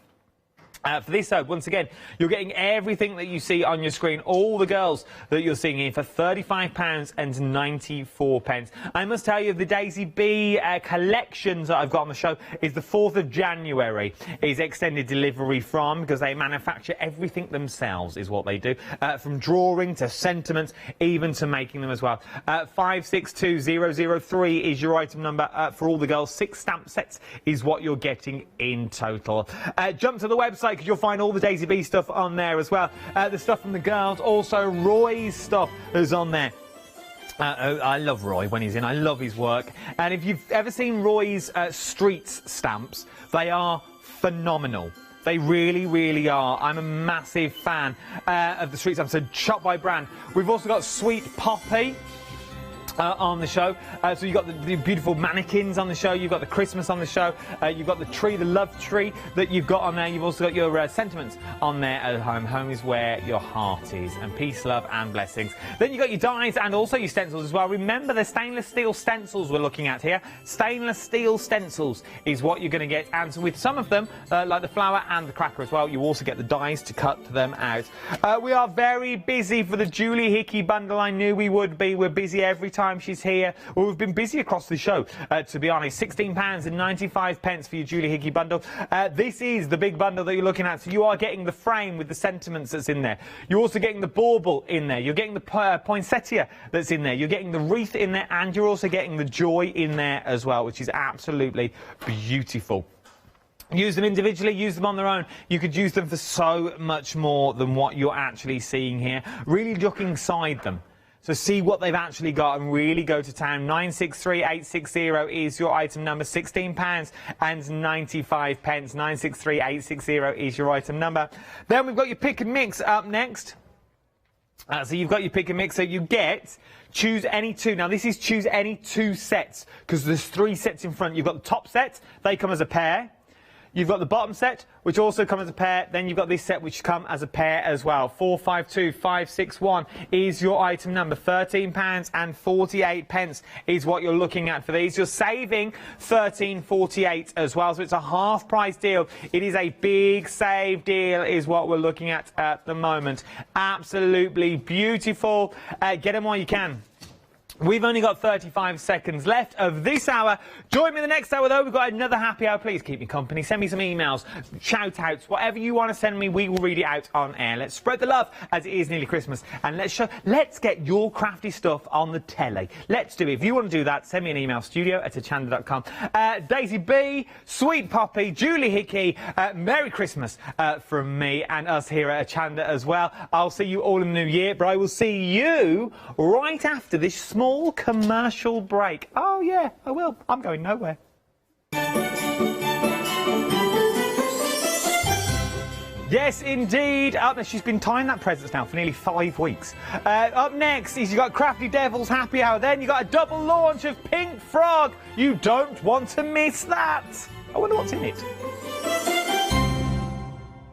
For this side, once again, you're getting everything that you see on your screen, all the girls that you're seeing here for £35.94. I must tell you, the Daisy B collections that I've got on the show is the 4th of January is extended delivery from, because they manufacture everything themselves, is what they do, from drawing to sentiments, even to making them as well. 562003 is your item number for all the girls. 6 stamp sets is what you're getting in total. Jump to the website, because you'll find all the Daisy B stuff on there as well. The stuff from the girls, also Roy's stuff is on there. I love Roy when he's in. I love his work. And if you've ever seen Roy's streets stamps, they are phenomenal. They really, really are. I'm a massive fan of the street stamps. So shop by brand. We've also got Sweet Poppy. on the show. So you've got the beautiful mannequins on the show, you've got the Christmas on the show, you've got the tree, the love tree that you've got on there, you've also got your sentiments on there at home. Home is where your heart is, and peace, love and blessings. Then you've got your dies and also your stencils as well. Remember the stainless steel stencils we're looking at here. Stainless steel stencils is what you're going to get, and with some of them, like the flower and the cracker as well, you also get the dies to cut them out. We are very busy for the Julie Hickey bundle. I knew we would be. We're busy every time she's here. Well, we've been busy across the show, to be honest. £16.95 for your Julie Hickey bundle. This is the big bundle that you're looking at. So you are getting the frame with the sentiments that's in there. You're also getting the bauble in there. You're getting the poinsettia that's in there. You're getting the wreath in there, and you're also getting the joy in there as well, which is absolutely beautiful. Use them individually, use them on their own. You could use them for so much more than what you're actually seeing here. Really look inside them. So see what they've actually got and really go to town. 963860 is your item number. £16.95. 963860 is your item number. Then we've got your pick and mix up next. So you've got your pick and mix. So you get choose any two. Now this is choose any two sets, because there's 3 sets in front. You've got the top set. They come as a pair. You've got the bottom set, which also come as a pair. Then you've got this set, which come as a pair as well. 452561 is your item number. £13.48 is what you're looking at for these. You're saving £13.48 as well, so it's a half price deal. It is a big save deal is what we're looking at the moment. Absolutely beautiful. Get them while you can. We've only got 35 seconds left of this hour. Join me the next hour, though. We've got another happy hour. Please keep me company. Send me some emails, shout-outs, whatever you want to send me, we will read it out on air. Let's spread the love as it is nearly Christmas. And let's get your crafty stuff on the telly. Let's do it. If you want to do that, send me an email, studio@hochanda.com. Daisy B, Sweet Poppy, Julie Hickey, Merry Christmas from me and us here at Hochanda as well. I'll see you all in the new year, but I will see you right after this small commercial break. Oh yeah, I will. I'm going nowhere. Yes, indeed. Up there, she's been tying that presents now for nearly 5 weeks. Up next is you've got Crafty Devil's Happy Hour. Then you've got a double launch of Pink Frog. You don't want to miss that. I wonder what's in it.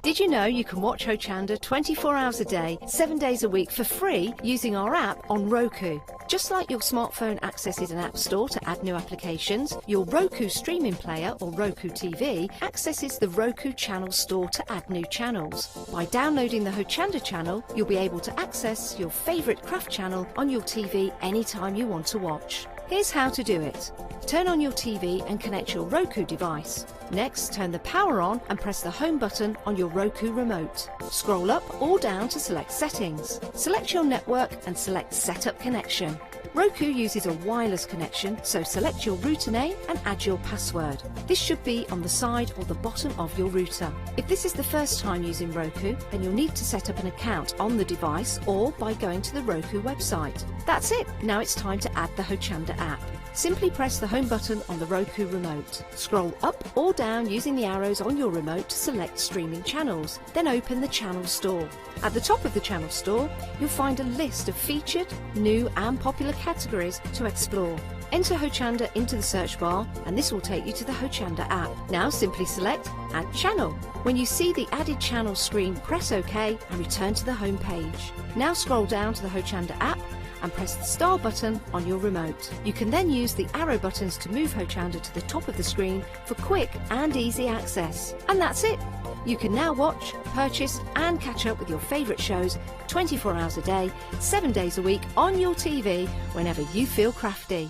Did you know you can watch Hochanda 24 hours a day, 7 days a week for free using our app on Roku? Just like your smartphone accesses an app store to add new applications, your Roku streaming player or Roku TV accesses the Roku channel store to add new channels. By downloading the Hochanda channel, you'll be able to access your favourite craft channel on your TV anytime you want to watch. Here's how to do it. Turn on your TV and connect your Roku device. Next, turn the power on and press the home button on your Roku remote. Scroll up or down to select settings. Select your network and select setup connection. Roku uses a wireless connection, so select your router name and add your password. This should be on the side or the bottom of your router. If this is the first time using Roku, then you'll need to set up an account on the device or by going to the Roku website. That's it. Now it's time to add the Hochanda app. Simply press the home button on the Roku remote. Scroll up or down using the arrows on your remote to select streaming channels. Then open the channel store. At the top of the channel store, you'll find a list of featured, new and popular categories to explore. Enter Hochanda into the search bar and this will take you to the Hochanda app. Now simply select Add Channel. When you see the added channel screen, press OK and return to the home page. Now scroll down to the Hochanda app and press the star button on your remote. You can then use the arrow buttons to move Hochanda to the top of the screen for quick and easy access. And that's it! You can now watch, purchase and catch up with your favourite shows 24 hours a day, 7 days a week on your TV whenever you feel crafty.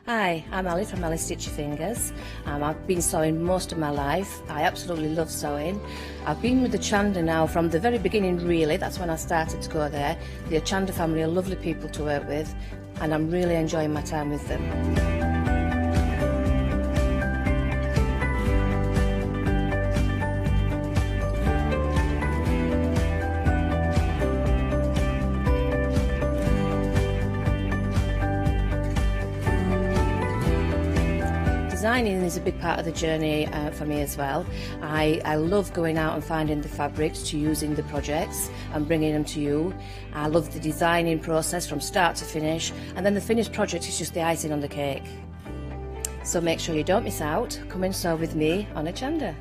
Hi, I'm Ali from Ali Stitch Your Fingers. I've been sewing most of my life. I absolutely love sewing. I've been with the Hochanda now from the very beginning, really. That's when I started to go there. The Hochanda family are lovely people to work with and I'm really enjoying my time with them. designing is a big part of the journey for me as well. I love going out and finding the fabrics to use in the projects and bringing them to you. I love the designing process from start to finish, and then the finished project is just the icing on the cake. So make sure you don't miss out. Come and sew with me on Hochanda.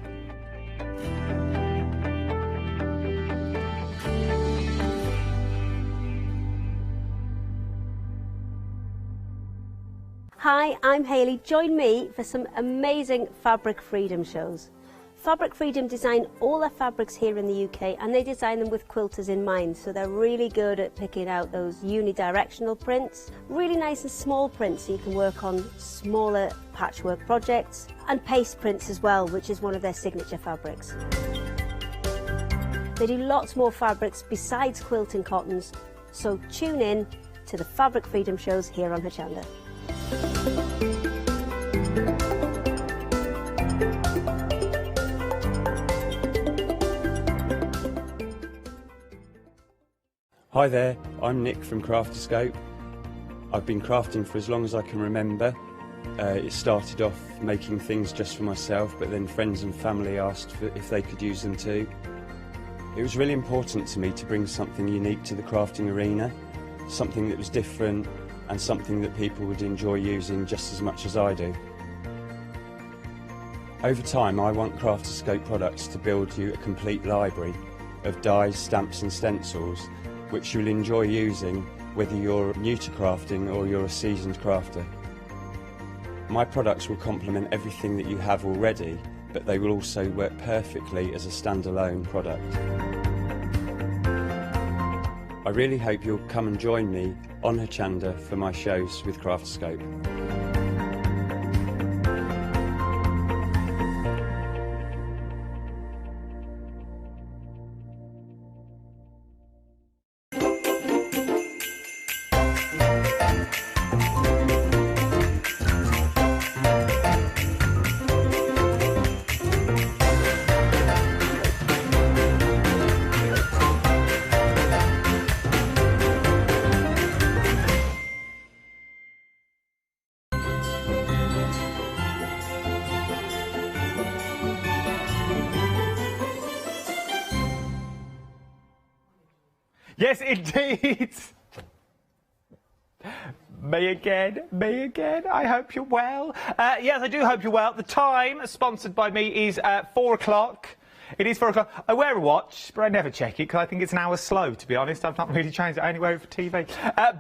Hi, I'm Hayley. Join me for some amazing Fabric Freedom shows. Fabric Freedom design all their fabrics here in the UK, and they design them with quilters in mind, so they're really good at picking out those unidirectional prints, really nice and small prints so you can work on smaller patchwork projects, and paste prints as well, which is one of their signature fabrics. They do lots more fabrics besides quilting cottons, so tune in to the Fabric Freedom shows here on Hochanda. Hi there, I'm Nick from Crafterscope. I've been crafting for as long as I can remember. It started off making things just for myself, but then friends and family asked if they could use them too. It was really important to me to bring something unique to the crafting arena, something that was different and something that people would enjoy using just as much as I do. Over time, I want Crafterscope products to build you a complete library of dies, stamps and stencils which you'll enjoy using whether you're new to crafting or you're a seasoned crafter. My products will complement everything that you have already, but they will also work perfectly as a standalone product. I really hope you'll come and join me on Hochanda for my shows with Crafterscope. Yes, indeed. Me again. I hope you're well. Yes, I do hope you're well. The time, sponsored by me, is 4 o'clock. It is 4 o'clock. I wear a watch, but I never check it because I think it's an hour slow, to be honest. I've not really changed it. I only wear it for TV.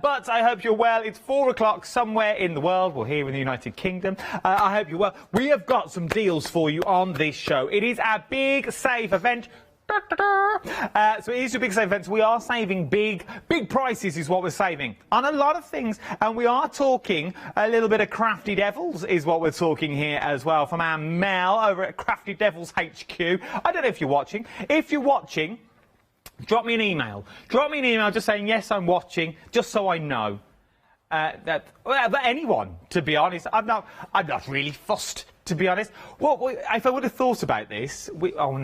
But I hope you're well. It's 4 o'clock somewhere in the world. Well, here in the United Kingdom. I hope you're well. We have got some deals for you on this show. It is our big save event. So it is a big save event. We are saving big prices is what we're saving on a lot of things, and we are talking a little bit of Crafty Devils is what we're talking here as well from our Mel over at Crafty Devils HQ. I don't know if you're watching. If you're watching, drop me an email. Drop me an email just saying yes, I'm watching, just so I know. But anyone, to be honest, I'm not really fussed, to be honest. Well, if I would have thought about this, well,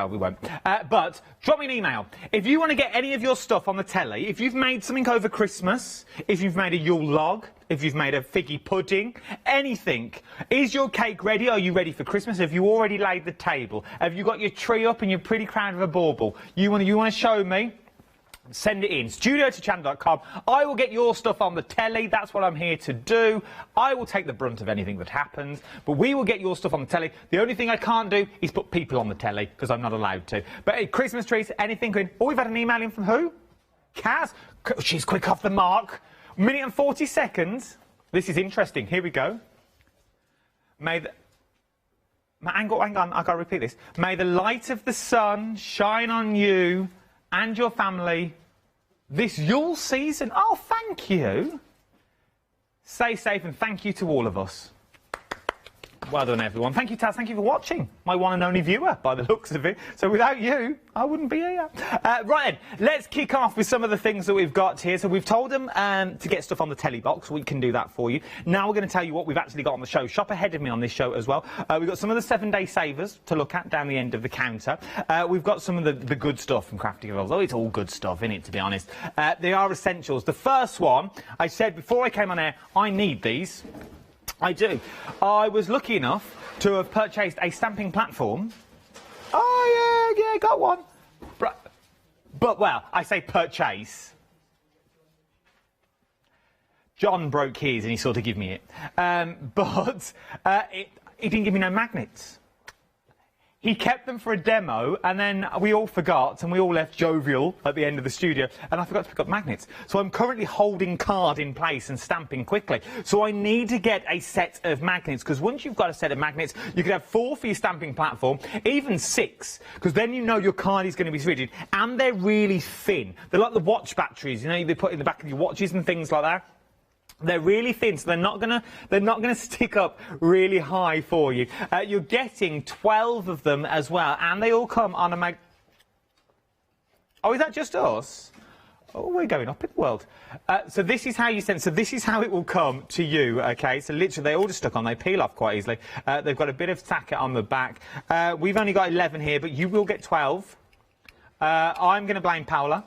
we won't. But drop me an email. If you want to get any of your stuff on the telly, if you've made something over Christmas, if you've made a Yule log, if you've made a figgy pudding, anything. Is your cake ready? Are you ready for Christmas? Have you already laid the table? Have you got your tree up and you're pretty proud of a bauble? You want to show me? Send it in. studio@hochanda.com. I will get your stuff on the telly. That's what I'm here to do. I will take the brunt of anything that happens, but we will get your stuff on the telly. The only thing I can't do is put people on the telly, because I'm not allowed to. But Christmas trees, anything. Oh, we've had an email in from who? Kaz. She's quick off the mark. Minute and 40 seconds. This is interesting. Here we go. Hang on, I've got to repeat this. May the light of the sun shine on you and your family this Yule season. Oh, thank you. Stay safe and thank you to all of us. Well done, everyone. Thank you, Taz. Thank you for watching. My one and only viewer, by the looks of it. So without you, I wouldn't be here. Right then, let's kick off with some of the things that we've got here. So we've told them to get stuff on the telly box. We can do that for you. Now we're going to tell you what we've actually got on the show. Shop ahead of me on this show as well. We've got some of the 7-day savers to look at down the end of the counter. We've got some of the good stuff from Crafty Girls. Oh, it's all good stuff, isn't it, to be honest? They are essentials. The first one, I said before I came on air, I need these. I do. I was lucky enough to have purchased a stamping platform. Oh, yeah, got one. But well, I say purchase. John broke his and he sort of gave me it. But he didn't give me no magnets. He kept them for a demo, and then we all forgot, and we all left jovial at the end of the studio, and I forgot to pick up magnets. So I'm currently holding card in place and stamping quickly. So I need to get a set of magnets, because once you've got a set of magnets, you could have 4 for your stamping platform, even 6, because then you know your card is going to be rigid, and they're really thin. They're like the watch batteries, you know, they put in the back of your watches and things like that. They're really thin, so they're not gonna stick up really high for you. You're getting 12 of them as well, and they all come on a Oh, is that just us? Oh, we're going up in the world. So this is how you send. So this is how it will come to you. Okay. So literally, they all just stuck on. They peel off quite easily. They've got a bit of tacker on the back. We've only got 11 here, but you will get 12. I'm going to blame Paola.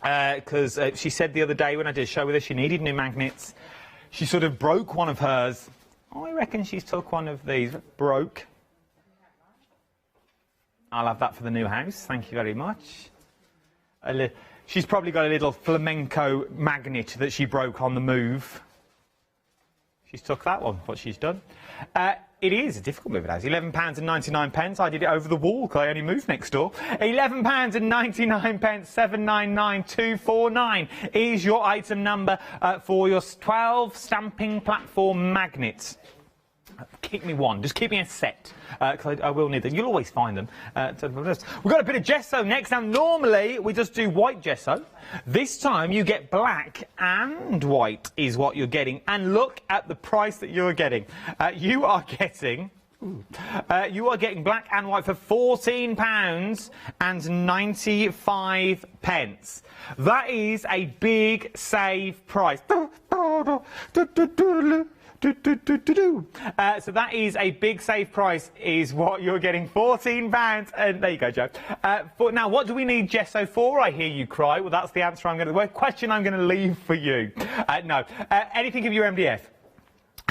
Because she said the other day when I did a show with her, she needed new magnets. She sort of broke one of hers. I reckon she's took one of these. Broke. I'll have that for the new house. Thank you very much. She's probably got a little flamenco magnet that she broke on the move. She's took that one, what she's done. It is a difficult move, it has. £11.99. I did it over the wall because I only moved next door. £11.99, 799 is your item number for your 12 stamping platform magnets. Keep me one. Just keep me a set, because I will need them. You'll always find them. We've got a bit of gesso next. Now, normally, we just do white gesso. This time, you get black and white is what you're getting. And look at the price that you're getting. You are getting black and white for £14.95. That is a big save price. So that is a big save price, is what you're getting, £14. And there you go, Joe. Now, what do we need gesso for? I hear you cry. Well, that's the answer question I'm going to leave for you. No. Anything of your MDF?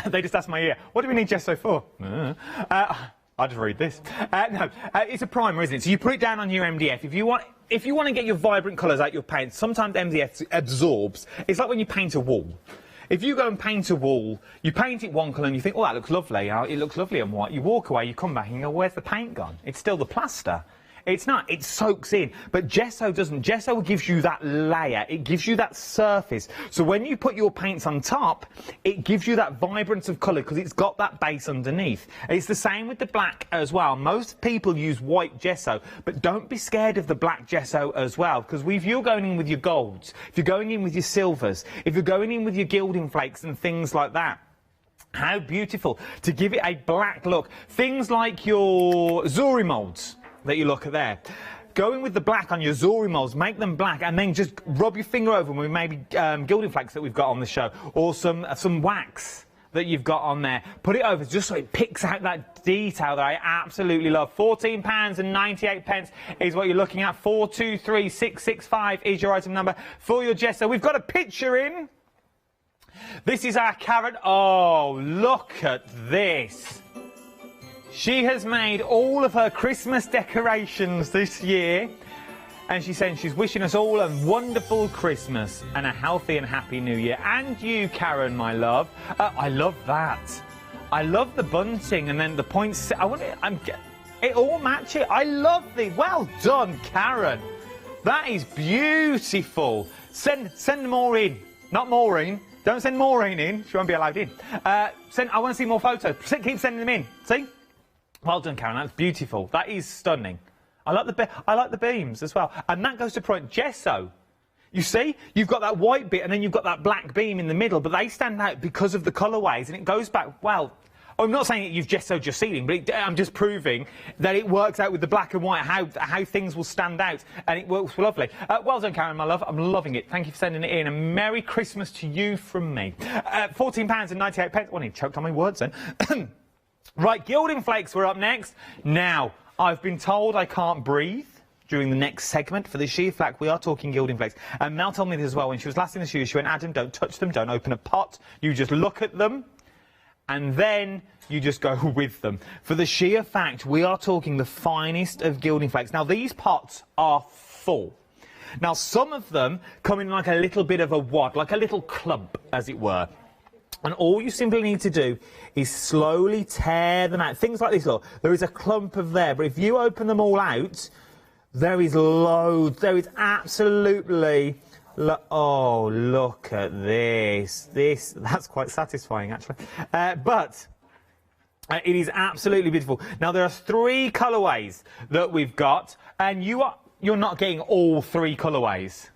They just asked my ear. What do we need gesso for? I'll just read this. No, it's a primer, isn't it? So you put it down on your MDF. If you want to get your vibrant colours out your paint, sometimes MDF absorbs. It's like when you paint a wall. If you go and paint a wall, you paint it one colour and you think, oh, that looks lovely, it looks lovely on white. You walk away, you come back and you go, where's the paint gone? It's still the plaster. It's not. It soaks in. But gesso doesn't. Gesso gives you that layer. It gives you that surface. So when you put your paints on top, it gives you that vibrance of colour because it's got that base underneath. It's the same with the black as well. Most people use white gesso, but don't be scared of the black gesso as well, because if you're going in with your golds, if you're going in with your silvers, if you're going in with your gilding flakes and things like that, how beautiful to give it a black look. Things like your Zuri moulds that you look at there. Going with the black on your Zuri moulds, make them black, and then just rub your finger over them with maybe gilding flakes that we've got on the show, or some wax that you've got on there. Put it over just so it picks out that detail that I absolutely love. £14.98 is what you're looking at. 423665 is your item number for your gesso. We've got a picture in. This is our carrot. Oh, look at this. She has made all of her Christmas decorations this year, and she's saying she's wishing us all a wonderful Christmas and a healthy and happy New Year. And you, Karen, my love. I love that. I love the bunting and then the points. It all matches. I love the. Well done, Karen. That is beautiful. Send more in. Not Maureen. Don't send Maureen in. She won't be allowed in. I want to see more photos. Keep sending them in. See? Well done, Karen. That's beautiful. That is stunning. I like the beams as well. And that goes to point gesso. You see, you've got that white bit and then you've got that black beam in the middle, but they stand out because of the colourways, and it goes back. Well, I'm not saying that you've gessoed your ceiling, but I'm just proving that it works out with the black and white, how things will stand out, and it works lovely. Well done, Karen, my love. I'm loving it. Thank you for sending it in. A Merry Christmas to you from me. £14.98. Oh, I need choked on my words then. Right, gilding flakes were up next. Now, I've been told I can't breathe during the next segment for the sheer fact we are talking gilding flakes. And Mel told me this as well when she was last in the studio. She went, Adam, don't touch them, don't open a pot. You just look at them and then you just go with them. For the sheer fact, we are talking the finest of gilding flakes. Now, these pots are full. Now, some of them come in like a little bit of a wad, like a little clump, as it were. And all you simply need to do is slowly tear them out. Things like this, look, there is a clump of there, but if you open them all out, there is loads. There is absolutely... oh, look at this. That's quite satisfying, actually. But it is absolutely beautiful. Now, there are 3 colourways that we've got, and you're not getting all 3 colourways.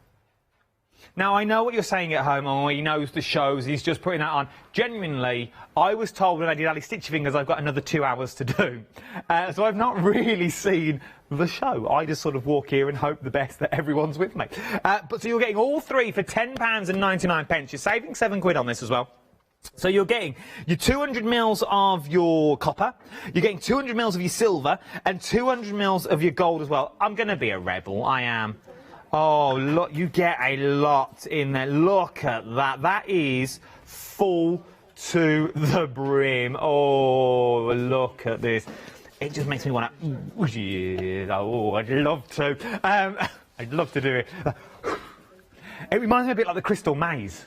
Now, I know what you're saying at home. Oh, he knows the shows. He's just putting that on. Genuinely, I was told when I did Ali Stitchy Fingers I've got another 2 hours to do. So I've not really seen the show. I just sort of walk here and hope the best that everyone's with me. But so you're getting all 3 for £10.99. You're saving £7 on this as well. So you're getting your 200 mils of your copper, you're getting 200 mils of your silver, and 200 mils of your gold as well. I'm going to be a rebel, I am. Oh, look, you get a lot in there. Look at that. That is full to the brim. Oh, look at this. It just makes me want to... Oh, I'd love to. I'd love to do it. It reminds me a bit like the Crystal Maze.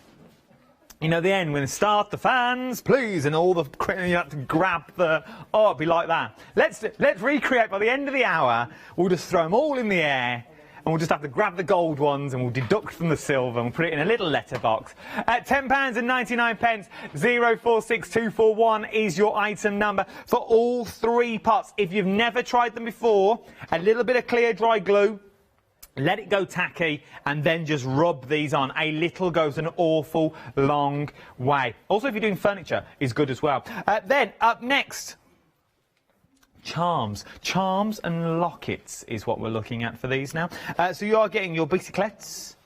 You know, the end, when they start the fans, please, and all the... You have to grab the... Oh, it'd be like that. Let's recreate by the end of the hour. We'll just throw them all in the air. And we'll just have to grab the gold ones and we'll deduct from the silver and we'll put it in a little letterbox. At £10.99, 046241 is your item number for all 3 pots. If you've never tried them before, a little bit of clear dry glue, let it go tacky, and then just rub these on. A little goes an awful long way. Also, if you're doing furniture, is good as well. Then, up next... Charms and lockets is what we're looking at for these now. So you are getting your bicyclettes,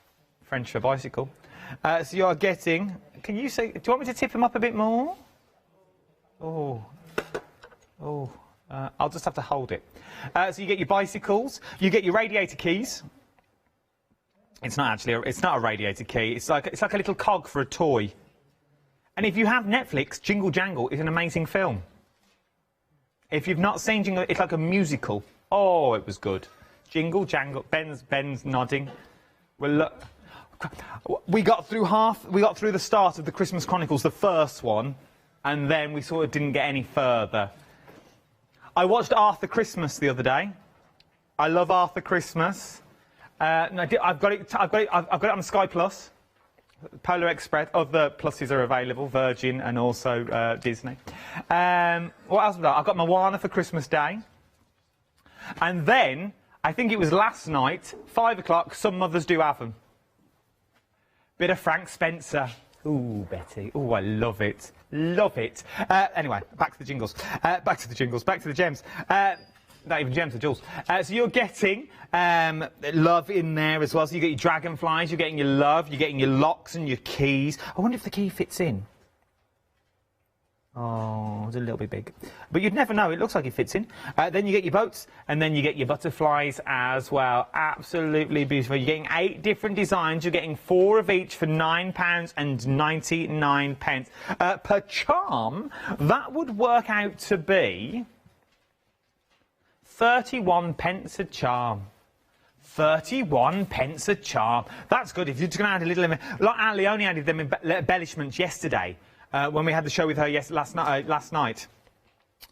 French for bicycle. So you are getting, can you say, do you want me to tip them up a bit more? I'll just have to hold it. So you get your bicycles, you get your radiator keys. It's not a radiator key, it's like a little cog for a toy. And if you have Netflix, Jingle Jangle is an amazing film. If you've not seen Jingle, it's like a musical. Oh, it was good. Jingle Jangle. Ben's nodding. Well, look, we got through the start of the Christmas Chronicles, the first one, and then we sort of didn't get any further. I watched Arthur Christmas the other day. I love Arthur Christmas. I've got it on Sky Plus. Polar Express, other pluses are available, Virgin and also Disney. What else was that? I've got Moana for Christmas Day. And then, I think it was last night, 5 o'clock, some mothers do have them. Bit of Frank Spencer. Ooh, Betty. Ooh, I love it. Love it. Anyway, back to the jingles. Back to the gems. Not even gems, the jewels. So you're getting love in there as well. So you get your dragonflies, you're getting your love, you're getting your locks and your keys. I wonder if the key fits in. Oh, it's a little bit big. But you'd never know. It looks like it fits in. Then you get your boats, and then you get your butterflies as well. Absolutely beautiful. You're getting 8 different designs. You're getting 4 of each for £9.99. Per charm, that would work out to be 31 pence a charm. 31 pence a charm. That's good. If you're just going to add a little... Like Ali only added them embellishments yesterday when we had the show with her last night.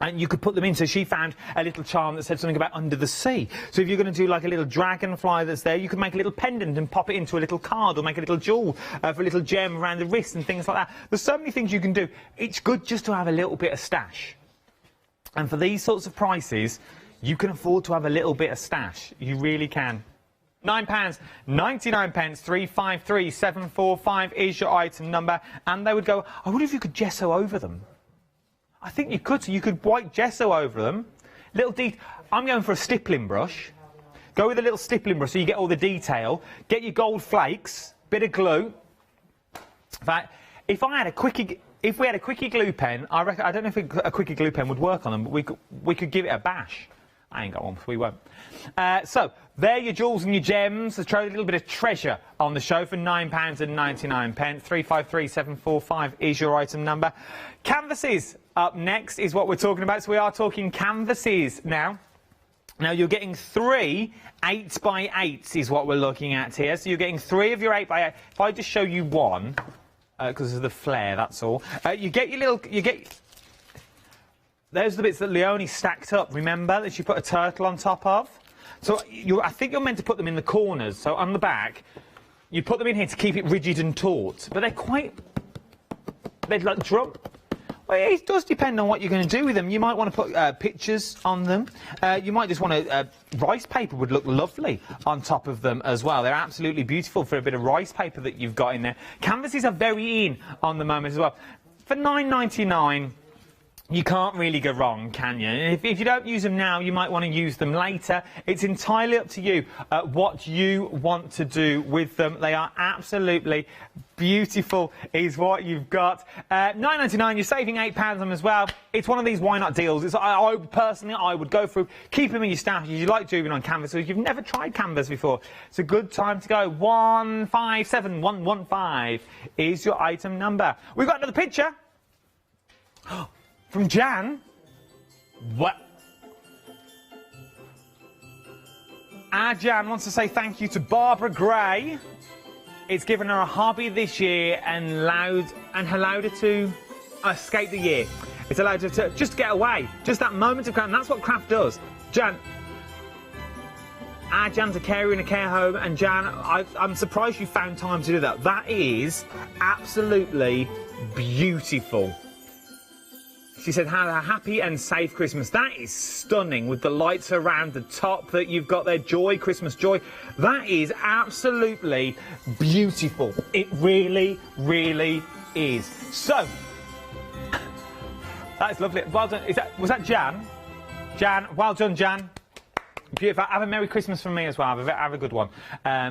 And you could put them in. So she found a little charm that said something about under the sea. So if you're going to do like a little dragonfly that's there, you could make a little pendant and pop it into a little card, or make a little jewel for a little gem around the wrist and things like that. There's so many things you can do. It's good just to have a little bit of stash. And for these sorts of prices... You can afford to have a little bit of stash. You really can. £9.99, 353745 is your item number. And they would go, I wonder if you could gesso over them. I think you could. So you could white gesso over them. I'm going for a stippling brush. Go with a little stippling brush so you get all the detail. Get your gold flakes, bit of glue. In fact, if we had a quickie glue pen, I don't know if a quickie glue pen would work on them, but we could give it a bash. I ain't got one, so we won't. So, there are your jewels and your gems. Let's throw a little bit of treasure on the show for £9.99. 353745 is your item number. Canvases up next is what we're talking about. So we are talking canvases now. Now, you're getting 3 8x8s is what we're looking at here. So you're getting 3 of your 8x8. If I just show you one, because of the flare, that's all. You get your little... Those are the bits that Leonie stacked up, remember, that she put a turtle on top of? So I think you're meant to put them in the corners. So on the back, you put them in here to keep it rigid and taut. But they're like drum. Well, it does depend on what you're going to do with them. You might want to put pictures on them. You might just want to... rice paper would look lovely on top of them as well. They're absolutely beautiful for a bit of rice paper that you've got in there. Canvases are very in on the moment as well. For £9.99... you can't really go wrong, can you? If you don't use them now, you might want to use them later. It's entirely up to you what you want to do with them. They are absolutely beautiful is what you've got. £9.99, you're saving £8 on them as well. It's one of these why not deals. Personally, I would go through, keep them in your stash. You like doing on canvas, so if you've never tried canvas before, it's a good time to go. 157115 is your item number. We've got another picture. From Jan. What? Jan wants to say thank you to Barbara Gray. It's given her a hobby this year and allowed her to escape the year. It's allowed her to just get away. Just that moment of craft. That's what craft does. Jan. Jan's a carer in a care home, and Jan, I'm surprised you found time to do that. That is absolutely beautiful. She said, have a happy and safe Christmas. That is stunning, with the lights around the top that you've got there. Joy, Christmas joy. That is absolutely beautiful. It really, really is. So, that is lovely. Well done. Was that Jan? Jan, well done, Jan. Beautiful. Have a Merry Christmas from me as well. Have a good one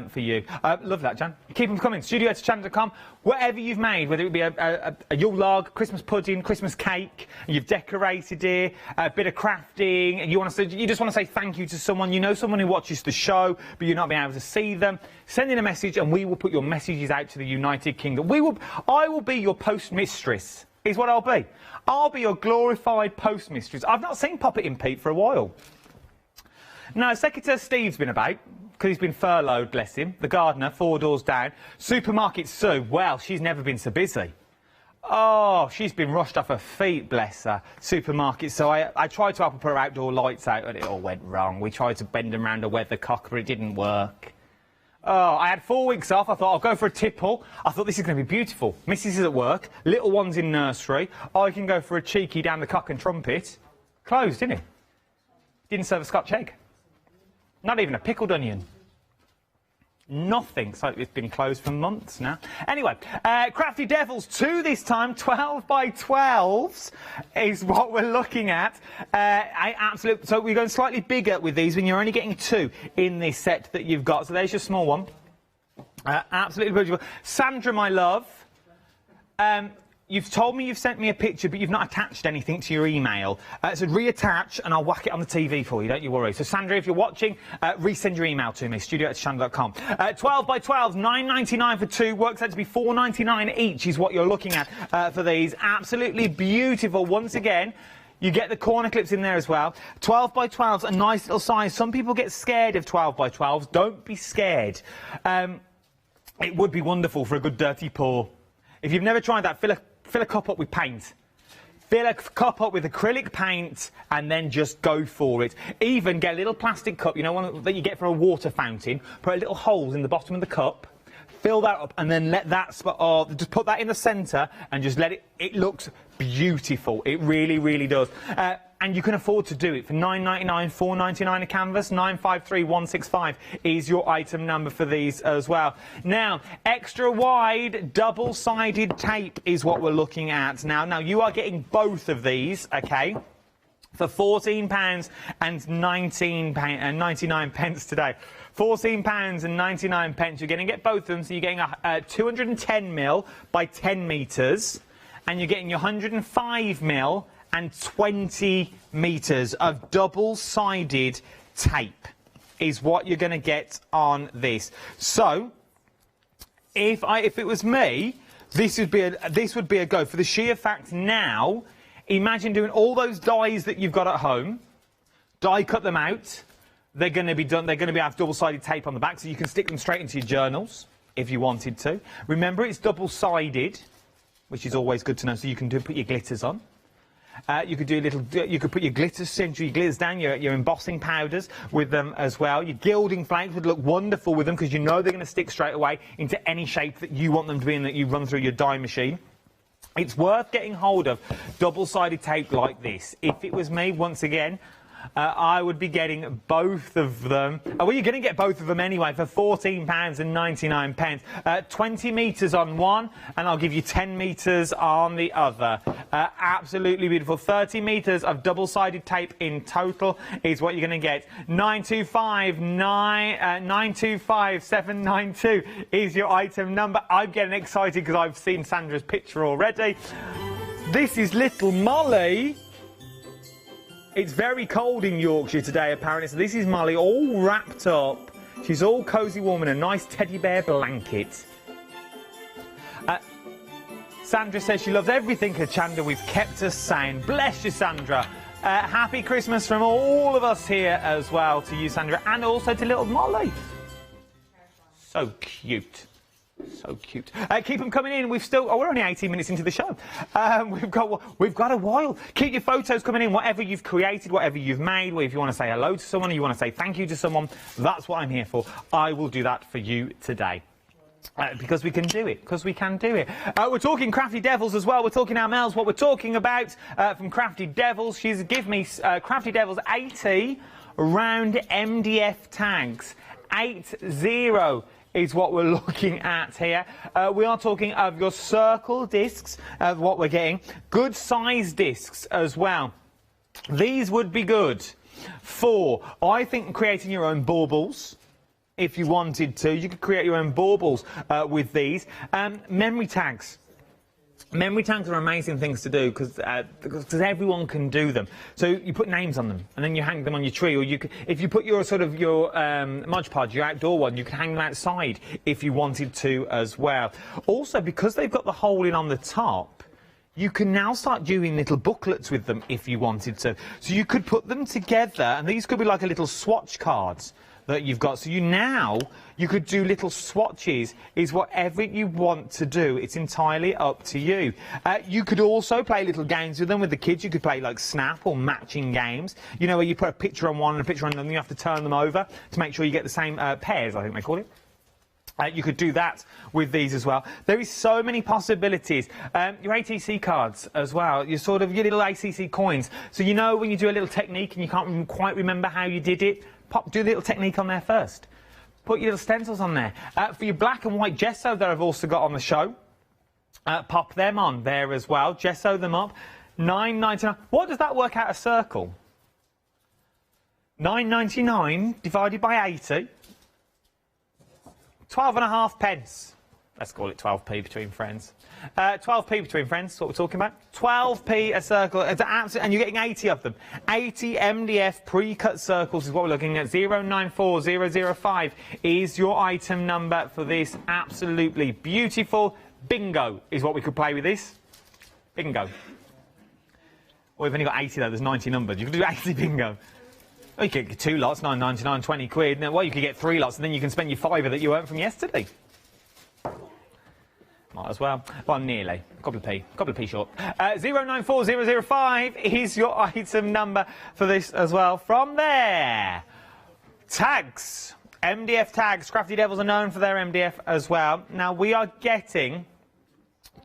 for you. Love that, Jan. Keep them coming. studio@hochanda.com. Whatever you've made, whether it be a Yule log, Christmas pudding, Christmas cake, you've decorated it, a bit of crafting, and you just want to say thank you to someone. You know someone who watches the show, but you're not being able to see them. Send in a message, and we will put your messages out to the United Kingdom. I will be your post mistress, is what I'll be. I'll be your glorified post mistress. I've not seen Pop It in Pete for a while. No, Secretary Steve's been about, because he's been furloughed, bless him. The gardener, 4 doors down. Supermarket Sue, well, she's never been so busy. Oh, she's been rushed off her feet, bless her. Supermarket, so I tried to help her put her outdoor lights out, and it all went wrong. We tried to bend them round a weathercock, but it didn't work. Oh, I had 4 weeks off. I thought, I'll go for a tipple. I thought, this is going to be beautiful. Mrs. is at work, little one's in nursery. I can go for a cheeky down the cock and trumpet. Closed, didn't it? Didn't serve a Scotch egg. Not even a pickled onion. Nothing. So it's been closed for months now. Anyway, Crafty Devils 2 this time. 12x12s is what we're looking at. So we're going slightly bigger with these when you're only getting 2 in this set that you've got. So there's your small one. Absolutely beautiful. Sandra, my love. You've told me you've sent me a picture, but you've not attached anything to your email. So reattach, and I'll whack it on the TV for you, don't you worry. So, Sandra, if you're watching, resend your email to me, studio@hochanda.com. 12x12s, £9.99 for 2, works out to be £4.99 each is what you're looking at for these. Absolutely beautiful. Once again, you get the corner clips in there as well. 12x12s, a nice little size. Some people get scared of 12x12s. Don't be scared. It would be wonderful for a good dirty pour. If you've never tried that, fill a cup up with paint. Fill a cup up with acrylic paint and then just go for it. Even get a little plastic cup, you know, one that you get from a water fountain, put a little holes in the bottom of the cup, fill that up, and then let that just put that in the centre and just let it looks beautiful. It really, really does. And you can afford to do it for £9.99, £4.99 a canvas. 953165 is your item number for these as well. Now, extra wide double-sided tape is what we're looking at now. Now, you are getting both of these, okay, for £14 and £99 today. £14 and 99 pence. You're going to get both of them, so you're getting a 210mm by 10 metres, and you're getting your 105mm 120 metres of double-sided tape is what you're going to get on this. So, if it was me, this would be a go. For the sheer fact now, imagine doing all those dies that you've got at home, die cut them out. They're going to be done. They're going to have double-sided tape on the back, so you can stick them straight into your journals if you wanted to. Remember, it's double-sided, which is always good to know. So you can put your glitters on. You could do a little. You could put your glitters, century glitters down. Your embossing powders with them as well. Your gilding flakes would look wonderful with them because you know they're going to stick straight away into any shape that you want them to be in that you run through your die machine. It's worth getting hold of double-sided tape like this. If it was me, once again, I would be getting both of them. Well, you're going to get both of them anyway for £14.99. 20 metres on one, and I'll give you 10 metres on the other. Absolutely beautiful. 30 metres of double-sided tape in total is what you're going to get. 925792 is your item number. I'm getting excited because I've seen Sandra's picture already. This is little Molly. It's very cold in Yorkshire today, apparently, so this is Molly all wrapped up. She's all cosy warm in a nice teddy bear blanket. Sandra says she loves everything Hochanda. We've kept us sane. Bless you, Sandra. Happy Christmas from all of us here as well to you, Sandra, and also to little Molly. So cute. So cute. Keep them coming in. We're only 18 minutes into the show. We've got a while. Keep your photos coming in. Whatever you've created, whatever you've made, if you want to say hello to someone, or you want to say thank you to someone, that's what I'm here for. I will do that for you today. Because we can do it. We're talking Crafty Devils as well. We're talking Mel's what we're talking about from Crafty Devils. She's given me Crafty Devils 80 round MDF tags. 80 is what we're looking at here. We are talking of your circle discs, what we're getting. Good size discs as well. These would be good for, I think, creating your own baubles. If you wanted to, you could create your own baubles with these. Memory tags. Memory tags are amazing things to do because everyone can do them. So you put names on them and then you hang them on your tree, or you could, if you put your Mod Podge, your outdoor one, you can hang them outside if you wanted to as well. Also, because they've got the hole in on the top, you can now start doing little booklets with them if you wanted to. So you could put them together, and these could be like a little swatch cards that you've got. So you could do little swatches, is whatever you want to do. It's entirely up to you. You could also play little games with them with the kids. You could play like Snap or matching games, you know, where you put a picture on one and a picture on another, and you have to turn them over to make sure you get the same pairs, I think they call it. You could do that with these as well. There is so many possibilities. Your ATC cards as well, your little ACC coins. So you know when you do a little technique and you can't quite remember how you did it, do the little technique on there first. Put your little stencils on there. For your black and white gesso that I've also got on the show, pop them on there as well. Gesso them up. £9.99. What does that work out a circle? £9.99 divided by 80. 12.5 pence. Let's call it 12p between friends. 12p between friends, that's what we're talking about. 12p a circle, and you're getting 80 of them. 80 MDF pre-cut circles is what we're looking at. 094005 is your item number for this. Absolutely beautiful. Bingo is what we could play with this. Bingo. Well, we've only got 80 though, there's 90 numbers. You could do 80 bingo. Well, you could get 2 lots, £9.99, 20 quid. Now, well, you could get 3 lots, and then you can spend your £5 that you earned from yesterday. Might as well. Well, nearly. Couple of p short. 094005 is your item number for this as well. From there, tags. MDF tags. Crafty Devils are known for their MDF as well. Now, we are getting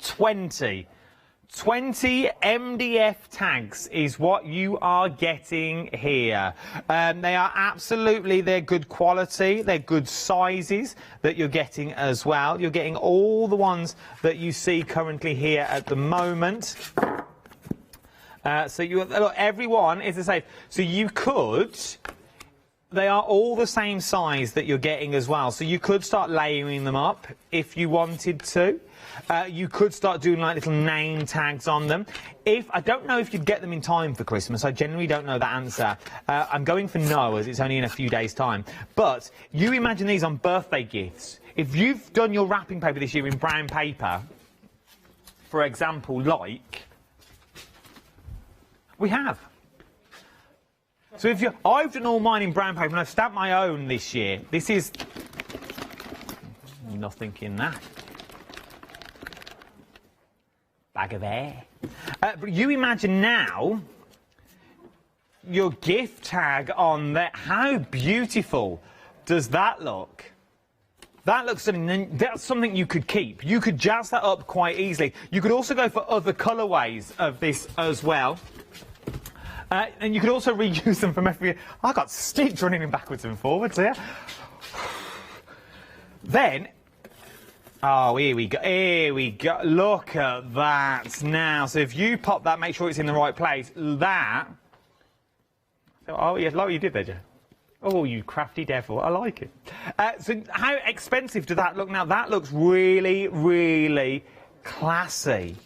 20 MDF tags is what you are getting here. They are they're good quality, they're good sizes that you're getting as well. You're getting all the ones that you see currently here at the moment. So look, everyone is the same. So you could, They are all the same size that you're getting as well, so you could start layering them up if you wanted to. You could start doing like little name tags on them. I don't know if you'd get them in time for Christmas. I generally don't know the answer. I'm going for no, as it's only in a few days' time. But you imagine these on birthday gifts. If you've done your wrapping paper this year in brown paper, for example, like we have. So if you, I've done all mine in brown paper and I've stamped my own this year. This is nothing in that. Bag of air. But you imagine now your gift tag on there. How beautiful does that look? That looks something. That's something you could keep. You could jazz that up quite easily. You could also go for other colourways of this as well. And you could also reuse them from every... I got stitched running backwards and forwards here. Then... Oh, here we go. Here we go. Look at that now. So if you pop that, make sure it's in the right place. That... Oh, yeah, like you did there, Joe. Oh, you crafty devil. I like it. So how expensive does that look now? That looks really, really classy.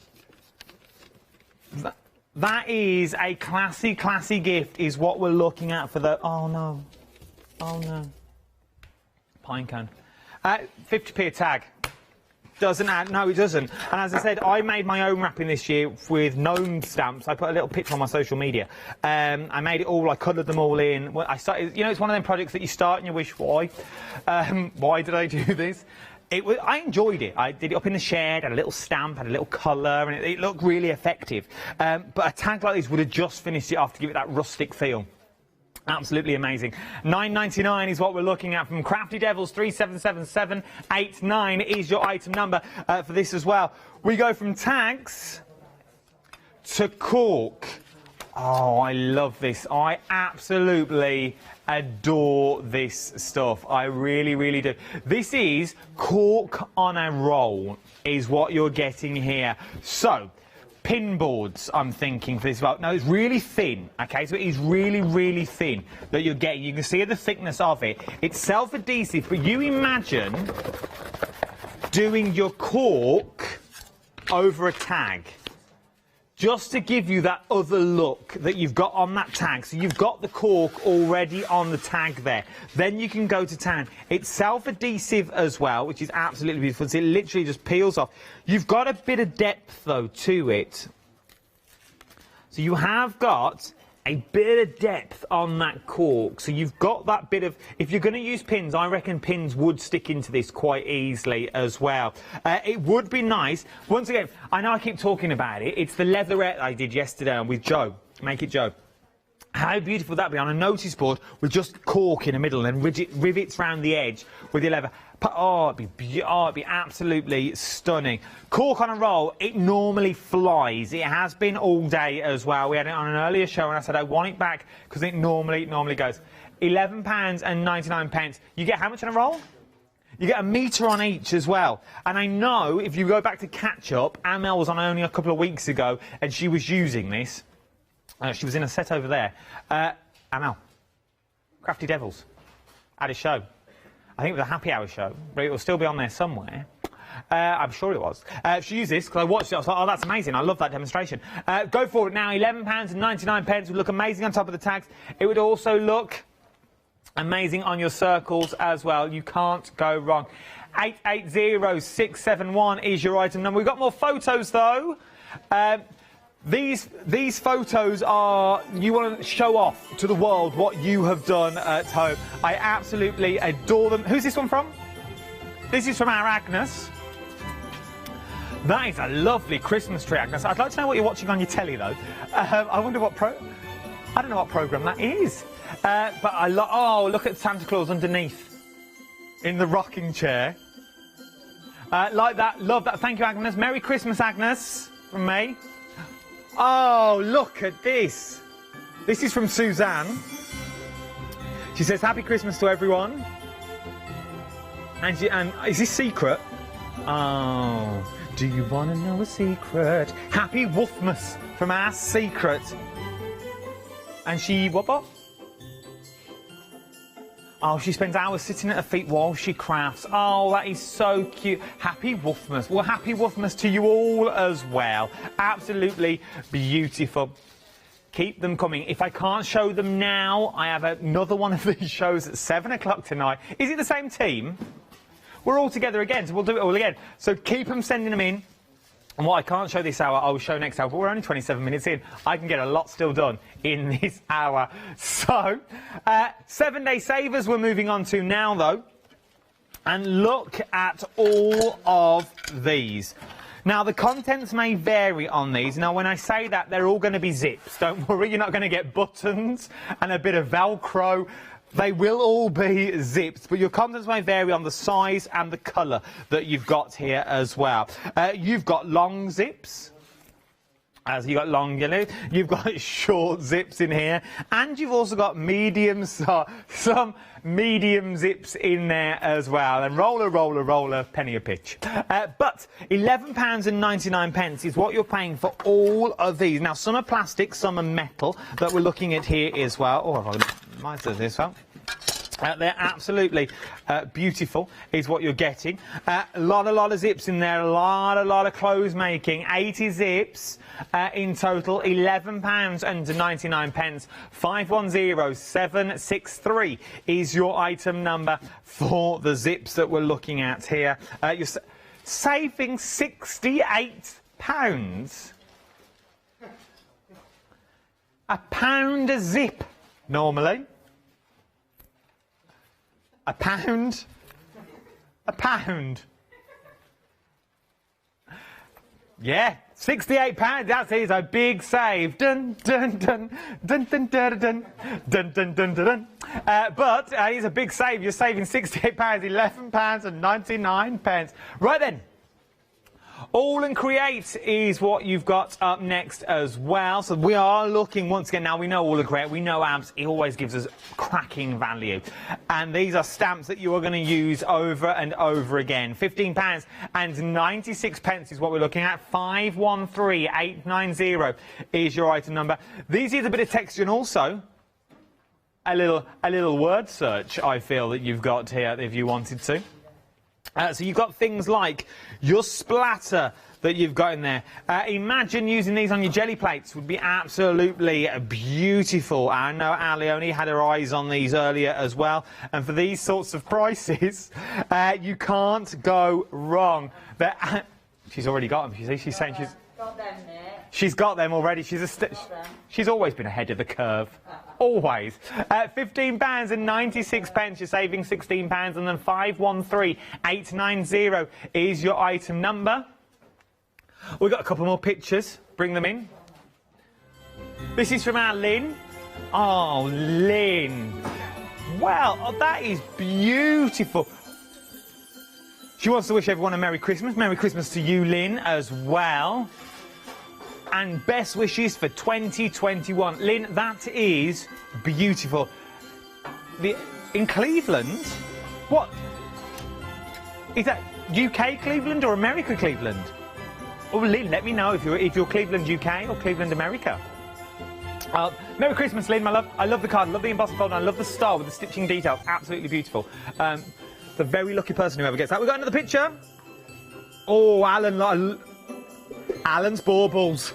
That is a classy, classy gift is what we're looking at for the... Oh, no. Oh, no. Pine cone. 50p a tag. Doesn't add... No, it doesn't. And as I said, I made my own wrapping this year with gnome stamps. I put a little picture on my social media. I made it all... I coloured them all in. Well, I started... You know, it's one of them projects that you start and you wish, why? Why did I do this? I enjoyed it. I did it up in the shed, had a little stamp, had a little colour, and it looked really effective. But a tag like this would have just finished it off to give it that rustic feel. Absolutely amazing. £9.99 is what we're looking at from Crafty Devils. 377789 is your item number for this as well. We go from tags to cork. Oh, I love this. I absolutely adore this stuff. I really, really do. This is cork on a roll is what you're getting here. So, pin boards, I'm thinking, for this. Well, no, it's really thin, okay? So it is really, really thin that you're getting. You can see the thickness of it. It's self-adhesive, but you imagine doing your cork over a tag. Just to give you that other look that you've got on that tag. So you've got the cork already on the tag there. Then you can go to town. It's self-adhesive as well, which is absolutely beautiful. So it literally just peels off. You've got a bit of depth, though, to it. So you have got a bit of depth on that cork. So you've got that bit of... If you're going to use pins, I reckon pins would stick into this quite easily as well. It would be nice. Once again, I know I keep talking about it. It's the leatherette I did yesterday with Joe. Make it Joe. How beautiful would that be on a notice board with just cork in the middle and rivets around the edge with your leather. Oh, it'd be absolutely stunning. Cork on a roll, it normally flies. It has been all day as well. We had it on an earlier show and I said I want it back because it normally goes. £11.99. You get how much on a roll? You get a metre on each as well. And I know if you go back to catch up, Amel was on only a couple of weeks ago and she was using this. She was in a set over there. Amel, Crafty Devils, had a show. I think it was a happy hour show, but it will still be on there somewhere. I'm sure it was. She used this because I watched it. I was like, oh, that's amazing. I love that demonstration. Go for it now. £11.99 would look amazing on top of the tags. It would also look amazing on your circles as well. You can't go wrong. 880671 is your item number. We've got more photos though. These photos are, you want to show off to the world what you have done at home. I absolutely adore them. Who's this one from? This is from our Agnes. That is a lovely Christmas tree, Agnes. I'd like to know what you're watching on your telly, though. I wonder what I don't know what programme that is. But oh, look at Santa Claus underneath in the rocking chair. Like that. Love that. Thank you, Agnes. Merry Christmas, Agnes, from me. Oh, look at this. This is from Suzanne. She says, Happy Christmas to everyone. And is this secret? Oh, do you want to know a secret? Happy Wolfmas from our secret. And she, what? Oh, she spends hours sitting at her feet while she crafts. Oh, that is so cute. Happy Woofmas. Well, happy Woofmas to you all as well. Absolutely beautiful. Keep them coming. If I can't show them now, I have another one of these shows at 7 o'clock tonight. Is it the same team? We're all together again, so we'll do it all again. So keep them sending them in. And what I can't show this hour, I'll show next hour. But we're only 27 minutes in. I can get a lot still done in this hour. So, 7-day savers we're moving on to now, though. And look at all of these. Now, the contents may vary on these. Now, when I say that, they're all going to be zips. Don't worry, you're not going to get buttons and a bit of Velcro. They will all be zips, but your contents may vary on the size and the colour that you've got here as well. You've got long zips. As you've got long yellow, you've got short zips in here, and you've also got medium, some medium zips in there as well. And roller, penny a pitch. But £11.99 is what you're paying for all of these. Now, some are plastic, some are metal that we're looking at here as well. Oh, I might do this one. They're absolutely beautiful, is what you're getting. A lot of zips in there, a lot of clothes making. 80 zips in total, £11.99. 510763 is your item number for the zips that we're looking at here. You're saving £68. A pound a zip, normally. A pound? A pound. Yeah, £68. That is a big save. Dun dun dun dun dun dun dun dun dun dun dun. But it's a big save. You're saving £68, £11.99. Right then. All and Create is what you've got up next as well. So we are looking once again. Now we know All and Create. We know Abs. He always gives us cracking value. And these are stamps that you are going to use over and over again. £15.96 is what we're looking at. 513890 is your item number. These is a bit of texture and also a little word search, I feel, that you've got here if you wanted to. So you've got things like your splatter that you've got in there. Imagine using these on your jelly plates would be absolutely beautiful. I know Ali only had her eyes on these earlier as well. And for these sorts of prices, you can't go wrong. She's already got them. She's saying she's got them, mate. She's got them already. She's always been ahead of the curve. Always. £15.96. You're saving £16, and then 513890 is your item number. We've got a couple more pictures. Bring them in. This is from our Lynn. Oh, Lynn. Well, that is beautiful. She wants to wish everyone a Merry Christmas. Merry Christmas to you, Lynn, as well. And best wishes for 2021. Lynn, that is beautiful. In Cleveland? What? Is that UK Cleveland or America Cleveland? Oh, Lynn, let me know if you're Cleveland UK or Cleveland America. Merry Christmas, Lynn, my love. I love the card, I love the embossed fold, and I love the star with the stitching detail. Absolutely beautiful. The very lucky person whoever gets that. We've got another picture. Oh, Alan's baubles.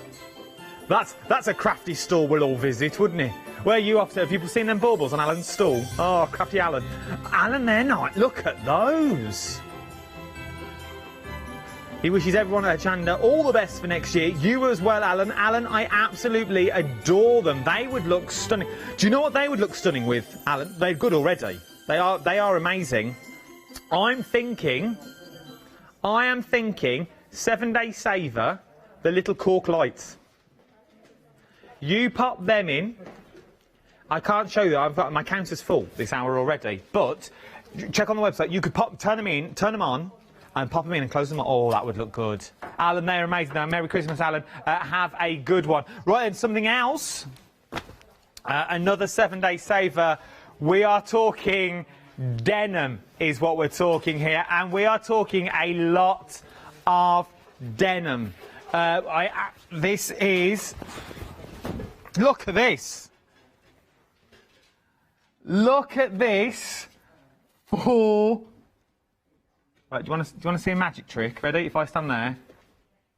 That's a crafty stall we'll all visit, wouldn't it? Where are you off to? Have you seen them baubles on Alan's stall? Oh, crafty Alan. Alan, they're not. Look at those. He wishes everyone at Hochanda all the best for next year. You as well, Alan. Alan, I absolutely adore them. They would look stunning. Do you know what they would look stunning with, Alan? They're good already. They are amazing. I am thinking 7-day saver, the little cork lights. You pop them in. I can't show you. I've got my counter's full this hour already. But check on the website. You could turn them on, and pop them in and close them on. Oh, that would look good. Alan, they're amazing. Now, Merry Christmas, Alan. Have a good one. Right then, something else. Another 7-day saver. We are talking denim is what we're talking here, and we are talking a lot of denim. This is... Look at this. Look at this. 4. Right, do you want to see a magic trick? Ready? If I stand there.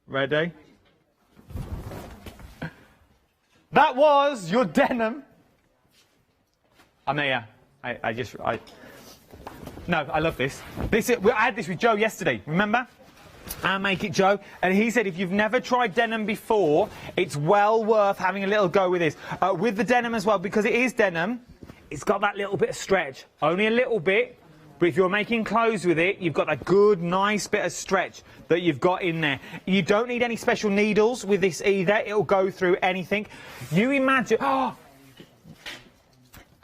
Ready? That was your denim. I'm here. No, I love this. I had this with Joe yesterday, remember? And Make It Joe, and he said if you've never tried denim before, it's well worth having a little go with this. With the denim as well, because it is denim, it's got that little bit of stretch. Only a little bit, but if you're making clothes with it, you've got that good, nice bit of stretch that you've got in there. You don't need any special needles with this either. It'll go through anything. You imagine... Oh!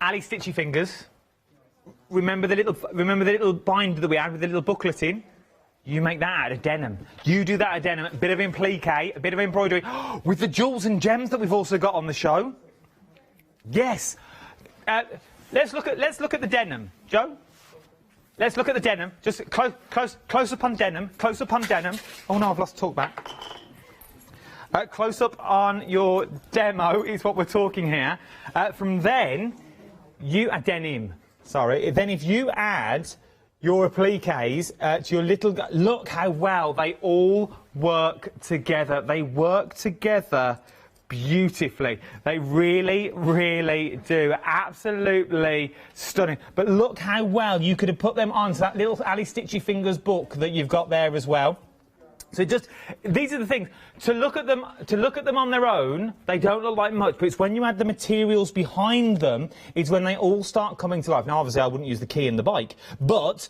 Ali Stitchy Fingers. Remember the little binder that we had with the little booklet in? You make that out of denim. You do that out of denim, a bit of implique, a bit of embroidery, with the jewels and gems that we've also got on the show. Yes. Let's look at the denim, Joe. Let's look at the denim. Just close up on denim. Close up on denim. Oh no, I've lost talk back. Close up on your demo is what we're talking here. From then, you add denim. Sorry. Then if you add your appliques to your little... Look how well they all work together. They work together beautifully. They really, really do. Absolutely stunning. But look how well you could have put them onto that little Ali Stitchy Fingers book that you've got there as well. So these are the things. To look at them on their own, they don't look like much, but it's when you add the materials behind them, it's when they all start coming to life. Now, obviously, I wouldn't use the key and the bike, but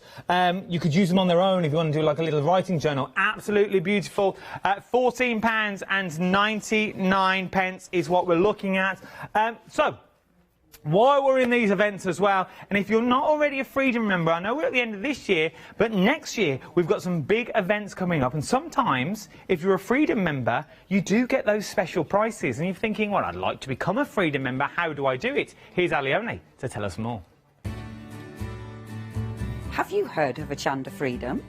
you could use them on their own if you want to do like a little writing journal. Absolutely beautiful. £14.99 is what we're looking at. So, while we're in these events as well, and if you're not already a Freedom member, I know we're at the end of this year, but next year we've got some big events coming up, and sometimes if you're a Freedom member you do get those special prices, and you're thinking, well, I'd like to become a Freedom member, how do I do it? Here's Alione to tell us more. Have you heard of Hochanda Freedom?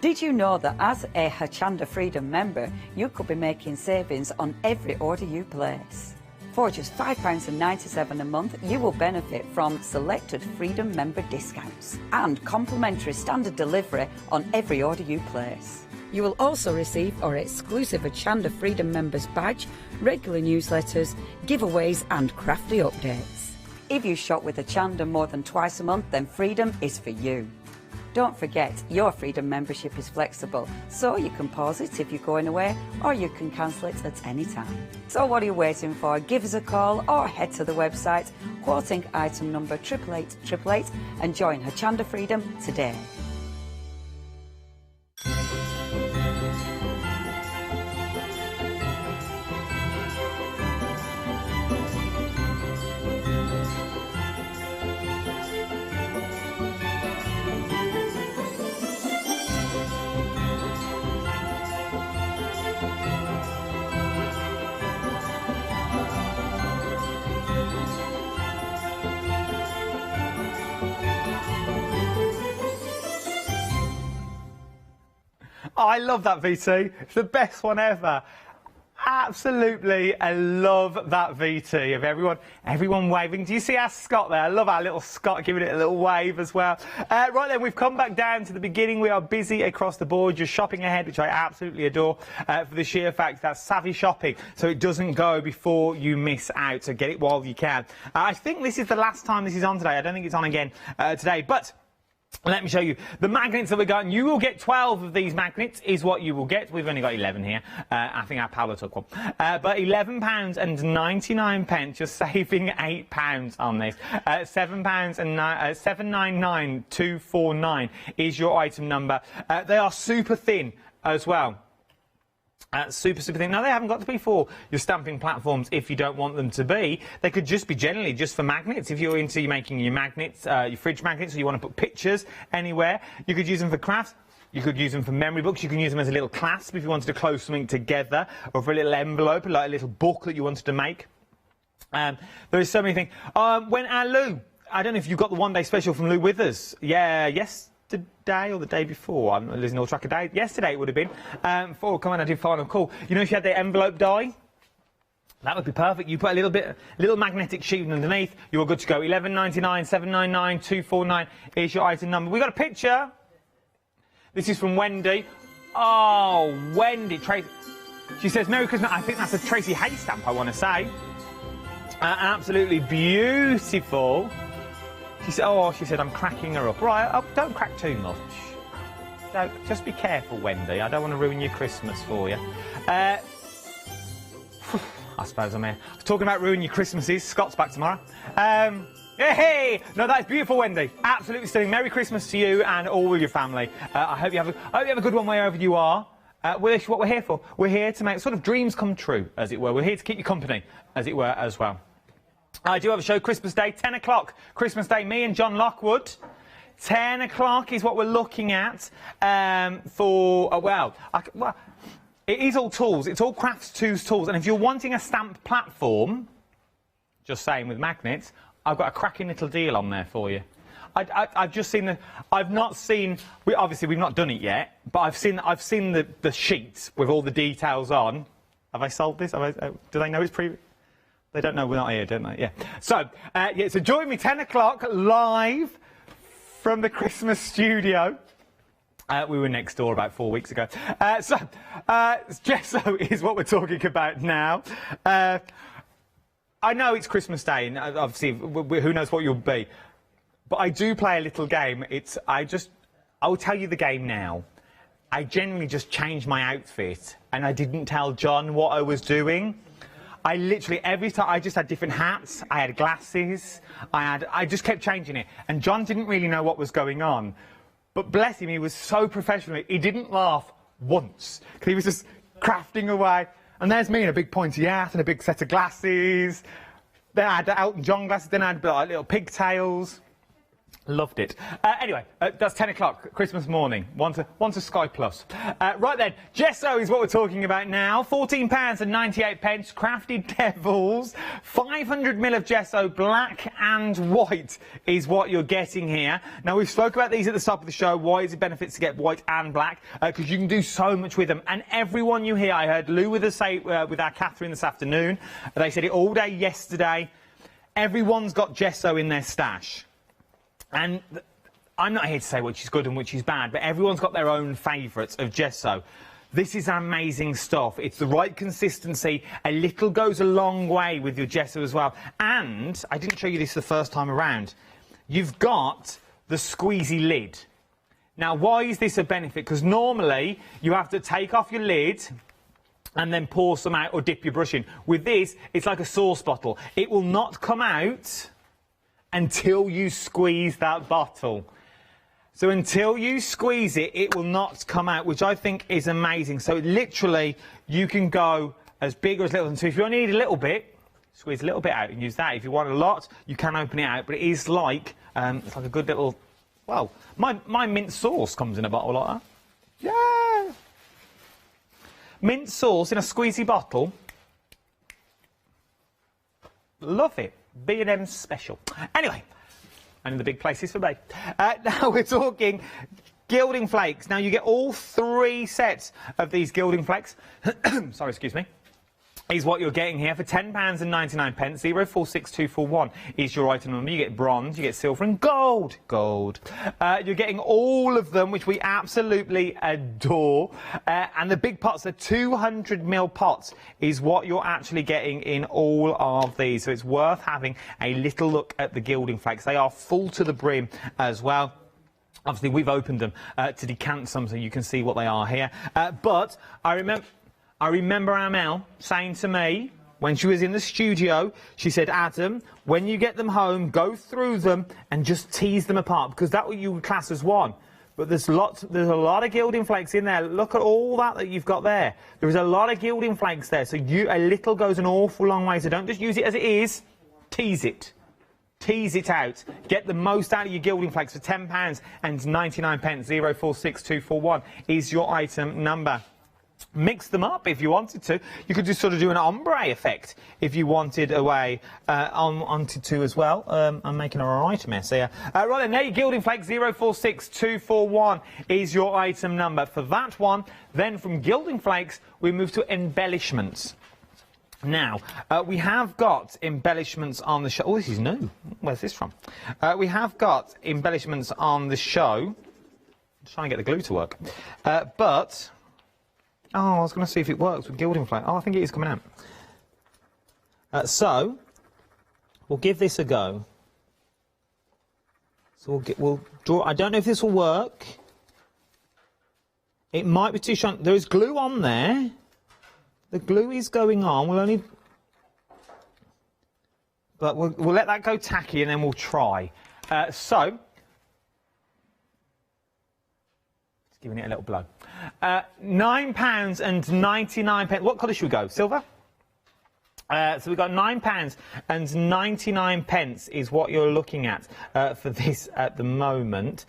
Did you know that as a Hochanda Freedom member you could be making savings on every order you place? For just £5.97 a month, you will benefit from selected Freedom member discounts and complimentary standard delivery on every order you place. You will also receive our exclusive Hochanda Freedom members badge, regular newsletters, giveaways and crafty updates. If you shop with Hochanda more than twice a month, then Freedom is for you. Don't forget, your Freedom membership is flexible, so you can pause it if you're going away, or you can cancel it at any time. So what are you waiting for? Give us a call or head to the website, quoting item number 88888 and join Hochanda Freedom today. I love that VT. It's the best one ever. Absolutely, I love that VT of everyone waving. Do you see our Scott there? I love our little Scott giving it a little wave as well. Right then, we've come back down to the beginning. We are busy across the board, just shopping ahead, which I absolutely adore, for the sheer fact that's savvy shopping, so it doesn't go before you miss out, so get it while you can. I think this is the last time this is on today. I don't think it's on again today, but let me show you the magnets that we got. And you will get 12 of these magnets is what you will get. We've only got 11 here. I think our Paolo took one. But £11.99, you're saving £8 on this. £7.799249 is your item number. They are super thin as well. Super thin. Now, they haven't got to be for your stamping platforms if you don't want them to be. They could just be generally just for magnets. If you're into making your magnets, your fridge magnets, or you want to put pictures anywhere, you could use them for crafts. You could use them for memory books. You can use them as a little clasp if you wanted to close something together, or for a little envelope, like a little book that you wanted to make. There is so many things. When our Lou, I don't know if you've got the one-day special from Lou with us. Yeah, yes. Today or the day before, I'm losing all track of days. Yesterday it would have been, for come on, I did final call. You know, she had the envelope die. That would be perfect. You put a little magnetic sheet underneath. You are good to go. 11.99, 7.99, 249 is your item number. We got a picture. This is from Wendy. Oh, Wendy. She says, Merry Christmas. I think that's a Tracy Hay stamp, I want to say. Absolutely beautiful. She said, I'm cracking her up. Right, don't crack too much. Just be careful, Wendy. I don't want to ruin your Christmas for you. I suppose I'm here. Talking about ruining your Christmases, Scott's back tomorrow. Hey! No, that is beautiful, Wendy. Absolutely stunning. Merry Christmas to you and all your family. I hope you have a good one wherever you are. Well, what we're here for. We're here to make sort of dreams come true, as it were. We're here to keep you company, as it were, as well. I do have a show Christmas Day, 10 o'clock. Christmas Day, me and John Lockwood. 10 o'clock is what we're looking at it is all tools. It's all Crafts 2's tools. And if you're wanting a stamp platform, just saying with magnets, I've got a cracking little deal on there for you. I've just seen I've not seen. Obviously, we've not done it yet, but I've seen the sheets with all the details on. Have I sold this? Do they know it's pre? They don't know we're not here, don't they? Yeah. So, so join me 10 o'clock live from the Christmas studio. We were next door about 4 weeks ago. Gesso is what we're talking about now. I know it's Christmas Day, and obviously, who knows what you'll be. But I do play a little game. I will tell you the game now. I generally just changed my outfit, and I didn't tell John what I was doing. I literally, every time, I just had different hats, I had glasses, I just kept changing it. And John didn't really know what was going on. But bless him, he was so professional. He didn't laugh once, because he was just crafting away. And there's me in a big pointy hat and a big set of glasses. Then I had the Elton John glasses, then I had like little pigtails. Loved it. Anyway, that's 10 o'clock, Christmas morning. One to Sky Plus. Right then, Gesso is what we're talking about now. £14.98. Crafted Devils. 500ml of Gesso, black and white, is what you're getting here. Now, we've spoke about these at the start of the show. Why is it benefits to get white and black? Because you can do so much with them. And everyone you hear, I heard Lou with us say with our Catherine this afternoon. They said it all day yesterday. Everyone's got Gesso in their stash. And I'm not here to say which is good and which is bad, but everyone's got their own favourites of Gesso. This is amazing stuff. It's the right consistency. A little goes a long way with your Gesso as well. And, I didn't show you this the first time around, you've got the squeezy lid. Now, why is this a benefit? Because normally, you have to take off your lid and then pour some out or dip your brush in. With this, it's like a sauce bottle. It will not come out until you squeeze that bottle. So until you squeeze it, it will not come out, which I think is amazing. So literally, you can go as big or as little. And so if you only need a little bit, squeeze a little bit out and use that. If you want a lot, you can open it out. But it is like, it's like a good little, well, my mint sauce comes in a bottle like that. Yeah. Mint sauce in a squeezy bottle. Love it. B&M special. Anyway, and in the big places for me. Now we're talking gilding flakes. Now you get all 3 sets of these gilding flakes. Sorry, excuse me. Is what you're getting here for £10.99. 046241 is your item number. You get bronze, you get silver and gold. Gold. You're getting all of them, which we absolutely adore. And the big pots, the 200ml pots, is what you're actually getting in all of these. So it's worth having a little look at the gilding flakes. They are full to the brim as well. Obviously, we've opened them to decant some so you can see what they are here. But I remember Amel saying to me, when she was in the studio, she said, Adam, when you get them home, go through them and just tease them apart, because that's what you would class as one. But there's a lot of gilding flakes in there. Look at all that you've got there. There is a lot of gilding flakes there, so a little goes an awful long way. So don't just use it as it is, tease it. Tease it out. Get the most out of your gilding flakes for £10.99. 046241 is your item number. Mix them up if you wanted to. You could just sort of do an ombre effect if you wanted wanted to as well. I'm making a right mess here. Right then, there your gilding flakes, 046241 is your item number for that one. Then from gilding flakes, we move to embellishments. Now, we have got embellishments on the show. Oh, this is new. Where's this from? We have got embellishments on the show. I'm trying to get the glue to work. But, oh, I was going to see if it works with gilding flake. Oh, I think it is coming out. So, we'll give this a go. So we'll draw. I don't know if this will work. It might be too shiny. There is glue on there. The glue is going on. We'll only, but we'll let that go tacky and then we'll try. So, just giving it a little blow. £9.99. What colour should we go? Silver. So we've got £9.99 is what you're looking at for this at the moment.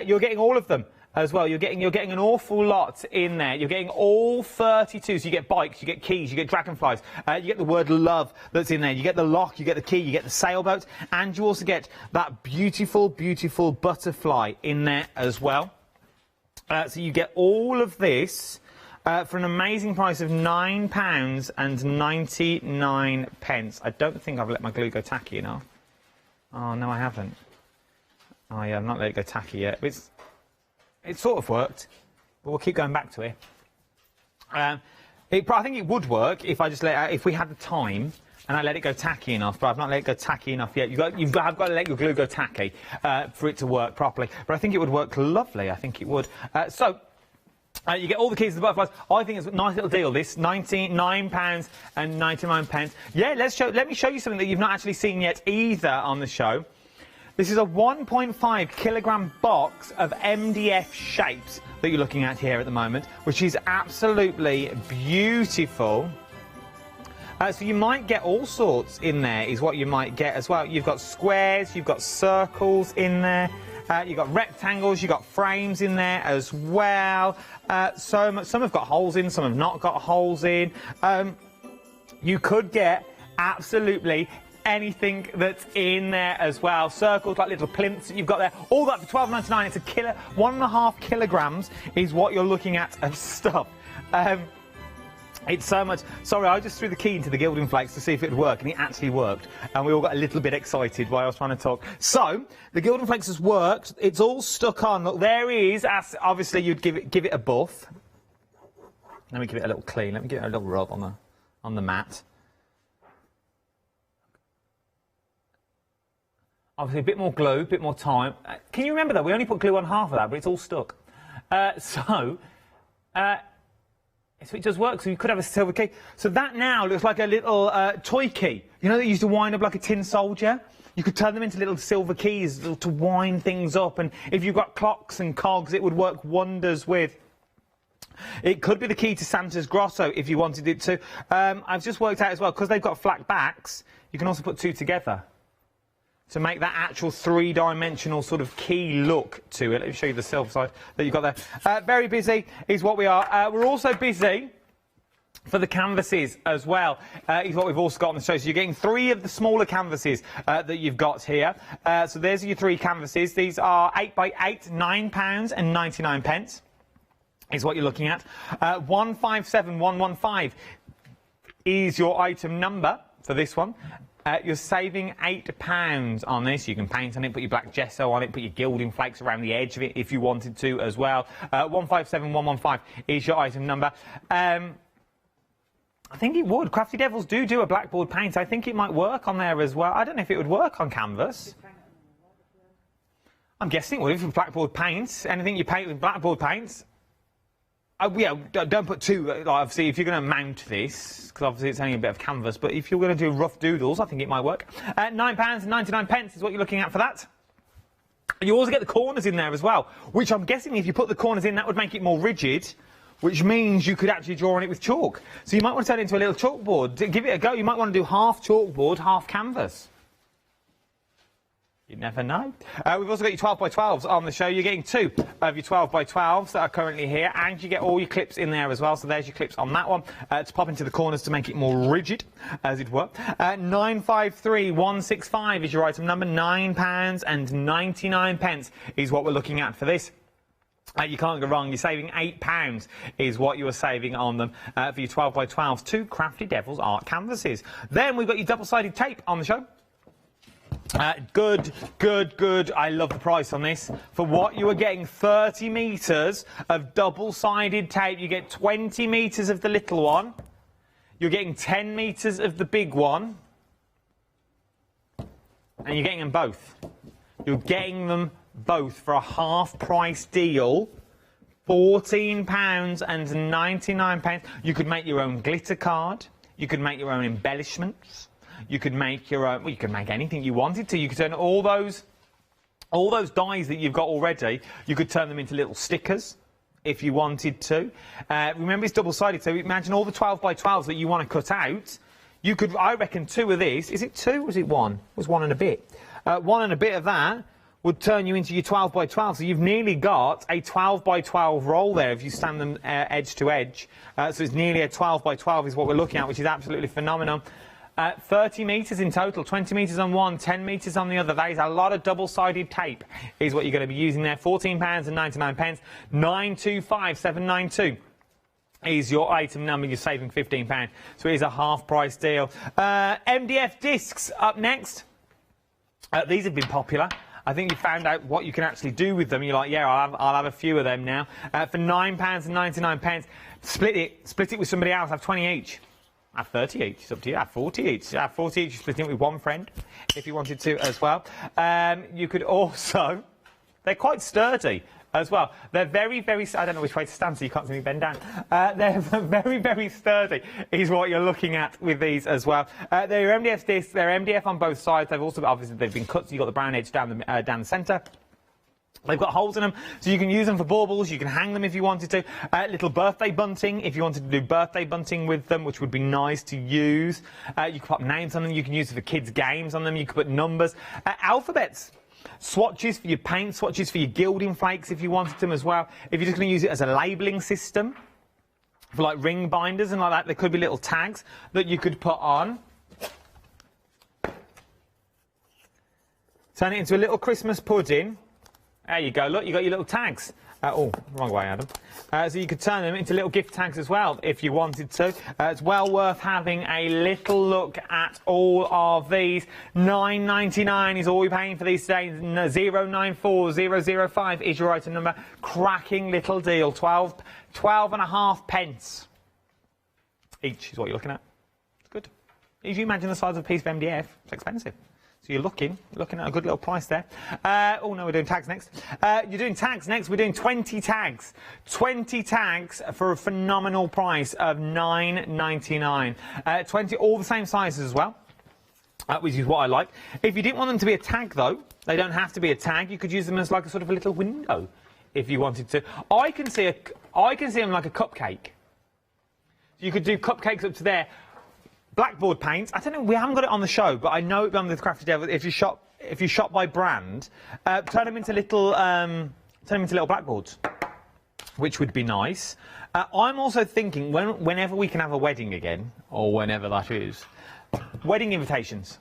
You're getting all of them as well. You're getting an awful lot in there. You're getting all 32. So you get bikes, you get keys, you get dragonflies, you get the word love that's in there. You get the lock, you get the key, you get the sailboat, and you also get that beautiful, beautiful butterfly in there as well. So you get all of this for an amazing price of £9.99. I don't think I've let my glue go tacky enough. Oh, no, I haven't. Oh, yeah, I've not let it go tacky yet. It sort of worked, but we'll keep going back to it. I think it would work if I just if we had the time and I let it go tacky enough, but I've not let it go tacky enough yet. You've got to let your glue go tacky for it to work properly. But I think it would work lovely. I think it would. You get all the keys to the butterflies. I think it's a nice little deal, this. £9.99. Yeah, let me show you something that you've not actually seen yet either on the show. This is a 1.5 kilogram box of MDF shapes that you're looking at here at the moment, which is absolutely beautiful. So you might get all sorts in there, is what you might get as well. You've got squares, you've got circles in there. You've got rectangles, you've got frames in there as well. Some have got holes in, some have not got holes in. You could get absolutely anything that's in there as well. Circles, like little plinths that you've got there. All that for £12.99. It's 1.5 kilograms is what you're looking at of stuff. It's so much. Sorry, I just threw the key into the gilding flakes to see if it would work, and it actually worked. And we all got a little bit excited while I was trying to talk. So, the gilding flakes has worked. It's all stuck on. Look, there is, obviously, you'd give it a buff. Let me give it a little clean. Let me give it a little rub on the mat. Obviously, a bit more glue, a bit more time. Can you remember, though, we only put glue on half of that, but it's all stuck. So it does work, so you could have a silver key. So that now looks like a little toy key. You know, they used to wind up like a tin soldier? You could turn them into little silver keys to wind things up, and if you've got clocks and cogs, it would work wonders with. It could be the key to Santa's grotto if you wanted it to. I've just worked out as well, because they've got flat backs, you can also put two together to make that actual three-dimensional sort of key look to it. Let me show you the silver side that you've got there. Very busy is what we are. We're also busy for the canvases as well, is what we've also got on the show. So you're getting 3 of the smaller canvases that you've got here. So there's your 3 canvases. These are 8x8, £9.99 is what you're looking at. 157115 is your item number for this one. You're saving £8 on this. You can paint on it, put your black gesso on it, put your gilding flakes around the edge of it if you wanted to as well. 157115 is your item number. I think it would. Crafty Devils do a blackboard paint. I think it might work on there as well. I don't know if it would work on canvas. I'm guessing it would if it's blackboard paint. Anything you paint with blackboard paints. Yeah, don't put 2, like, obviously, if you're going to mount this, because obviously it's only a bit of canvas, but if you're going to do rough doodles, I think it might work. £9.99 is what you're looking at for that. You also get the corners in there as well, which I'm guessing if you put the corners in, that would make it more rigid, which means you could actually draw on it with chalk. So you might want to turn it into a little chalkboard. Give it a go. You might want to do half chalkboard, half canvas. You never know. We've also got your 12x12s on the show. You're getting 2 of your 12x12s that are currently here, and you get all your clips in there as well. So there's your clips on that one to pop into the corners to make it more rigid, as it were. 953165 is your item number. £9.99 is what we're looking at for this. You can't go wrong. You're saving £8 is what you are saving on them for your 12x12s, 2 Crafty Devils art canvases. Then we've got your double-sided tape on the show. Good. I love the price on this. For what you are getting, 30 metres of double-sided tape. You get 20 metres of the little one. You're getting 10 metres of the big one. And you're getting them both. You're getting them both for a half-price deal. £14.99. You could make your own glitter card. You could make your own embellishments. You could make your own. Well, you could make anything you wanted to. You could turn all those dies that you've got already. You could turn them into little stickers if you wanted to. Remember, it's double-sided. So imagine all the 12x12s that you want to cut out. You could, I reckon, 2 of these. Is it 2 or is it 1? It was 1 and a bit. 1 and a bit of that would turn you into your 12x12. So you've nearly got a 12x12 roll there if you stand them edge to edge. So it's nearly a 12x12 is what we're looking at, which is absolutely phenomenal. 30 metres in total, 20 metres on one, 10 metres on the other. That is a lot of double-sided tape is what you're going to be using there. £14.99. 925792 is your item number. You're saving £15. So it is a half-price deal. MDF discs up next. These have been popular. I think you found out what you can actually do with them. You're like, yeah, I'll have a few of them now. For £9.99. Split it with somebody else. Have 20 each. Have 30 each. It's up to you. Have 40 each. Have 40 each. Split it with one friend if you wanted to as well. You could also... They're quite sturdy as well. They're very, very... I don't know which way to stand, so you can't see me bend down. They're very, very sturdy is what you're looking at with these as well. They're MDF discs. They're MDF on both sides. They've also, obviously, they've been cut, so you've got the brown edge down the centre. They've got holes in them, so you can use them for baubles, you can hang them if you wanted to. Little birthday bunting, if you wanted to do birthday bunting with them, which would be nice to use. You can put names on them, you can use it for kids' games on them, you can put numbers. Alphabets. Swatches for your paint, swatches for your gilding flakes if you wanted them as well. If you're just going to use it as a labelling system, for like ring binders and like that, there could be little tags that you could put on. Turn it into a little Christmas pudding. There you go, look, you got your little tags. Oh, wrong way, Adam. So you could turn them into little gift tags as well, if you wanted to. It's well worth having a little look at all of these. £9.99 is all we're paying for these today. 094005 is your item number. Cracking little deal. 12 and a half pence each is what you're looking at. It's good. If you imagine the size of a piece of MDF, it's expensive. So you're looking at a good little price there. Oh, no, we're doing tags next. You're doing tags next. We're doing 20 tags. 20 tags for a phenomenal price of £9.99. 20, all the same sizes as well, which is what I like. If you didn't want them to be a tag, though, they don't have to be a tag. You could use them as like a sort of a little window if you wanted to. I can see them like a cupcake. So you could do cupcakes up to there. Blackboard paint. I don't know. We haven't got it on the show, but I know it on the Crafty Devil. If you shop by brand, turn them into little blackboards, which would be nice. I'm also thinking whenever we can have a wedding again, or whenever that is, wedding invitations.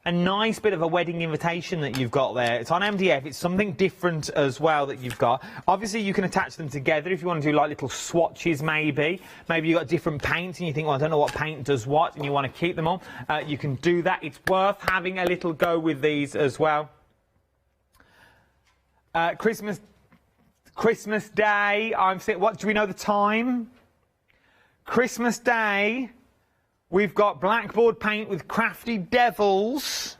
A nice bit of a wedding invitation that you've got there. It's on MDF. It's something different as well that you've got. Obviously, you can attach them together if you want to do like little swatches, maybe. Maybe you've got different paints and you think, well, I don't know what paint does what, and you want to keep them on. You can do that. It's worth having a little go with these as well. Christmas Day. What do we know the time? Christmas Day. We've got blackboard paint with Crafty Devils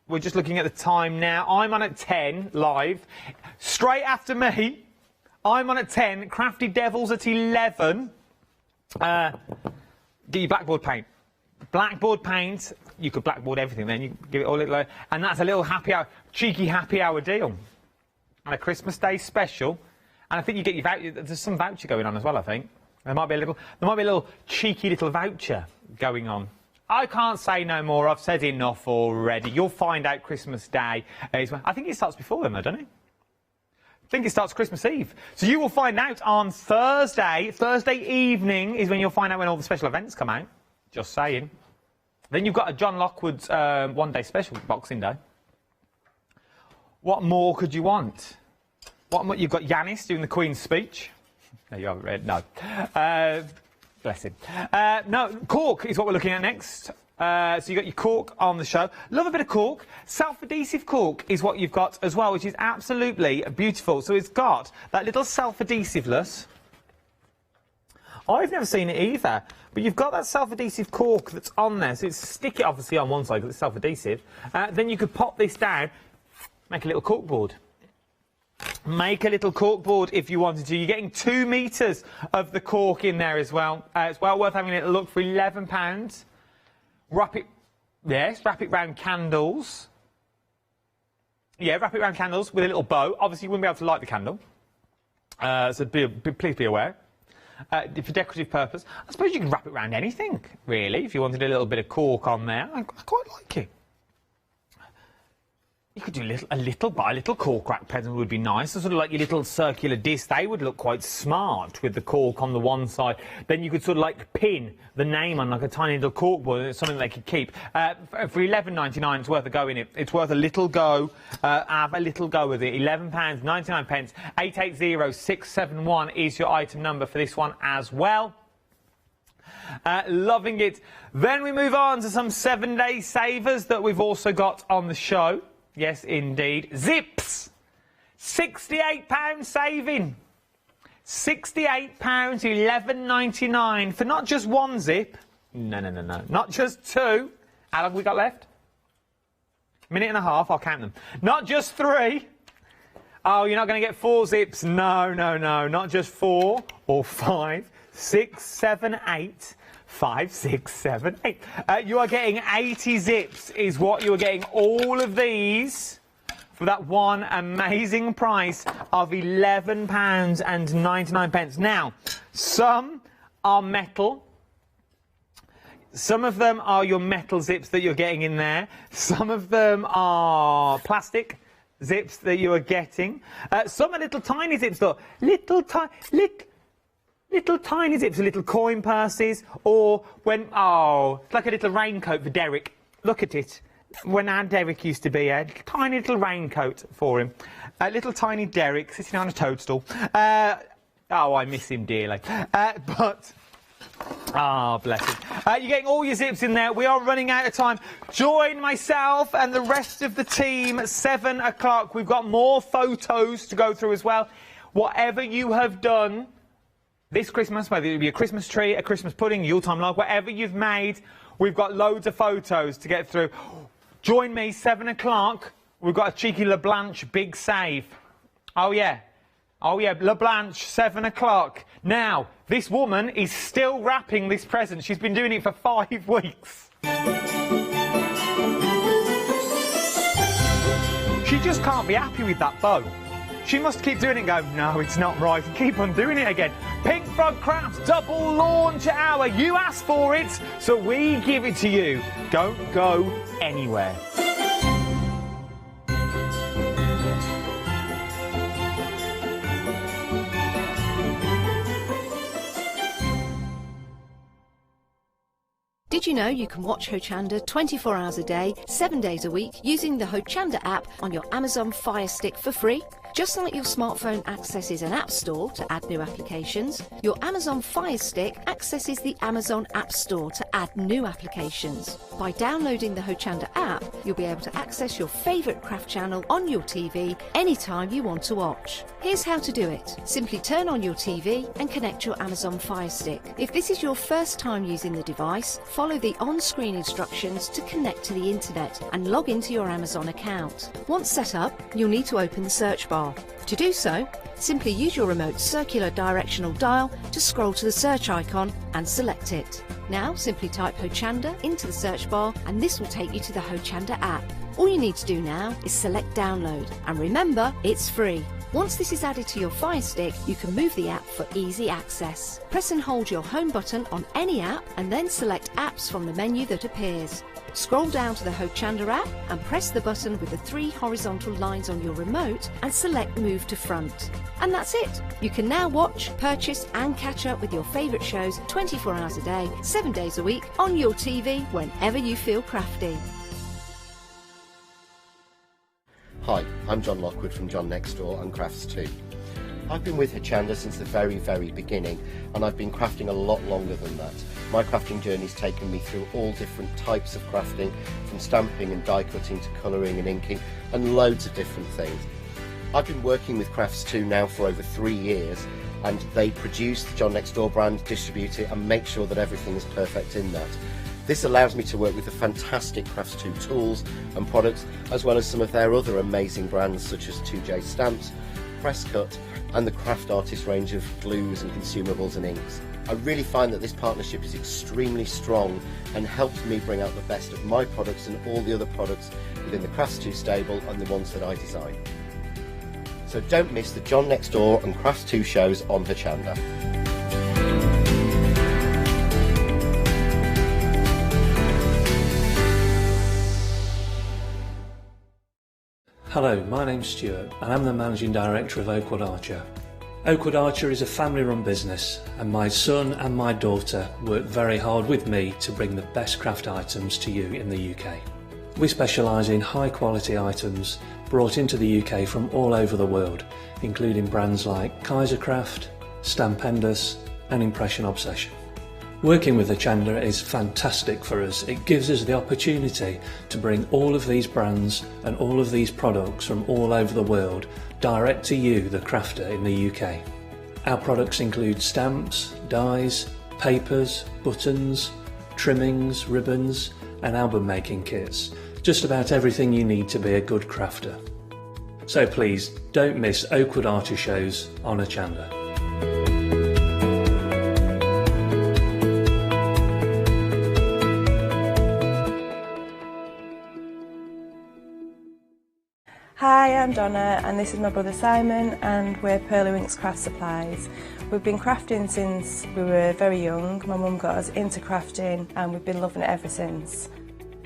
we're just looking at the time now. I'm on at 10 live. Straight after me, I'm on at 10. Crafty Devils at 11. Get your blackboard paint. Blackboard paint, you could blackboard everything then. You give it all a little, and that's a little happy hour, cheeky happy hour deal. And a Christmas Day special. And I think you get your voucher. There's some voucher going on as well, I think. There might be a little cheeky little voucher going on. I can't say no more. I've said enough already. You'll find out Christmas Day. I think it starts before then, though, doesn't it? I think it starts Christmas Eve. So you will find out on Thursday. Thursday evening is when you'll find out when all the special events come out. Just saying. Then you've got a John Lockwood's one-day special, Boxing Day. What more could you want? What more? You've got Yanis doing the Queen's speech. No, you haven't read. No. Bless him. No, Cork is what we're looking at next. So you've got your cork on the show. Love a bit of cork. Self-adhesive cork is what you've got as well, which is absolutely beautiful. So it's got that little self-adhesiveness. I've never seen it either, but you've got that self-adhesive cork that's on there. So it's stick it obviously on one side because it's self-adhesive. Then you could pop this down, make a little cork board. Make a little cork board if you wanted to. You're getting 2 metres of the cork in there as well. It's well worth having a little look for £11. Wrap it round candles. Yeah, wrap it round candles with a little bow. Obviously, you wouldn't be able to light the candle. So please be aware. For decorative purpose. I suppose you can wrap it around anything, really, if you wanted a little bit of cork on there. I quite like it. You could do a little cork wrap present would be nice. So sort of like your little circular disc. They would look quite smart with the cork on the one side. Then you could sort of like pin the name on like a tiny little cork board. It's something they could keep. For £11.99, it's worth a go in it. It's worth a little go. Have a little go with it. £11.99. 880671 is your item number for this one as well. Loving it. Then we move on to some 7-day savers that we've also got on the show. Yes, indeed. Zips! £68 saving. £68, £11.99 for not just one zip. No. Not just 2. How long have we got left? Minute and a half, I'll count them. Not just 3. Oh, you're not going to get 4 zips. No. Not just 4 or 5, 6, 7, 8. 5, 6, 7, 8. You are getting 80 zips is what you are getting. All of these for that one amazing price of £11.99. Now, some are metal. Some of them are your metal zips that you're getting in there. Some of them are plastic zips that you are getting. Some are little tiny zips though. Little tiny zips, little coin purses, or when, it's like a little raincoat for Derek. Look at it. When our Derek used to be a tiny little raincoat for him. A little tiny Derek sitting on a toadstool. I miss him dearly. Bless him. You're getting all your zips in there. We are running out of time. Join myself and the rest of the team at 7 o'clock. We've got more photos to go through as well. Whatever you have done this Christmas, whether it be a Christmas tree, a Christmas pudding, Yuletime log, whatever you've made, we've got loads of photos to get through. Join me, 7 o'clock. We've got a cheeky LeBlanche big save. Oh, yeah, LeBlanche, 7 o'clock. Now, this woman is still wrapping this present. She's been doing it for 5 weeks. She just can't be happy with that bow. She must keep doing it and go, no, it's not right, and keep on doing it again. Pink Frog Crafts double launch hour. You asked for it, so we give it to you. Don't go anywhere. Did you know you can watch Hochanda 24 hours a day, 7 days a week using the Hochanda app on your Amazon Fire Stick for free? Just like your smartphone accesses an app store to add new applications, your Amazon Fire Stick accesses the Amazon App Store to add new applications. By downloading the Hochanda app, you'll be able to access your favourite craft channel on your TV anytime you want to watch. Here's how to do it. Simply turn on your TV and connect your Amazon Fire Stick. If this is your first time using the device, follow the on-screen instructions to connect to the internet and log into your Amazon account. Once set up, you'll need to open the search bar. To do so, simply use your remote circular directional dial to scroll to the search icon and select it. Now simply type Hochanda into the search bar and this will take you to the Hochanda app. All you need to do now is select download, and remember, it's free. Once this is added to your Fire Stick, you can move the app for easy access. Press and hold your home button on any app and then select apps from the menu that appears. Scroll down to the Hochanda app and press the button with the 3 horizontal lines on your remote and select Move to Front. And that's it. You can now watch, purchase and catch up with your favourite shows 24 hours a day, 7 days a week on your TV whenever you feel crafty. Hi, I'm John Lockwood from John Next Door and Crafts 2. I've been with Hochanda since the very beginning, and I've been crafting a lot longer than that. My crafting journey's taken me through all different types of crafting, from stamping and die cutting to colouring and inking, and loads of different things. I've been working with Crafts 2 now for over 3 years, and they produce the John Next Door brand, distribute it, and make sure that everything is perfect in that. This allows me to work with the fantastic Crafts 2 tools and products, as well as some of their other amazing brands such as 2J Stamps, Presscut, and the Craft Artist range of glues and consumables and inks. I really find that this partnership is extremely strong and helps me bring out the best of my products and all the other products within the Crafts 2 stable and the ones that I design. So don't miss the John Next Door and Crafts 2 shows on Hochanda. Hello, my name's Stuart and I'm the Managing Director of Oakwood Archer. Oakwood Archer is a family-run business, and my son and my daughter work very hard with me to bring the best craft items to you in the UK. We specialise in high-quality items brought into the UK from all over the world, including brands like Kaisercraft, Stampendous and Impression Obsession. Working with Hochanda is fantastic for us. It gives us the opportunity to bring all of these brands and all of these products from all over the world direct to you, the crafter in the UK. Our products include stamps, dies, papers, buttons, trimmings, ribbons and album making kits. Just about everything you need to be a good crafter. So please don't miss Oakwood Archer shows on Hochanda. Hi, I'm Donna and this is my brother Simon and we're Pearlywinks Craft Supplies. We've been crafting since we were very young. My mum got us into crafting and we've been loving it ever since.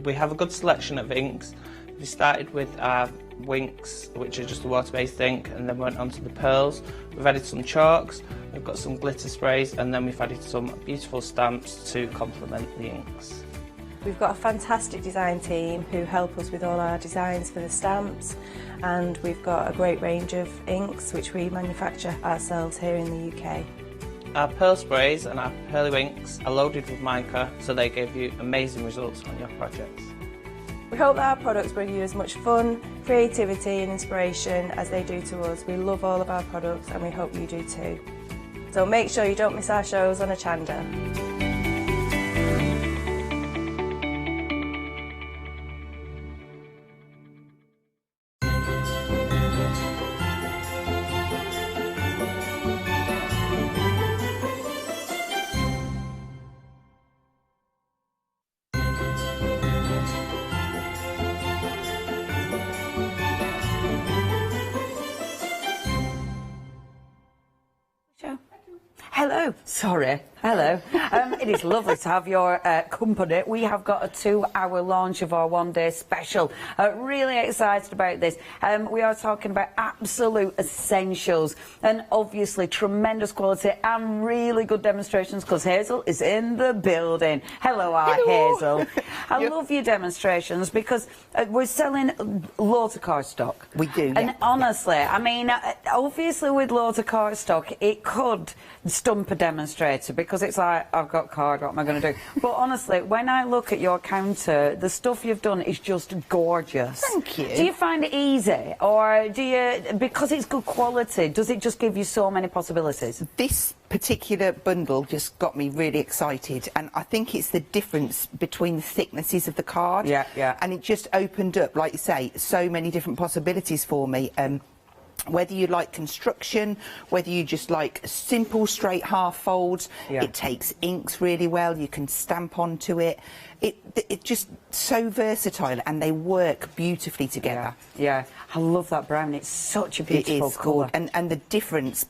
We have a good selection of inks. We started with our Winks, which are just a water-based ink, and then went on to the pearls. We've added some chalks, we've got some glitter sprays, and then we've added some beautiful stamps to complement the inks. We've got a fantastic design team who help us with all our designs for the stamps, and we've got a great range of inks which we manufacture ourselves here in the UK. Our pearl sprays and our Pearlywinks are loaded with mica, so they give you amazing results on your projects. We hope that our products bring you as much fun, creativity and inspiration as they do to us. We love all of our products and we hope you do too. So make sure you don't miss our shows on Hochanda. Hello, sorry, hello. It is lovely to have your company. We have got a 2-hour launch of our one-day special. Really excited about this. We are talking about absolute essentials and obviously tremendous quality and really good demonstrations because Hazel is in the building. Hello, Hazel. I love your demonstrations because we're selling loads of cardstock. We do, And honestly, I mean, obviously with loads of cardstock, it could stump a demonstrator because it's like, I've got card, what am I going to do? But honestly, when I look at your counter, the stuff you've done is just gorgeous. Thank you. Do you find it easy, or do you, because it's good quality, does it just give you so many possibilities? This particular bundle just got me really excited, and I think it's the difference between the thicknesses of the card. Yeah, yeah. And it just opened up, like you say, so many different possibilities for me. Whether you like construction, whether you just like simple straight half folds, it takes inks really well, you can stamp onto it. It's just so versatile and they work beautifully together. Yeah, I love that brown, it's such a beautiful colour. And the difference,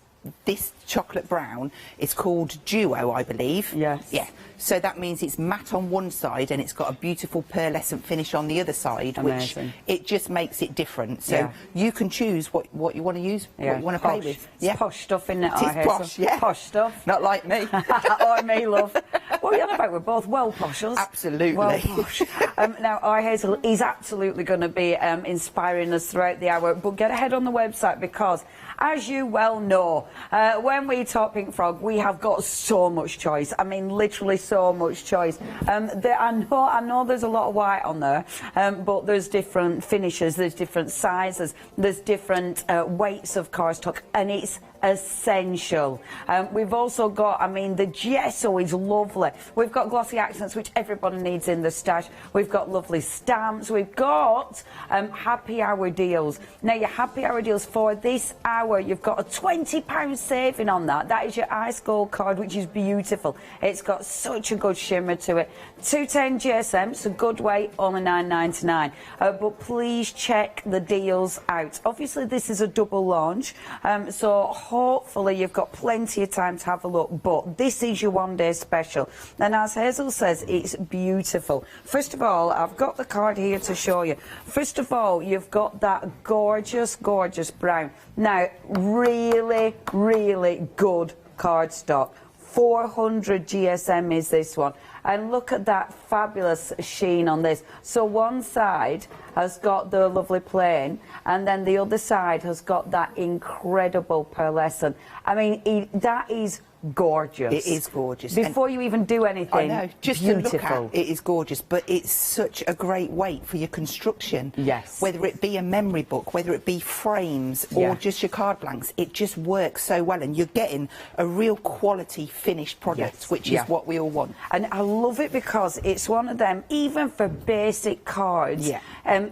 this chocolate brown. It's called Duo, I believe. Yes. Yeah. So that means it's matte on one side and it's got a beautiful pearlescent finish on the other side, Amazing. which it just makes it different. So you can choose what you want to use, what you want to play with. It's posh stuff, isn't it? It is posh, yeah. Posh stuff. Not like me. Or me, love. What are you on about? We're both well poshers. Absolutely. Well posh. Now, our Hazel is absolutely going to be inspiring us throughout the hour, but get ahead on the website because, as you well know, when we talk Pink Frog, we have got so much choice. I mean, literally so much choice. I know there's a lot of white on there, but there's different finishes, there's different sizes, there's different weights of cardstock, and it's essential. We've also got, I mean, the gesso is lovely. We've got glossy accents, which everybody needs in the stash. We've got lovely stamps. We've got happy hour deals. Now, your happy hour deals for this hour, you've got a £20 saving on that. That is your ice gold card, which is beautiful. It's got such a good shimmer to it. 210 GSM, it's a good weight, only £9.99. But please check the deals out. Obviously, this is a double launch, so hopefully you've got plenty of time to have a look, but this is your one-day special. And as Hazel says, it's beautiful. First of all, I've got the card here to show you. First of all, you've got that gorgeous, gorgeous brown. Now, really, really good cardstock. 400 GSM is this one. And look at that fabulous sheen on this. So one side has got the lovely plain, and then the other side has got that incredible pearlescent. I mean, that is gorgeous. It is gorgeous. Before you even do anything, I know, just beautiful. to look at it is gorgeous, but it's such a great weight for your construction. Yes. Whether it be a memory book, whether it be frames or just your card blanks, it just works so well, and you're getting a real quality finished product, which is what we all want. And I love it because it's one of them, even for basic cards,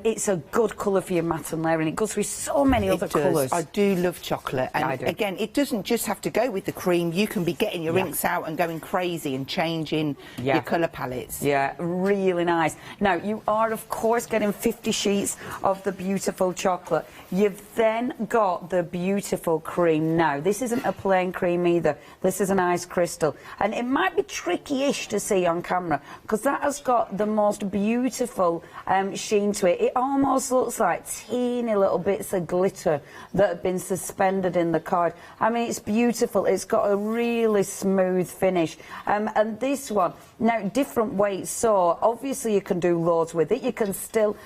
it's a good colour for your matte and layering. It goes through so many other colours. I do love chocolate, and again, it doesn't just have to go with the cream. You can be getting your inks out and going crazy and changing your colour palettes. Yeah, really nice. Now, you are, of course, getting 50 sheets of the beautiful chocolate. You've then got the beautiful cream. Now, this isn't a plain cream either. This is an ice crystal. And it might be tricky-ish to see on camera because that has got the most beautiful sheen to it. It almost looks like teeny little bits of glitter that have been suspended in the card. I mean, it's beautiful. It's got a really smooth finish. And this one, now, different weights, so obviously you can do loads with it. You can still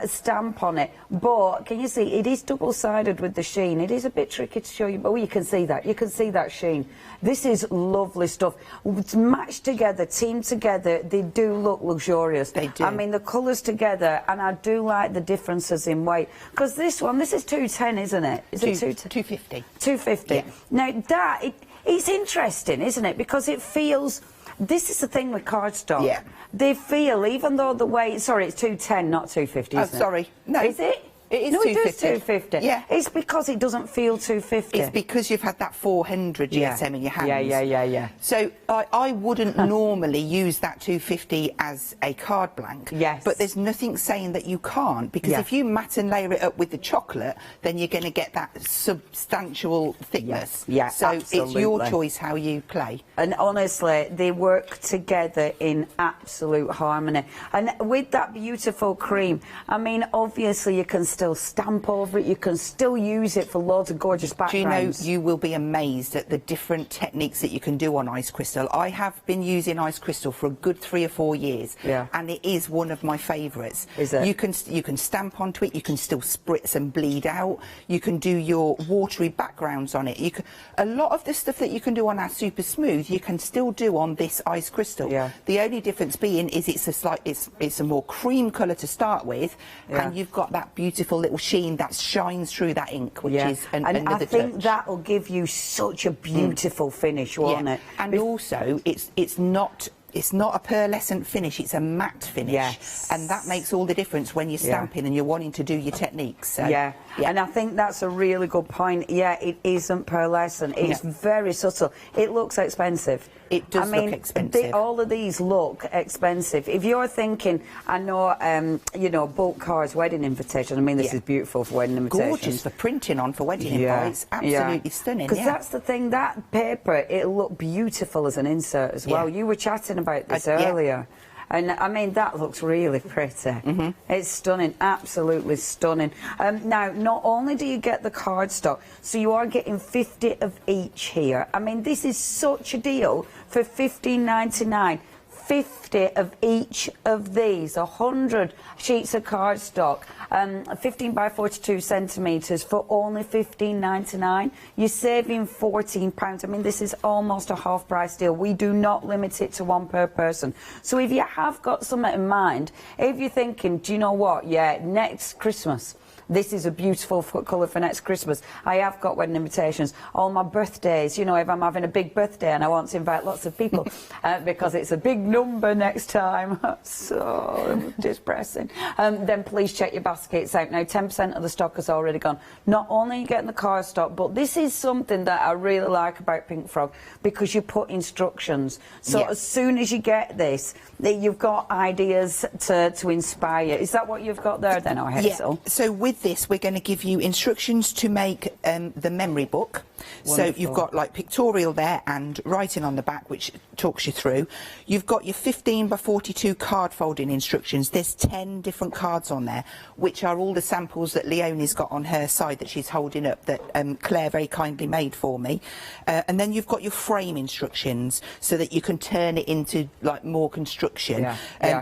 stamp on it. But can you see, it is double-sided with the sheen. It is a bit tricky to show you, but you can see that. You can see that sheen. This is lovely stuff. It's matched together, teamed together, they do look luxurious. They do. I mean, the colours together, and I do like the differences in weight. Because this one, this is 210, isn't it? Is it 250. 250. Yeah. Now, it's interesting, isn't it? Because it feels... This is the thing with cardstock. Yeah. They feel, even though the weight... Sorry, it's 210, not 250, isn't it? Sorry. No. Is it? It is no, 250. it is 250. Yeah. It's because it doesn't feel 250. It's because you've had that 400 GSM in your hands. Yeah. So I wouldn't normally use that 250 as a card blank. Yes. But there's nothing saying that you can't, because if you matte and layer it up with the chocolate, then you're going to get that substantial thickness. Yeah, so absolutely. it's your choice how you play. And honestly, they work together in absolute harmony. And with that beautiful cream, I mean, obviously you can still stamp over it, you can still use it for loads of gorgeous backgrounds. Do you know, you will be amazed at the different techniques that you can do on ice crystal. I have been using ice crystal for a good 3 or 4 years, and it is one of my favourites. Is it? You can stamp onto it, you can still spritz and bleed out, you can do your watery backgrounds on it. You can, a lot of the stuff that you can do on our super smooth, you can still do on this ice crystal. The only difference being is it's a more cream colour to start with, and you've got that beautiful little sheen that shines through that ink, which is another touch. I think that'll give you such a beautiful finish, won't it? And also, it's not it's not a pearlescent finish, it's a matte finish. Yes. And that makes all the difference when you're stamping and you're wanting to do your techniques. So, yeah, and I think that's a really good point. Yeah, it isn't pearlescent. It's very subtle. It looks expensive. It does look expensive. All of these look expensive. If you're thinking, I know, you know, bulk cards, wedding invitation. I mean, this is beautiful for wedding invitations. Gorgeous for printing on for wedding invites. Absolutely stunning. Because that's the thing. That paper, it'll look beautiful as an insert as well. You were chatting about this earlier. And I mean, that looks really pretty. It's stunning, absolutely stunning. Now, not only do you get the cardstock, so you are getting 50 of each here. I mean, this is such a deal for $15.99. 50 of each of these, 100 sheets of cardstock, 15 by 42 centimetres for only $15.99. You're saving £14. I mean, this is almost a half price deal. We do not limit it to one per person. So if you have got something in mind, if you're thinking, do you know what, next Christmas, this is a beautiful colour for next Christmas. I have got wedding invitations. All my birthdays, you know, if I'm having a big birthday and I want to invite lots of people because it's a big number next time. So depressing. Then please check your baskets out. Now, 10% of the stock has already gone. Not only are you getting the cardstock, but this is something that I really like about Pink Frog because you put instructions. So as soon as you get this, you've got ideas to inspire you. Is that what you've got there then, or Hazel? So with this, we're going to give you instructions to make the memory book. Wonderful. So you've got like pictorial there and writing on the back, which talks you through. You've got your 15 by 42 card folding instructions. There's 10 different cards on there, which are all the samples that Leonie's got on her side that she's holding up that Claire very kindly made for me. And then you've got your frame instructions so that you can turn it into like more construction.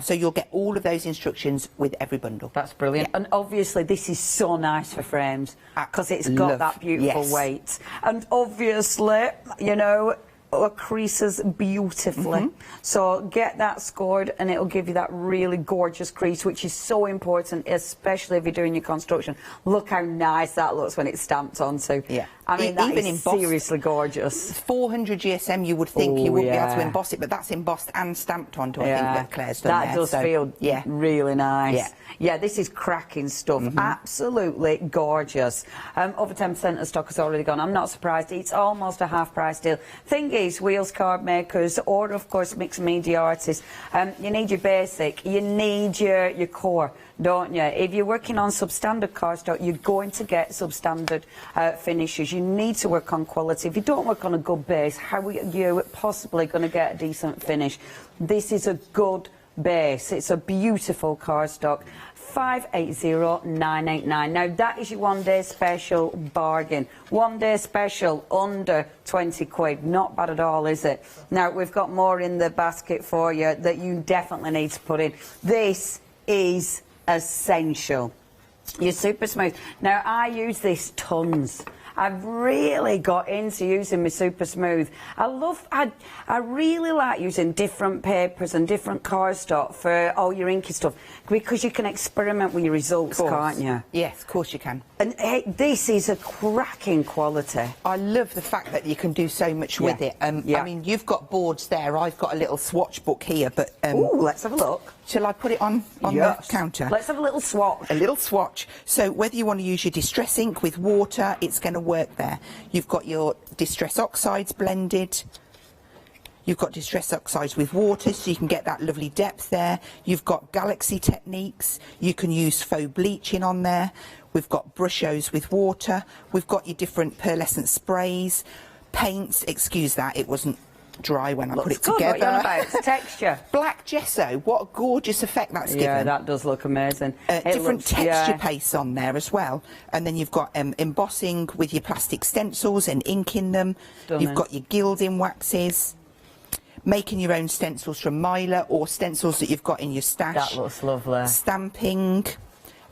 So you'll get all of those instructions with every bundle. That's brilliant. And obviously this is so nice for frames because it's got that beautiful weight. And obviously, you know, it creases beautifully. So get that scored and it'll give you that really gorgeous crease, which is so important, especially if you're doing your construction. Look how nice that looks when it's stamped onto. I mean, that even is embossed, seriously gorgeous. 400 GSM, you would think you wouldn't be able to emboss it, but that's embossed and stamped onto, I think, that Claire's done that there. does feel really nice. Yeah, this is cracking stuff. Absolutely gorgeous. Over 10% of stock has already gone. I'm not surprised. It's almost a half price deal. Thing is, wheels card makers, or of course mixed media artists, you need your basic, you need your core, don't you? If you're working on substandard cardstock, you're going to get substandard finishes. You need to work on quality. If you don't work on a good base, how are you possibly going to get a decent finish? This is a good base. It's a beautiful cardstock. 580,989. Now that is your one-day special bargain. One-day special under 20 quid. Not bad at all, is it? Now we've got more in the basket for you that you definitely need to put in. This is essential. You're super smooth. Now I use this tons. I've really got into using my super smooth. I really like using different papers and different cardstock for all your inky stuff because you can experiment with your results, can't you? Yes, of course you can. And this is a cracking quality. I love the fact that you can do so much with it. I mean, you've got boards there. I've got a little swatch book here, but ooh, let's have a look. Shall I put it on the counter? Let's have a little swatch. A little swatch. So whether you want to use your distress ink with water, it's going to work there. You've got your distress oxides blended. You've got distress oxides with water, so you can get that lovely depth there. You've got Galaxy techniques. You can use faux bleaching on there. We've got brushos with water. We've got your different pearlescent sprays, paints. Excuse that, it wasn't dry when I put it together. What are you on about? It's texture. Black gesso, what a gorgeous effect that's given. Yeah, that does look amazing. Different texture pastes on there as well. And then you've got embossing with your plastic stencils and inking them. You've got your gilding waxes. Making your own stencils from Myla or stencils that you've got in your stash. That looks lovely. Stamping.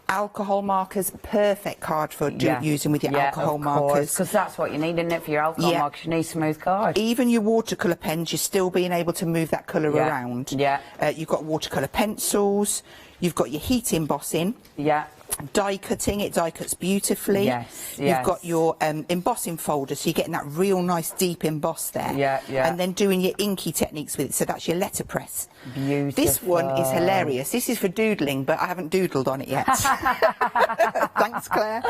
Alcohol markers, perfect card for using with your alcohol markers. Because that's what you need, isn't it, for your alcohol markers? You need smooth cards. Even your watercolour pens, you're still being able to move that colour around. You've got watercolour pencils. You've got your heat embossing. die cutting, it die cuts beautifully. Yes, You've got your embossing folder, so you're getting that real nice deep emboss there. Yeah, yeah. And then doing your inky techniques with it, so that's your letterpress. Beautiful. This one is hilarious. This is for doodling, but I haven't doodled on it yet. Thanks, Claire.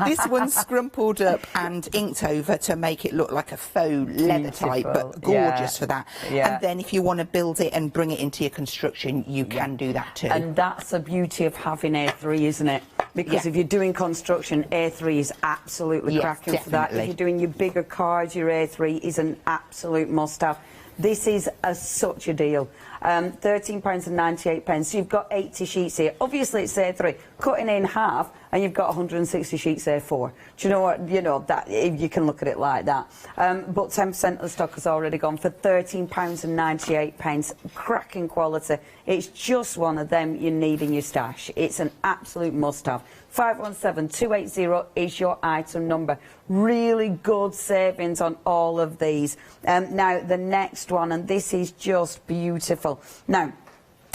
This one's scrumpled up and inked over to make it look like a faux leather type, but gorgeous for that. Yeah. And then if you want to build it and bring it into your construction, you can do that too. And that's the beauty of having A3, isn't it? Because if you're doing construction, A3 is absolutely cracking for that. If you're doing your bigger cards, your A3 is an absolute must-have. This is such a deal. £13.98. So you've got 80 sheets here. Obviously it's A3. Cutting in half, and you've got 160 sheets A4. Do you know what? You know that you can look at it like that. But 10% of the stock has already gone for £13.98. Cracking quality. It's just one of them you need in your stash. It's an absolute must-have. 517-280 is your item number. Really good savings on all of these. Now, the next one, and this is just beautiful. Now,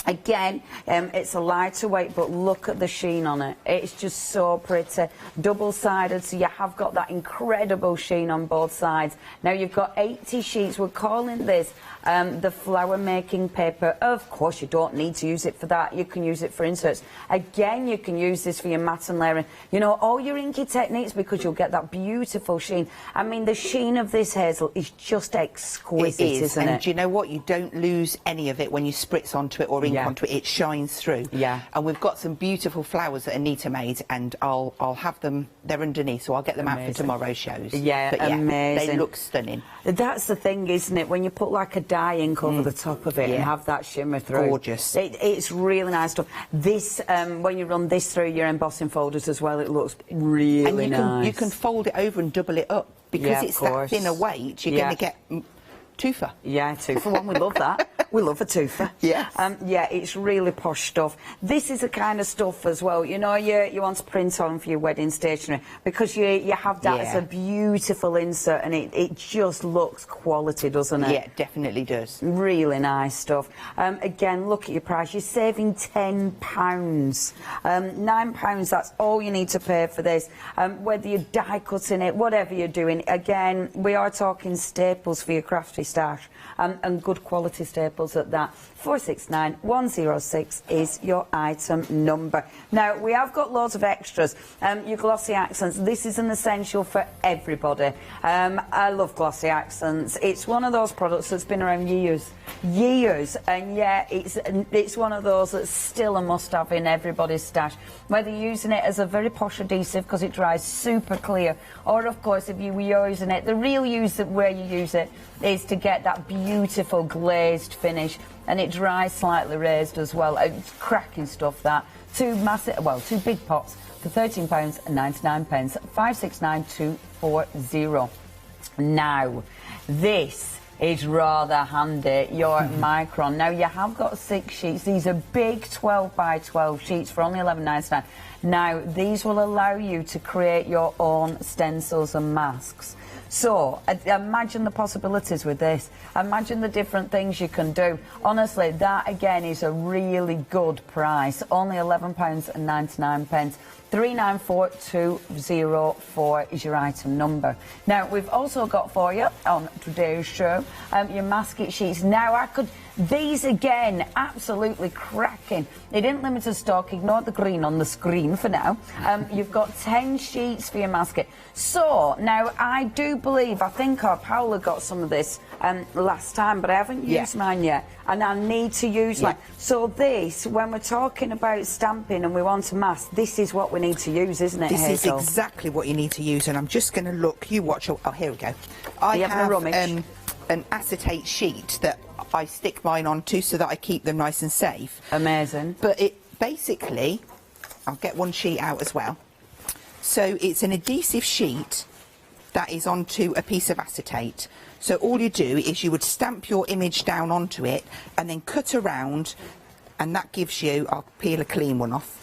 again, it's a lighter weight, but look at the sheen on it. It's just so pretty. Double-sided, so you have got that incredible sheen on both sides. Now, you've got 80 sheets. We're calling this the flower-making paper. Of course, you don't need to use it for that. You can use it for inserts. Again, you can use this for your mat and layering. You know, all your inky techniques, because you'll get that beautiful sheen. I mean, the sheen of this hazel is just exquisite, isn't it? And do you know what? You don't lose any of it when you spritz onto it or ink onto it. It shines through. Yeah. And we've got some beautiful flowers that Anita made, and I'll have them. They're underneath, so I'll get them out for tomorrow's shows. Yeah, but yeah, amazing. They look stunning. That's the thing, isn't it? When you put like a dye ink over the top of it and have that shimmer through. Gorgeous. It's really nice stuff. This, when you run this through your embossing folders as well, it looks really nice. You can fold it over and double it up. Because it's that thinner weight, you're going to get twofer. Yeah, twofer one. We love that. We love a twofer. Yes. Yeah, it's really posh stuff. This is the kind of stuff as well, you know, you want to print on for your wedding stationery, because you have that as a beautiful insert, and it just looks quality, doesn't it? Yeah, it definitely does. Really nice stuff. Again, look at your price. You're saving £10. £9, that's all you need to pay for this. Whether you're die cutting it, whatever you're doing, again, we are talking staples for your crafty stash, and good quality staples at that. 469106 is your item number. Now, we have got loads of extras. Your glossy accents, this is an essential for everybody. I love glossy accents. It's one of those products that's been around years, and yeah, it's one of those that's still a must-have in everybody's stash. Whether you're using it as a very posh adhesive because it dries super clear, or of course if you were using it, the real use where you use it is to get that beautiful glazed finish, and it dries slightly raised as well. It's cracking stuff, that. Two big pots for £13.99, 569240. Now, this is rather handy, your Micron. Now, you have got 6 sheets. These are big 12 by 12 sheets for only £11.99. Now, these will allow you to create your own stencils and masks. So, imagine the possibilities with this. Imagine the different things you can do. Honestly, that again is a really good price. Only £11.99. 394204 is your item number. Now, we've also got for you on today's show your masket sheets. Now, these again, absolutely cracking. They didn't limit the stock, ignore the green on the screen for now. You've got 10 sheets for your masket. So, now, I do believe, I think Paula got some of this last time, but I haven't used mine yet, and I need to use mine. So this, when we're talking about stamping and we want to mask, this is what we need to use, isn't it, This Hazel? is exactly what you need to use, and I'm just going to look. You watch. Oh, here we go. I You having a rummage? An acetate sheet that I stick mine onto so that I keep them nice and safe. Amazing. But it basically, I'll get one sheet out as well. So it's an adhesive sheet that is onto a piece of acetate. So all you do is you would stamp your image down onto it and then cut around, and that gives you, I'll peel a clean one off.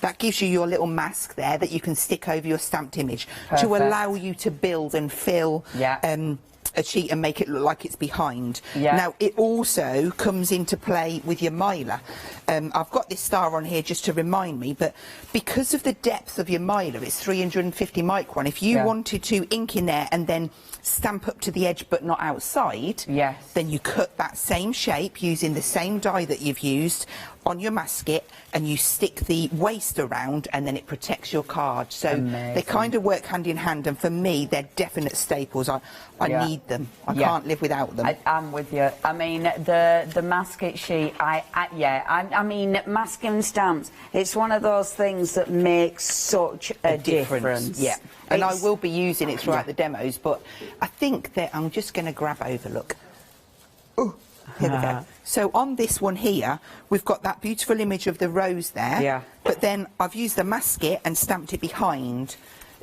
That gives you your little mask there that you can stick over your stamped image to allow you to build and fill a sheet and make it look like it's behind. Yeah. Now it also comes into play with your mylar. I've got this star on here just to remind me, but because of the depth of your mylar, it's 350 micron. If you wanted to ink in there and then stamp up to the edge but not outside, then you cut that same shape using the same die that you've used on your masket, and you stick the waste around, and then it protects your card. So they kind of work hand in hand, and for me they're definite staples. I need them. I can't live without them. I'm with you. I mean, the masket sheet, I mean, masking stamps, it's one of those things that makes such a difference. Yeah, and I will be using it throughout the demos, but I think that I'm just going to grab over, look. Oh, here we go. So on this one here, we've got that beautiful image of the rose there, but then I've used the masket and stamped it behind.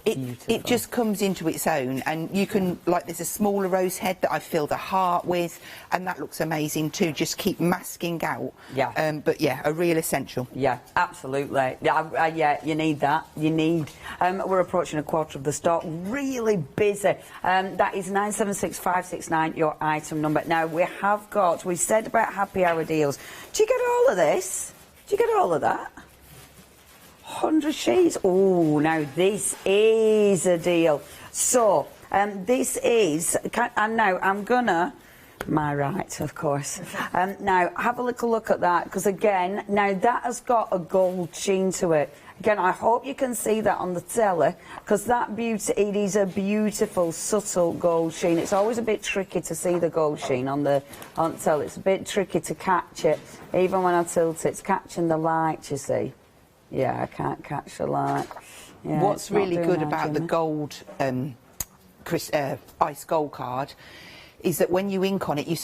It just comes into its own, and you can, like, there's a smaller rose head that I filled a heart with, and that looks amazing too. Just keep masking out. But yeah, a real essential. Yeah, absolutely. Yeah, you need that. You need. We're approaching a quarter of the stock. Really busy. That is 976569, your item number. Now we said about happy hour deals. Do you get all of this? Do you get all of that? 100 sheets. Oh, now this is a deal. So, this is, and now I'm gonna, my right, of course. Now, have a little look at that, because again, now that has got a gold sheen to it. Again, I hope you can see that on the telly, because it is a beautiful, subtle gold sheen. It's always a bit tricky to see the gold sheen on the telly. It's a bit tricky to catch it. Even when I tilt it, it's catching the light, you see. Yeah, I can't catch the light. Yeah, what's really good about the gold, ice gold card, is that when you ink on it, you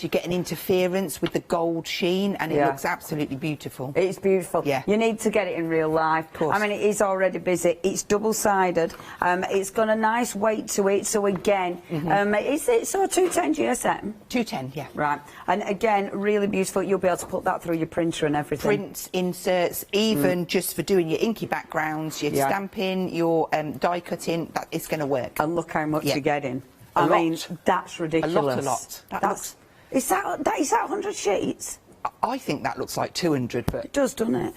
get an interference with the gold sheen, and it looks absolutely beautiful. It's beautiful. Yeah. You need to get it in real life. Of course. I mean, it is already busy. It's double-sided. It's got a nice weight to it. So again, is it so 210 GSM? 210, yeah. Right. And again, really beautiful. You'll be able to put that through your printer and everything. Prints, inserts, even just for doing your inky backgrounds, your stamping, your die cutting. That is going to work. And look how much you're getting. I mean, that's ridiculous. A lot. Is that 100 sheets? I think that looks like 200, but it does, doesn't it?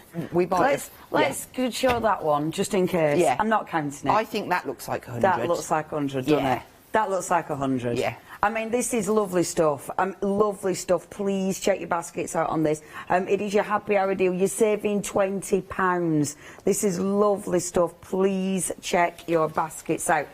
Let's show that one just in case. Yeah. I'm not counting it. I think that looks like 100. That looks like 100, doesn't it? That looks like 100. Yeah. I mean, this is lovely stuff. Lovely stuff. Please check your baskets out on this. It is your happy hour deal. You're saving £20. This is lovely stuff. Please check your baskets out.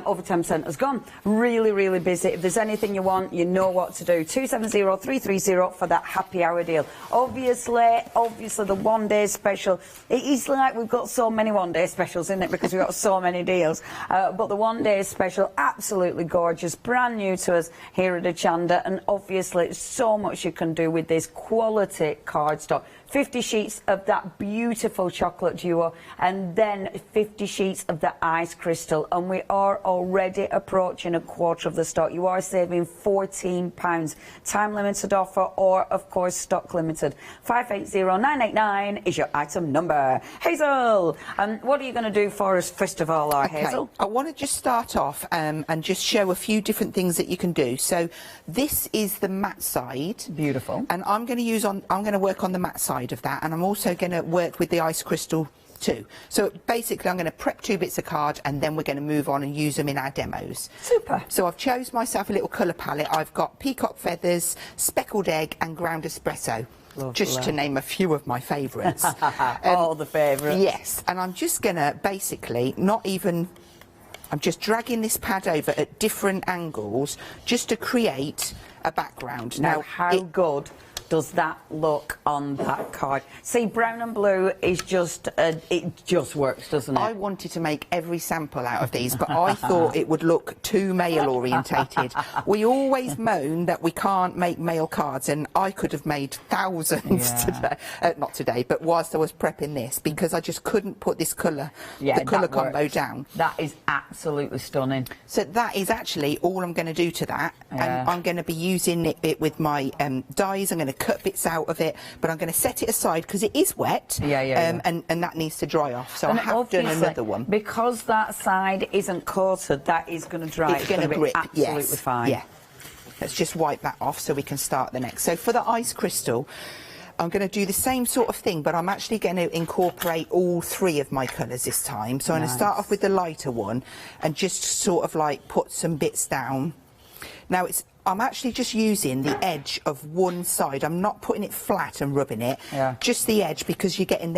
Over 10% has gone. Really, really busy. If there's anything you want, you know what to do. 270330 for that happy hour deal. Obviously, the one-day special. It is like we've got so many one-day specials, isn't it? Because we've got so many deals. But the one-day special, absolutely gorgeous, brand new to us here at Hochanda, and obviously so much you can do with this quality cardstock. 50 sheets of that beautiful chocolate duo, and then 50 sheets of the ice crystal, and we are already approaching a quarter of the stock. You are saving £14. Time limited offer, or of course stock limited. 580989 is your item number. Hazel, what are you going to do for us first of all, Hazel? I want to just start off and just show a few different things that you can do. So this is the matte side. Beautiful. And I'm going to work on the matte side of that, and I'm also going to work with the ice crystal too. So basically I'm going to prep 2 bits of card, and then we're going to move on and use them in our demos. Super. So I've chose myself a little colour palette. I've got peacock feathers, speckled egg and ground espresso. Lovely. Just to name a few of my favourites. All the favourites. Yes, and I'm just going to basically I'm just dragging this pad over at different angles just to create a background. Now how good does that look on that card? See, brown and blue is just, it just works, doesn't it? I wanted to make every sample out of these, but I thought it would look too male orientated. We always moan that we can't make male cards, and I could have made thousands today. Not today, but whilst I was prepping this, because I just couldn't put this colour, the colour combo down. That is absolutely stunning. So that is actually all I'm going to do to that, and I'm going to be using it with my dies. I'm going to cut bits out of it, but I'm going to set it aside because it is wet. And that needs to dry off. So And I have done obviously, another one. Because that side isn't coated, that is going to dry. It's going to be grip. absolutely Yes. fine. Yeah. Let's just wipe that off so we can start the next. So for the ice crystal, I'm going to do the same sort of thing, but I'm actually going to incorporate all 3 of my colours this time. So I'm going to start off with the lighter one and just sort of like put some bits down. Now I'm actually just using the edge of one side. I'm not putting it flat and rubbing it, just the edge, because you're getting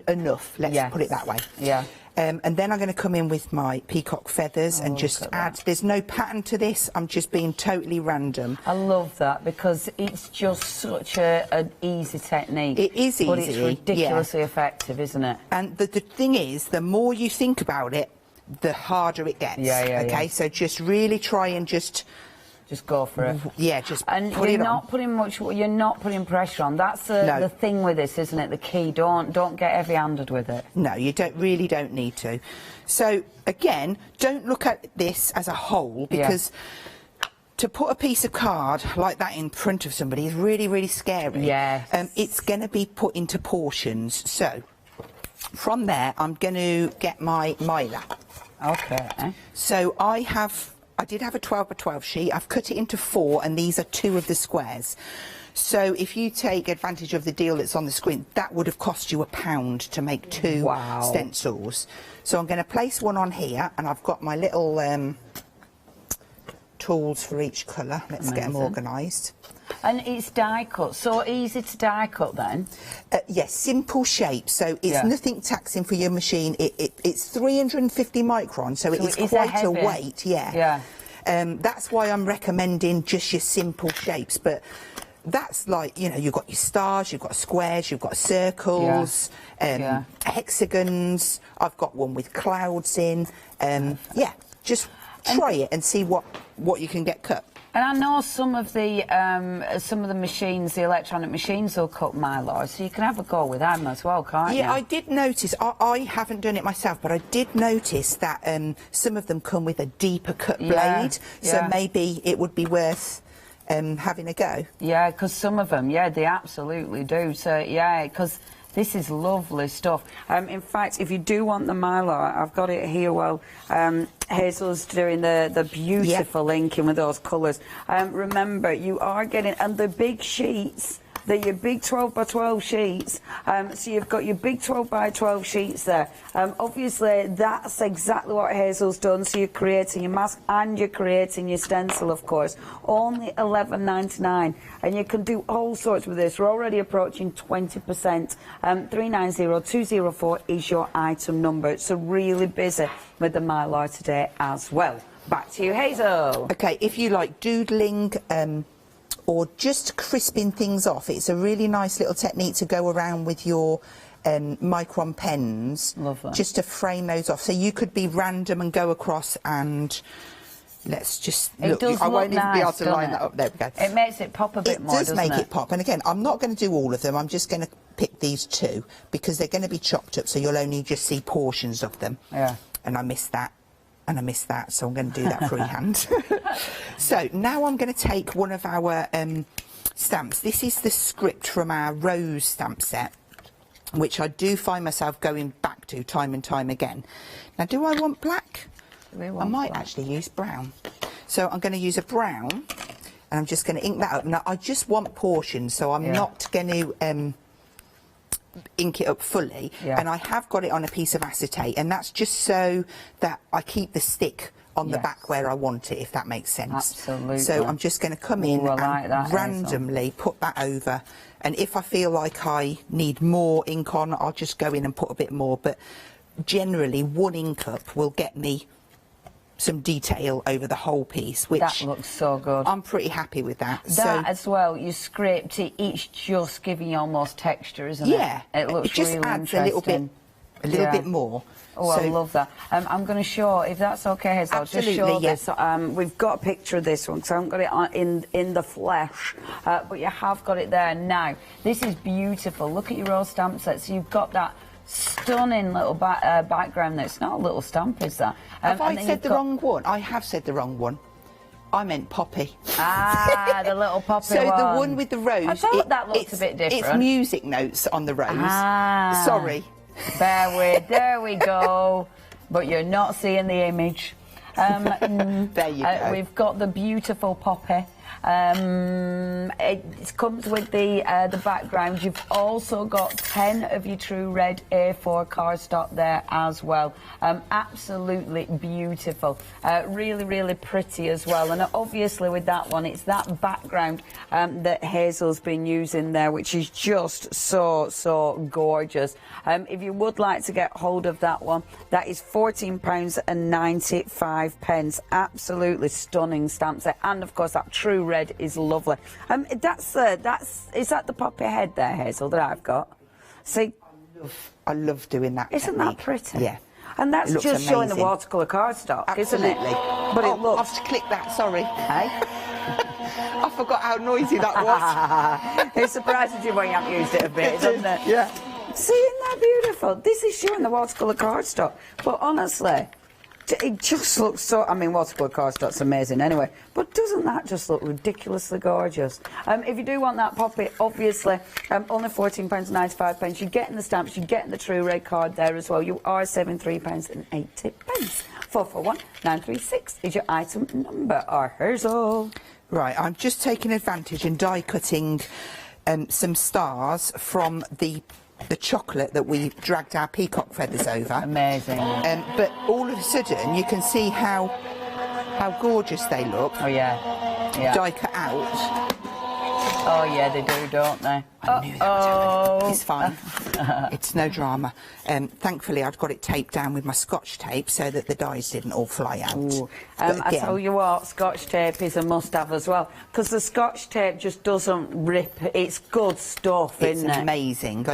enough, let's put it that way. And then I'm going to come in with my peacock feathers and just add, there's no pattern to this, I'm just being totally random. I love that because it's just such an easy technique. It is easy. But it's ridiculously effective, isn't it? And the thing is, the more you think about it, the harder it gets. Okay, so just really try and just go for it. Yeah, just and put you're it not on. putting much. You're not putting pressure on. That's the thing with this, isn't it? The key. Don't get heavy-handed with it. No, you really don't need to. So again, don't look at this as a whole, because to put a piece of card like that in front of somebody is really, really scary. It's going to be put into portions. So from there, I'm going to get my miler. Okay. So I did have a 12 by 12 sheet. I've cut it into 4, and these are 2 of the squares. So if you take advantage of the deal that's on the screen, that would have cost you £1 to make 2 stencils. So I'm going to place one on here, and I've got my little tools for each colour. Let's get them organised. And it's die cut, so easy to die cut then? Yes, simple shape, so it's nothing taxing for your machine. It's 350 micron, so it is quite a weight, that's why I'm recommending just your simple shapes, but that's like, you know, you've got your stars, you've got squares, you've got circles, hexagons. I've got one with clouds in. Just try it and see what you can get cut. And I know some of the machines, the electronic machines, will cut mylar, so you can have a go with them as well, can't you? Yeah, I did notice. I haven't done it myself, but I did notice that some of them come with a deeper cut blade, so maybe it would be worth having a go. Yeah, because some of them, they absolutely do. So because this is lovely stuff. In fact, if you do want the mylar, I've got it here while Hazel's doing the beautiful inking with those colours. Remember, you are getting, and the big sheets, they're your big 12 by 12 sheets. So you've got your big 12 by 12 sheets there. Obviously, that's exactly what Hazel's done. So you're creating your mask and you're creating your stencil, of course. Only $11.99. And you can do all sorts with this. We're already approaching 20%. 390204 is your item number. So really busy with the mylar today as well. Back to you, Hazel. Okay, if you like doodling, or just crisping things off, it's a really nice little technique to go around with your micron pens. Love that. Just to frame those off. So you could be random and go across and let's just look. I won't even be able to line that up. There we go. It makes it pop a bit more, doesn't it? It does make it pop. And again, I'm not going to do all of them. I'm just going to pick these 2 because they're going to be chopped up, so you'll only just see portions of them. Yeah. And I missed that. And I missed that, so I'm going to do that freehand. So now I'm going to take one of our stamps. This is the script from our Rose stamp set, which I do find myself going back to time and time again. Now, do I want black? I might actually use brown. So I'm going to use a brown, and I'm just going to ink that up. Now, I just want portions, so I'm not going to ink it up fully, and I have got it on a piece of acetate, and that's just so that I keep the stick on the back where I want it, if that makes sense. Absolutely. So I'm just going to come in and randomly put that over, and if I feel like I need more ink on, I'll just go in and put a bit more, but generally 1 ink up will get me some detail over the whole piece, which that looks so good. I'm pretty happy with that. That as well, you scraped it, it's just giving you almost texture, isn't it? Yeah, it looks it just really adds interesting. a little bit more. Oh, so, I love that. I'm going to show, if that's okay, Hazel, absolutely, just show this. We've got a picture of this one, because I haven't got it in the flesh, but you have got it there now. This is beautiful. Look at your Rose stamp set. So you've got that stunning little background there. It's not a little stamp, is that? Have I said the wrong one? I have said the wrong one. I meant poppy. Ah, the little poppy so one. the one with the rose. I thought that looked a bit different. It's music notes on the rose. Ah. Sorry. There we go. But you're not seeing the image. There you go. We've got the beautiful poppy. It comes with the background. You've also got 10 of your true red A4 cardstock there as well. Absolutely beautiful. Really, really pretty as well. And obviously with that one, it's that background that Hazel's been using there, which is just so gorgeous. If you would like to get hold of that one, that is £14.95. Absolutely stunning stamp set. And of course that true red is lovely. Is that the poppy head there, Hazel, that I've got? See, I love doing that. Isn't technique. that pretty? Yeah. And that's just amazing. showing the watercolour cardstock, Absolutely. isn't it? But it looks. I'll have to click that. Sorry. Hey? I forgot how noisy that was. It surprises you when you haven't used it a bit, doesn't it? Yeah. See, isn't that beautiful? This is showing the watercolour cardstock. But honestly, it just looks so... I mean, watercolour cardstock's amazing anyway. But doesn't that just look ridiculously gorgeous? If you do want that poppy, obviously, only £14.95. You're getting the stamps, you're getting the true red card there as well. You are saving £3.80. 441936 is your item number. Our Hazel. Right, I'm just taking advantage and die cutting some stars from the chocolate that we dragged our peacock feathers over. Amazing. But all of a sudden you can see how gorgeous they look. Oh yeah. Die cut out. Oh yeah, they do, don't they? I knew that would happen. It's fine. It's no drama. Thankfully, I'd got it taped down with my Scotch tape so that the dies didn't all fly out. I tell you what, Scotch tape is a must-have as well, because the Scotch tape just doesn't rip. It's good stuff, isn't it? It's amazing.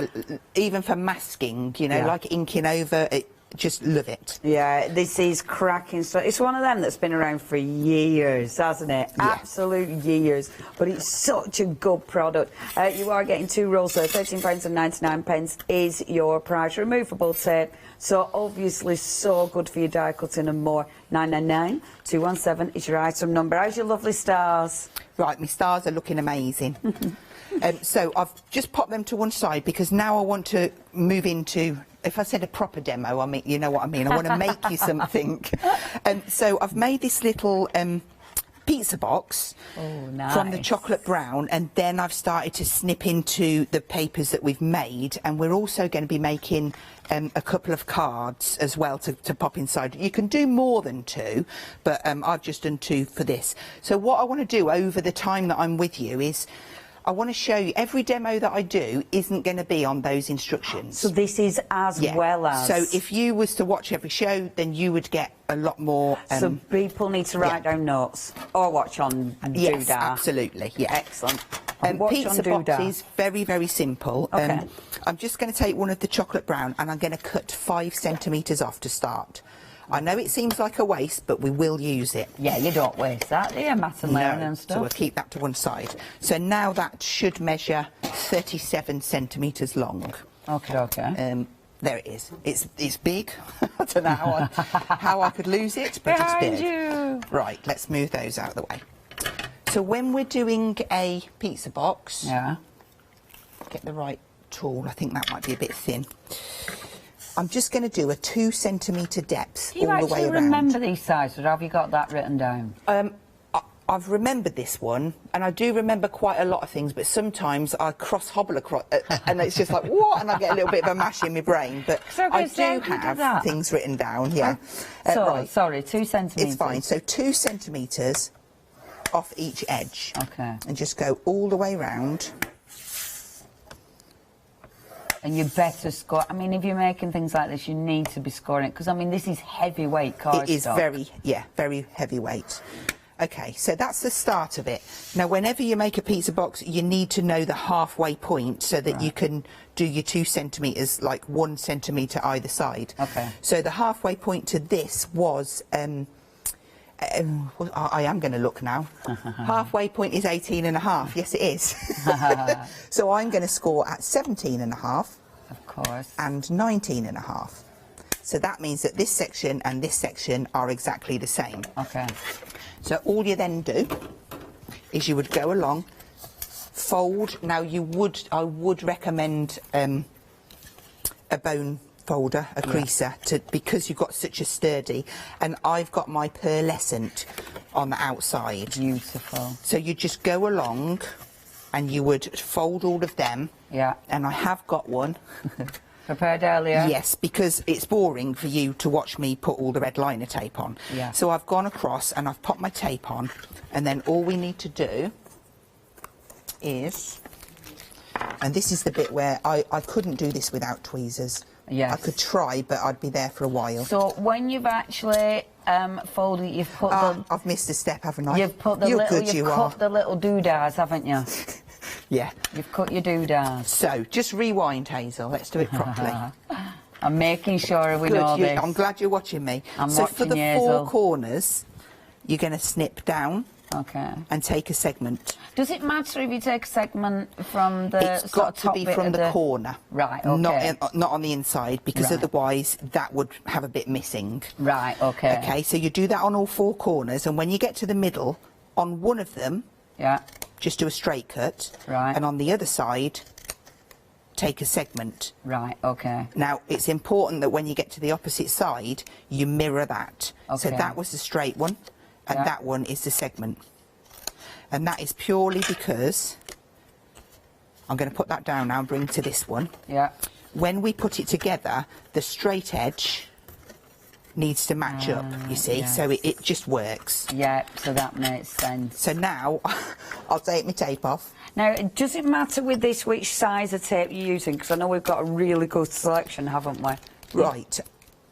Even for masking, you know, Yeah. like inking over it. Just love it. Yeah, this is cracking stuff. It's one of them that's been around for years, hasn't it? Yeah. Absolute years. But it's such a good product. You are getting 2 rolls there. £13.99 is your price. Removable tape. So obviously so good for your die cutting and more. 999 217 is your item number. How's your lovely stars? Right, my stars are looking amazing. So I've just popped them to one side because now I want to move into... If I said a proper demo, I mean, you know what I mean. I want to make you something. So I've made this little pizza box from the chocolate brown, and then I've started to snip into the papers that we've made, and we're also going to be making a couple of cards as well to pop inside. You can do more than 2, but I've just done 2 for this. So what I want to do over the time that I'm with you is... I want to show you, every demo that I do isn't going to be on those instructions. So this is as well as... So if you was to watch every show, then you would get a lot more... so people need to write down notes or watch on Doodah. Yes, absolutely, yeah. Excellent. Pizza box is very, very simple. Okay. I'm just going to take one of the chocolate brown and I'm going to cut 5 centimetres off to start. I know it seems like a waste, but we will use it. Yeah, you don't waste that, do you? Matt and Learn and stuff. So we'll keep that to one side. So now that should measure 37 centimetres long. Okay. There it is. It's big. I don't know how I could lose it, but it's big. You. Right, let's move those out of the way. So when we're doing a pizza box, get the right tool. I think that might be a bit thin. I'm just going to do a 2 centimetre depth all the way around. Do you actually remember these sizes, or have you got that written down? I've remembered this one, and I do remember quite a lot of things, but sometimes I hobble across, and it's just like, what? And I get a little bit of a mash in my brain, but I do have things written down, yeah. Right. Sorry, 2 centimetres. It's fine, so 2 centimetres off each edge. Okay. And just go all the way round. And you better score. I mean, if you're making things like this, you need to be scoring it, because, I mean, this is heavyweight cardstock. It is very heavyweight. Okay, so that's the start of it. Now, whenever you make a pizza box, you need to know the halfway point so that you can do your 2 centimetres, like 1 centimetre either side. Okay. So the halfway point to this was... I am going to look now. Halfway point is 18.5. Yes, it is. So I'm going to score at 17.5. Of course. And 19.5. So that means that this section and this section are exactly the same. Okay. So all you then do is you would go along, fold. Now I would recommend a bone folder, a creaser, because you've got such a sturdy, and I've got my pearlescent on the outside. Beautiful. So you just go along and you would fold all of them. Yeah. And I have got one. Prepared earlier? Yes, because it's boring for you to watch me put all the red liner tape on. Yeah. So I've gone across and I've popped my tape on, and then all we need to do is, and this is the bit where I couldn't do this without tweezers. Yes. I could try, but I'd be there for a while. So when you've actually folded, you've put the... I've missed a step, haven't I? You've put the you've cut the little doodahs, haven't you? Yeah. You've cut your doodahs. So, just rewind, Hazel. Let's do it properly. I'm making sure we Good, know this. I'm glad you're watching me. I'm so watching for the you, four Hazel. corners, you're going to snip down. Okay. And take a segment. Does it matter if you take a segment from the It's got to be from the corner. Right, okay. Not on the inside, because Right. otherwise that would have a bit missing. Right, okay. Okay, so you do that on all four corners, and when you get to the middle, on one of them, just do a straight cut. Right. And on the other side, take a segment. Right, okay. Now, it's important that when you get to the opposite side, you mirror that. So Okay. that was the straight one, and that one is the segment. And that is purely because, I'm going to put that down now and bring to this one. Yeah. When we put it together, the straight edge needs to match up, you see, yes. so it just works. Yeah, so that makes sense. So now, I'll take my tape off. Now, does it matter with this which size of tape you're using? Because I know we've got a really good selection, haven't we? Right.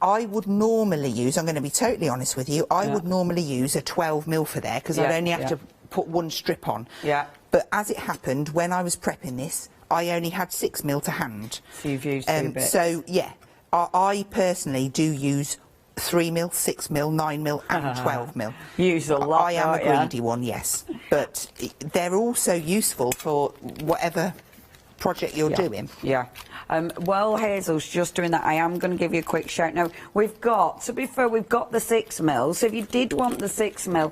I would normally use, I'm going to be totally honest with you, I would normally use a 12mm for there, because I'd only have to put one strip on. Yeah. But as it happened, when I was prepping this, I only had 6mm to hand. So you've used 2 bits. So, yeah, I personally do use 3mm, 6mm, 9mm and 12mm. Use a lot, I am a don't ya? greedy one, yes. But they're also useful for whatever project you're doing. Yeah. Well, Hazel's just doing that. I am going to give you a quick shout. Now, we've got, to be fair, we've got the 6mm. So if you did want the 6mm,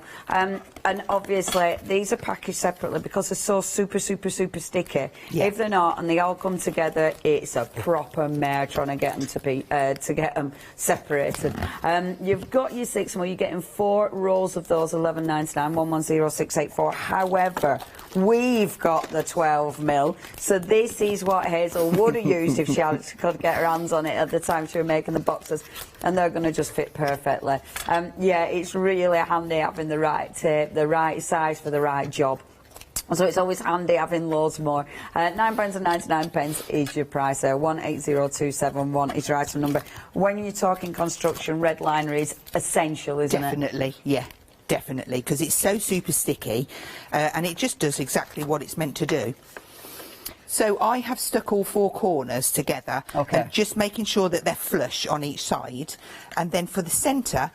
and obviously these are packaged separately because they're so super sticky. Yeah. If they're not and they all come together, it's a proper mare trying to get them to get them separated. You've got your 6mm. You're getting 4 rolls of those 11.99, 110684. However, we've got the 12mm. So this is what Hazel would have used if she could get her hands on it at the time she was making the boxes, and they're going to just fit perfectly. Yeah, it's really handy having the right tape, the right size for the right job. So it's always handy having loads more. £9.99 is your price there. 180271 is your item number. When you're talking construction, red liner is essential, isn't it? Definitely, yeah. Definitely, because it's so super sticky, and it just does exactly what it's meant to do. So I have stuck all 4 corners together, just making sure that they're flush on each side. And then for the centre,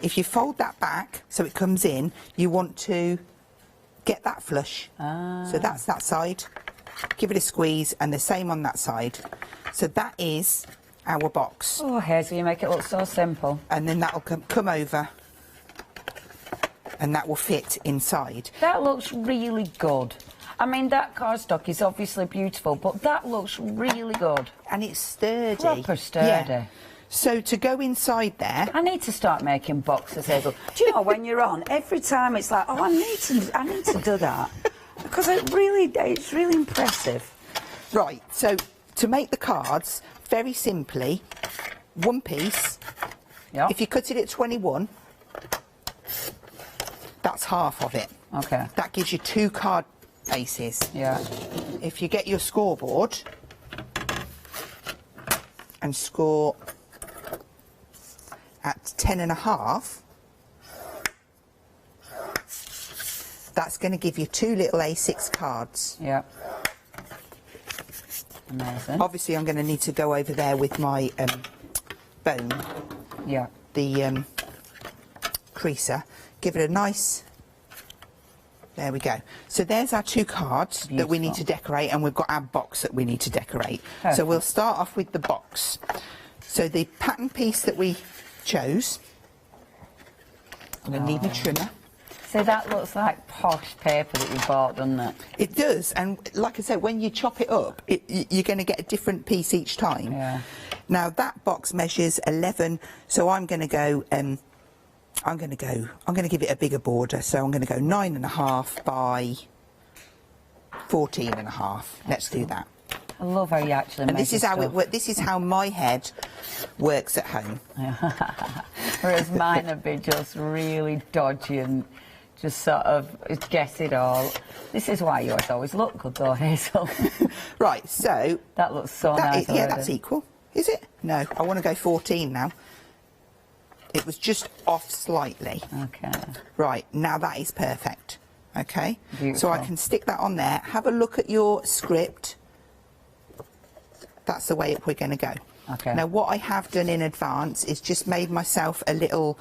if you fold that back so it comes in, you want to get that flush. So that's that side. Give it a squeeze, and the same on that side. So that is our box. Oh, Hazel, you make it look so simple. And then that'll come over, and that will fit inside. That looks really good. I mean, that cardstock is obviously beautiful, but that looks really good. And it's sturdy. Proper sturdy. Yeah. So to go inside there... I need to start making boxes, Hazel. Do you know, when you're on, every time it's like, oh, I need to do that. Because it's really impressive. Right, so to make the cards, very simply, 1 piece. Yeah. If you cut it at 21, that's half of it. Okay. That gives you 2 card bases. Yeah. If you get your scoreboard and score at 10.5, that's going to give you 2 little A6 cards. Yeah. Amazing. Obviously, I'm going to need to go over there with my bone. Yeah. The creaser. Give it a nice... There we go. So there's our 2 cards that we need to decorate, and we've got our box that we need to decorate. Perfect. So we'll start off with the box. So the pattern piece that we chose, I'm going to need my trimmer. See, that looks like posh paper that you bought, doesn't it? It does, and like I said, when you chop it up, you're going to get a different piece each time. Yeah. Now that box measures 11, so I'm going to go. I'm going to give it a bigger border, so I'm going to go 9.5 by 14.5. Let's do that. I love how you actually make this is how stuff. it works. This is how my head works at home. Whereas mine would be just really dodgy and just sort of guess it all. This is why yours always look good though, Hazel. Right, so... That looks so nice Yeah, that's equal. Is it? No, I want to go 14 now. It was just off slightly. Okay. Right, now that is perfect. Okay? Beautiful. So I can stick that on there. Have a look at your script. That's the way we're going to go. Okay. Now, what I have done in advance is just made myself a little,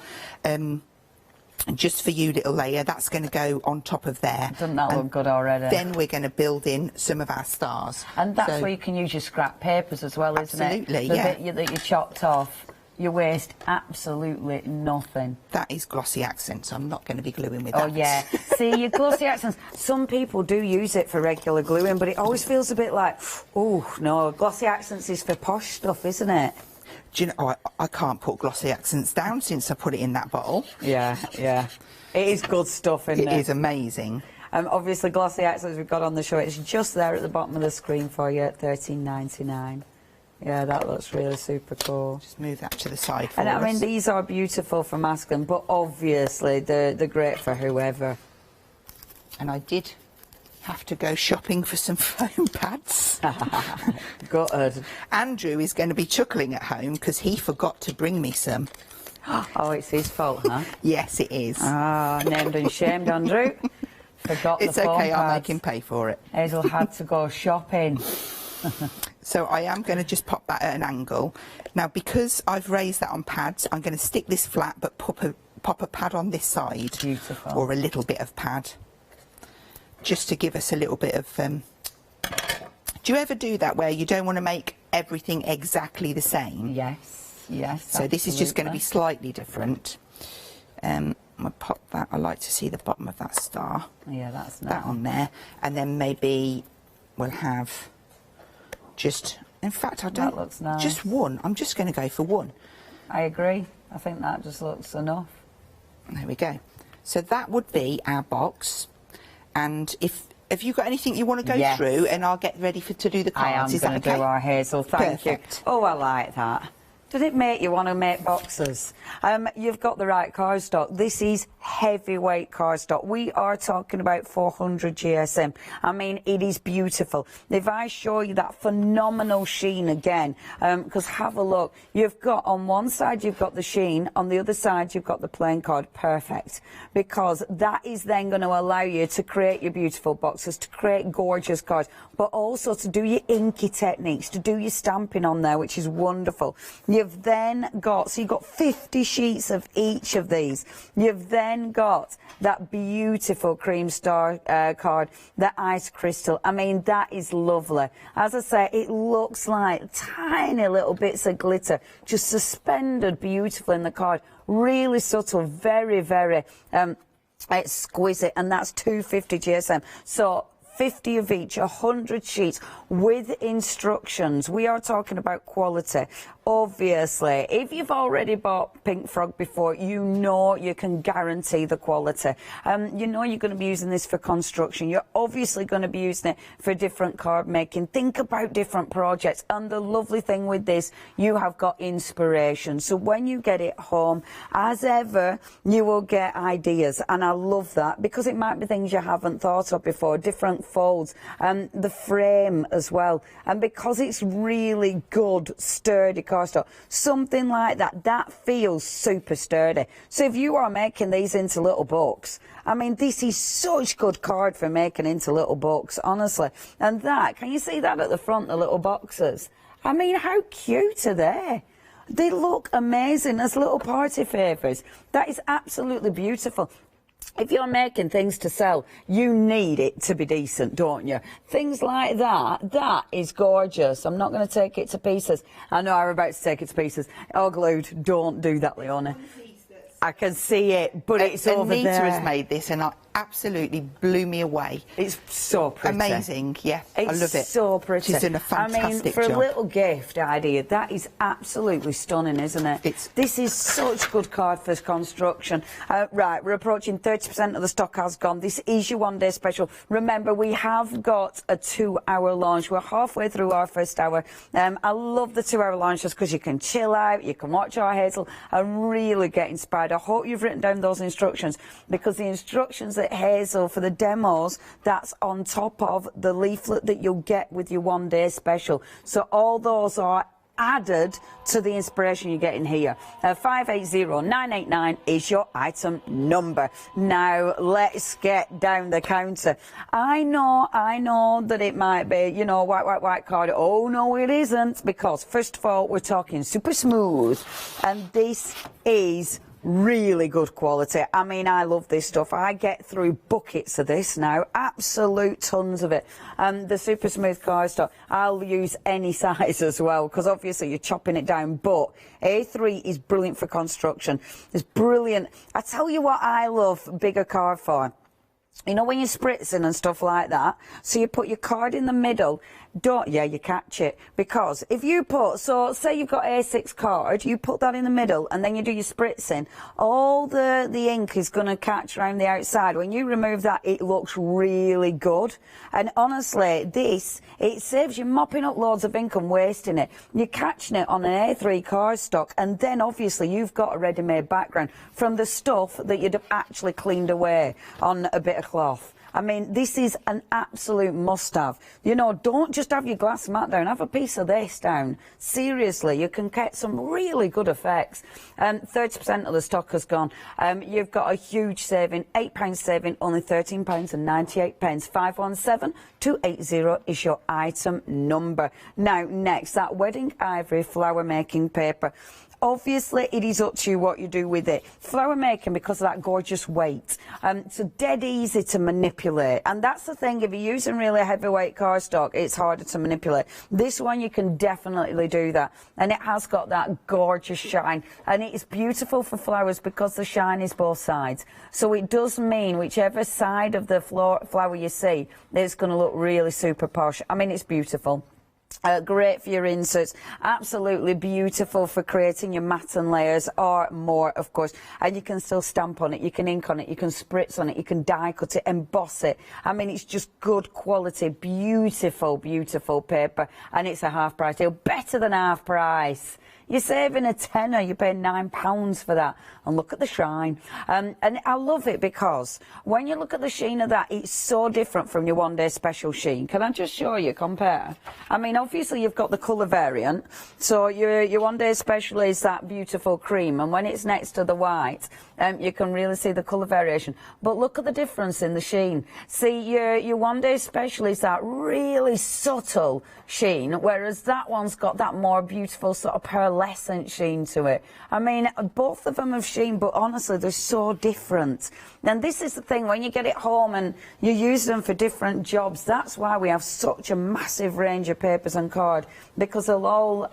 just for you, little layer. That's going to go on top of there. Doesn't that look good already? Then we're going to build in some of our stars. And that's where you can use your scrap papers as well, isn't it? Absolutely, the yeah. bit that you chopped off. You waste absolutely nothing. That is glossy accents. I'm not going to be gluing with that. Oh, yeah. See, your glossy accents, some people do use it for regular gluing, but it always feels a bit like, oh, no, glossy accents is for posh stuff, isn't it? Do you know, I can't put glossy accents down since I put it in that bottle. Yeah, yeah. It is good stuff, isn't it? It is amazing. Obviously, glossy accents we've got on the show, it's just there at the bottom of the screen for you at $13.99. Yeah, that looks really super cool. Just move that to the side for us. I mean, us. these are beautiful for masculine, but obviously they're great for whoever. And I did have to go shopping for some foam pads. Gutted. Andrew is going to be chuckling at home because he forgot to bring me some. Oh, it's his fault, huh? Yes, it is. Ah, named and shamed, Andrew. Forgot the foam okay, pads. I'll make him pay for it. Hazel had to go shopping. So I am going to just pop that at an angle. Now, because I've raised that on pads, I'm going to stick this flat, but pop a pad on this side. Beautiful. Or a little bit of pad. Just to give us a little bit of... Do you ever do that where you don't want to make everything exactly the same? Yes, yes. So this is just going to be slightly different. I'm going to pop that. I like to see the bottom of that star. Yeah, that's nice. That on there. And then maybe we'll have... Just, in fact, I don't... That looks nice. Just one. I'm just going to go for one. I agree. I think that just looks enough. There we go. So that would be our box. And have you got anything you want to go through, and I'll get ready to do the cards. I am going to do our Hazel. Thank you. Oh, I like that. Did it make you want to make boxes? You've got the right cardstock. This is heavyweight cardstock. We are talking about 400 GSM. I mean, it is beautiful. If I show you that phenomenal sheen again, because have a look. You've got, on one side, you've got the sheen. On the other side, you've got the plain card. Perfect. Because that is then going to allow you to create your beautiful boxes, to create gorgeous cards, but also to do your inky techniques, to do your stamping on there, which is wonderful. You've then got, so you've got 50 sheets of each of these. You've then got that beautiful cream star card, the ice crystal. I mean, that is lovely. As I say, it looks like tiny little bits of glitter just suspended beautifully in the card. Really subtle, very, very exquisite, and that's 250 GSM. So 50 of each, 100 sheets with instructions. We are talking about quality. Obviously, if you've already bought Pink Frog before, you know you can guarantee the quality. You know you're going to be using this for construction. You're obviously going to be using it for different card making. Think about different projects. And the lovely thing with this, you have got inspiration. So when you get it home, as ever, you will get ideas. And I love that because it might be things you haven't thought of before, different folds, the frame as well. And because it's really good, sturdy cardstock, something like that, that feels super sturdy. So if you are making these into little books, I mean, this is such good card for making into little books, honestly. And that, can you see that at the front, the little boxes? I mean, how cute are they? They look amazing as little party favours. That is absolutely beautiful. If you're making things to sell, you need it to be decent, don't you? Things like that, that is gorgeous. I'm not going to take it to pieces. I know I'm about to take it to pieces. All glued. Don't do that, Leona. I can see it, but it's over Anita there. has made this, and it absolutely blew me away. It's so pretty. Amazing, yeah. It's I love it. so pretty. She's done a fantastic for job. a little gift idea, that is absolutely stunning, isn't it? This is such good card for construction. Right, we're approaching 30% of the stock has gone. This is your one-day special. Remember, we have got a 2-hour launch. We're halfway through our first hour. I love the 2-hour launch just because you can chill out, you can watch our Hazel and really get inspired. I hope you've written down those instructions, because the instructions at Hazel for the demos, that's on top of the leaflet that you'll get with your one-day special. So all those are added to the inspiration you're getting here. 580989 is your item number. Now let's get down the counter. I know that it might be, you know, white card. Oh no, it isn't, because first of all, we're talking super smooth, and this is really good quality. I mean, I love this stuff. I get through buckets of this now, absolute tons of it. The super smooth cardstock, I'll use any size as well, because obviously you're chopping it down, but A3 is brilliant for construction. It's brilliant. I tell you what I love bigger card for. You know, when you're spritzing and stuff like that, so you put your card in the middle, you catch it. Because if you put, so say you've got A6 card, you put that in the middle and then you do your spritzing, all the ink is going to catch around the outside. When you remove that, it looks really good. And honestly, this, it saves you mopping up loads of ink and wasting it. You're catching it on an A3 cardstock, and then obviously you've got a ready-made background from the stuff that you'd have actually cleaned away on a bit of cloth. I mean, this is an absolute must-have. You know, don't just have your glass mat down, have a piece of this down. Seriously, you can get some really good effects. 30% of the stock has gone. You've got a huge saving, £8 saving, only £13.98. 517280 is your item number. Now, next, that wedding ivory flower making paper. Obviously, it is up to you what you do with it. Flower making, because of that gorgeous weight, it's dead easy to manipulate. And that's the thing, if you're using really heavyweight cardstock, it's harder to manipulate. This one, you can definitely do that. And it has got that gorgeous shine. And it's beautiful for flowers because the shine is both sides. So it does mean whichever side of the flower you see, it's going to look really super posh. I mean, it's beautiful. Great for your inserts, absolutely beautiful for creating your mats and layers, or more, of course. And you can still stamp on it, you can ink on it, you can spritz on it, you can die cut it, emboss it. I mean, it's just good quality, beautiful, beautiful paper, and it's a half price deal, better than half price. You're saving a tenner, you're paying £9 for that. And look at the shine. And I love it because when you look at the sheen of that, it's so different from your one-day special sheen. Can I just show you, compare? I mean, obviously you've got the colour variant. So your one-day special is that beautiful cream. And when it's next to the white, you can really see the colour variation. But look at the difference in the sheen. See, your one-day special is that really subtle sheen, whereas that one's got that more beautiful sort of pearlescent sheen to it. I mean, both of them have sheen, but honestly, they're so different. And this is the thing, when you get it home and you use them for different jobs, that's why we have such a massive range of papers and card, because they'll all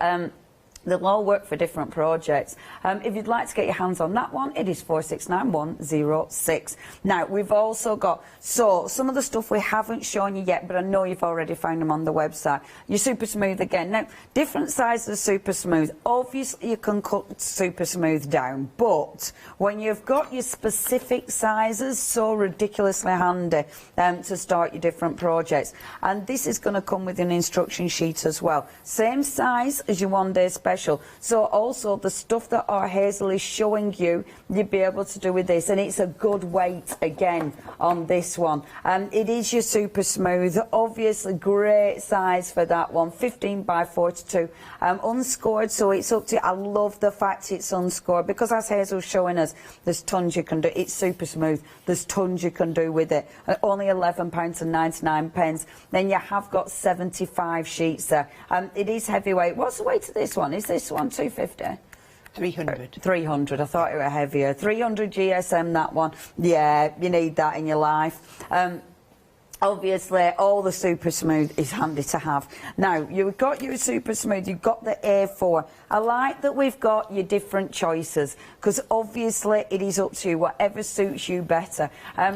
work for different projects. If you'd like to get your hands on that one, it is 469106. Now, we've also got, so some of the stuff we haven't shown you yet, but I know you've already found them on the website. Your super smooth again. Now, different sizes of super smooth. Obviously, you can cut super smooth down, but when you've got your specific sizes, so ridiculously handy to start your different projects. And this is going to come with an instruction sheet as well. Same size as your one-day special. So also the stuff that our Hazel is showing you, you'll be able to do with this, and it's a good weight again on this one. It is your super smooth, obviously great size for that one, 15 by 42, unscored, so it's up to you. I love the fact it's unscored, because as Hazel's showing us, there's tons you can do. It's super smooth, there's tons you can do with it. Only £11.99. Then you have got 75 sheets there. It is heavyweight. What's the weight of this one? Is this one 250? 300. 300. I thought it were heavier. 300 GSM, that one. Yeah, you need that in your life. Obviously, all the super smooth is handy to have. Now, you've got your super smooth, you've got the A4. I like that we've got your different choices, because obviously it is up to you, whatever suits you better.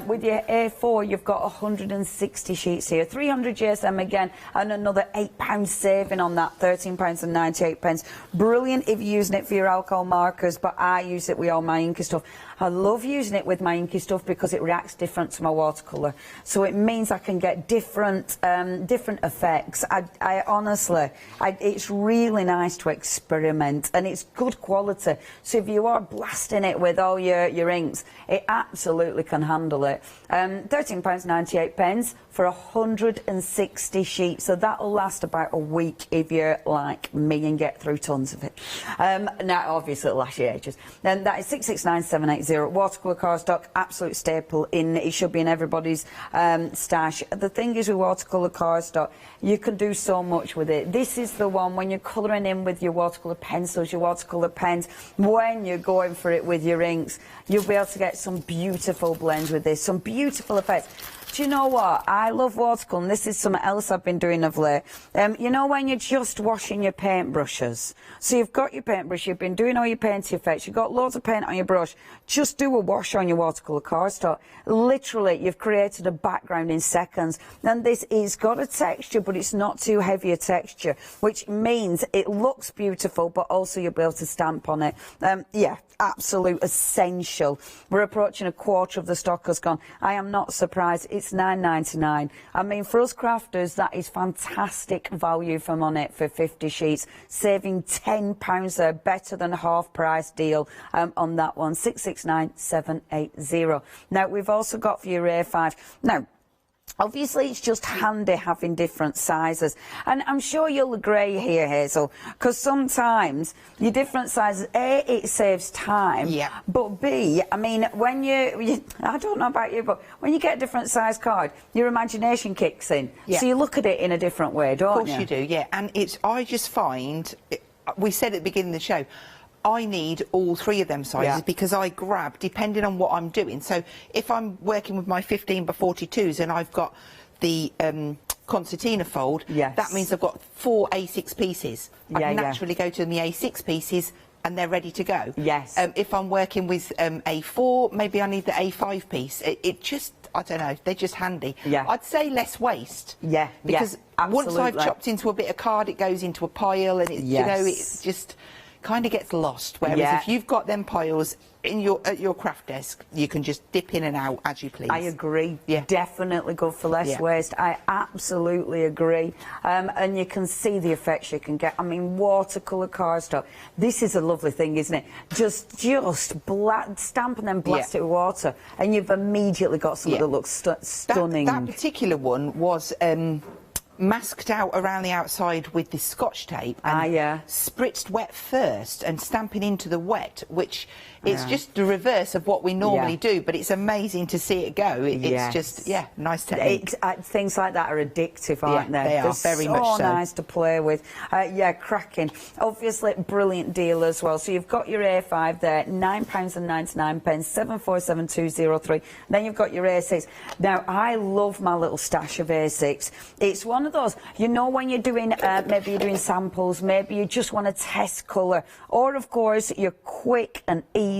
With your A4, you've got 160 sheets here, 300 GSM again, and another £8 saving on that, £13.98. Brilliant if you're using it for your alcohol markers, but I use it with all my inky stuff. I love using it with my inky stuff because it reacts different to my watercolour. So it means I can get different different effects. I honestly, it's really nice to experiment, and it's good quality. So if you are blasting it with all your inks, it absolutely can handle it. £13.98 for 160 sheets. So that'll last about a week if you're like me and get through tons of it. Now, obviously, it'll last you ages. Then that is 669780. Watercolour cardstock, absolute staple. It should be in everybody's stash. The thing is with watercolour cardstock, you can do so much with it. This is the one when you're colouring in with your watercolour pencils, your watercolour pens, when you're going for it with your inks, you'll be able to get some beautiful blends with this, some beautiful effects. Do you know what? I love watercolour, and this is something else I've been doing of late. You know when you're just washing your paintbrushes? So you've got your paintbrush, you've been doing all your painting effects, you've got loads of paint on your brush, just do a wash on your watercolour cardstock. Literally, you've created a background in seconds. And this has got a texture, but it's not too heavy a texture, which means it looks beautiful, but also you'll be able to stamp on it. Yeah, absolute essential. We're approaching a quarter of the stock has gone. I am not surprised. It's £9.99. I mean, for us crafters, that is fantastic value for money for 50 sheets, saving £10 there, better than a half price deal on that one. 669780. Now, we've also got for your A5. Now, obviously, it's just handy having different sizes. And I'm sure you'll agree here, Hazel, because sometimes your different sizes, A, it saves time, but B, I mean, when you I don't know about you, but when you get a different size card, your imagination kicks in. So you look at it in a different way, don't you? Of course you do, yeah. And I just find, we said at the beginning of the show, I need all three of them sizes because I grab depending on what I'm doing. So if I'm working with my 15x42s and I've got the concertina fold, that means I've got 4 A6 pieces. I can naturally go to the A6 pieces and they're ready to go. If I'm working with A4, maybe I need the A5 piece. It just, I don't know, they're just handy. I'd say less waste. Because once I've chopped into a bit of card, it goes into a pile and it, you know, it's just kind of gets lost. Whereas if you've got them piles in at your craft desk, you can just dip in and out as you please. I agree. Definitely good for less waste. I absolutely agree. And you can see the effects you can get. I mean, watercolour cardstock. This is a lovely thing, isn't it? Just stamp and then blast it with water, and you've immediately got something that looks stunning. That particular one was masked out around the outside with this Scotch tape and spritzed wet first and stamping into the wet, which it's just the reverse of what we normally do, but it's amazing to see it go. It's just, nice technique. Things like that are addictive, aren't they? They are very much so. Nice to play with. Cracking. Obviously, brilliant deal as well. So you've got your A5 there, £9.99, 747203. Then you've got your A6. Now, I love my little stash of A6. It's one of those, you know, when you're doing, maybe you're doing samples, maybe you just want to test colour, or of course, you're quick and easy.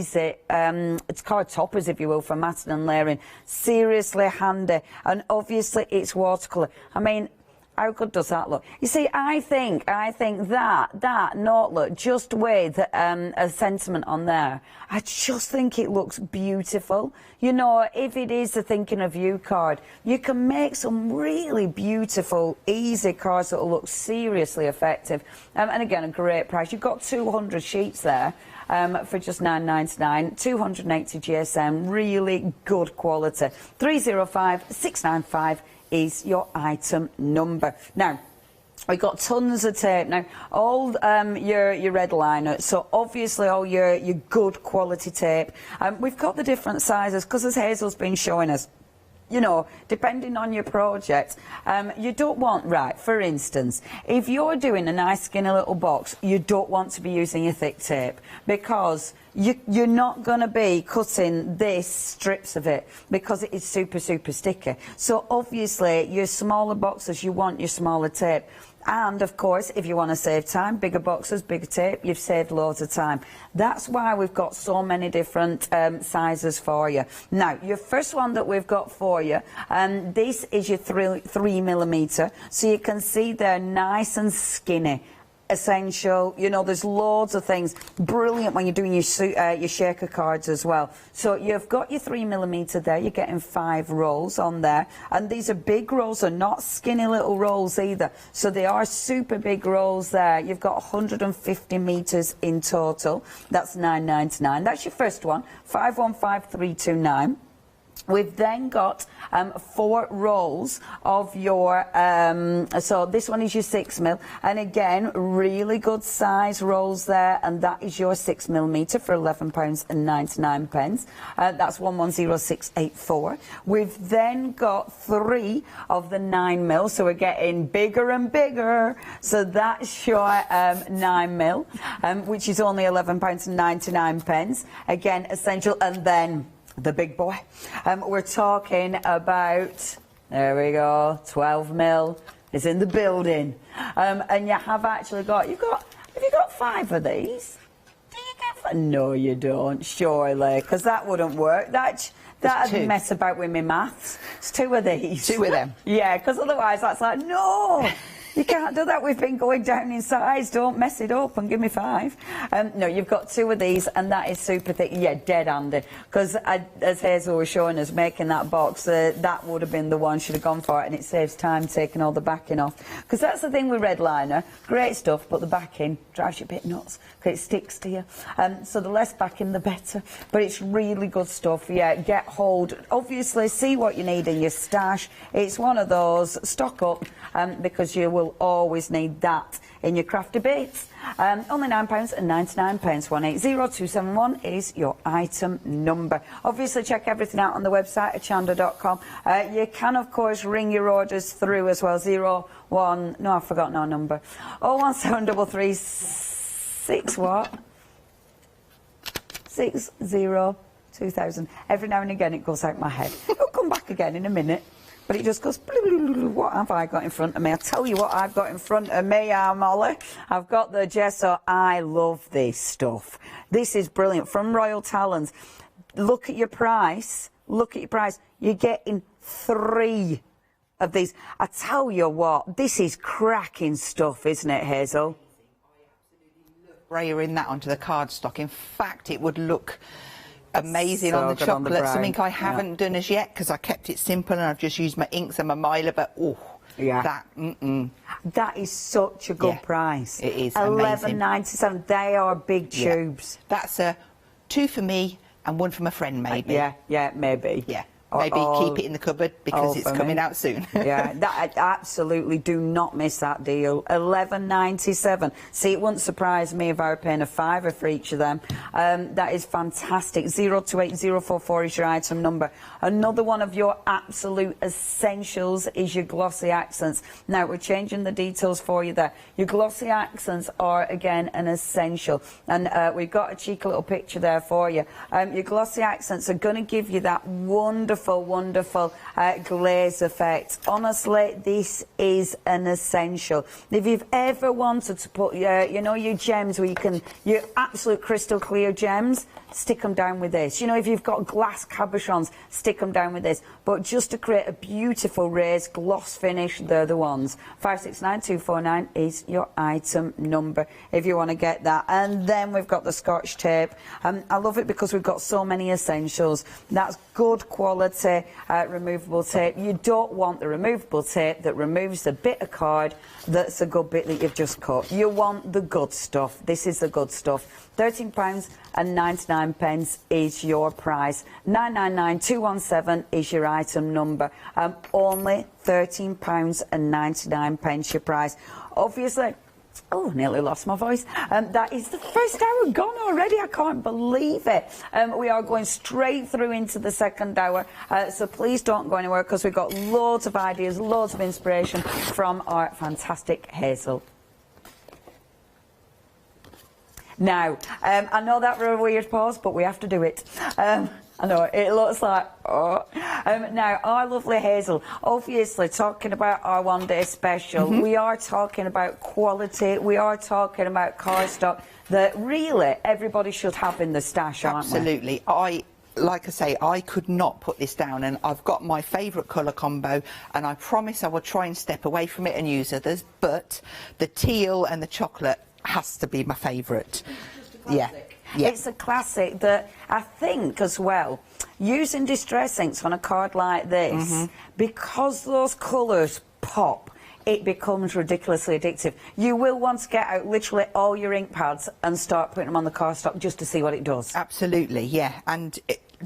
It's card toppers, if you will, for matting and layering. Seriously handy. And obviously, it's watercolour. I mean, how good does that look? You see, I think that note look, just with a sentiment on there, I just think it looks beautiful. You know, if it is the Thinking of You card, you can make some really beautiful, easy cards that will look seriously effective. And again, a great price. You've got 200 sheets there. For just £9.99, 280 GSM, really good quality. 305695 is your item number. Now, we've got tons of tape now, all your red liner, so obviously all your good quality tape. We've got the different sizes, because as Hazel's been showing us, you know, depending on your project, you don't want, right, for instance, if you're doing a nice skinny little box, you don't want to be using a thick tape, because you're not going to be cutting this strips of it, because it is super, super sticky. So obviously, your smaller boxes, you want your smaller tape. And of course, if you want to save time, bigger boxes, bigger tape, you've saved loads of time. That's why we've got so many different sizes for you. Now, your first one that we've got for you, this is your 3mm, so you can see they're nice and skinny. Essential, you know, there's loads of things. Brilliant when you're doing your shaker cards as well. So you've got your 3mm there, you're getting 5 rolls on there, and these are big rolls, are not skinny little rolls either, so they are super big rolls there. You've got 150 metres in total. That's $9.99. That's your first one, 515329. We've then got 4 rolls of your, so this one is your 6mm, and again, really good size rolls there, and that is your 6mm for £11.99. That's 110684. We've then got 3 of the 9mm, so we're getting bigger and bigger, so that's your 9mm, which is only £11.99. Again, essential, and then the big boy. We're talking about, there we go, 12mm is in the building. And you have actually got, have you got 5 of these? Do you get 5? No, you don't, surely, because that wouldn't work. That'd mess about with me maths. It's 2 of these. 2 of them? Yeah, because otherwise that's like, no! You can't do that. We've been going down in size. Don't mess it up and give me 5. No, you've got 2 of these, and that is super thick. Yeah, dead handy. Because as Hazel was showing us making that box, that would have been the one she'd have gone for it, and it saves time taking all the backing off. Because that's the thing with red liner. Great stuff, but the backing drives you a bit nuts because it sticks to you. So the less backing, the better. But it's really good stuff. Yeah, get hold. Obviously, see what you need in your stash. It's one of those. Stock up, because you will always need that in your crafty bits. Only £9.99. 180271 is your item number. Obviously, check everything out on the website at hochanda.com. You can, of course, ring your orders through as well. 01, no, I've forgotten our number. 01733 what? 602000. Every now and again, it goes out my head. It'll come back again in a minute. But it just goes, what have I got in front of me? I'll tell you what I've got in front of me, Molly. I've got the gesso. I love this stuff. This is brilliant. From Royal Talons. Look at your price. Look at your price. You're getting 3 of these. I tell you what, this is cracking stuff, isn't it, Hazel? Layering that onto the cardstock. In fact, it would look amazing on the chocolate. Something I haven't done as yet, because I kept it simple and I've just used my inks and my miler, but that is such a good price. It is £11.97. They are big tubes. That's 2 for me and 1 for my friend, maybe. Yeah, maybe. Yeah. Maybe keep it in the cupboard because it's coming out soon. Yeah, absolutely do not miss that deal. £11.97. See, it wouldn't surprise me if I were paying a £5 for each of them. That is fantastic. 028044 is your item number. Another one of your absolute essentials is your glossy accents. Now, we're changing the details for you there. Your glossy accents are, again, an essential. And we've got a cheeky little picture there for you. Your glossy accents are going to give you that wonderful glaze effect. Honestly, this is an essential. If you've ever wanted to put you know, your gems where you can, your absolute crystal clear gems, stick them down with this. You know, if you've got glass cabochons, stick them down with this. But just to create a beautiful raised gloss finish, they're the ones. 569249 is your item number if you want to get that. And then we've got the Scotch tape. I love it because we've got so many essentials. That's good quality removable tape. You don't want the removable tape that removes the bit of card that's a good bit that you've just cut. You want the good stuff. This is the good stuff. £13.99 is your price. 999217 is your item number. Only £13.99 your price. Obviously, Oh, nearly lost my voice. That is the first hour gone already. I can't believe it. We are going straight through into the second hour, so please don't go anywhere because we've got loads of ideas, loads of inspiration from our fantastic Hazel. Now, I know that were a weird pause, but we have to do it. I know, it looks like, oh. Now, our lovely Hazel, obviously talking about our one-day special, we are talking about quality, we are talking about cardstock that really everybody should have in the stash, aren't we? Absolutely. Like I say, I could not put this down, and I've got my favourite colour combo, and I promise I will try and step away from it and use others, but the teal and the chocolate has to be my favourite. Yeah. Yeah. It's a classic that I think as well, using distress inks on a card like this, because those colours pop, it becomes ridiculously addictive. You will want to get out literally all your ink pads and start putting them on the cardstock just to see what it does. Absolutely, yeah. And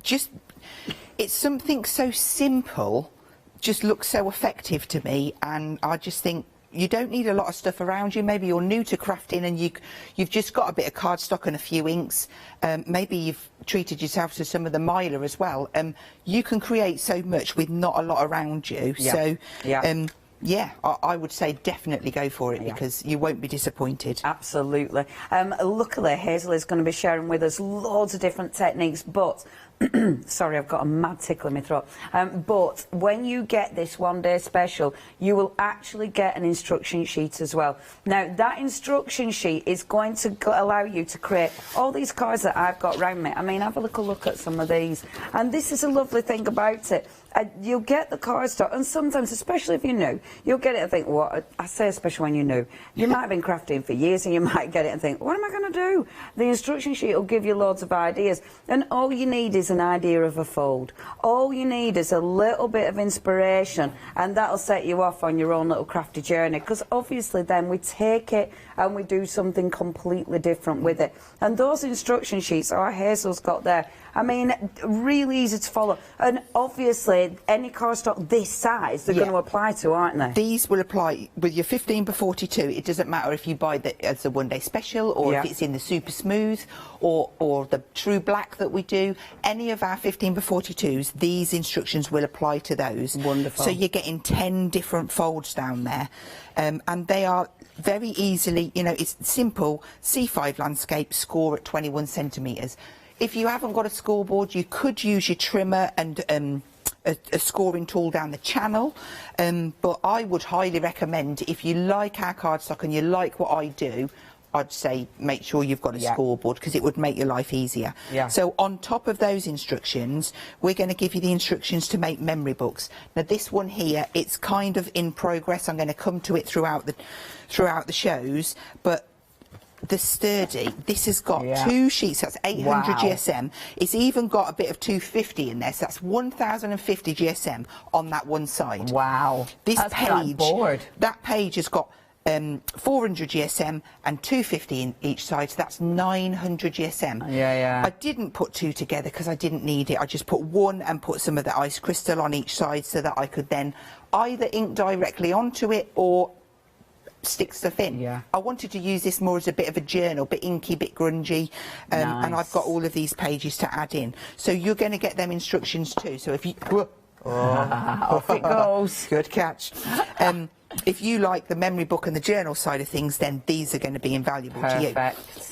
it's something so simple, just looks so effective to me, and I just think, you don't need a lot of stuff around you. Maybe you're new to crafting and you've just got a bit of cardstock and a few inks. Maybe you've treated yourself to some of the Mylar as well. You can create so much with not a lot around you. Yeah. So, yeah, I would say definitely go for it because you won't be disappointed. Absolutely. Luckily, Hazel is going to be sharing with us loads of different techniques, but sorry, I've got a mad tickle in my throat. But when you get this one-day special, you will actually get an instruction sheet as well. Now, that instruction sheet is going to allow you to create all these cards that I've got around me. I mean, have a little look at some of these. And this is a lovely thing about it. You'll get the cardstock, and sometimes, especially if you're new, you'll get it and think, what? I say especially when you're new. You might have been crafting for years and you might get it and think, what am I going to do? The instruction sheet will give you loads of ideas, and all you need is an idea of a fold. All you need is a little bit of inspiration, and that'll set you off on your own little crafty journey, because obviously then we take it and we do something completely different with it. And those instruction sheets our Hazel's got there, I mean, really easy to follow. And obviously, any cardstock this size, they're going to apply to, aren't they? These will apply with your 15x42. It doesn't matter if you buy it as a one-day special or if it's in the super smooth or the true black that we do. Any of our 15x42s, these instructions will apply to those. Wonderful. So you're getting 10 different folds down there. And they are very easily, you know, it's simple. C5 landscape, score at 21 centimetres. If you haven't got a scoreboard, you could use your trimmer and a scoring tool down the channel. But I would highly recommend, if you like our cardstock and you like what I do, I'd say make sure you've got a scoreboard, because it would make your life easier. So on top of those instructions, we're going to give you the instructions to make memory books. Now this one here, it's kind of in progress. I'm going to come to it throughout the shows, but the sturdy, this has got 2 sheets, that's 800 GSM. It's even got a bit of 250 in there, so that's 1050 GSM on that one side. Wow. This page, that page has got 400 GSM and 250 in each side, so that's 900 GSM. I didn't put 2 together because I didn't need it. I just put 1 and put some of the ice crystal on each side so that I could then either ink directly onto it or stick stuff in. I wanted to use this more as a bit of a journal, bit inky, bit grungy, and I've got all of these pages to add in. So you're going to get them instructions too. So if you... off it goes. Good catch. If you like the memory book and the journal side of things, then these are going to be invaluable to you.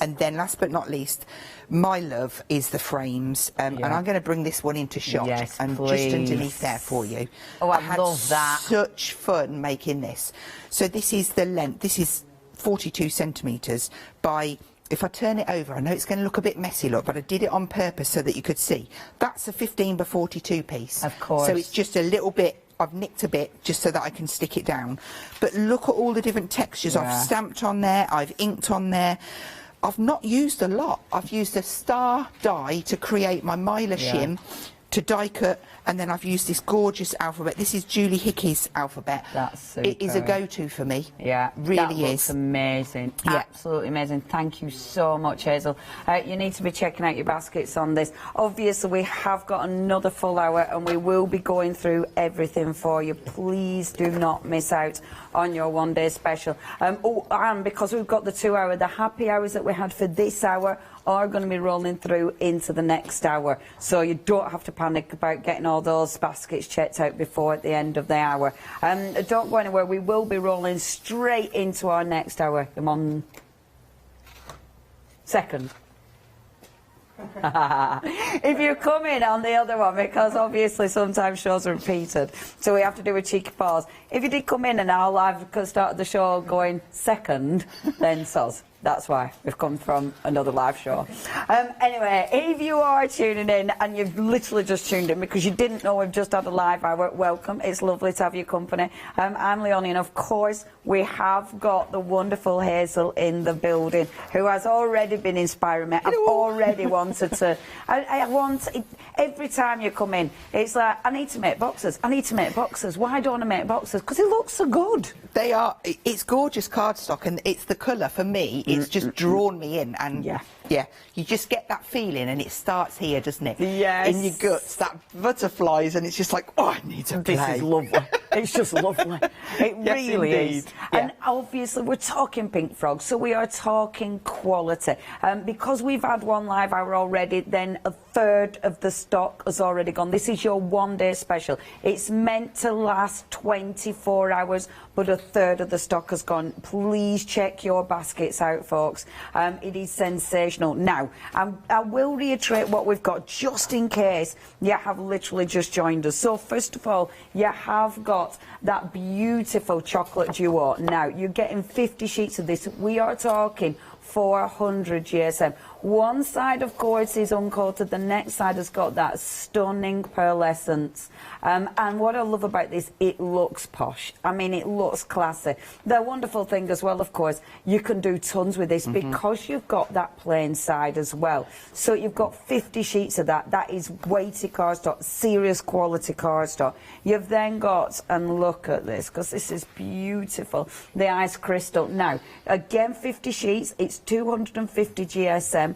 And then last but not least, my love is the frames. And I'm going to bring this one into shot and just underneath there for you. Oh, I love that. Such fun making this. So this is the length. This is 42 centimetres by... If I turn it over, I know it's going to look a bit messy, look, but I did it on purpose so that you could see. That's a 15x42 piece. Of course. So it's just a little bit... I've nicked a bit just so that I can stick it down. But look at all the different textures. I've stamped on there, I've inked on there. I've not used a lot. I've used a star die to create my Mylar shim. to die cut, and then I've used this gorgeous alphabet. This is Julie Hickey's alphabet. That's super. It is a go-to for me. Yeah, really that is. looks amazing. Yeah. Absolutely amazing. Thank you so much, Hazel. You need to be checking out your baskets on this. Obviously, we have got another full hour, and we will be going through everything for you. Please do not miss out on your one-day special. And because we've got the 2 hour, the happy hours that we had for this hour are going to be rolling through into the next hour, so you don't have to panic about getting all those baskets checked out before at the end of the hour. Don't go anywhere, we will be rolling straight into our next hour. I'm on second. If you come in on the other one, because obviously sometimes shows are repeated, so we have to do a cheeky pause. If you did come in and our live started the show going second, then soz. That's why we've come from another live show. Anyway, if you are tuning in and you've literally just tuned in because you didn't know we've just had a live hour, welcome. It's lovely to have your company. I'm Leonie, and of course we have got the wonderful Hazel in the building, who has already been inspiring me. I've already wanted to. I want every time you come in, it's like, I need to make boxes. I need to make boxes. Why don't I make boxes? Because it looks so good. They are. It's gorgeous cardstock, and it's the colour for me. It's just drawn me in, and yeah, you just get that feeling, and it starts here, doesn't it? Yes. In your guts, that butterflies, and it's just like, oh, I need to play. This is lovely. It's just lovely. It Yes, really indeed. is. Yeah. And obviously we're talking Pink Frog, so we are talking quality. Because we've had one live hour already, then a third of the stock has already gone. This is your one-day special. It's meant to last 24 hours, but a third of the stock has gone. Please check your baskets out, folks. It is sensational. Now, I will reiterate what we've got, just in case you have literally just joined us. So, first of all, you have got that beautiful chocolate duo. Now, you're getting 50 sheets of this. We are talking 400 GSM. One side, of course, is uncoated. The next side has got that stunning pearlescence. And what I love about this, it looks posh. I mean, it looks classy. The wonderful thing as well, of course, you can do tons with this because you've got that plain side as well. So you've got 50 sheets of that. That is weighty cardstock, serious quality cardstock. You've then got, and look at this, because this is beautiful, the ice crystal. Now, again, 50 sheets. It's 250 GSM.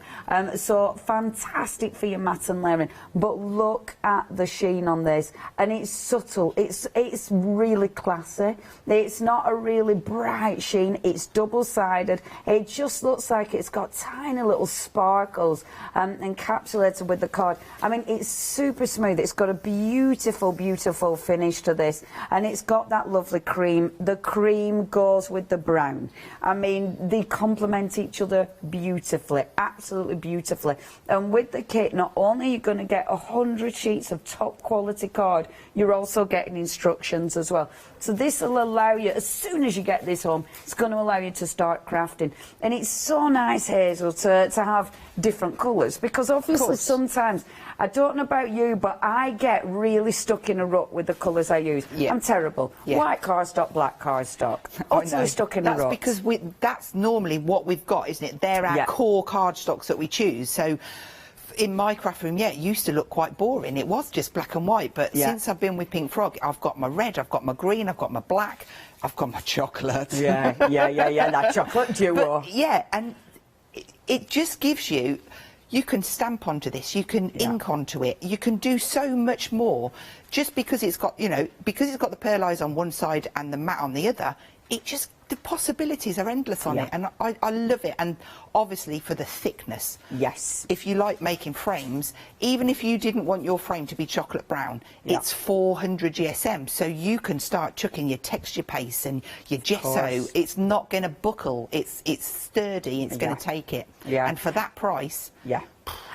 So fantastic for your mat and layering. But look at the sheen on this, and it's subtle. It's really classy. It's not a really bright sheen. It's double-sided. It just looks like it's got tiny little sparkles encapsulated with the card. I mean, it's super smooth. It's got a beautiful, beautiful finish to this, and it's got that lovely cream. The cream goes with the brown. I mean, they complement each other beautifully, absolutely beautifully. And with the kit, not only are you going to get 100 sheets of top quality card, you're also getting instructions as well. So this will allow you, as soon as you get this home, it's going to allow you to start crafting. And it's so nice, Hazel, to have different colours, because obviously sometimes, I don't know about you, but I get really stuck in a rut with the colours I use. I'm terrible. White cardstock, black cardstock. Utterly stuck in a rut. That's because that's normally what we've got, isn't it? They're our core cardstocks that we choose. So in my craft room, it used to look quite boring. It was just black and white, but since I've been with Pink Frog, I've got my red, I've got my green, I've got my black, I've got my chocolate. That chocolate duo. But, and it just gives you, you can stamp onto this, you can ink onto it, you can do so much more. Just because it's got, because it's got the pearlized on one side and the matte on the other, it just, the possibilities are endless on it, and I love it. And obviously for the thickness. Yes. If you like making frames, even if you didn't want your frame to be chocolate brown, it's 400 GSM, so you can start chucking your texture paste and your gesso. It's not going to buckle. It's sturdy. It's going to take it. And for that price.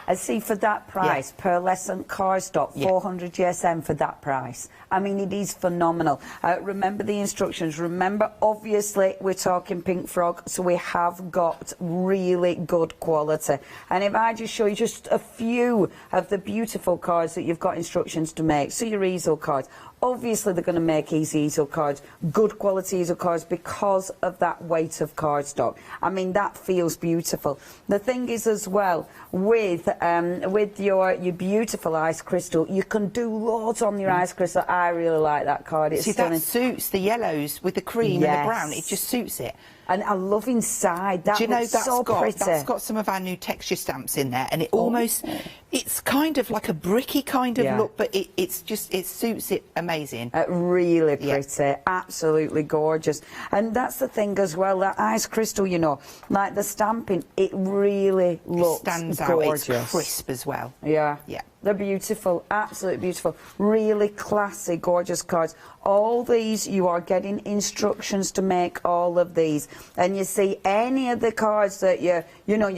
And see, for that price, pearlescent cardstock, 400 GSM for that price. I mean, it is phenomenal. Remember the instructions. Remember, obviously, we're talking Pink Frog, so we have got really good quality. And if I just show you just a few of the beautiful cards that you've got instructions to make, so your easel cards, Obviously, they're going to make easy easel cards, good quality easel cards, because of that weight of cardstock. I mean, that feels beautiful. The thing is as well, with your beautiful ice crystal, you can do loads on your ice crystal. I really like that card. It's stunning. That suits the yellows with the cream and the brown. It just suits it. And I love inside. That looks so pretty. That's got some of our new texture stamps in there, and it almost, it's kind of like a bricky kind of look, but it suits it amazing. Really pretty, absolutely gorgeous. And that's the thing as well, that ice crystal, you know, like the stamping, it really looks stands gorgeous. Out. It's crisp as well. Yeah. They're beautiful, absolutely beautiful. Really classy, gorgeous cards. All these, you are getting instructions to make all of these. And you see, any of the cards that you're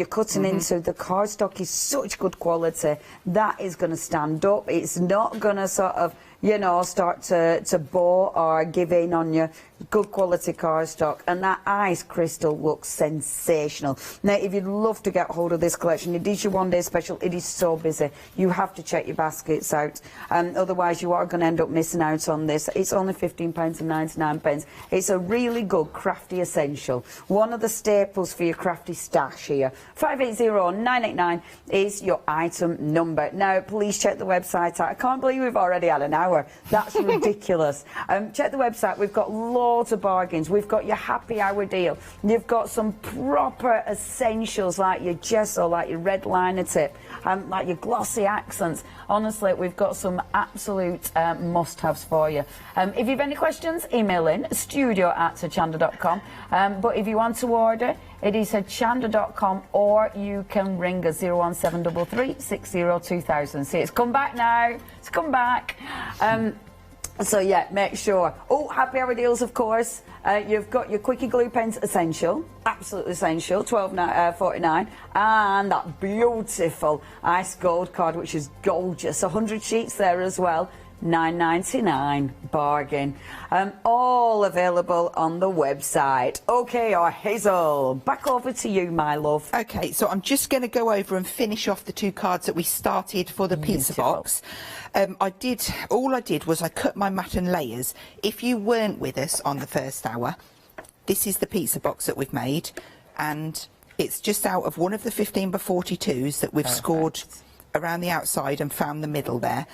cutting into, the cardstock is such good quality. That is going to stand up. It's not going to sort of, you know, start to bore or give in on your good quality cardstock. And that ice crystal looks sensational. Now, if you'd love to get hold of this collection, it is your one-day special. It is so busy. You have to check your baskets out. Otherwise, you are going to end up missing out on this. It's only £15.99. It's a really good crafty essential. One of the staples for your crafty stash here. 580-989 is your item number. Now, please check the website out. I can't believe we've already had an hour. That's ridiculous. Check the website. We've got loads of bargains. We've got your happy hour deal. You've got some proper essentials like your gesso, like your red liner tip, like your glossy accents. Honestly, we've got some absolute must-haves for you. If you have any questions, email in studio@hochanda.com. But if you want to order, it is hochanda.com, or you can ring us 01733 602000. See, it's come back now. It's come back. So yeah, make sure. Oh, happy hour deals, of course. You've got your quickie glue pens essential, absolutely essential, $12.49, and that beautiful ice gold card, which is gorgeous. 100 sheets there as well. $9.99, bargain. All available on the website. Okay, Hazel, back over to you, my love. Okay, so I'm just going to go over and finish off the two cards that we started for the pizza box. All I did was I cut my mat and layers. If you weren't with us on the first hour, this is the pizza box that we've made, and it's just out of one of the 15x42s that we've scored around the outside and found the middle there.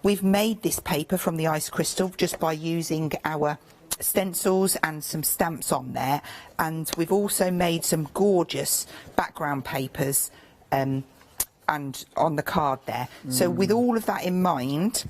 We've made this paper from the ice crystal just by using our stencils and some stamps on there, and we've also made some gorgeous background papers and on the card there. So with all of that in mind,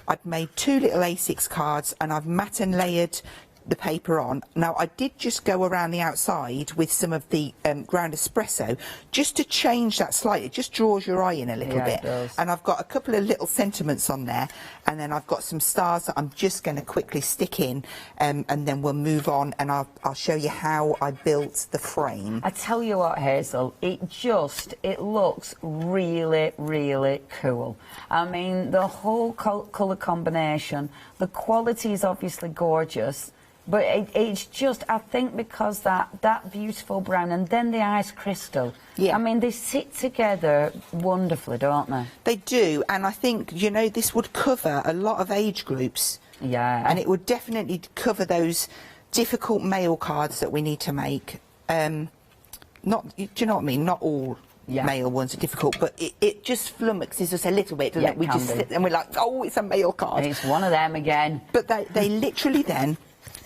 I've made two little A6 cards and I've mat and layered the paper on. Now, I did just go around the outside with some of the ground espresso just to change that slightly. It just draws your eye in a little bit. And I've got a couple of little sentiments on there, and then I've got some stars that I'm just going to quickly stick in, and then we'll move on, and I'll show you how I built the frame. I tell you what, Hazel, it looks really, really cool. I mean, the whole colour combination, the quality is obviously gorgeous. But it's just, I think, because that beautiful brown and then the ice crystal. I mean, they sit together wonderfully, don't they? They do, and I think, you know, this would cover a lot of age groups. And it would definitely cover those difficult mail cards that we need to make. Do you know what I mean? Not all mail ones are difficult, but it just flummoxes us a little bit, doesn't it? We just sit and we're like, oh, it's a mail card. And it's one of them again. But they literally then...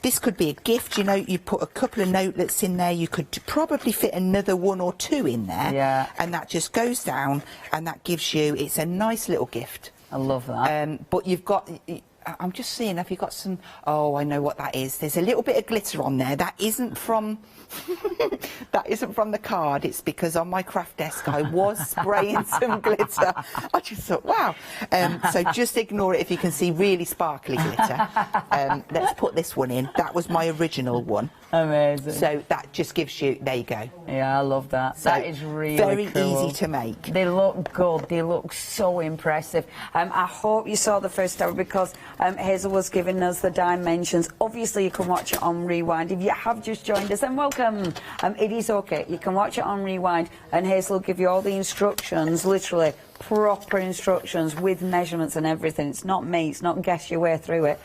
This could be a gift, you know, you put a couple of notelets in there, you could probably fit another one or two in there, and that just goes down, and that gives you, it's a nice little gift. I love that. But you've got, I'm just seeing, have you got some, oh, I know what that is. There's a little bit of glitter on there. That isn't from, that isn't from the card. It's because on my craft desk I was spraying some glitter. I just thought, wow. So just ignore it if you can see really sparkly glitter. Let's put this one in. That was my original one. Amazing. So that just gives you, there you go. Yeah, I love that. So that is really very cool. easy to make. They look good. They look so impressive. I hope you saw the first hour because Hazel was giving us the dimensions. Obviously, you can watch it on Rewind. If you have just joined us, then welcome. It is okay. You can watch it on Rewind, and Hazel will give you all the instructions, literally, proper instructions with measurements and everything. It's not me, it's not guess your way through it.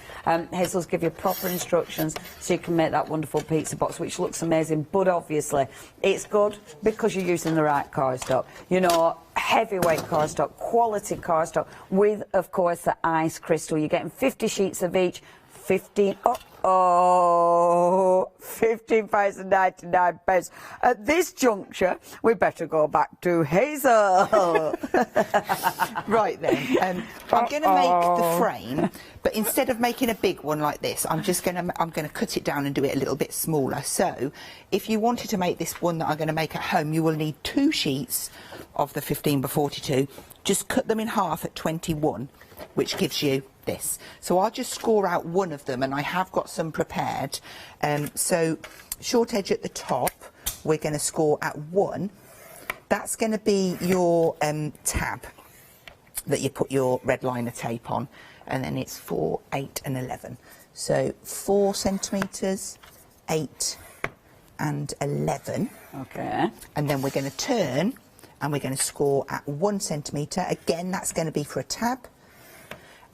Hazel's give you proper instructions so you can make that wonderful pizza box, which looks amazing, but obviously it's good because you're using the right cardstock. You know, heavyweight cardstock, quality cardstock, with, of course, the ice crystal. You're getting 50 sheets of each, 15... £15.99. At this juncture, we better go back to Hazel. Right then, I'm going to make the frame, but instead of making a big one like this, I'm going to cut it down and do it a little bit smaller. So, if you wanted to make this one that I'm going to make at home, you will need 2 sheets of the 15x42. Just cut them in half at 21, which gives you this. So I'll just score out one of them, and I have got some prepared. So short edge at the top, we're going to score at 1. That's going to be your tab that you put your red liner tape on, and then it's 4, 8 and 11. So 4 centimetres, 8 and 11. Okay. And then we're going to turn and we're going to score at 1 centimetre. Again, that's going to be for a tab.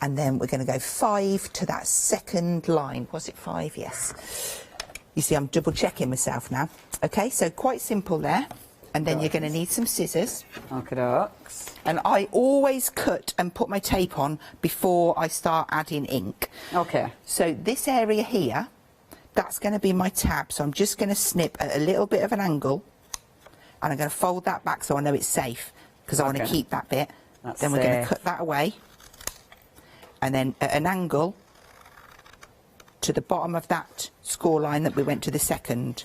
And then we're going to go 5 to that second line. Was it 5? Yes. You see, I'm double checking myself now. Okay, so quite simple there. And then you're going to need some scissors. Okay. And I always cut and put my tape on before I start adding ink. Okay. So this area here, that's going to be my tab. So I'm just going to snip at a little bit of an angle. And I'm going to fold that back so I know it's safe, because I want to keep that bit. Then we're going to cut that away. And then at an angle to the bottom of that score line that we went to the second,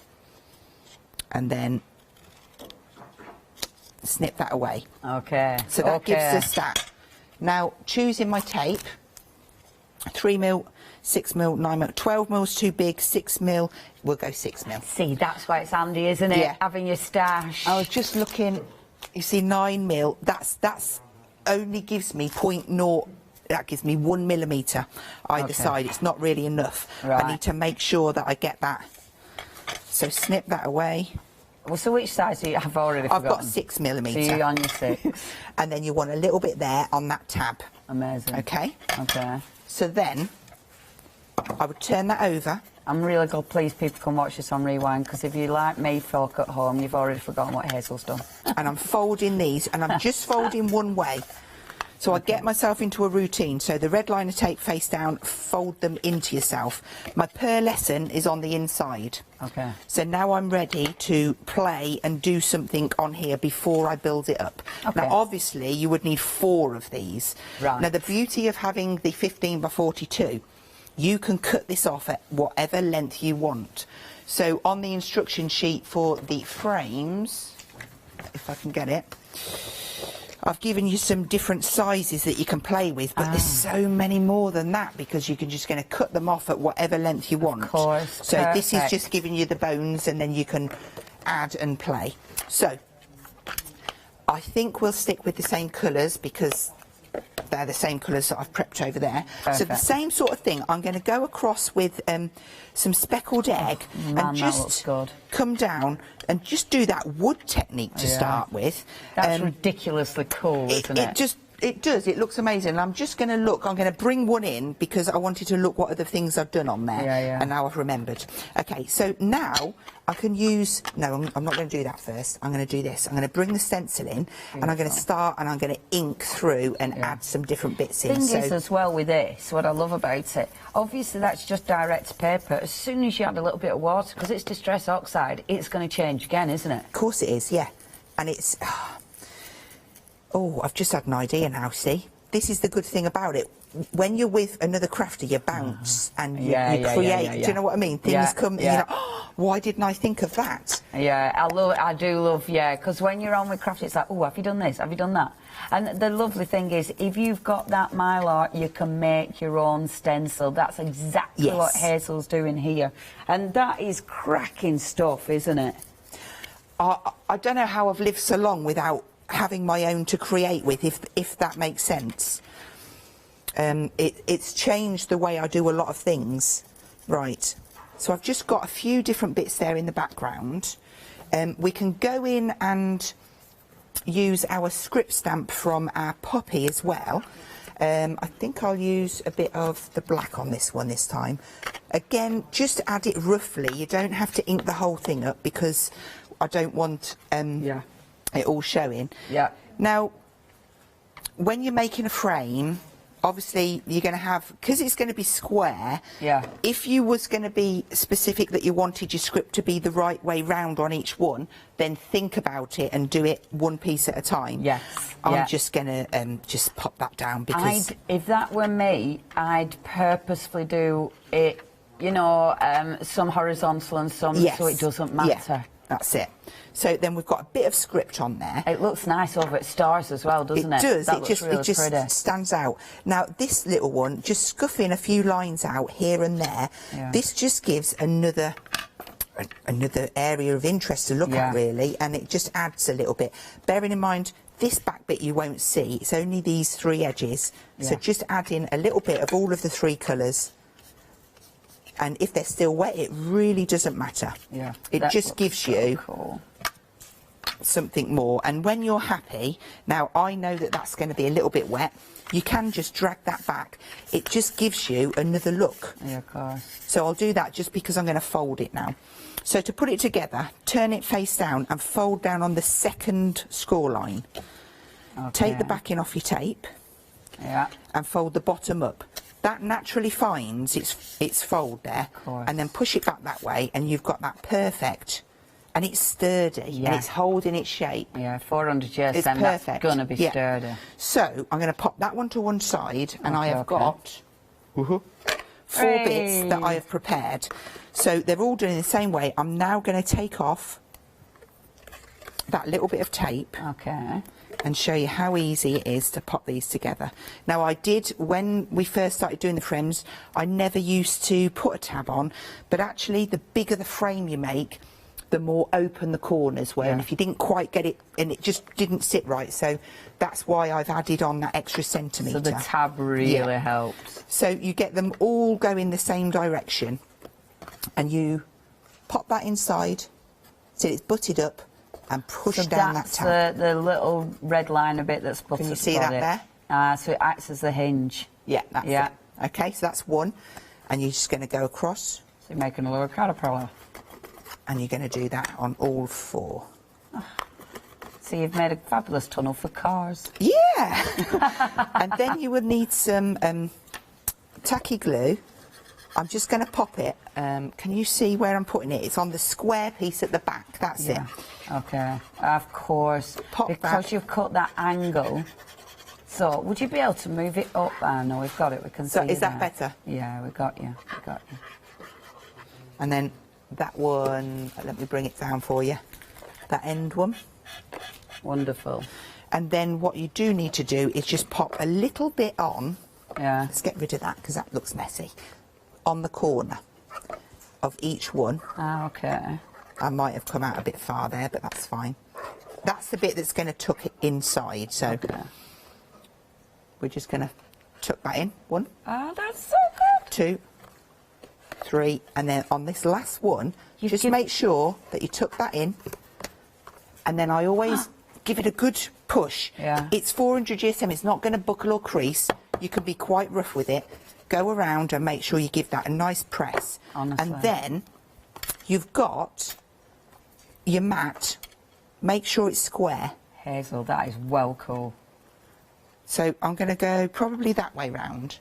and then snip that away. Okay. So that gives us that. Now, choosing my tape, 3mm, 6mm, 9mm, 12mm's too big, 6mm, we'll go 6mm. See, that's why it's handy, isn't it? Yeah. Having your stash. I was just looking, you see, 9mm, that's only gives me 0.0. That gives me 1 millimetre either side. It's not really enough. Right. I need to make sure that I get that. So snip that away. Well, so which size do you have already forgotten? I've got 6 millimetre. So you're on your 6. And then you want a little bit there on that tab. Amazing. Okay? Okay. So then, I would turn that over. I'm really glad, please, people can watch this on Rewind, because if you like me folk at home, you've already forgotten what Hazel's done. And I'm folding these, and I'm just folding one way. So I get myself into a routine. So the red liner tape face down, fold them into yourself. My pearlescent is on the inside. Okay. So now I'm ready to play and do something on here before I build it up. Okay. Now obviously you would need 4 of these. Right. Now the beauty of having the 15x42, you can cut this off at whatever length you want. So on the instruction sheet for the frames, if I can get it, I've given you some different sizes that you can play with, but there's so many more than that, because you're just going to cut them off at whatever length you want. Of course. So Perfect. this is just giving you the bones, and then you can add and play. So I think we'll stick with the same colours, because they're the same colours that I've prepped over there. Perfect. So the same sort of thing. I'm going to go across with some speckled egg and just come down and just do that wood technique to start with. That's ridiculously cool, isn't it? It does. It looks amazing. And I'm just going to look. I'm going to bring one in because I wanted to look what other things I've done on there. Yeah. And now I've remembered. Okay, so now I can use... No, I'm not going to do that first. I'm going to do this. I'm going to bring the stencil in, and I'm going to start, and I'm going to ink through and add some different bits in. Thing is, as well, with this, what I love about it, obviously that's just direct paper. As soon as you add a little bit of water, because it's distress oxide, it's going to change again, isn't it? Of course it is, yeah. And it's... Oh, I've just had an idea now, see? This is the good thing about it. When you're with another crafter, you bounce and you create. Do you know what I mean? Things come and you're like, oh, why didn't I think of that? Yeah, I do love, because when you're on with craft, it's like, oh, have you done this? Have you done that? And the lovely thing is, if you've got that mylar, you can make your own stencil. That's exactly what Hazel's doing here. And that is cracking stuff, isn't it? I don't know how I've lived so long without having my own to create with, if that makes sense. It's changed the way I do a lot of things. Right, so I've just got a few different bits there in the background. We can go in and use our script stamp from our poppy as well. I think I'll use a bit of the black on this one this time. Again, just add it roughly. You don't have to ink the whole thing up because I don't want it all showing. Yeah. Now, when you're making a frame, obviously you're going to have, because it's going to be square, if you was going to be specific that you wanted your script to be the right way round on each one, then think about it and do it one piece at a time. Yes. I'm just going to just pop that down because... if that were me, I'd purposefully do it, you know, some horizontal and some so it doesn't matter. Yeah, that's it. So then we've got a bit of script on there. It looks nice over at stars as well, doesn't it? It does. That It just stands out. Now, this little one, just scuffing a few lines out here and there, this just gives another area of interest to look at, really, and it just adds a little bit. Bearing in mind, this back bit you won't see. It's only these 3 edges. So just add in a little bit of all of the 3 colours. And if they're still wet, it really doesn't matter. Yeah. It just gives you something more. And when you're happy, now I know that that's going to be a little bit wet, you can just drag that back. It just gives you another look. Yeah, of course. So I'll do that just because I'm going to fold it now. So to put it together, turn it face down and fold down on the 2nd score line. Okay. Take the backing off your tape and fold the bottom up. That naturally finds its fold there, and then push it back that way, and you've got that perfect, and it's sturdy, and it's holding its shape. Yeah, 400 years, it's then perfect. That's going to be sturdy. So I'm going to pop that one to one side, and I have got 4 bits that I have prepared. So they're all done in the same way. I'm now going to take off that little bit of tape. Okay. And show you how easy it is to pop these together. Now, I did, when we first started doing the frames, I never used to put a tab on, but actually the bigger the frame you make, the more open the corners were, and if you didn't quite get it, and it just didn't sit right, so that's why I've added on that extra centimetre. So the tab really helps. So you get them all going the same direction, and pop that inside till it's butted up, and push down that tab. That's the little red line a bit that's buttered. Can you see that there? So it acts as the hinge. Yeah, that's it. Okay, so that's one. And you're just going to go across. So you're making a little caterpillar. And you're going to do that on all 4. Oh. So you've made a fabulous tunnel for cars. Yeah! And then you would need some tacky glue. I'm just going to pop it. Can you see where I'm putting it? It's on the square piece at the back. That's it. Okay. Of course. Because you've cut that angle. So, would you be able to move it up? No, we've got it. We can see it. Is that better? Yeah, we got you. We got you. And then that one, let me bring it down for you. That end one. Wonderful. And then what you do need to do is just pop a little bit on. Yeah. Let's get rid of that because that looks messy. On the corner of each one. Okay. I might have come out a bit far there, but that's fine. That's the bit that's going to tuck it inside, so we're just going to tuck that in. 1. Oh, that's so good. 2, 3, and then on this last one, just make sure that you tuck that in, and then I always give it a good push. Yeah. It's 400 GSM, it's not going to buckle or crease. You can be quite rough with it. Go around and make sure you give that a nice press. Honestly. And then you've got your mat. Make sure it's square. Hazel, that is well cool. So I'm going to go probably that way round.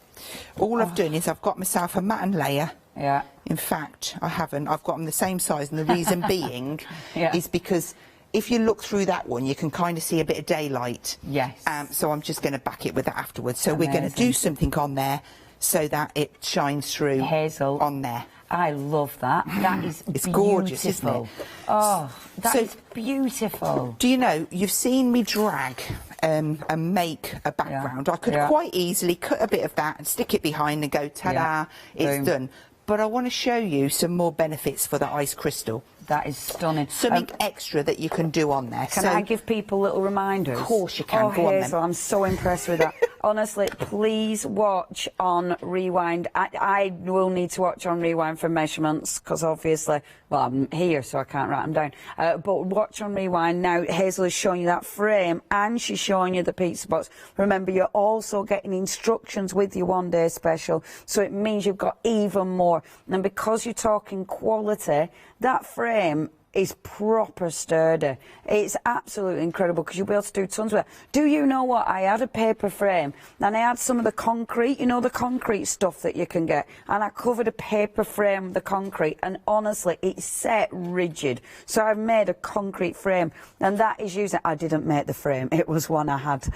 All I've done is I've got myself a mat and layer. Yeah. In fact, I haven't. I've got them the same size, and the reason being is because if you look through that one, you can kind of see a bit of daylight. Yes. So I'm just going to back it with that afterwards. So we're going to do something on there so that it shines through Hazel on there. I love that. That is it's gorgeous, isn't it? Oh, that is beautiful. Do you know, you've seen me drag and make a background. I could quite easily cut a bit of that and stick it behind and go, ta-da, it's done. But I want to show you some more benefits for the ice crystal. That is stunning. Something extra that you can do on there. Can So- I give people little reminders? Of course you can. Oh, Go on then. Hazel, I'm so impressed with that. Honestly, please watch on Rewind. I will need to watch on Rewind for measurements because obviously, well, I'm here so I can't write them down. But watch on Rewind. Now, Hazel is showing you that frame and she's showing you the pizza box. Remember, you're also getting instructions with your one-day special, so it means you've got even more. And because you're talking quality, that frame is proper sturdy. It's absolutely incredible because you'll be able to do tons with it. Do you know what? I had a paper frame and I had some of the concrete, you know, the concrete stuff that you can get, and I covered a paper frame with the concrete, and honestly, it's set rigid. So I've made a concrete frame, and that is using, I didn't make the frame, it was one I had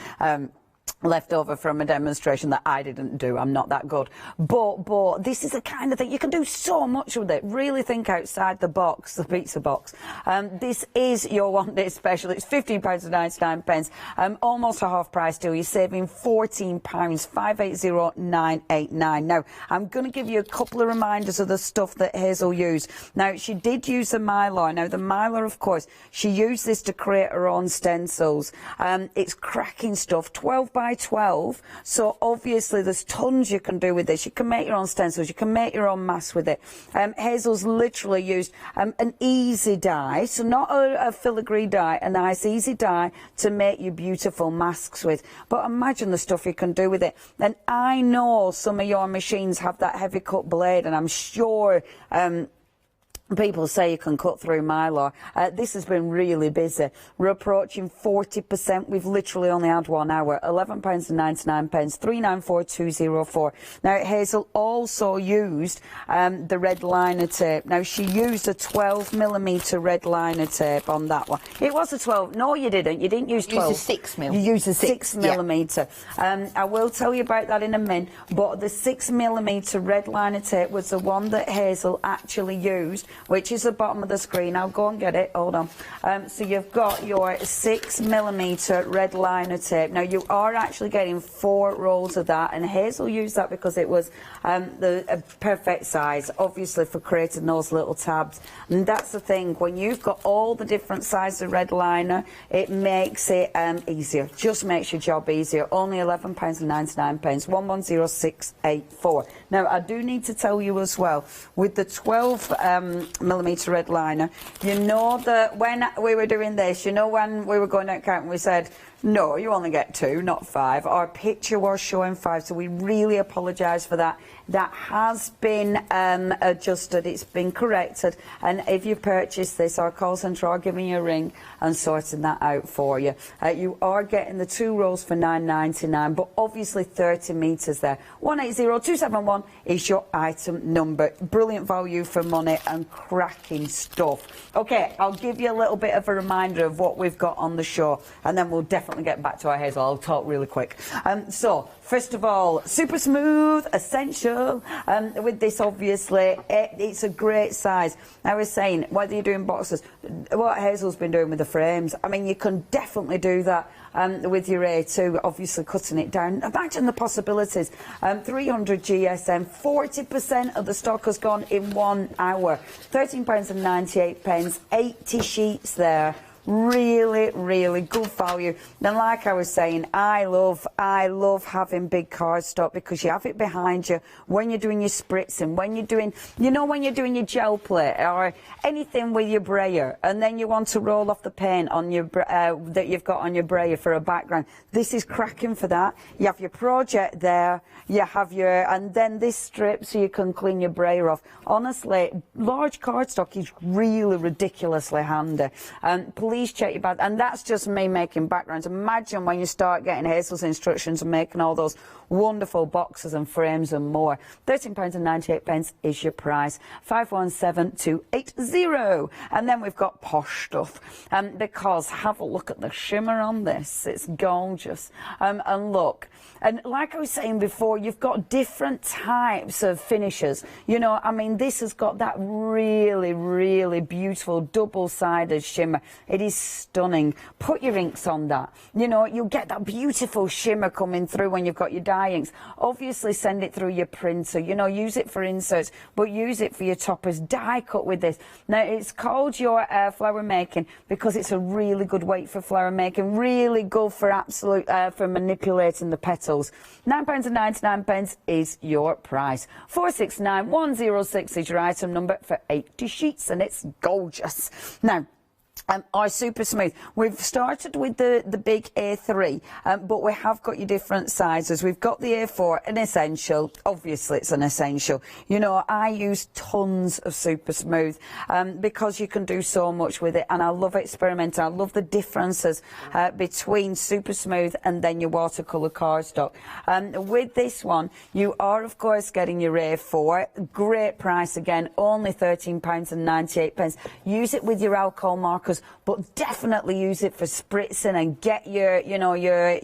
left over from a demonstration that I didn't do. I'm not that good. But this is the kind of thing, you can do so much with it. Really think outside the box, the pizza box. This is your one-day special. It's £15.99, almost a half price deal. You're saving £14, 580989. Now, I'm going to give you a couple of reminders of the stuff that Hazel used. Now, she did use the Mylar. Now, the Mylar, of course, she used this to create her own stencils. It's cracking stuff, 12 by 12, so obviously there's tons you can do with this. You can make your own stencils, you can make your own masks with it. Hazel's literally used an easy die, so not a filigree die, a nice easy die to make you beautiful masks with. But imagine the stuff you can do with it. And I know some of your machines have that heavy cut blade, and I'm sure people say you can cut through Mylar. This has been really busy. We're approaching 40%. We've literally only had 1 hour. £11.99, 394204. Now, Hazel also used the red liner tape. Now, she used a 12mm red liner tape on that one. It was a 12. No, you didn't. You didn't use 12. You used a 6mm. You used a 6mm. Yeah. I will tell you about that in a minute, but the 6mm red liner tape was the one that Hazel actually used, which is the bottom of the screen. I'll go and get it. Hold on. So you've got your 6mm red liner tape. Now, you are actually getting 4 rolls of that, and Hazel used that because it was the perfect size, obviously, for creating those little tabs. And that's the thing. When you've got all the different sizes of red liner, it makes it easier. Just makes your job easier. Only £11.99, 110684. Now, I do need to tell you as well, with the 12mm red liner, you know that when we were doing this, you know when we were going out counting, we said, no, you only get 2, not 5. Our picture was showing 5, so we really apologise for that. That has been adjusted, it's been corrected, and if you purchase this, our call centre are giving you a ring and sorting that out for you. You are getting the 2 rolls for £9.99, but obviously 30 metres there. 180271 is your item number. Brilliant value for money and cracking stuff. Okay, I'll give you a little bit of a reminder of what we've got on the show, and then we'll definitely get back to our Hazel. I'll talk really quick. So, first of all, super smooth, essential. With this, obviously, it's a great size. I was saying, whether you're doing boxes, what Hazel's been doing with the frames, I mean, you can definitely do that with your A2, obviously cutting it down. Imagine the possibilities. 300 GSM, 40% of the stock has gone in 1 hour. £13.98, 80 sheets there. Really, really good value. And like I was saying, I love having big cardstock because you have it behind you when you're doing your spritzing, when you're doing, you know, when you're doing your gel plate or anything with your brayer, and then you want to roll off the paint on your that you've got on your brayer for a background. This is cracking for that. You have your project there, you have your, and then this strip so you can clean your brayer off. Honestly, large cardstock is really ridiculously handy. Please check your and that's just me making backgrounds. Imagine when you start getting Hazel's instructions and making all those wonderful boxes and frames and more. £13.98 is your price. 517280. And then we've got posh stuff. Because have a look at the shimmer on this. It's gorgeous. And look, and like I was saying before, you've got different types of finishes. You know, I mean, this has got that really, really beautiful double-sided shimmer. It is is stunning. Put your inks on that. You know, you'll get that beautiful shimmer coming through when you've got your dye inks. Obviously, send it through your printer. You know, use it for inserts, but use it for your toppers. Die cut with this. Now, it's called your flower making because it's a really good weight for flower making. Really good for for manipulating the petals. £9.99 is your price. 469106 is your item number for 80 sheets, and it's gorgeous. Now, our super smooth. We've started with the big A3, but we have got your different sizes. We've got the A4, an essential. Obviously, it's an essential. You know, I use tons of super smooth because you can do so much with it, and I love experimenting. I love the differences between super smooth and then your watercolour cardstock. With this one, you are, of course, getting your A4. Great price again, only £13.98. Use it with your alcohol markers, but definitely use it for spritzing and get your, you know, your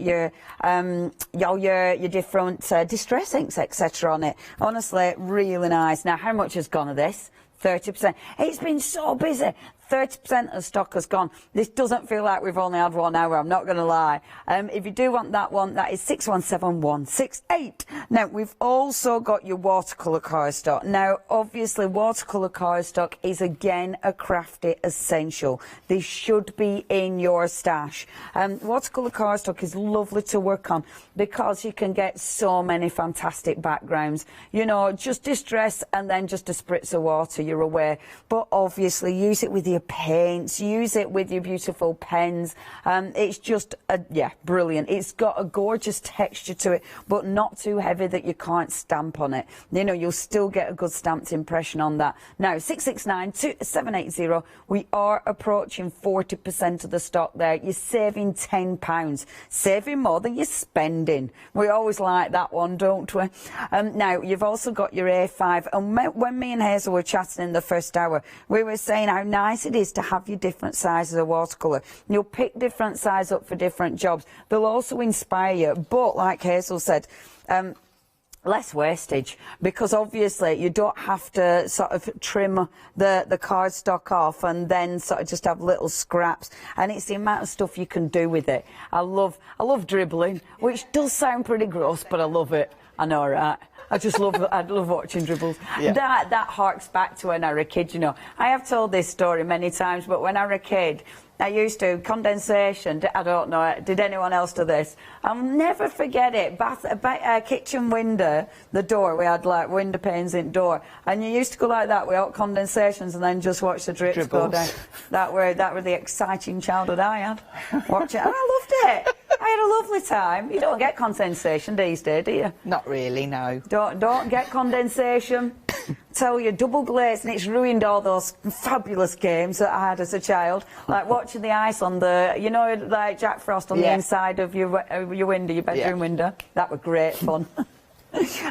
different distress inks, etc. on it. Honestly, really nice. Now, how much has gone of this? 30%. It's been so busy. 30% of stock has gone. This doesn't feel like we've only had 1 hour, I'm not going to lie. If you do want that one, that is 617168. Now, we've also got your watercolour cardstock. Now, obviously, watercolour cardstock is, again, a crafty essential. This should be in your stash. Watercolour cardstock is lovely to work on because you can get so many fantastic backgrounds. You know, just distress and then just a spritz of water, you're aware. But obviously, use it with your paints, use it with your beautiful pens. It's just yeah, brilliant. It's got a gorgeous texture to it, but not too heavy that you can't stamp on it. You know, you'll still get a good stamped impression on that. Now, 669-780, we are approaching 40% of the stock there. You're saving £10, saving more than you're spending. We always like that one, don't we? Now, you've also got your A5, and when me and Hazel were chatting in the first hour, we were saying how nice it is to have your different sizes of watercolour. You'll pick different sizes up for different jobs. They'll also inspire you, but like Hazel said, less wastage, because obviously you don't have to sort of trim the cardstock off and then sort of just have little scraps, and it's the amount of stuff you can do with it. I love dribbling, which does sound pretty gross, but I love it. I know, right? I love watching dribbles. Yeah. That harks back to when I was a kid, you know. I have told this story many times, but when I was a kid, I used to condensation. I don't know. Did anyone else do this? I'll never forget it. Kitchen window, the door. We had like window panes in the door, and you used to go like that without condensations, and then just watch the drips go down. That were the exciting childhood I had. Watch it, and I loved it. I had a lovely time. You don't get condensation these days, do you? Not really, no. Don't get condensation. Tell you, double glazed, and it's ruined all those fabulous games that I had as a child, like watching the ice on the, you know, like Jack Frost on the inside of your window, your bedroom window. That was great fun.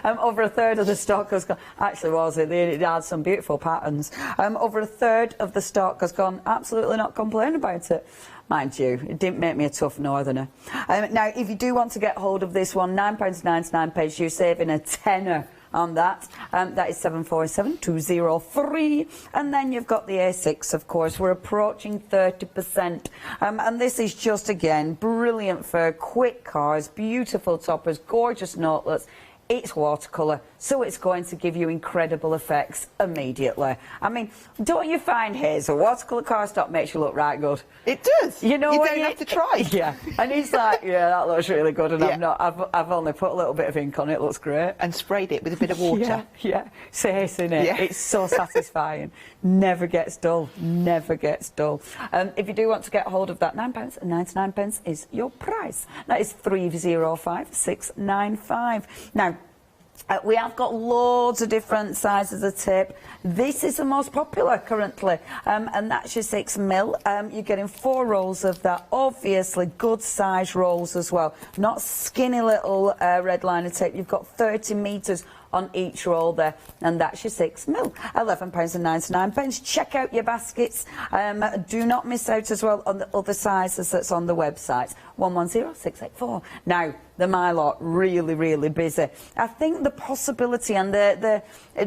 Over a third of the stock has gone. Actually, was it? It had some beautiful patterns. Over a third of the stock has gone. Absolutely not complaining about it. Mind you, it didn't make me a tough northerner. Now, if you do want to get hold of this one, £9.99, you're saving a tenner on that. That is 747203. And then you've got the A6, of course. We're approaching 30%. And this is just, again, brilliant for quick cards, beautiful toppers, gorgeous notelets. It's watercolour, so it's going to give you incredible effects immediately. I mean, don't you find, Hazel, watercolour cardstock makes you look right good? It does. You know, you don't have to try. Yeah, and it's like, yeah, that looks really good, and I've only put a little bit of ink on it. It looks great. And sprayed it with a bit of water. Yeah, Says in it. Yeah. It's so satisfying. Never gets dull. Never gets dull. If you do want to get hold of that, £9.99 is your price. That is 305695. Now, we have got loads of different sizes of tape. This is the most popular currently, and that's your 6mm. You're getting 4 rolls of that. Obviously, good size rolls as well. Not skinny little red liner tape. You've got 30 metres on each roll there, and that's your 6mm, £11.99. Check out your baskets. Do not miss out as well on the other sizes that's on the website, 110684. Now, the my lot really busy. I think the possibility and the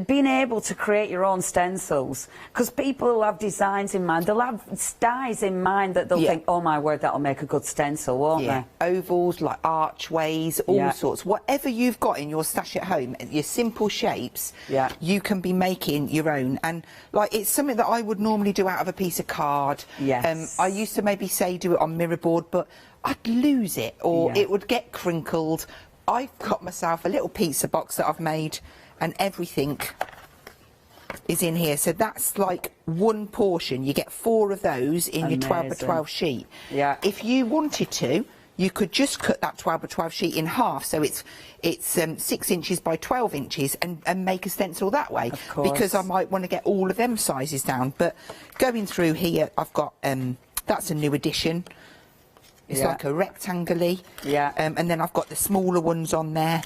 being able to create your own stencils, because people will have designs in mind, they'll have styles in mind that they'll think, oh my word, that'll make a good stencil, won't they? Ovals, like archways, all sorts. Whatever you've got in your stash at home, your simple shapes, you can be making your own. And like, it's something that I would normally do out of a piece of card. I used to maybe say do it on mirror board, but I'd lose it, or it would get crinkled. I've got myself a little pizza box that I've made, and everything is in here. So that's like one portion. You get 4 of those in your 12 by 12 sheet. If you wanted to, you could just cut that 12 by 12 sheet in half, so it's 6 inches by 12 inches, and make a stencil that way. Of course. Because I might want to get all of them sizes down. But going through here, I've got that's a new addition. It's like a rectangle-y. And then I've got the smaller ones on there.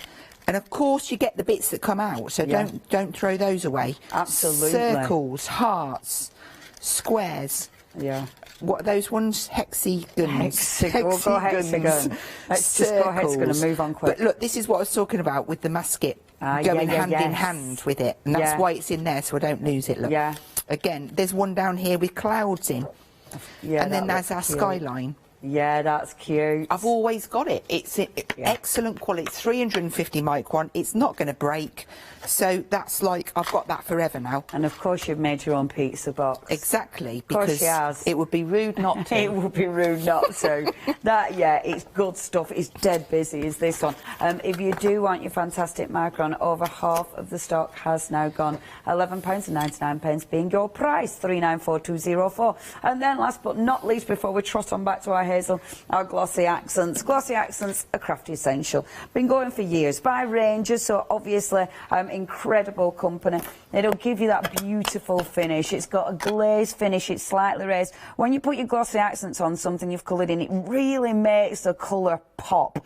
And of course you get the bits that come out, so don't throw those away. Absolutely. Circles, hearts, squares. What are those ones? Hexagons. We'll go hexagon. Let's just go hexagon and move on quick. But look, this is what I was talking about with the masket going hand in hand with it. And that's why it's in there, so I don't lose it. Look. Again, there's one down here with clouds in. And then there's our skyline. That's cute. I've always got it. It's excellent quality, 350 micron. It's not going to break. So that's like, I've got that forever now. And of course you've made your own pizza box. Exactly. Of course she has. It would be rude not to. It would be rude not to. It's good stuff. It's dead busy, is this one. If you do want your fantastic micron, over half of the stock has now gone. £11.99 being your price, 394204. And then last but not least, before we trot on back to our Hazel, our glossy accents. Glossy accents are crafty essential. Been going for years by Rangers, so obviously incredible company. It'll give you that beautiful finish. It's got a glazed finish, it's slightly raised. When you put your glossy accents on something you've coloured in, it really makes the colour pop.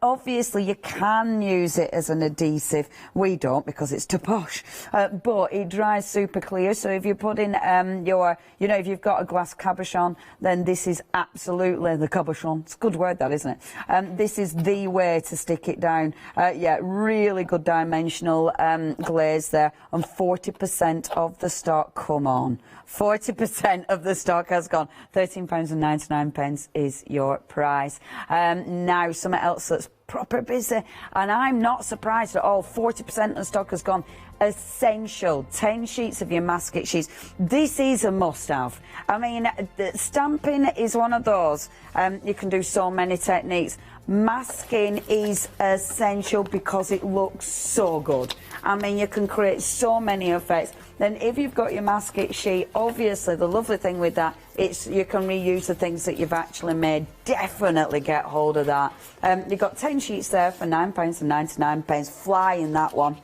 Obviously you can use it as an adhesive. We don't, because it's too posh, but it dries super clear. So if you put in if you've got a glass cabochon, then this is absolutely the cabochon. It's a good word, that, isn't it? This is the way to stick it down. Really good dimensional glaze there, and 40% of the stock, come on, 40% of the stock has gone. £13.99 is your price. Now, something else that's proper busy, and I'm not surprised at all, 40% of the stock has gone. Essential, 10 sheets of your masket sheets. This is a must-have. I mean, the stamping is one of those. You can do so many techniques. Masking is essential because it looks so good. I mean, you can create so many effects. Then if you've got your masket sheet, obviously the lovely thing with that, you can reuse the things that you've actually made. Definitely get hold of that. You've got 10 sheets there for £9.99. Flying that one.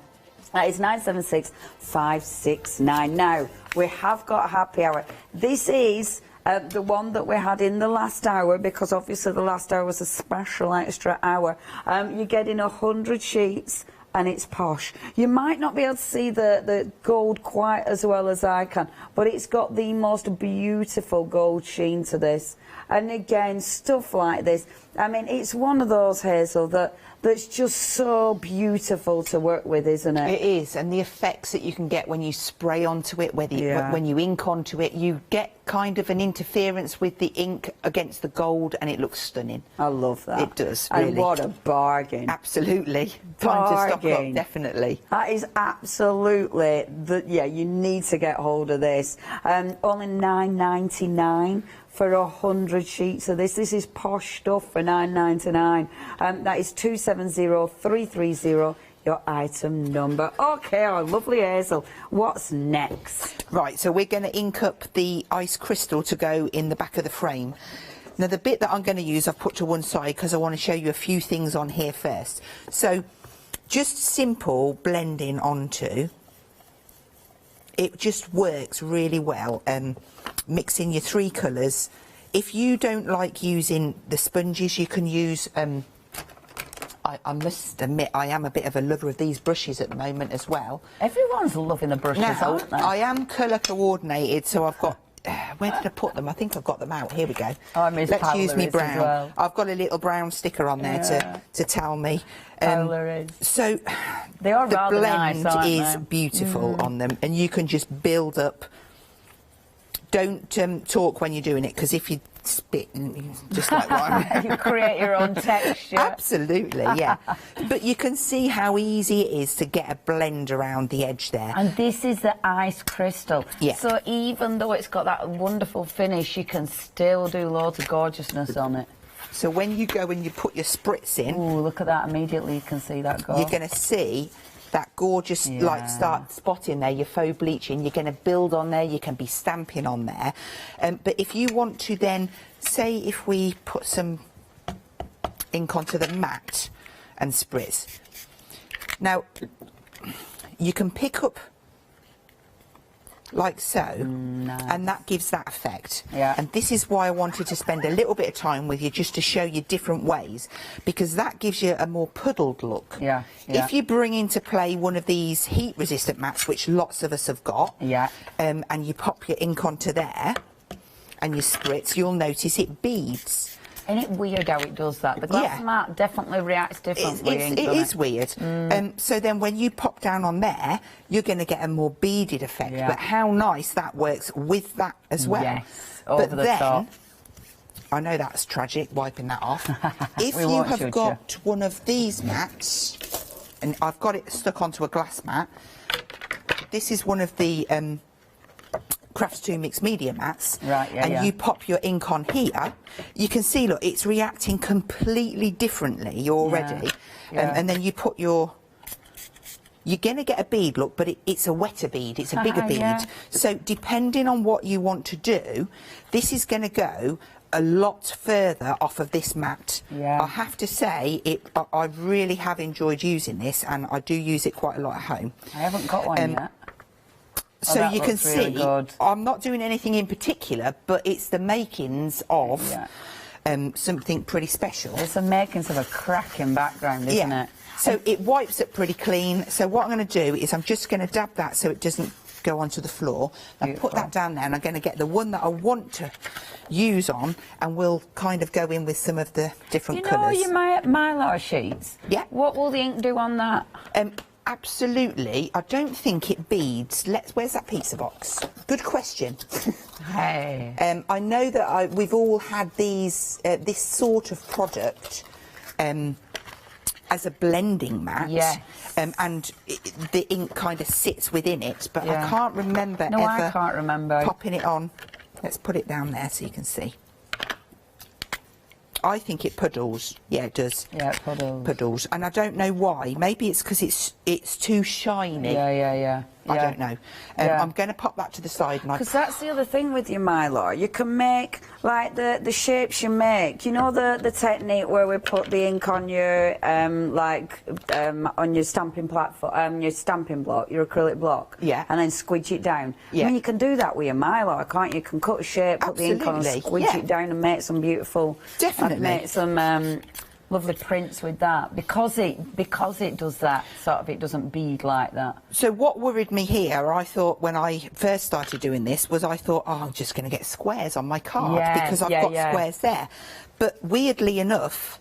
That is 976569. Now, we have got a happy hour. This is the one that we had in the last hour, because obviously the last hour was a special extra hour. You're getting 100 sheets, and it's posh. You might not be able to see the gold quite as well as I can, but it's got the most beautiful gold sheen to this. And again, stuff like this, I mean, it's one of those, Hazel, that's just so beautiful to work with, isn't it? It is, and the effects that you can get when you spray onto it, when you ink onto it, you get kind of an interference with the ink against the gold, and it looks stunning. I love that. It does, really. And what a bargain. Absolutely. Time to stock up, definitely. That is absolutely, you need to get hold of this. Only £9.99 for 100 sheets of this. This is posh stuff for £9.99. That is 270330, your item number. Okay, our lovely Hazel, what's next? Right, so we're going to ink up the ice crystal to go in the back of the frame. Now, the bit that I'm going to use, I've put to one side because I want to show you a few things on here first. So, just simple blending onto. It just works really well. Mixing your 3 colours. If you don't like using the sponges, you can use I must admit, I am a bit of a lover of these brushes at the moment as well. Everyone's loving the brushes, Now, aren't they? I am colour coordinated, so I've got... where did I put them? I think I've got them out. Here we go. Oh, I miss Let's use me Polaris brown. as well. I've got a little brown sticker on there to tell me. Polaris. So they are the rather blend nice, aren't is they? beautiful on them, and you can just build up. Don't talk when you're doing it, because if you spit, just like one, you create your own texture. Absolutely, yeah. But you can see how easy it is to get a blend around the edge there. And this is the ice crystal. Yeah. So even though it's got that wonderful finish, you can still do loads of gorgeousness on it. So when you go and you put your spritz in... Ooh, look at that. Immediately you can see that go. You're going to see that gorgeous, like, start spot in there, your faux bleaching. You're going to build on there. You can be stamping on there. But if you want to then, say if we put some ink onto the mat and spritz. Now, you can pick up like so, and that gives that effect. Yeah. And this is why I wanted to spend a little bit of time with you, just to show you different ways, because that gives you a more puddled look. Yeah. If you bring into play one of these heat resistant mats, which lots of us have got, and you pop your ink onto there and you spritz, you'll notice it beads. Isn't it weird how it does that? The glass mat definitely reacts differently. It is weird. So then when you pop down on there, you're going to get a more beaded effect. Yeah. But how nice that works with that as well. Yes, over but the then, top. I know that's tragic, wiping that off. If We you won't have shoot got one of these mats, and I've got it stuck onto a glass mat, this is one of the Crafts 2 mixed media mats, and you pop your ink on here, you can see, look, it's reacting completely differently already. And then you put your... You're going to get a bead look, but it's a wetter bead, it's a bigger bead. So depending on what you want to do, this is going to go a lot further off of this mat. I have to say, I really have enjoyed using this, and I do use it quite a lot at home. I haven't got one yet. So you can see, I'm not doing anything in particular, but it's the makings of something pretty special. It's the makings of a cracking background, isn't it? So it wipes it pretty clean. So what I'm going to do is I'm just going to dab that so it doesn't go onto the floor. Now put that down there, and I'm going to get the one that I want to use on, and we'll kind of go in with some of the different colours. You know your Mylar sheets? Yeah. What will the ink do on that? Absolutely. I don't think it beads. Where's that pizza box? Good question. Hey. I know that we've all had these this sort of product as a blending mat. Yes. And the ink kind of sits within it, but I can't remember ever I can't remember popping it on. Let's put it down there so you can see. I think it puddles. Yeah, it does. Yeah, it puddles. Puddles. And I don't know why. Maybe it's because it's too shiny. Yeah. I don't know. I'm going to pop that to the side. Because that's the other thing with your Mylar. You can make, like, the shapes you make. You know the technique where we put the ink on your, on your stamping platform, your stamping block, your acrylic block. Yeah. And then squidge it down. Yeah. I mean, you can do that with your Mylar, can't you? You can cut a shape, put the ink on and squidge it down and make some beautiful... Definitely. I've made some... lovely prints with that, because it does that sort of, it doesn't bead like that. So what worried me here, I thought when I first started doing this, was I thought, oh, I'm just going to get squares on my card because I've got squares there. But weirdly enough,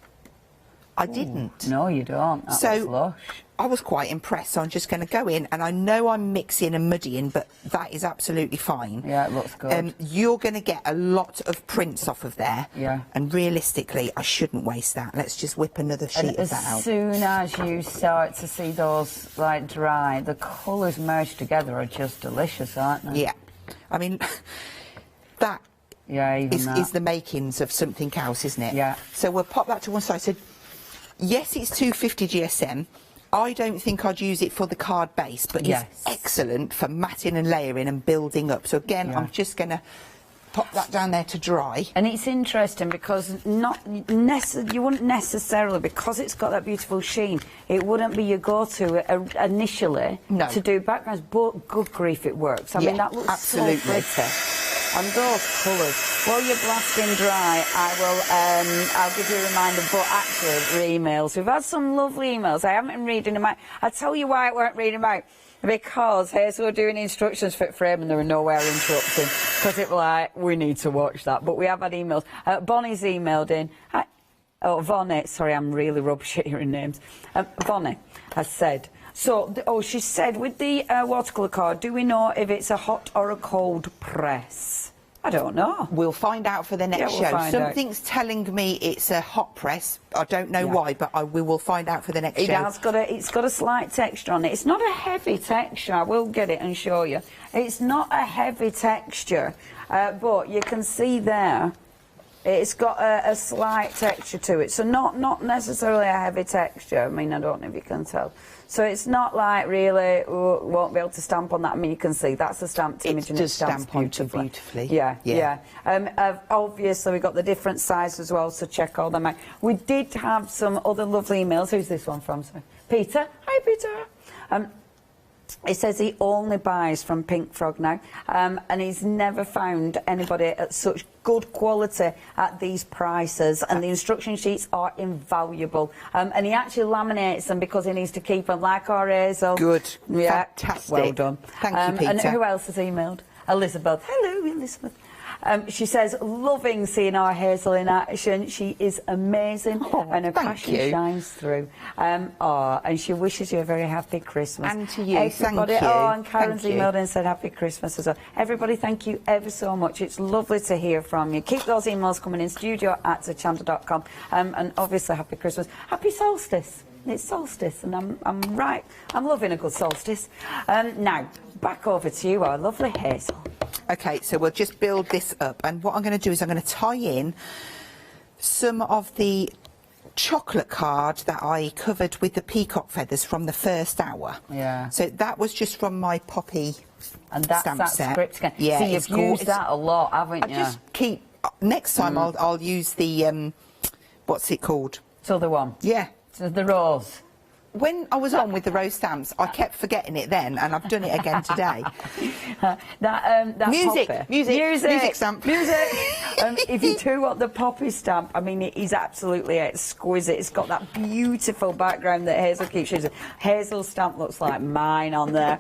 I didn't. No, you don't. That was lush. I was quite impressed, so I'm just going to go in, and I know I'm mixing and muddying, but that is absolutely fine. Yeah, it looks good. You're going to get a lot of prints off of there. Yeah. And realistically, I shouldn't waste that. Let's just whip another sheet of that out. As soon as you start to see those, like, dry, the colours merged together are just delicious, aren't they? Yeah. I mean, that is the makings of something else, isn't it? Yeah. So we'll pop that to one side. So, yes, it's 250 GSM. I don't think I'd use it for the card base, but it's excellent for matting and layering and building up. So again, I'm just going to pop that down there to dry. And it's interesting because you wouldn't necessarily, because it's got that beautiful sheen, it wouldn't be your go-to initially to do backgrounds, but good grief, it works. I mean, that looks so pretty. And those colours, while you're blasting dry, I'll give you a reminder, but actually, emails. We've had some lovely emails. I haven't been reading them out. I'll tell you why I weren't reading them out. Because Hazel were doing instructions for frame and there were nowhere interrupting. Because it was like, we need to watch that. But we have had emails. Bonnie's emailed in. Vonnie, sorry, I'm really rubbish at hearing names. Vonnie has said, she said, with the watercolour card, do we know if it's a hot or a cold press? I don't know. We'll find out for the next show. Something's telling me it's a hot press. I don't know why, but we will find out for the next show. It's got a slight texture on it. It's not a heavy texture. I will get it and show you. It's not a heavy texture, but you can see there. It's got a slight texture to it, so not necessarily a heavy texture. I mean, I don't know if you can tell. So it's not like really, won't be able to stamp on that. I mean, you can see that's a stamped image and it stamps beautifully. Yeah. Obviously, we've got the different sizes as well, so check all them out. We did have some other lovely emails. Who's this one from, sir? Peter. Hi, Peter. He says he only buys from Pink Frog now, and he's never found anybody at such good quality at these prices, and the instruction sheets are invaluable. And he actually laminates them because he needs to keep them, like our Hazel. Good. Yeah. Fantastic. Well done. Thank you, Peter. And who else has emailed? Elizabeth. Hello, Elizabeth. She says, loving seeing our Hazel in action. She is amazing and her passion shines through. And she wishes you a very happy Christmas. And to you, everybody, thank you. And Karen's emailed in and said happy Christmas as well. Everybody, thank you ever so much. It's lovely to hear from you. Keep those emails coming in, studio@hochanda.com. And obviously, happy Christmas. Happy solstice. It's solstice, and I'm right. I'm loving a good solstice. Now, back over to you, our lovely Hazel. Okay, so we'll just build this up, and what I'm going to do is I'm going to tie in some of the chocolate card that I covered with the peacock feathers from the first hour. Yeah. So that was just from my poppy and that's stamp that set. Script again. Yeah, see, you've used that a lot, haven't you? I just keep. Next time I'll use the what's it called? So the one. Yeah. So the rose. When I was on with the rose stamps, I kept forgetting it then, and I've done it again today. That music stamp. If you do want the poppy stamp, I mean, it is absolutely exquisite. It's got that beautiful background that Hazel keeps using. Hazel's stamp looks like mine on there.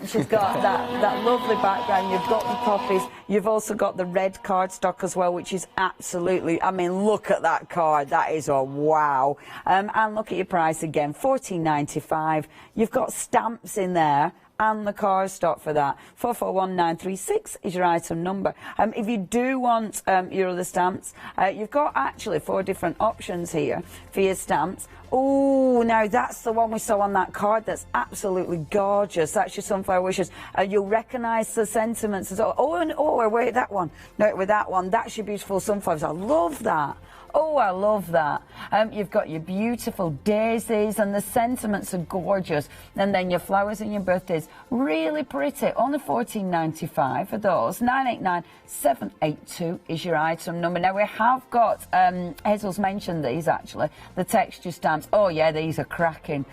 She's got that lovely background. You've got the poppies. You've also got the red cardstock as well, which is absolutely, I mean, look at that card. That is a wow. And look at your price again, $14.95. You've got stamps in there and the cardstock for that. 441936 is your item number. If you do want your other stamps, you've got actually 4 different options here for your stamps. Oh, now that's the one we saw on that card. That's absolutely gorgeous. That's your sunflower wishes. You'll recognise the sentiments as well. Oh, wait, that one. No, with that one, that's your beautiful sunflowers. I love that. Oh, I love that. You've got your beautiful daisies, and the sentiments are gorgeous. And then your flowers and your birthdays, really pretty. Only $14.95 for those. 989782 is your item number. Now, we have got, Hazel's mentioned these, actually, the texture stamps. Oh, yeah, these are cracking.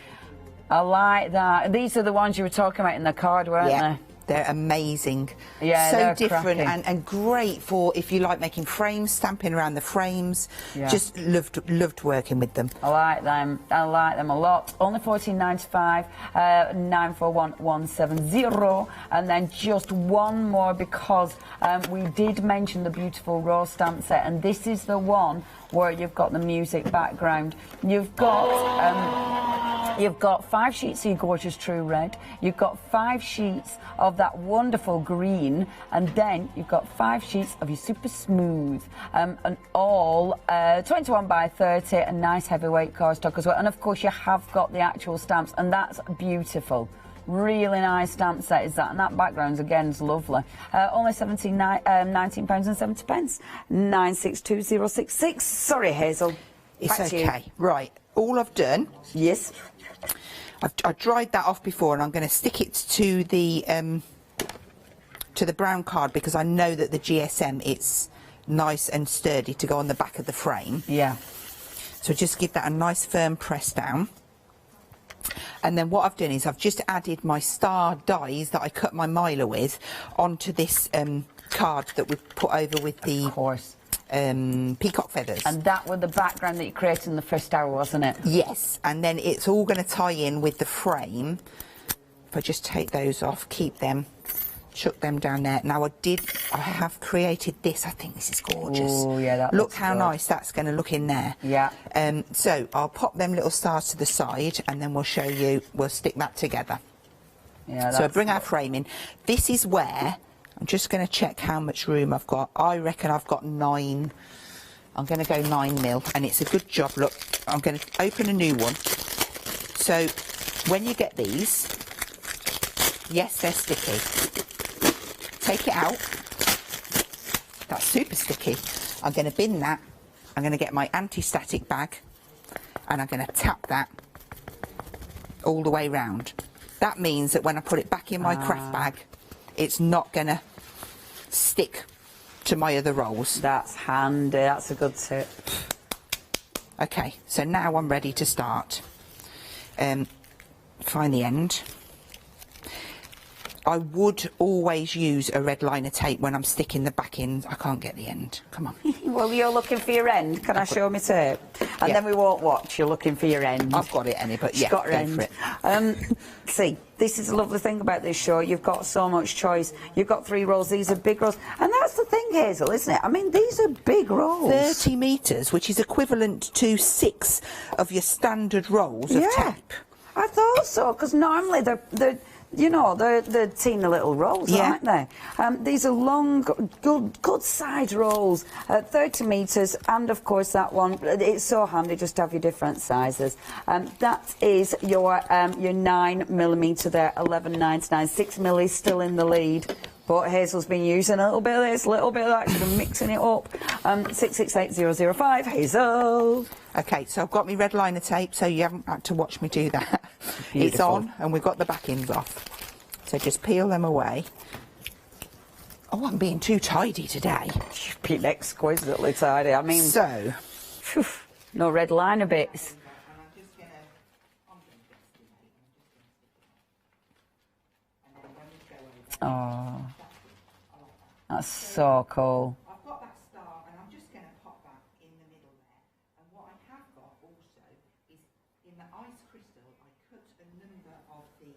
I like that. These are the ones you were talking about in the card, weren't they? They're amazing. Yeah, so different and great for if you like making frames, stamping around the frames. Yeah. Just loved working with them. I like them. I like them a lot. Only $14.95, 941170, and then just one more because we did mention the beautiful rose stamp set, and this is the one where you've got the music background. You've got 5 sheets of your gorgeous true red. You've got 5 sheets of that wonderful green, and then you've got 5 sheets of your super smooth, and all 21 by 30, a nice heavyweight cardstock as well. And of course you have got the actual stamps, and that's beautiful. Really nice stamp set is that, and that background again is lovely. Only £19.70. 962066. Sorry, Hazel. It's okay. Right, all I've done. Yes. I dried that off before, and I'm going to stick it to the brown card because I know that the GSM it's nice and sturdy to go on the back of the frame. Yeah. So just give that a nice firm press down. And then what I've done is I've just added my star dies that I cut my miler with onto this card that we put over with the peacock feathers. And that was the background that you created in the first hour, wasn't it? Yes, and then it's all going to tie in with the frame. If I just take those off, keep them, chuck them down there. Now I have created this. I think this is gorgeous. Oh yeah, that look how nice that's going to look in there. Yeah. So I'll pop them little stars to the side, and then we'll show you. We'll stick that together. Yeah. So I bring our frame in. This is where I'm just going to check how much room I've got. I reckon I've got 9. I'm going to go 9 mil, and it's a good job. Look, I'm going to open a new one. So when you get these, yes, they're sticky. Take it out. That's super sticky. I'm going to bin that. I'm going to get my anti-static bag, and I'm going to tap that all the way round. That means that when I put it back in my craft bag, it's not going to stick to my other rolls. That's handy. That's a good tip. Okay, so now I'm ready to start. Find the end. I would always use a red liner tape when I'm sticking the back in. I can't get the end. Come on. Well, you're looking for your end. Can I show my tape? And then we won't watch. You're looking for your end. I've got it, Annie, but She's yeah, got her go end. for it. See, this is the lovely thing about this show. You've got so much choice. You've got 3 rolls. These are big rolls. And that's the thing, Hazel, isn't it? I mean, these are big rolls. 30 metres, which is equivalent to 6 of your standard rolls of tape. I thought so, because normally they're teeny little rolls, aren't they? These are long, good size rolls, 30 metres, and of course that one, it's so handy just to have your different sizes. That is your 9mm there, 11.99, 6mm is still in the lead. But Hazel's been using a little bit of this, a little bit of that, she's been mixing it up. 668005, Hazel. Okay, so I've got my red liner tape, so you haven't had to watch me do that. Beautiful. It's on, and we've got the backings off. So just peel them away. Oh, I'm being too tidy today. You've been exquisitely tidy. I mean, so no red liner bits. Oh, that's so cool. I've got that star, and I'm just going to pop that in the middle there. And what I have got also is in the ice crystal, I cut a number of the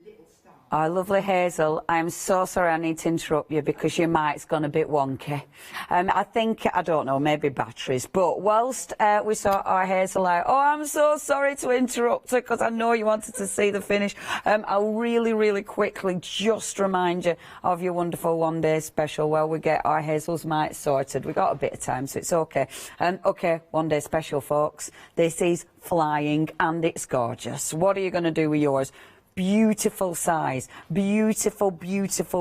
little stars. Oh, lovely Hazel, I'm so sorry I need to interrupt you because your mic's gone a bit wonky. I don't know, maybe batteries, but whilst we saw our Hazel out, oh, I'm so sorry to interrupt her because I know you wanted to see the finish. I'll really quickly just remind you of your wonderful one-day special while we get our Hazel's mic sorted. We've got a bit of time, so it's okay. Okay, one-day special, folks. This is flying and it's gorgeous. What are you going to do with yours? Beautiful size, beautiful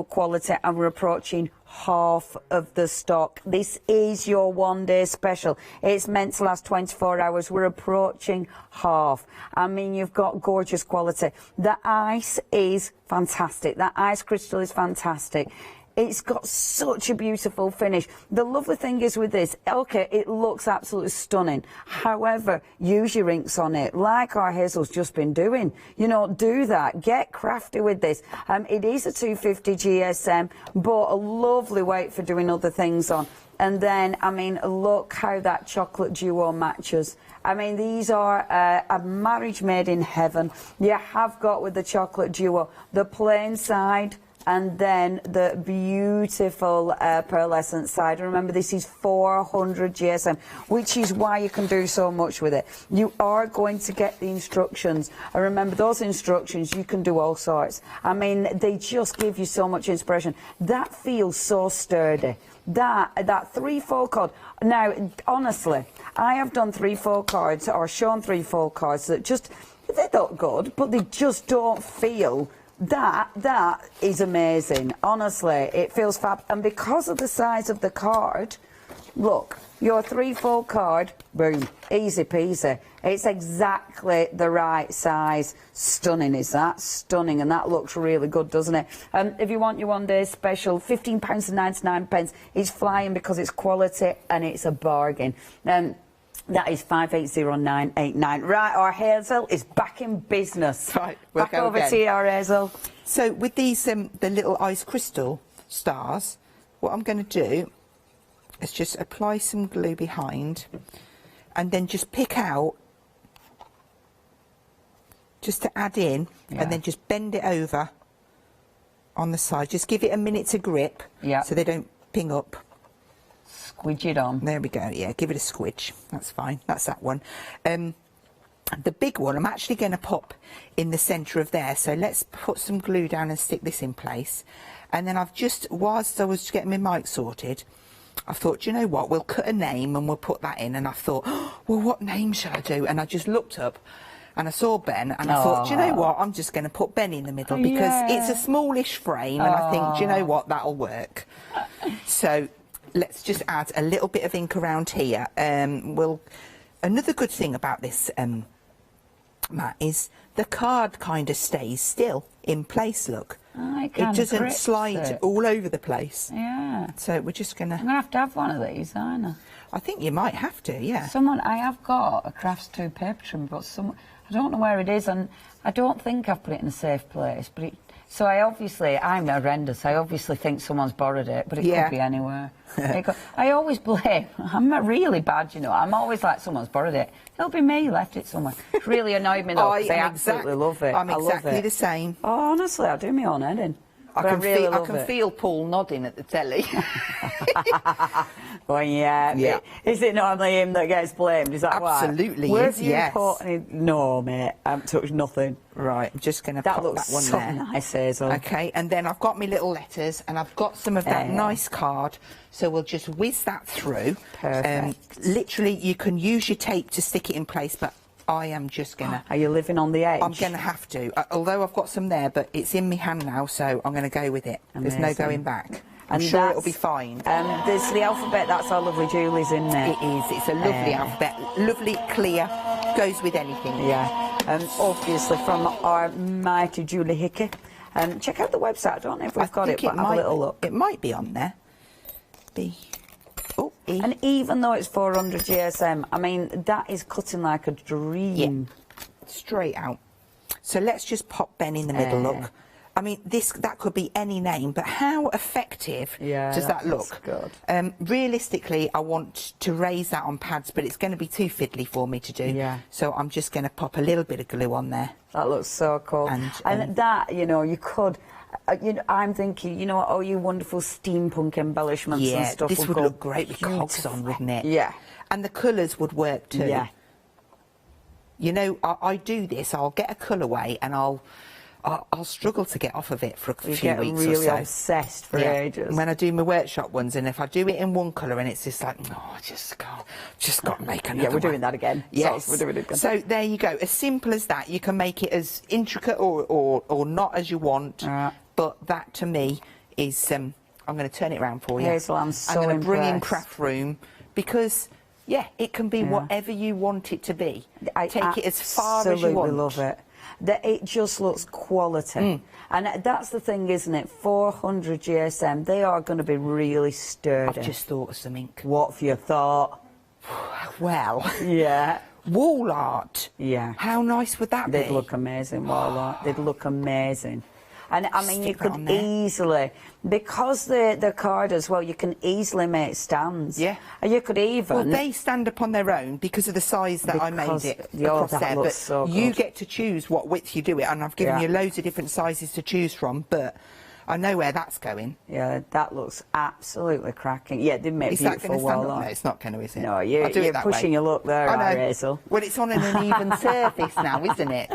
quality, and we're approaching half of the stock. This is your one-day special. It's meant to last 24 hours. We're approaching half. I mean, you've got gorgeous quality. The ice is fantastic. That ice crystal is fantastic. It's got such a beautiful finish. The lovely thing is with this, okay, it looks absolutely stunning. However, use your inks on it, like our Hazel's just been doing. You know, do that. Get crafty with this. It is a 250 GSM, but a lovely weight for doing other things on. And then, I mean, look how that chocolate duo matches. I mean, these are a marriage made in heaven. You have got with the chocolate duo the plain side, and then the beautiful pearlescent side. And remember, this is 400 GSM, which is why you can do so much with it. You are going to get the instructions. And remember, those instructions, you can do all sorts. I mean, they just give you so much inspiration. That feels so sturdy. That 3/4 card. Now, honestly, I have done 3/4 cards, or shown 3/4 cards that just, they look good, but they just don't feel. That is amazing. Honestly, it feels fab. And because of the size of the card, look, your 3/4 card, boom, easy peasy. It's exactly the right size. Stunning, is that? Stunning, and that looks really good, doesn't it? If you want your one-day special, £15.99. It's flying because it's quality and it's a bargain. That is 580989. Right, our Hazel is back in business. Right, we'll back over to you, our Hazel. So with these, the little ice crystal stars, what I'm going to do is just apply some glue behind and then just pick out, just to add in, and then just bend it over on the side. Just give it a minute to grip so they don't ping up. Squidge it on. There we go, yeah, give it a squidge. That's fine, that's that one. The big one, I'm actually going to pop in the centre of there, so let's put some glue down and stick this in place. And then I've just, whilst I was getting my mic sorted, I thought, do you know what, we'll cut a name and we'll put that in. And I thought, oh, well, what name shall I do? And I just looked up and I saw Ben, and I thought, do you know what, I'm just going to put Ben in the middle because it's a smallish frame, and I think, do you know what, that'll work. So let's just add a little bit of ink around here. Another good thing about this, Matt, is the card kind of stays still in place, look. It doesn't slide all over the place. Yeah. So we're just going to... I'm going to have one of these, aren't I? I think you might have to, yeah. I have got a Crafts 2 paper trim, but I don't know where it is, and I don't think I've put it in a safe place. But so I'm horrendous. I obviously think someone's borrowed it, but it could be anywhere. I always blame. I'm really bad, you know. I'm always like, someone's borrowed it. It'll be me, left it somewhere. It's really annoyed me though, because I absolutely love it. I'm exactly the same. Oh, honestly, I do my own head in. I can feel Paul nodding at the telly. Well, yeah. Is it normally him that gets blamed? Is that why? Absolutely, yes. No, mate, I haven't touched nothing. Right, I'm just going to pop that one there. That looks so nice, Hazel. Okay, and then I've got my little letters, and I've got some of that nice card, so we'll just whiz that through. Perfect. Literally, you can use your tape to stick it in place, but I am just going to... Are you living on the edge? I'm going to have to, although I've got some there, but it's in my hand now, so I'm going to go with it. Amazing. There's no going back. I'm sure it'll be fine. There's the alphabet, that's our lovely Julie's in there. It is, it's a lovely alphabet, lovely, clear, goes with anything. Yeah, obviously from our mighty Julie Hickey. Check out the website, I don't know if we've got it, but have a little look. It might be on there. And even though it's 400 GSM, I mean, that is cutting like a dream. Yeah. Straight out. So let's just pop Ben in the middle, look. I mean, that could be any name, but how effective does that look? Good. Realistically, I want to raise that on pads, but it's going to be too fiddly for me to do. Yeah. So I'm just going to pop a little bit of glue on there. That looks so cool. And that, you know, you could... I'm thinking, you know, all you wonderful steampunk embellishments and stuff. This would look great with cogs on, wouldn't it? Yeah. And the colours would work too. Yeah. You know, I do this. I'll get a colourway and I'll struggle to get off of it for a few weeks or so. You get really obsessed for ages. When I do my workshop ones, and if I do it in one colour and it's just like, no, I just got to make another we're doing that again. Yes. So we're doing it again. So there you go. As simple as that. You can make it as intricate or not as you want. But that, to me, is... I'm going to turn it around for you. Hazel, I'm going to bring in Craft Room because... Yeah, it can be whatever you want it to be. Take it as far as you want. I love it. It just looks quality. And that's the thing, isn't it? 400 GSM, they are going to be really sturdy. I've just thought of something. What have you thought? Well... Yeah. Wall art. Yeah. How nice would that be? They'd look amazing, wall art. They'd look amazing. And I mean, you could easily, because the card as well, you can easily make stands. Yeah. And you could even... Well, they stand up on their own because of the size that I made it across there. But so you get to choose what width you do it, and I've given you loads of different sizes to choose from, but I know where that's going. Yeah, that looks absolutely cracking. Yeah, they make beautiful wall art. No, it's not going to, is it? No, you're pushing your luck there, Hazel. Well, it's on an uneven surface now, isn't it?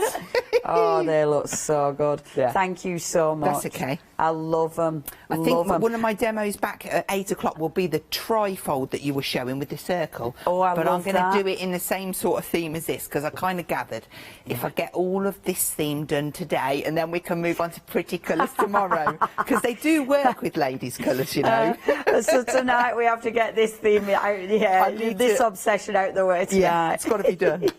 Oh, they look so good. Yeah. Thank you so much. That's okay. I love them. I think one of my demos back at 8 o'clock will be the trifold that you were showing with the circle. Oh, I but love I'm going to do it in the same sort of theme as this, because I kind of gathered if I get all of this theme done today, and then we can move on to pretty colours tomorrow, because they do work with ladies' colours, you know. So tonight we have to get this theme out, this obsession out the way tonight. Yeah, it's got to be done.